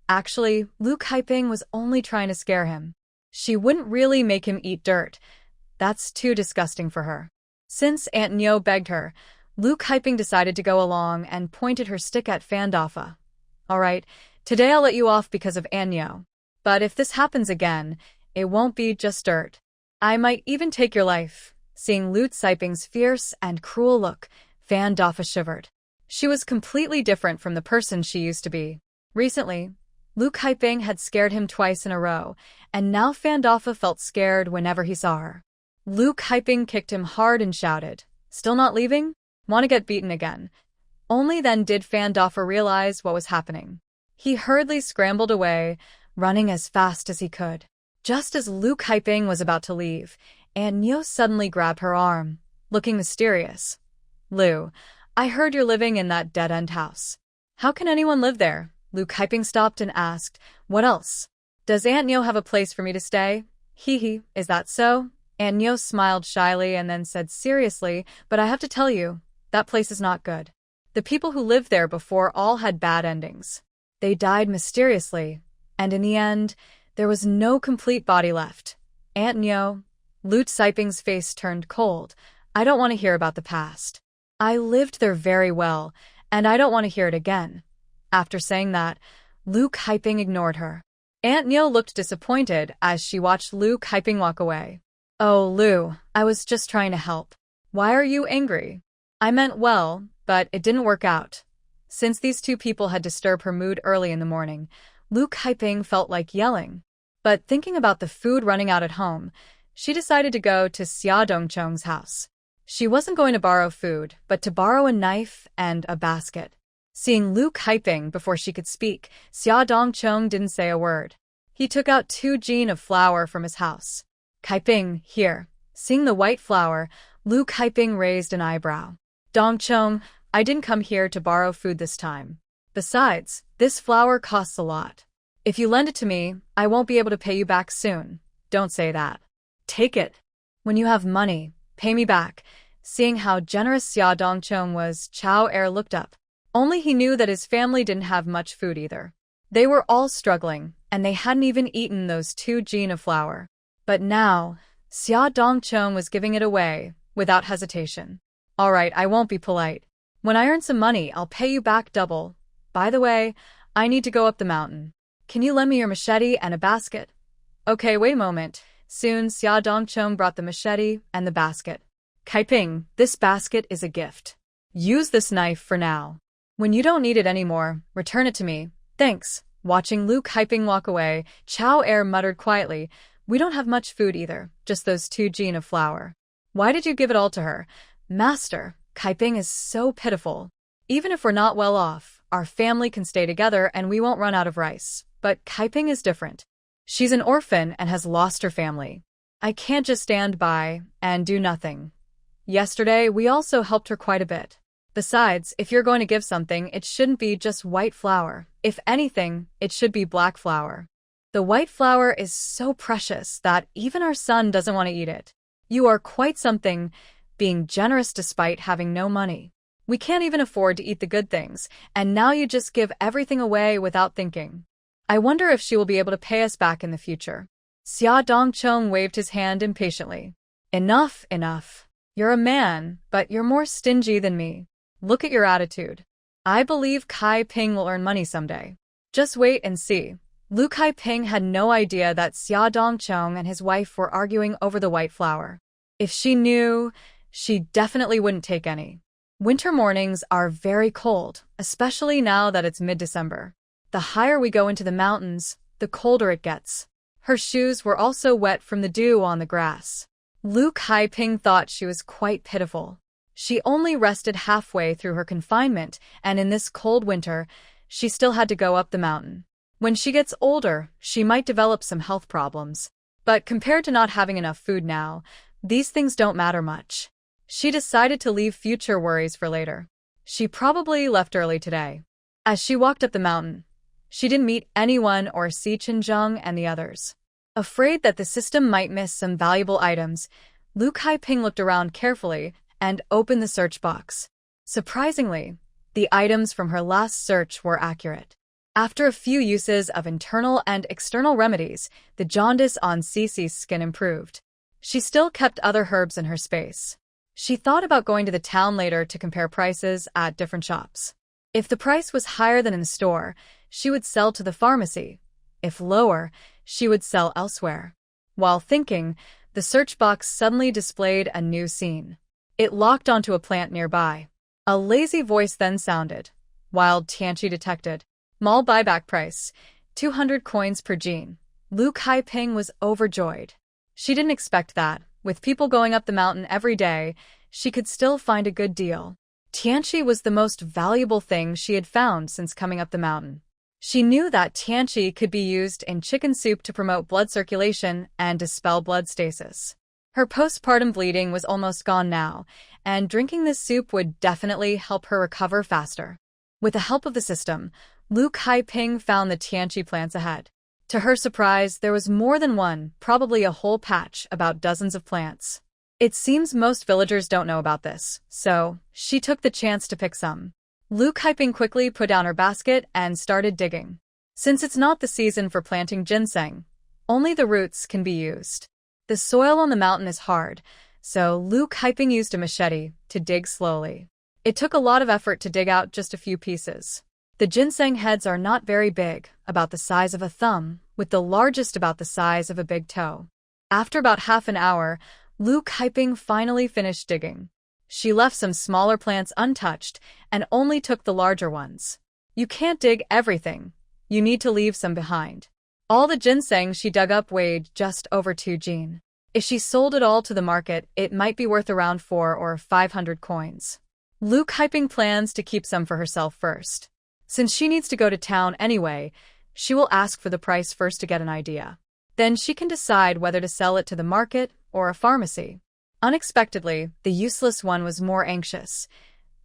Actually, Luke Hyping was only trying to scare him. She wouldn't really make him eat dirt. That's too disgusting for her. Since Aunt Nyo begged her, Luke Hyping decided to go along and pointed her stick at Fan Dafa. All right, today I'll let you off because of Aunt Nyo. But if this happens again, it won't be just dirt. I might even take your life. Seeing Luke Hyping's fierce and cruel look, Fan Dafa shivered. She was completely different from the person she used to be. Recently, Luke Hyping had scared him twice in a row, and now Fan Dafa felt scared whenever he saw her. Luke Hyping kicked him hard and shouted, "Still not leaving? Want to get beaten again?" Only then did Fan Dafa realize what was happening. He hurriedly scrambled away, running as fast as he could. Just as Luke Hyping was about to leave, Aunt Nyo suddenly grabbed her arm, looking mysterious. Lu, I heard you're living in that dead-end house. How can anyone live there? Luke Hyping stopped and asked, what else? Does Aunt Nyo have a place for me to stay? Hee, is that so? Aunt Nyo smiled shyly and then said seriously, but I have to tell you, that place is not good. The people who lived there before all had bad endings. They died mysteriously, and in the end, there was no complete body left. Aunt Nyo, Luke Hyping's face turned cold. I don't want to hear about the past. I lived there very well, and I don't want to hear it again. After saying that, Luke Hyping ignored her. Aunt Nyo looked disappointed as she watched Luke Hyping walk away. Oh, Lu, I was just trying to help. Why are you angry? I meant well, but it didn't work out. Since these two people had disturbed her mood early in the morning, Luke Hyping felt like yelling. But thinking about the food running out at home, she decided to go to Xia Dongchong's house. She wasn't going to borrow food, but to borrow a knife and a basket. Seeing Luke Hyping before she could speak, Xia Dongchong didn't say a word. He took out 2 jean of flour from his house. Hyping, here. Seeing the white flour, Luke Hyping raised an eyebrow. Dongchong, I didn't come here to borrow food this time. Besides, this flour costs a lot. If you lend it to me, I won't be able to pay you back soon. Don't say that. Take it. When you have money, pay me back. Seeing how generous Xia Dongcheng was, Chao Er looked up. Only he knew that his family didn't have much food either. They were all struggling, and they hadn't even eaten those 2 jin of flour. But now, Xia Dongcheng was giving it away, without hesitation. All right, I won't be polite. When I earn some money, I'll pay you back double. By the way, I need to go up the mountain. Can you lend me your machete and a basket? Okay, wait a moment. Soon, Xia Dongcheng brought the machete and the basket. Kaiping, this basket is a gift. Use this knife for now. When you don't need it anymore, return it to me. Thanks. Watching Lu Kaiping walk away, Chao Er muttered quietly, we don't have much food either, just those 2 jin of flour. Why did you give it all to her? Master, Kaiping is so pitiful. Even if we're not well off, our family can stay together and we won't run out of rice. But Kaiping is different. She's an orphan and has lost her family. I can't just stand by and do nothing. Yesterday, we also helped her quite a bit. Besides, if you're going to give something, it shouldn't be just white flour. If anything, it should be black flour. The white flour is so precious that even our son doesn't want to eat it. You are quite something, being generous despite having no money. We can't even afford to eat the good things, and now you just give everything away without thinking. I wonder if she will be able to pay us back in the future. Xia Dongcheng waved his hand impatiently. Enough, enough. You're a man, but you're more stingy than me. Look at your attitude. I believe Kaiping will earn money someday. Just wait and see. Lu Kaiping had no idea that Xia Dongcheng and his wife were arguing over the white flour. If she knew, she definitely wouldn't take any. Winter mornings are very cold, especially now that it's mid-December. The higher we go into the mountains, the colder it gets. Her shoes were also wet from the dew on the grass. Lu Kaiping thought she was quite pitiful. She only rested halfway through her confinement, and in this cold winter, she still had to go up the mountain. When she gets older, she might develop some health problems. But compared to not having enough food now, these things don't matter much. She decided to leave future worries for later. She probably left early today. As she walked up the mountain, she didn't meet anyone or see Chen and the others. Afraid that the system might miss some valuable items, Lu Kaiping looked around carefully and opened the search box. Surprisingly, the items from her last search were accurate. After a few uses of internal and external remedies, the jaundice on Cece's skin improved. She still kept other herbs in her space. She thought about going to the town later to compare prices at different shops. If the price was higher than in the store, she would sell to the pharmacy. If lower, she would sell elsewhere. While thinking, the search box suddenly displayed a new scene. It locked onto a plant nearby. A lazy voice then sounded. Wild Tianqi detected. Mall buyback price, 200 coins per gene. Lu Kaiping was overjoyed. She didn't expect that. With people going up the mountain every day, she could still find a good deal. Tianqi was the most valuable thing she had found since coming up the mountain. She knew that Tianqi could be used in chicken soup to promote blood circulation and dispel blood stasis. Her postpartum bleeding was almost gone now, and drinking this soup would definitely help her recover faster. With the help of the system, Lu Kaiping found the Tianqi plants ahead. To her surprise, there was more than one, probably a whole patch, about dozens of plants. It seems most villagers don't know about this, so she took the chance to pick some. Lu Kaiping quickly put down her basket and started digging. Since it's not the season for planting ginseng, only the roots can be used. The soil on the mountain is hard, so Lu Kaiping used a machete to dig slowly. It took a lot of effort to dig out just a few pieces. The ginseng heads are not very big, about the size of a thumb, with the largest about the size of a big toe. After about half an hour, Lu Kaiping finally finished digging. She left some smaller plants untouched and only took the larger ones. You can't dig everything. You need to leave some behind. All the ginseng she dug up weighed just over 2 jin. If she sold it all to the market, it might be worth around 400 or 500 coins. Lu Kaiping plans to keep some for herself first. Since she needs to go to town anyway, she will ask for the price first to get an idea. Then she can decide whether to sell it to the market or a pharmacy. Unexpectedly, the useless one was more anxious.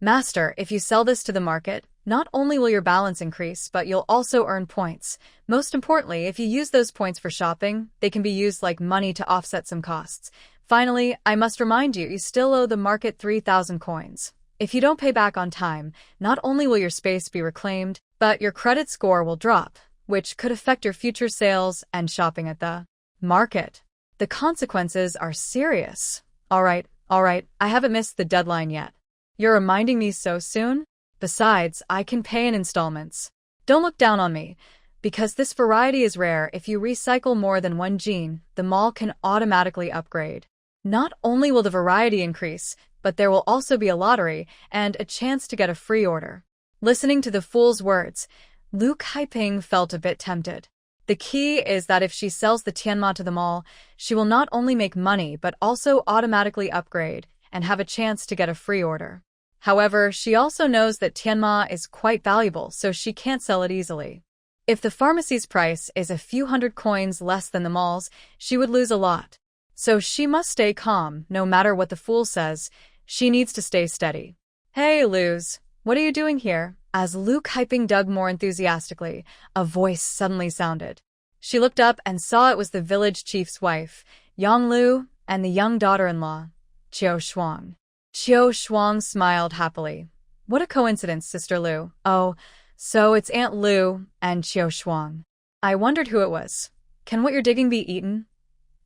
Master, if you sell this to the market, Not only will your balance increase, but you'll also earn points. Most importantly, if you use those points for shopping, they can be used like money to offset some costs. Finally, I must remind you, you still owe the market 3,000 coins. If you don't pay back on time, not only will your space be reclaimed, but your credit score will drop, which could affect your future sales and shopping at the market. The consequences are serious. All right, I haven't missed the deadline yet. You're reminding me so soon? Besides, I can pay in installments. Don't look down on me. Because this variety is rare, if you recycle more than one gene, the mall can automatically upgrade. Not only will the variety increase, but there will also be a lottery and a chance to get a free order. Listening to the fool's words, Lu Kaiping felt a bit tempted. The key is that if she sells the tianma to the mall, she will not only make money but also automatically upgrade and have a chance to get a free order. However, she also knows that tianma is quite valuable, so she can't sell it easily. If the pharmacy's price is a few hundred coins less than the mall's, she would lose a lot. So she must stay calm, no matter what the fool says. She needs to stay steady. Hey, Luz, what are you doing here? As Lu Kaiping dug more enthusiastically, a voice suddenly sounded. She looked up and saw it was the village chief's wife, Yang Lu, and the young daughter-in-law, Qiu Shuang. Qiu Shuang smiled happily. What a coincidence, Sister Lu. Oh, so it's Aunt Lu and Qiu Shuang. I wondered who it was. Can what you're digging be eaten?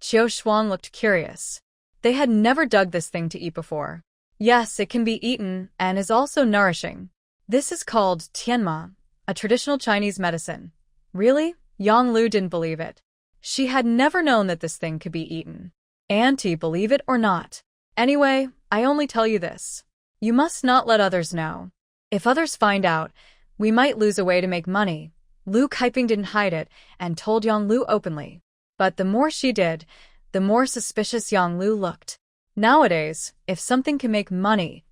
Qiu Shuang looked curious. They had never dug this thing to eat before. Yes, it can be eaten and is also nourishing. This is called tianma, a traditional Chinese medicine. Really? Yang Lu didn't believe it. She had never known that this thing could be eaten. Auntie, believe it or not. Anyway, I only tell you this. You must not let others know. If others find out, we might lose a way to make money. Lu Kaiping didn't hide it and told Yang Lu openly. But the more she did, the more suspicious Yang Lu looked. Nowadays, if something can make money,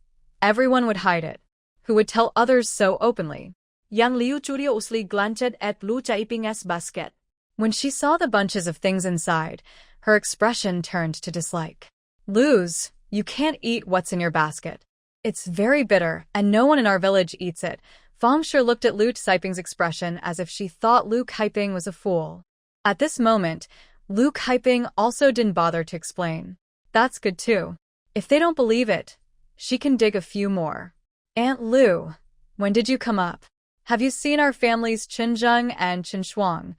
everyone would hide it. Who would tell others so openly? Yang Liu curiously glanced at Lu Kaiping's basket. When she saw the bunches of things inside, her expression turned to dislike. Luz, you can't eat what's in your basket. It's very bitter, and no one in our village eats it. Fang Shi looked at Lu Kaiping's expression as if she thought Lu Kaiping was a fool. At this moment, Lu Kaiping also didn't bother to explain. That's good too. If they don't believe it, she can dig a few more. Aunt Lu, when did you come up? Have you seen our families Qinzheng and Qinshuang?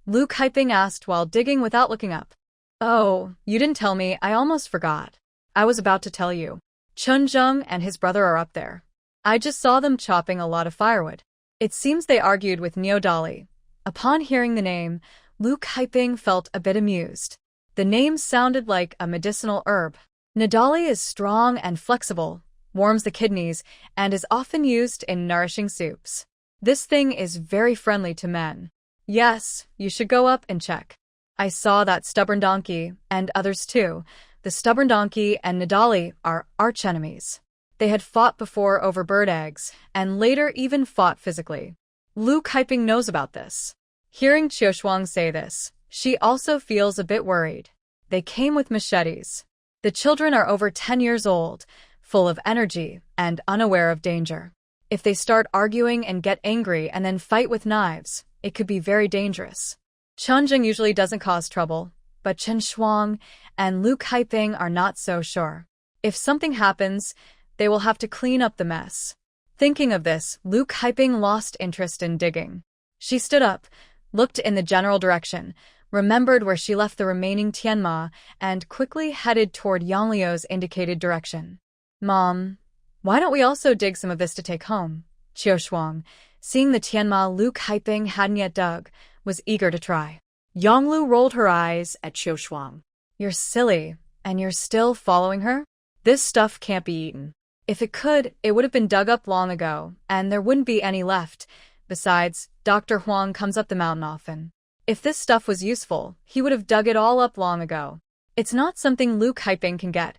Lu Kaiping asked while digging without looking up. Oh, you didn't tell me, I almost forgot. I was about to tell you. Qinzheng and his brother are up there. I just saw them chopping a lot of firewood. It seems they argued with Niodali. Upon hearing the name, Lu Kaiping felt a bit amused. The name sounded like a medicinal herb. Nidali is strong and flexible, warms the kidneys, and is often used in nourishing soups. This thing is very friendly to men. Yes, you should go up and check. I saw that stubborn donkey, and others too. The stubborn donkey and Nidali are archenemies. They had fought before over bird eggs, and later even fought physically. Lu Kaiping knows about this. Hearing Qiushuang say this, she also feels a bit worried. They came with machetes. The children are over 10 years old, full of energy and unaware of danger. If they start arguing and get angry and then fight with knives, it could be very dangerous. Chunjing usually doesn't cause trouble, but Chen Shuang and Lu Kaiping are not so sure. If something happens, they will have to clean up the mess. Thinking of this, Lu Kaiping lost interest in digging. She stood up, looked in the general direction, remembered where she left the remaining tianma, and quickly headed toward Yang Liu's indicated direction. Mom, why don't we also dig some of this to take home? Qiushuang, seeing the tianma Lu Kaiping hadn't yet dug, was eager to try. Yang Lu rolled her eyes at Qiushuang. You're silly, and you're still following her? This stuff can't be eaten. If it could, it would have been dug up long ago, and there wouldn't be any left. Besides, Dr. Huang comes up the mountain often. If this stuff was useful, he would have dug it all up long ago. It's not something Lu Kaiping can get.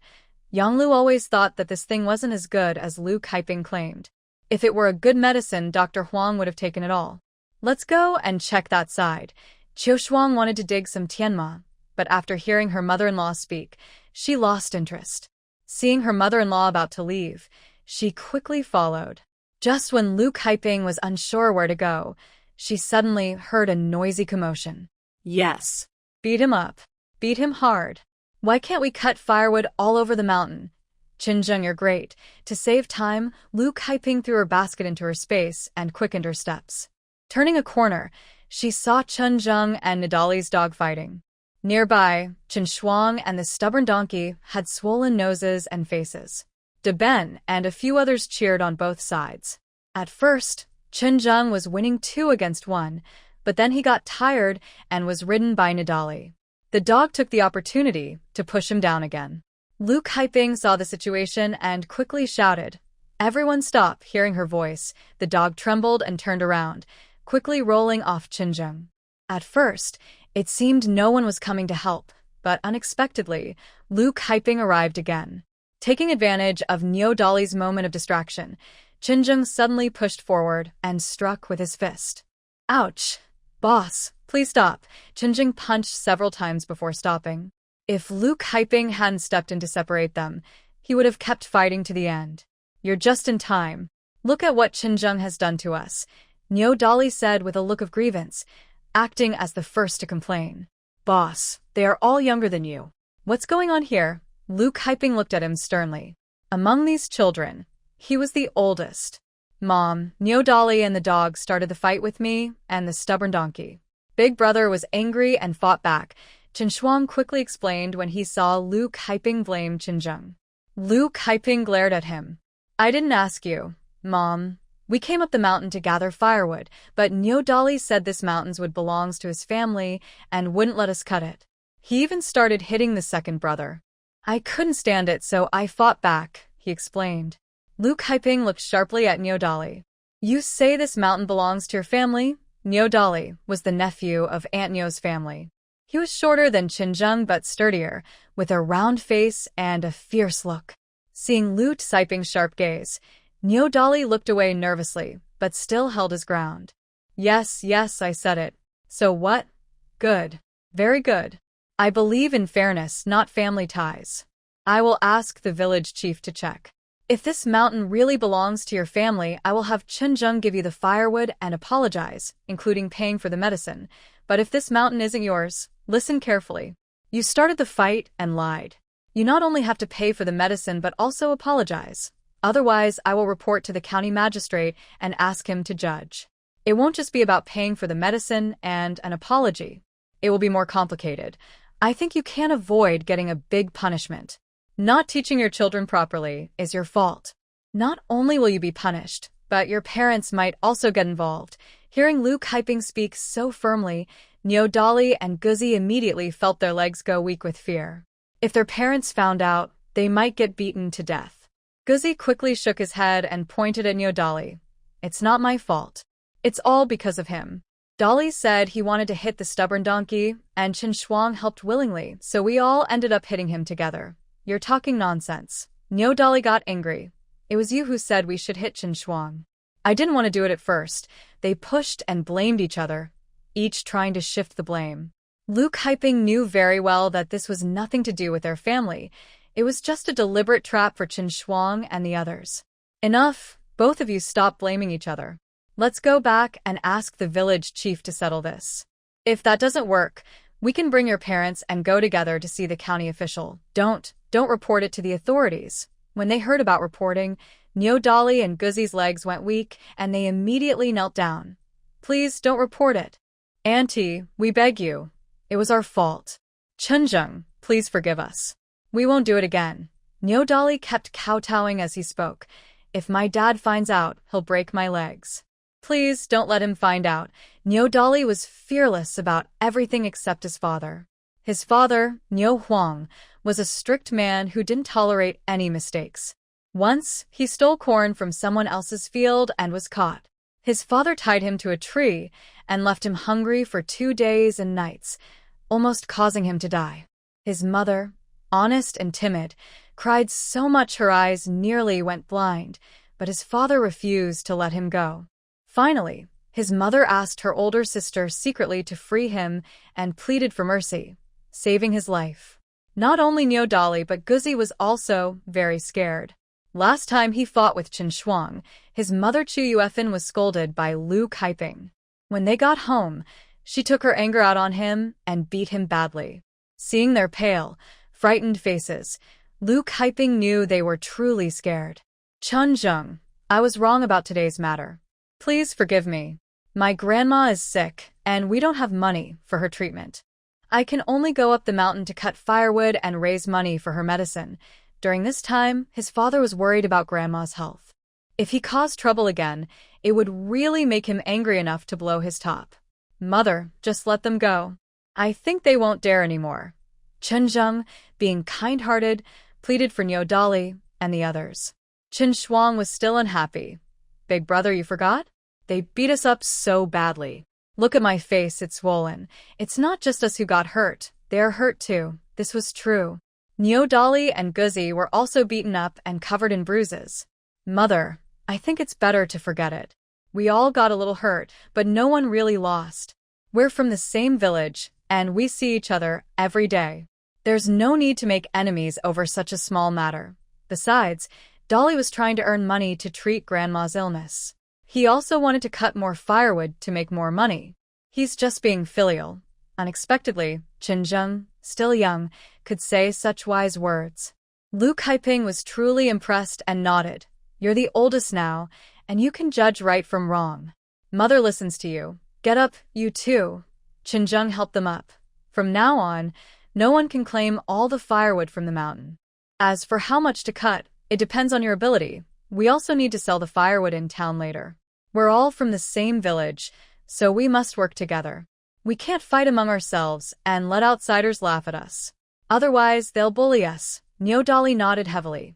Yang Lu always thought that this thing wasn't as good as Lu Kaiping claimed. If it were a good medicine, Dr. Huang would have taken it all. Let's go and check that side. Qiushuang wanted to dig some tianma, but after hearing her mother-in-law speak, she lost interest. Seeing her mother-in-law about to leave, she quickly followed. Just when Luke Hyping was unsure where to go, she suddenly heard a noisy commotion. Yes. Beat him up. Beat him hard. Why can't we cut firewood all over the mountain? Chinjung, you're great. To save time, Luke Hyping threw her basket into her space and quickened her steps. Turning a corner, she saw Chinjung and Nidali's dog fighting. Nearby, Chen Shuang and the stubborn donkey had swollen noses and faces. De Ben and a few others cheered on both sides. At first, Chinjung was winning 2-1, but then he got tired and was ridden by Nidali. The dog took the opportunity to push him down again. Luke Hyping saw the situation and quickly shouted. Everyone stop, hearing her voice. The dog trembled and turned around, quickly rolling off Chinjung. At first, it seemed no one was coming to help, but unexpectedly, Luke Hyping arrived again. Taking advantage of Nidali's moment of distraction, Chinjung suddenly pushed forward and struck with his fist. Ouch! Boss, please stop. Chinjung punched several times before stopping. If Luke Hyping hadn't stepped in to separate them, he would have kept fighting to the end. You're just in time. Look at what Chinjung has done to us, Nidali said with a look of grievance, acting as the first to complain. Boss, they are all younger than you. What's going on here? Luke Hyping looked at him sternly. Among these children, he was the oldest. Mom, Nidali and the dog started the fight with me and the stubborn donkey. Big brother was angry and fought back. Chen Shuang quickly explained when he saw Luke Hyping blame Chinjung. Luke Hyping glared at him. I didn't ask you, Mom. We came up the mountain to gather firewood, but Nidali said this mountain would belong to his family and wouldn't let us cut it. He even started hitting the second brother. I couldn't stand it, so I fought back, he explained. Luke Hyping looked sharply at Nidali. You say this mountain belongs to your family? Nidali was the nephew of Aunt Nyo's family. He was shorter than Chinjung but sturdier, with a round face and a fierce look. Seeing Luke Hyping's sharp gaze, Nidali looked away nervously, but still held his ground. Yes, I said it. So what? Good. Very good. I believe in fairness, not family ties. I will ask the village chief to check. If this mountain really belongs to your family, I will have Chinjung give you the firewood and apologize, including paying for the medicine. But if this mountain isn't yours, listen carefully. You started the fight and lied. You not only have to pay for the medicine but also apologize. Otherwise, I will report to the county magistrate and ask him to judge. It won't just be about paying for the medicine and an apology. It will be more complicated. I think you can't avoid getting a big punishment. Not teaching your children properly is your fault. Not only will you be punished, but your parents might also get involved. Hearing Luke Hyping speak so firmly, Nidali and Guzi immediately felt their legs go weak with fear. If their parents found out, they might get beaten to death. Guzi quickly shook his head and pointed at Nidali. It's not my fault. It's all because of him. Dali said he wanted to hit the stubborn donkey, and Chen Shuang helped willingly, so we all ended up hitting him together. You're talking nonsense. Nidali got angry. It was you who said we should hit Chen Shuang. I didn't want to do it at first. They pushed and blamed each other, each trying to shift the blame. Luke Hyping knew very well that this was nothing to do with their family. It was just a deliberate trap for Chen Shuang and the others. Enough, both of you stop blaming each other. Let's go back and ask the village chief to settle this. If that doesn't work, we can bring your parents and go together to see the county official. Don't report it to the authorities. When they heard about reporting, Nidali and Guzi's legs went weak and they immediately knelt down. Please don't report it. Auntie, we beg you. It was our fault. Chinjung, please forgive us. We won't do it again. Nidali kept kowtowing as he spoke. If my dad finds out, he'll break my legs. Please don't let him find out. Nidali was fearless about everything except his father. His father, Nio Huang, was a strict man who didn't tolerate any mistakes. Once, he stole corn from someone else's field and was caught. His father tied him to a tree and left him hungry for 2 days and nights, almost causing him to die. His mother, honest and timid, cried so much her eyes nearly went blind, but his father refused to let him go. Finally, his mother asked her older sister secretly to free him and pleaded for mercy, saving his life. Not only Nidali but Guzi was also very scared. Last time he fought with Chen Shuang, his mother Chu Yuefan was scolded by Lu Kaiping. When they got home, she took her anger out on him and beat him badly. Seeing their pale, frightened faces, Lu Kaiping knew they were truly scared. Chen Zheng, I was wrong about today's matter. Please forgive me. My grandma is sick, and we don't have money for her treatment. I can only go up the mountain to cut firewood and raise money for her medicine. During this time, his father was worried about grandma's health. If he caused trouble again, it would really make him angry enough to blow his top. Mother, just let them go. I think they won't dare anymore. Chen Zheng, being kind-hearted, pleaded for Niu Dali and the others. Chen Shuang was still unhappy. Big brother, you forgot? They beat us up so badly. Look at my face, it's swollen. It's not just us who got hurt. They are hurt too. This was true. Niu Dali and Guzi were also beaten up and covered in bruises. Mother, I think it's better to forget it. We all got a little hurt, but no one really lost. We're from the same village, and we see each other every day. There's no need to make enemies over such a small matter. Besides, Dolly was trying to earn money to treat grandma's illness. He also wanted to cut more firewood to make more money. He's just being filial. Unexpectedly, Chen Zheng, still young, could say such wise words. Lu Kaiping was truly impressed and nodded. You're the oldest now, and you can judge right from wrong. Mother listens to you. Get up, you too. Chen Zheng helped them up. From now on, no one can claim all the firewood from the mountain. As for how much to cut, it depends on your ability. We also need to sell the firewood in town later. We're all from the same village, so we must work together. We can't fight among ourselves and let outsiders laugh at us. Otherwise, they'll bully us. Niu Dali nodded heavily.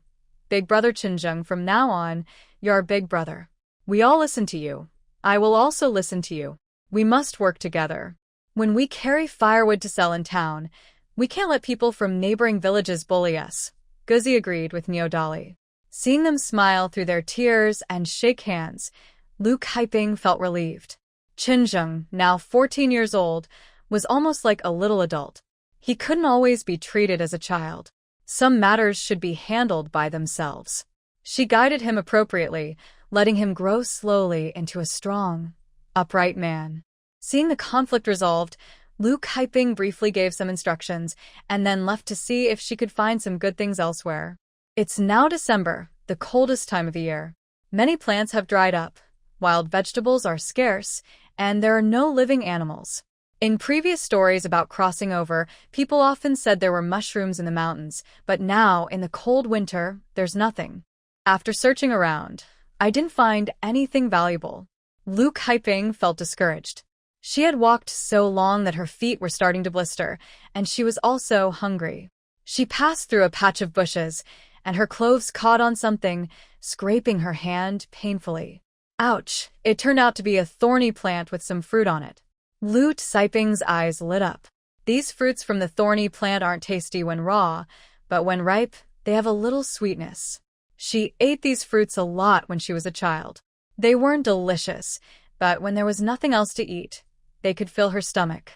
Big brother Chen Zheng, from now on, you're our big brother. We all listen to you. I will also listen to you. We must work together. When we carry firewood to sell in town, we can't let people from neighboring villages bully us. Guzi agreed with Niu Dali. Seeing them smile through their tears and shake hands, Lu Kaiping felt relieved. Chen Zheng, now 14 years old, was almost like a little adult. He couldn't always be treated as a child. Some matters should be handled by themselves. She guided him appropriately, letting him grow slowly into a strong, upright man. Seeing the conflict resolved, Lu Kaiping briefly gave some instructions and then left to see if she could find some good things elsewhere. It's now December, the coldest time of the year. Many plants have dried up, wild vegetables are scarce, and there are no living animals. In previous stories about crossing over, people often said there were mushrooms in the mountains, but now, in the cold winter, there's nothing. After searching around, I didn't find anything valuable. Lu Kaiping felt discouraged. She had walked so long that her feet were starting to blister, and she was also hungry. She passed through a patch of bushes, and her clothes caught on something, scraping her hand painfully. Ouch! It turned out to be a thorny plant with some fruit on it. Lu Kaiping's eyes lit up. These fruits from the thorny plant aren't tasty when raw, but when ripe, they have a little sweetness. She ate these fruits a lot when she was a child. They weren't delicious, but when there was nothing else to eat, they could fill her stomach.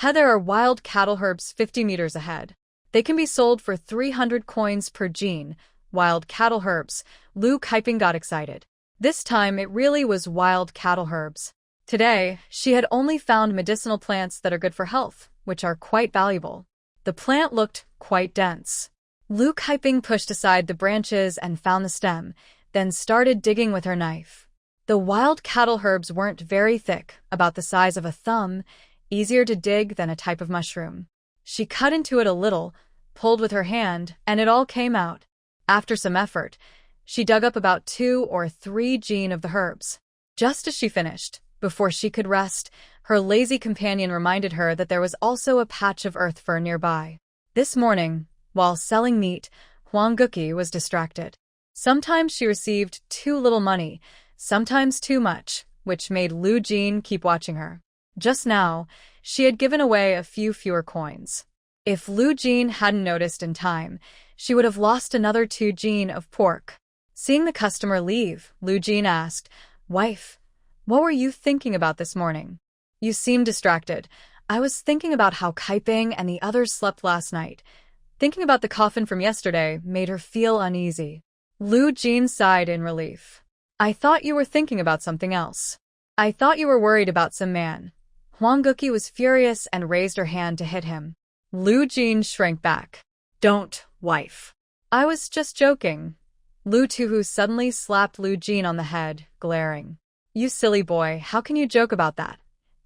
There are wild cattle herbs 50 meters ahead. They can be sold for 300 coins per gene. Wild cattle herbs. Lu Kaiping got excited. This time it really was wild cattle herbs. Today, she had only found medicinal plants that are good for health, which are quite valuable. The plant looked quite dense. Lu Kaiping pushed aside the branches and found the stem, then started digging with her knife. The wild cattle herbs weren't very thick, about the size of a thumb, easier to dig than a type of mushroom. She cut into it a little, pulled with her hand, and it all came out. After some effort, she dug up about 2 or 3 gene of the herbs. Just as she finished, before she could rest, her lazy companion reminded her that there was also a patch of earth fur nearby. This morning, while selling meat, Huang Guqi was distracted. Sometimes she received too little money, sometimes too much, which made Lu Jin keep watching her. Just now, she had given away a few fewer coins. If Lu Jin hadn't noticed in time, she would have lost another 2 gene of pork. Seeing the customer leave, Lu Jin asked, "Wife, what were you thinking about this morning? You seem distracted." "I was thinking about how Kaiping and the others slept last night. Thinking about the coffin from yesterday made her feel uneasy." Lu Jin sighed in relief. I thought you were thinking about something else. I thought you were worried about some man. Huang Guqi was furious and raised her hand to hit him. Lu Jin shrank back. Don't, wife. I was just joking. Lu Tuhu suddenly slapped Lu Jin on the head, glaring. You silly boy, how can you joke about that?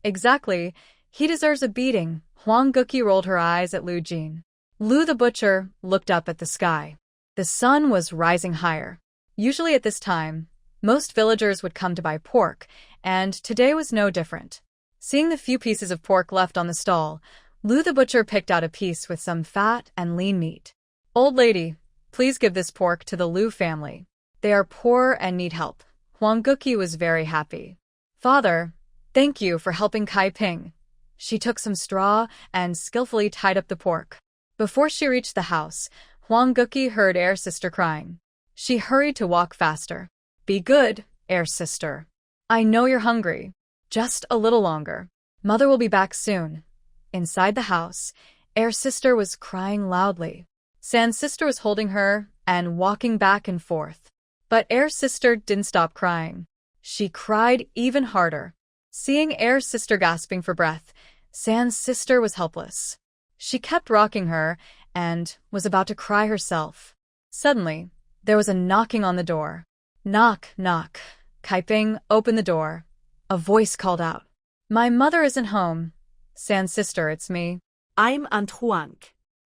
Exactly. He deserves a beating. Huang Guqi rolled her eyes at Lu Jin. Lu the butcher looked up at the sky. The sun was rising higher. Usually at this time, most villagers would come to buy pork, and today was no different. Seeing the few pieces of pork left on the stall, Lu the butcher picked out a piece with some fat and lean meat. Old lady, please give this pork to the Lu family. They are poor and need help. Huang Guqi was very happy. Father, thank you for helping Kai Ping. She took some straw and skillfully tied up the pork. Before she reached the house, Huang Guqi heard Air's sister crying. She hurried to walk faster. Be good, Air's sister. I know you're hungry. Just a little longer. Mother will be back soon. Inside the house, Air's sister was crying loudly. San's sister was holding her and walking back and forth. But Air's sister didn't stop crying. She cried even harder. Seeing Air's sister gasping for breath, San's sister was helpless. She kept rocking her and was about to cry herself. Suddenly, there was a knocking on the door. Knock, knock. Kai Ping opened the door. A voice called out. My mother isn't home. San's sister, it's me. I'm Aunt Huang.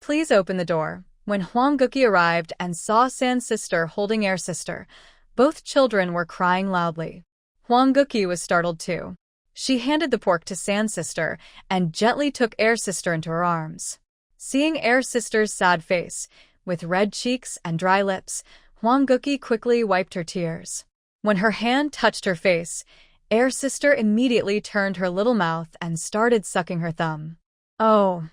Please open the door. When Huang Guqi arrived and saw San's sister holding Air's sister, both children were crying loudly. Huang Guqi was startled too. She handed the pork to San's sister and gently took Air's sister into her arms. Seeing Air's sister's sad face, with red cheeks and dry lips, Huang Guqi quickly wiped her tears. When her hand touched her face, Air's sister immediately turned her little mouth and started sucking her thumb. Oh,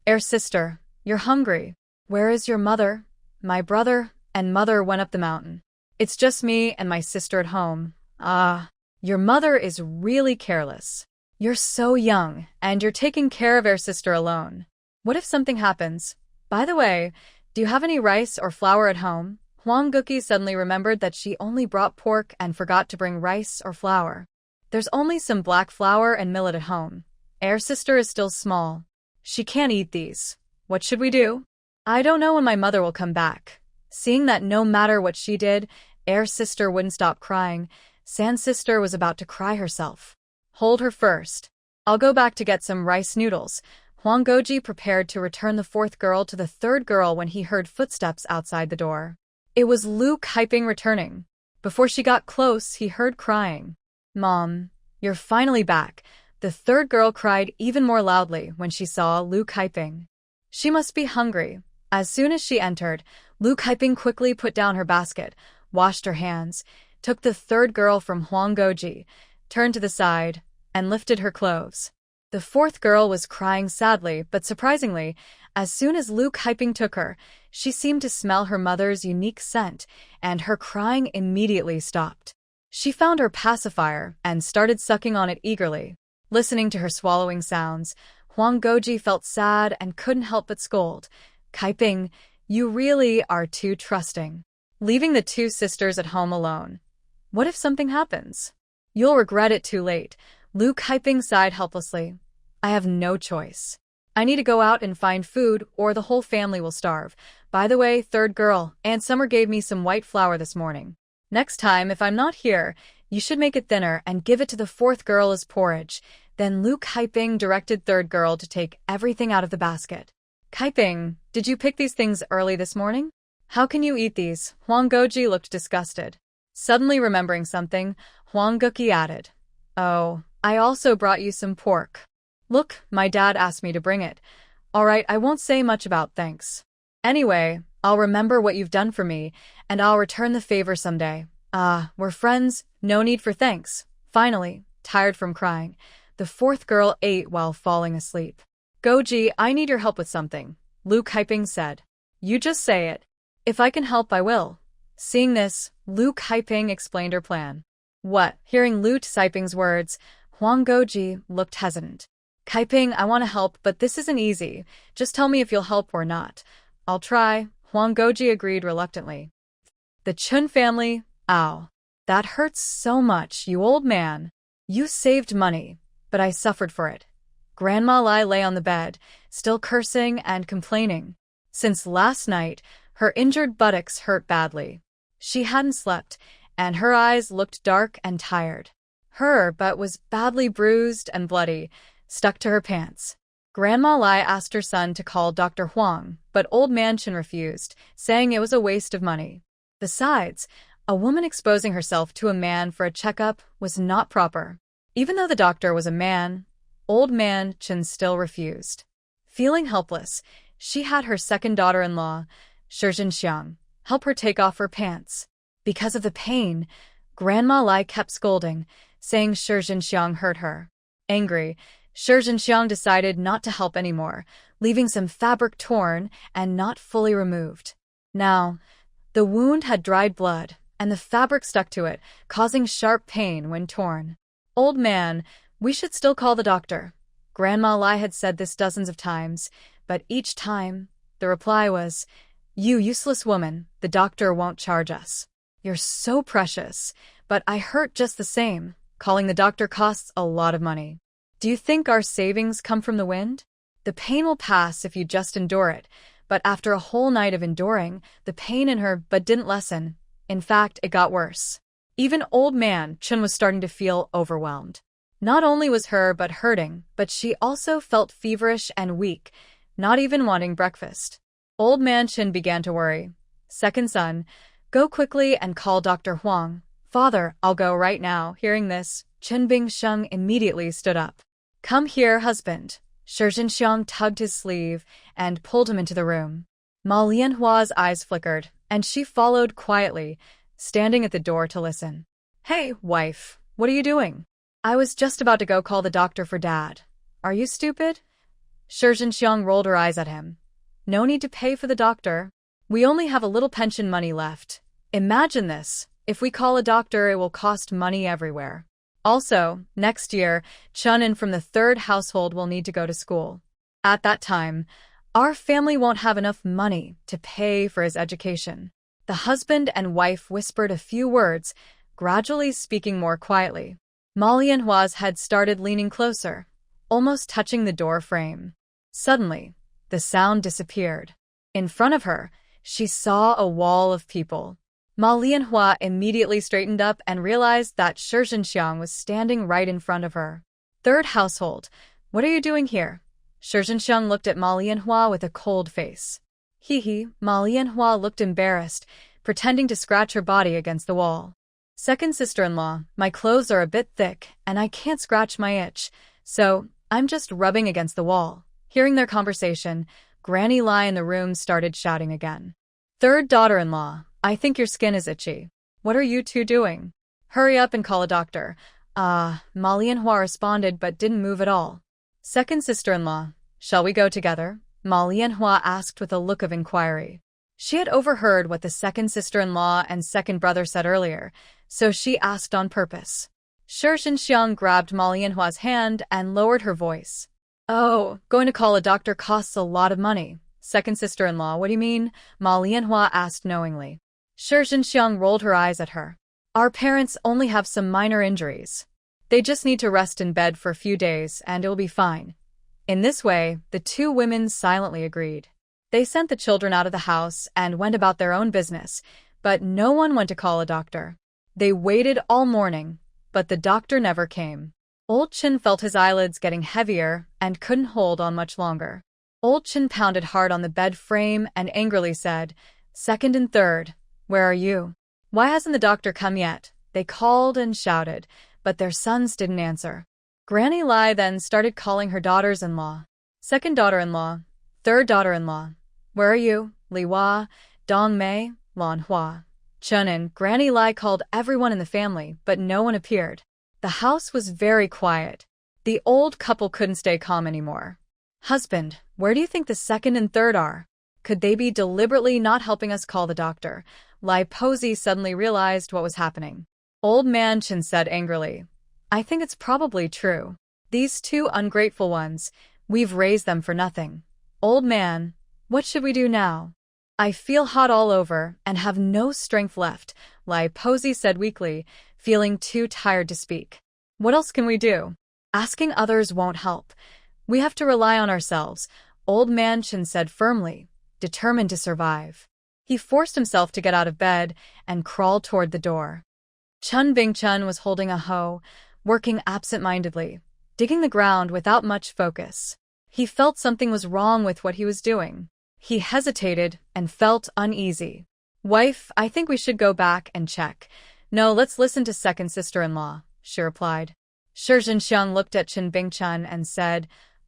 Air's sister, you're hungry. Where is your mother? My brother and mother went up the mountain. It's just me and my sister at home. Ah, your mother is really careless. You're so young, and you're taking care of Air's sister alone. What if something happens? By the way, do you have any rice or flour at home? Huang Guqi suddenly remembered that she only brought pork and forgot to bring rice or flour. There's only some black flour and millet at home. Air's sister is still small. She can't eat these. What should we do? I don't know when my mother will come back. Seeing that no matter what she did, Air's sister wouldn't stop crying, San's sister was about to cry herself. Hold her first. I'll go back to get some rice noodles. Huang Guqi prepared to return the fourth girl to the third girl when he heard footsteps outside the door. It was Lu Kaiping returning. Before she got close, he heard crying. Mom, you're finally back. The third girl cried even more loudly when she saw Lu Kaiping. She must be hungry. As soon as she entered, Lu Kaiping quickly put down her basket, washed her hands, took the third girl from Huang Guqi, turned to the side, and lifted her clothes. The fourth girl was crying sadly, but surprisingly, as soon as Lu Kaiping took her, she seemed to smell her mother's unique scent, and her crying immediately stopped. She found her pacifier and started sucking on it eagerly. Listening to her swallowing sounds, Huang Guqi felt sad and couldn't help but scold. Kaiping, you really are too trusting. Leaving the two sisters at home alone. What if something happens? You'll regret it too late. Lu Kaiping sighed helplessly. I have no choice. I need to go out and find food or the whole family will starve. By the way, third girl, Aunt Summer gave me some white flour this morning. Next time, if I'm not here, you should make it thinner and give it to the fourth girl as porridge. Then Lu Kaiping directed third girl to take everything out of the basket. Kaiping, did you pick these things early this morning? How can you eat these? Huang Guqi looked disgusted. Suddenly remembering something, Huang Guqi added, Oh, I also brought you some pork. Look, my dad asked me to bring it. All right, I won't say much about thanks. Anyway, I'll remember what you've done for me, and I'll return the favor someday. We're friends, no need for thanks. Finally, tired from crying, the fourth girl ate while falling asleep. Guqi, I need your help with something, Lu Kaiping said. You just say it. If I can help, I will. Seeing this, Lu Kaiping explained her plan. What? Hearing Lu Kaiping's words, Huang Guqi looked hesitant. Kaiping, I want to help, but this isn't easy. Just tell me if you'll help or not. I'll try, Huang Guqi agreed reluctantly. The Chen family? Ow. That hurts so much, you old man. You saved money, but I suffered for it. Grandma Lai lay on the bed, still cursing and complaining. Since last night, her injured buttocks hurt badly. She hadn't slept, and her eyes looked dark and tired. Her butt was badly bruised and bloody, stuck to her pants. Grandma Lai asked her son to call Dr. Huang, but old man Chen refused, saying it was a waste of money. Besides, a woman exposing herself to a man for a checkup was not proper. Even though the doctor was a man, old man Chen still refused. Feeling helpless, she had her second daughter-in-law, Xiang, help her take off her pants. Because of the pain, Grandma Lai kept scolding, saying Xiang hurt her. Angry, Xiang decided not to help anymore, leaving some fabric torn and not fully removed. Now, the wound had dried blood, and the fabric stuck to it, causing sharp pain when torn. Old man, we should still call the doctor. Grandma Lai had said this dozens of times, but each time, the reply was, "You useless woman, the doctor won't charge us. You're so precious, but I hurt just the same. Calling the doctor costs a lot of money. Do you think our savings come from the wind? The pain will pass if you just endure it, but after a whole night of enduring, the pain in her butt didn't lessen. In fact, it got worse." Even old man Chen was starting to feel overwhelmed. Not only was her butt hurting, but she also felt feverish and weak, not even wanting breakfast. Old man Chen began to worry. "Second son, go quickly and call Dr. Huang." "Father, I'll go right now." Hearing this, Chen Bingsheng immediately stood up. "Come here, husband." Xiang tugged his sleeve and pulled him into the room. Ma Lianhua's eyes flickered, and she followed quietly, standing at the door to listen. "Hey, wife, what are you doing?" "I was just about to go call the doctor for Dad." "Are you stupid?" Xiang rolled her eyes at him. "No need to pay for the doctor. We only have a little pension money left. Imagine this. If we call a doctor, it will cost money everywhere. Also, next year, Chen from the third household will need to go to school. At that time, our family won't have enough money to pay for his education." The husband and wife whispered a few words, gradually speaking more quietly. Ma Lianhua's head started leaning closer, almost touching the door frame. Suddenly, the sound disappeared. In front of her, she saw a wall of people. Ma Lianhua immediately straightened up and realized that Xiang was standing right in front of her. "Third household, what are you doing here?" Xiang looked at Ma Lianhua with a cold face. Hee. Ma Lianhua looked embarrassed, pretending to scratch her body against the wall. "Second sister-in-law, my clothes are a bit thick, and I can't scratch my itch, so I'm just rubbing against the wall." Hearing their conversation, Granny Lai in the room started shouting again. "Third daughter-in-law, I think your skin is itchy. What are you two doing? Hurry up and call a doctor." Ma Lianhua responded but didn't move at all. "Second sister-in-law, shall we go together?" Ma Lianhua asked with a look of inquiry. She had overheard what the second sister-in-law and second brother said earlier, so she asked on purpose. Xiang grabbed Ma Lianhua's hand and lowered her voice. "Oh, going to call a doctor costs a lot of money." "Second sister-in-law, what do you mean?" Ma Lianhua asked knowingly. Xiang rolled her eyes at her. "Our parents only have some minor injuries. They just need to rest in bed for a few days and it'll be fine." In this way, the two women silently agreed. They sent the children out of the house and went about their own business, but no one went to call a doctor. They waited all morning, but the doctor never came. Old Chen felt his eyelids getting heavier and couldn't hold on much longer. Old Chen pounded hard on the bed frame and angrily said, "Second and third, where are you? Why hasn't the doctor come yet?" They called and shouted, but their sons didn't answer. Granny Lai then started calling her daughters-in-law. "Second daughter-in-law, third daughter-in-law, where are you? Li Hua, Dong Mei, Lan Hua." Chen and Granny Lai called everyone in the family, but no one appeared. The house was very quiet. The old couple couldn't stay calm anymore. "Husband, where do you think the second and third are? Could they be deliberately not helping us call the doctor?" Lai Posey suddenly realized what was happening. Old man Chen said angrily, "I think it's probably true. These two ungrateful ones, we've raised them for nothing. Old man, what should we do now?" I feel hot all over and have no strength left, Lai Posey said weakly, feeling too tired to speak. What else can we do? Asking others won't help. We have to rely on ourselves, Old Man Chen said firmly, determined to survive. He forced himself to get out of bed and crawled toward the door. Chen Bingchun was holding a hoe, working absent-mindedly, digging the ground without much focus. He felt something was wrong with what he was doing. He hesitated and felt uneasy. Wife, I think we should go back and check. No, let's listen to second sister-in-law, she replied. Shi Zhenxiang looked at Chen Bingchun and said,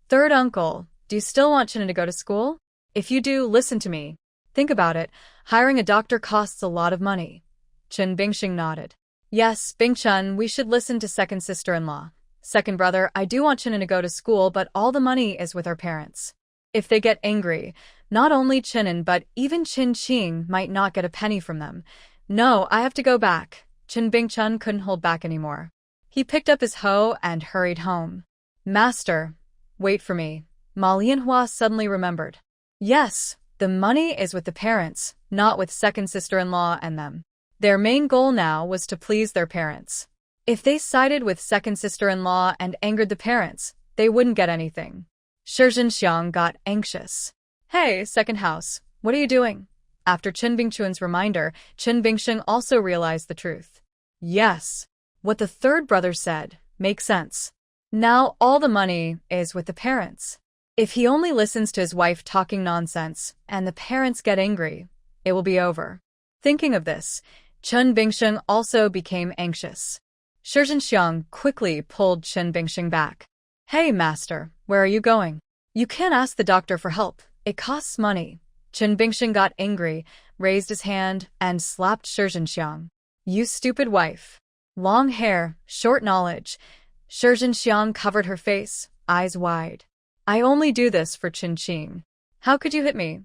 Third uncle, do you still want Chen to go to school? If you do, listen to me. Think about it. Hiring a doctor costs a lot of money. Chen Bingxing nodded. Yes, Bingchun, we should listen to second sister-in-law. Second brother, I do want Chen to go to school, but all the money is with our parents. If they get angry, not only Chen but even Qin Qing might not get a penny from them. No, I have to go back. Chen Bingchun couldn't hold back anymore. He picked up his hoe and hurried home. Master, wait for me. Ma Lianhua suddenly remembered. Yes, the money is with the parents, not with second sister-in-law and them. Their main goal now was to please their parents. If they sided with second sister-in-law and angered the parents, they wouldn't get anything. Shi Zhenxiang got anxious. Hey, second house, what are you doing? After Chen Bingchun's reminder, Chen Bingxing also realized the truth. Yes, what the third brother said makes sense. Now all the money is with the parents. If he only listens to his wife talking nonsense and the parents get angry, it will be over. Thinking of this, Chen Bingxing also became anxious. Shi Zhenxiang quickly pulled Chen Bingxing back. Hey, master, where are you going? You can't ask the doctor for help. It costs money. Chen Bingxing got angry, raised his hand, and slapped Shi Zhenxiang. You stupid wife. Long hair, short knowledge. Shi Zhenxiang covered her face, eyes wide. I only do this for Qin Qing. How could you hit me?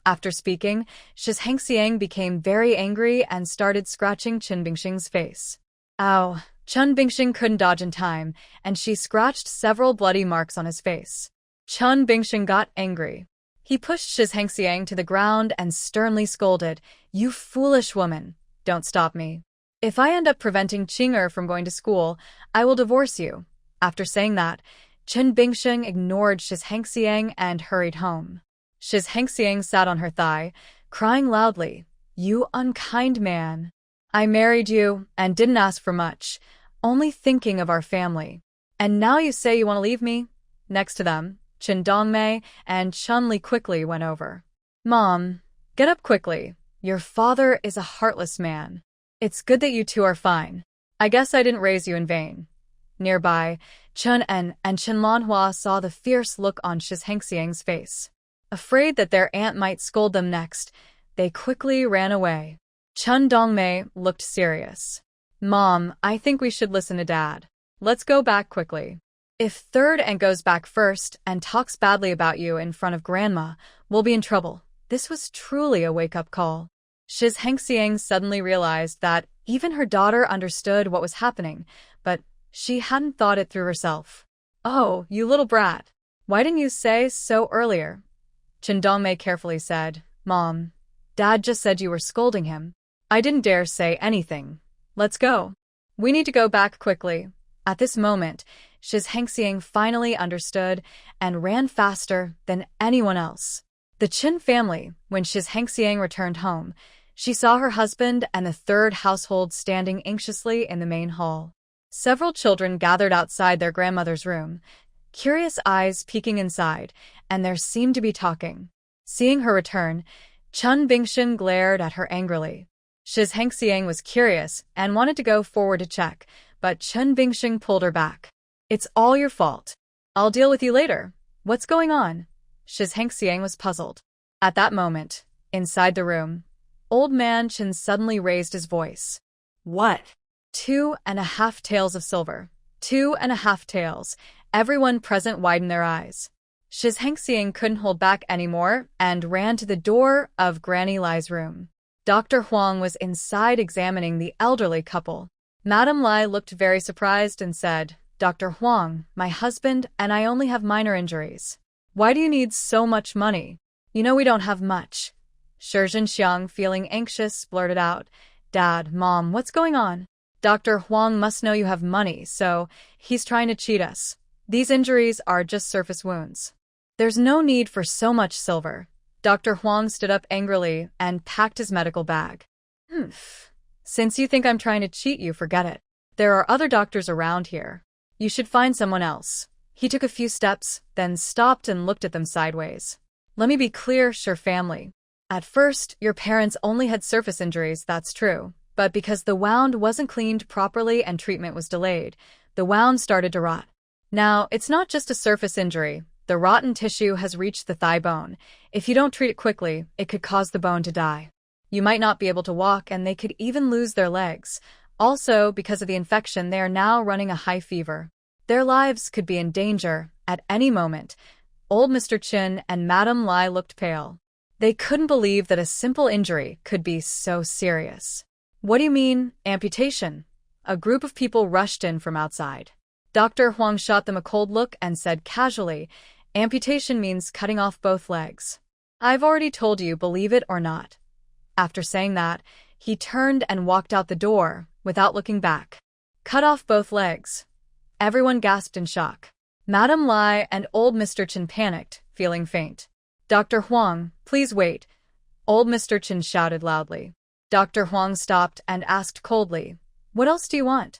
After speaking, Shi Hengxiang became very angry and started scratching Chen Bingxing's face. Ow! Chen Bingxing couldn't dodge in time, and she scratched several bloody marks on his face. Chen Bingxing got angry. He pushed Shi Hengxiang to the ground and sternly scolded, You foolish woman! Don't stop me. If I end up preventing Qing'er from going to school, I will divorce you. After saying that, Chen Bingxing ignored Shi Hengxiang and hurried home. Shi Hengxiang sat on her thigh, crying loudly, You unkind man. I married you and didn't ask for much, only thinking of our family. And now you say you want to leave me? Next to them, Chen Dongmei and Chun Li quickly went over. Mom, get up quickly. Your father is a heartless man. It's good that you two are fine. I guess I didn't raise you in vain. Nearby, Chen En and Chen Lanhua saw the fierce look on Shi Hengxiang's face. Afraid that their aunt might scold them next, they quickly ran away. Chen Dongmei looked serious. Mom, I think we should listen to Dad. Let's go back quickly. If third aunt goes back first and talks badly about you in front of Grandma, we'll be in trouble. This was truly a wake-up call. Shi Hengxiang suddenly realized that even her daughter understood what was happening, but she hadn't thought it through herself. Oh, you little brat. Why didn't you say so earlier? Chen Dongmei carefully said, Mom, Dad just said you were scolding him. I didn't dare say anything. Let's go. We need to go back quickly. At this moment, Shi Hengxiang finally understood and ran faster than anyone else. The Chen family, when Shi Hengxiang returned home, she saw her husband and the third household standing anxiously in the main hall. Several children gathered outside their grandmother's room, curious eyes peeking inside, and there seemed to be talking. Seeing her return, Chen Bingxing glared at her angrily. Shi Hengxiang was curious and wanted to go forward to check, but Chen Bingxing pulled her back. It's all your fault. I'll deal with you later. What's going on? Shi Hengxiang was puzzled. At that moment, inside the room, Old Man Chen suddenly raised his voice. What? 2.5 taels of silver. 2.5 taels. Everyone present widened their eyes. Shi Hengxiang couldn't hold back anymore and ran to the door of Granny Lai's room. Dr. Huang was inside examining the elderly couple. Madame Lai looked very surprised and said, Dr. Huang, my husband and I only have minor injuries. Why do you need so much money? You know we don't have much. Xiang, feeling anxious, blurted out, "Dad, Mom, what's going on? Dr. Huang must know you have money, so he's trying to cheat us. These injuries are just surface wounds. There's no need for so much silver." Dr. Huang stood up angrily and packed his medical bag. Since you think I'm trying to cheat you, forget it. There are other doctors around here. You should find someone else. He took a few steps, then stopped and looked at them sideways. Let me be clear, family. At first, your parents only had surface injuries, that's true. But because the wound wasn't cleaned properly and treatment was delayed, the wound started to rot. Now, it's not just a surface injury. The rotten tissue has reached the thigh bone. If you don't treat it quickly, it could cause the bone to die. You might not be able to walk, and they could even lose their legs. Also, because of the infection, they are now running a high fever. Their lives could be in danger at any moment. Old Mr. Chen and Madame Lai looked pale. They couldn't believe that a simple injury could be so serious. "What do you mean, amputation?" A group of people rushed in from outside. Dr. Huang shot them a cold look and said casually, "Amputation means cutting off both legs. I've already told you, believe it or not." After saying that, he turned and walked out the door, without looking back. Cut off both legs. Everyone gasped in shock. Madame Lai and old Mr. Chen panicked, feeling faint. "Dr. Huang, please wait," old Mr. Chen shouted loudly. Dr. Huang stopped and asked coldly, "What else do you want?"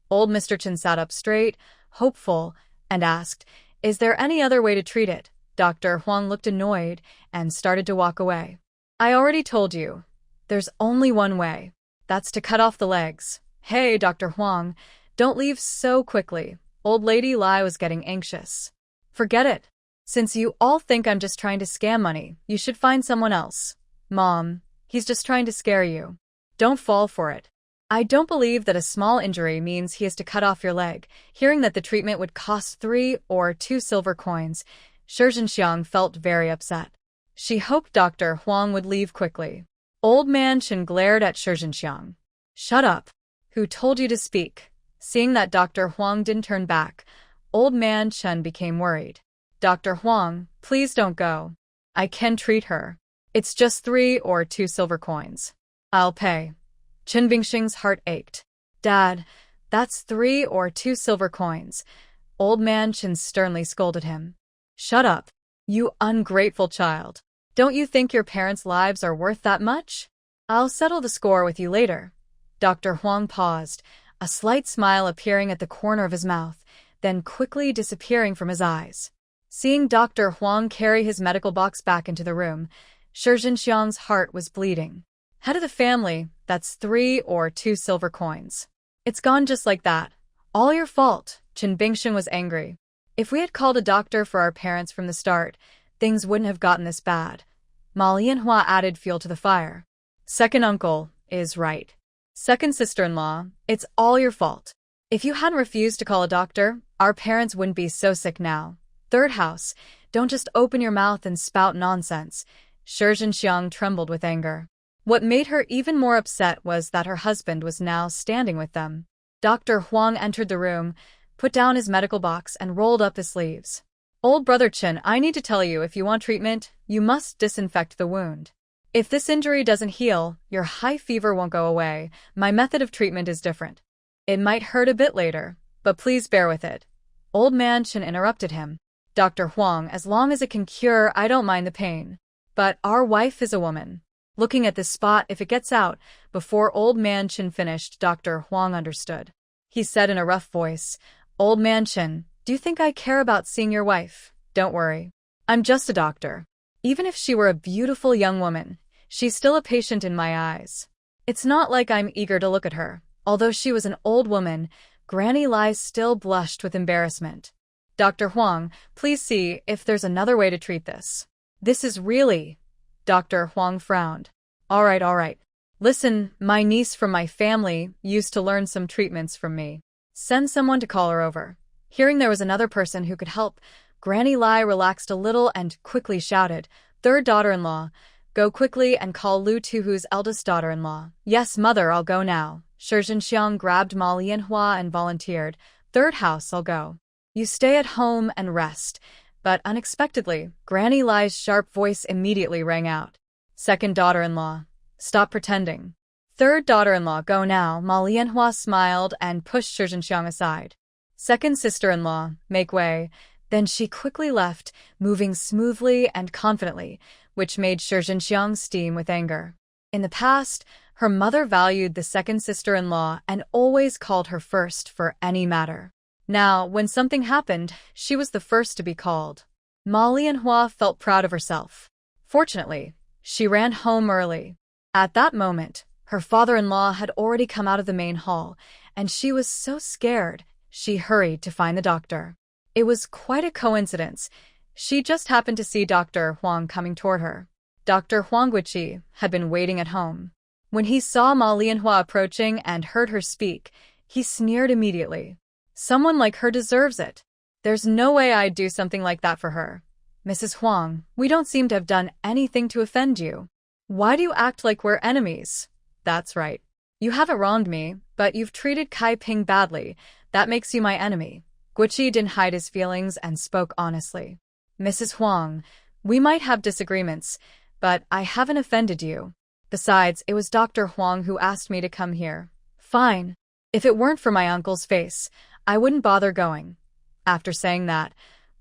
Old Mr. Chen sat up straight, hopeful, and asked, "Is there any other way to treat it?" Dr. Huang looked annoyed and started to walk away. "I already told you. There's only one way. That's to cut off the legs." "Hey, Dr. Huang, don't leave so quickly." Old Lady Lai was getting anxious. "Forget it. Since you all think I'm just trying to scam money, you should find someone else." "Mom, he's just trying to scare you. Don't fall for it. I don't believe that a small injury means he has to cut off your leg." Hearing that the treatment would cost 3 or 2 silver coins, Xiang felt very upset. She hoped Dr. Huang would leave quickly. Old man Chen glared at Xiang. "Shut up. Who told you to speak?" Seeing that Dr. Huang didn't turn back, old man Chen became worried. "Dr. Huang, please don't go. I can treat her. It's just 3 or 2 silver coins. I'll pay." Chen Bingxing's heart ached. "Dad, that's 3 or 2 silver coins." Old man Chen sternly scolded him. "Shut up, you ungrateful child. Don't you think your parents' lives are worth that much? I'll settle the score with you later." Dr. Huang paused, a slight smile appearing at the corner of his mouth, then quickly disappearing from his eyes. Seeing Dr. Huang carry his medical box back into the room, Xiang's heart was bleeding. "Head of the family, that's 3 or 2 silver coins. It's gone just like that. All your fault." Chen Bingxing was angry. "If we had called a doctor for our parents from the start, things wouldn't have gotten this bad." Ma Lianhua added fuel to the fire. "Second uncle is right. Second sister-in-law, it's all your fault. If you hadn't refused to call a doctor, our parents wouldn't be so sick now. Third house, don't just open your mouth and spout nonsense." Xiang trembled with anger. What made her even more upset was that her husband was now standing with them. Dr. Huang entered the room, put down his medical box and rolled up his sleeves. "Old brother Chen, I need to tell you, if you want treatment, you must disinfect the wound. If this injury doesn't heal, your high fever won't go away. My method of treatment is different. It might hurt a bit later, but please bear with it." Old man Chen interrupted him. "Dr. Huang, as long as it can cure, I don't mind the pain. But our wife is a woman. Looking at this spot, if it gets out." Before old man Chen finished, Dr. Huang understood. He said in a rough voice, "Old man Chen, do you think I care about seeing your wife? Don't worry. I'm just a doctor. Even if she were a beautiful young woman, she's still a patient in my eyes. It's not like I'm eager to look at her." Although she was an old woman, Granny Lai still blushed with embarrassment. "Dr. Huang, please see if there's another way to treat this. This is really..." Dr. Huang frowned. All right. Listen, my niece from my family used to learn some treatments from me. Send someone to call her over." Hearing there was another person who could help, Granny Lai relaxed a little and quickly shouted, "Third daughter-in-law, go quickly and call Lu Tuhu's eldest daughter-in-law." "Yes, mother, I'll go now." Xiang grabbed Ma Lianhua and volunteered, "Third house, I'll go. You stay at home and rest." But unexpectedly, Granny Lai's sharp voice immediately rang out. Second daughter-in-law, stop pretending. Third daughter-in-law, go now. Ma Lianhua smiled and pushed Shi Zhenxiang aside. Second sister-in-law, make way. Then she quickly left, moving smoothly and confidently, which made Shi Zhenxiang steam with anger. In the past, her mother valued the second sister-in-law and always called her first for any matter. Now, when something happened, she was the first to be called. Ma Lianhua felt proud of herself. Fortunately, she ran home early. At that moment, her father-in-law had already come out of the main hall, and she was so scared, she hurried to find the doctor. It was quite a coincidence. She just happened to see Dr. Huang coming toward her. Dr. Huang Guiqi had been waiting at home. When he saw Ma Lianhua approaching and heard her speak, he sneered immediately. Someone like her deserves it. There's no way I'd do something like that for her. Mrs. Huang, we don't seem to have done anything to offend you. Why do you act like we're enemies? That's right. You haven't wronged me, but you've treated Kai Ping badly. That makes you my enemy. Guiqi didn't hide his feelings and spoke honestly. Mrs. Huang, we might have disagreements, but I haven't offended you. Besides, it was Dr. Huang who asked me to come here. Fine. If it weren't for my uncle's face, I wouldn't bother going. After saying that,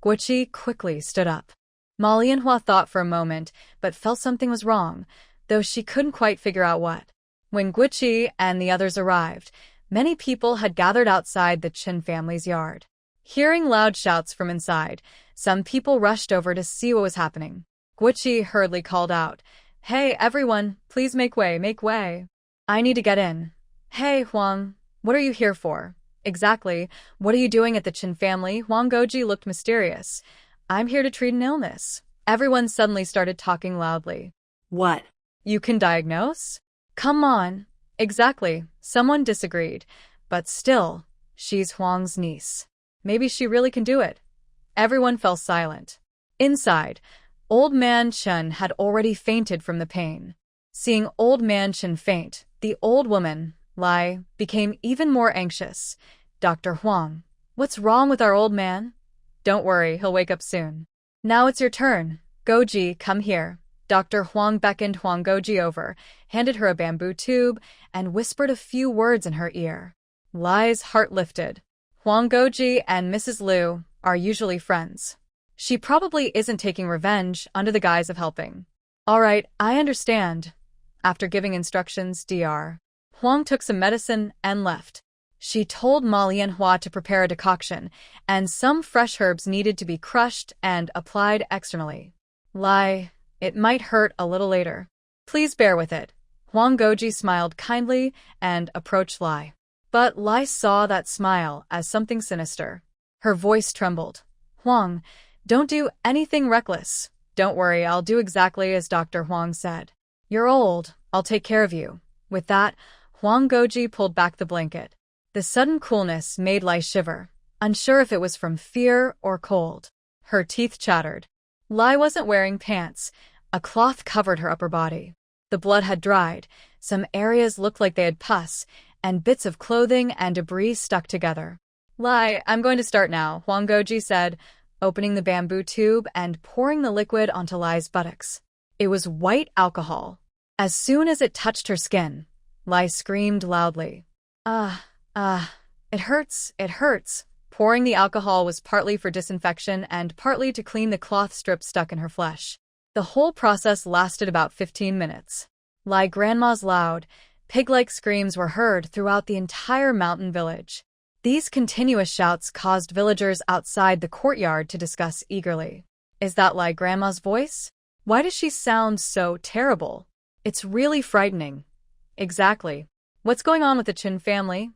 Guiqi quickly stood up. Ma Lianhua thought for a moment, but felt something was wrong, though she couldn't quite figure out what. When Guiqi and the others arrived, many people had gathered outside the Chen family's yard. Hearing loud shouts from inside, some people rushed over to see what was happening. Guiqi hurriedly called out, "Hey, everyone, please make way, make way. I need to get in." "Hey, Huang, what are you here for?" "Exactly, what are you doing at the Chen family?" Huang Guoji looked mysterious. "I'm here to treat an illness." Everyone suddenly started talking loudly. What? "You can diagnose?" "Come on." "Exactly," someone disagreed. "But still, she's Huang's niece. Maybe she really can do it." Everyone fell silent. Inside, Old Man Chen had already fainted from the pain. Seeing Old Man Chen faint, the old woman, Lai, became even more anxious. "Dr. Huang, what's wrong with our old man?" "Don't worry, he'll wake up soon." "Now it's your turn. Guoji, come here." Dr. Huang beckoned Huang Guoji over, handed her a bamboo tube, and whispered a few words in her ear. Lai's heart lifted. Huang Guoji and Mrs. Liu are usually friends. She probably isn't taking revenge under the guise of helping. "All right, I understand." After giving instructions, Dr. Huang took some medicine and left. She told Ma Lianhua to prepare a decoction, and some fresh herbs needed to be crushed and applied externally. "Lai, it might hurt a little later. Please bear with it." Huang Guoji smiled kindly and approached Lai. But Lai saw that smile as something sinister. Her voice trembled. "Huang, don't do anything reckless. Don't worry, I'll do exactly as Dr. Huang said. You're old, I'll take care of you." With that, Huang Guoji pulled back the blanket. The sudden coolness made Lai shiver, unsure if it was from fear or cold. Her teeth chattered. Lai wasn't wearing pants. A cloth covered her upper body. The blood had dried, some areas looked like they had pus, and bits of clothing and debris stuck together. "Lai, I'm going to start now," Huang Guoji said, opening the bamboo tube and pouring the liquid onto Lai's buttocks. It was white alcohol. As soon as it touched her skin, Lai screamed loudly. It hurts, it hurts." Pouring the alcohol was partly for disinfection and partly to clean the cloth strip stuck in her flesh. The whole process lasted about 15 minutes. Lai Grandma's loud, pig-like screams were heard throughout the entire mountain village. These continuous shouts caused villagers outside the courtyard to discuss eagerly. "Is that Lai Grandma's voice? Why does she sound so terrible? It's really frightening." "Exactly. What's going on with the Chen family?"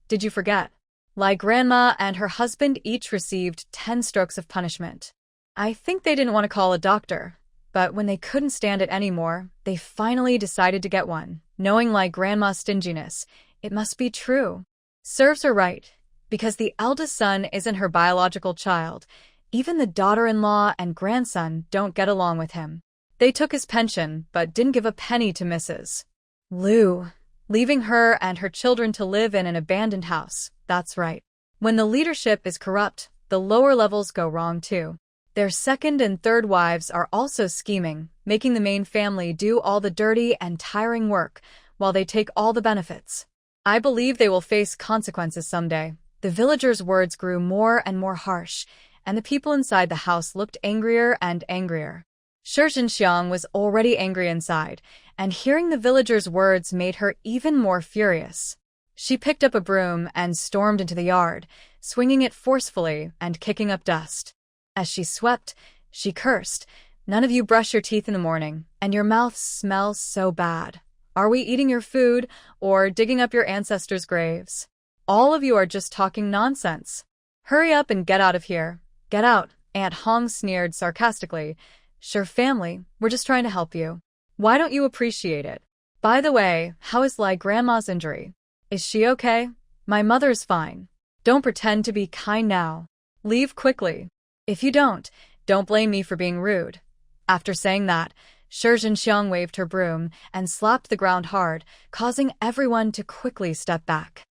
Did you forget? Lai Grandma and her husband each received 10 strokes of punishment. I think they didn't want to call a doctor, but when they couldn't stand it anymore, they finally decided to get one. Knowing Lai Grandma's stinginess, it must be true. Serves her right, because the eldest son isn't her biological child. Even the daughter-in-law and grandson don't get along with him. They took his pension, but didn't give a penny to Mrs. Liu, leaving her and her children to live in an abandoned house. That's right. When the leadership is corrupt, the lower levels go wrong too. Their second and third wives are also scheming, making the main family do all the dirty and tiring work while they take all the benefits. I believe they will face consequences someday. The villagers' words grew more and more harsh, and the people inside the house looked angrier and angrier. Shi Zhenxiang was already angry inside, and hearing the villagers' words made her even more furious. She picked up a broom and stormed into the yard, swinging it forcefully and kicking up dust. As she swept, she cursed, "None of you brush your teeth in the morning, and your mouth smells so bad. Are we eating your food or digging up your ancestors' graves? All of you are just talking nonsense. Hurry up and get out of here. Get out," Aunt Hong sneered sarcastically. "Sure, family, we're just trying to help you. Why don't you appreciate it? By the way, how is Lai Grandma's injury? Is she okay? My mother's fine. Don't pretend to be kind now. Leave quickly. If you don't blame me for being rude." After saying that, Shi Zhenxiang waved her broom and slapped the ground hard, causing everyone to quickly step back.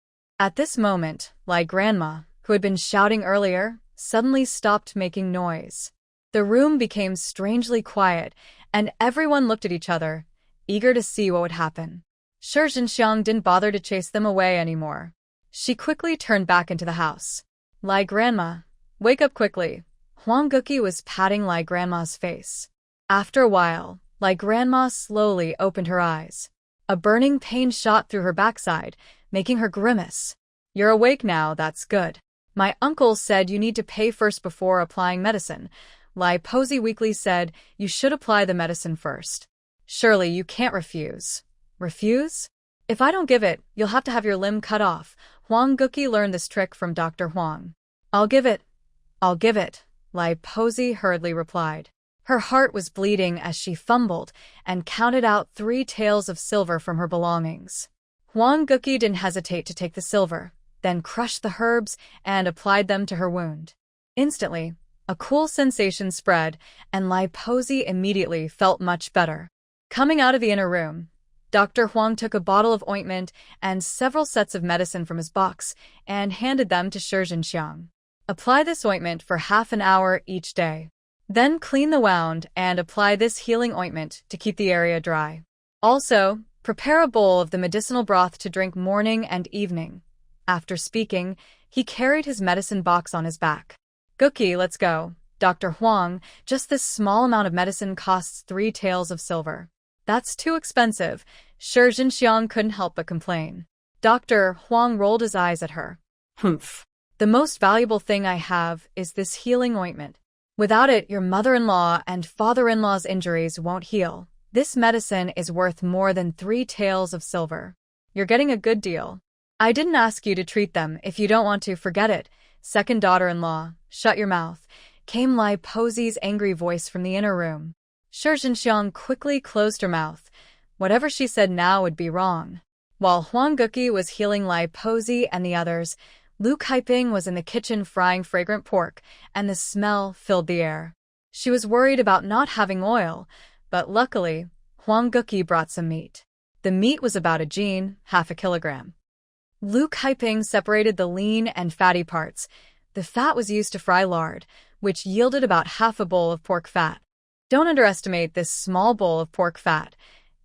At this moment, Lai Grandma, who had been shouting earlier, suddenly stopped making noise. The room became strangely quiet, and everyone looked at each other, eager to see what would happen. Shi Zhenxiang didn't bother to chase them away anymore. She quickly turned back into the house. "Lai Grandma, wake up quickly." Huang Guqi was patting Lai Grandma's face. After a while, Lai Grandma slowly opened her eyes. A burning pain shot through her backside, making her grimace. "You're awake now, that's good. My uncle said you need to pay first before applying medicine." Lai Posey weakly said, "You should apply the medicine first. Surely you can't refuse." "Refuse? If I don't give it, you'll have to have your limb cut off." Huang Guqi learned this trick from Dr. Huang. I'll give it, Lai Posey hurriedly replied. Her heart was bleeding as she fumbled and counted out 3 taels of silver from her belongings. Huang Guqi didn't hesitate to take the silver, then crushed the herbs and applied them to her wound. Instantly, a cool sensation spread, and Lai Posey immediately felt much better. Coming out of the inner room, Dr. Huang took a bottle of ointment and several sets of medicine from his box and handed them to Shi Zhenxiang. Apply this ointment for half an hour each day. Then clean the wound and apply this healing ointment to keep the area dry. Also, prepare a bowl of the medicinal broth to drink morning and evening. After speaking, he carried his medicine box on his back. Guqi, let's go. Dr. Huang, just this small amount of medicine costs 3 taels of silver. That's too expensive. Shi Zhenxiang couldn't help but complain. Dr. Huang rolled his eyes at her. Humph. The most valuable thing I have is this healing ointment. Without it, your mother-in-law and father-in-law's injuries won't heal. This medicine is worth more than 3 taels of silver. You're getting a good deal. I didn't ask you to treat them. If you don't want to, forget it. Second daughter-in-law, shut your mouth, came Lai Posey's angry voice from the inner room. Shi Zhenxiang quickly closed her mouth. Whatever she said now would be wrong. While Huang Guqi was healing Lai Posey and the others, Lu Kaiping was in the kitchen frying fragrant pork, and the smell filled the air. She was worried about not having oil, but luckily, Huang Guqi brought some meat. The meat was about a jin, half a kilogram. Lu Kaiping separated the lean and fatty parts. The fat was used to fry lard, which yielded about half a bowl of pork fat. Don't underestimate this small bowl of pork fat.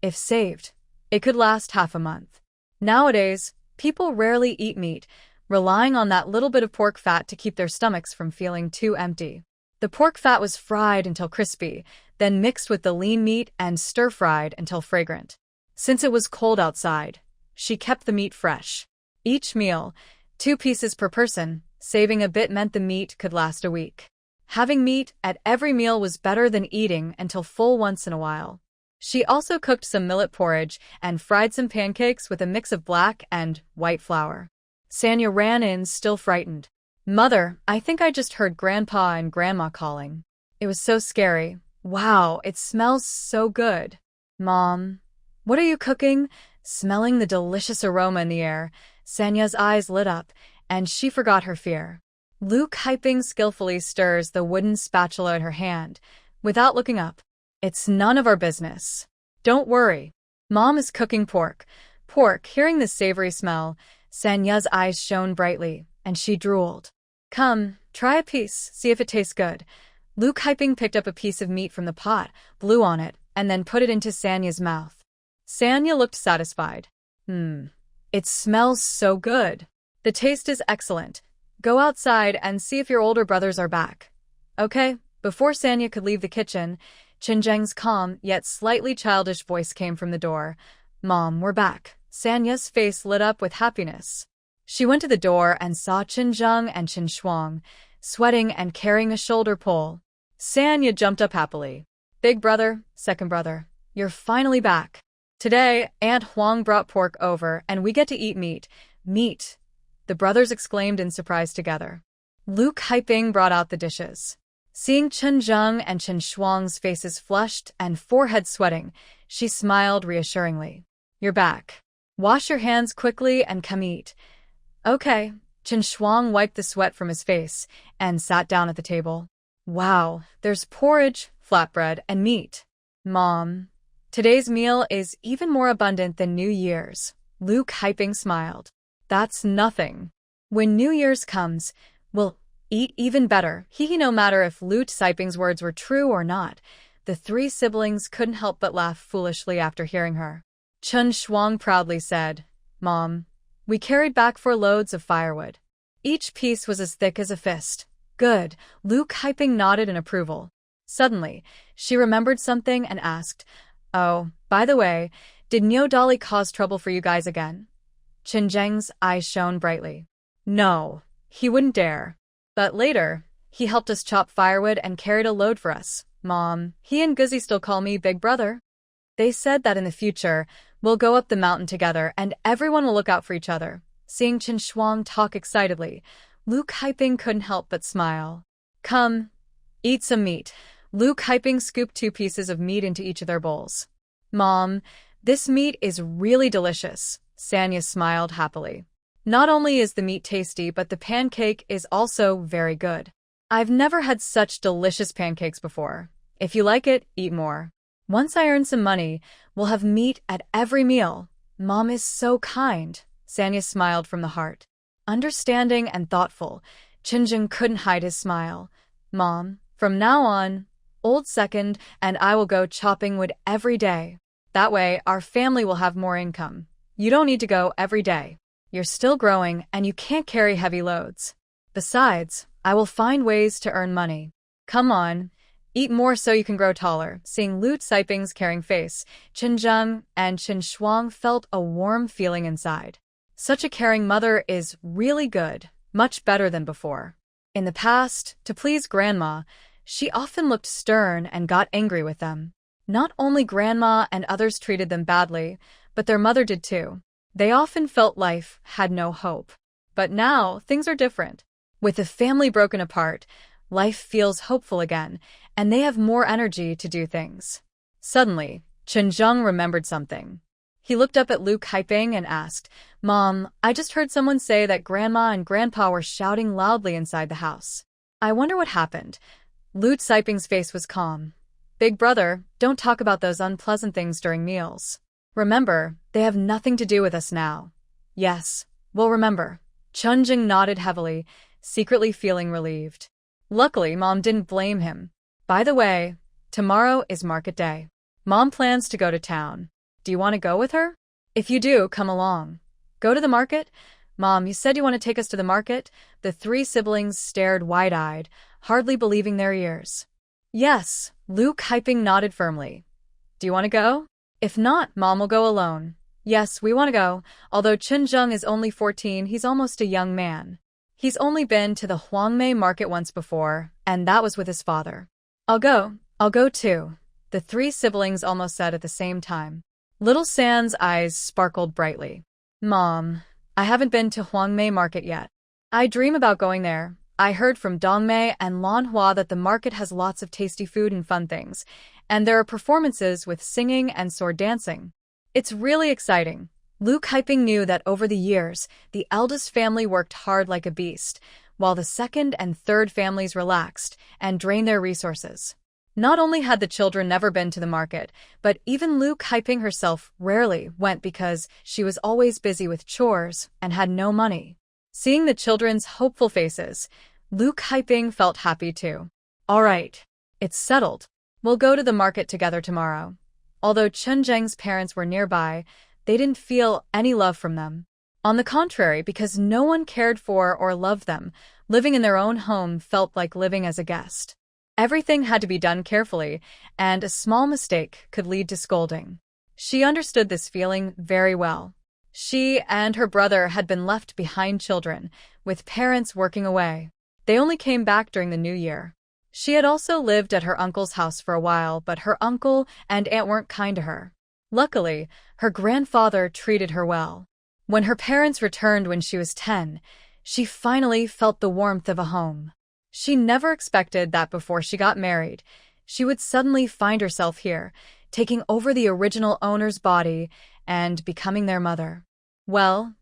If saved, it could last half a month. Nowadays, people rarely eat meat, relying on that little bit of pork fat to keep their stomachs from feeling too empty. The pork fat was fried until crispy, then mixed with the lean meat and stir-fried until fragrant. Since it was cold outside, she kept the meat fresh. Each meal, 2 pieces per person, saving a bit meant the meat could last a week. Having meat at every meal was better than eating until full once in a while. She also cooked some millet porridge and fried some pancakes with a mix of black and white flour. Sanya ran in, still frightened. Mother, I think I just heard Grandpa and Grandma calling. It was so scary. Wow, it smells so good. Mom, what are you cooking? Smelling the delicious aroma in the air, Sanya's eyes lit up, and she forgot her fear. Lu Kaiping skillfully stirs the wooden spatula in her hand, without looking up. It's none of our business. Don't worry. Mom is cooking pork. Hearing the savory smell, Sanya's eyes shone brightly, and she drooled. Come, try a piece, see if it tastes good. Luke Hyping picked up a piece of meat from the pot, blew on it, and then put it into Sanya's mouth. Sanya looked satisfied. It smells so good. The taste is excellent. Go outside and see if your older brothers are back. Okay? Before Sanya could leave the kitchen, Chen Zheng's calm yet slightly childish voice came from the door. Mom, we're back. Sanya's face lit up with happiness. She went to the door and saw Chen Zheng and Chen Shuang, sweating and carrying a shoulder pole. Sanya jumped up happily. Big brother, second brother, you're finally back. Today, Aunt Huang brought pork over and we get to eat meat. Meat! The brothers exclaimed in surprise together. Luke Hyping brought out the dishes. Seeing Chen Zheng and Chen Shuang's faces flushed and foreheads sweating, she smiled reassuringly. You're back. Wash your hands quickly and come eat. Okay. Chen Shuang wiped the sweat from his face and sat down at the table. Wow, there's porridge, flatbread, and meat. Mom, today's meal is even more abundant than New Year's. Luke Hyping smiled. That's nothing. When New Year's comes, we'll eat even better. No matter if Luke Hyping's words were true or not, the three siblings couldn't help but laugh foolishly after hearing her. Chen Shuang proudly said, Mom, we carried back 4 loads of firewood. Each piece was as thick as a fist. Good. Luke Hyping nodded in approval. Suddenly, she remembered something and asked, Oh, by the way, did Nyo Dolly cause trouble for you guys again? Chen Zheng's eyes shone brightly. No, he wouldn't dare. But later, he helped us chop firewood and carried a load for us. Mom, he and Guzzy still call me Big Brother. They said that in the future, we'll go up the mountain together and everyone will look out for each other. Seeing Chen Shuang talk excitedly, Luke Hyping couldn't help but smile. Come, eat some meat. Luke Hyping scooped 2 pieces of meat into each of their bowls. Mom, this meat is really delicious. Sanya smiled happily. Not only is the meat tasty, but the pancake is also very good. I've never had such delicious pancakes before. If you like it, eat more. Once I earn some money, we'll have meat at every meal. Mom is so kind. Sanya smiled from the heart. Understanding and thoughtful, Chen Zheng couldn't hide his smile. Mom, from now on, old second and I will go chopping wood every day. That way, our family will have more income. You don't need to go every day. You're still growing and you can't carry heavy loads. Besides, I will find ways to earn money. Come on, eat more so you can grow taller. Seeing Luke Hyping's caring face, Chen Zheng and Chen Shuang felt a warm feeling inside. Such a caring mother is really good, much better than before. In the past, to please Grandma, she often looked stern and got angry with them. Not only Grandma and others treated them badly, but their mother did too. They often felt life had no hope. But now, things are different. With the family broken apart, life feels hopeful again, and they have more energy to do things. Suddenly, Chen Zheng remembered something. He looked up at Luke Hyping and asked, Mom, I just heard someone say that Grandma and Grandpa were shouting loudly inside the house. I wonder what happened. Luke Hyping's face was calm. Big brother, don't talk about those unpleasant things during meals. Remember, they have nothing to do with us now. Yes, we'll remember. Chen Zheng nodded heavily, secretly feeling relieved. Luckily, Mom didn't blame him. By the way, tomorrow is market day. Mom plans to go to town. Do you want to go with her? If you do, come along. Go to the market? Mom, you said you want to take us to the market? The 3 siblings stared wide-eyed, hardly believing their ears. Yes, Luke Hyping nodded firmly. Do you want to go? If not, Mom will go alone. Yes, we want to go. Although Chen Zheng is only 14, he's almost a young man. He's only been to the Huangmei market once before, and that was with his father. I'll go too. The 3 siblings almost said at the same time. Little San's eyes sparkled brightly. Mom, I haven't been to Huangmei market yet. I dream about going there. I heard from Dongmei and Lanhua that the market has lots of tasty food and fun things, and there are performances with singing and sword dancing. It's really exciting. Luke Hyping knew that over the years, the eldest family worked hard like a beast, while the second and third families relaxed and drained their resources. Not only had the children never been to the market, but even Luke Hyping herself rarely went because she was always busy with chores and had no money. Seeing the children's hopeful faces, Luke Hyping felt happy too. All right. It's settled. We'll go to the market together tomorrow. Although Chen Zheng's parents were nearby, they didn't feel any love from them. On the contrary, because no one cared for or loved them, living in their own home felt like living as a guest. Everything had to be done carefully, and a small mistake could lead to scolding. She understood this feeling very well. She and her brother had been left behind children, with parents working away. They only came back during the new year. She had also lived at her uncle's house for a while, but her uncle and aunt weren't kind to her. Luckily, her grandfather treated her well. When her parents returned when she was 10, she finally felt the warmth of a home. She never expected that before she got married, she would suddenly find herself here, taking over the original owner's body and becoming their mother. Well,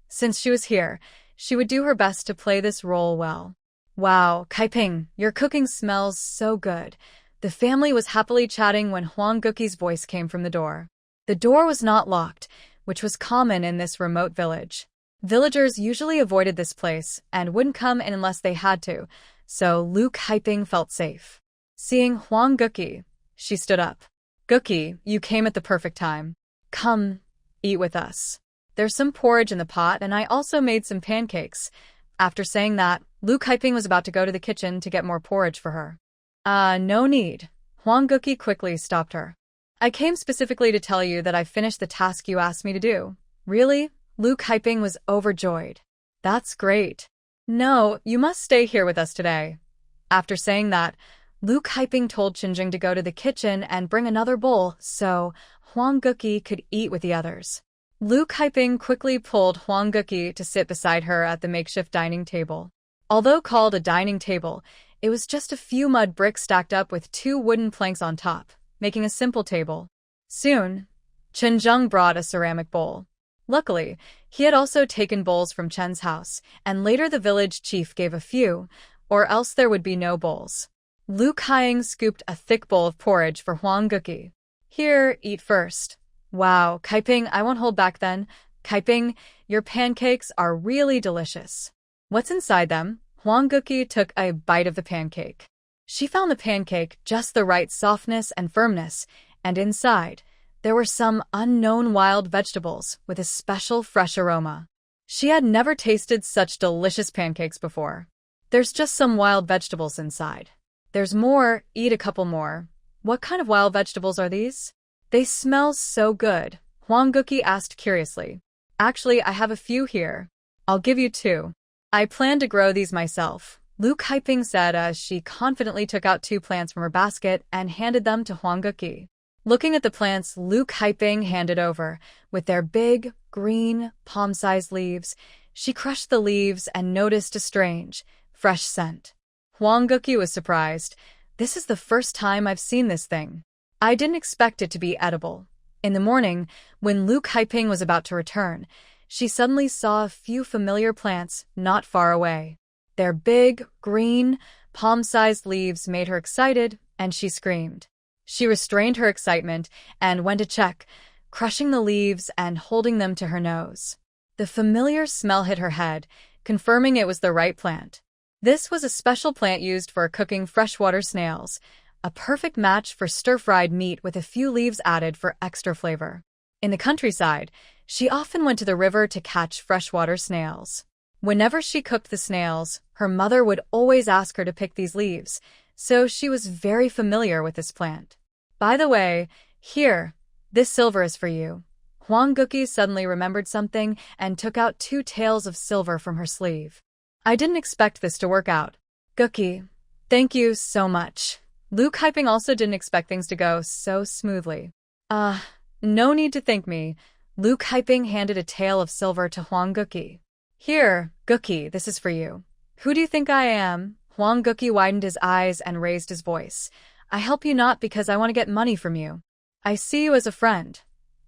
since she was here, she would do her best to play this role well. Wow, Kaiping, your cooking smells so good. The family was happily chatting when Huang Guqi's voice came from the door. The door was not locked, which was common in this remote village. Villagers usually avoided this place and wouldn't come in unless they had to, so Lu Kaiping felt safe. Seeing Huang Guqi, she stood up. Guqi, you came at the perfect time. Come, eat with us. There's some porridge in the pot, and I also made some pancakes. After saying that, Lu Kaiping was about to go to the kitchen to get more porridge for her. No need. Huang Guqi quickly stopped her. I came specifically to tell you that I finished the task you asked me to do. Really? Lu Kaiping was overjoyed. That's great. No, you must stay here with us today. After saying that, Lu Kaiping told Qinjing to go to the kitchen and bring another bowl so Huang Guqi could eat with the others. Lu Kaiping quickly pulled Huang Guqi to sit beside her at the makeshift dining table. Although called a dining table, it was just a few mud bricks stacked up with 2 wooden planks on top, making a simple table. Soon, Qinjing brought a ceramic bowl. Luckily, he had also taken bowls from Chen's house, and later the village chief gave a few, or else there would be no bowls. Lu Kaiping scooped a thick bowl of porridge for Huang Guqi. Here, eat first. Wow, Kaiping, I won't hold back then. Kaiping, your pancakes are really delicious. What's inside them? Huang Guqi took a bite of the pancake. She found the pancake just the right softness and firmness, and inside, there were some unknown wild vegetables with a special fresh aroma. She had never tasted such delicious pancakes before. There's just some wild vegetables inside. There's more, eat a couple more. What kind of wild vegetables are these? They smell so good, Huang Guqi asked curiously. Actually, I have a few here. I'll give you 2. I plan to grow these myself, Lu Kaiping said as she confidently took out 2 plants from her basket and handed them to Huang Guqi. Looking at the plants Lu Kaiping handed over, with their big, green, palm-sized leaves, she crushed the leaves and noticed a strange, fresh scent. Huang Guqi was surprised. This is the first time I've seen this thing. I didn't expect it to be edible. In the morning, when Lu Kaiping was about to return, she suddenly saw a few familiar plants not far away. Their big, green, palm-sized leaves made her excited, and she screamed. She restrained her excitement and went to check, crushing the leaves and holding them to her nose. The familiar smell hit her head, confirming it was the right plant. This was a special plant used for cooking freshwater snails, a perfect match for stir-fried meat with a few leaves added for extra flavor. In the countryside, she often went to the river to catch freshwater snails. Whenever she cooked the snails, her mother would always ask her to pick these leaves, so she was very familiar with this plant. By the way, here, this silver is for you. Huang Guqi suddenly remembered something and took out 2 taels of silver from her sleeve. I didn't expect this to work out. Guqi, thank you so much. Lu Kaiping also didn't expect things to go so smoothly. No need to thank me. Lu Kaiping handed a tael of silver to Huang Guqi. Here, Guqi, this is for you. Who do you think I am? Huang Guqi widened his eyes and raised his voice. I help you not because I want to get money from you. I see you as a friend.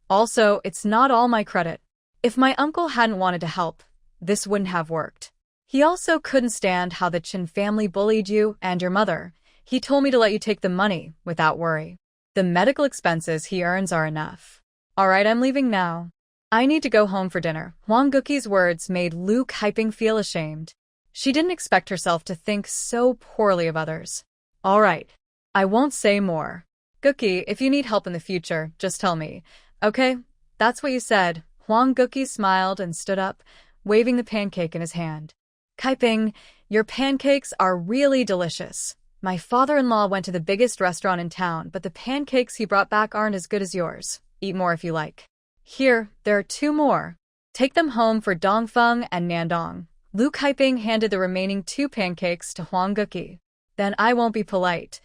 Also, it's not all my credit. If my uncle hadn't wanted to help, this wouldn't have worked. He also couldn't stand how the Chen family bullied you and your mother. He told me to let you take the money without worry. The medical expenses he earns are enough. All right, I'm leaving now. I need to go home for dinner. Huang Guqi's words made Lu Kaiping feel ashamed. She didn't expect herself to think so poorly of others. All right. I won't say more. Gookie, if you need help in the future, just tell me. Okay? That's what you said. Huang Gookie smiled and stood up, waving the pancake in his hand. Kaiping, your pancakes are really delicious. My father-in-law went to the biggest restaurant in town, but the pancakes he brought back aren't as good as yours. Eat more if you like. Here, there are 2 more. Take them home for Dongfeng and Nandong. Lu Kaiping handed the remaining 2 pancakes to Huang Gookie. Then I won't be polite.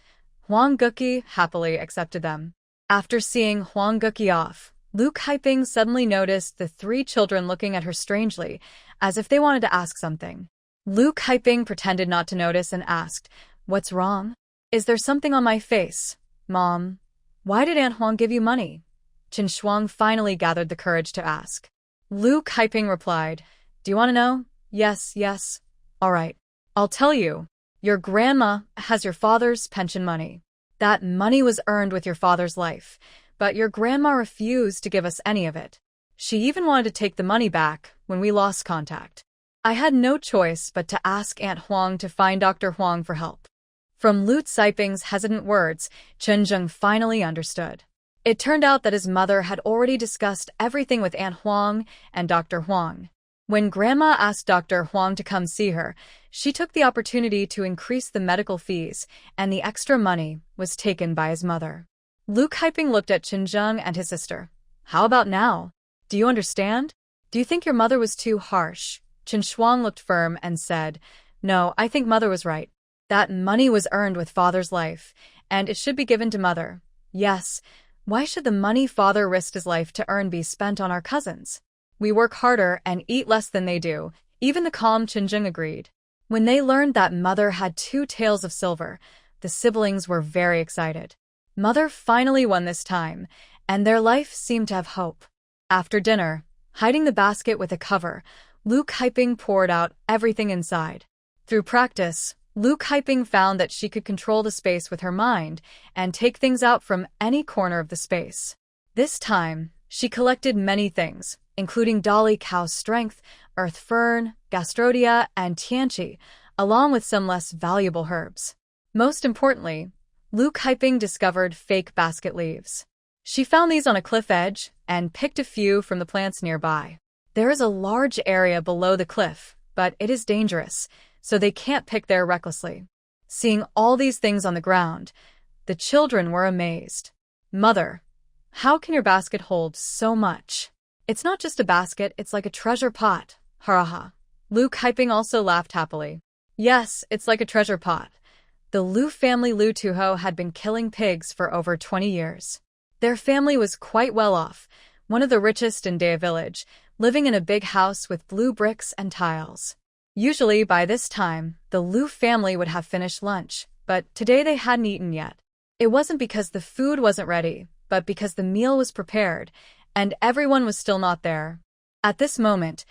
Huang Gookie happily accepted them. After seeing Huang Gookie off, Lu Kaiping suddenly noticed the 3 children looking at her strangely, as if they wanted to ask something. Lu Kaiping pretended not to notice and asked, "What's wrong? Is there something on my face? Mom, why did Aunt Huang give you money?" Chen Shuang finally gathered the courage to ask. Lu Kaiping replied, "Do you want to know? Yes, yes. All right. I'll tell you. Your grandma has your father's pension money. That money was earned with your father's life, but your grandma refused to give us any of it. She even wanted to take the money back when we lost contact. I had no choice but to ask Aunt Huang to find Dr. Huang for help." From Lu Caiping's hesitant words, Chen Zheng finally understood. It turned out that his mother had already discussed everything with Aunt Huang and Dr. Huang. When Grandma asked Dr. Huang to come see her, she took the opportunity to increase the medical fees, and the extra money was taken by his mother. Lu Kaiping looked at Chen Zheng and his sister. "How about now? Do you understand? Do you think your mother was too harsh?" Chen Shuang looked firm and said, "No, I think mother was right. That money was earned with father's life, and it should be given to mother. Yes, why should the money father risked his life to earn be spent on our cousins? We work harder and eat less than they do." Even the calm Chen Zheng agreed. When they learned that mother had 2 tails of silver, the siblings were very excited. Mother finally won this time, and their life seemed to have hope. After dinner, hiding the basket with a cover, Lu Kaiping poured out everything inside. Through practice, Lu Kaiping found that she could control the space with her mind and take things out from any corner of the space. This time, she collected many things, including Dolly Cow's strength, earth fern, gastrodia, and tianqi, along with some less valuable herbs. Most importantly, Lu Kaiping discovered fake basket leaves. She found these on a cliff edge and picked a few from the plants nearby. There is a large area below the cliff, but it is dangerous, so they can't pick there recklessly. Seeing all these things on the ground, the children were amazed. "Mother, how can your basket hold so much? It's not just a basket, it's like a treasure pot." Haraha. Lu Kaiping also laughed happily. Yes, it's like a treasure pot. The Lu family Lu Tuho had been killing pigs for over 20 years. Their family was quite well off, one of the richest in Dea village, living in a big house with blue bricks and tiles. Usually, by this time, the Lu family would have finished lunch, but today they hadn't eaten yet. It wasn't because the food wasn't ready, but because the meal was prepared, and everyone was still not there. At this moment,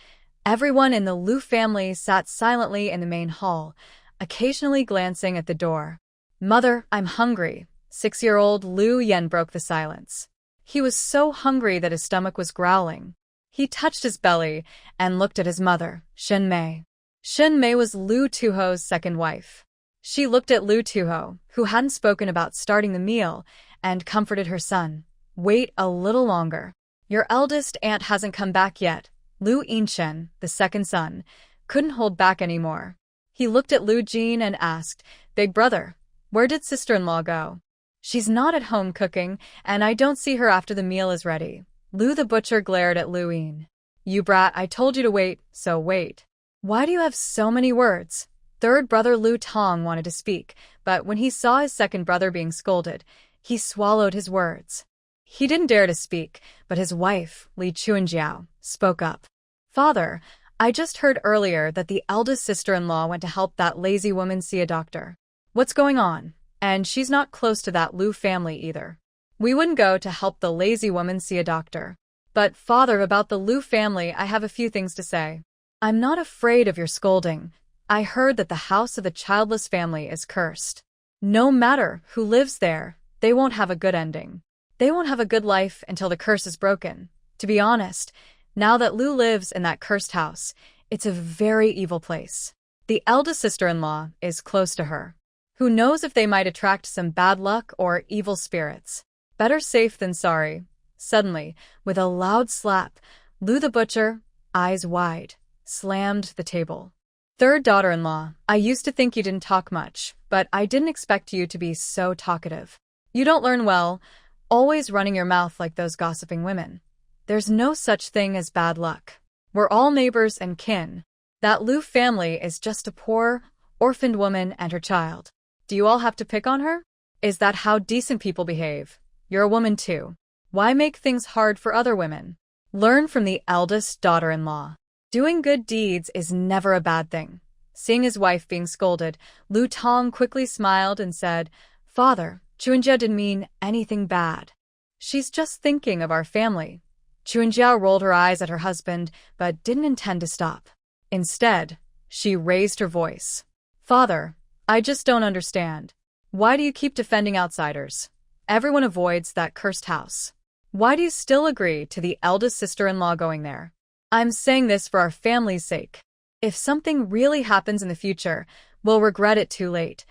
everyone in the Lu family sat silently in the main hall, occasionally glancing at the door. "Mother, I'm hungry." 6-year-old Lu Yen broke the silence. He was so hungry that his stomach was growling. He touched his belly and looked at his mother, Shen Mei. Shen Mei was Lu Tuho's second wife. She looked at Lu Tuho, who hadn't spoken about starting the meal, and comforted her son. "Wait a little longer. Your eldest aunt hasn't come back yet." Lu Yinshen, the second son, couldn't hold back anymore. He looked at Lu Jin and asked, "Big brother, where did sister-in-law go?" "She's not at home cooking, and I don't see her after the meal is ready." Lu the butcher glared at Lu Yin. "You brat, I told you to wait, so wait. Why do you have so many words?" Third brother Lu Tong wanted to speak, but when he saw his second brother being scolded, he swallowed his words. He didn't dare to speak, but his wife, Li Chuanjiao, spoke up. "Father, I just heard earlier that the eldest sister-in-law went to help that lazy woman see a doctor. What's going on? And she's not close to that Lu family either. We wouldn't go to help the lazy woman see a doctor. But father, about the Lu family, I have a few things to say. I'm not afraid of your scolding. I heard that the house of the childless family is cursed. No matter who lives there, they won't have a good ending. They won't have a good life until the curse is broken. To be honest, now that Lu lives in that cursed house, it's a very evil place. The eldest sister-in-law is close to her. Who knows if they might attract some bad luck or evil spirits. Better safe than sorry. Suddenly, with a loud slap, Lu the butcher, eyes wide, slammed the table. Third daughter-in-law, I used to think you didn't talk much, but I didn't expect you to be so talkative. You don't learn well, always running your mouth like those gossiping women. There's no such thing as bad luck. We're all neighbors and kin. That Lu family is just a poor, orphaned woman and her child. Do you all have to pick on her? Is that how decent people behave? You're a woman too. Why make things hard for other women? Learn from the eldest daughter-in-law. Doing good deeds is never a bad thing. Seeing his wife being scolded, Lu Tong quickly smiled and said, Father, Chuanjia didn't mean anything bad. She's just thinking of our family. Chuanjia rolled her eyes at her husband, but didn't intend to stop. Instead, she raised her voice. Father, I just don't understand. Why do you keep defending outsiders? Everyone avoids that cursed house. Why do you still agree to the eldest sister-in-law going there? I'm saying this for our family's sake. If something really happens in the future, we'll regret it too late.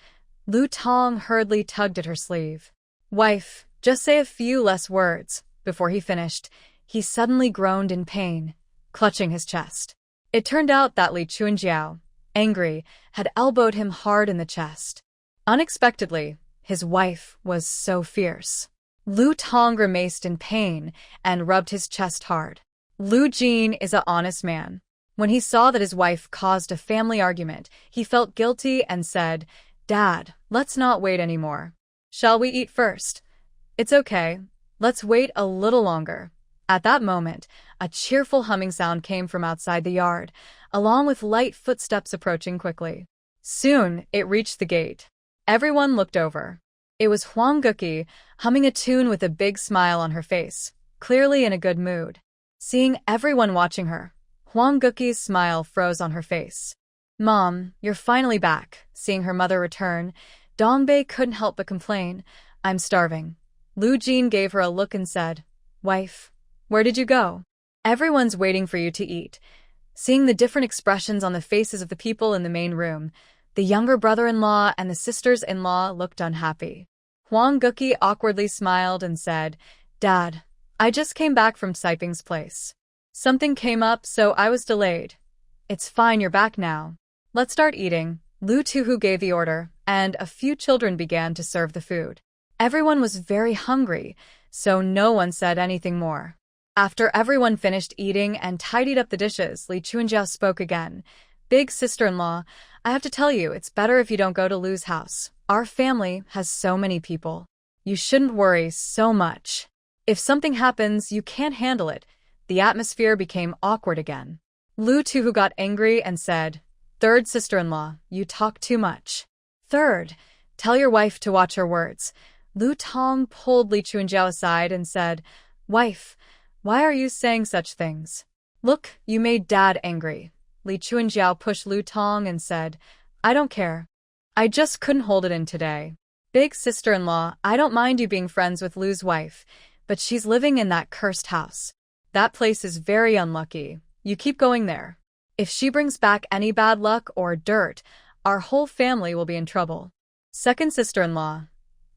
Lu Tong hurriedly tugged at her sleeve. Wife, just say a few less words. Before he finished, he suddenly groaned in pain, clutching his chest. It turned out that Li Chuanjiao, angry, had elbowed him hard in the chest. Unexpectedly, his wife was so fierce. Lu Tong grimaced in pain and rubbed his chest hard. Lu Jin is an honest man. When he saw that his wife caused a family argument, he felt guilty and said, Dad, let's not wait anymore. Shall we eat first? It's okay. Let's wait a little longer. At that moment, a cheerful humming sound came from outside the yard, along with light footsteps approaching quickly. Soon, it reached the gate. Everyone looked over. It was Huang Guqi, humming a tune with a big smile on her face, clearly in a good mood. Seeing everyone watching her, Huang Guqi's smile froze on her face. Mom, you're finally back. Seeing her mother return, Dongbei couldn't help but complain, I'm starving. Lu Jin gave her a look and said, Wife, where did you go? Everyone's waiting for you to eat. Seeing the different expressions on the faces of the people in the main room, the younger brother-in-law and the sisters-in-law looked unhappy. Huang Guqi awkwardly smiled and said, Dad, I just came back from Siping's place. Something came up, so I was delayed. It's fine, you're back now. Let's start eating. Lu Tuhu gave the order, and a few children began to serve the food. Everyone was very hungry, so no one said anything more. After everyone finished eating and tidied up the dishes, Li Chuanjiao spoke again. Big sister-in-law, I have to tell you, it's better if you don't go to Lu's house. Our family has so many people. You shouldn't worry so much. If something happens, you can't handle it. The atmosphere became awkward again. Lu Tuhu got angry and said, Third sister-in-law, you talk too much. Third, tell your wife to watch her words. Lu Tong pulled Li Chuanjiao aside and said, Wife, why are you saying such things? Look, you made Dad angry. Li Chuanjiao pushed Lu Tong and said, I don't care. I just couldn't hold it in today. Big sister-in-law, I don't mind you being friends with Lu's wife, but she's living in that cursed house. That place is very unlucky. You keep going there. If she brings back any bad luck or dirt, our whole family will be in trouble. Second sister-in-law,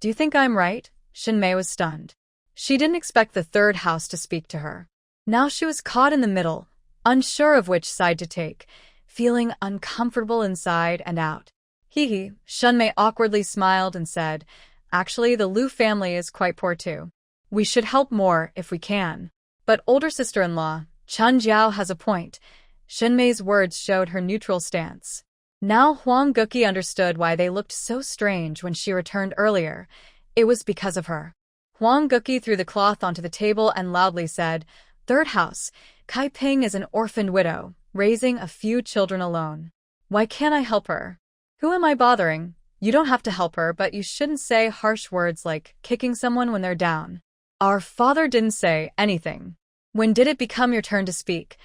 do you think I'm right? Xin Mei was stunned. She didn't expect the third house to speak to her. Now she was caught in the middle, unsure of which side to take, feeling uncomfortable inside and out. Hee, Xin Mei awkwardly smiled and said, Actually, the Lu family is quite poor too. We should help more if we can. But older sister-in-law, Chen Jiao has a point. Xin Mei's words showed her neutral stance. Now Huang Guqi understood why they looked so strange when she returned earlier. It was because of her. Huang Guqi threw the cloth onto the table and loudly said, Third house, Kai Ping is an orphaned widow, raising a few children alone. Why can't I help her? Who am I bothering? You don't have to help her, but you shouldn't say harsh words like kicking someone when they're down. Our father didn't say anything. When did it become your turn to speak?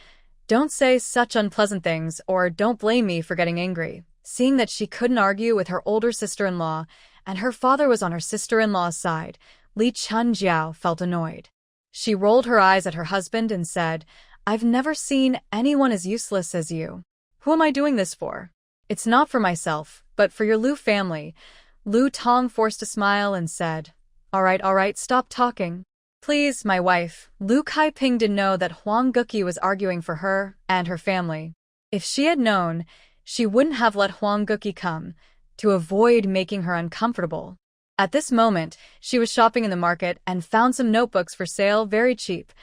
Don't say such unpleasant things, or don't blame me for getting angry. Seeing that she couldn't argue with her older sister-in-law, and her father was on her sister-in-law's side, Li Chuanjiao felt annoyed. She rolled her eyes at her husband and said, I've never seen anyone as useless as you. Who am I doing this for? It's not for myself, but for your Lu family. Lu Tong forced a smile and said, all right, stop talking. Please, my wife. Lu Kaiping didn't know that Huang Guqi was arguing for her and her family. If she had known, she wouldn't have let Huang Guqi come, to avoid making her uncomfortable. At this moment, she was shopping in the market and found some notebooks for sale very cheap,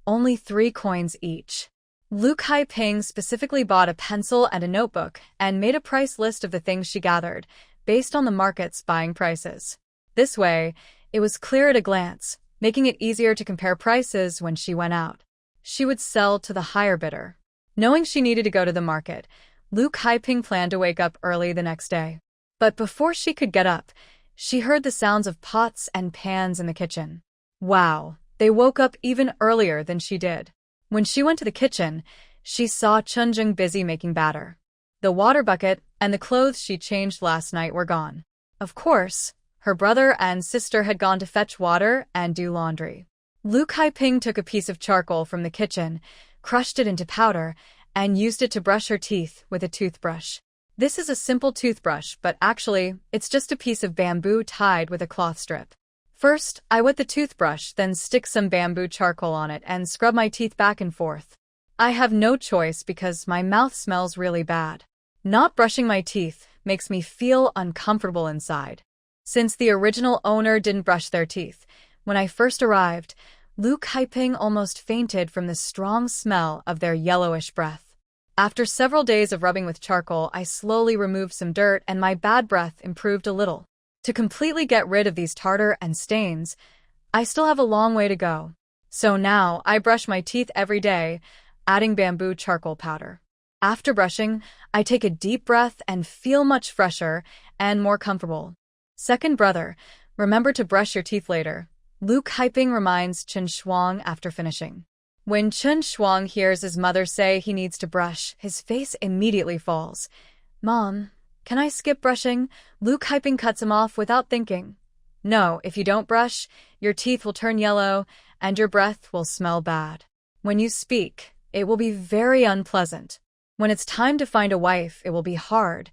only 3 coins each. Lu Kaiping specifically bought a pencil and a notebook and made a price list of the things she gathered, based on the market's buying prices. This way, it was clear at a glance, making it easier to compare prices when she went out. She would sell to the higher bidder. Knowing she needed to go to the market, Lu Kaiping planned to wake up early the next day. But before she could get up, she heard the sounds of pots and pans in the kitchen. Wow, they woke up even earlier than she did. When she went to the kitchen, she saw Chen busy making batter. The water bucket and the clothes she changed last night were gone. Of course, her brother and sister had gone to fetch water and do laundry. Lu Kaiping took a piece of charcoal from the kitchen, crushed it into powder, and used it to brush her teeth with a toothbrush. This is a simple toothbrush, but actually, it's just a piece of bamboo tied with a cloth strip. First, I wet the toothbrush, then stick some bamboo charcoal on it and scrub my teeth back and forth. I have no choice because my mouth smells really bad. Not brushing my teeth makes me feel uncomfortable inside. Since the original owner didn't brush their teeth, when I first arrived, Lu Kaiping almost fainted from the strong smell of their yellowish breath. After several days of rubbing with charcoal, I slowly removed some dirt and my bad breath improved a little. To completely get rid of these tartar and stains, I still have a long way to go. So now I brush my teeth every day, adding bamboo charcoal powder. After brushing, I take a deep breath and feel much fresher and more comfortable. Second brother, remember to brush your teeth later. Lu Kaiping reminds Chen Shuang after finishing. When Chen Shuang hears his mother say he needs to brush, his face immediately falls. Mom, can I skip brushing? Lu Kaiping cuts him off without thinking. No, if you don't brush, your teeth will turn yellow and your breath will smell bad. When you speak, it will be very unpleasant. When it's time to find a wife, it will be hard.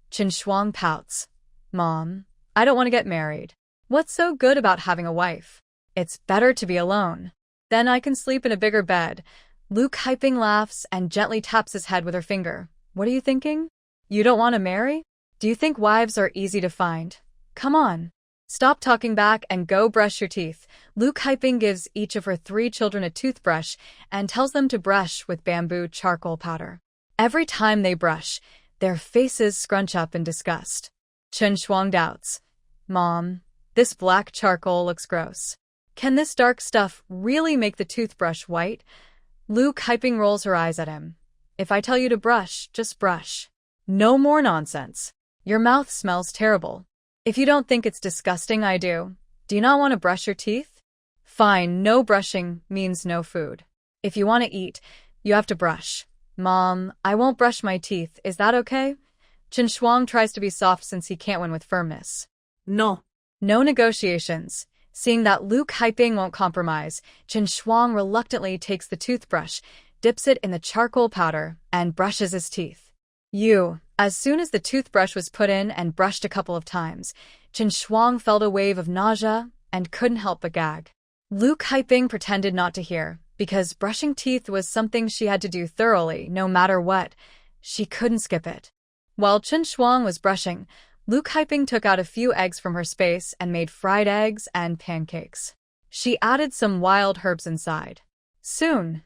Chen Shuang pouts. Mom, I don't want to get married. What's so good about having a wife? It's better to be alone. Then I can sleep in a bigger bed. Lu Kaiping laughs and gently taps his head with her finger. What are you thinking? You don't want to marry? Do you think wives are easy to find? Come on. Stop talking back and go brush your teeth. Lu Kaiping gives each of her 3 children a toothbrush and tells them to brush with bamboo charcoal powder. Every time they brush, their faces scrunch up in disgust. Chen Shuang doubts. Mom, this black charcoal looks gross. Can this dark stuff really make the toothbrush white? Lu Kaiping rolls her eyes at him. If I tell you to brush, just brush. No more nonsense. Your mouth smells terrible. If you don't think it's disgusting, I do. Do you not want to brush your teeth? Fine, no brushing means no food. If you want to eat, you have to brush. Mom, I won't brush my teeth, is that okay? Chen Shuang tries to be soft since he can't win with firmness. No. No negotiations. Seeing that Lu Kaiping won't compromise, Chen Shuang reluctantly takes the toothbrush, dips it in the charcoal powder, and brushes his teeth. As soon as the toothbrush was put in and brushed a couple of times, Chen Shuang felt a wave of nausea and couldn't help but gag. Lu Kaiping pretended not to hear, because brushing teeth was something she had to do thoroughly, no matter what. She couldn't skip it. While Chen Shuang was brushing, Lu Kaiping took out a few eggs from her space and made fried eggs and pancakes. She added some wild herbs inside. Soon,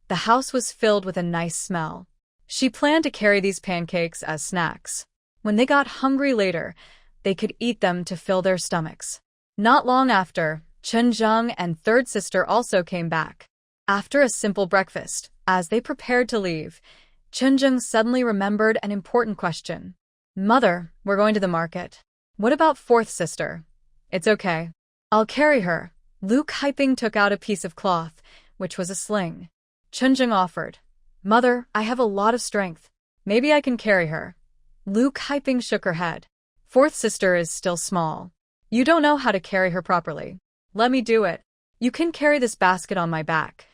the house was filled with a nice smell. She planned to carry these pancakes as snacks. When they got hungry later, they could eat them to fill their stomachs. Not long after, Chen Zheng and third sister also came back. After a simple breakfast, as they prepared to leave, Chen Zheng suddenly remembered an important question. Mother, we're going to the market. What about fourth sister? It's okay. I'll carry her. Lu Kaiping took out a piece of cloth, which was a sling. Chen Zheng offered. Mother, I have a lot of strength. Maybe I can carry her. Lu Kaiping shook her head. Fourth sister is still small. You don't know how to carry her properly. Let me do it. You can carry this basket on my back.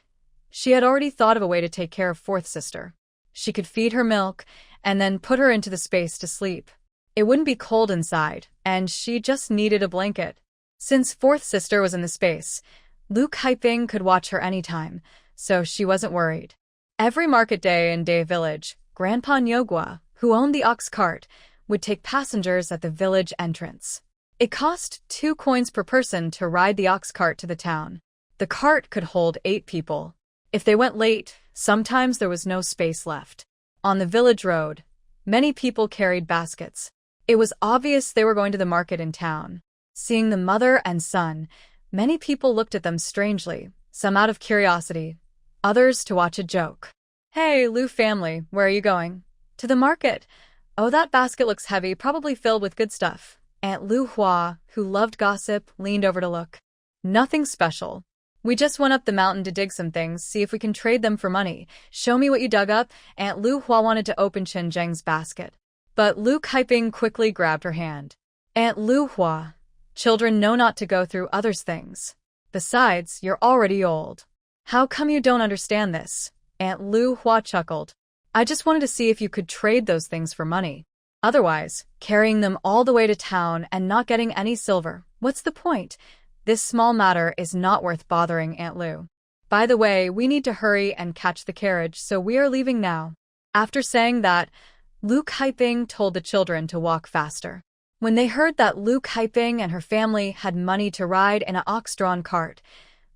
She had already thought of a way to take care of fourth sister. She could feed her milk and then put her into the space to sleep. It wouldn't be cold inside, and she just needed a blanket. Since fourth sister was in the space, Lu Kaiping could watch her anytime, so she wasn't worried. Every market day in Day Village, Grandpa Nyogwa, who owned the ox cart, would take passengers at the village entrance. It cost 2 coins per person to ride the ox cart to the town. The cart could hold 8 people. If they went late, sometimes there was no space left. On the village road, many people carried baskets. It was obvious they were going to the market in town. Seeing the mother and son, many people looked at them strangely, some out of curiosity, others to watch a joke. "Hey, Lu family, where are you going?" "To the market." "Oh, that basket looks heavy, probably filled with good stuff." Aunt Lu Hua, who loved gossip, leaned over to look. "Nothing special. We just went up the mountain to dig some things, see if we can trade them for money. Show me what you dug up." Aunt Lu Hua wanted to open Chen Zheng's basket, but Lu Kaiping quickly grabbed her hand. "Aunt Lu Hua, children know not to go through others' things. Besides, you're already old. How come you don't understand this?" Aunt Lu Hua chuckled. "I just wanted to see if you could trade those things for money. Otherwise, carrying them all the way to town and not getting any silver, what's the point? This small matter is not worth bothering Aunt Lu. By the way, we need to hurry and catch the carriage, so we are leaving now." After saying that, Lu Kaiping told the children to walk faster. When they heard that Lu Kaiping and her family had money to ride in an ox-drawn cart,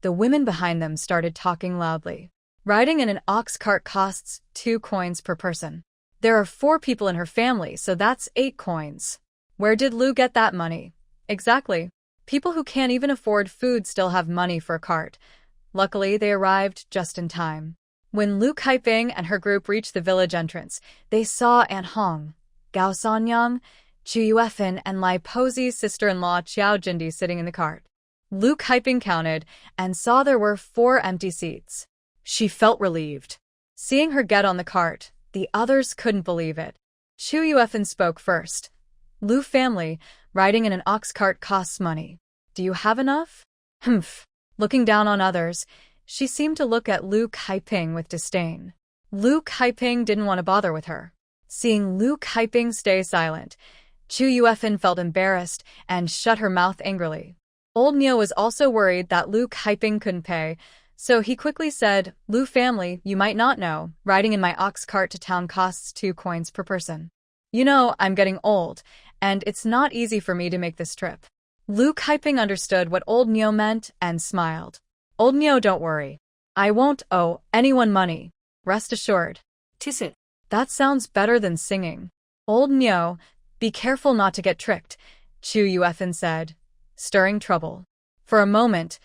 the women behind them started talking loudly. Riding in an ox cart costs 2 coins per person. There are 4 people in her family, so that's 8 coins. Where did Lu get that money? Exactly. People who can't even afford food still have money for a cart. Luckily, they arrived just in time. When Lu Kaiping and her group reached the village entrance, they saw Aunt Hong, Gao Sanyang, Chu Yuefan, and Lai Posi's sister-in-law Xiao Jindi sitting in the cart. Lu Kaiping counted and saw there were 4 empty seats. She felt relieved. Seeing her get on the cart, the others couldn't believe it. Chu Yuefan spoke first. "Lu family, riding in an ox cart costs money. Do you have enough?" "Humph." Looking down on others, she seemed to look at Lu Kaiping with disdain. Lu Kaiping didn't want to bother with her. Seeing Lu Kaiping stay silent, Chu Yuefan felt embarrassed and shut her mouth angrily. Old Neo was also worried that Lu Kaiping couldn't pay, so he quickly said, "Lu family, you might not know, riding in my ox cart to town costs 2 coins per person. You know, I'm getting old, and it's not easy for me to make this trip." Lu Kaiping understood what Old Neo meant and smiled. "Old Neo, don't worry. I won't owe anyone money. Rest assured." "'Tis it." "That sounds better than singing." "Old Neo, be careful not to get tricked," Chu Yuefan said, stirring trouble. For a moment,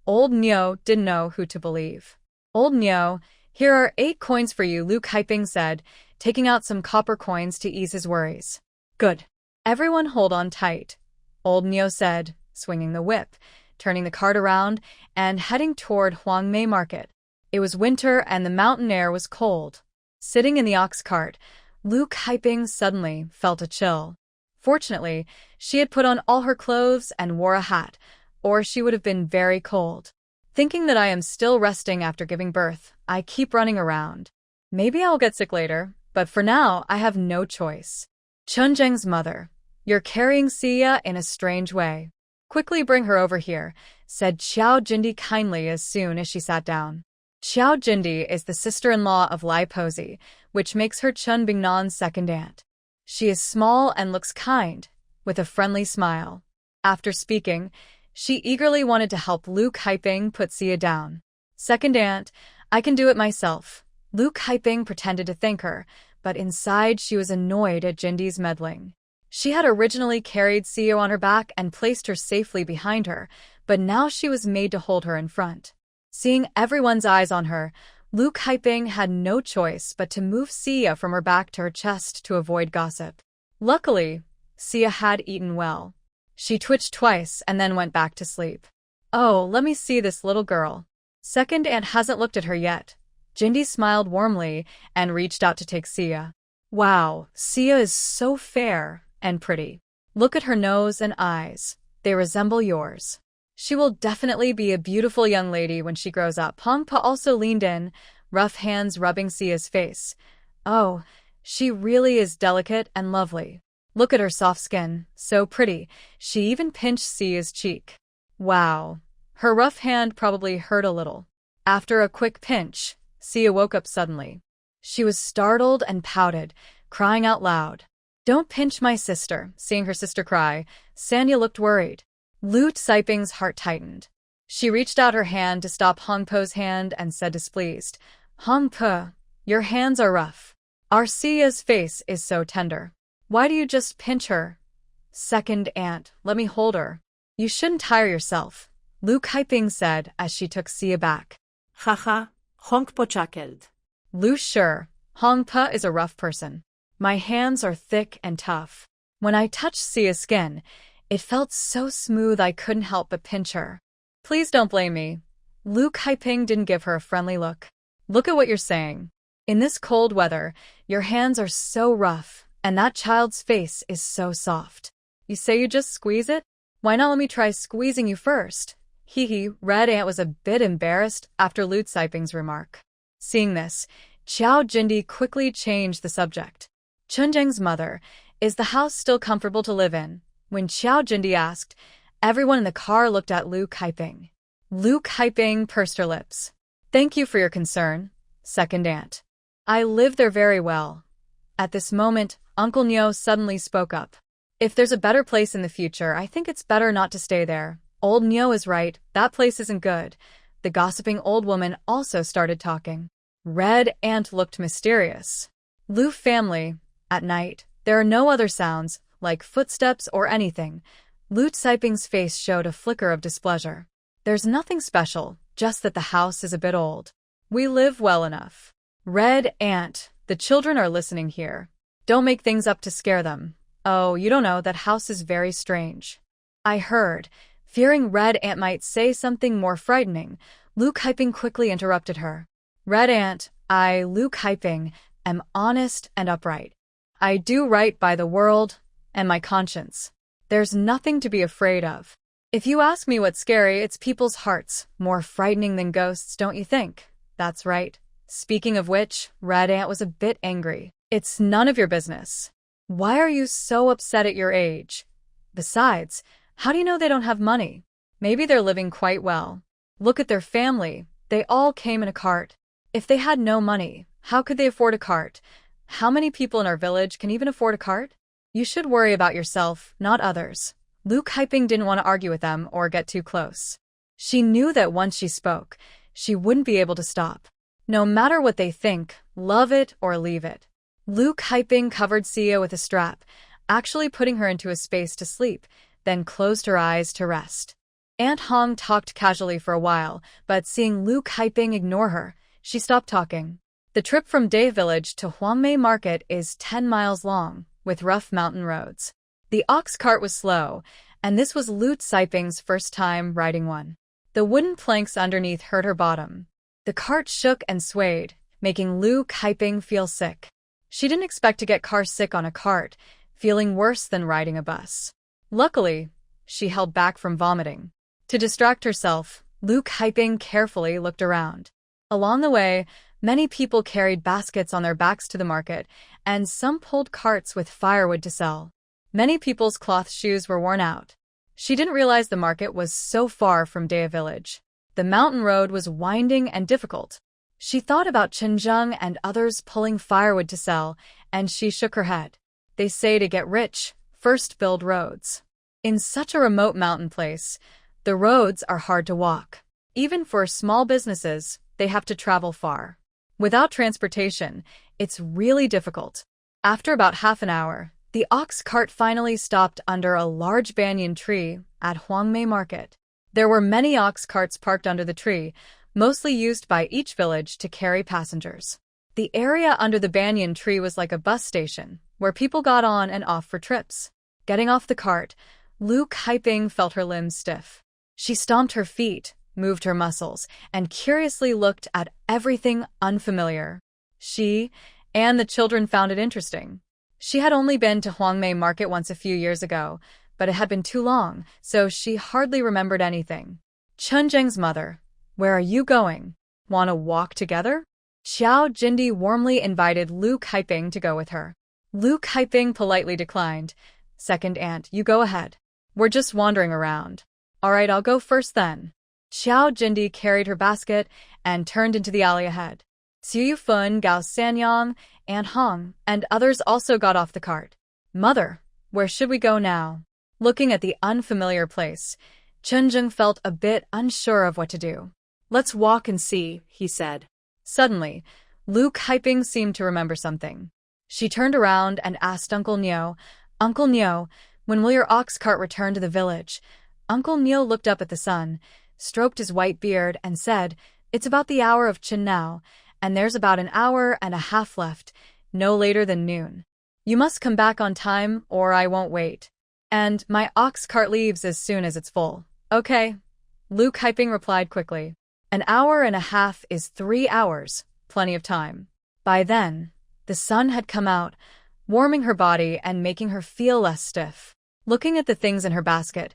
Old Neo didn't know who to believe. "Old Neo, here are 8 coins for you," Lu Kaiping said, taking out some copper coins to ease his worries. "Good. Everyone hold on tight," Old Neo said, swinging the whip, turning the cart around, and heading toward Huangmei Market. It was winter and the mountain air was cold. Sitting in the ox cart, Lu Kaiping suddenly felt a chill. Fortunately, she had put on all her clothes and wore a hat, or she would have been very cold. "Thinking that I am still resting after giving birth, I keep running around. Maybe I'll get sick later, but for now I have no choice." "Chen Zheng's mother, you're carrying Sia in a strange way. Quickly bring her over here," said Xiao Jindi kindly as soon as she sat down. Xiao Jindi is the sister-in-law of Lai Posi, which makes her Chen Bingnan's second aunt. She is small and looks kind, with a friendly smile. After speaking, she eagerly wanted to help Lu Kaiping put Sia down. "Second aunt, I can do it myself." Lu Kaiping pretended to thank her, but inside she was annoyed at Jindi's meddling. She had originally carried Sia on her back and placed her safely behind her, but now she was made to hold her in front. Seeing everyone's eyes on her, Lu Kaiping had no choice but to move Sia from her back to her chest to avoid gossip. Luckily, Sia had eaten well. She twitched twice and then went back to sleep. "Oh, let me see this little girl." Second aunt hasn't looked at her yet. Jindi smiled warmly and reached out to take Sia. "Wow, Sia is so fair and pretty. Look at her nose and eyes. They resemble yours. She will definitely be a beautiful young lady when she grows up." Pongpa also leaned in, rough hands rubbing Sia's face. "Oh, she really is delicate and lovely." Look at her soft skin, so pretty. She even pinched Sia's cheek. Wow. Her rough hand probably hurt a little. After a quick pinch, Sia woke up suddenly. She was startled and pouted, crying out loud. Don't pinch my sister. Seeing her sister cry, Sanya looked worried. Lu Saiping's heart tightened. She reached out her hand to stop Hong Po's hand and said displeased, Hong Po, your hands are rough. Our Sia's face is so tender. Why do you just pinch her? Second aunt, let me hold her. You shouldn't tire yourself, Lu Kaiping said as she took Sia back. Haha, Hong Po chuckled. Lu, sure, Hong Po is a rough person. My hands are thick and tough. When I touched Sia's skin, it felt so smooth I couldn't help but pinch her. Please don't blame me. Lu Kaiping didn't give her a friendly look. Look at what you're saying. In this cold weather, your hands are so rough, and that child's face is so soft. You say you just squeeze it? Why not let me try squeezing you first? Hee. Red Ant was a bit embarrassed after Lu Saiping's remark. Seeing this, Xiao Jindi quickly changed the subject. Chunjeng's mother, is the house still comfortable to live in? When Xiao Jindi asked, everyone in the car looked at Lu Kaiping. Lu Kaiping pursed her lips. Thank you for your concern, second aunt. I live there very well. At this moment, Uncle Nyo suddenly spoke up. If there's a better place in the future, I think it's better not to stay there. Old Nyo is right, that place isn't good. The gossiping old woman also started talking. Red Ant looked mysterious. Lu family, at night, there are no other sounds, like footsteps or anything. Lu Saiping's face showed a flicker of displeasure. There's nothing special, just that the house is a bit old. We live well enough. Red Ant, the children are listening here. Don't make things up to scare them. Oh, you don't know, that house is very strange. I heard. Fearing Red Ant might say something more frightening, Lu Kaiping quickly interrupted her. Red Ant, I, Lu Kaiping, am honest and upright. I do right by the world and my conscience. There's nothing to be afraid of. If you ask me what's scary, it's people's hearts, more frightening than ghosts, don't you think? That's right. Speaking of which, Red Ant was a bit angry. It's none of your business. Why are you so upset at your age? Besides, how do you know they don't have money? Maybe they're living quite well. Look at their family. They all came in a cart. If they had no money, how could they afford a cart? How many people in our village can even afford a cart? You should worry about yourself, not others. Lu Kaiping didn't want to argue with them or get too close. She knew that once she spoke, she wouldn't be able to stop. No matter what they think, love it or leave it. Lu Kaiping covered Sia with a strap, actually putting her into a space to sleep, then closed her eyes to rest. Aunt Hong talked casually for a while, but seeing Lu Kaiping ignore her, she stopped talking. The trip from Day Village to Huangmei Market is 10 miles long, with rough mountain roads. The ox cart was slow, and this was Lu Saiping's first time riding one. The wooden planks underneath hurt her bottom. The cart shook and swayed, making Lu Kaiping feel sick. She didn't expect to get car sick on a cart, feeling worse than riding a bus. Luckily, she held back from vomiting. To distract herself, Lu Kaiping carefully looked around. Along the way, many people carried baskets on their backs to the market, and some pulled carts with firewood to sell. Many people's cloth shoes were worn out. She didn't realize the market was so far from Day Village. The mountain road was winding and difficult. She thought about Chenjung and others pulling firewood to sell, and she shook her head. They say to get rich, first build roads. In such a remote mountain place, the roads are hard to walk. Even for small businesses, they have to travel far. Without transportation, it's really difficult. After about half an hour, the ox cart finally stopped under a large banyan tree at Huangmei Market. There were many ox carts parked under the tree, mostly used by each village to carry passengers. The area under the banyan tree was like a bus station, where people got on and off for trips. Getting off the cart, Lu Kaiping felt her limbs stiff. She stomped her feet, moved her muscles, and curiously looked at everything unfamiliar. She and the children found it interesting. She had only been to Huangmei Market once a few years ago, but it had been too long, so she hardly remembered anything. Chunjeng's mother, where are you going? Want to walk together? Xiao Jindi warmly invited Lu Kaiping to go with her. Luke Hyping politely declined. Second aunt, you go ahead. We're just wandering around. All right, I'll go first then. Xiao Jindi carried her basket and turned into the alley ahead. Xiu Yufun, Gao Sanyang, Aunt Hong, and others also got off the cart. Mother, where should we go now? Looking at the unfamiliar place, Chunjung felt a bit unsure of what to do. Let's walk and see, he said. Suddenly, Luke Hyping seemed to remember something. She turned around and asked Uncle Neo, Uncle Neo, when will your ox cart return to the village? Uncle Neo looked up at the sun, stroked his white beard, and said, It's about the hour of Chen now, and there's about an hour and a half left, no later than noon. You must come back on time, or I won't wait. And my ox cart leaves as soon as it's full. Okay. Luke Hyping replied quickly. An hour and a half is 3 hours, plenty of time. By then, the sun had come out, warming her body and making her feel less stiff. Looking at the things in her basket,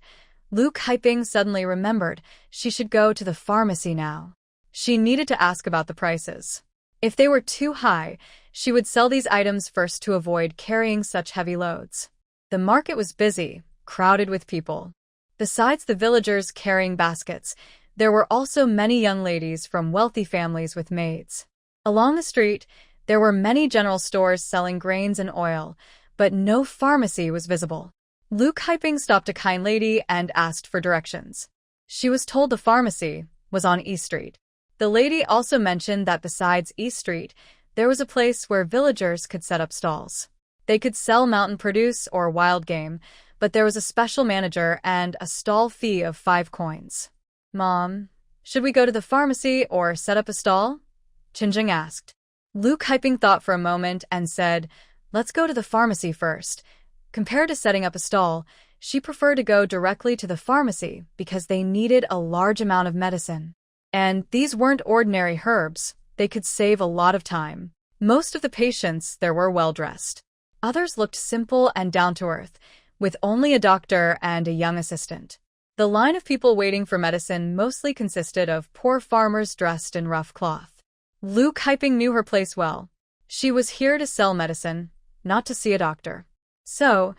Luke Hyping suddenly remembered she should go to the pharmacy now. She needed to ask about the prices. If they were too high, she would sell these items first to avoid carrying such heavy loads. The market was busy, crowded with people. Besides the villagers carrying baskets, there were also many young ladies from wealthy families with maids. Along the street, there were many general stores selling grains and oil, but no pharmacy was visible. Luke Hyping stopped a kind lady and asked for directions. She was told the pharmacy was on East Street. The lady also mentioned that besides East Street, there was a place where villagers could set up stalls. They could sell mountain produce or wild game, but there was a special manager and a stall fee of 5 coins. Mom, should we go to the pharmacy or set up a stall? Chinjing asked. Luke Hyping thought for a moment and said, Let's go to the pharmacy first. Compared to setting up a stall, she preferred to go directly to the pharmacy because they needed a large amount of medicine. And these weren't ordinary herbs, they could save a lot of time. Most of the patients there were well-dressed. Others looked simple and down-to-earth, with only a doctor and a young assistant. The line of people waiting for medicine mostly consisted of poor farmers dressed in rough cloth. Luke Hyping knew her place well. She was here to sell medicine, not to see a doctor. So,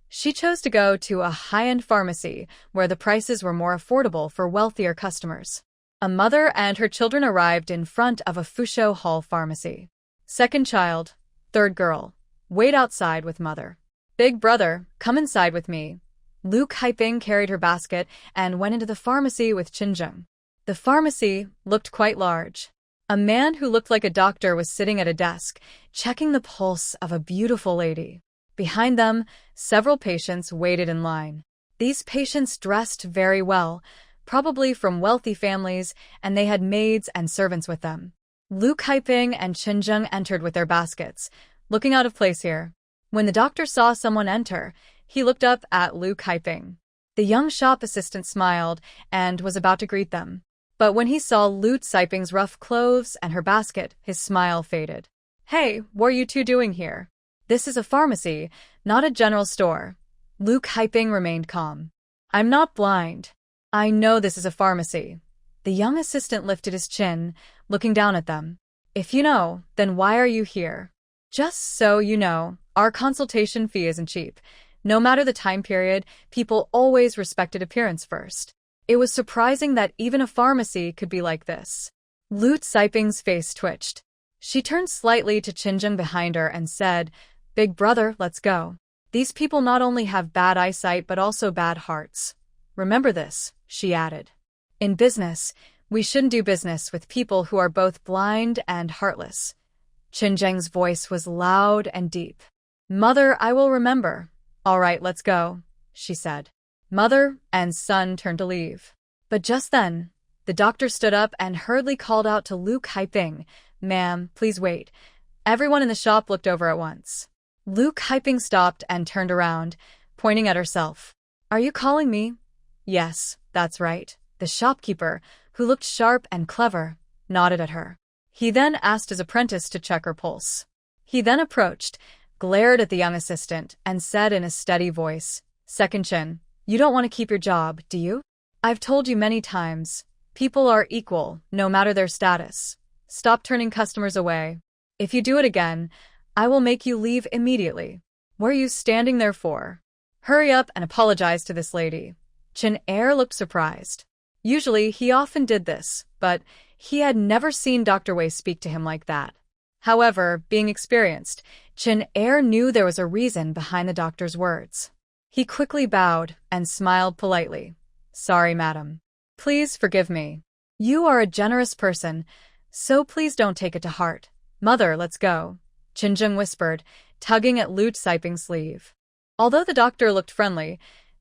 she chose to go to a high-end pharmacy where the prices were more affordable for wealthier customers. A mother and her children arrived in front of a Fusho Hall pharmacy. Second child, third girl, wait outside with mother. Big brother, come inside with me. Luke Hyping carried her basket and went into the pharmacy with Chinjung. The pharmacy looked quite large. A man who looked like a doctor was sitting at a desk, checking the pulse of a beautiful lady. Behind them, several patients waited in line. These patients dressed very well, probably from wealthy families, and they had maids and servants with them. Luke Hyping and Chinjung entered with their baskets, looking out of place here. When the doctor saw someone enter, he looked up at Luke Hyping. The young shop assistant smiled and was about to greet them. But when he saw Luke Hyping's rough clothes and her basket, his smile faded. Hey, what are you two doing here? This is a pharmacy, not a general store. Luke Hyping remained calm. I'm not blind. I know this is a pharmacy. The young assistant lifted his chin, looking down at them. If you know, then why are you here? Just so you know, our consultation fee isn't cheap. No matter the time period, people always respected appearance first. It was surprising that even a pharmacy could be like this. Luke Hyping's face twitched. She turned slightly to Chinjung behind her and said, Big brother, let's go. These people not only have bad eyesight but also bad hearts. Remember this, she added. In business, we shouldn't do business with people who are both blind and heartless. Chinjung's voice was loud and deep. Mother, I will remember. All right, let's go, she said. Mother and son turned to leave. But just then, the doctor stood up and hurriedly called out to Luke Hyping, Ma'am, please wait. Everyone in the shop looked over at once. Luke Hyping stopped and turned around, pointing at herself. Are you calling me? Yes, that's right. The shopkeeper, who looked sharp and clever, nodded at her. He then asked his apprentice to check her pulse. He then approached, glared at the young assistant, and said in a steady voice, Second Chen, you don't want to keep your job, do you? I've told you many times, people are equal, no matter their status. Stop turning customers away. If you do it again, I will make you leave immediately. What are you standing there for? Hurry up and apologize to this lady. Chen looked surprised. Usually, he often did this, but he had never seen Dr. Wei speak to him like that. However, being experienced, Chen knew there was a reason behind the doctor's words. He quickly bowed and smiled politely. Sorry, madam. Please forgive me. You are a generous person, so please don't take it to heart. Mother, let's go, Chen whispered, tugging at Lu Caiping's sleeve. Although the doctor looked friendly,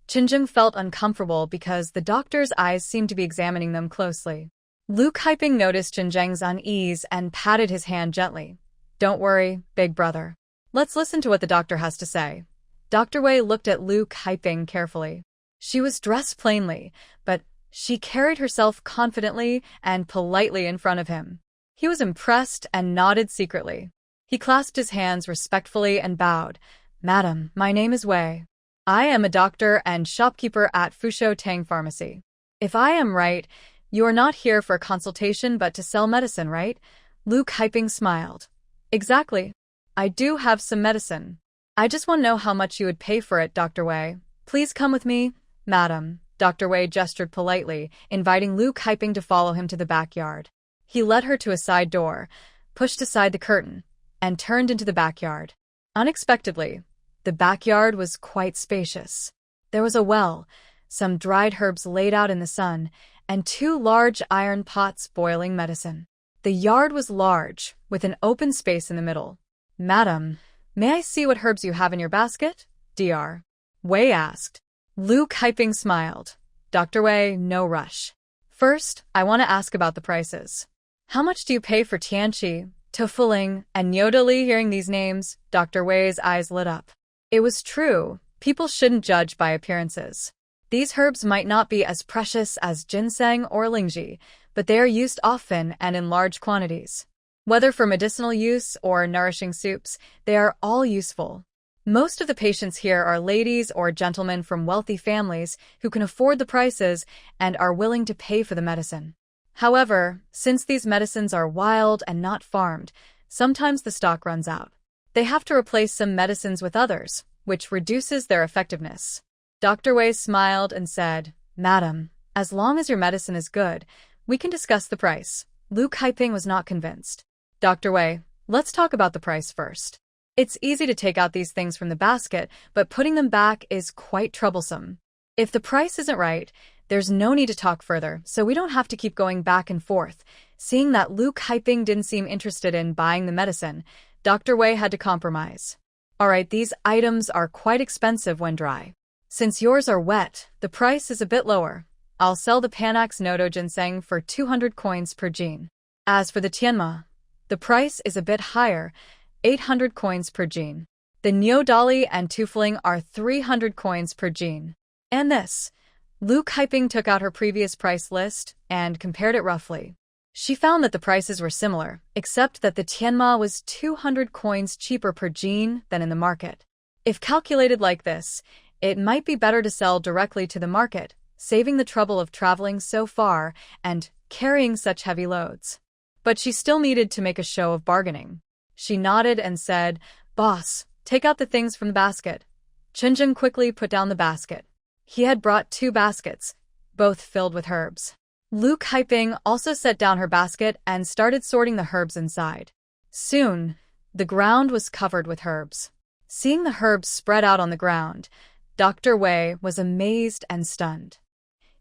Chen felt uncomfortable because the doctor's eyes seemed to be examining them closely. Lu Caiping noticed Chen unease and patted his hand gently. Don't worry, big brother. Let's listen to what the doctor has to say. Dr. Wei looked at Lu Caiping carefully. She was dressed plainly, but she carried herself confidently and politely in front of him. He was impressed and nodded secretly. He clasped his hands respectfully and bowed. Madam, my name is Wei. I am a doctor and shopkeeper at Fusho Tang Pharmacy. If I am right, you are not here for a consultation but to sell medicine, right? Lu Caiping smiled. Exactly. I do have some medicine. I just want to know how much you would pay for it, Dr. Wei. Please come with me, madam. Dr. Wei gestured politely, inviting Lu Caiping to follow him to the backyard. He led her to a side door, pushed aside the curtain, and turned into the backyard. Unexpectedly, the backyard was quite spacious. There was a well, some dried herbs laid out in the sun, and 2 large iron pots boiling medicine. The yard was large, with an open space in the middle. Madam, may I see what herbs you have in your basket? Dr. Wei asked. Lu Caiping smiled. Dr. Wei, no rush. First, I want to ask about the prices. How much do you pay for Tianqi, Tofuling, and Yodali? Hearing these names, Dr. Wei's eyes lit up. It was true. People shouldn't judge by appearances. These herbs might not be as precious as ginseng or lingji, but they are used often and in large quantities. Whether for medicinal use or nourishing soups, they are all useful. Most of the patients here are ladies or gentlemen from wealthy families who can afford the prices and are willing to pay for the medicine. However, since these medicines are wild and not farmed, sometimes the stock runs out. They have to replace some medicines with others, which reduces their effectiveness. Dr. Wei smiled and said, Madam, as long as your medicine is good, we can discuss the price. Lu Caiping was not convinced. Dr. Wei, let's talk about the price first. It's easy to take out these things from the basket, but putting them back is quite troublesome. If the price isn't right, there's no need to talk further, so we don't have to keep going back and forth. Seeing that Lu Caiping didn't seem interested in buying the medicine, Dr. Wei had to compromise. Alright, these items are quite expensive when dry. Since yours are wet, the price is a bit lower. I'll sell the Panax Nodo Ginseng for 200 coins per gene. As for the Tianma, the price is a bit higher, 800 coins per gene. The Nyodali and Tufuling are 300 coins per gene. And this. Lu Caiping took out her previous price list and compared it roughly. She found that the prices were similar, except that the Tianma was 200 coins cheaper per gene than in the market. If calculated like this, it might be better to sell directly to the market, saving the trouble of traveling so far and carrying such heavy loads. But she still needed to make a show of bargaining. She nodded and said, Boss, take out the things from the basket. Chen quickly put down the basket. He had brought 2 baskets, both filled with herbs. Lu Caiping also set down her basket and started sorting the herbs inside. Soon, the ground was covered with herbs. Seeing the herbs spread out on the ground, Dr. Wei was amazed and stunned.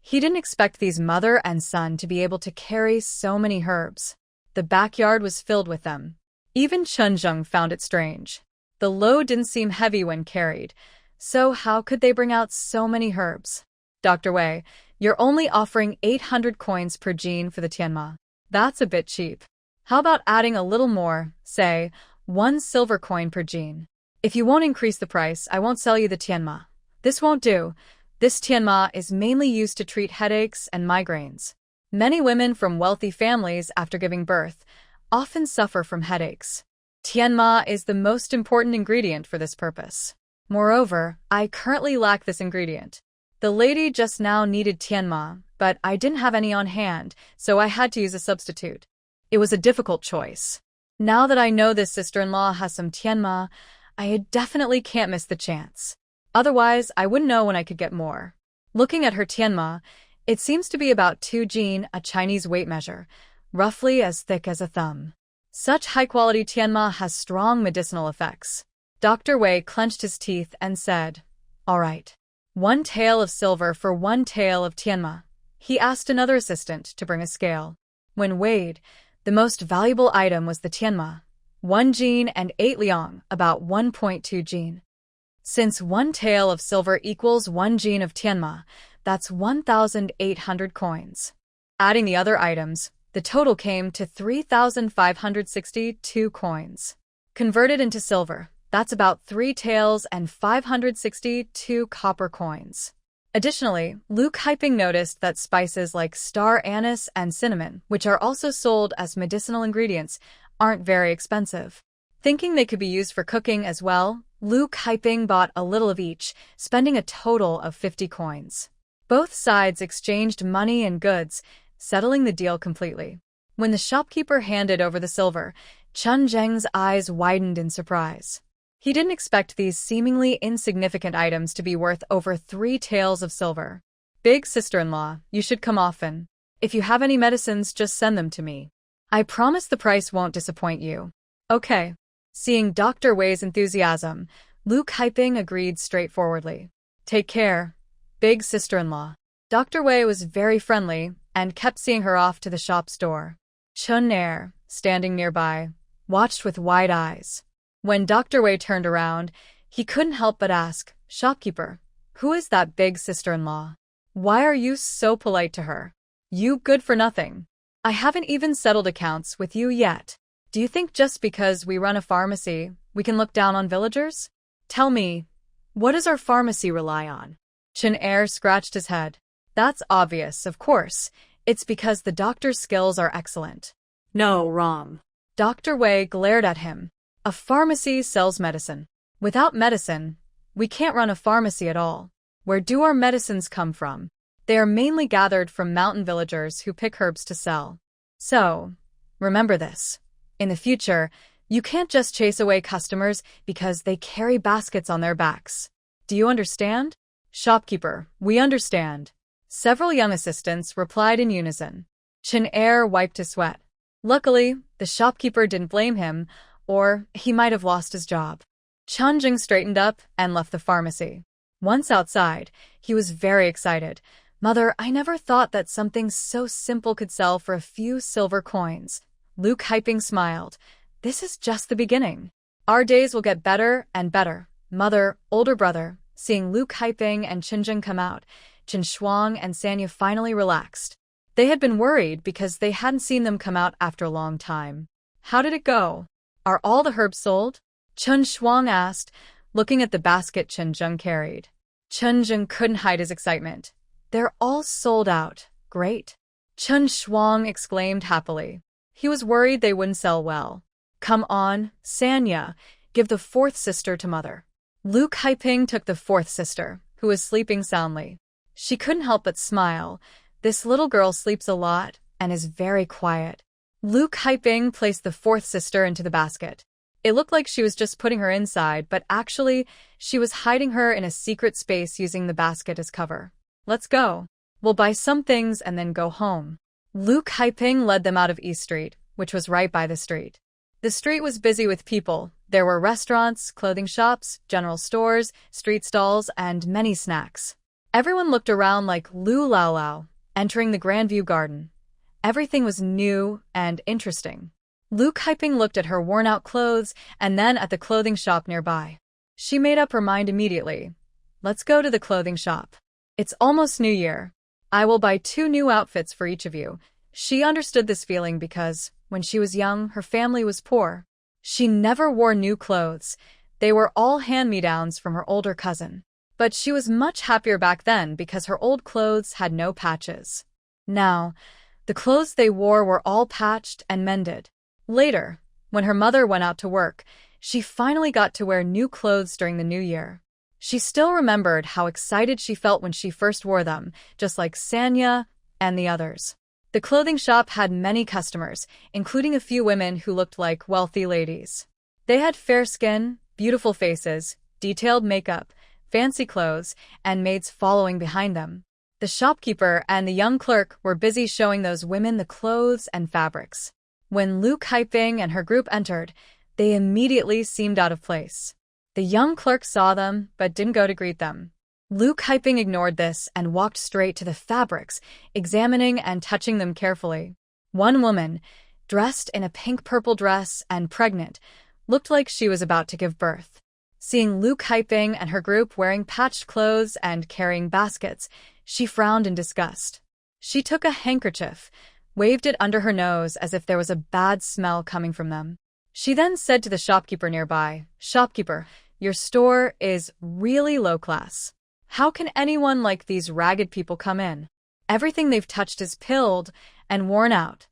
He didn't expect these mother and son to be able to carry so many herbs. The backyard was filled with them. Even Chen found it strange. The load didn't seem heavy when carried, so how could they bring out so many herbs? Dr. Wei, you're only offering 800 coins per gene for the Tianma. That's a bit cheap. How about adding a little more, say, 1 silver coin per gene? If you won't increase the price, I won't sell you the Tianma. This won't do. This Tianma is mainly used to treat headaches and migraines. Many women from wealthy families after giving birth often suffer from headaches. Tianma is the most important ingredient for this purpose. Moreover, I currently lack this ingredient. The lady just now needed Tianma, but I didn't have any on hand, so I had to use a substitute. It was a difficult choice. Now that I know this sister-in-law has some tianma, I definitely can't miss the chance. Otherwise, I wouldn't know when I could get more. Looking at her tianma, it seems to be about 2 jin, a Chinese weight measure, roughly as thick as a thumb. Such high-quality tianma has strong medicinal effects. Dr. Wei clenched his teeth and said, "All right. 1 tael of silver for 1 tael of tianma." He asked another assistant to bring a scale. When weighed, the most valuable item was the tianma, 1 jin and 8 liang, about 1.2 jin. Since 1 tael of silver equals 1 jin of tianma, that's 1,800 coins. Adding the other items, the total came to 3,562 coins. Converted into silver, that's about 3 taels and 562 copper coins. Additionally, Lu Kaiping noticed that spices like star anise and cinnamon, which are also sold as medicinal ingredients, aren't very expensive. Thinking they could be used for cooking as well, Lu Kaiping bought a little of each, spending a total of 50 coins. Both sides exchanged money and goods, settling the deal completely. When the shopkeeper handed over the silver, Chen Zheng's eyes widened in surprise. He didn't expect these seemingly insignificant items to be worth over 3 taels of silver. "Big sister-in-law, you should come often. If you have any medicines, just send them to me. I promise the price won't disappoint you." "Okay." Seeing Dr. Wei's enthusiasm, Lu Kaiping agreed straightforwardly. "Take care, big sister-in-law." Dr. Wei was very friendly and kept seeing her off to the shop's door. Chen Er, standing nearby, watched with wide eyes. When Dr. Wei turned around, he couldn't help but ask, "Shopkeeper, who is that big sister-in-law? Why are you so polite to her? You good for nothing. I haven't even settled accounts with you yet. Do you think just because we run a pharmacy, we can look down on villagers? Tell me, what does our pharmacy rely on?" Chen Er scratched his head. "That's obvious, of course. It's because the doctor's skills are excellent." No, wrong. Dr. Wei glared at him. "A pharmacy sells medicine. Without medicine, we can't run a pharmacy at all. Where do our medicines come from? They are mainly gathered from mountain villagers who pick herbs to sell. So, remember this. In the future, you can't just chase away customers because they carry baskets on their backs. Do you understand?" "Shopkeeper, we understand." Several young assistants replied in unison. Chen Er wiped his sweat. Luckily, the shopkeeper didn't blame him, or he might have lost his job. Chen Jing straightened up and left the pharmacy. Once outside, he was very excited. "Mother, I never thought that something so simple could sell for a few silver coins." Lu Kaiping smiled. "This is just the beginning. Our days will get better and better." Mother, older brother, seeing Lu Kaiping and Chen Jing come out, Chen Shuang and Sanya finally relaxed. They had been worried because they hadn't seen them come out after a long time. "How did it go? Are all the herbs sold?" Chen Shuang asked, looking at the basket Chen Zheng carried. Chen Zheng couldn't hide his excitement. "They're all sold out. Great." Chen Shuang exclaimed happily. He was worried they wouldn't sell well. "Come on, Sanya, give the 4th sister to Mother." Lu Kaiping took the 4th sister, who was sleeping soundly. She couldn't help but smile. This little girl sleeps a lot and is very quiet. Lu Kaiping placed the 4th sister into the basket. It looked like she was just putting her inside, but actually, she was hiding her in a secret space using the basket as cover. "Let's go. We'll buy some things and then go home." Lu Kaiping led them out of East Street, which was right by the street. The street was busy with people. There were restaurants, clothing shops, general stores, street stalls, and many snacks. Everyone looked around like Lu Lao Lao, entering the Grandview Garden. Everything was new and interesting. Lu Kaiping looked at her worn-out clothes and then at the clothing shop nearby. She made up her mind immediately. "Let's go to the clothing shop. It's almost New Year. I will buy 2 new outfits for each of you." She understood this feeling because, when she was young, her family was poor. She never wore new clothes. They were all hand-me-downs from her older cousin. But she was much happier back then because her old clothes had no patches. Now, the clothes they wore were all patched and mended. Later, when her mother went out to work, she finally got to wear new clothes during the new year. She still remembered how excited she felt when she first wore them, just like Sanya and the others. The clothing shop had many customers, including a few women who looked like wealthy ladies. They had fair skin, beautiful faces, detailed makeup, fancy clothes, and maids following behind them. The shopkeeper and the young clerk were busy showing those women the clothes and fabrics. When Lu Kaiping and her group entered, they immediately seemed out of place. The young clerk saw them, but didn't go to greet them. Lu Kaiping ignored this and walked straight to the fabrics, examining and touching them carefully. One woman, dressed in a pink-purple dress and pregnant, looked like she was about to give birth. Seeing Lu Kaiping and her group wearing patched clothes and carrying baskets, she frowned in disgust. She took a handkerchief, waved it under her nose as if there was a bad smell coming from them. She then said to the shopkeeper nearby, "Shopkeeper, your store is really low class. How can anyone like these ragged people come in? Everything they've touched is pilled and worn out.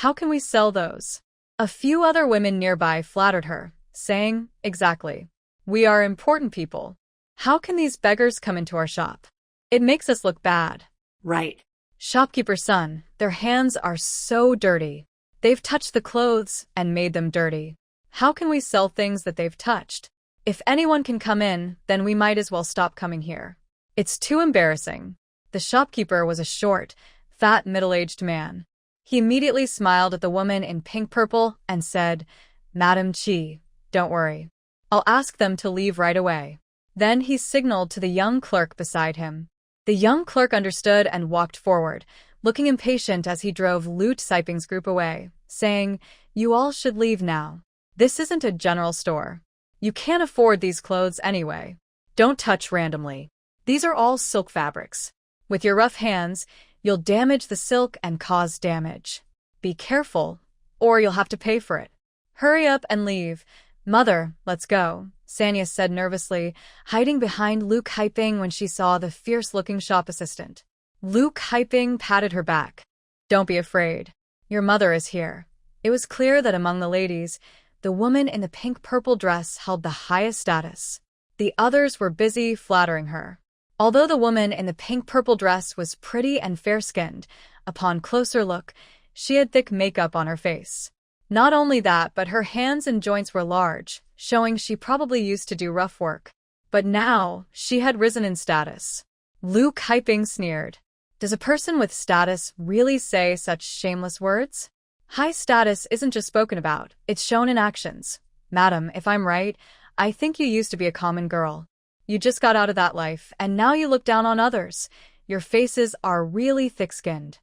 How can we sell those?" A few other women nearby flattered her, saying, "Exactly. We are important people. How can these beggars come into our shop? It makes us look bad." Right. Shopkeeper's son, their hands are so dirty. They've touched the clothes and made them dirty. How can we sell things that they've touched? If anyone can come in, then we might as well stop coming here. It's too embarrassing. The shopkeeper was a short, fat, middle-aged man. He immediately smiled at the woman in pink-purple and said, "Madam Chi, don't worry. I'll ask them to leave right away." Then he signaled to the young clerk beside him. The young clerk understood and walked forward, looking impatient as he drove Lu Kaiping's group away, saying, "You all should leave now. This isn't a general store. You can't afford these clothes anyway. Don't touch randomly. These are all silk fabrics. With your rough hands, you'll damage the silk and cause damage. Be careful, or you'll have to pay for it. Hurry up and leave." "Mother, let's go," Sanya said nervously, hiding behind Lu Kaiping when she saw the fierce-looking shop assistant. Lu Kaiping patted her back. "Don't be afraid. Your mother is here." It was clear that among the ladies, the woman in the pink-purple dress held the highest status. The others were busy flattering her. Although the woman in the pink-purple dress was pretty and fair-skinned, upon closer look, she had thick makeup on her face. Not only that, but her hands and joints were large, showing she probably used to do rough work. But now, she had risen in status. Lu Kaiping sneered. Does a person with status really say such shameless words? High status isn't just spoken about, it's shown in actions. "Madam, if I'm right, I think you used to be a common girl. You just got out of that life, and now you look down on others. Your faces are really thick-skinned.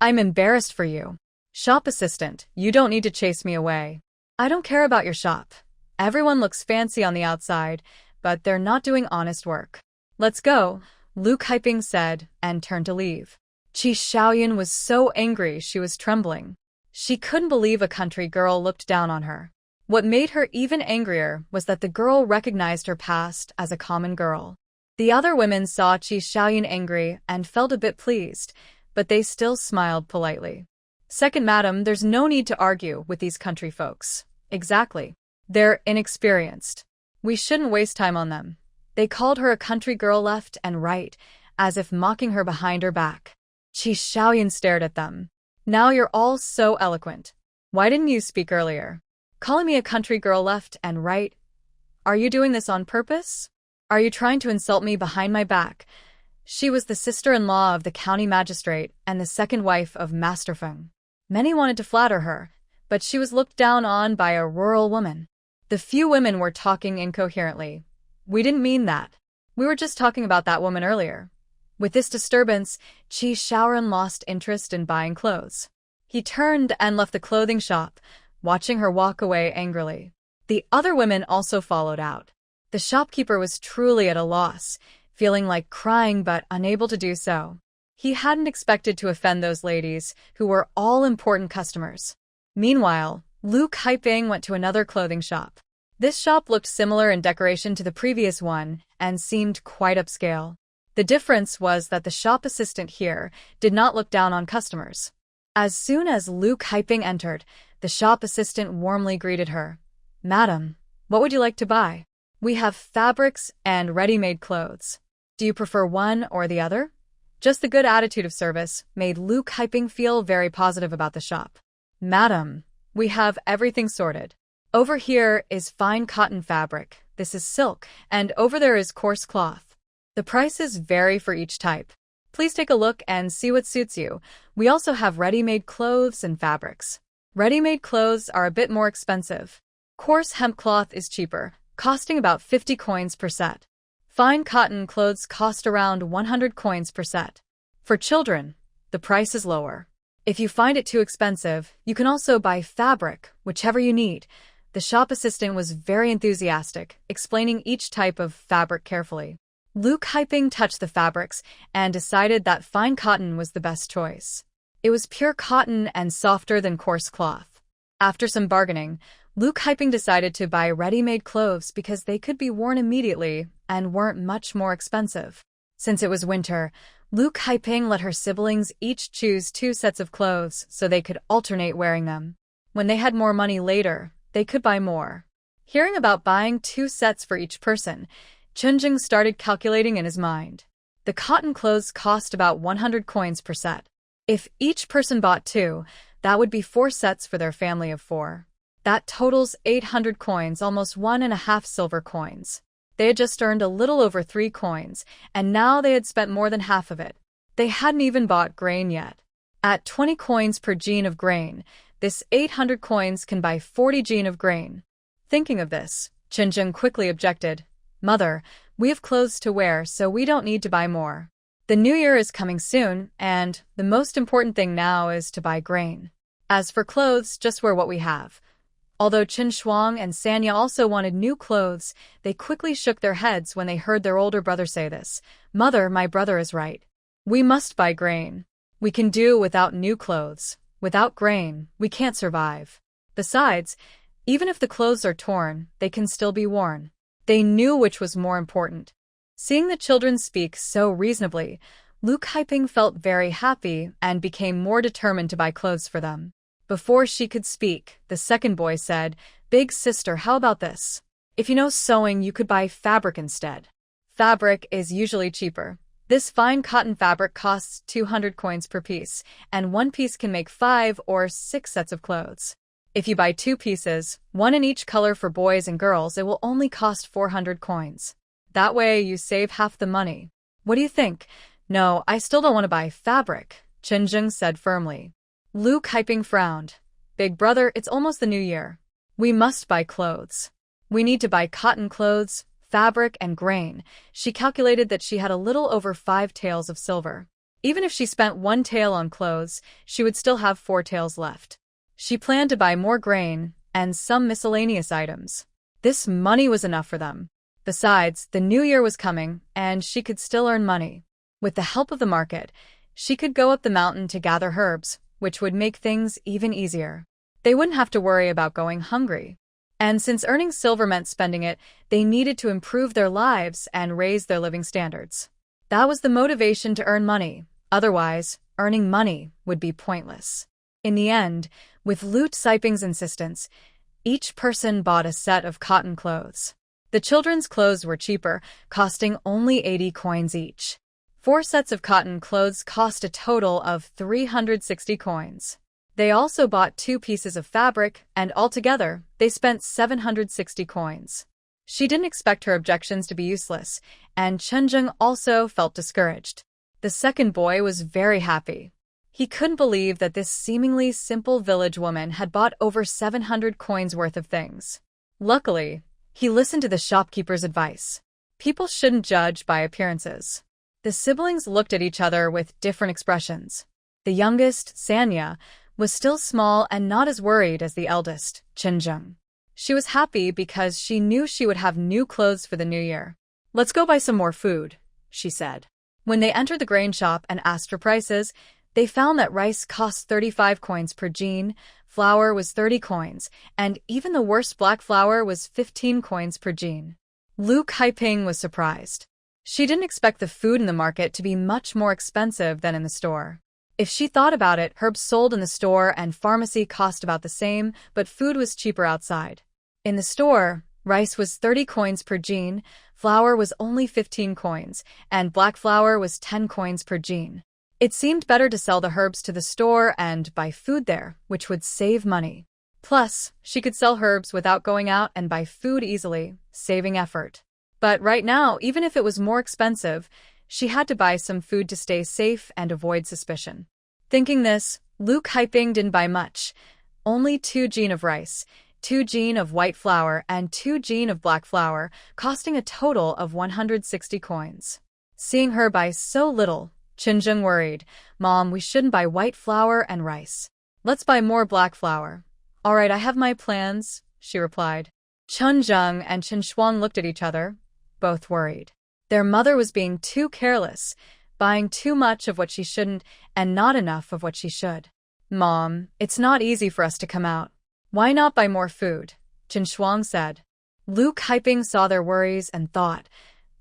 I'm embarrassed for you. Shop assistant, you don't need to chase me away. I don't care about your shop. Everyone looks fancy on the outside, but they're not doing honest work. Let's go," Lu Kaiping said, and turned to leave. Qi Xiaoyan was so angry she was trembling. She couldn't believe a country girl looked down on her. What made her even angrier was that the girl recognized her past as a common girl. The other women saw Qi Xiaoyan angry and felt a bit pleased, but they still smiled politely. "Second madam, there's no need to argue with these country folks." "Exactly. They're inexperienced. We shouldn't waste time on them." They called her a country girl left and right, as if mocking her behind her back. Qi Xiaoyan stared at them. "Now you're all so eloquent. Why didn't you speak earlier? Calling me a country girl left and right. Are you doing this on purpose? Are you trying to insult me behind my back?" She was the sister-in-law of the county magistrate and the second wife of Master Feng. Many wanted to flatter her, but she was looked down on by a rural woman. The few women were talking incoherently. "We didn't mean that. We were just talking about that woman earlier." With this disturbance, Qi Xiaoyan lost interest in buying clothes. He turned and left the clothing shop, watching her walk away angrily. The other women also followed out. The shopkeeper was truly at a loss, feeling like crying but unable to do so. He hadn't expected to offend those ladies, who were all important customers. Meanwhile, Lu Kaiping went to another clothing shop. This shop looked similar in decoration to the previous one and seemed quite upscale. The difference was that the shop assistant here did not look down on customers. As soon as Lu Kaiping entered, the shop assistant warmly greeted her. "Madam, what would you like to buy? We have fabrics and ready-made clothes. Do you prefer one or the other?" Just the good attitude of service made Lu Kaiping feel very positive about the shop. Madam, we have everything sorted. Over here is fine cotton fabric, this is silk, and over there is coarse cloth. The prices vary for each type. Please take a look and see what suits you. We also have ready-made clothes and fabrics. Ready-made clothes are a bit more expensive. Coarse hemp cloth is cheaper, costing about 50 coins per set. Fine cotton clothes cost around 100 coins per set. For children, the price is lower. If you find it too expensive, you can also buy fabric, whichever you need. The shop assistant was very enthusiastic, explaining each type of fabric carefully. Lu Kaiping touched the fabrics and decided that fine cotton was the best choice. It was pure cotton and softer than coarse cloth. After some bargaining, Lu Kaiping decided to buy ready-made clothes because they could be worn immediately and weren't much more expensive. Since it was winter, Lu Kaiping let her siblings each choose 2 sets of clothes so they could alternate wearing them. When they had more money later, they could buy more. Hearing about buying 2 sets for each person, Chen started calculating in his mind. The cotton clothes cost about 100 coins per set. If each person bought 2, that would be 4 sets for their family of 4. That totals 800 coins, almost 1.5 silver coins. They had just earned a little over 3 coins, and now they had spent more than half of it. They hadn't even bought grain yet. At 20 coins per jean of grain, this 800 coins can buy 40 jean of grain. Thinking of this, Chen quickly objected. Mother, we have clothes to wear, so we don't need to buy more. The new year is coming soon, and the most important thing now is to buy grain. As for clothes, just wear what we have. Although Chen Shuang and Sanya also wanted new clothes, they quickly shook their heads when they heard their older brother say this. Mother, my brother is right. We must buy grain. We can do without new clothes. Without grain, we can't survive. Besides, even if the clothes are torn, they can still be worn. They knew which was more important. Seeing the children speak so reasonably, Lu Kaiping felt very happy and became more determined to buy clothes for them. Before she could speak, the second boy said, Big sister, how about this? If you know sewing, you could buy fabric instead. Fabric is usually cheaper. This fine cotton fabric costs 200 coins per piece, and 1 piece can make 5 or 6 sets of clothes. If you buy 2 pieces, 1 in each color for boys and girls, it will only cost 400 coins. That way, you save half the money. What do you think? No, I still don't want to buy fabric, Chen said firmly. Lu Kaiping frowned. Big brother, it's almost the new year. We must buy clothes. We need to buy cotton clothes, fabric, and grain. She calculated that she had a little over 5 taels of silver. Even if she spent 1 tael on clothes, she would still have 4 taels left. She planned to buy more grain and some miscellaneous items. This money was enough for them. Besides, the new year was coming, and she could still earn money. With the help of the market, she could go up the mountain to gather herbs, which would make things even easier. They wouldn't have to worry about going hungry. And since earning silver meant spending it, they needed to improve their lives and raise their living standards. That was the motivation to earn money. Otherwise, earning money would be pointless. In the end, with Lu Kaiping's insistence, each person bought a set of cotton clothes. The children's clothes were cheaper, costing only 80 coins each. 4 sets of cotton clothes cost a total of 360 coins. They also bought 2 pieces of fabric, and altogether, they spent 760 coins. She didn't expect her objections to be useless, and Chen also felt discouraged. The second boy was very happy. He couldn't believe that this seemingly simple village woman had bought over 700 coins worth of things. Luckily, he listened to the shopkeeper's advice. People shouldn't judge by appearances. The siblings looked at each other with different expressions. The youngest, Sanya, was still small and not as worried as the eldest, Chen. She was happy because she knew she would have new clothes for the new year. Let's go buy some more food, she said. When they entered the grain shop and asked for prices, they found that rice cost 35 coins per jean, flour was 30 coins, and even the worst black flour was 15 coins per jean. Lu Kaiping was surprised. She didn't expect the food in the market to be much more expensive than in the store. If she thought about it, herbs sold in the store and pharmacy cost about the same, but food was cheaper outside. In the store, Rice was 30 coins per jean, flour was only 15 coins, and black flour was 10 coins per jean. It seemed better to sell the herbs to the store and buy food there, which would save money. Plus, she could sell herbs without going out and buy food easily, saving effort. But right now, even if it was more expensive, she had to buy some food to stay safe and avoid suspicion. Thinking this, Luke Hyping didn't buy much. Only 2 jean of rice, 2 jean of white flour, and 2 jean of black flour, costing a total of 160 coins. Seeing her buy so little, Chen worried. Mom, we shouldn't buy white flour and rice. Let's buy more black flour. All right, I have my plans, she replied. Chen and Chen Shuang looked at each other, both worried. Their mother was being too careless, buying too much of what she shouldn't and not enough of what she should. Mom, it's not easy for us to come out. Why not buy more food? Chen Shuang said. Luke Hyping saw their worries and thought,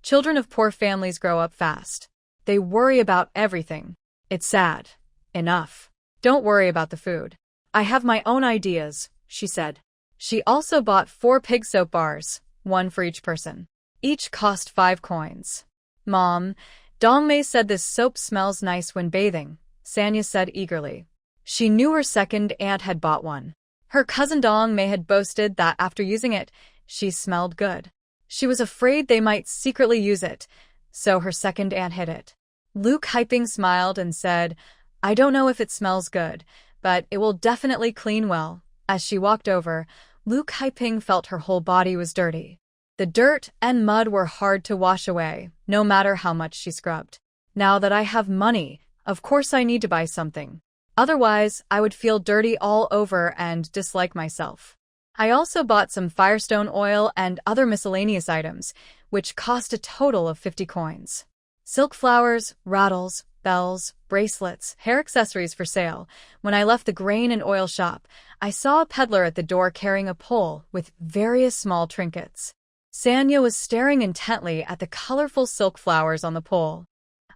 children of poor families grow up fast. They worry about everything. It's sad. Enough. Don't worry about the food. I have my own ideas, she said. She also bought 4 pig soap bars, 1 for each person. Each cost 5 coins. Mom, Dongmei said this soap smells nice when bathing, Sanya said eagerly. She knew her second aunt had bought one. Her cousin Dongmei had boasted that after using it, she smelled good. She was afraid they might secretly use it, so her second aunt hid it. Luke Hyping smiled and said, I don't know if it smells good, but it will definitely clean well. As she walked over, Luke Hyping felt her whole body was dirty. The dirt and mud were hard to wash away, no matter how much she scrubbed. Now that I have money, of course I need to buy something. Otherwise, I would feel dirty all over and dislike myself. I also bought some firestone oil and other miscellaneous items, which cost a total of 50 coins. Silk flowers, rattles, bells, bracelets, hair accessories for sale. When I left the grain and oil shop, I saw a peddler at the door carrying a pole with various small trinkets. Sanya was staring intently at the colorful silk flowers on the pole.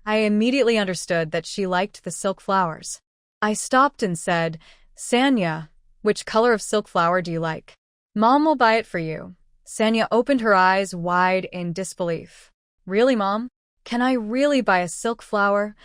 I immediately understood that she liked the silk flowers. I stopped and said, Sanya, which color of silk flower do you like? Mom will buy it for you. Sanya opened her eyes wide in disbelief. Really, Mom? Can I really buy a silk flower?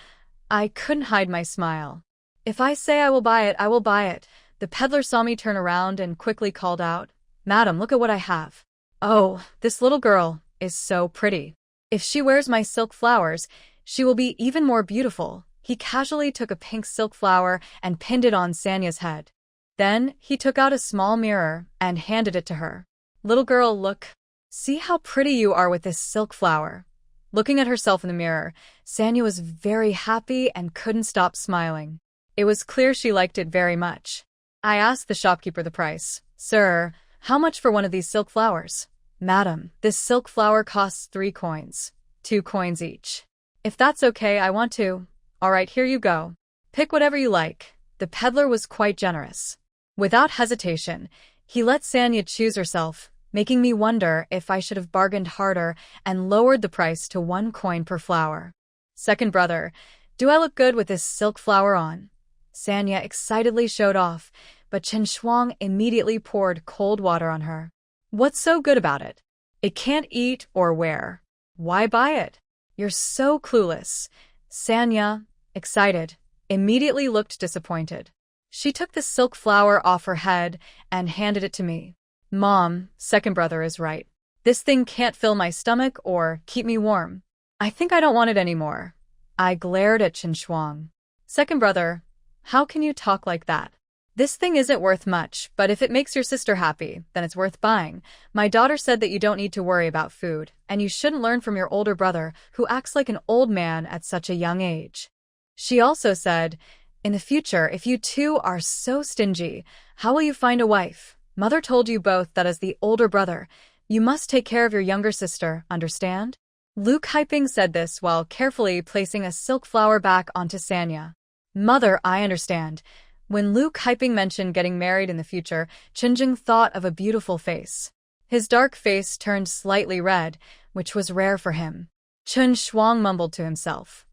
I couldn't hide my smile. If I say I will buy it, I will buy it. The peddler saw me turn around and quickly called out, Madam, look at what I have. Oh, this little girl is so pretty. If she wears my silk flowers, she will be even more beautiful. He casually took a pink silk flower and pinned it on Sanya's head. Then, he took out a small mirror and handed it to her. Little girl, look. See how pretty you are with this silk flower. Looking at herself in the mirror, Sanya was very happy and couldn't stop smiling. It was clear she liked it very much. I asked the shopkeeper the price. Sir, how much for one of these silk flowers? Madam, this silk flower costs 3 coins. 2 coins each. If that's okay, I want to. All right, here you go. Pick whatever you like. The peddler was quite generous. Without hesitation, he let Sanya choose herself, making me wonder if I should have bargained harder and lowered the price to 1 coin per flower. Second brother, do I look good with this silk flower on? Sanya excitedly showed off, but Chen Shuang immediately poured cold water on her. What's so good about it? It can't eat or wear. Why buy it? You're so clueless. Sanya, excited, immediately looked disappointed. She took the silk flower off her head and handed it to me. Mom, second brother is right. This thing can't fill my stomach or keep me warm. I think I don't want it anymore. I glared at Chen Shuang. Second brother, how can you talk like that? This thing isn't worth much, but if it makes your sister happy, then it's worth buying. My daughter said that you don't need to worry about food, and you shouldn't learn from your older brother, who acts like an old man at such a young age. She also said, in the future, if you two are so stingy, how will you find a wife? Mother told you both that as the older brother, you must take care of your younger sister, understand? Luke Hyping said this while carefully placing a silk flower back onto Sanya. Mother, I understand. When Luke Hyping mentioned getting married in the future, Chenjing thought of a beautiful face. His dark face turned slightly red, which was rare for him. Chen Shuang mumbled to himself.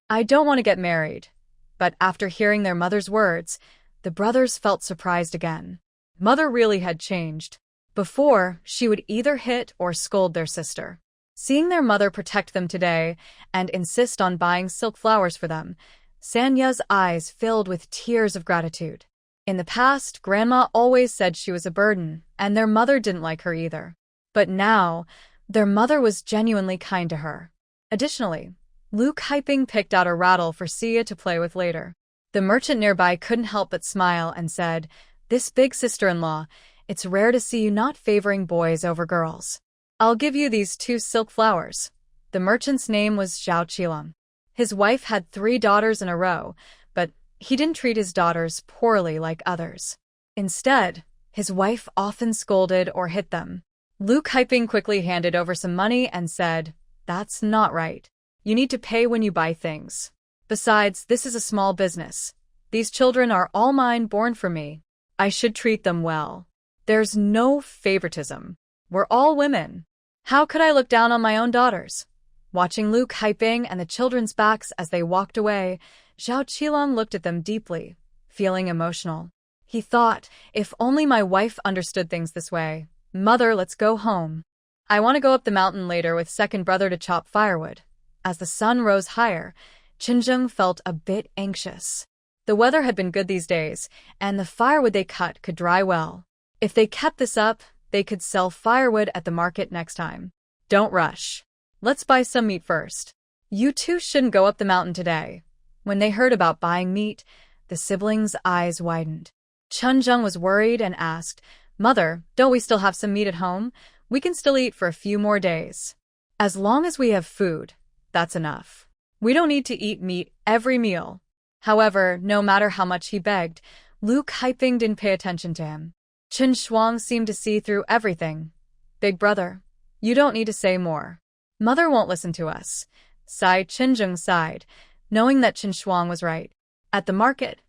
I don't want to get married. But after hearing their mother's words, the brothers felt surprised again. Mother really had changed. Before, she would either hit or scold their sister. Seeing their mother protect them today and insist on buying silk flowers for them, Sanya's eyes filled with tears of gratitude. In the past, Grandma always said she was a burden, and their mother didn't like her either. But now, their mother was genuinely kind to her. Additionally, Luke Hyping picked out a rattle for Sia to play with later. The merchant nearby couldn't help but smile and said, "This big sister-in-law, it's rare to see you not favoring boys over girls. I'll give you these 2 silk flowers." The merchant's name was Zhao Qilang. His wife had 3 daughters in a row, but he didn't treat his daughters poorly like others. Instead, his wife often scolded or hit them. Luke Hyping quickly handed over some money and said, "That's not right. You need to pay when you buy things. Besides, this is a small business. These children are all mine, born for me. I should treat them well. There's no favoritism. We're all women. How could I look down on my own daughters?" Watching Luke Hyping and the children's backs as they walked away, Zhao Qilang looked at them deeply, feeling emotional. He thought, if only my wife understood things this way. "Mother, let's go home. I want to go up the mountain later with second brother to chop firewood." As the sun rose higher, Qinzheng felt a bit anxious. The weather had been good these days, and the firewood they cut could dry well. If they kept this up, they could sell firewood at the market next time. "Don't rush. Let's buy some meat first. You two shouldn't go up the mountain today." When they heard about buying meat, the siblings' eyes widened. Qinzheng was worried and asked, "Mother, don't we still have some meat at home? We can still eat for a few more days." "As long as we have food, that's enough. We don't need to eat meat every meal." However, no matter how much he begged, Luke Hyping didn't pay attention to him. Chen Shuang seemed to see through everything. "Big brother, you don't need to say more. Mother won't listen to us." Qinzheng sighed, knowing that Chen Shuang was right. At the market,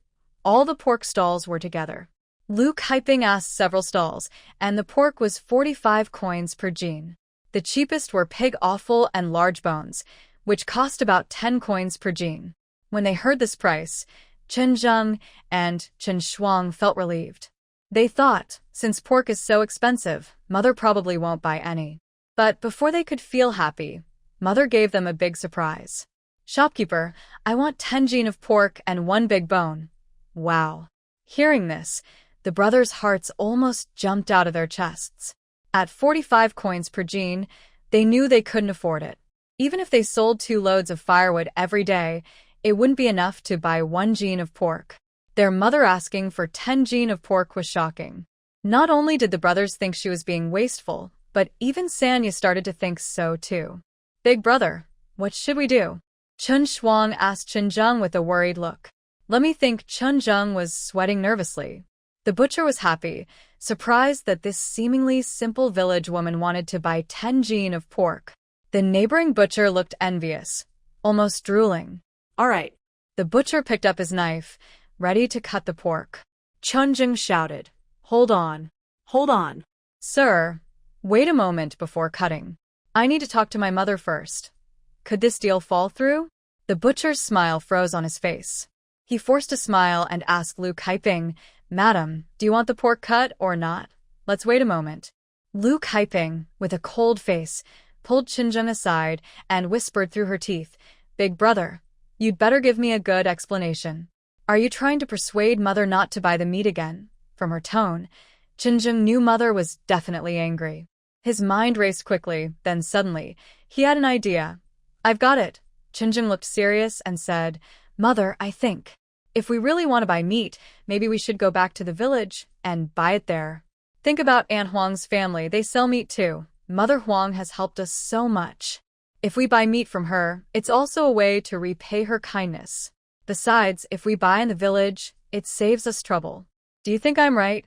all the pork stalls were together. Luke Hyping asked several stalls, and the pork was 45 coins per jin. The cheapest were pig offal and large bones, which cost about 10 coins per jin. When they heard this price, Qinzheng and Chen Shuang felt relieved. They thought, since pork is so expensive, Mother probably won't buy any. But before they could feel happy, Mother gave them a big surprise. "Shopkeeper, I want 10 jin of pork and 1 big bone." Wow. Hearing this, the brothers' hearts almost jumped out of their chests. At 45 coins per jin, they knew they couldn't afford it. Even if they sold 2 loads of firewood every day, it wouldn't be enough to buy 1 jin of pork. Their mother asking for 10 jin of pork was shocking. Not only did the brothers think she was being wasteful, but even Sanya started to think so too. "Big brother, what should we do?" Chen Shuang asked Qinzheng with a worried look. Let me think. Qinzheng was sweating nervously. The butcher was happy, surprised that this seemingly simple village woman wanted to buy 10 jin of pork. The neighboring butcher looked envious, almost drooling. "All right." The butcher picked up his knife, ready to cut the pork. Qinzheng shouted, "Hold on. Hold on. Sir, wait a moment before cutting. I need to talk to my mother first. Could this deal fall through?" The butcher's smile froze on his face. He forced a smile and asked Luke Hyping, "Madam, do you want the pork cut or not? Let's wait a moment." Luke Hyping, with a cold face, pulled Qinzheng aside and whispered through her teeth, "Big brother, you'd better give me a good explanation. Are you trying to persuade Mother not to buy the meat again?" From her tone, Qinzheng knew Mother was definitely angry. His mind raced quickly, then suddenly, he had an idea. "I've got it." Qinzheng looked serious and said, "Mother, I think, if we really want to buy meat, maybe we should go back to the village and buy it there. Think about Aunt Huang's family, they sell meat too. Mother Huang has helped us so much. If we buy meat from her, it's also a way to repay her kindness. Besides, if we buy in the village, it saves us trouble. Do you think I'm right?"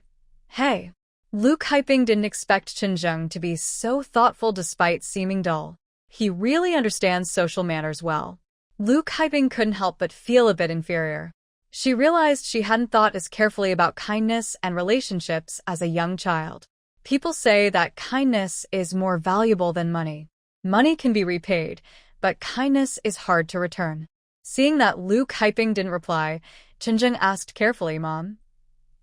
"Hey." Luke Hyping didn't expect Qinzheng to be so thoughtful despite seeming dull. He really understands social manners well. Luke Hyping couldn't help but feel a bit inferior. She realized she hadn't thought as carefully about kindness and relationships as a young child. People say that kindness is more valuable than money. Money can be repaid, but kindness is hard to return. Seeing that Luke Hyping didn't reply, Qinzheng asked carefully, "Mom,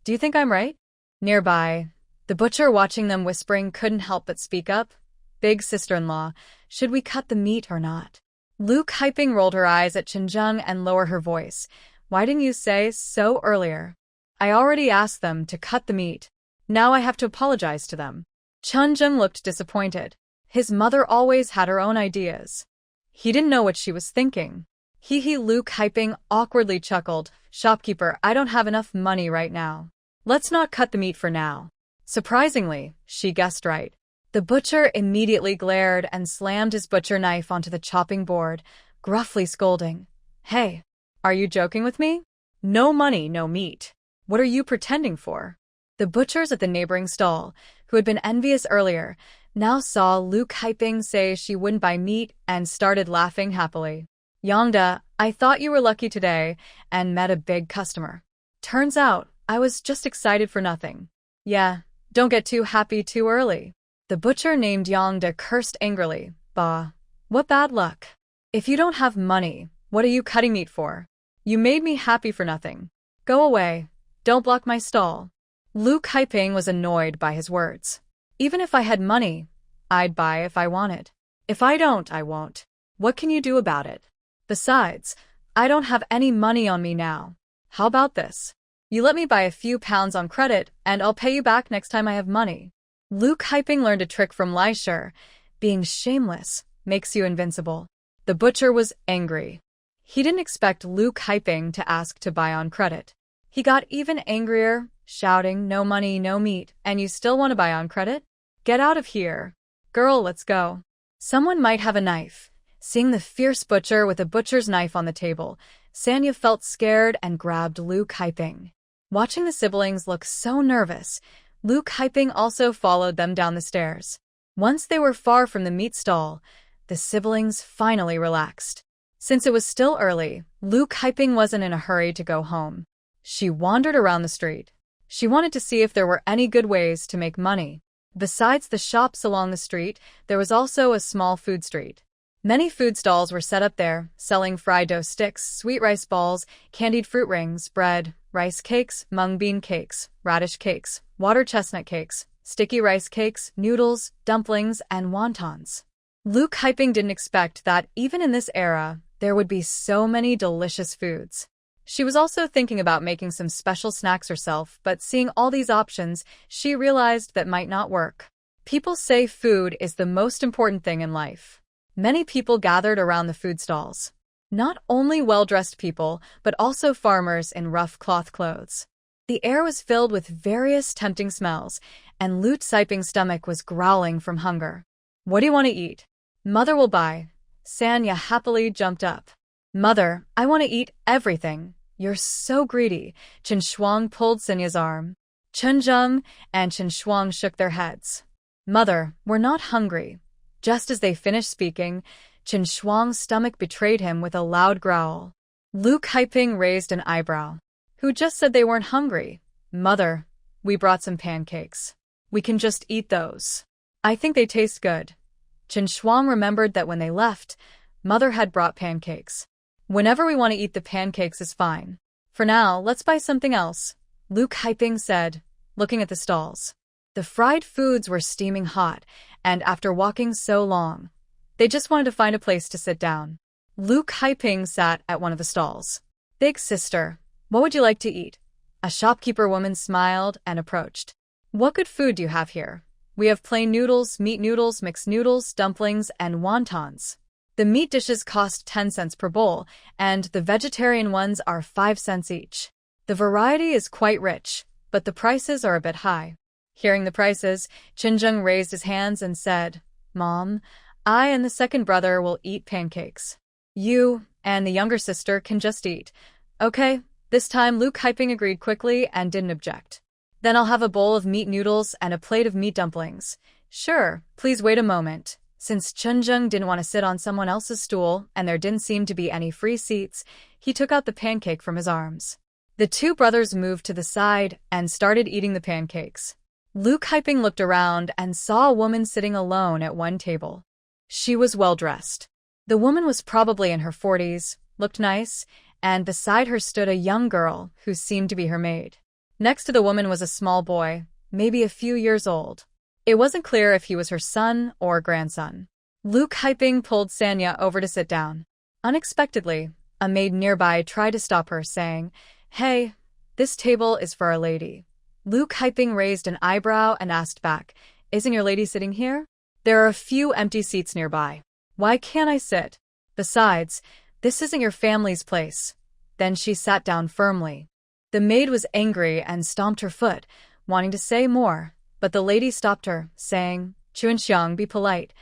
do you think I'm right?" Nearby, The butcher, watching them whispering, couldn't help but speak up. Big sister-in-law, should we cut the meat or not? Luke Hyping rolled her eyes at Chen and lowered her voice. Why didn't you say so earlier? I already asked them to cut the meat. Now I have to apologize to them. Chen looked disappointed. His mother always had her own ideas. He didn't know what she was thinking. Luke Hyping awkwardly chuckled. Shopkeeper, I don't have enough money right now. Let's not cut the meat for now. Surprisingly, she guessed right. The butcher immediately glared and slammed his butcher knife onto the chopping board, gruffly scolding. Hey, are you joking with me? No money, no meat. What are you pretending for? The butchers at the neighboring stall, who had been envious earlier, now saw Luke Hyping say she wouldn't buy meat and started laughing happily. Yongda, I thought you were lucky today and met a big customer. Turns out, I was just excited for nothing. Yeah, don't get too happy too early. The butcher named Yongda cursed angrily. Bah, what bad luck. If you don't have money, what are you cutting meat for? You made me happy for nothing. Go away. Don't block my stall. Luke Hyping was annoyed by his words. Even if I had money, I'd buy if I wanted. If I don't, I won't. What can you do about it? Besides, I don't have any money on me now. How about this? You let me buy a few pounds on credit, and I'll pay you back next time I have money. Luke Hyping learned a trick from Leisure. Being shameless makes you invincible. The butcher was angry. He didn't expect Luke Hyping to ask to buy on credit. He got even angrier, shouting, no money, no meat, and you still want to buy on credit? Get out of here. Girl, let's go. Someone might have a knife. Seeing the fierce butcher with a butcher's knife on the table, Sanya felt scared and grabbed Luke Hyping. Watching the siblings look so nervous, Luke Hyping also followed them down the stairs. Once they were far from the meat stall, the siblings finally relaxed. Since it was still early, Luke Hyping wasn't in a hurry to go home. She wandered around the street. She wanted to see if there were any good ways to make money. Besides the shops along the street, there was also a small food street. Many food stalls were set up there, selling fried dough sticks, sweet rice balls, candied fruit rings, bread, rice cakes, mung bean cakes, radish cakes, water chestnut cakes, sticky rice cakes, noodles, dumplings, and wontons. Luke Hyping didn't expect that even in this era, there would be so many delicious foods. She was also thinking about making some special snacks herself, but seeing all these options, she realized that might not work. People say food is the most important thing in life. Many people gathered around the food stalls. Not only well-dressed people, but also farmers in rough cloth clothes. The air was filled with various tempting smells, and Luke Hyping's stomach was growling from hunger. What do you want to eat? Mother will buy. Sanya happily jumped up. Mother, I want to eat everything. You're so greedy. Chen pulled Sanya's arm. Chen and Chen shook their heads. Mother, we're not hungry. Just as they finished speaking, Chen Shuang's stomach betrayed him with a loud growl. Luke Hyping raised an eyebrow. Who just said they weren't hungry? Mother, we brought some pancakes. We can just eat those. I think they taste good. Chen Shuang remembered that when they left, Mother had brought pancakes. Whenever we want to eat the pancakes is fine. For now, let's buy something else, Luke Hyping said, looking at the stalls. The fried foods were steaming hot, and after walking so long, they just wanted to find a place to sit down. Luke Hyping sat at one of the stalls. Big sister, what would you like to eat? A shopkeeper woman smiled and approached. What good food do you have here? We have plain noodles, meat noodles, mixed noodles, dumplings, and wontons. The meat dishes cost 10 cents per bowl, and the vegetarian ones are 5 cents each. The variety is quite rich, but the prices are a bit high. Hearing the prices, Chen raised his hands and said, Mom, I and the second brother will eat pancakes. You and the younger sister can just eat. Okay, this time Luke Hyping agreed quickly and didn't object. Then I'll have a bowl of meat noodles and a plate of meat dumplings. Sure, please wait a moment. Since Chen didn't want to sit on someone else's stool and there didn't seem to be any free seats, he took out the pancake from his arms. The two brothers moved to the side and started eating the pancakes. Luke Hyping looked around and saw a woman sitting alone at one table. She was well-dressed. The woman was probably in her 40s, looked nice, and beside her stood a young girl who seemed to be her maid. Next to the woman was a small boy, maybe a few years old. It wasn't clear if he was her son or grandson. Lu Kaiping pulled Sanya over to sit down. Unexpectedly, a maid nearby tried to stop her, saying, "Hey, this table is for our lady." Lu Kaiping raised an eyebrow and asked back, "Isn't your lady sitting here? There are a few empty seats nearby. Why can't I sit? Besides, this isn't your family's place." Then she sat down firmly. The maid was angry and stomped her foot, wanting to say more, but the lady stopped her, saying, "Chuanxiang, be polite."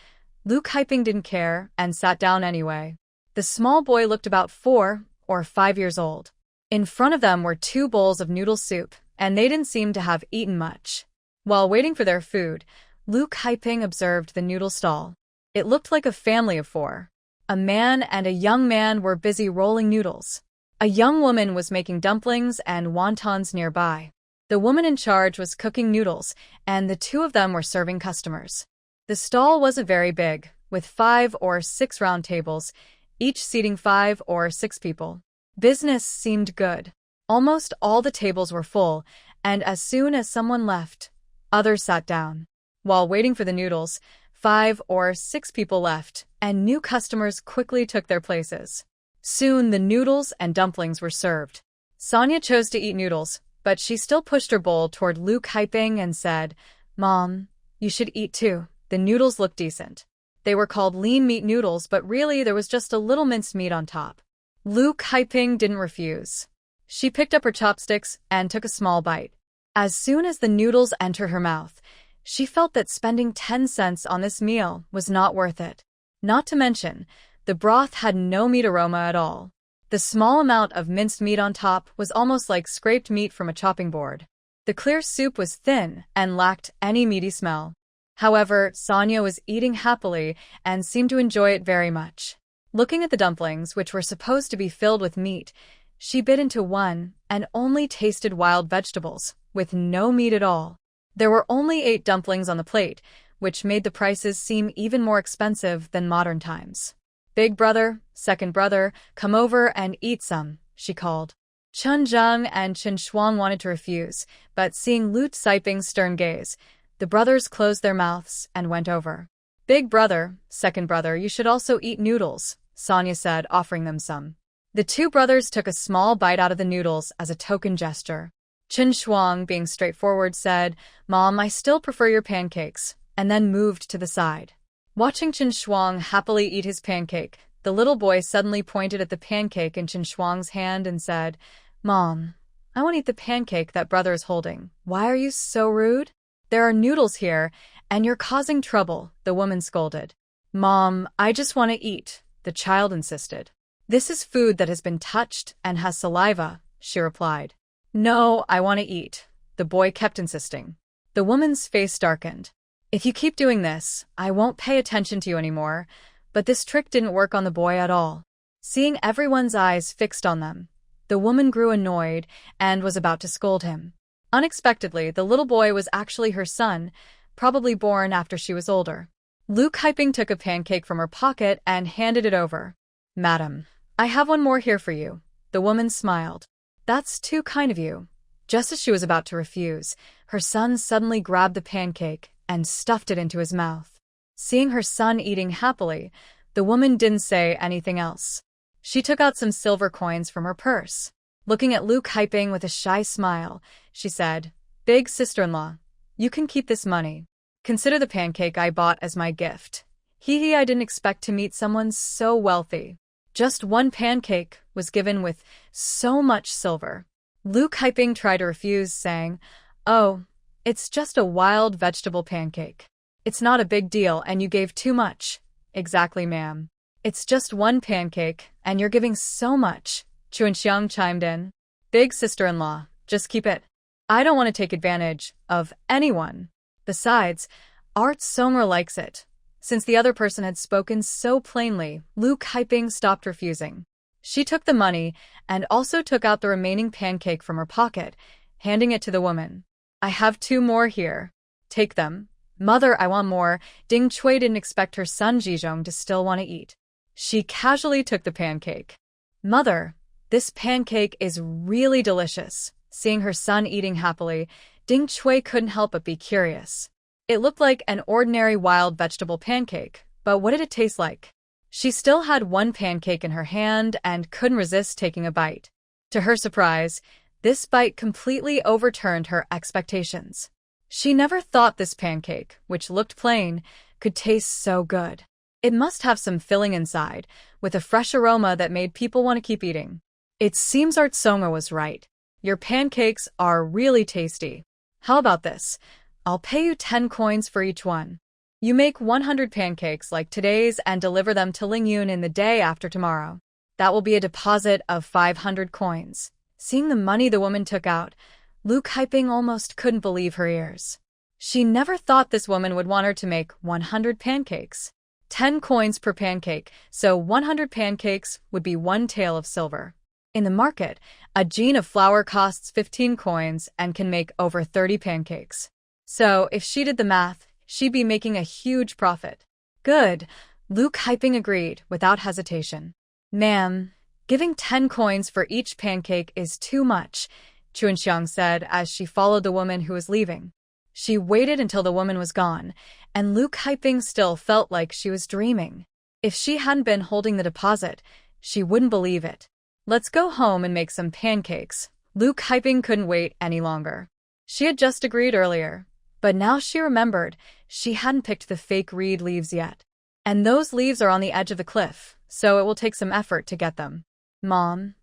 Lu Kaiping didn't care and sat down anyway. The small boy looked about 4 or 5 years old. In front of them were 2 bowls of noodle soup, and they didn't seem to have eaten much. While waiting for their food, Lu Kaiping observed the noodle stall. It looked like a family of 4. A man and a young man were busy rolling noodles. A young woman was making dumplings and wontons nearby. The woman in charge was cooking noodles, and the 2 of them were serving customers. The stall wasn't very big, with 5 or 6 round tables, each seating 5 or 6 people. Business seemed good. Almost all the tables were full, and as soon as someone left, others sat down. While waiting for the noodles, 5 or 6 people left, and new customers quickly took their places. Soon the noodles and dumplings were served. Sonia chose to eat noodles, but she still pushed her bowl toward Lu Kaiping and said, "Mom, you should eat too." The noodles looked decent. They were called lean meat noodles, but really there was just a little minced meat on top. Lu Kaiping didn't refuse. She picked up her chopsticks and took a small bite. As soon as the noodles entered her mouth, she felt that spending 10 cents on this meal was not worth it. Not to mention, the broth had no meat aroma at all. The small amount of minced meat on top was almost like scraped meat from a chopping board. The clear soup was thin and lacked any meaty smell. However, Sonia was eating happily and seemed to enjoy it very much. Looking at the dumplings, which were supposed to be filled with meat, she bit into one and only tasted wild vegetables, with no meat at all. There were only 8 dumplings on the plate, which made the prices seem even more expensive than modern times. "Big brother, second brother, come over and eat some," she called. Chen Zhang and Chen Shuang wanted to refuse, but seeing Lu Kaiping's stern gaze, the brothers closed their mouths and went over. "Big brother, second brother, you should also eat noodles," Sonia said, offering them some. The 2 brothers took a small bite out of the noodles as a token gesture. Chen Shuang, being straightforward, said, "Mom, I still prefer your pancakes," and then moved to the side. Watching Chen Shuang happily eat his pancake, the little boy suddenly pointed at the pancake in Chen Shuang's hand and said, "Mom, I want to eat the pancake that brother is holding. Why are you so rude? There are noodles here, and you're causing trouble," the woman scolded. "Mom, I just want to eat," the child insisted. "This is food that has been touched and has saliva," she replied. "No, I want to eat," the boy kept insisting. The woman's face darkened. "If you keep doing this, I won't pay attention to you anymore." But this trick didn't work on the boy at all. Seeing everyone's eyes fixed on them, the woman grew annoyed and was about to scold him. Unexpectedly, the little boy was actually her son, probably born after she was older. Lu Kaiping took a pancake from her pocket and handed it over. "Madam, I have one more here for you." The woman smiled. "That's too kind of you." Just as she was about to refuse, her son suddenly grabbed the pancake and stuffed it into his mouth. Seeing her son eating happily, the woman didn't say anything else. She took out some silver coins from her purse. Looking at Lu Kaiping with a shy smile, she said, "Big sister-in-law, you can keep this money. Consider the pancake I bought as my gift." I didn't expect to meet someone so wealthy. Just one pancake was given with so much silver. Lu Kaiping tried to refuse, saying, "Oh, it's just a wild vegetable pancake. It's not a big deal and you gave too much." "Exactly, ma'am. It's just one pancake and you're giving so much," Chuanxiang chimed in. "Big sister-in-law, just keep it. I don't want to take advantage of anyone. Besides, Art Songra likes it." Since the other person had spoken so plainly, Lu Kaiping stopped refusing. She took the money and also took out the remaining pancake from her pocket, handing it to the woman. "I have 2 more here. Take them." "Mother, I want more." Ding Chui didn't expect her son Zhizhong to still want to eat. She casually took the pancake. "Mother, this pancake is really delicious." Seeing her son eating happily, Ding Chui couldn't help but be curious. It looked like an ordinary wild vegetable pancake, but what did it taste like? She still had one pancake in her hand and couldn't resist taking a bite. To her surprise, this bite completely overturned her expectations. She never thought this pancake, which looked plain, could taste so good. It must have some filling inside, with a fresh aroma that made people want to keep eating. It seems Art Songa was right. Your pancakes are really tasty. How about this? I'll pay you 10 coins for each one. You make 100 pancakes like today's and deliver them to Lingyun in the day after tomorrow. That will be a deposit of 500 coins. Seeing the money the woman took out, Lu Kaiping almost couldn't believe her ears. She never thought this woman would want her to make 100 pancakes. 10 coins per pancake, so 100 pancakes would be 1 tael of silver. In the market, a jean of flour costs 15 coins and can make over 30 pancakes. So, if she did the math, she'd be making a huge profit. Good, Lu Kaiping agreed without hesitation. Ma'am, giving 10 coins for each pancake is too much, Chunxiang said as she followed the woman who was leaving. She waited until the woman was gone, and Lu Kaiping still felt like she was dreaming. If she hadn't been holding the deposit, she wouldn't believe it. Let's go home and make some pancakes. Lu Kaiping couldn't wait any longer. She had just agreed earlier, but now she remembered she hadn't picked the fake reed leaves yet. And those leaves are on the edge of the cliff, so it will take some effort to get them. Mom,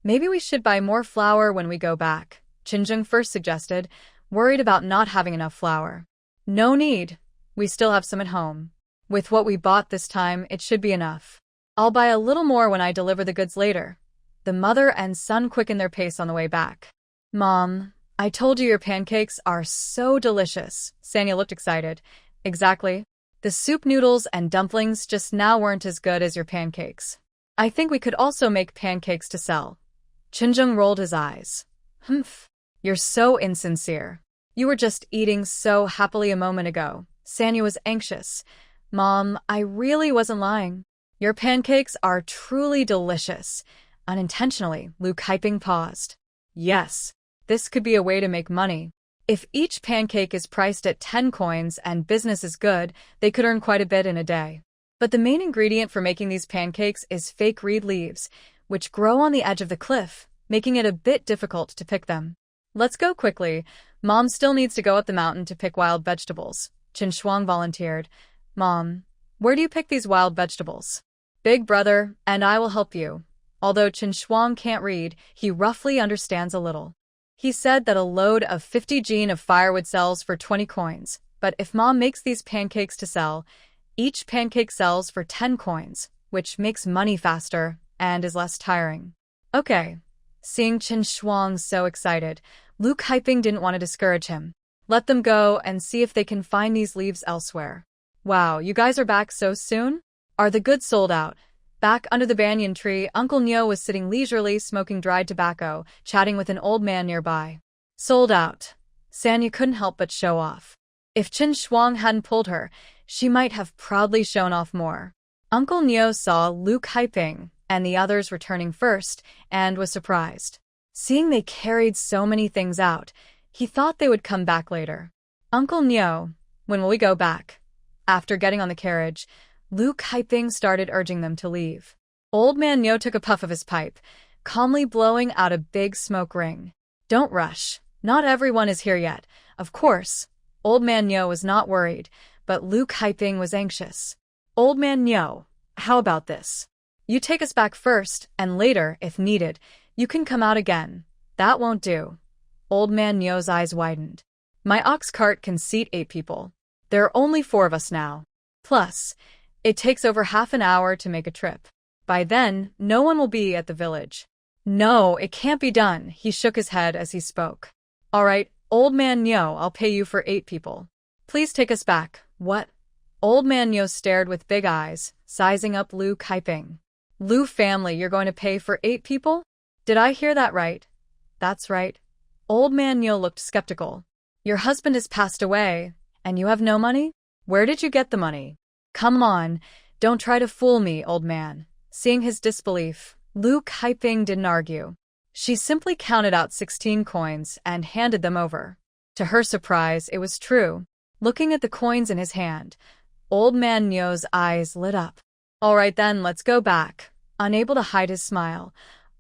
maybe we should buy more flour when we go back, Qinzheng first suggested, worried about not having enough flour. No need. We still have some at home. With what we bought this time, it should be enough. I'll buy a little more when I deliver the goods later. The mother and son quickened their pace on the way back. Mom, I told you your pancakes are so delicious. Sanya looked excited. Exactly. The soup noodles and dumplings just now weren't as good as your pancakes. I think we could also make pancakes to sell. Qinzheng rolled his eyes. Humph. You're so insincere. You were just eating so happily a moment ago. Sanya was anxious. Mom, I really wasn't lying. Your pancakes are truly delicious. Unintentionally, Lu Kaiping paused. Yes, this could be a way to make money. If each pancake is priced at 10 coins and business is good, they could earn quite a bit in a day. But the main ingredient for making these pancakes is fake reed leaves, which grow on the edge of the cliff, making it a bit difficult to pick them. Let's go quickly. Mom still needs to go up the mountain to pick wild vegetables. Chen Shuang volunteered. Mom, where do you pick these wild vegetables? Big brother, and I will help you. Although Chen Shuang can't read, he roughly understands a little. He said that a load of 50 jean of firewood sells for 20 coins, but if Mom makes these pancakes to sell, each pancake sells for 10 coins, which makes money faster and is less tiring. Okay. Seeing Chen Shuang so excited, Lu Kaiping didn't want to discourage him. Let them go and see if they can find these leaves elsewhere. Wow, you guys are back so soon? Are the goods sold out? Back under the banyan tree, Uncle Nyo was sitting leisurely smoking dried tobacco, chatting with an old man nearby. Sold out. Sanya couldn't help but show off. If Chen Shuang hadn't pulled her, she might have proudly shown off more. Uncle Nyo saw Lu Kaiping and the others returning first and was surprised. Seeing they carried so many things out, he thought they would come back later. Uncle Nyo, when will we go back? After getting on the carriage, Lu Kaiping started urging them to leave. Old Man Nyo took a puff of his pipe, calmly blowing out a big smoke ring. Don't rush. Not everyone is here yet. Of course. Old Man Nyo was not worried, but Lu Kaiping was anxious. Old Man Nyo, how about this? You take us back first, and later, if needed, you can come out again. That won't do. Old Man Nyo's eyes widened. My ox cart can seat 8 people. There are only 4 of us now. Plus, it takes over half an hour to make a trip. By then, no one will be at the village. No, it can't be done. He shook his head as he spoke. All right, Old Man Nyo, I'll pay you for 8 people. Please take us back. What? Old Man Nyo stared with big eyes, sizing up Lu Kaiping. Lu family, you're going to pay for 8 people? Did I hear that right? That's right. Old Man Nyo looked skeptical. Your husband has passed away, and you have no money? Where did you get the money? Come on, don't try to fool me, old man. Seeing his disbelief, Lu Kaiping didn't argue. She simply counted out 16 coins and handed them over. To her surprise, it was true. Looking at the coins in his hand, Old Man Nyo's eyes lit up. All right then, let's go back. Unable to hide his smile,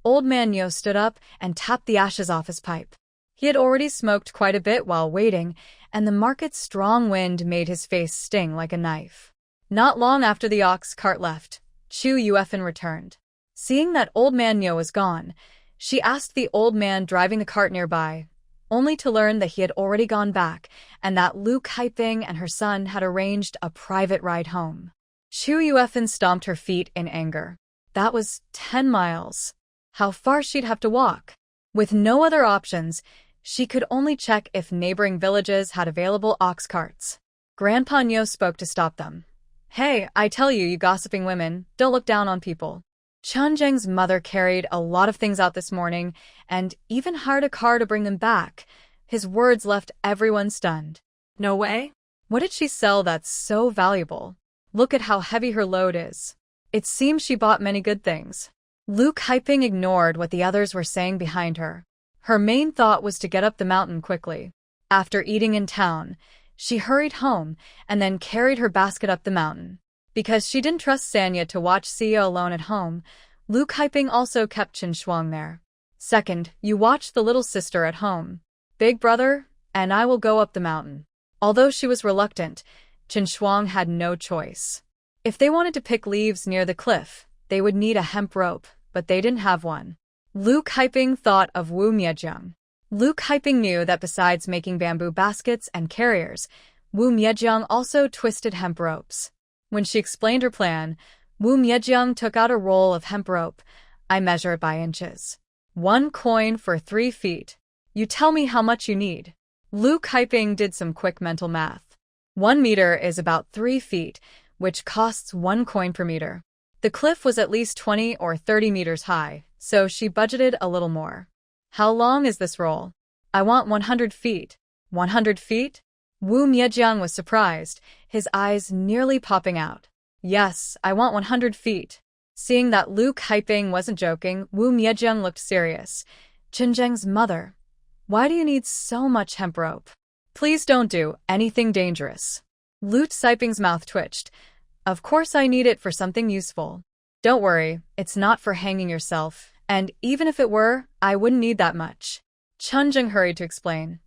Old Man Nyo stood up and tapped the ashes off his pipe. He had already smoked quite a bit while waiting, and the market's strong wind made his face sting like a knife. Not long after the ox cart left, Chu Yuefan returned. Seeing that Old Man Nyo was gone, she asked the old man driving the cart nearby, only to learn that he had already gone back and that Lu Kaiping and her son had arranged a private ride home. Chu Yuefan stomped her feet in anger. That was 10 miles. How far she'd have to walk. With no other options, she could only check if neighboring villages had available ox carts. Grandpa Nyo spoke to stop them. Hey, I tell you, you gossiping women, don't look down on people. Chen Zheng's mother carried a lot of things out this morning and even hired a car to bring them back. His words left everyone stunned. No way? What did she sell that's so valuable? Look at how heavy her load is. It seems she bought many good things. Lu Kaiping ignored what the others were saying behind her. Her main thought was to get up the mountain quickly. After eating in town, she hurried home and then carried her basket up the mountain. Because she didn't trust Sanya to watch Sia alone at home, Lu Kaiping also kept Chen Shuang there. Second, you watch the little sister at home. Big brother, and I will go up the mountain. Although she was reluctant, Chen Shuang had no choice. If they wanted to pick leaves near the cliff, they would need a hemp rope, but they didn't have one. Lu Kaiping thought of Wu Miezheng. Lu Kaiping knew that besides making bamboo baskets and carriers, Wu Miezheng also twisted hemp ropes. When she explained her plan, Wu Miezheng took out a roll of hemp rope. I measure it by inches. 1 coin for 3 feet. You tell me how much you need. Lu Kaiping did some quick mental math. 1 meter is about 3 feet, which costs 1 coin per meter. The cliff was at least 20 or 30 meters high, so she budgeted a little more. How long is this roll? I want 100 feet. 100 feet? Wu Miezheng was surprised, his eyes nearly popping out. Yes, I want 100 feet. Seeing that Lu Kaiping wasn't joking, Wu Miezheng looked serious. Chen Zheng's mother. Why do you need so much hemp rope? Please don't do anything dangerous. Lu Kaiping's mouth twitched. Of course I need it for something useful. Don't worry, it's not for hanging yourself, and even if it were, I wouldn't need that much. Chen Zheng hurried to explain.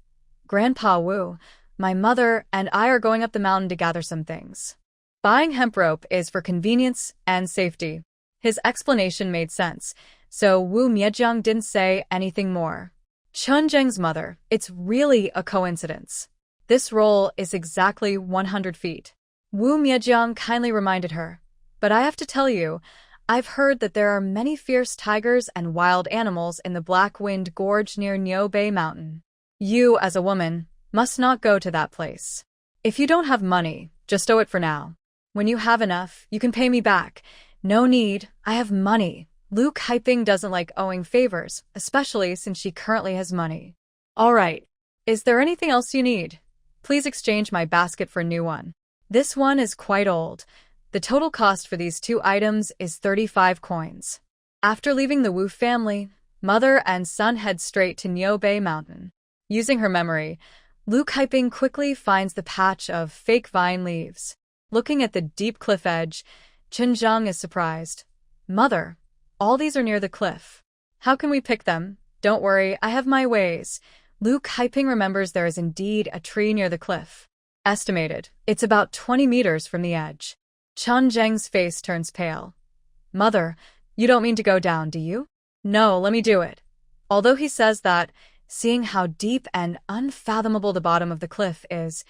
Grandpa Wu, my mother and I are going up the mountain to gather some things. Buying hemp rope is for convenience and safety. His explanation made sense, so Wu Miezheng didn't say anything more. Chen Zheng's mother, it's really a coincidence. This roll is exactly 100 feet. Wu Miezheng kindly reminded her. But I have to tell you, I've heard that there are many fierce tigers and wild animals in the Black Wind Gorge near Nyo Bay Mountain. You, as a woman, must not go to that place. If you don't have money, just owe it for now. When you have enough, you can pay me back. No need, I have money. Lu Kaiping doesn't like owing favors, especially since she currently has money. All right. Is there anything else you need? Please exchange my basket for a new one. This one is quite old. The total cost for these 2 items is 35 coins. After leaving the Wu family, mother and son head straight to Nyo Bay Mountain. Using her memory, Lu Kaiping quickly finds the patch of fake vine leaves. Looking at the deep cliff edge, Chen Zheng is surprised. Mother, all these are near the cliff. How can we pick them? Don't worry, I have my ways. Lu Kaiping remembers there is indeed a tree near the cliff. Estimated, it's about 20 meters from the edge. Chen Zheng's face turns pale. Mother, you don't mean to go down, do you? No, let me do it. Although he says that, seeing how deep and unfathomable the bottom of the cliff is,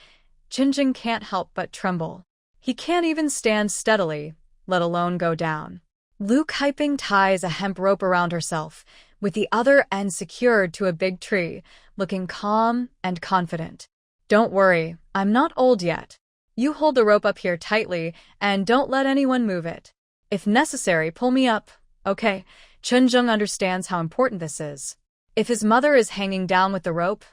Chen Zheng can't help but tremble. He can't even stand steadily, let alone go down. Lu Kaiping ties a hemp rope around herself, with the other end secured to a big tree, looking calm and confident. Don't worry, I'm not old yet. You hold the rope up here tightly and don't let anyone move it. If necessary, pull me up. Okay, Chen Zheng understands how important this is. If his mother is hanging down with the rope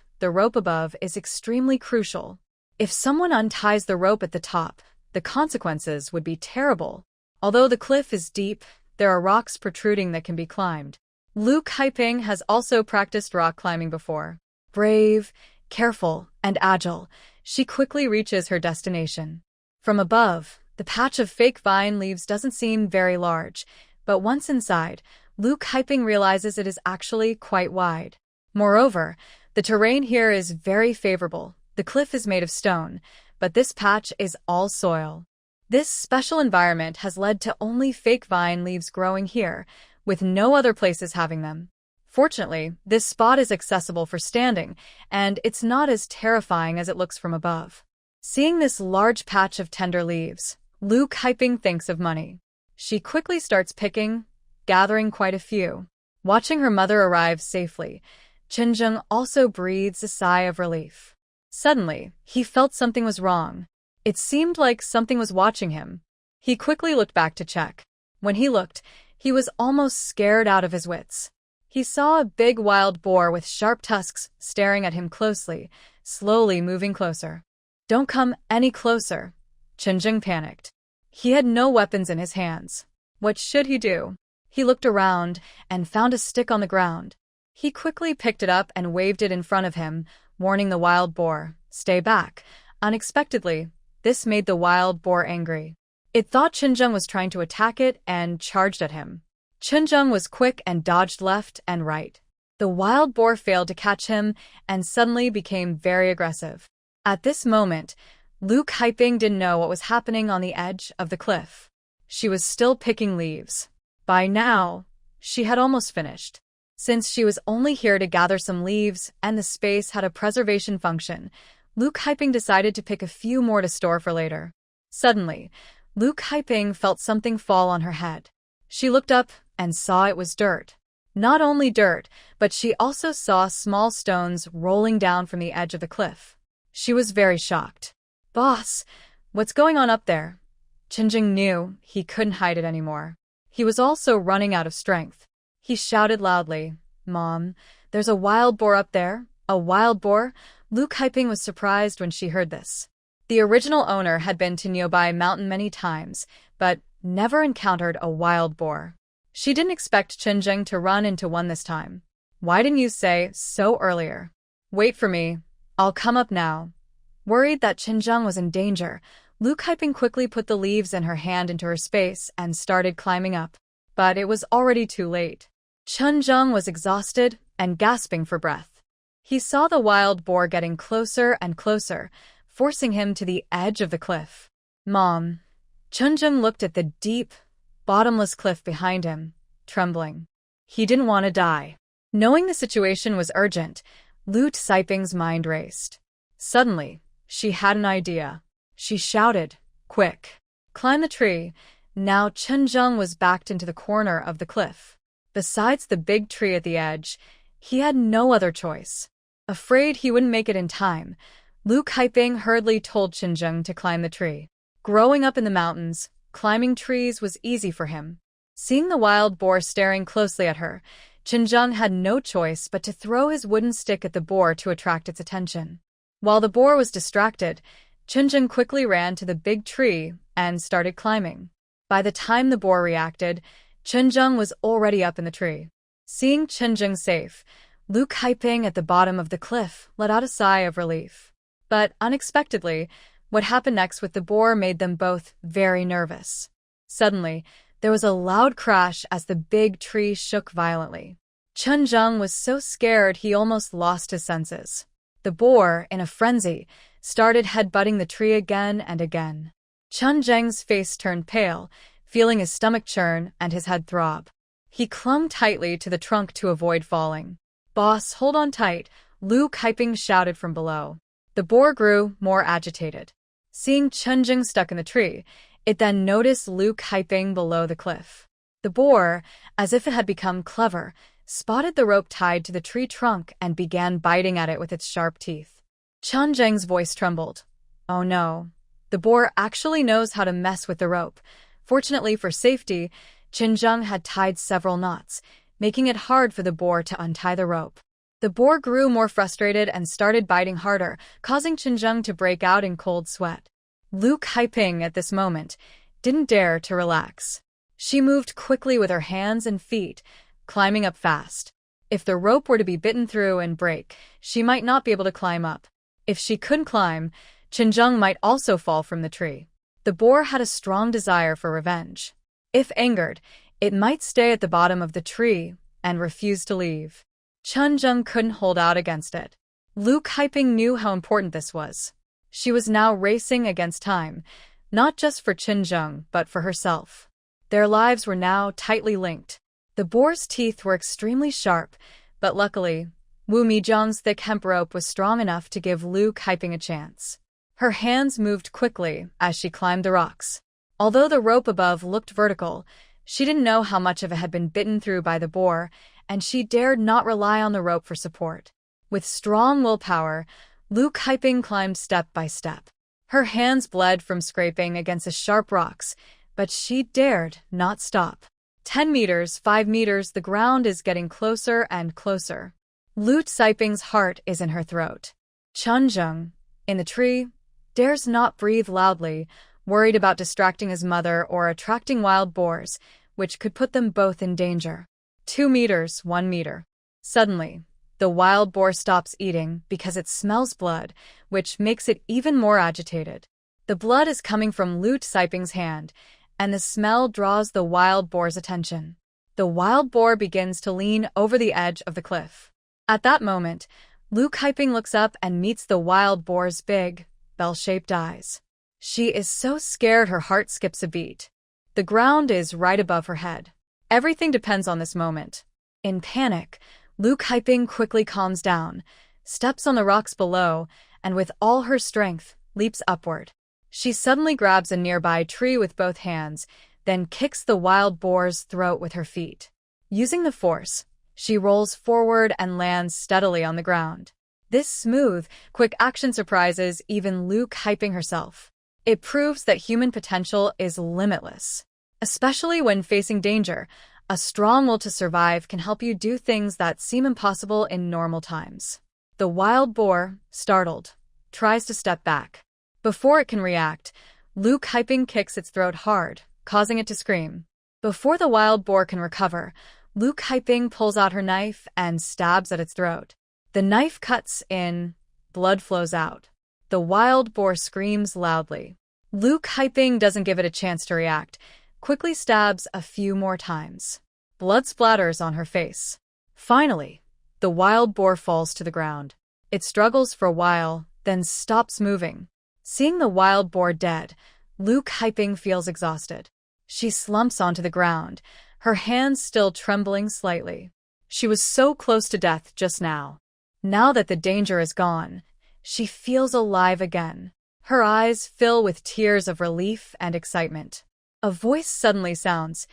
above is extremely crucial. If someone unties the rope at the top, the consequences would be terrible. Although the cliff is deep, there are rocks protruding that can be climbed. Lu Kaiping has also practiced rock climbing before. Brave, careful, and agile, she quickly reaches her destination. From above, the patch of fake vine leaves doesn't seem very large, but once inside, Luke Hyping realizes it is actually quite wide. Moreover, the terrain here is very favorable. The cliff is made of stone, but this patch is all soil. This special environment has led to only fake vine leaves growing here, with no other places having them. Fortunately, this spot is accessible for standing, and it's not as terrifying as it looks from above. Seeing this large patch of tender leaves, Luke Hyping thinks of money. She quickly starts picking, gathering quite a few. Watching her mother arrive safely, Chen also breathes a sigh of relief. Suddenly, he felt something was wrong. It seemed like something was watching him. He quickly looked back to check. When he looked, he was almost scared out of his wits. He saw a big wild boar with sharp tusks staring at him closely, slowly moving closer. "Don't come any closer," Chen panicked. He had no weapons in his hands. What should he do? He looked around and found a stick on the ground. He quickly picked it up and waved it in front of him, warning the wild boar, "Stay back." Unexpectedly, this made the wild boar angry. It thought Chen was trying to attack it and charged at him. Chen was quick and dodged left and right. The wild boar failed to catch him and suddenly became very aggressive. At this moment, Luke Hyping didn't know what was happening on the edge of the cliff. She was still picking leaves. By now, she had almost finished. Since she was only here to gather some leaves and the space had a preservation function, Luke Hyping decided to pick a few more to store for later. Suddenly, Luke Hyping felt something fall on her head. She looked up and saw it was dirt. Not only dirt, but she also saw small stones rolling down from the edge of the cliff. She was very shocked. "Boss, what's going on up there?" Chen knew he couldn't hide it anymore. He was also running out of strength. He shouted loudly, "Mom, there's a wild boar up there." A wild boar? Luke Hyping was surprised when she heard this. The original owner had been to nearby mountain many times, but never encountered a wild boar. She didn't expect Chen to run into one this time. "Why didn't you say so earlier?" "Wait for me. I'll come up now." Worried that Chen was in danger, Luke Hyping quickly put the leaves in her hand into her space and started climbing up. But it was already too late. Chen was exhausted and gasping for breath. He saw the wild boar getting closer and closer, forcing him to the edge of the cliff. "Mom." Chen looked at the deep, bottomless cliff behind him, trembling. He didn't want to die. Knowing the situation was urgent, Luke Hyping's mind raced. Suddenly, she had an idea. She shouted, "Quick! Climb the tree." Now Chen was backed into the corner of the cliff. Besides the big tree at the edge, he had no other choice. Afraid he wouldn't make it in time, Luke Hyping hurriedly told Chen to climb the tree. Growing up in the mountains, climbing trees was easy for him. Seeing the wild boar staring closely at her, Chen had no choice but to throw his wooden stick at the boar to attract its attention. While the boar was distracted, Chen quickly ran to the big tree and started climbing. By the time the boar reacted, Chen was already up in the tree. Seeing Chen safe, Luke Hyping at the bottom of the cliff let out a sigh of relief. But unexpectedly, what happened next with the boar made them both very nervous. Suddenly, there was a loud crash as the big tree shook violently. Chen was so scared he almost lost his senses. The boar, in a frenzy, started headbutting the tree again and again. Chen face turned pale, feeling his stomach churn and his head throb. He clung tightly to the trunk to avoid falling. "Boss, hold on tight," Luke Hyping shouted from below. The boar grew more agitated. Seeing Chen stuck in the tree, it then noticed Luke Hyping below the cliff. The boar, as if it had become clever, spotted the rope tied to the tree trunk and began biting at it with its sharp teeth. Chen voice trembled. "Oh no. The boar actually knows how to mess with the rope." Fortunately for safety, Chen had tied several knots, making it hard for the boar to untie the rope. The boar grew more frustrated and started biting harder, causing Chen to break out in cold sweat. Luke Hyping, at this moment, didn't dare to relax. She moved quickly with her hands and feet, climbing up fast. If the rope were to be bitten through and break, she might not be able to climb up. If she couldn't climb, Chen might also fall from the tree. The boar had a strong desire for revenge. If angered, it might stay at the bottom of the tree and refuse to leave. Chen couldn't hold out against it. Lu Kaiping knew how important this was. She was now racing against time, not just for Chen but for herself. Their lives were now tightly linked. The boar's teeth were extremely sharp, but luckily, Wu Mijong's thick hemp rope was strong enough to give Lu Kaiping a chance. Her hands moved quickly as she climbed the rocks. Although the rope above looked vertical, she didn't know how much of it had been bitten through by the boar, and she dared not rely on the rope for support. With strong willpower, Lu Kaiping climbed step by step. Her hands bled from scraping against the sharp rocks, but she dared not stop. 10 meters, 5 meters, the ground is getting closer and closer. Lu Kaiping's heart is in her throat. Chen, in the tree, dares not breathe loudly, worried about distracting his mother or attracting wild boars, which could put them both in danger. 2 meters, 1 meter. Suddenly, the wild boar stops eating because it smells blood, which makes it even more agitated. The blood is coming from Lu Kaiping's hand, and the smell draws the wild boar's attention. The wild boar begins to lean over the edge of the cliff. At that moment, Lu Kaiping looks up and meets the wild boar's big, bell-shaped eyes. She is so scared her heart skips a beat. The ground is right above her head. Everything depends on this moment. In panic, Lu Kaiping quickly calms down, steps on the rocks below, and with all her strength, leaps upward. She suddenly grabs a nearby tree with both hands, then kicks the wild boar's throat with her feet. Using the force, she rolls forward and lands steadily on the ground. This smooth, quick action surprises even Lu Kaiping herself. It proves that human potential is limitless. Especially when facing danger, a strong will to survive can help you do things that seem impossible in normal times. The wild boar, startled, tries to step back. Before it can react, Lu Kaiping kicks its throat hard, causing it to scream. Before the wild boar can recover, Lu Kaiping pulls out her knife and stabs at its throat. The knife cuts in, blood flows out. The wild boar screams loudly. Lu Kaiping doesn't give it a chance to react, quickly stabs a few more times. Blood splatters on her face. Finally, the wild boar falls to the ground. It struggles for a while, then stops moving. Seeing the wild boar dead, Lu Kaiping feels exhausted. She slumps onto the ground, her hands still trembling slightly. She was so close to death just now. Now that the danger is gone, she feels alive again. Her eyes fill with tears of relief and excitement. A voice suddenly sounds,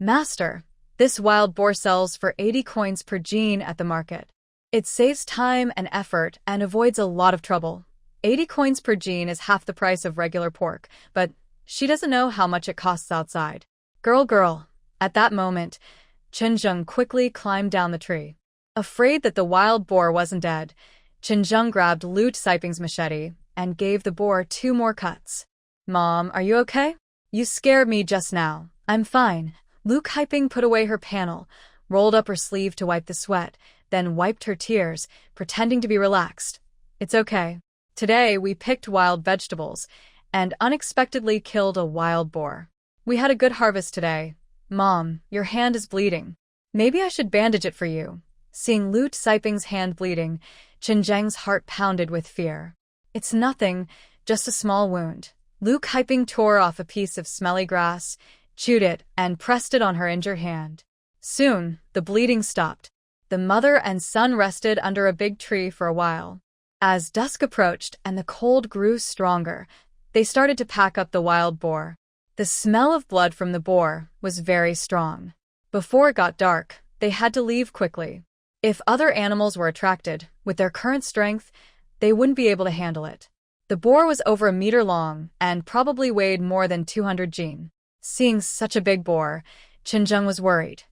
"Master, this wild boar sells for 80 coins per gene at the market. It saves time and effort and avoids a lot of trouble. 80 coins per gene is half the price of regular pork, but she doesn't know how much it costs outside." Girl. At that moment, Chen quickly climbed down the tree. Afraid that the wild boar wasn't dead, Chen grabbed Lu Kaiping's machete and gave the boar 2 more cuts. "Mom, are you okay? You scared me just now." "I'm fine." Lu Kaiping put away her panel, rolled up her sleeve to wipe the sweat, then wiped her tears, pretending to be relaxed. "It's okay. Today we picked wild vegetables and unexpectedly killed a wild boar. We had a good harvest today. Mom, your hand is bleeding. Maybe I should bandage it for you." Seeing Lu Kaiping's hand bleeding, Chen heart pounded with fear. "It's nothing, just a small wound." Lu Kaiping tore off a piece of smelly grass, chewed it, and pressed it on her injured hand. Soon, the bleeding stopped. The mother and son rested under a big tree for a while. As dusk approached and the cold grew stronger, they started to pack up the wild boar. The smell of blood from the boar was very strong. Before it got dark, they had to leave quickly. If other animals were attracted, with their current strength, they wouldn't be able to handle it. The boar was over 1 meter long and probably weighed more than 200 gene. Seeing such a big boar, Chen was worried.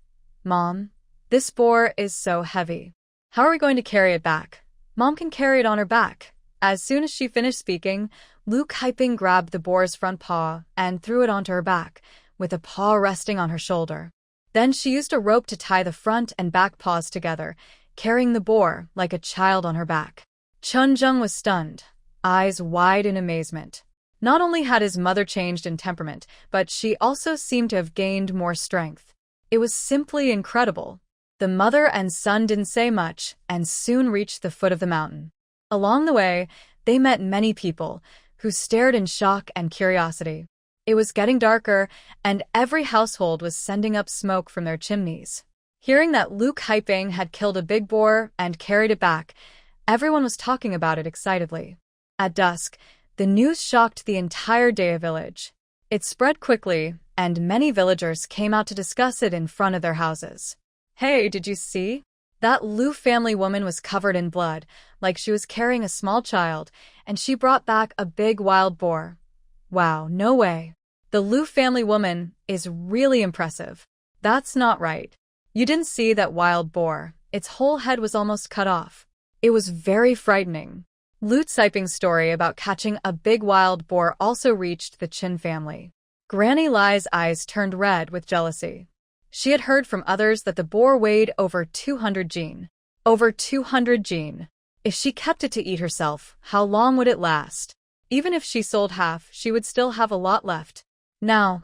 "Mom, this boar is so heavy. How are we going to carry it back?" "Mom can carry it on her back." As soon as she finished speaking, Lu Kaiping grabbed the boar's front paw and threw it onto her back, with a paw resting on her shoulder. Then she used a rope to tie the front and back paws together, carrying the boar like a child on her back. Chen was stunned, eyes wide in amazement. Not only had his mother changed in temperament, but she also seemed to have gained more strength. It was simply incredible. The mother and son didn't say much and soon reached the foot of the mountain. Along the way, they met many people who stared in shock and curiosity. It was getting darker, and every household was sending up smoke from their chimneys. Hearing that Liu Kaiping had killed a big boar and carried it back, everyone was talking about it excitedly. At dusk, the news shocked the entire Daya village. It spread quickly, and many villagers came out to discuss it in front of their houses. Hey, did you see? That Liu family woman was covered in blood, like she was carrying a small child, and she brought back a big wild boar. Wow, no way. The Liu family woman is really impressive. That's not right. You didn't see that wild boar. Its whole head was almost cut off. It was very frightening. Liu Kaiping's story about catching a big wild boar also reached the Chen family. Granny Lai's eyes turned red with jealousy. She had heard from others that the boar weighed over 200 jin. Over 200 jin. If she kept it to eat herself, how long would it last? Even if she sold half, she would still have a lot left. Now,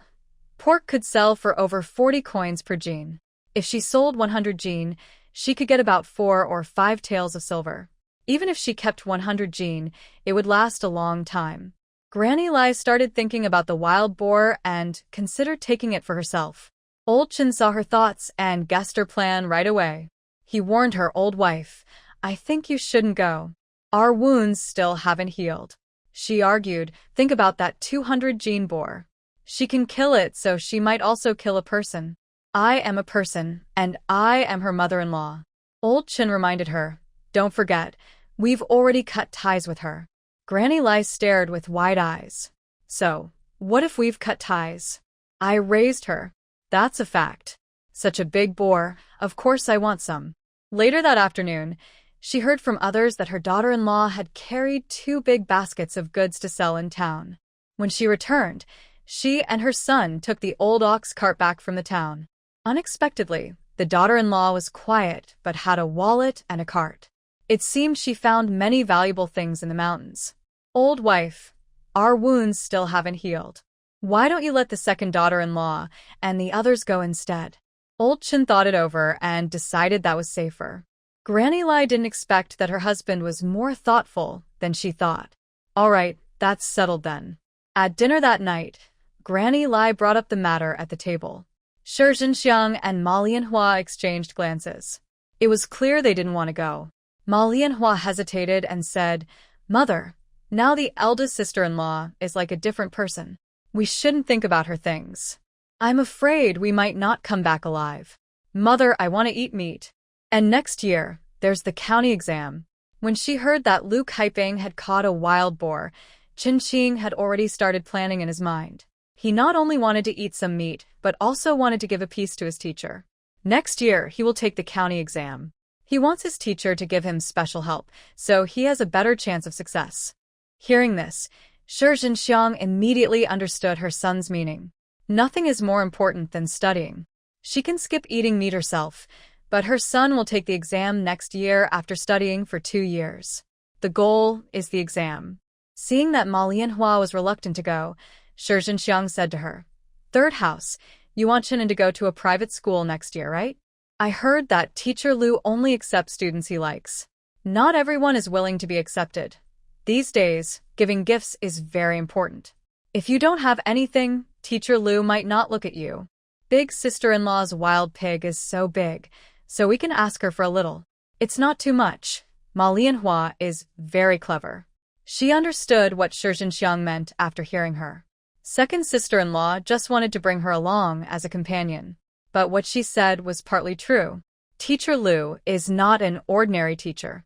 pork could sell for over 40 coins per jin. If she sold 100 jin, she could get about 4 or 5 taels of silver. Even if she kept 100 jin, it would last a long time. Granny Lai started thinking about the wild boar and considered taking it for herself. Old Chen saw her thoughts and guessed her plan right away. He warned her old wife, "I think you shouldn't go. Our wounds still haven't healed." She argued, "Think about that 200 jin boar. She can kill it, so she might also kill a person. I am a person, and I am her mother-in-law." Old Chen reminded her, "Don't forget, we've already cut ties with her." Granny Lai stared with wide eyes. "So, what if we've cut ties?" "I raised her. That's a fact. Such a big boar, of course I want some." Later that afternoon, she heard from others that her daughter-in-law had carried 2 big baskets of goods to sell in town. When she returned, she and her son took the old ox cart back from the town. Unexpectedly, the daughter-in-law was quiet but had a wallet and a cart. It seemed she found many valuable things in the mountains. "Old wife, our wounds still haven't healed. Why don't you let the second daughter-in-law and the others go instead?" Old Chen thought it over and decided that was safer. Granny Lai didn't expect that her husband was more thoughtful than she thought. "All right, that's settled then." At dinner that night, Granny Lai brought up the matter at the table. Shi Zhenxiang and Ma Lianhua exchanged glances. It was clear they didn't want to go. Ma Lianhua hesitated and said, "Mother, now the eldest sister-in-law is like a different person. We shouldn't think about her things. I'm afraid we might not come back alive. Mother, I want to eat meat. And next year, there's the county exam." When she heard that Liu Kaiping had caught a wild boar, Chen Qing had already started planning in his mind. He not only wanted to eat some meat, but also wanted to give a piece to his teacher. Next year, he will take the county exam. He wants his teacher to give him special help, so he has a better chance of success. Hearing this, Shi Zhenxiang immediately understood her son's meaning. Nothing is more important than studying. She can skip eating meat herself, but her son will take the exam next year after studying for 2 years. The goal is the exam. Seeing that Ma Lianhua was reluctant to go, Shi Zhenxiang said to her, "Third house, you want Chen to go to a private school next year, right? I heard that Teacher Liu only accepts students he likes. Not everyone is willing to be accepted. These days, giving gifts is very important. If you don't have anything, Teacher Liu might not look at you. Big sister-in-law's wild pig is so big, so we can ask her for a little. It's not too much." Ma Lianhua is very clever. She understood what Shi Zhenxiang meant after hearing her. Second sister-in-law just wanted to bring her along as a companion. But what she said was partly true. Teacher Liu is not an ordinary teacher.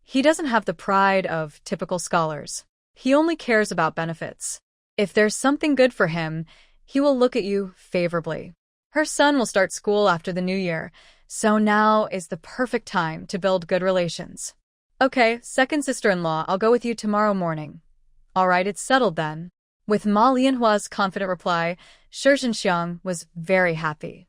He doesn't have the pride of typical scholars. He only cares about benefits. If there's something good for him, he will look at you favorably. Her son will start school after the new year, so now is the perfect time to build good relations. "Okay, second sister-in-law, I'll go with you tomorrow morning." "All right, it's settled then." With Ma Lianhua's confident reply, Shi Zhenxiang was very happy.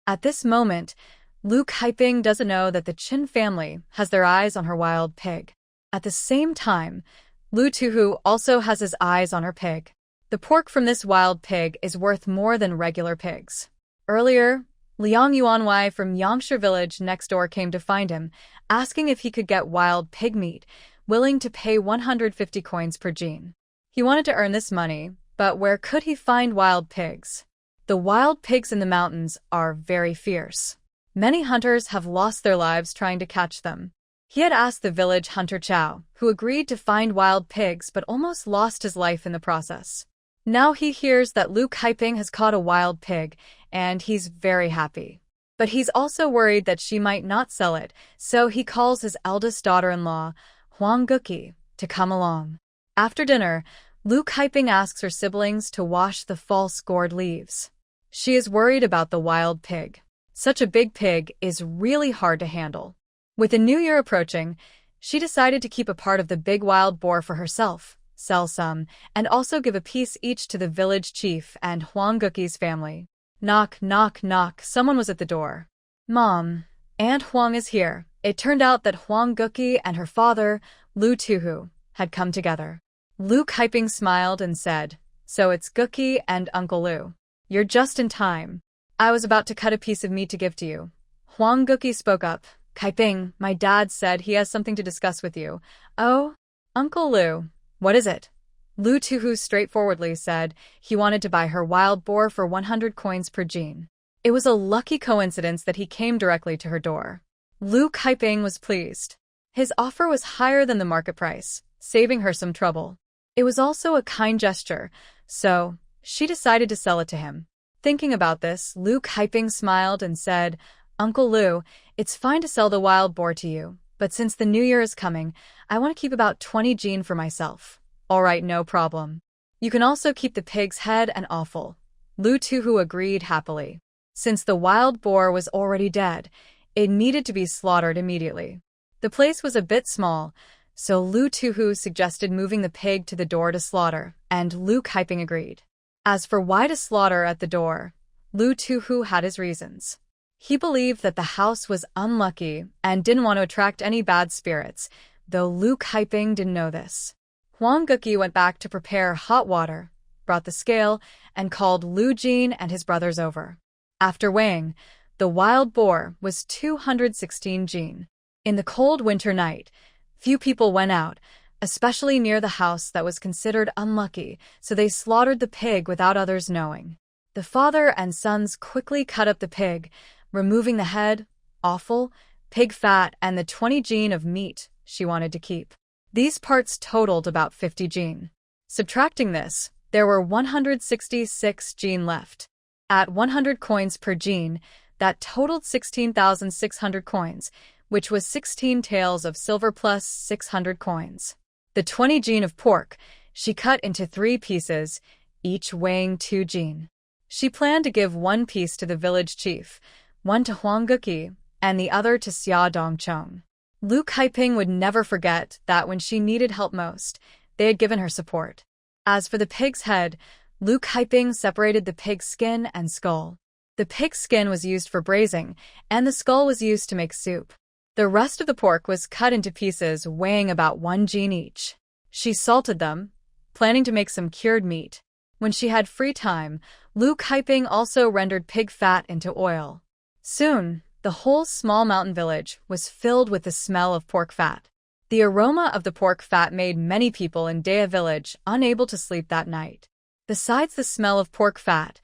At this moment, Liu Kaiping doesn't know that the Chen family has their eyes on her wild pig. At the same time, Lu Tuhu also has his eyes on her pig. The pork from this wild pig is worth more than regular pigs. Earlier, Liang Yuanwei from Yangshi village next door came to find him, asking if he could get wild pig meat, willing to pay 150 coins per gene. He wanted to earn this money, but where could he find wild pigs? The wild pigs in the mountains are very fierce. Many hunters have lost their lives trying to catch them. He had asked the village hunter Chow, who agreed to find wild pigs but almost lost his life in the process. Now he hears that Lu Kaiping has caught a wild pig, and he's very happy. But he's also worried that she might not sell it, so he calls his eldest daughter-in-law, Huang Guqi, to come along. After dinner, Lu Kaiping asks her siblings to wash the false gourd leaves. She is worried about the wild pig. Such a big pig is really hard to handle. With the new year approaching, she decided to keep a part of the big wild boar for herself, sell some, and also give a piece each to the village chief and Huang Guqi's family. Knock, knock, knock, someone was at the door. Mom, Aunt Huang is here. It turned out that Huang Guqi and her father, Lu Tuhu, had come together. Lu Kaiping smiled and said, "So it's Guqi and Uncle Lu. You're just in time. I was about to cut a piece of meat to give to you." Huang Guqi spoke up. "Kaiping, my dad said he has something to discuss with you." "Oh? Uncle Lu, what is it?" Lu Tuhu straightforwardly said he wanted to buy her wild boar for 100 coins per gene. It was a lucky coincidence that he came directly to her door. Lu Kaiping was pleased. His offer was higher than the market price, saving her some trouble. It was also a kind gesture, so she decided to sell it to him. Thinking about this, Lu Kaiping smiled and said, "Uncle Lu, it's fine to sell the wild boar to you, but since the new year is coming, I want to keep about 20 gene for myself." "All right, no problem. You can also keep the pig's head and offal." Lu Tuhu agreed happily. Since the wild boar was already dead, it needed to be slaughtered immediately. The place was a bit small, so Lu Tuhu suggested moving the pig to the door to slaughter, and Lu Kaiping agreed. As for why to slaughter at the door, Lu Tuhu had his reasons. He believed that the house was unlucky and didn't want to attract any bad spirits, though Lu Kaiping didn't know this. Huang Guqi went back to prepare hot water, brought the scale, and called Lu Jin and his brothers over. After weighing, the wild boar was 216 jin. In the cold winter night, few people went out, especially near the house that was considered unlucky, so they slaughtered the pig without others knowing. The father and sons quickly cut up the pig, removing the head, offal, pig fat, and the 20 jin of meat she wanted to keep. These parts totaled about 50 jin. Subtracting this, there were 166 jin left. At 100 coins per jin, that totaled 16,600 coins, which was 16 taels of silver plus 600 coins. The 20 jin of pork she cut into 3 pieces, each weighing 2 jin. She planned to give one piece to the village chief, one to Huang Guqi, and the other to Xia Dongcheng. Lu Kaiping would never forget that when she needed help most, they had given her support. As for the pig's head, Lu Kaiping separated the pig's skin and skull. The pig's skin was used for braising, and the skull was used to make soup. The rest of the pork was cut into pieces weighing about 1 jin each. She salted them, planning to make some cured meat. When she had free time, Lu Kaiping also rendered pig fat into oil. Soon, the whole small mountain village was filled with the smell of pork fat. The aroma of the pork fat made many people in Dea village unable to sleep that night. Besides the smell of pork fat,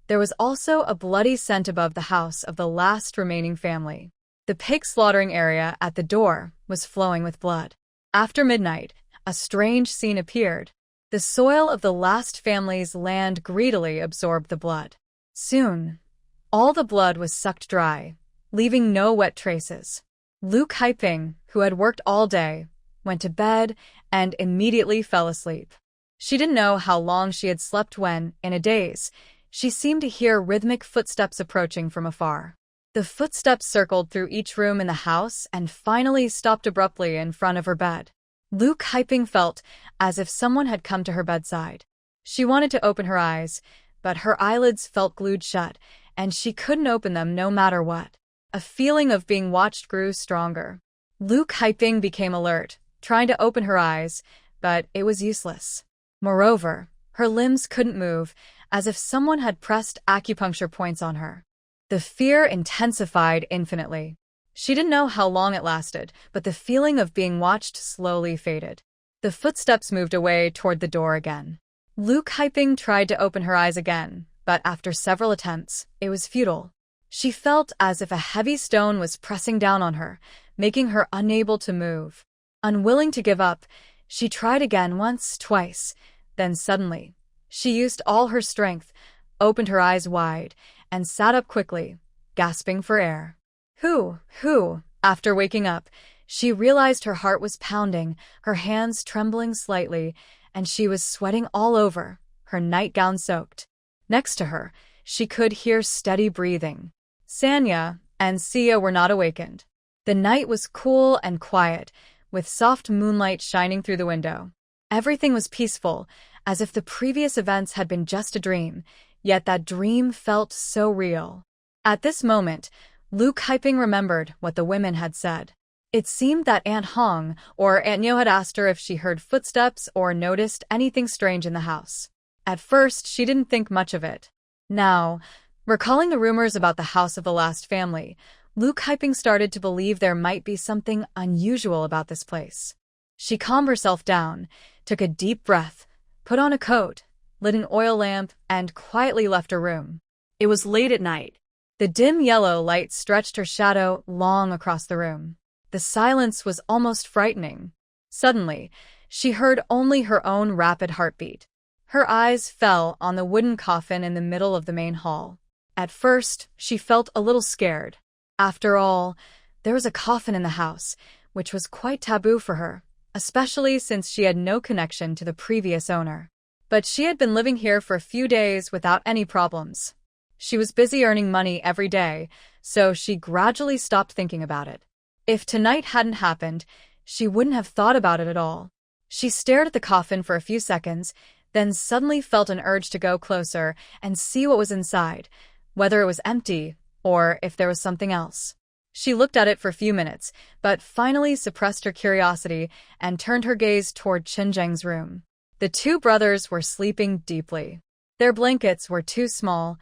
there was also a bloody scent above the house of the last remaining family. The pig slaughtering area at the door was flowing with blood. After midnight, a strange scene appeared. The soil of the last family's land greedily absorbed the blood. Soon, all the blood was sucked dry, leaving no wet traces. Lu Kaiping, who had worked all day, went to bed and immediately fell asleep. She didn't know how long she had slept when, in a daze, she seemed to hear rhythmic footsteps approaching from afar. The footsteps circled through each room in the house and finally stopped abruptly in front of her bed. Lu Kaiping felt as if someone had come to her bedside. She wanted to open her eyes, but her eyelids felt glued shut, and she couldn't open them no matter what. A feeling of being watched grew stronger. Lu Kaiping became alert, trying to open her eyes, but it was useless. Moreover, her limbs couldn't move, as if someone had pressed acupuncture points on her. The fear intensified infinitely. She didn't know how long it lasted, but the feeling of being watched slowly faded. The footsteps moved away toward the door again. Luke Hyping tried to open her eyes again, but after several attempts, it was futile. She felt as if a heavy stone was pressing down on her, making her unable to move. Unwilling to give up, she tried again once, twice. Then suddenly, she used all her strength, opened her eyes wide, and sat up quickly, gasping for air. After waking up, she realized her heart was pounding, her hands trembling slightly, and she was sweating all over, her nightgown soaked. Next to her, she could hear steady breathing. Sanya and Sia were not awakened. The night was cool and quiet, with soft moonlight shining through the window. Everything was peaceful, as if the previous events had been just a dream, yet that dream felt so real. At this moment, Luke Hyping remembered what the women had said. It seemed that Aunt Hong or Aunt Nyo had asked her if she heard footsteps or noticed anything strange in the house. At first, she didn't think much of it. Now, recalling the rumors about the house of the last family, Luke Hyping started to believe there might be something unusual about this place. She calmed herself down, took a deep breath, put on a coat, lit an oil lamp, and quietly left her room. It was late at night. The dim yellow light stretched her shadow long across the room. The silence was almost frightening. Suddenly, she heard only her own rapid heartbeat. Her eyes fell on the wooden coffin in the middle of the main hall. At first, she felt a little scared. After all, there was a coffin in the house, which was quite taboo for her, especially since she had no connection to the previous owner. But she had been living here for a few days without any problems. She was busy earning money every day, so she gradually stopped thinking about it. If tonight hadn't happened, she wouldn't have thought about it at all. She stared at the coffin for a few seconds, then suddenly felt an urge to go closer and see what was inside, whether it was empty or if there was something else. She looked at it for a few minutes, but finally suppressed her curiosity and turned her gaze toward Qinzheng's room. The two brothers were sleeping deeply. Their blankets were too small.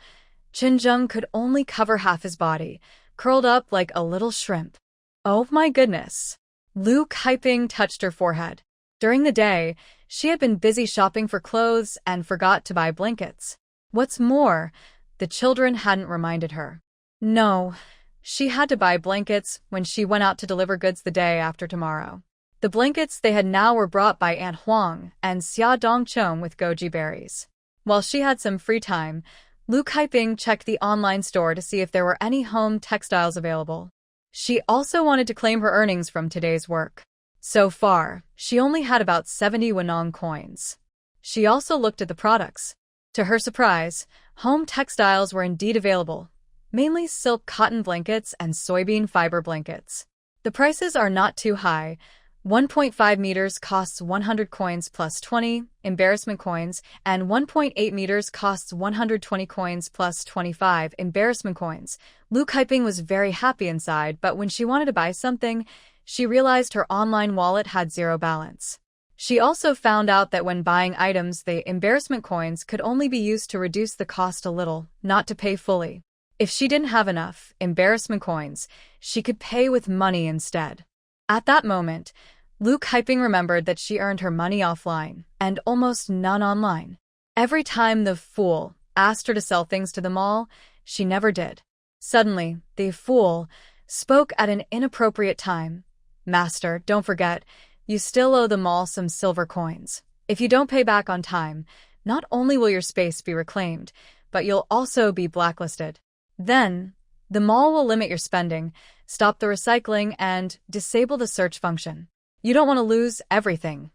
Qinzheng could only cover half his body, curled up like a little shrimp. Oh my goodness. Luke Hyping touched her forehead. During the day, she had been busy shopping for clothes and forgot to buy blankets. What's more, the children hadn't reminded her. No, she had to buy blankets when she went out to deliver goods the day after tomorrow. The blankets they had now were brought by Aunt Huang and Xia Dongchong with goji berries. While she had some free time, Luke Hyping checked the online store to see if there were any home textiles available. She also wanted to claim her earnings from today's work. So far, she only had about 70 Wenong coins. She also looked at the products. To her surprise, home textiles were indeed available, mainly silk cotton blankets and soybean fiber blankets. The prices are not too high. 1.5 meters costs 100 coins plus 20 embarrassment coins, and 1.8 meters costs 120 coins plus 25 embarrassment coins. Luke Hyping was very happy inside, but when she wanted to buy something, she realized her online wallet had zero balance. She also found out that when buying items, the embarrassment coins could only be used to reduce the cost a little, not to pay fully. If she didn't have enough embarrassment coins, she could pay with money instead. At that moment, Luke Hyping remembered that she earned her money offline and almost none online. Every time the fool asked her to sell things to the mall, she never did. Suddenly, the fool spoke at an inappropriate time. "Master, don't forget, you still owe the mall some silver coins. If you don't pay back on time, not only will your space be reclaimed, but you'll also be blacklisted. Then, the mall will limit your spending, stop the recycling, and disable the search function. You don't want to lose everything."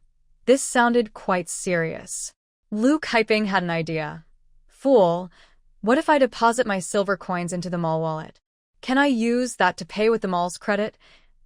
This sounded quite serious. Luke Hyping had an idea. "Fool, what if I deposit my silver coins into the mall wallet? Can I use that to pay with the mall's credit?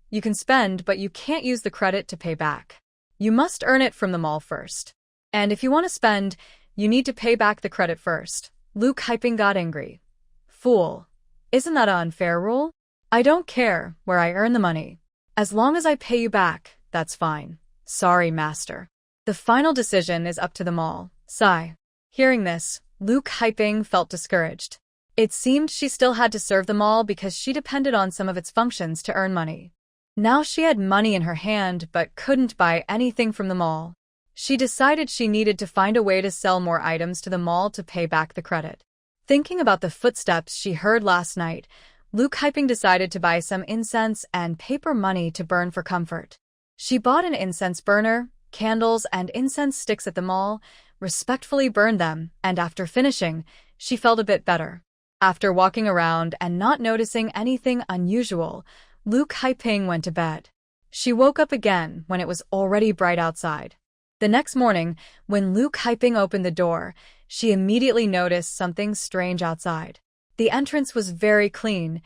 You can spend, but you can't use the credit to pay back. You must earn it from the mall first. And if you want to spend, you need to pay back the credit first." Luke Hyping got angry. "Fool, isn't that an unfair rule? I don't care where I earn the money. As long as I pay you back, that's fine. Sorry, master. The final decision is up to them all. Sigh. Hearing this, Luke Hyping felt discouraged. It seemed she still had to serve them all because she depended on some of its functions to earn money. Now she had money in her hand but couldn't buy anything from the mall. She decided she needed to find a way to sell more items to the mall to pay back the credit. Thinking about the footsteps she heard last night, Luke Hyping decided to buy some incense and paper money to burn for comfort. She bought an incense burner, candles, and incense sticks at the mall, respectfully burned them, and after finishing, she felt a bit better. After walking around and not noticing anything unusual, Luke Hyping went to bed. She woke up again when it was already bright outside. The next morning, when Luke Hyping opened the door, she immediately noticed something strange outside. The entrance was very clean,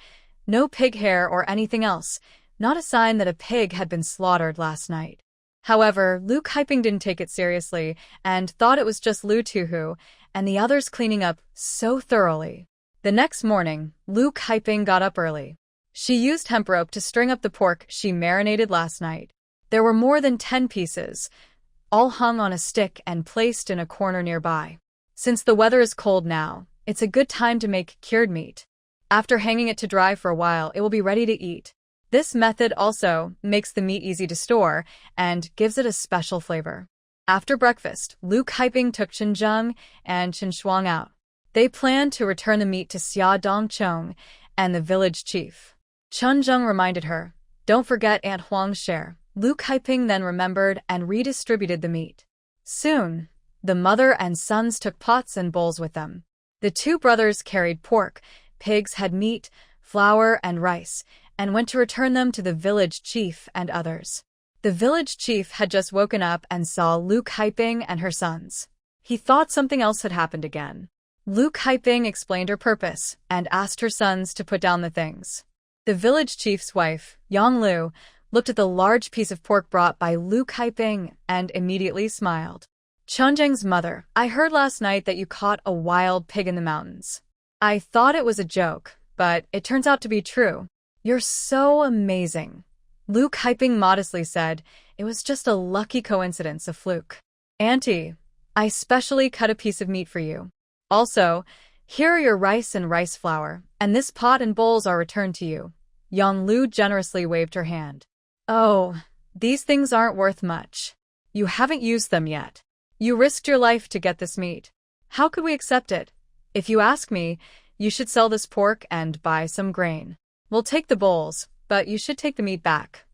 no pig hair or anything else, not a sign that a pig had been slaughtered last night. However, Luke Hyping didn't take it seriously and thought it was just Lu Tuhu and the others cleaning up so thoroughly. The next morning, Luke Hyping got up early. She used hemp rope to string up the pork she marinated last night. There were more than 10 pieces, all hung on a stick and placed in a corner nearby. Since the weather is cold now, it's a good time to make cured meat. After hanging it to dry for a while, it will be ready to eat. This method also makes the meat easy to store and gives it a special flavor. After breakfast, Luke Hyping took Chen Zheng and Chen Shuang out. They planned to return the meat to Xia Dongchong and the village chief. Chen Zheng reminded her, "Don't forget Aunt Huang's share." Luke Hyping then remembered and redistributed the meat. Soon, the mother and sons took pots and bowls with them. The two brothers carried pork, pigs had meat, flour, and rice, and went to return them to the village chief and others. The village chief had just woken up and saw Luke Hyping and her sons. He thought something else had happened again. Luke Hyping explained her purpose and asked her sons to put down the things. The village chief's wife, Yang Lu, looked at the large piece of pork brought by Luke Hyping and immediately smiled. Chen Zheng's mother, "I heard last night that you caught a wild pig in the mountains. I thought it was a joke, but it turns out to be true. You're so amazing." Luke Hyping modestly said, "It was just a lucky coincidence, a fluke. Auntie, I specially cut a piece of meat for you. Also, here are your rice and rice flour, and this pot and bowls are returned to you." Yang Lu generously waved her hand. "Oh, these things aren't worth much. You haven't used them yet. You risked your life to get this meat. How could we accept it? If you ask me, you should sell this pork and buy some grain. We'll take the bowls, but you should take the meat back."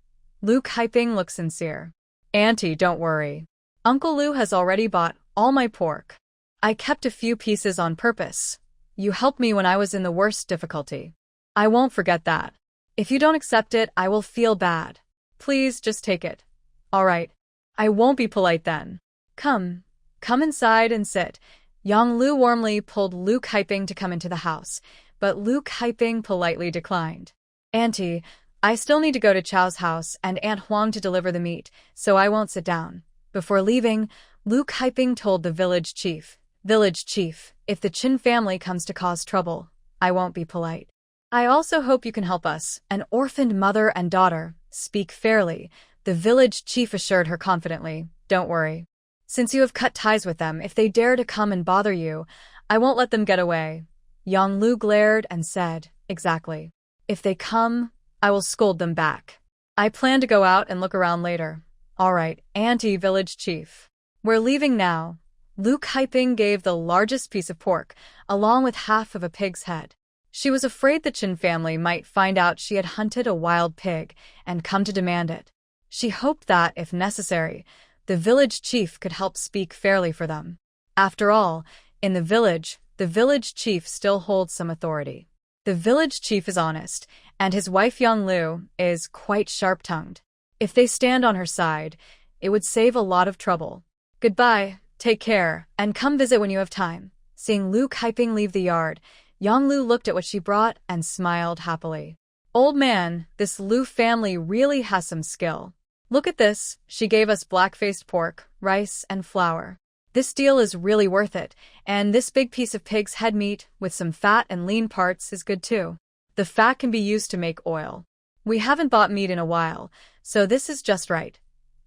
Luke Hyping looked sincere. "Auntie, don't worry. Uncle Lu has already bought all my pork. I kept a few pieces on purpose. You helped me when I was in the worst difficulty. I won't forget that. If you don't accept it, I will feel bad. Please just take it." "All right. I won't be polite then. Come inside and sit." Yang Lu warmly pulled Luke Hyping to come into the house, but Luke Hyping politely declined. "Auntie, I still need to go to Chao's house and Aunt Huang to deliver the meat, so I won't sit down." Before leaving, Luke Hyping told the village chief, "Village chief, if the Chen family comes to cause trouble, I won't be polite. I also hope you can help us, an orphaned mother and daughter, speak fairly." The village chief assured her confidently, "Don't worry. Since you have cut ties with them, if they dare to come and bother you, I won't let them get away." Yang Lu glared and said, "Exactly. If they come, I will scold them back. I plan to go out and look around later." "All right, Auntie Village Chief. We're leaving now." Luke Hyping gave the largest piece of pork, along with half of a pig's head. She was afraid the Chen family might find out she had hunted a wild pig and come to demand it. She hoped that, if necessary, the village chief could help speak fairly for them. After all, in the village chief still holds some authority. The village chief is honest, and his wife Yang Lu is quite sharp-tongued. If they stand on her side, it would save a lot of trouble. "Goodbye, take care, and come visit when you have time." Seeing Luke Hyping leave the yard, Yang Lu looked at what she brought and smiled happily. "Old man, this Lu family really has some skill. Look at this." She gave us black-faced pork, rice, and flour. "This deal is really worth it, and this big piece of pig's head meat with some fat and lean parts is good too. The fat can be used to make oil. We haven't bought meat in a while, so this is just right."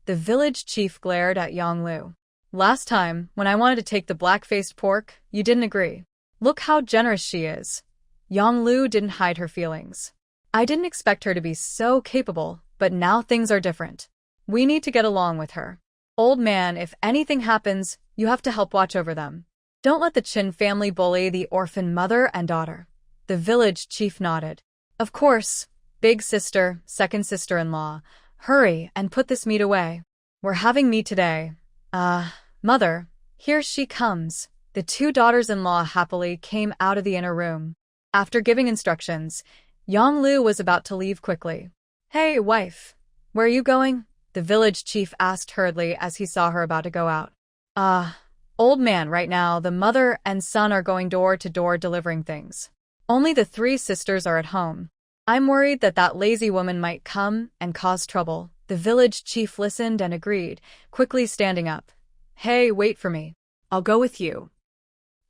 The village chief glared at Yonglu. Last time, when I wanted to take the black-faced pork, you didn't agree. Look how generous she is. Yonglu didn't hide her feelings. I didn't expect her to be so capable, but now things are different. We need to get along with her. Old man, if anything happens, you have to help watch over them. Don't let the Chen family bully the orphan mother and daughter. The village chief nodded. Of course, big sister, second sister-in-law. Hurry and put this meat away. We're having meat today. Mother, here she comes. The two daughters-in-law happily came out of the inner room. After giving instructions, Yonglu was about to leave quickly. Hey, wife. Where are you going? The village chief asked hurriedly as he saw her about to go out. Old man, right now, the mother and son are going door to door delivering things. Only the three sisters are at home. I'm worried that that lazy woman might come and cause trouble. The village chief listened and agreed, quickly standing up. Hey, wait for me. I'll go with you.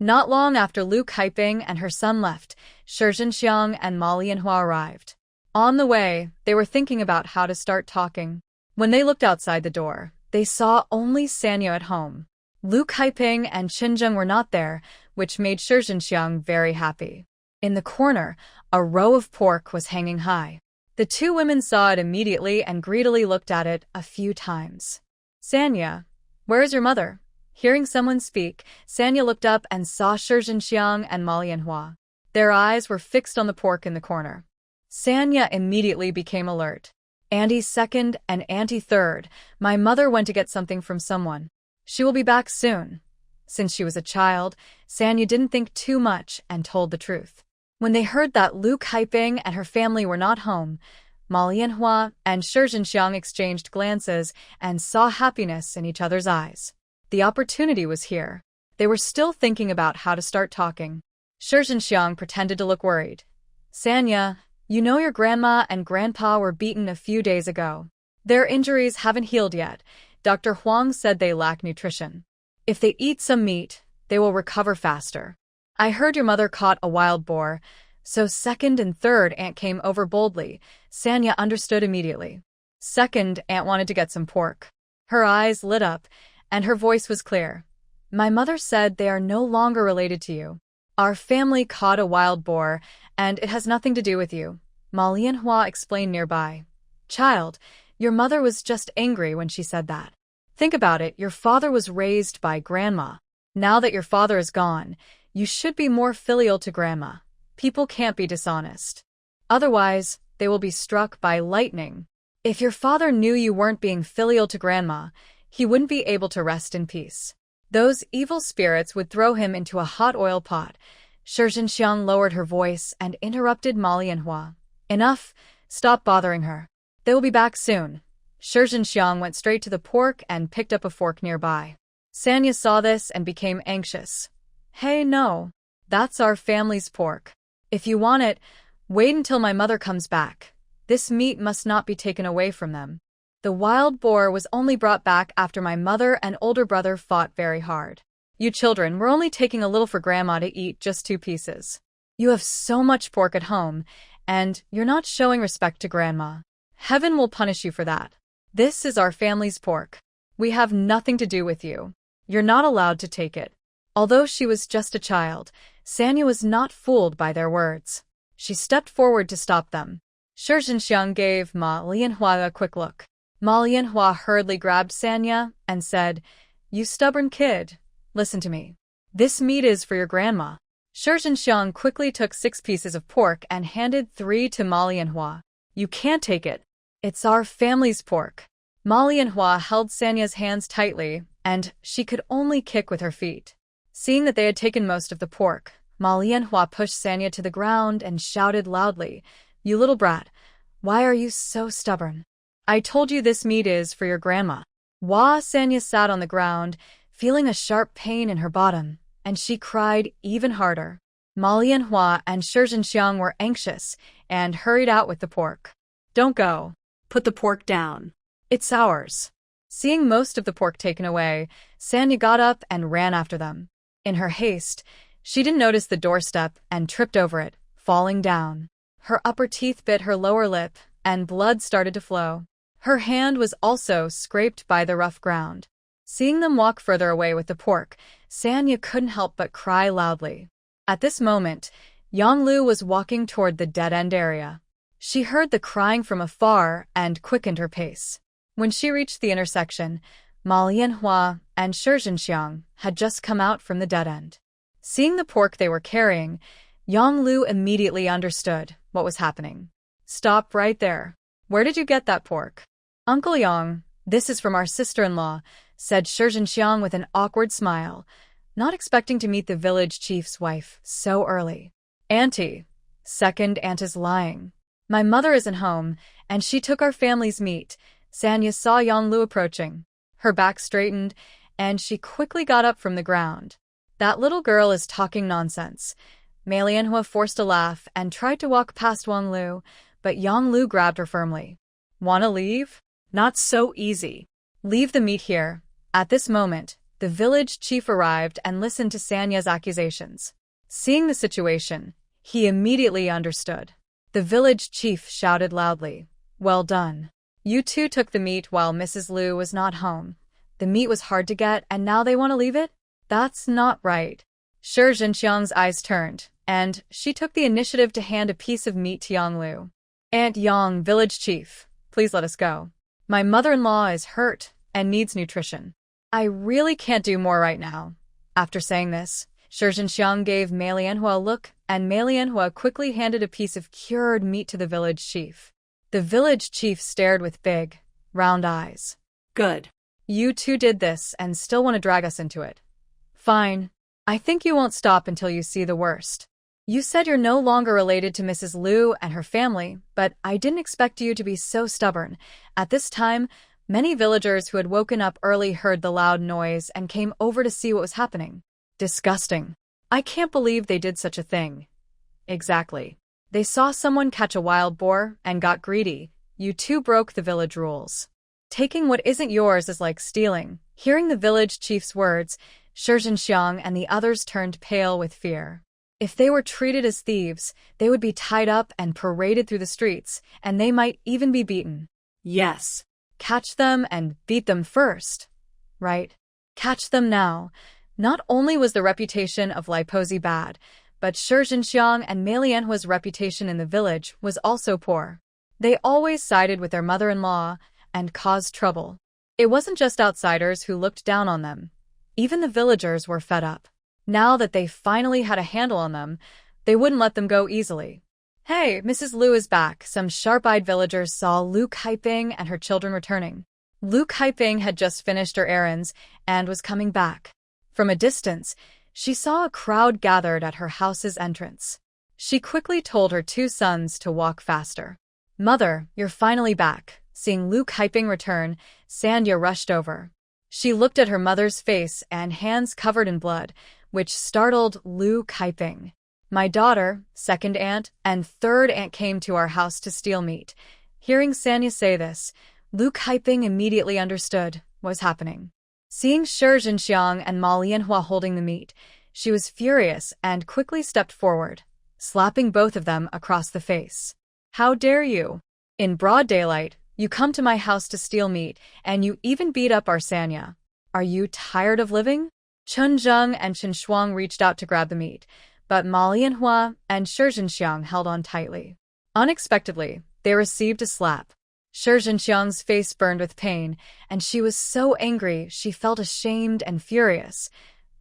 Not long after Lu Kaiping and her son left, Shi Zhenxiang and Ma Lianhua arrived. On the way, they were thinking about how to start talking. When they looked outside the door, they saw only Sanyo at home. Lu Kaiping and Qinzheng were not there, which made Shi Zhenxiang very happy. In the corner, a row of pork was hanging high. The two women saw it immediately and greedily looked at it a few times. Sanya, where is your mother? Hearing someone speak, Sanya looked up and saw Shi Zhenxiang and Ma Lianhua. Their eyes were fixed on the pork in the corner. Sanya immediately became alert. Auntie second and Auntie third, my mother went to get something from someone. She will be back soon. Since she was a child, Sanya didn't think too much and told the truth. When they heard that Lu Kaiping and her family were not home, Ma Lianhua and Shi Zhenxiang exchanged glances and saw happiness in each other's eyes. The opportunity was here. They were still thinking about how to start talking. Shi Zhenxiang pretended to look worried. Sanya, you know your grandma and grandpa were beaten a few days ago. Their injuries haven't healed yet. Dr. Huang said they lack nutrition. If they eat some meat, they will recover faster. I heard your mother caught a wild boar, so second and third aunt came over boldly. Sanya understood immediately. Second aunt wanted to get some pork. Her eyes lit up, and her voice was clear. My mother said they are no longer related to you. Our family caught a wild boar, and it has nothing to do with you. Ma Lianhua explained nearby. Child, your mother was just angry when she said that. Think about it, your father was raised by grandma. Now that your father is gone, you should be more filial to grandma. People can't be dishonest. Otherwise, they will be struck by lightning. If your father knew you weren't being filial to grandma, he wouldn't be able to rest in peace. Those evil spirits would throw him into a hot oil pot. Shi Zhenxiang lowered her voice and interrupted Ma Lianhua. Enough, stop bothering her. They will be back soon. Shi Zhenxiang went straight to the pork and picked up a fork nearby. Sanya saw this and became anxious. Hey, no. That's our family's pork. If you want it, wait until my mother comes back. This meat must not be taken away from them. The wild boar was only brought back after my mother and older brother fought very hard. You children were only taking a little for grandma to eat, just 2 pieces. You have so much pork at home, and you're not showing respect to grandma. Heaven will punish you for that. This is our family's pork. We have nothing to do with you. You're not allowed to take it. Although she was just a child, Sanya was not fooled by their words. She stepped forward to stop them. Shi Zhenxiang gave Ma Lianhua a quick look. Ma Lianhua hurriedly grabbed Sanya and said, You stubborn kid, listen to me. This meat is for your grandma. Shi Zhenxiang quickly took 6 pieces of pork and handed 3 to Ma Lianhua. You can't take it. It's our family's pork. Ma Lianhua held Sanya's hands tightly, and she could only kick with her feet. Seeing that they had taken most of the pork, Ma Lianhua pushed Sanya to the ground and shouted loudly, You little brat, why are you so stubborn? I told you this meat is for your grandma. Sanya sat on the ground, feeling a sharp pain in her bottom, and she cried even harder. Ma Lianhua and Shi Zhenxiang were anxious and hurried out with the pork. Don't go. Put the pork down. It's ours. Seeing most of the pork taken away, Sanya got up and ran after them. In her haste, she didn't notice the doorstep and tripped over it, falling down. Her upper teeth bit her lower lip, and blood started to flow. Her hand was also scraped by the rough ground. Seeing them walk further away with the pork, Sanya couldn't help but cry loudly. At this moment, Yonglu was walking toward the dead-end area. She heard the crying from afar and quickened her pace. When she reached the intersection, Ma Lianhua and Shi Zhenxiang had just come out from the dead end. Seeing the pork they were carrying, Yonglu immediately understood what was happening. "Stop right there. Where did you get that pork?" "Uncle Yang, this is from our sister-in-law," said Shi Zhenxiang with an awkward smile, not expecting to meet the village chief's wife so early. "Auntie, second aunt is lying. My mother isn't home, and she took our family's meat." Sanya saw Yonglu approaching. Her back straightened, and she quickly got up from the ground. "That little girl is talking nonsense." Mei Lianhua forced a laugh and tried to walk past Yonglu, but Yonglu grabbed her firmly. "Wanna leave? Not so easy. Leave the meat here." At this moment, the village chief arrived and listened to Sanya's accusations. Seeing the situation, he immediately understood. The village chief shouted loudly, "Well done. You two took the meat while Mrs. Liu was not home. The meat was hard to get and now they want to leave it? That's not right." Shi Zhenxiang's eyes turned, and she took the initiative to hand a piece of meat to Yonglu. "Aunt Yang, village chief, please let us go. My mother-in-law is hurt and needs nutrition. I really can't do more right now." After saying this, Shi Zhenxiang gave Mei Lianhua a look, and Mei Lianhua quickly handed a piece of cured meat to the village chief. The village chief stared with big, round eyes. "Good. You two did this and still want to drag us into it. Fine. I think you won't stop until you see the worst. You said you're no longer related to Mrs. Liu and her family, but I didn't expect you to be so stubborn." At this time, many villagers who had woken up early heard the loud noise and came over to see what was happening. "Disgusting. I can't believe they did such a thing." "Exactly. They saw someone catch a wild boar and got greedy. You two broke the village rules. Taking what isn't yours is like stealing." Hearing the village chief's words, Shi Zhenxiang and the others turned pale with fear. If they were treated as thieves, they would be tied up and paraded through the streets, and they might even be beaten. Yes. Catch them and beat them first. Right? Catch them now. Not only was the reputation of Liposi bad, but Shi Zhenxiang and Mei Lianhua's reputation in the village was also poor. They always sided with their mother-in-law and caused trouble. It wasn't just outsiders who looked down on them. Even the villagers were fed up. Now that they finally had a handle on them, they wouldn't let them go easily. "Hey, Mrs. Liu is back." Some sharp-eyed villagers saw Liu Kaiping and her children returning. Liu Kaiping had just finished her errands and was coming back. From a distance, she saw a crowd gathered at her house's entrance. She quickly told her two sons to walk faster. "Mother, you're finally back." Seeing Liu Kaiping return, Sanya rushed over. She looked at her mother's face and hands covered in blood, which startled Liu Kaiping. "My daughter, second aunt, and third aunt came to our house to steal meat." Hearing Sanya say this, Liu Kaiping immediately understood what was happening. Seeing Shi Zhenxiang and Ma Lianhua holding the meat, she was furious and quickly stepped forward, slapping both of them across the face. "How dare you? In broad daylight, you come to my house to steal meat, and you even beat up our Sanya. Are you tired of living?" Chen Zheng and Chen Shuang reached out to grab the meat, but Ma Lianhua and Shi Zhenxiang held on tightly. Unexpectedly, they received a slap. Shi Zhenxiang's face burned with pain, and she was so angry she felt ashamed and furious.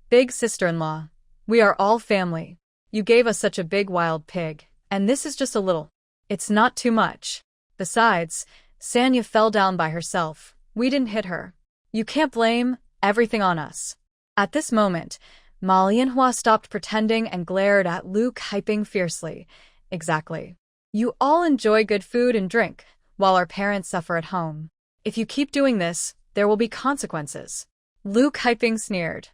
"Big sister-in-law, we are all family. You gave us such a big wild pig, and this is just a little. It's not too much. Besides, Sanya fell down by herself. We didn't hit her. You can't blame everything on us." At this moment, Ma Lianhua stopped pretending and glared at Liu Kaiping fiercely. "Exactly. You all enjoy good food and drink, while our parents suffer at home. If you keep doing this, there will be consequences." Liu Kaiping sneered.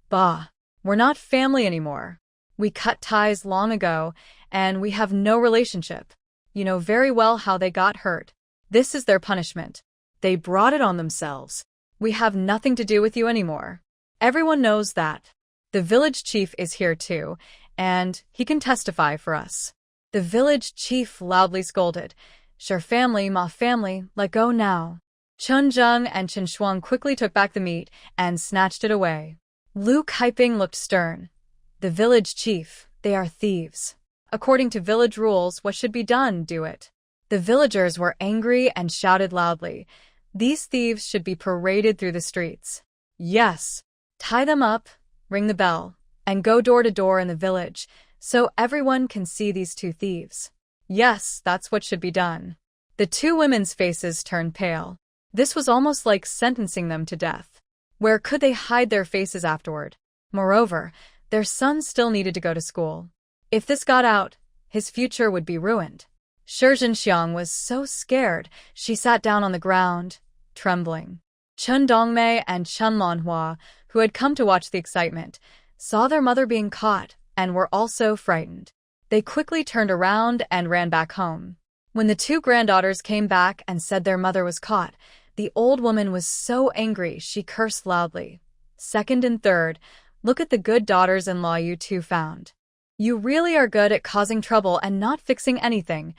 "Bah, we're not family anymore. We cut ties long ago, and we have no relationship. You know very well how they got hurt. This is their punishment. They brought it on themselves. We have nothing to do with you anymore. Everyone knows that. The village chief is here too, and he can testify for us." The village chief loudly scolded. Sure family, ma family, let go now. Chen Zheng and Chen Shuang quickly took back the meat and snatched it away. Lu Kaiping looked stern. The village chief, they are thieves. According to village rules, what should be done, do it. The villagers were angry and shouted loudly. These thieves should be paraded through the streets. Yes. Tie them up, ring the bell, and go door to door in the village, so everyone can see these two thieves. Yes, that's what should be done. The two women's faces turned pale. This was almost like sentencing them to death. Where could they hide their faces afterward? Moreover, their son still needed to go to school. If this got out, his future would be ruined. Shi Zhenxiang was so scared, she sat down on the ground, trembling. Chen Dongmei and Chen Manhwa, who had come to watch the excitement, saw their mother being caught and were also frightened. They quickly turned around and ran back home. When the two granddaughters came back and said their mother was caught, the old woman was so angry she cursed loudly. Second and third, look at the good daughters-in-law you two found. You really are good at causing trouble and not fixing anything.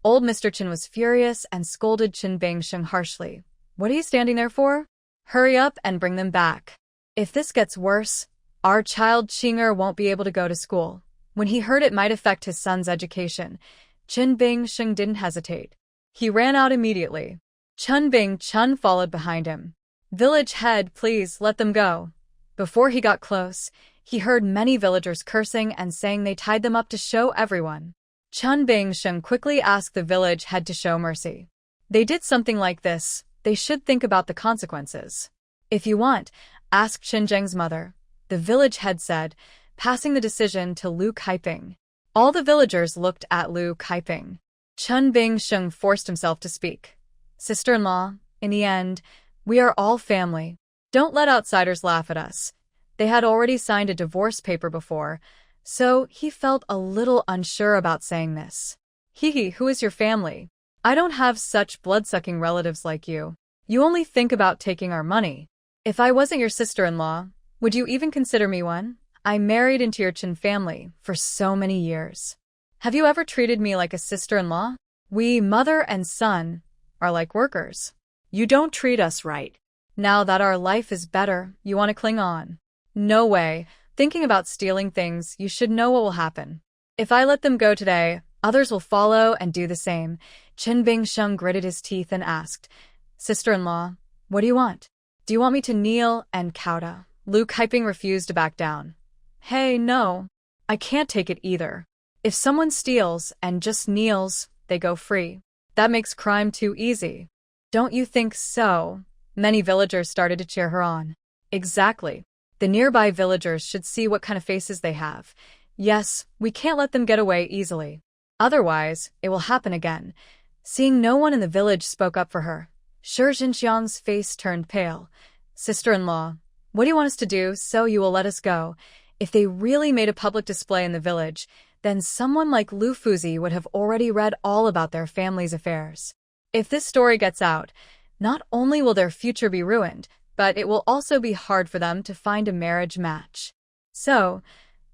Old Mr. Chen was furious and scolded Chen Bingsheng harshly. What are you standing there for? Hurry up and bring them back. If this gets worse, our child Qinger won't be able to go to school. When he heard it might affect his son's education, Chen Bingsheng didn't hesitate. He ran out immediately. Chen Bingchen followed behind him. Village head, please let them go. Before he got close, he heard many villagers cursing and saying they tied them up to show everyone. Chen Bingsheng quickly asked the village head to show mercy. They did something like this, they should think about the consequences. If you want, ask Chen Zheng's mother, the village head said, passing the decision to Lu Kaiping. All the villagers looked at Lu Kaiping. Chen Bingsheng forced himself to speak. Sister-in-law, in the end, we are all family. Don't let outsiders laugh at us. They had already signed a divorce paper before, so he felt a little unsure about saying this. Hee, who is your family? I don't have such blood-sucking relatives like you. You only think about taking our money. If I wasn't your sister-in-law, would you even consider me one? I married into your Chen family for so many years. Have you ever treated me like a sister-in-law? We, mother and son, are like workers. You don't treat us right. Now that our life is better, you want to cling on. No way. Thinking about stealing things, you should know what will happen. If I let them go today, others will follow and do the same. Chen Bingsheng gritted his teeth and asked, Sister-in-law, what do you want? Do you want me to kneel and kowtow? Lu Kaiping refused to back down. Hey, no. I can't take it either. If someone steals and just kneels, they go free. That makes crime too easy. Don't you think so? Many villagers started to cheer her on. Exactly. The nearby villagers should see what kind of faces they have. Yes, we can't let them get away easily. Otherwise, it will happen again. Seeing no one in the village spoke up for her, Shi Zhenxiang's face turned pale. Sister-in-law, what do you want us to do so you will let us go? If they really made a public display in the village, then someone like Lu Fuzi would have already read all about their family's affairs. If this story gets out, not only will their future be ruined, but it will also be hard for them to find a marriage match. So,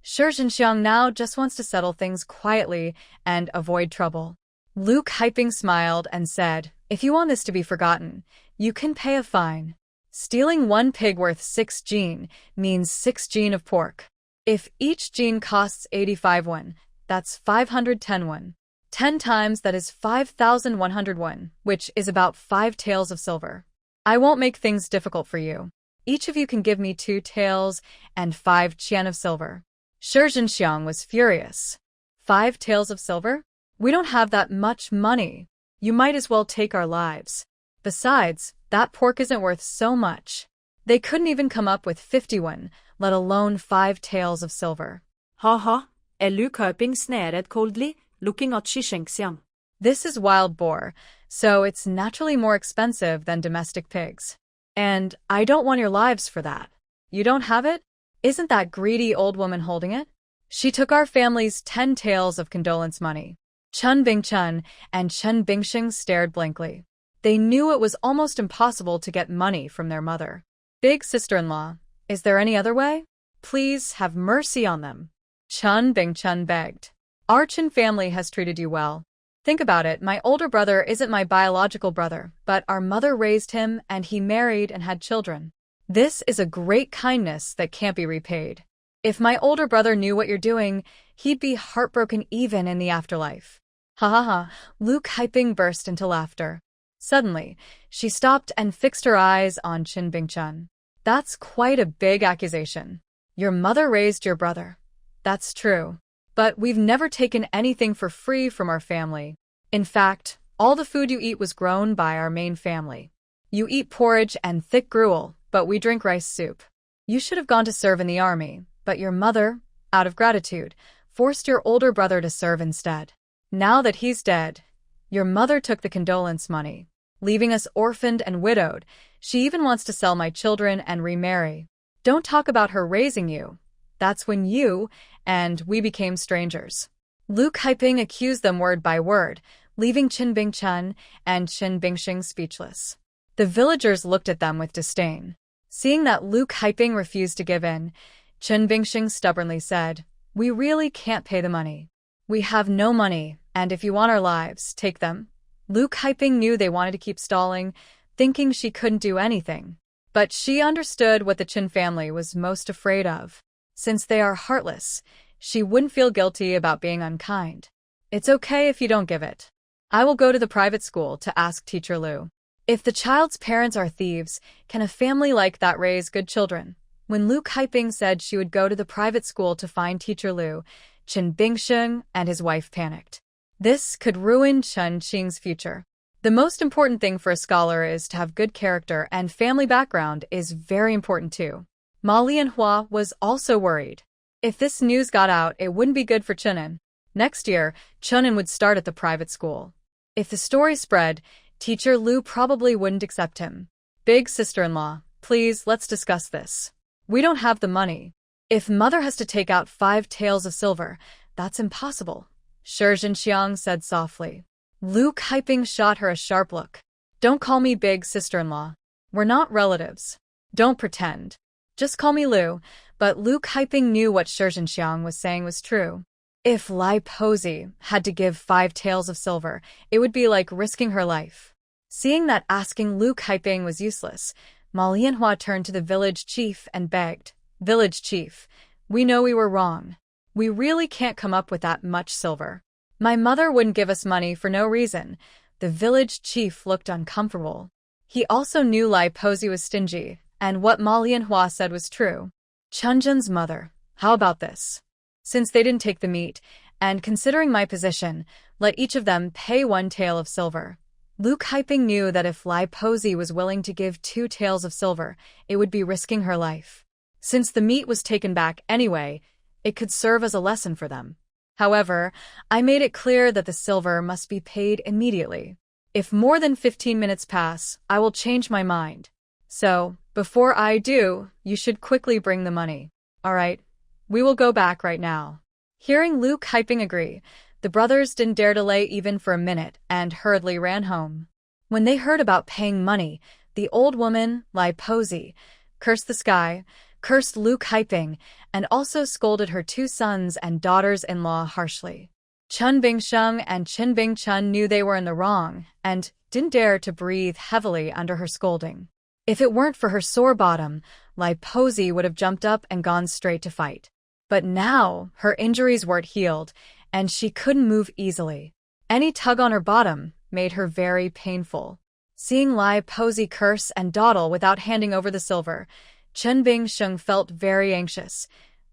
Shi Zhenxiang now just wants to settle things quietly and avoid trouble. Lu Kaiping smiled and said, if you want this to be forgotten, you can pay a fine. Stealing one pig worth 6 jin means 6 jin of pork. If each jin costs 85 won, that's 510 won. 10 times that is 5,100 won, which is about 5 taels of silver. I won't make things difficult for you. Each of you can give me 2 taels and 5 qian of silver. Shi Zhenxiang was furious. 5 taels of silver? We don't have that much money. You might as well take our lives. Besides, that pork isn't worth so much. They couldn't even come up with 51, let alone 5 taels of silver. Ha, Lu Kaiping sneered coldly, looking at Shi Zhenxiang. This is wild boar, so it's naturally more expensive than domestic pigs. And I don't want your lives for that. You don't have it? Isn't that greedy old woman holding it? She took our family's 10 taels of condolence money. Chen Bingchen and Chen Bingsheng stared blankly. They knew it was almost impossible to get money from their mother. Big sister-in-law, is there any other way? Please have mercy on them. Chen Bingchen begged. Our Chen family has treated you well. Think about it, my older brother isn't my biological brother, but our mother raised him and he married and had children. This is a great kindness that can't be repaid. If my older brother knew what you're doing, he'd be heartbroken even in the afterlife. Ha ha ha, Luke Hyping burst into laughter. Suddenly, she stopped and fixed her eyes on Chen Bingchun. That's quite a big accusation. Your mother raised your brother. That's true. But we've never taken anything for free from our family. In fact, all the food you eat was grown by our main family. You eat porridge and thick gruel, but we drink rice soup. You should have gone to serve in the army, but your mother, out of gratitude, forced your older brother to serve instead. Now that he's dead, your mother took the condolence money, leaving us orphaned and widowed. She even wants to sell my children and remarry. Don't talk about her raising you. That's when you and we became strangers. Luke Hyping accused them word by word, leaving Chen Bingchun and Chen Bingxing speechless. The villagers looked at them with disdain. Seeing that Luke Hyping refused to give in, Chen Bingxing stubbornly said, "We really can't pay the money. We have no money, and if you want our lives, take them." Luke Hyping knew they wanted to keep stalling, thinking she couldn't do anything. But she understood what the Chen family was most afraid of. Since they are heartless, she wouldn't feel guilty about being unkind. "It's okay if you don't give it. I will go to the private school to ask Teacher Lu. If the child's parents are thieves, can a family like that raise good children?" When Luke Hyping said she would go to the private school to find Teacher Lu, Chen Bingxing and his wife panicked. This could ruin Chen Qing's future. The most important thing for a scholar is to have good character, and family background is very important too. Ma Lianhua was also worried. If this news got out, it wouldn't be good for Chenin. Next year, Chenin would start at the private school. If the story spread, Teacher Lu probably wouldn't accept him. "Big sister-in-law, please, let's discuss this. We don't have the money. If mother has to take out 5 taels of silver, that's impossible," Shi Zhenxiang said softly. Luke Hyping shot her a sharp look. "Don't call me big sister-in-law. We're not relatives. Don't pretend. Just call me Lu." But Luke Hyping knew what Shi Zhenxiang was saying was true. If Lai Posey had to give 5 taels of silver, it would be like risking her life. Seeing that asking Luke Hyping was useless, Ma Lianhua turned to the village chief and begged, "Village chief, we know we were wrong. We really can't come up with that much silver. My mother wouldn't give us money for no reason." The village chief looked uncomfortable. He also knew Lai Posey was stingy, and what Ma Lianhua said was true. "Chunjun's mother, how about this? Since they didn't take the meat, and considering my position, let each of them pay 1 tael of silver." Luke Hyping knew that if Lai Posey was willing to give 2 taels of silver, it would be risking her life. Since the meat was taken back anyway, it could serve as a lesson for them. However, I made it clear that the silver must be paid immediately. If more than 15 minutes pass, I will change my mind. So, before I do, you should quickly bring the money. All right, we will go back right now. Hearing Luke Hyping agree, the brothers didn't dare delay even for a minute and hurriedly ran home. When they heard about paying money, the old woman, Lai Posey, cursed the sky, cursed Luke Hyping, and also scolded her 2 sons and daughters-in-law harshly. Chen Bingsheng and Chen Bingchun knew they were in the wrong and didn't dare to breathe heavily under her scolding. If it weren't for her sore bottom, Lai Posey would have jumped up and gone straight to fight. But now, her injuries weren't healed, and she couldn't move easily. Any tug on her bottom made her very painful. Seeing Lai Posey curse and dawdle without handing over the silver, Chen Bingsheng felt very anxious.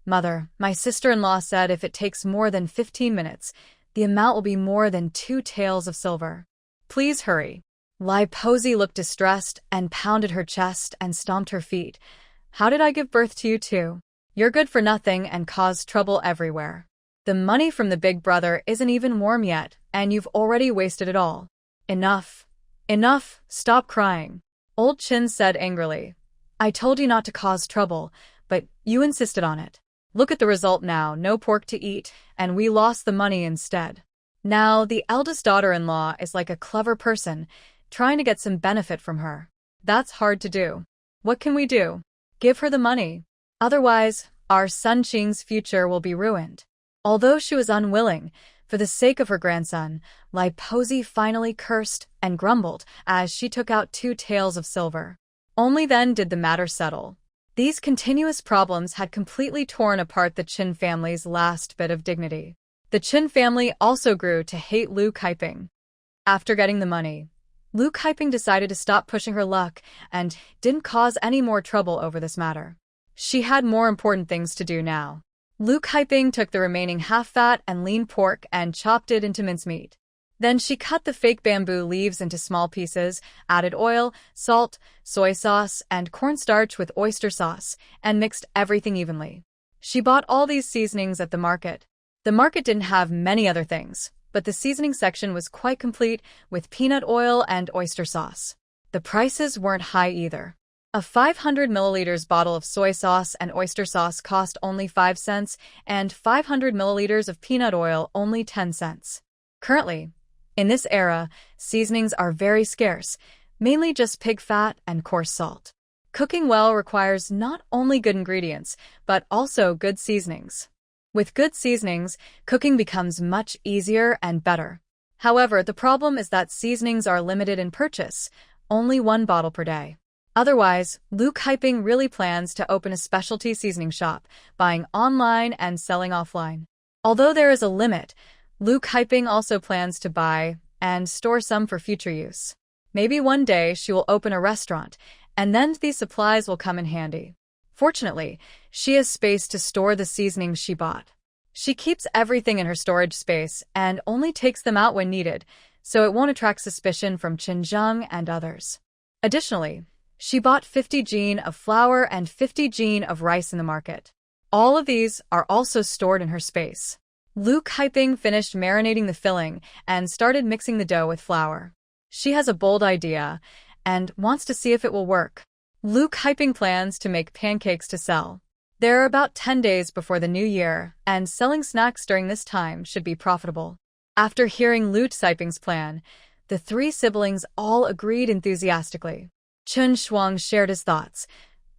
"Mother, my sister-in-law said if it takes more than 15 minutes, the amount will be more than 2 taels of silver. Please hurry." Lai Posey looked distressed and pounded her chest and stomped her feet. "How did I give birth to you two? You're good for nothing and cause trouble everywhere. The money from the big brother isn't even warm yet, and you've already wasted it all. Enough. Enough, stop crying." Old Chen said angrily. "I told you not to cause trouble, but you insisted on it. Look at the result now, no pork to eat, and we lost the money instead. Now, the eldest daughter-in-law is like a clever person, trying to get some benefit from her. That's hard to do. What can we do? Give her the money. Otherwise, our son Qing's future will be ruined." Although she was unwilling, For the sake of her grandson, Liposi finally cursed and grumbled as she took out 2 taels of silver. Only then did the matter settle. These continuous problems had completely torn apart the Chen family's last bit of dignity. The Chen family also grew to hate Lu Kaiping. After getting the money, Lu Kaiping decided to stop pushing her luck and didn't cause any more trouble over this matter. She had more important things to do now. Lu Kaiping took the remaining half-fat and lean pork and chopped it into mincemeat. Then she cut the fake bamboo leaves into small pieces, added oil, salt, soy sauce, and cornstarch with oyster sauce, and mixed everything evenly. She bought all these seasonings at the market. The market didn't have many other things, but the seasoning section was quite complete with peanut oil and oyster sauce. The prices weren't high either. A 500 milliliters bottle of soy sauce and oyster sauce cost only 5 cents, and 500 milliliters of peanut oil only 10 cents. Currently, in this era, seasonings are very scarce, mainly just pig fat and coarse salt. Cooking well requires not only good ingredients, but also good seasonings. With good seasonings, cooking becomes much easier and better. However, the problem is that seasonings are limited in purchase, only 1 bottle per day. Otherwise, Lu Kaiping really plans to open a specialty seasoning shop, buying online and selling offline. Although there is a limit, Lu Kaiping also plans to buy and store some for future use. Maybe one day she will open a restaurant, and then these supplies will come in handy. Fortunately, she has space to store the seasonings she bought. She keeps everything in her storage space and only takes them out when needed, so it won't attract suspicion from Chen and others. Additionally, she bought 50 jin of flour and 50 jin of rice in the market. All of these are also stored in her space. Lu Kaiping finished marinating the filling and started mixing the dough with flour. She has a bold idea and wants to see if it will work. Lu Kaiping plans to make pancakes to sell. There are about 10 days before the new year, and selling snacks during this time should be profitable. After hearing Lu Kaiping's plan, the 3 siblings all agreed enthusiastically. Chen Shuang shared his thoughts.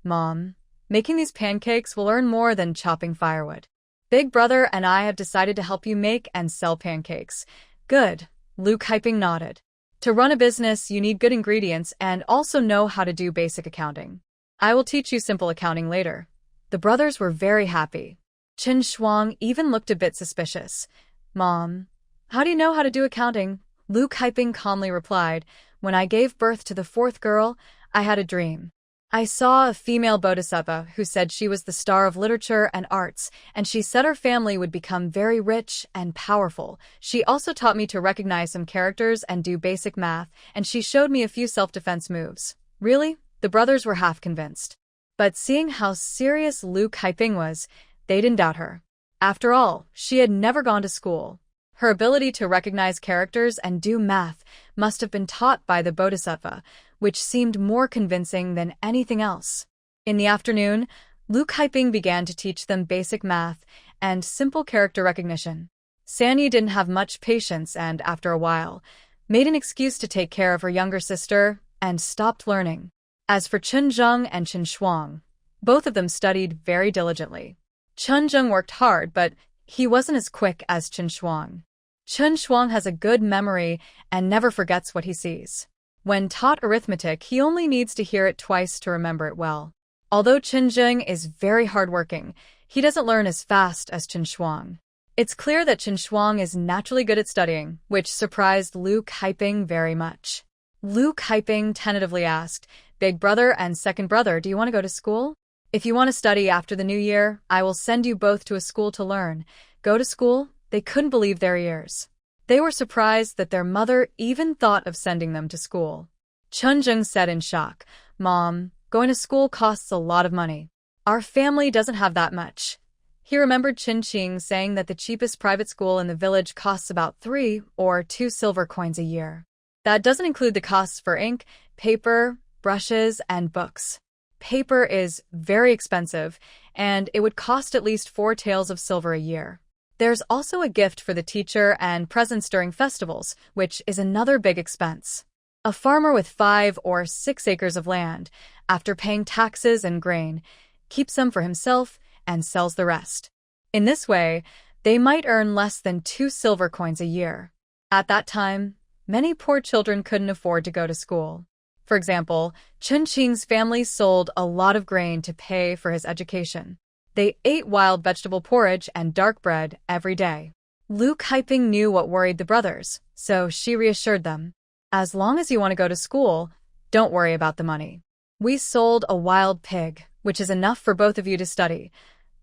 Mom, making these pancakes will earn more than chopping firewood. Big brother and I have decided to help you make and sell pancakes. Good, Lu Kaiping nodded. To run a business, you need good ingredients and also know how to do basic accounting. I will teach you simple accounting later. The brothers were very happy. Chen Shuang even looked a bit suspicious. Mom, how do you know how to do accounting? Lu Kaiping calmly replied, when I gave birth to the 4th girl, I had a dream. I saw a female bodhisattva who said she was the star of literature and arts, and she said her family would become very rich and powerful. She also taught me to recognize some characters and do basic math, and she showed me a few self-defense moves. Really? The brothers were half convinced. But seeing how serious Lu Kaiping was, they didn't doubt her. After all, she had never gone to school. Her ability to recognize characters and do math must have been taught by the bodhisattva, which seemed more convincing than anything else. In the afternoon, Lu Kaiping began to teach them basic math and simple character recognition. Sanyi didn't have much patience and, after a while, made an excuse to take care of her younger sister and stopped learning. As for Chen Zheng and Chen Shuang, both of them studied very diligently. Chen Zheng worked hard, but he wasn't as quick as Chen Shuang. Chen Shuang has a good memory and never forgets what he sees. When taught arithmetic, he only needs to hear it twice to remember it well. Although Chen Zheng is very hardworking, he doesn't learn as fast as Chen Shuang. It's clear that Chen Shuang is naturally good at studying, which surprised Lu Kaiping very much. Lu Kaiping tentatively asked, Big brother and second brother, do you want to go to school? If you want to study after the new year, I will send you both to a school to learn. Go to school? They couldn't believe their ears. They were surprised that their mother even thought of sending them to school. Chen Zheng said in shock, Mom, going to school costs a lot of money. Our family doesn't have that much. He remembered Qin Qing saying that the cheapest private school in the village costs about 3 or 2 silver coins a year. That doesn't include the costs for ink, paper, brushes, and books. Paper is very expensive, and it would cost at least 4 taels of silver a year. There's also a gift for the teacher and presents during festivals, which is another big expense. A farmer with 5 or 6 acres of land, after paying taxes and grain, keeps some for himself and sells the rest. In this way, They might earn less than 2 silver coins a year. At that time, many poor children couldn't afford to go to school. For example, Chen Qing's family sold a lot of grain to pay for his education. They ate wild vegetable porridge and dark bread every day. Lu Kaiping knew what worried the brothers, so she reassured them. As long as you want to go to school, don't worry about the money. We sold a wild pig, which is enough for both of you to study.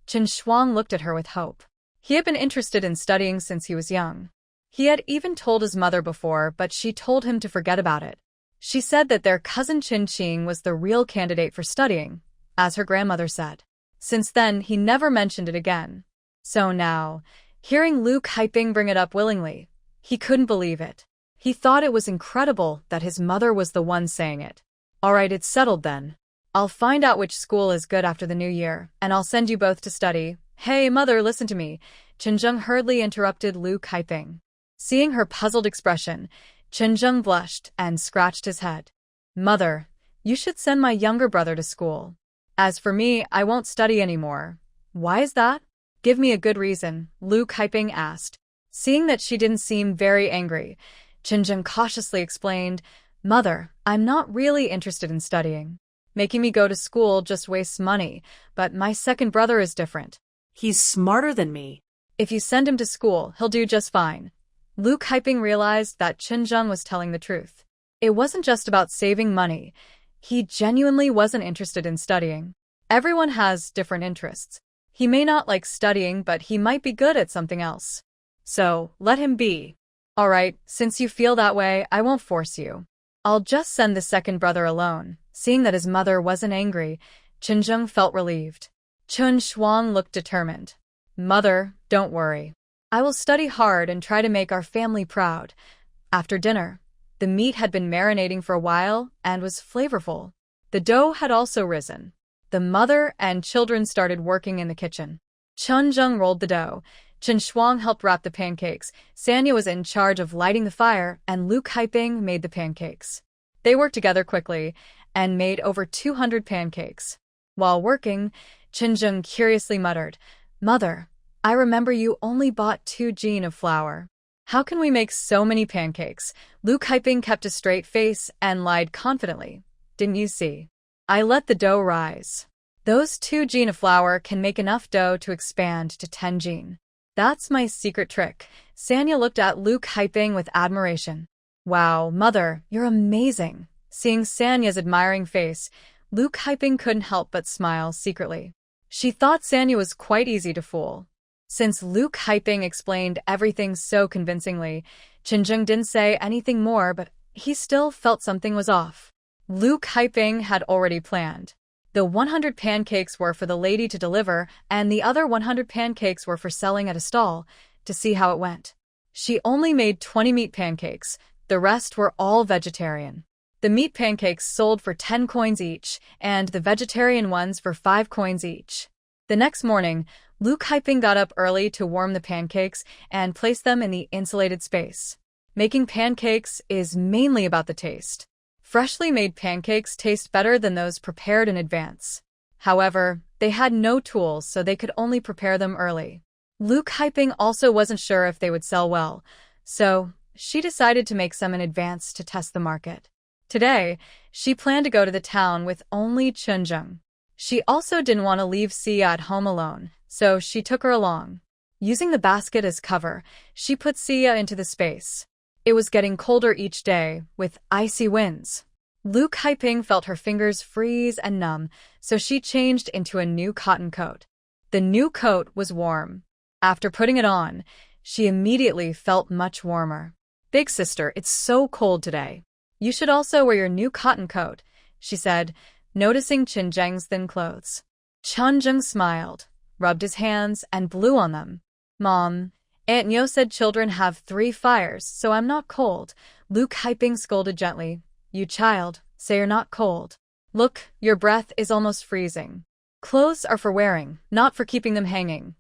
Chen Shuang looked at her with hope. He had been interested in studying since he was young. He had even told his mother before, but she told him to forget about it. She said that their cousin Chen Qing was the real candidate for studying, as her grandmother said. Since then, he never mentioned it again. So now, hearing Lu Kaiping bring it up willingly, he couldn't believe it. He thought it was incredible that his mother was the one saying it. All right, it's settled then. I'll find out which school is good after the new year, and I'll send you both to study. Hey, mother, listen to me. Chen Zheng hurriedly interrupted Lu Kaiping. Seeing her puzzled expression, Chen Zheng blushed and scratched his head. Mother, you should send my younger brother to school. As for me, I won't study anymore. Why is that? Give me a good reason, Lu Kaiping asked. Seeing that she didn't seem very angry, Chen Zheng cautiously explained, Mother, I'm not really interested in studying. Making me go to school just wastes money, but my second brother is different. He's smarter than me. If you send him to school, he'll do just fine. Lu Kaiping realized that Chen Zheng was telling the truth. It wasn't just about saving money. He genuinely wasn't interested in studying. Everyone has different interests. He may not like studying, but he might be good at something else. So, let him be. All right, since you feel that way, I won't force you. I'll just send the second brother alone. Seeing that his mother wasn't angry, Chen Zheng felt relieved. Chen Shuang looked determined. Mother, don't worry. I will study hard and try to make our family proud. After dinner, the meat had been marinating for a while and was flavorful. The dough had also risen. The mother and children started working in the kitchen. Chen Zheng rolled the dough. Chen Shuang helped wrap the pancakes. Sanya was in charge of lighting the fire, and Lu Kaiping made the pancakes. They worked together quickly and made over 200 pancakes. While working, Chen Zheng curiously muttered, Mother, I remember you only bought 2 jin of flour. How can we make so many pancakes? Lu Kaiping kept a straight face and lied confidently. Didn't you see? I let the dough rise. Those 2 jin of flour can make enough dough to expand to 10 jin. That's my secret trick. Sanya looked at Lu Kaiping with admiration. Wow, Mother, you're amazing. Seeing Sanya's admiring face, Lu Kaiping couldn't help but smile secretly. She thought Sanya was quite easy to fool. Since Lu Kaiping explained everything so convincingly, Chen Zheng didn't say anything more, but he still felt something was off. Lu Kaiping had already planned. The 100 pancakes were for the lady to deliver, and the other 100 pancakes were for selling at a stall, to see how it went. She only made 20 meat pancakes. The rest were all vegetarian. The meat pancakes sold for 10 coins each, and the vegetarian ones for 5 coins each. The next morning, Lu Kaiping got up early to warm the pancakes and place them in the insulated space. Making pancakes is mainly about the taste. Freshly made pancakes taste better than those prepared in advance. However, they had no tools, so they could only prepare them early. Lu Kaiping also wasn't sure if they would sell well, so she decided to make some in advance to test the market. Today, she planned to go to the town with only Chen Zheng. She also didn't want to leave Xia at home alone, so she took her along. Using the basket as cover, she put Xia into the space. It was getting colder each day, with icy winds. Lu Kaiping felt her fingers freeze and numb, so she changed into a new cotton coat. The new coat was warm. After putting it on, she immediately felt much warmer. Big sister, it's so cold today. You should also wear your new cotton coat, she said, noticing Chen Zheng's thin clothes. Chen Zheng smiled, rubbed his hands, and blew on them. Mom, Aunt Nyo said children have 3 fires, so I'm not cold. Lu Kaiping scolded gently. You child, say you're not cold. Look, your breath is almost freezing. Clothes are for wearing, not for keeping them hanging.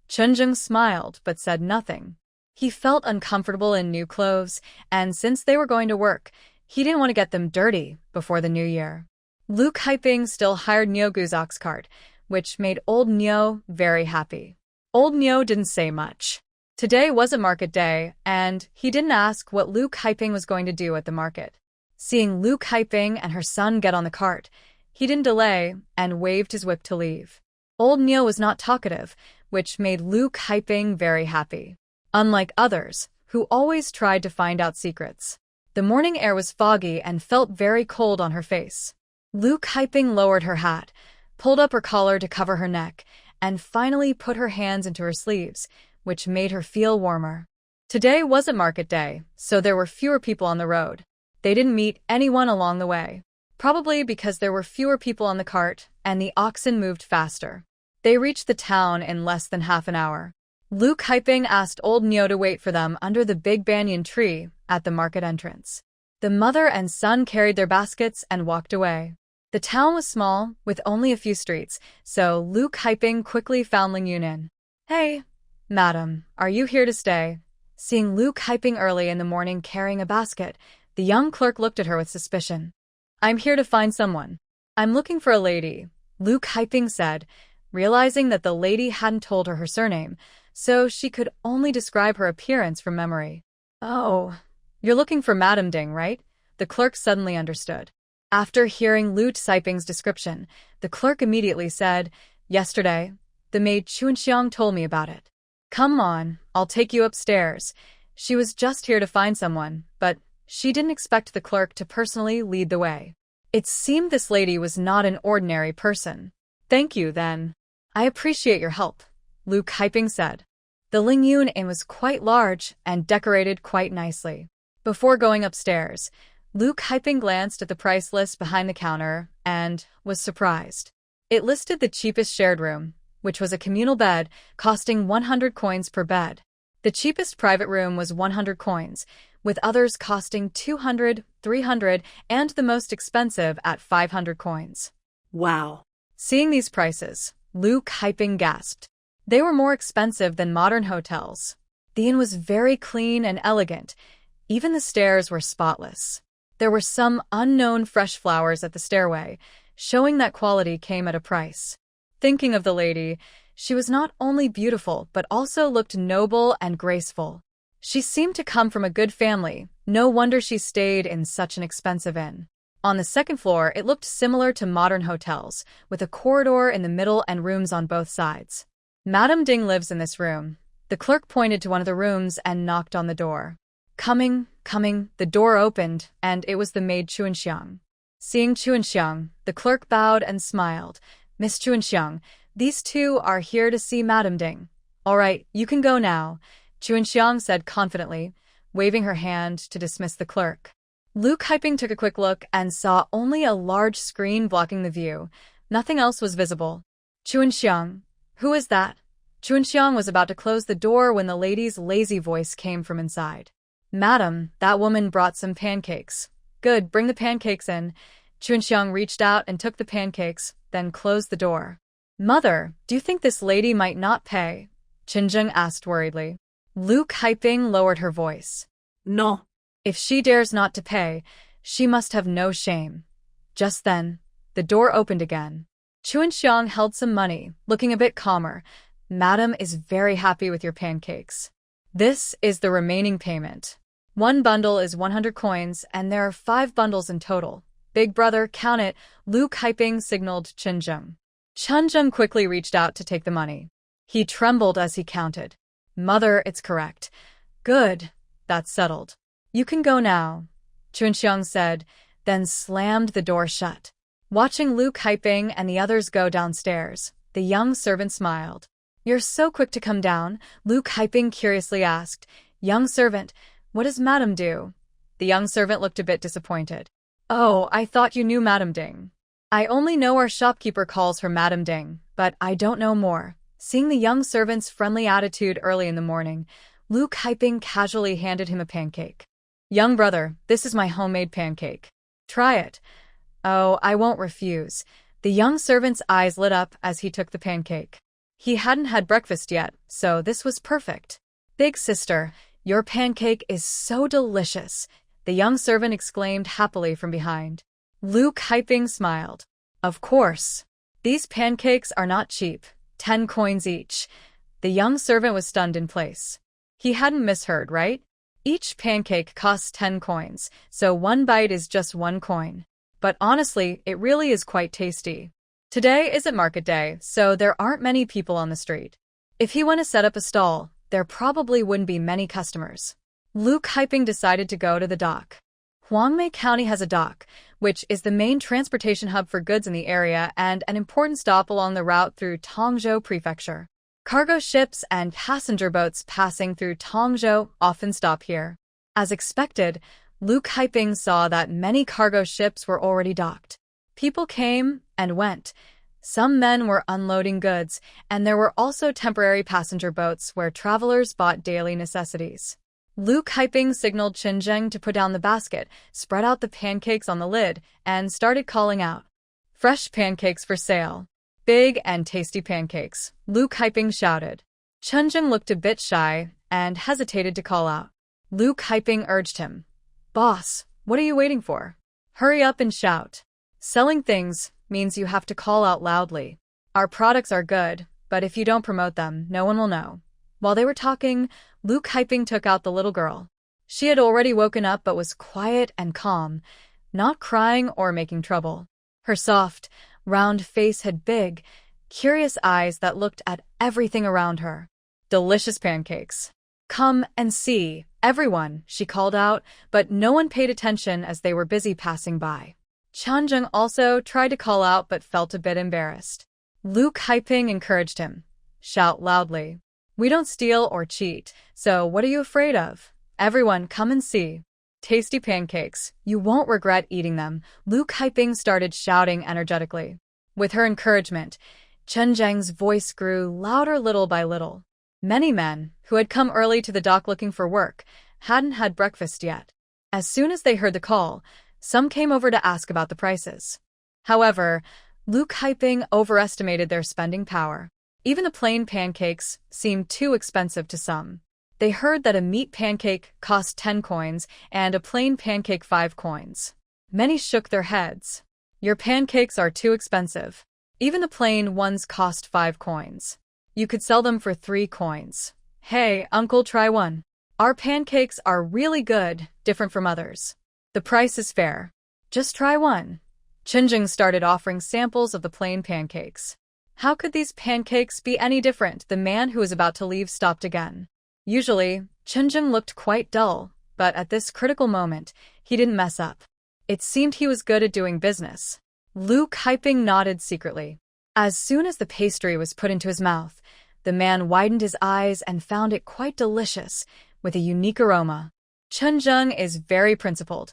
Chen Zheng smiled, but said nothing. He felt uncomfortable in new clothes, and since they were going to work, he didn't want to get them dirty before the new year. Lu Kaiping still hired Nyo Guzok's cart, which made old Nyo very happy. Old Neo didn't say much. Today wasn't market day, and he didn't ask what Luke Hyping was going to do at the market. Seeing Luke Hyping and her son get on the cart, he didn't delay and waved his whip to leave. Old Neo was not talkative, which made Luke Hyping very happy. Unlike others, who always tried to find out secrets. The morning air was foggy and felt very cold on her face. Luke Hyping lowered her hat, pulled up her collar to cover her neck, and finally put her hands into her sleeves, which made her feel warmer. Today wasn't market day, so there were fewer people on the road. They didn't meet anyone along the way. Probably because there were fewer people on the cart and the oxen moved faster. They reached the town in less than half an hour. Luke Hyping asked Old Neo to wait for them under the big banyan tree at the market entrance. The mother and son carried their baskets and walked away. The town was small, with only a few streets, so Luke Hyping quickly found Ling Yun in. "Hey, madam, are you here to stay?" Seeing Luke Hyping early in the morning carrying a basket, the young clerk looked at her with suspicion. "I'm here to find someone. I'm looking for a lady," Luke Hyping said, realizing that the lady hadn't told her surname, so she could only describe her appearance from memory. "Oh, you're looking for Madame Ding, right?" The clerk suddenly understood. After hearing Luke Hyping's description, the clerk immediately said, "Yesterday, the maid Chunxiang told me about it. Come on, I'll take you upstairs." She was just here to find someone, but she didn't expect the clerk to personally lead the way. It seemed this lady was not an ordinary person. "Thank you, then. I appreciate your help," Luke Hyping said. The Ling Yun Inn was quite large and decorated quite nicely. Before going upstairs, Luke Hyping glanced at the price list behind the counter and was surprised. It listed the cheapest shared room, which was a communal bed, costing 100 coins per bed. The cheapest private room was 100 coins, with others costing 200, 300, and the most expensive at 500 coins. Wow. Seeing these prices, Luke Hyping gasped. They were more expensive than modern hotels. The inn was very clean and elegant. Even the stairs were spotless. There were some unknown fresh flowers at the stairway, showing that quality came at a price. Thinking of the lady, she was not only beautiful but also looked noble and graceful. She seemed to come from a good family. No wonder she stayed in such an expensive inn. On the second floor, it looked similar to modern hotels, with a corridor in the middle and rooms on both sides. "Madame Ding lives in this room." The clerk pointed to one of the rooms and knocked on the door. Coming. The door opened, and it was the maid Chunxiang. Seeing Chunxiang, the clerk bowed and smiled. "Miss Chunxiang, these two are here to see Madame Ding." "All right, you can go now," Chunxiang said confidently, waving her hand to dismiss the clerk. Luke Hyping took a quick look and saw only a large screen blocking the view. Nothing else was visible. "Chunxiang, who is that?" Chunxiang was about to close the door when the lady's lazy voice came from inside. "Madam, that woman brought some pancakes." "Good, bring the pancakes in." Chunxiang reached out and took the pancakes, then closed the door. "Mother, do you think this lady might not pay?" Chinjung asked worriedly. Luke Hyping lowered her voice. No. "If she dares not to pay, she must have no shame." Just then, the door opened again. Chunxiang held some money, looking a bit calmer. "Madam is very happy with your pancakes. This is the remaining payment. One bundle is 100 coins, and there are 5 bundles in total. Big brother, count it," Luke Hyping signaled Chenjung. Chenjung quickly reached out to take the money. He trembled as he counted. "Mother, it's correct." "Good. That's settled. You can go now," Chunxiang said, then slammed the door shut. Watching Luke Hyping and the others go downstairs, the young servant smiled. "You're so quick to come down," Luke Hyping curiously asked. "Young servant, what does Madame do?" The young servant looked a bit disappointed. "Oh, I thought you knew Madame Ding." "I only know our shopkeeper calls her Madame Ding, but I don't know more." Seeing the young servant's friendly attitude early in the morning, Luke Hyping casually handed him a pancake. "Young brother, this is my homemade pancake. Try it." "Oh, I won't refuse." The young servant's eyes lit up as he took the pancake. He hadn't had breakfast yet, so this was perfect. "Big sister, your pancake is so delicious," the young servant exclaimed happily from behind. Luke Hyping smiled. "Of course. These pancakes are not cheap, 10 coins each." The young servant was stunned in place. He hadn't misheard, right? Each pancake costs 10 coins, so one bite is just 1 coin. But honestly, it really is quite tasty. Today isn't market day, so there aren't many people on the street. If he went to set up a stall, there probably wouldn't be many customers. Luke Hyping decided to go to the dock. Hwangmae County has a dock, which is the main transportation hub for goods in the area and an important stop along the route through Tongzhou Prefecture. Cargo ships and passenger boats passing through Tongzhou often stop here. As expected, Luke Hyping saw that many cargo ships were already docked. People came and went. Some men were unloading goods, and there were also temporary passenger boats where travelers bought daily necessities. Luke Hyping signaled Chen to put down the basket, spread out the pancakes on the lid, and started calling out, "Fresh pancakes for sale. Big and tasty pancakes," Luke Hyping shouted. Chen looked a bit shy and hesitated to call out. Luke Hyping urged him, "Boss, what are you waiting for? Hurry up and shout. Selling things means you have to call out loudly. Our products are good, but if you don't promote them, no one will know." While they were talking, Luke Hyping took out the little girl. She had already woken up but was quiet and calm, not crying or making trouble. Her soft, round face had big, curious eyes that looked at everything around her. Delicious pancakes. "Come and see, everyone," she called out, but no one paid attention as they were busy passing by. Chanjung also tried to call out but felt a bit embarrassed. Luke Hyping encouraged him. "Shout loudly. We don't steal or cheat, so what are you afraid of? Everyone, come and see. Tasty pancakes. You won't regret eating them." Luke Hyping started shouting energetically. With her encouragement, Chen Zheng's voice grew louder little by little. Many men, who had come early to the dock looking for work, hadn't had breakfast yet. As soon as they heard the call, some came over to ask about the prices. However, Luke Hyping overestimated their spending power. Even the plain pancakes seemed too expensive to some. They heard that a meat pancake cost 10 coins and a plain pancake 5 coins. Many shook their heads. "Your pancakes are too expensive. Even the plain ones cost 5 coins. You could sell them for 3 coins. Hey, uncle, try one. Our pancakes are really good, different from others. The price is fair. Just try one." Chinjing started offering samples of the plain pancakes. How could these pancakes be any different? The man who was about to leave stopped again. Usually, Chinjing looked quite dull, but at this critical moment, he didn't mess up. It seemed he was good at doing business. Luke Hyping nodded secretly. As soon as the pastry was put into his mouth, the man widened his eyes and found it quite delicious, with a unique aroma. Chenjung is very principled.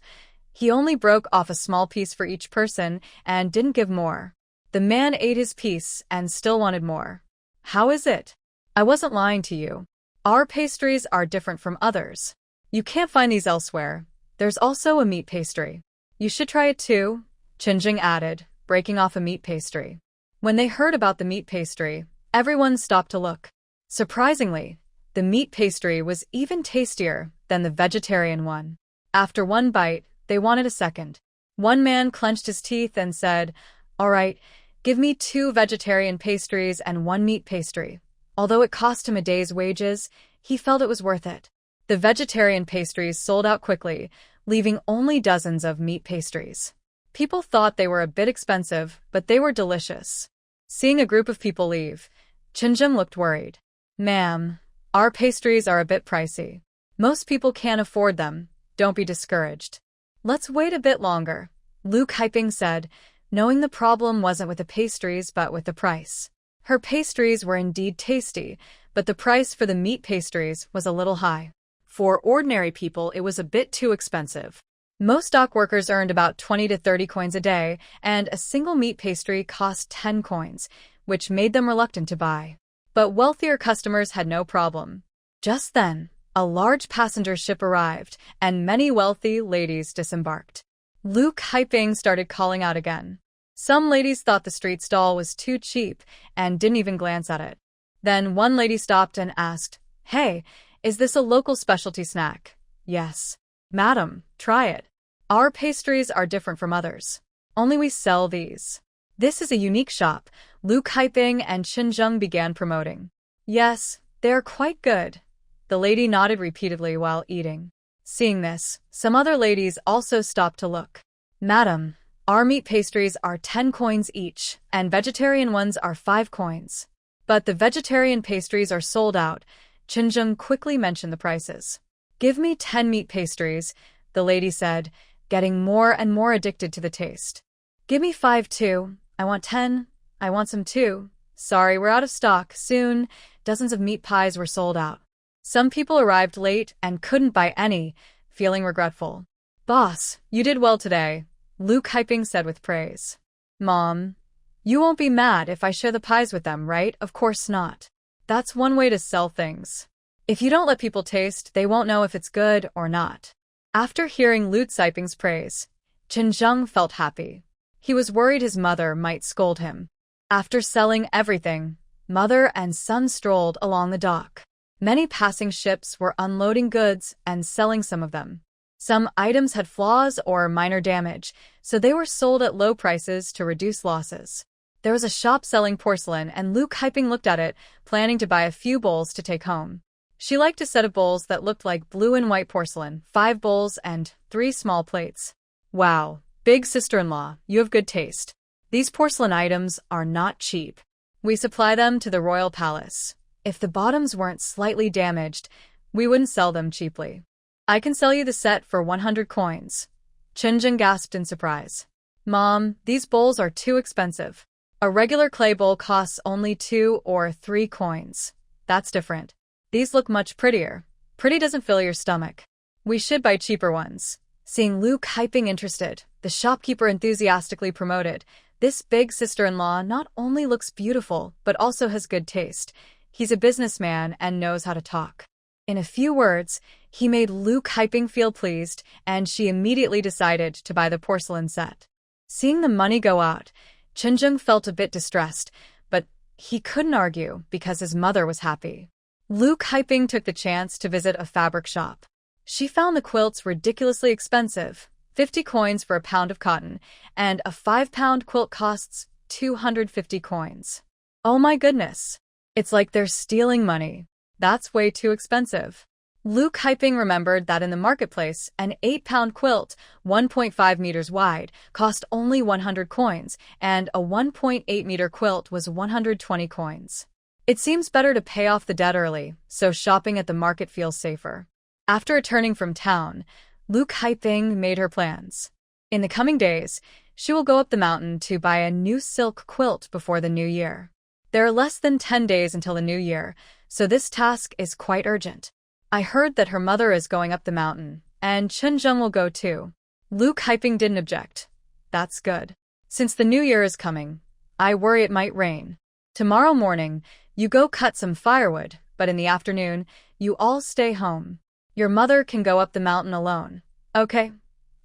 He only broke off a small piece for each person and didn't give more. The man ate his piece and still wanted more. "How is it? I wasn't lying to you. Our pastries are different from others. You can't find these elsewhere. There's also a meat pastry. You should try it too," Chinjing added, breaking off a meat pastry. When they heard about the meat pastry, everyone stopped to look. Surprisingly, the meat pastry was even tastier than the vegetarian one. After one bite, they wanted a second. One man clenched his teeth and said, "All right, give me 2 vegetarian pastries and 1 meat pastry." Although it cost him a day's wages, he felt it was worth it. The vegetarian pastries sold out quickly, leaving only dozens of meat pastries. People thought they were a bit expensive, but they were delicious. Seeing a group of people leave, Chinjum looked worried. "Ma'am, our pastries are a bit pricey. Most people can't afford them. Don't be discouraged." "Let's wait a bit longer," Luke Hyping said, knowing the problem wasn't with the pastries but with the price. Her pastries were indeed tasty, but the price for the meat pastries was a little high. For ordinary people, it was a bit too expensive. Most dock workers earned about 20 to 30 coins a day, and a single meat pastry cost 10 coins, which made them reluctant to buy. But wealthier customers had no problem. Just then, a large passenger ship arrived, and many wealthy ladies disembarked. Luke Hyping started calling out again. Some ladies thought the street stall was too cheap and didn't even glance at it. Then one lady stopped and asked, "Hey, is this a local specialty snack?" "Yes." "Madam, try it. Our pastries are different from others. Only we sell these. This is a unique shop," Luke Hyping and Chinjung began promoting. Yes, they are quite good. The lady nodded repeatedly while eating. Seeing this, some other ladies also stopped to look. Madam, our meat pastries are 10 coins each, and vegetarian ones are 5 coins. But the vegetarian pastries are sold out. Chen quickly mentioned the prices. Give me 10 meat pastries, the lady said, getting more and more addicted to the taste. Give me 5 too. I want 10. I want some too. Sorry, we're out of stock. Soon, dozens of meat pies were sold out. Some people arrived late and couldn't buy any, feeling regretful. Boss, you did well today, Luke Hyping said with praise. Mom, you won't be mad if I share the pies with them, right? Of course not. That's one way to sell things. If you don't let people taste, they won't know if it's good or not. After hearing Luke Hyping's praise, Chen felt happy. He was worried his mother might scold him. After selling everything, mother and son strolled along the dock. Many passing ships were unloading goods and selling some of them. Some items had flaws or minor damage, so they were sold at low prices to reduce losses. There was a shop selling porcelain, and Luke Hyping looked at it, planning to buy a few bowls to take home. She liked a set of bowls that looked like blue and white porcelain, 5 bowls and 3 small plates. Wow, big sister-in-law, you have good taste. These porcelain items are not cheap. We supply them to the royal palace. If the bottoms weren't slightly damaged, we wouldn't sell them cheaply. I can sell you the set for 100 coins. Chen gasped in surprise. Mom, these bowls are too expensive. A regular clay bowl costs only 2 or 3 coins. That's different. These look much prettier. Pretty doesn't fill your stomach. We should buy cheaper ones. Seeing Luke Hyping interested, the shopkeeper enthusiastically promoted. This big sister-in-law not only looks beautiful, but also has good taste. He's a businessman and knows how to talk. In a few words, he made Luke Hyping feel pleased, and she immediately decided to buy the porcelain set. Seeing the money go out, Chen felt a bit distressed, but he couldn't argue because his mother was happy. Luke Hyping took the chance to visit a fabric shop. She found the quilts ridiculously expensive, 50 coins for a pound of cotton, and a 5-pound quilt costs 250 coins. Oh my goodness! It's like they're stealing money. That's way too expensive. Luke Hyping remembered that in the marketplace, an 8-pound quilt, 1.5 meters wide, cost only 100 coins, and a 1.8-meter quilt was 120 coins. It seems better to pay off the debt early, so shopping at the market feels safer. After returning from town, Luke Hyping made her plans. In the coming days, she will go up the mountain to buy a new silk quilt before the new year. There are less than 10 days until the new year, so this task is quite urgent. I heard that her mother is going up the mountain, and Chen will go too. Luke Hyping didn't object. That's good. Since the new year is coming, I worry it might rain. Tomorrow morning, you go cut some firewood, but in the afternoon, you all stay home. Your mother can go up the mountain alone. Okay?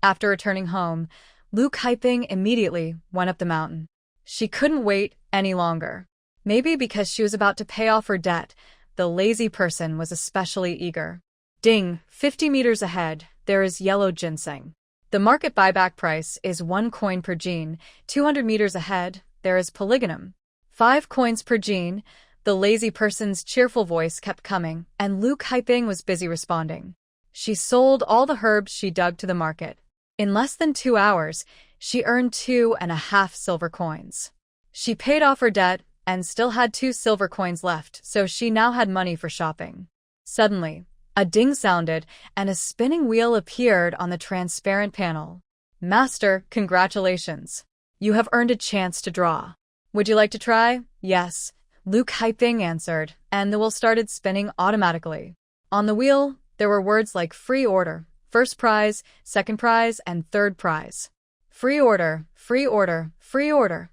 After returning home, Luke Hyping immediately went up the mountain. She couldn't wait any longer. Maybe because she was about to pay off her debt, the lazy person was especially eager. Ding, 50 meters ahead, there is yellow ginseng. The market buyback price is 1 coin per gene. 200 meters ahead, there is polygonum. 5 coins per gene. The lazy person's cheerful voice kept coming, and Luke Hyping was busy responding. She sold all the herbs she dug to the market. In less than 2 hours, she earned 2.5 silver coins. She paid off her debt and still had 2 silver coins left, so she now had money for shopping. Suddenly, a ding sounded, and a spinning wheel appeared on the transparent panel. Master, congratulations. You have earned a chance to draw. Would you like to try? Yes, Luke Hyping answered, and the wheel started spinning automatically. On the wheel, there were words like free order, first prize, second prize, and third prize. Free order, free order, free order.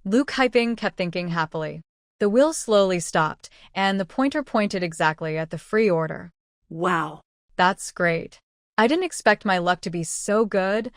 Luke Hyping kept thinking happily. The wheel slowly stopped, and the pointer pointed exactly at the free order. Wow. That's great. I didn't expect my luck to be so good.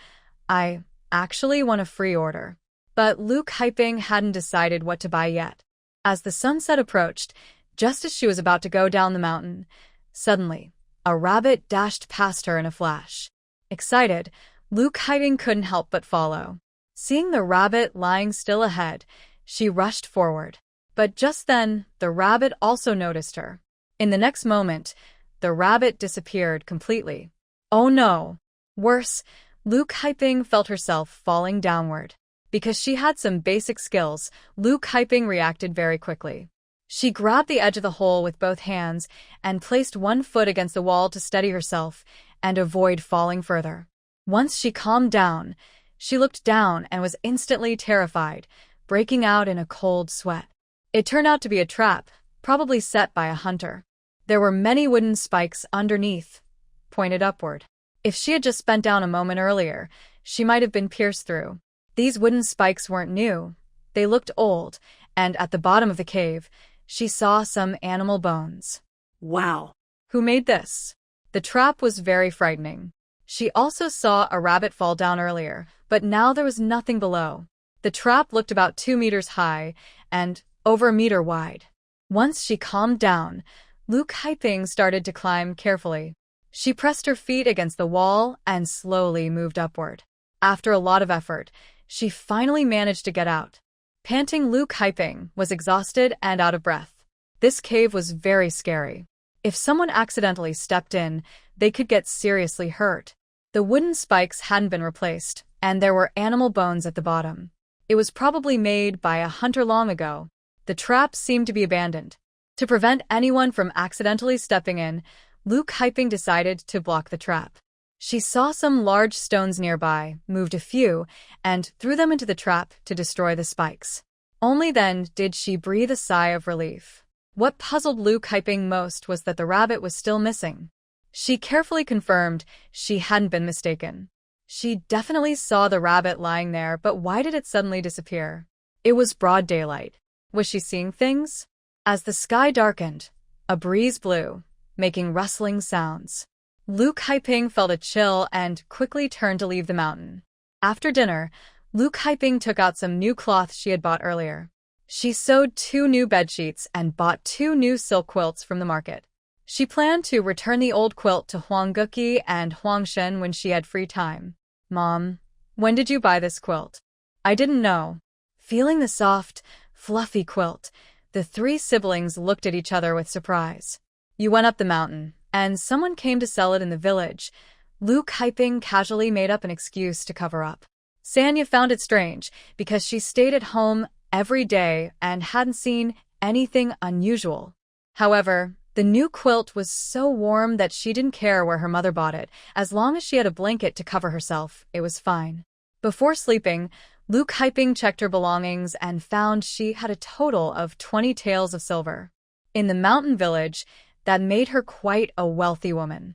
I actually won a free order. But Luke Hyping hadn't decided what to buy yet. As the sunset approached, just as she was about to go down the mountain, suddenly, a rabbit dashed past her in a flash. Excited, Luke Hyping couldn't help but follow. Seeing the rabbit lying still ahead, she rushed forward. But just then, the rabbit also noticed her. In the next moment, the rabbit disappeared completely. Oh no! Worse, Luke Hyping felt herself falling downward. Because she had some basic skills, Luke Hyping reacted very quickly. She grabbed the edge of the hole with both hands and placed one foot against the wall to steady herself and avoid falling further. Once she calmed down, she looked down and was instantly terrified, breaking out in a cold sweat. It turned out to be a trap, probably set by a hunter. There were many wooden spikes underneath, pointed upward. If she had just bent down a moment earlier, she might have been pierced through. These wooden spikes weren't new. They looked old, and at the bottom of the cave, she saw some animal bones. Wow. Who made this? The trap was very frightening. She also saw a rabbit fall down earlier, but now there was nothing below. The trap looked about 2 meters high and over a meter wide. Once she calmed down, Luke Hyping started to climb carefully. She pressed her feet against the wall and slowly moved upward. After a lot of effort, she finally managed to get out. Panting, Luke Hyping was exhausted and out of breath. This cave was very scary. If someone accidentally stepped in, they could get seriously hurt. The wooden spikes hadn't been replaced, and there were animal bones at the bottom. It was probably made by a hunter long ago. The trap seemed to be abandoned. To prevent anyone from accidentally stepping in, Luke Hyping decided to block the trap. She saw some large stones nearby, moved a few, and threw them into the trap to destroy the spikes. Only then did she breathe a sigh of relief. What puzzled Luke Hyping most was that the rabbit was still missing. She carefully confirmed she hadn't been mistaken. She definitely saw the rabbit lying there, but why did it suddenly disappear? It was broad daylight. Was she seeing things? As the sky darkened, a breeze blew, making rustling sounds. Luke Hyping felt a chill and quickly turned to leave the mountain. After dinner, Luke Hyping took out some new cloth she had bought earlier. She sewed 2 new bedsheets and bought 2 new silk quilts from the market. She planned to return the old quilt to Huang Guqi and Huang Shen when she had free time. Mom, when did you buy this quilt? I didn't know. Feeling the soft, fluffy quilt, the 3 siblings looked at each other with surprise. You went up the mountain, and someone came to sell it in the village. Luke Hyping casually made up an excuse to cover up. Sanya found it strange because she stayed at home every day and hadn't seen anything unusual. However, the new quilt was so warm that she didn't care where her mother bought it. As long as she had a blanket to cover herself, it was fine. Before sleeping, Luke Hyping checked her belongings and found she had a total of 20 taels of silver. In the mountain village, that made her quite a wealthy woman.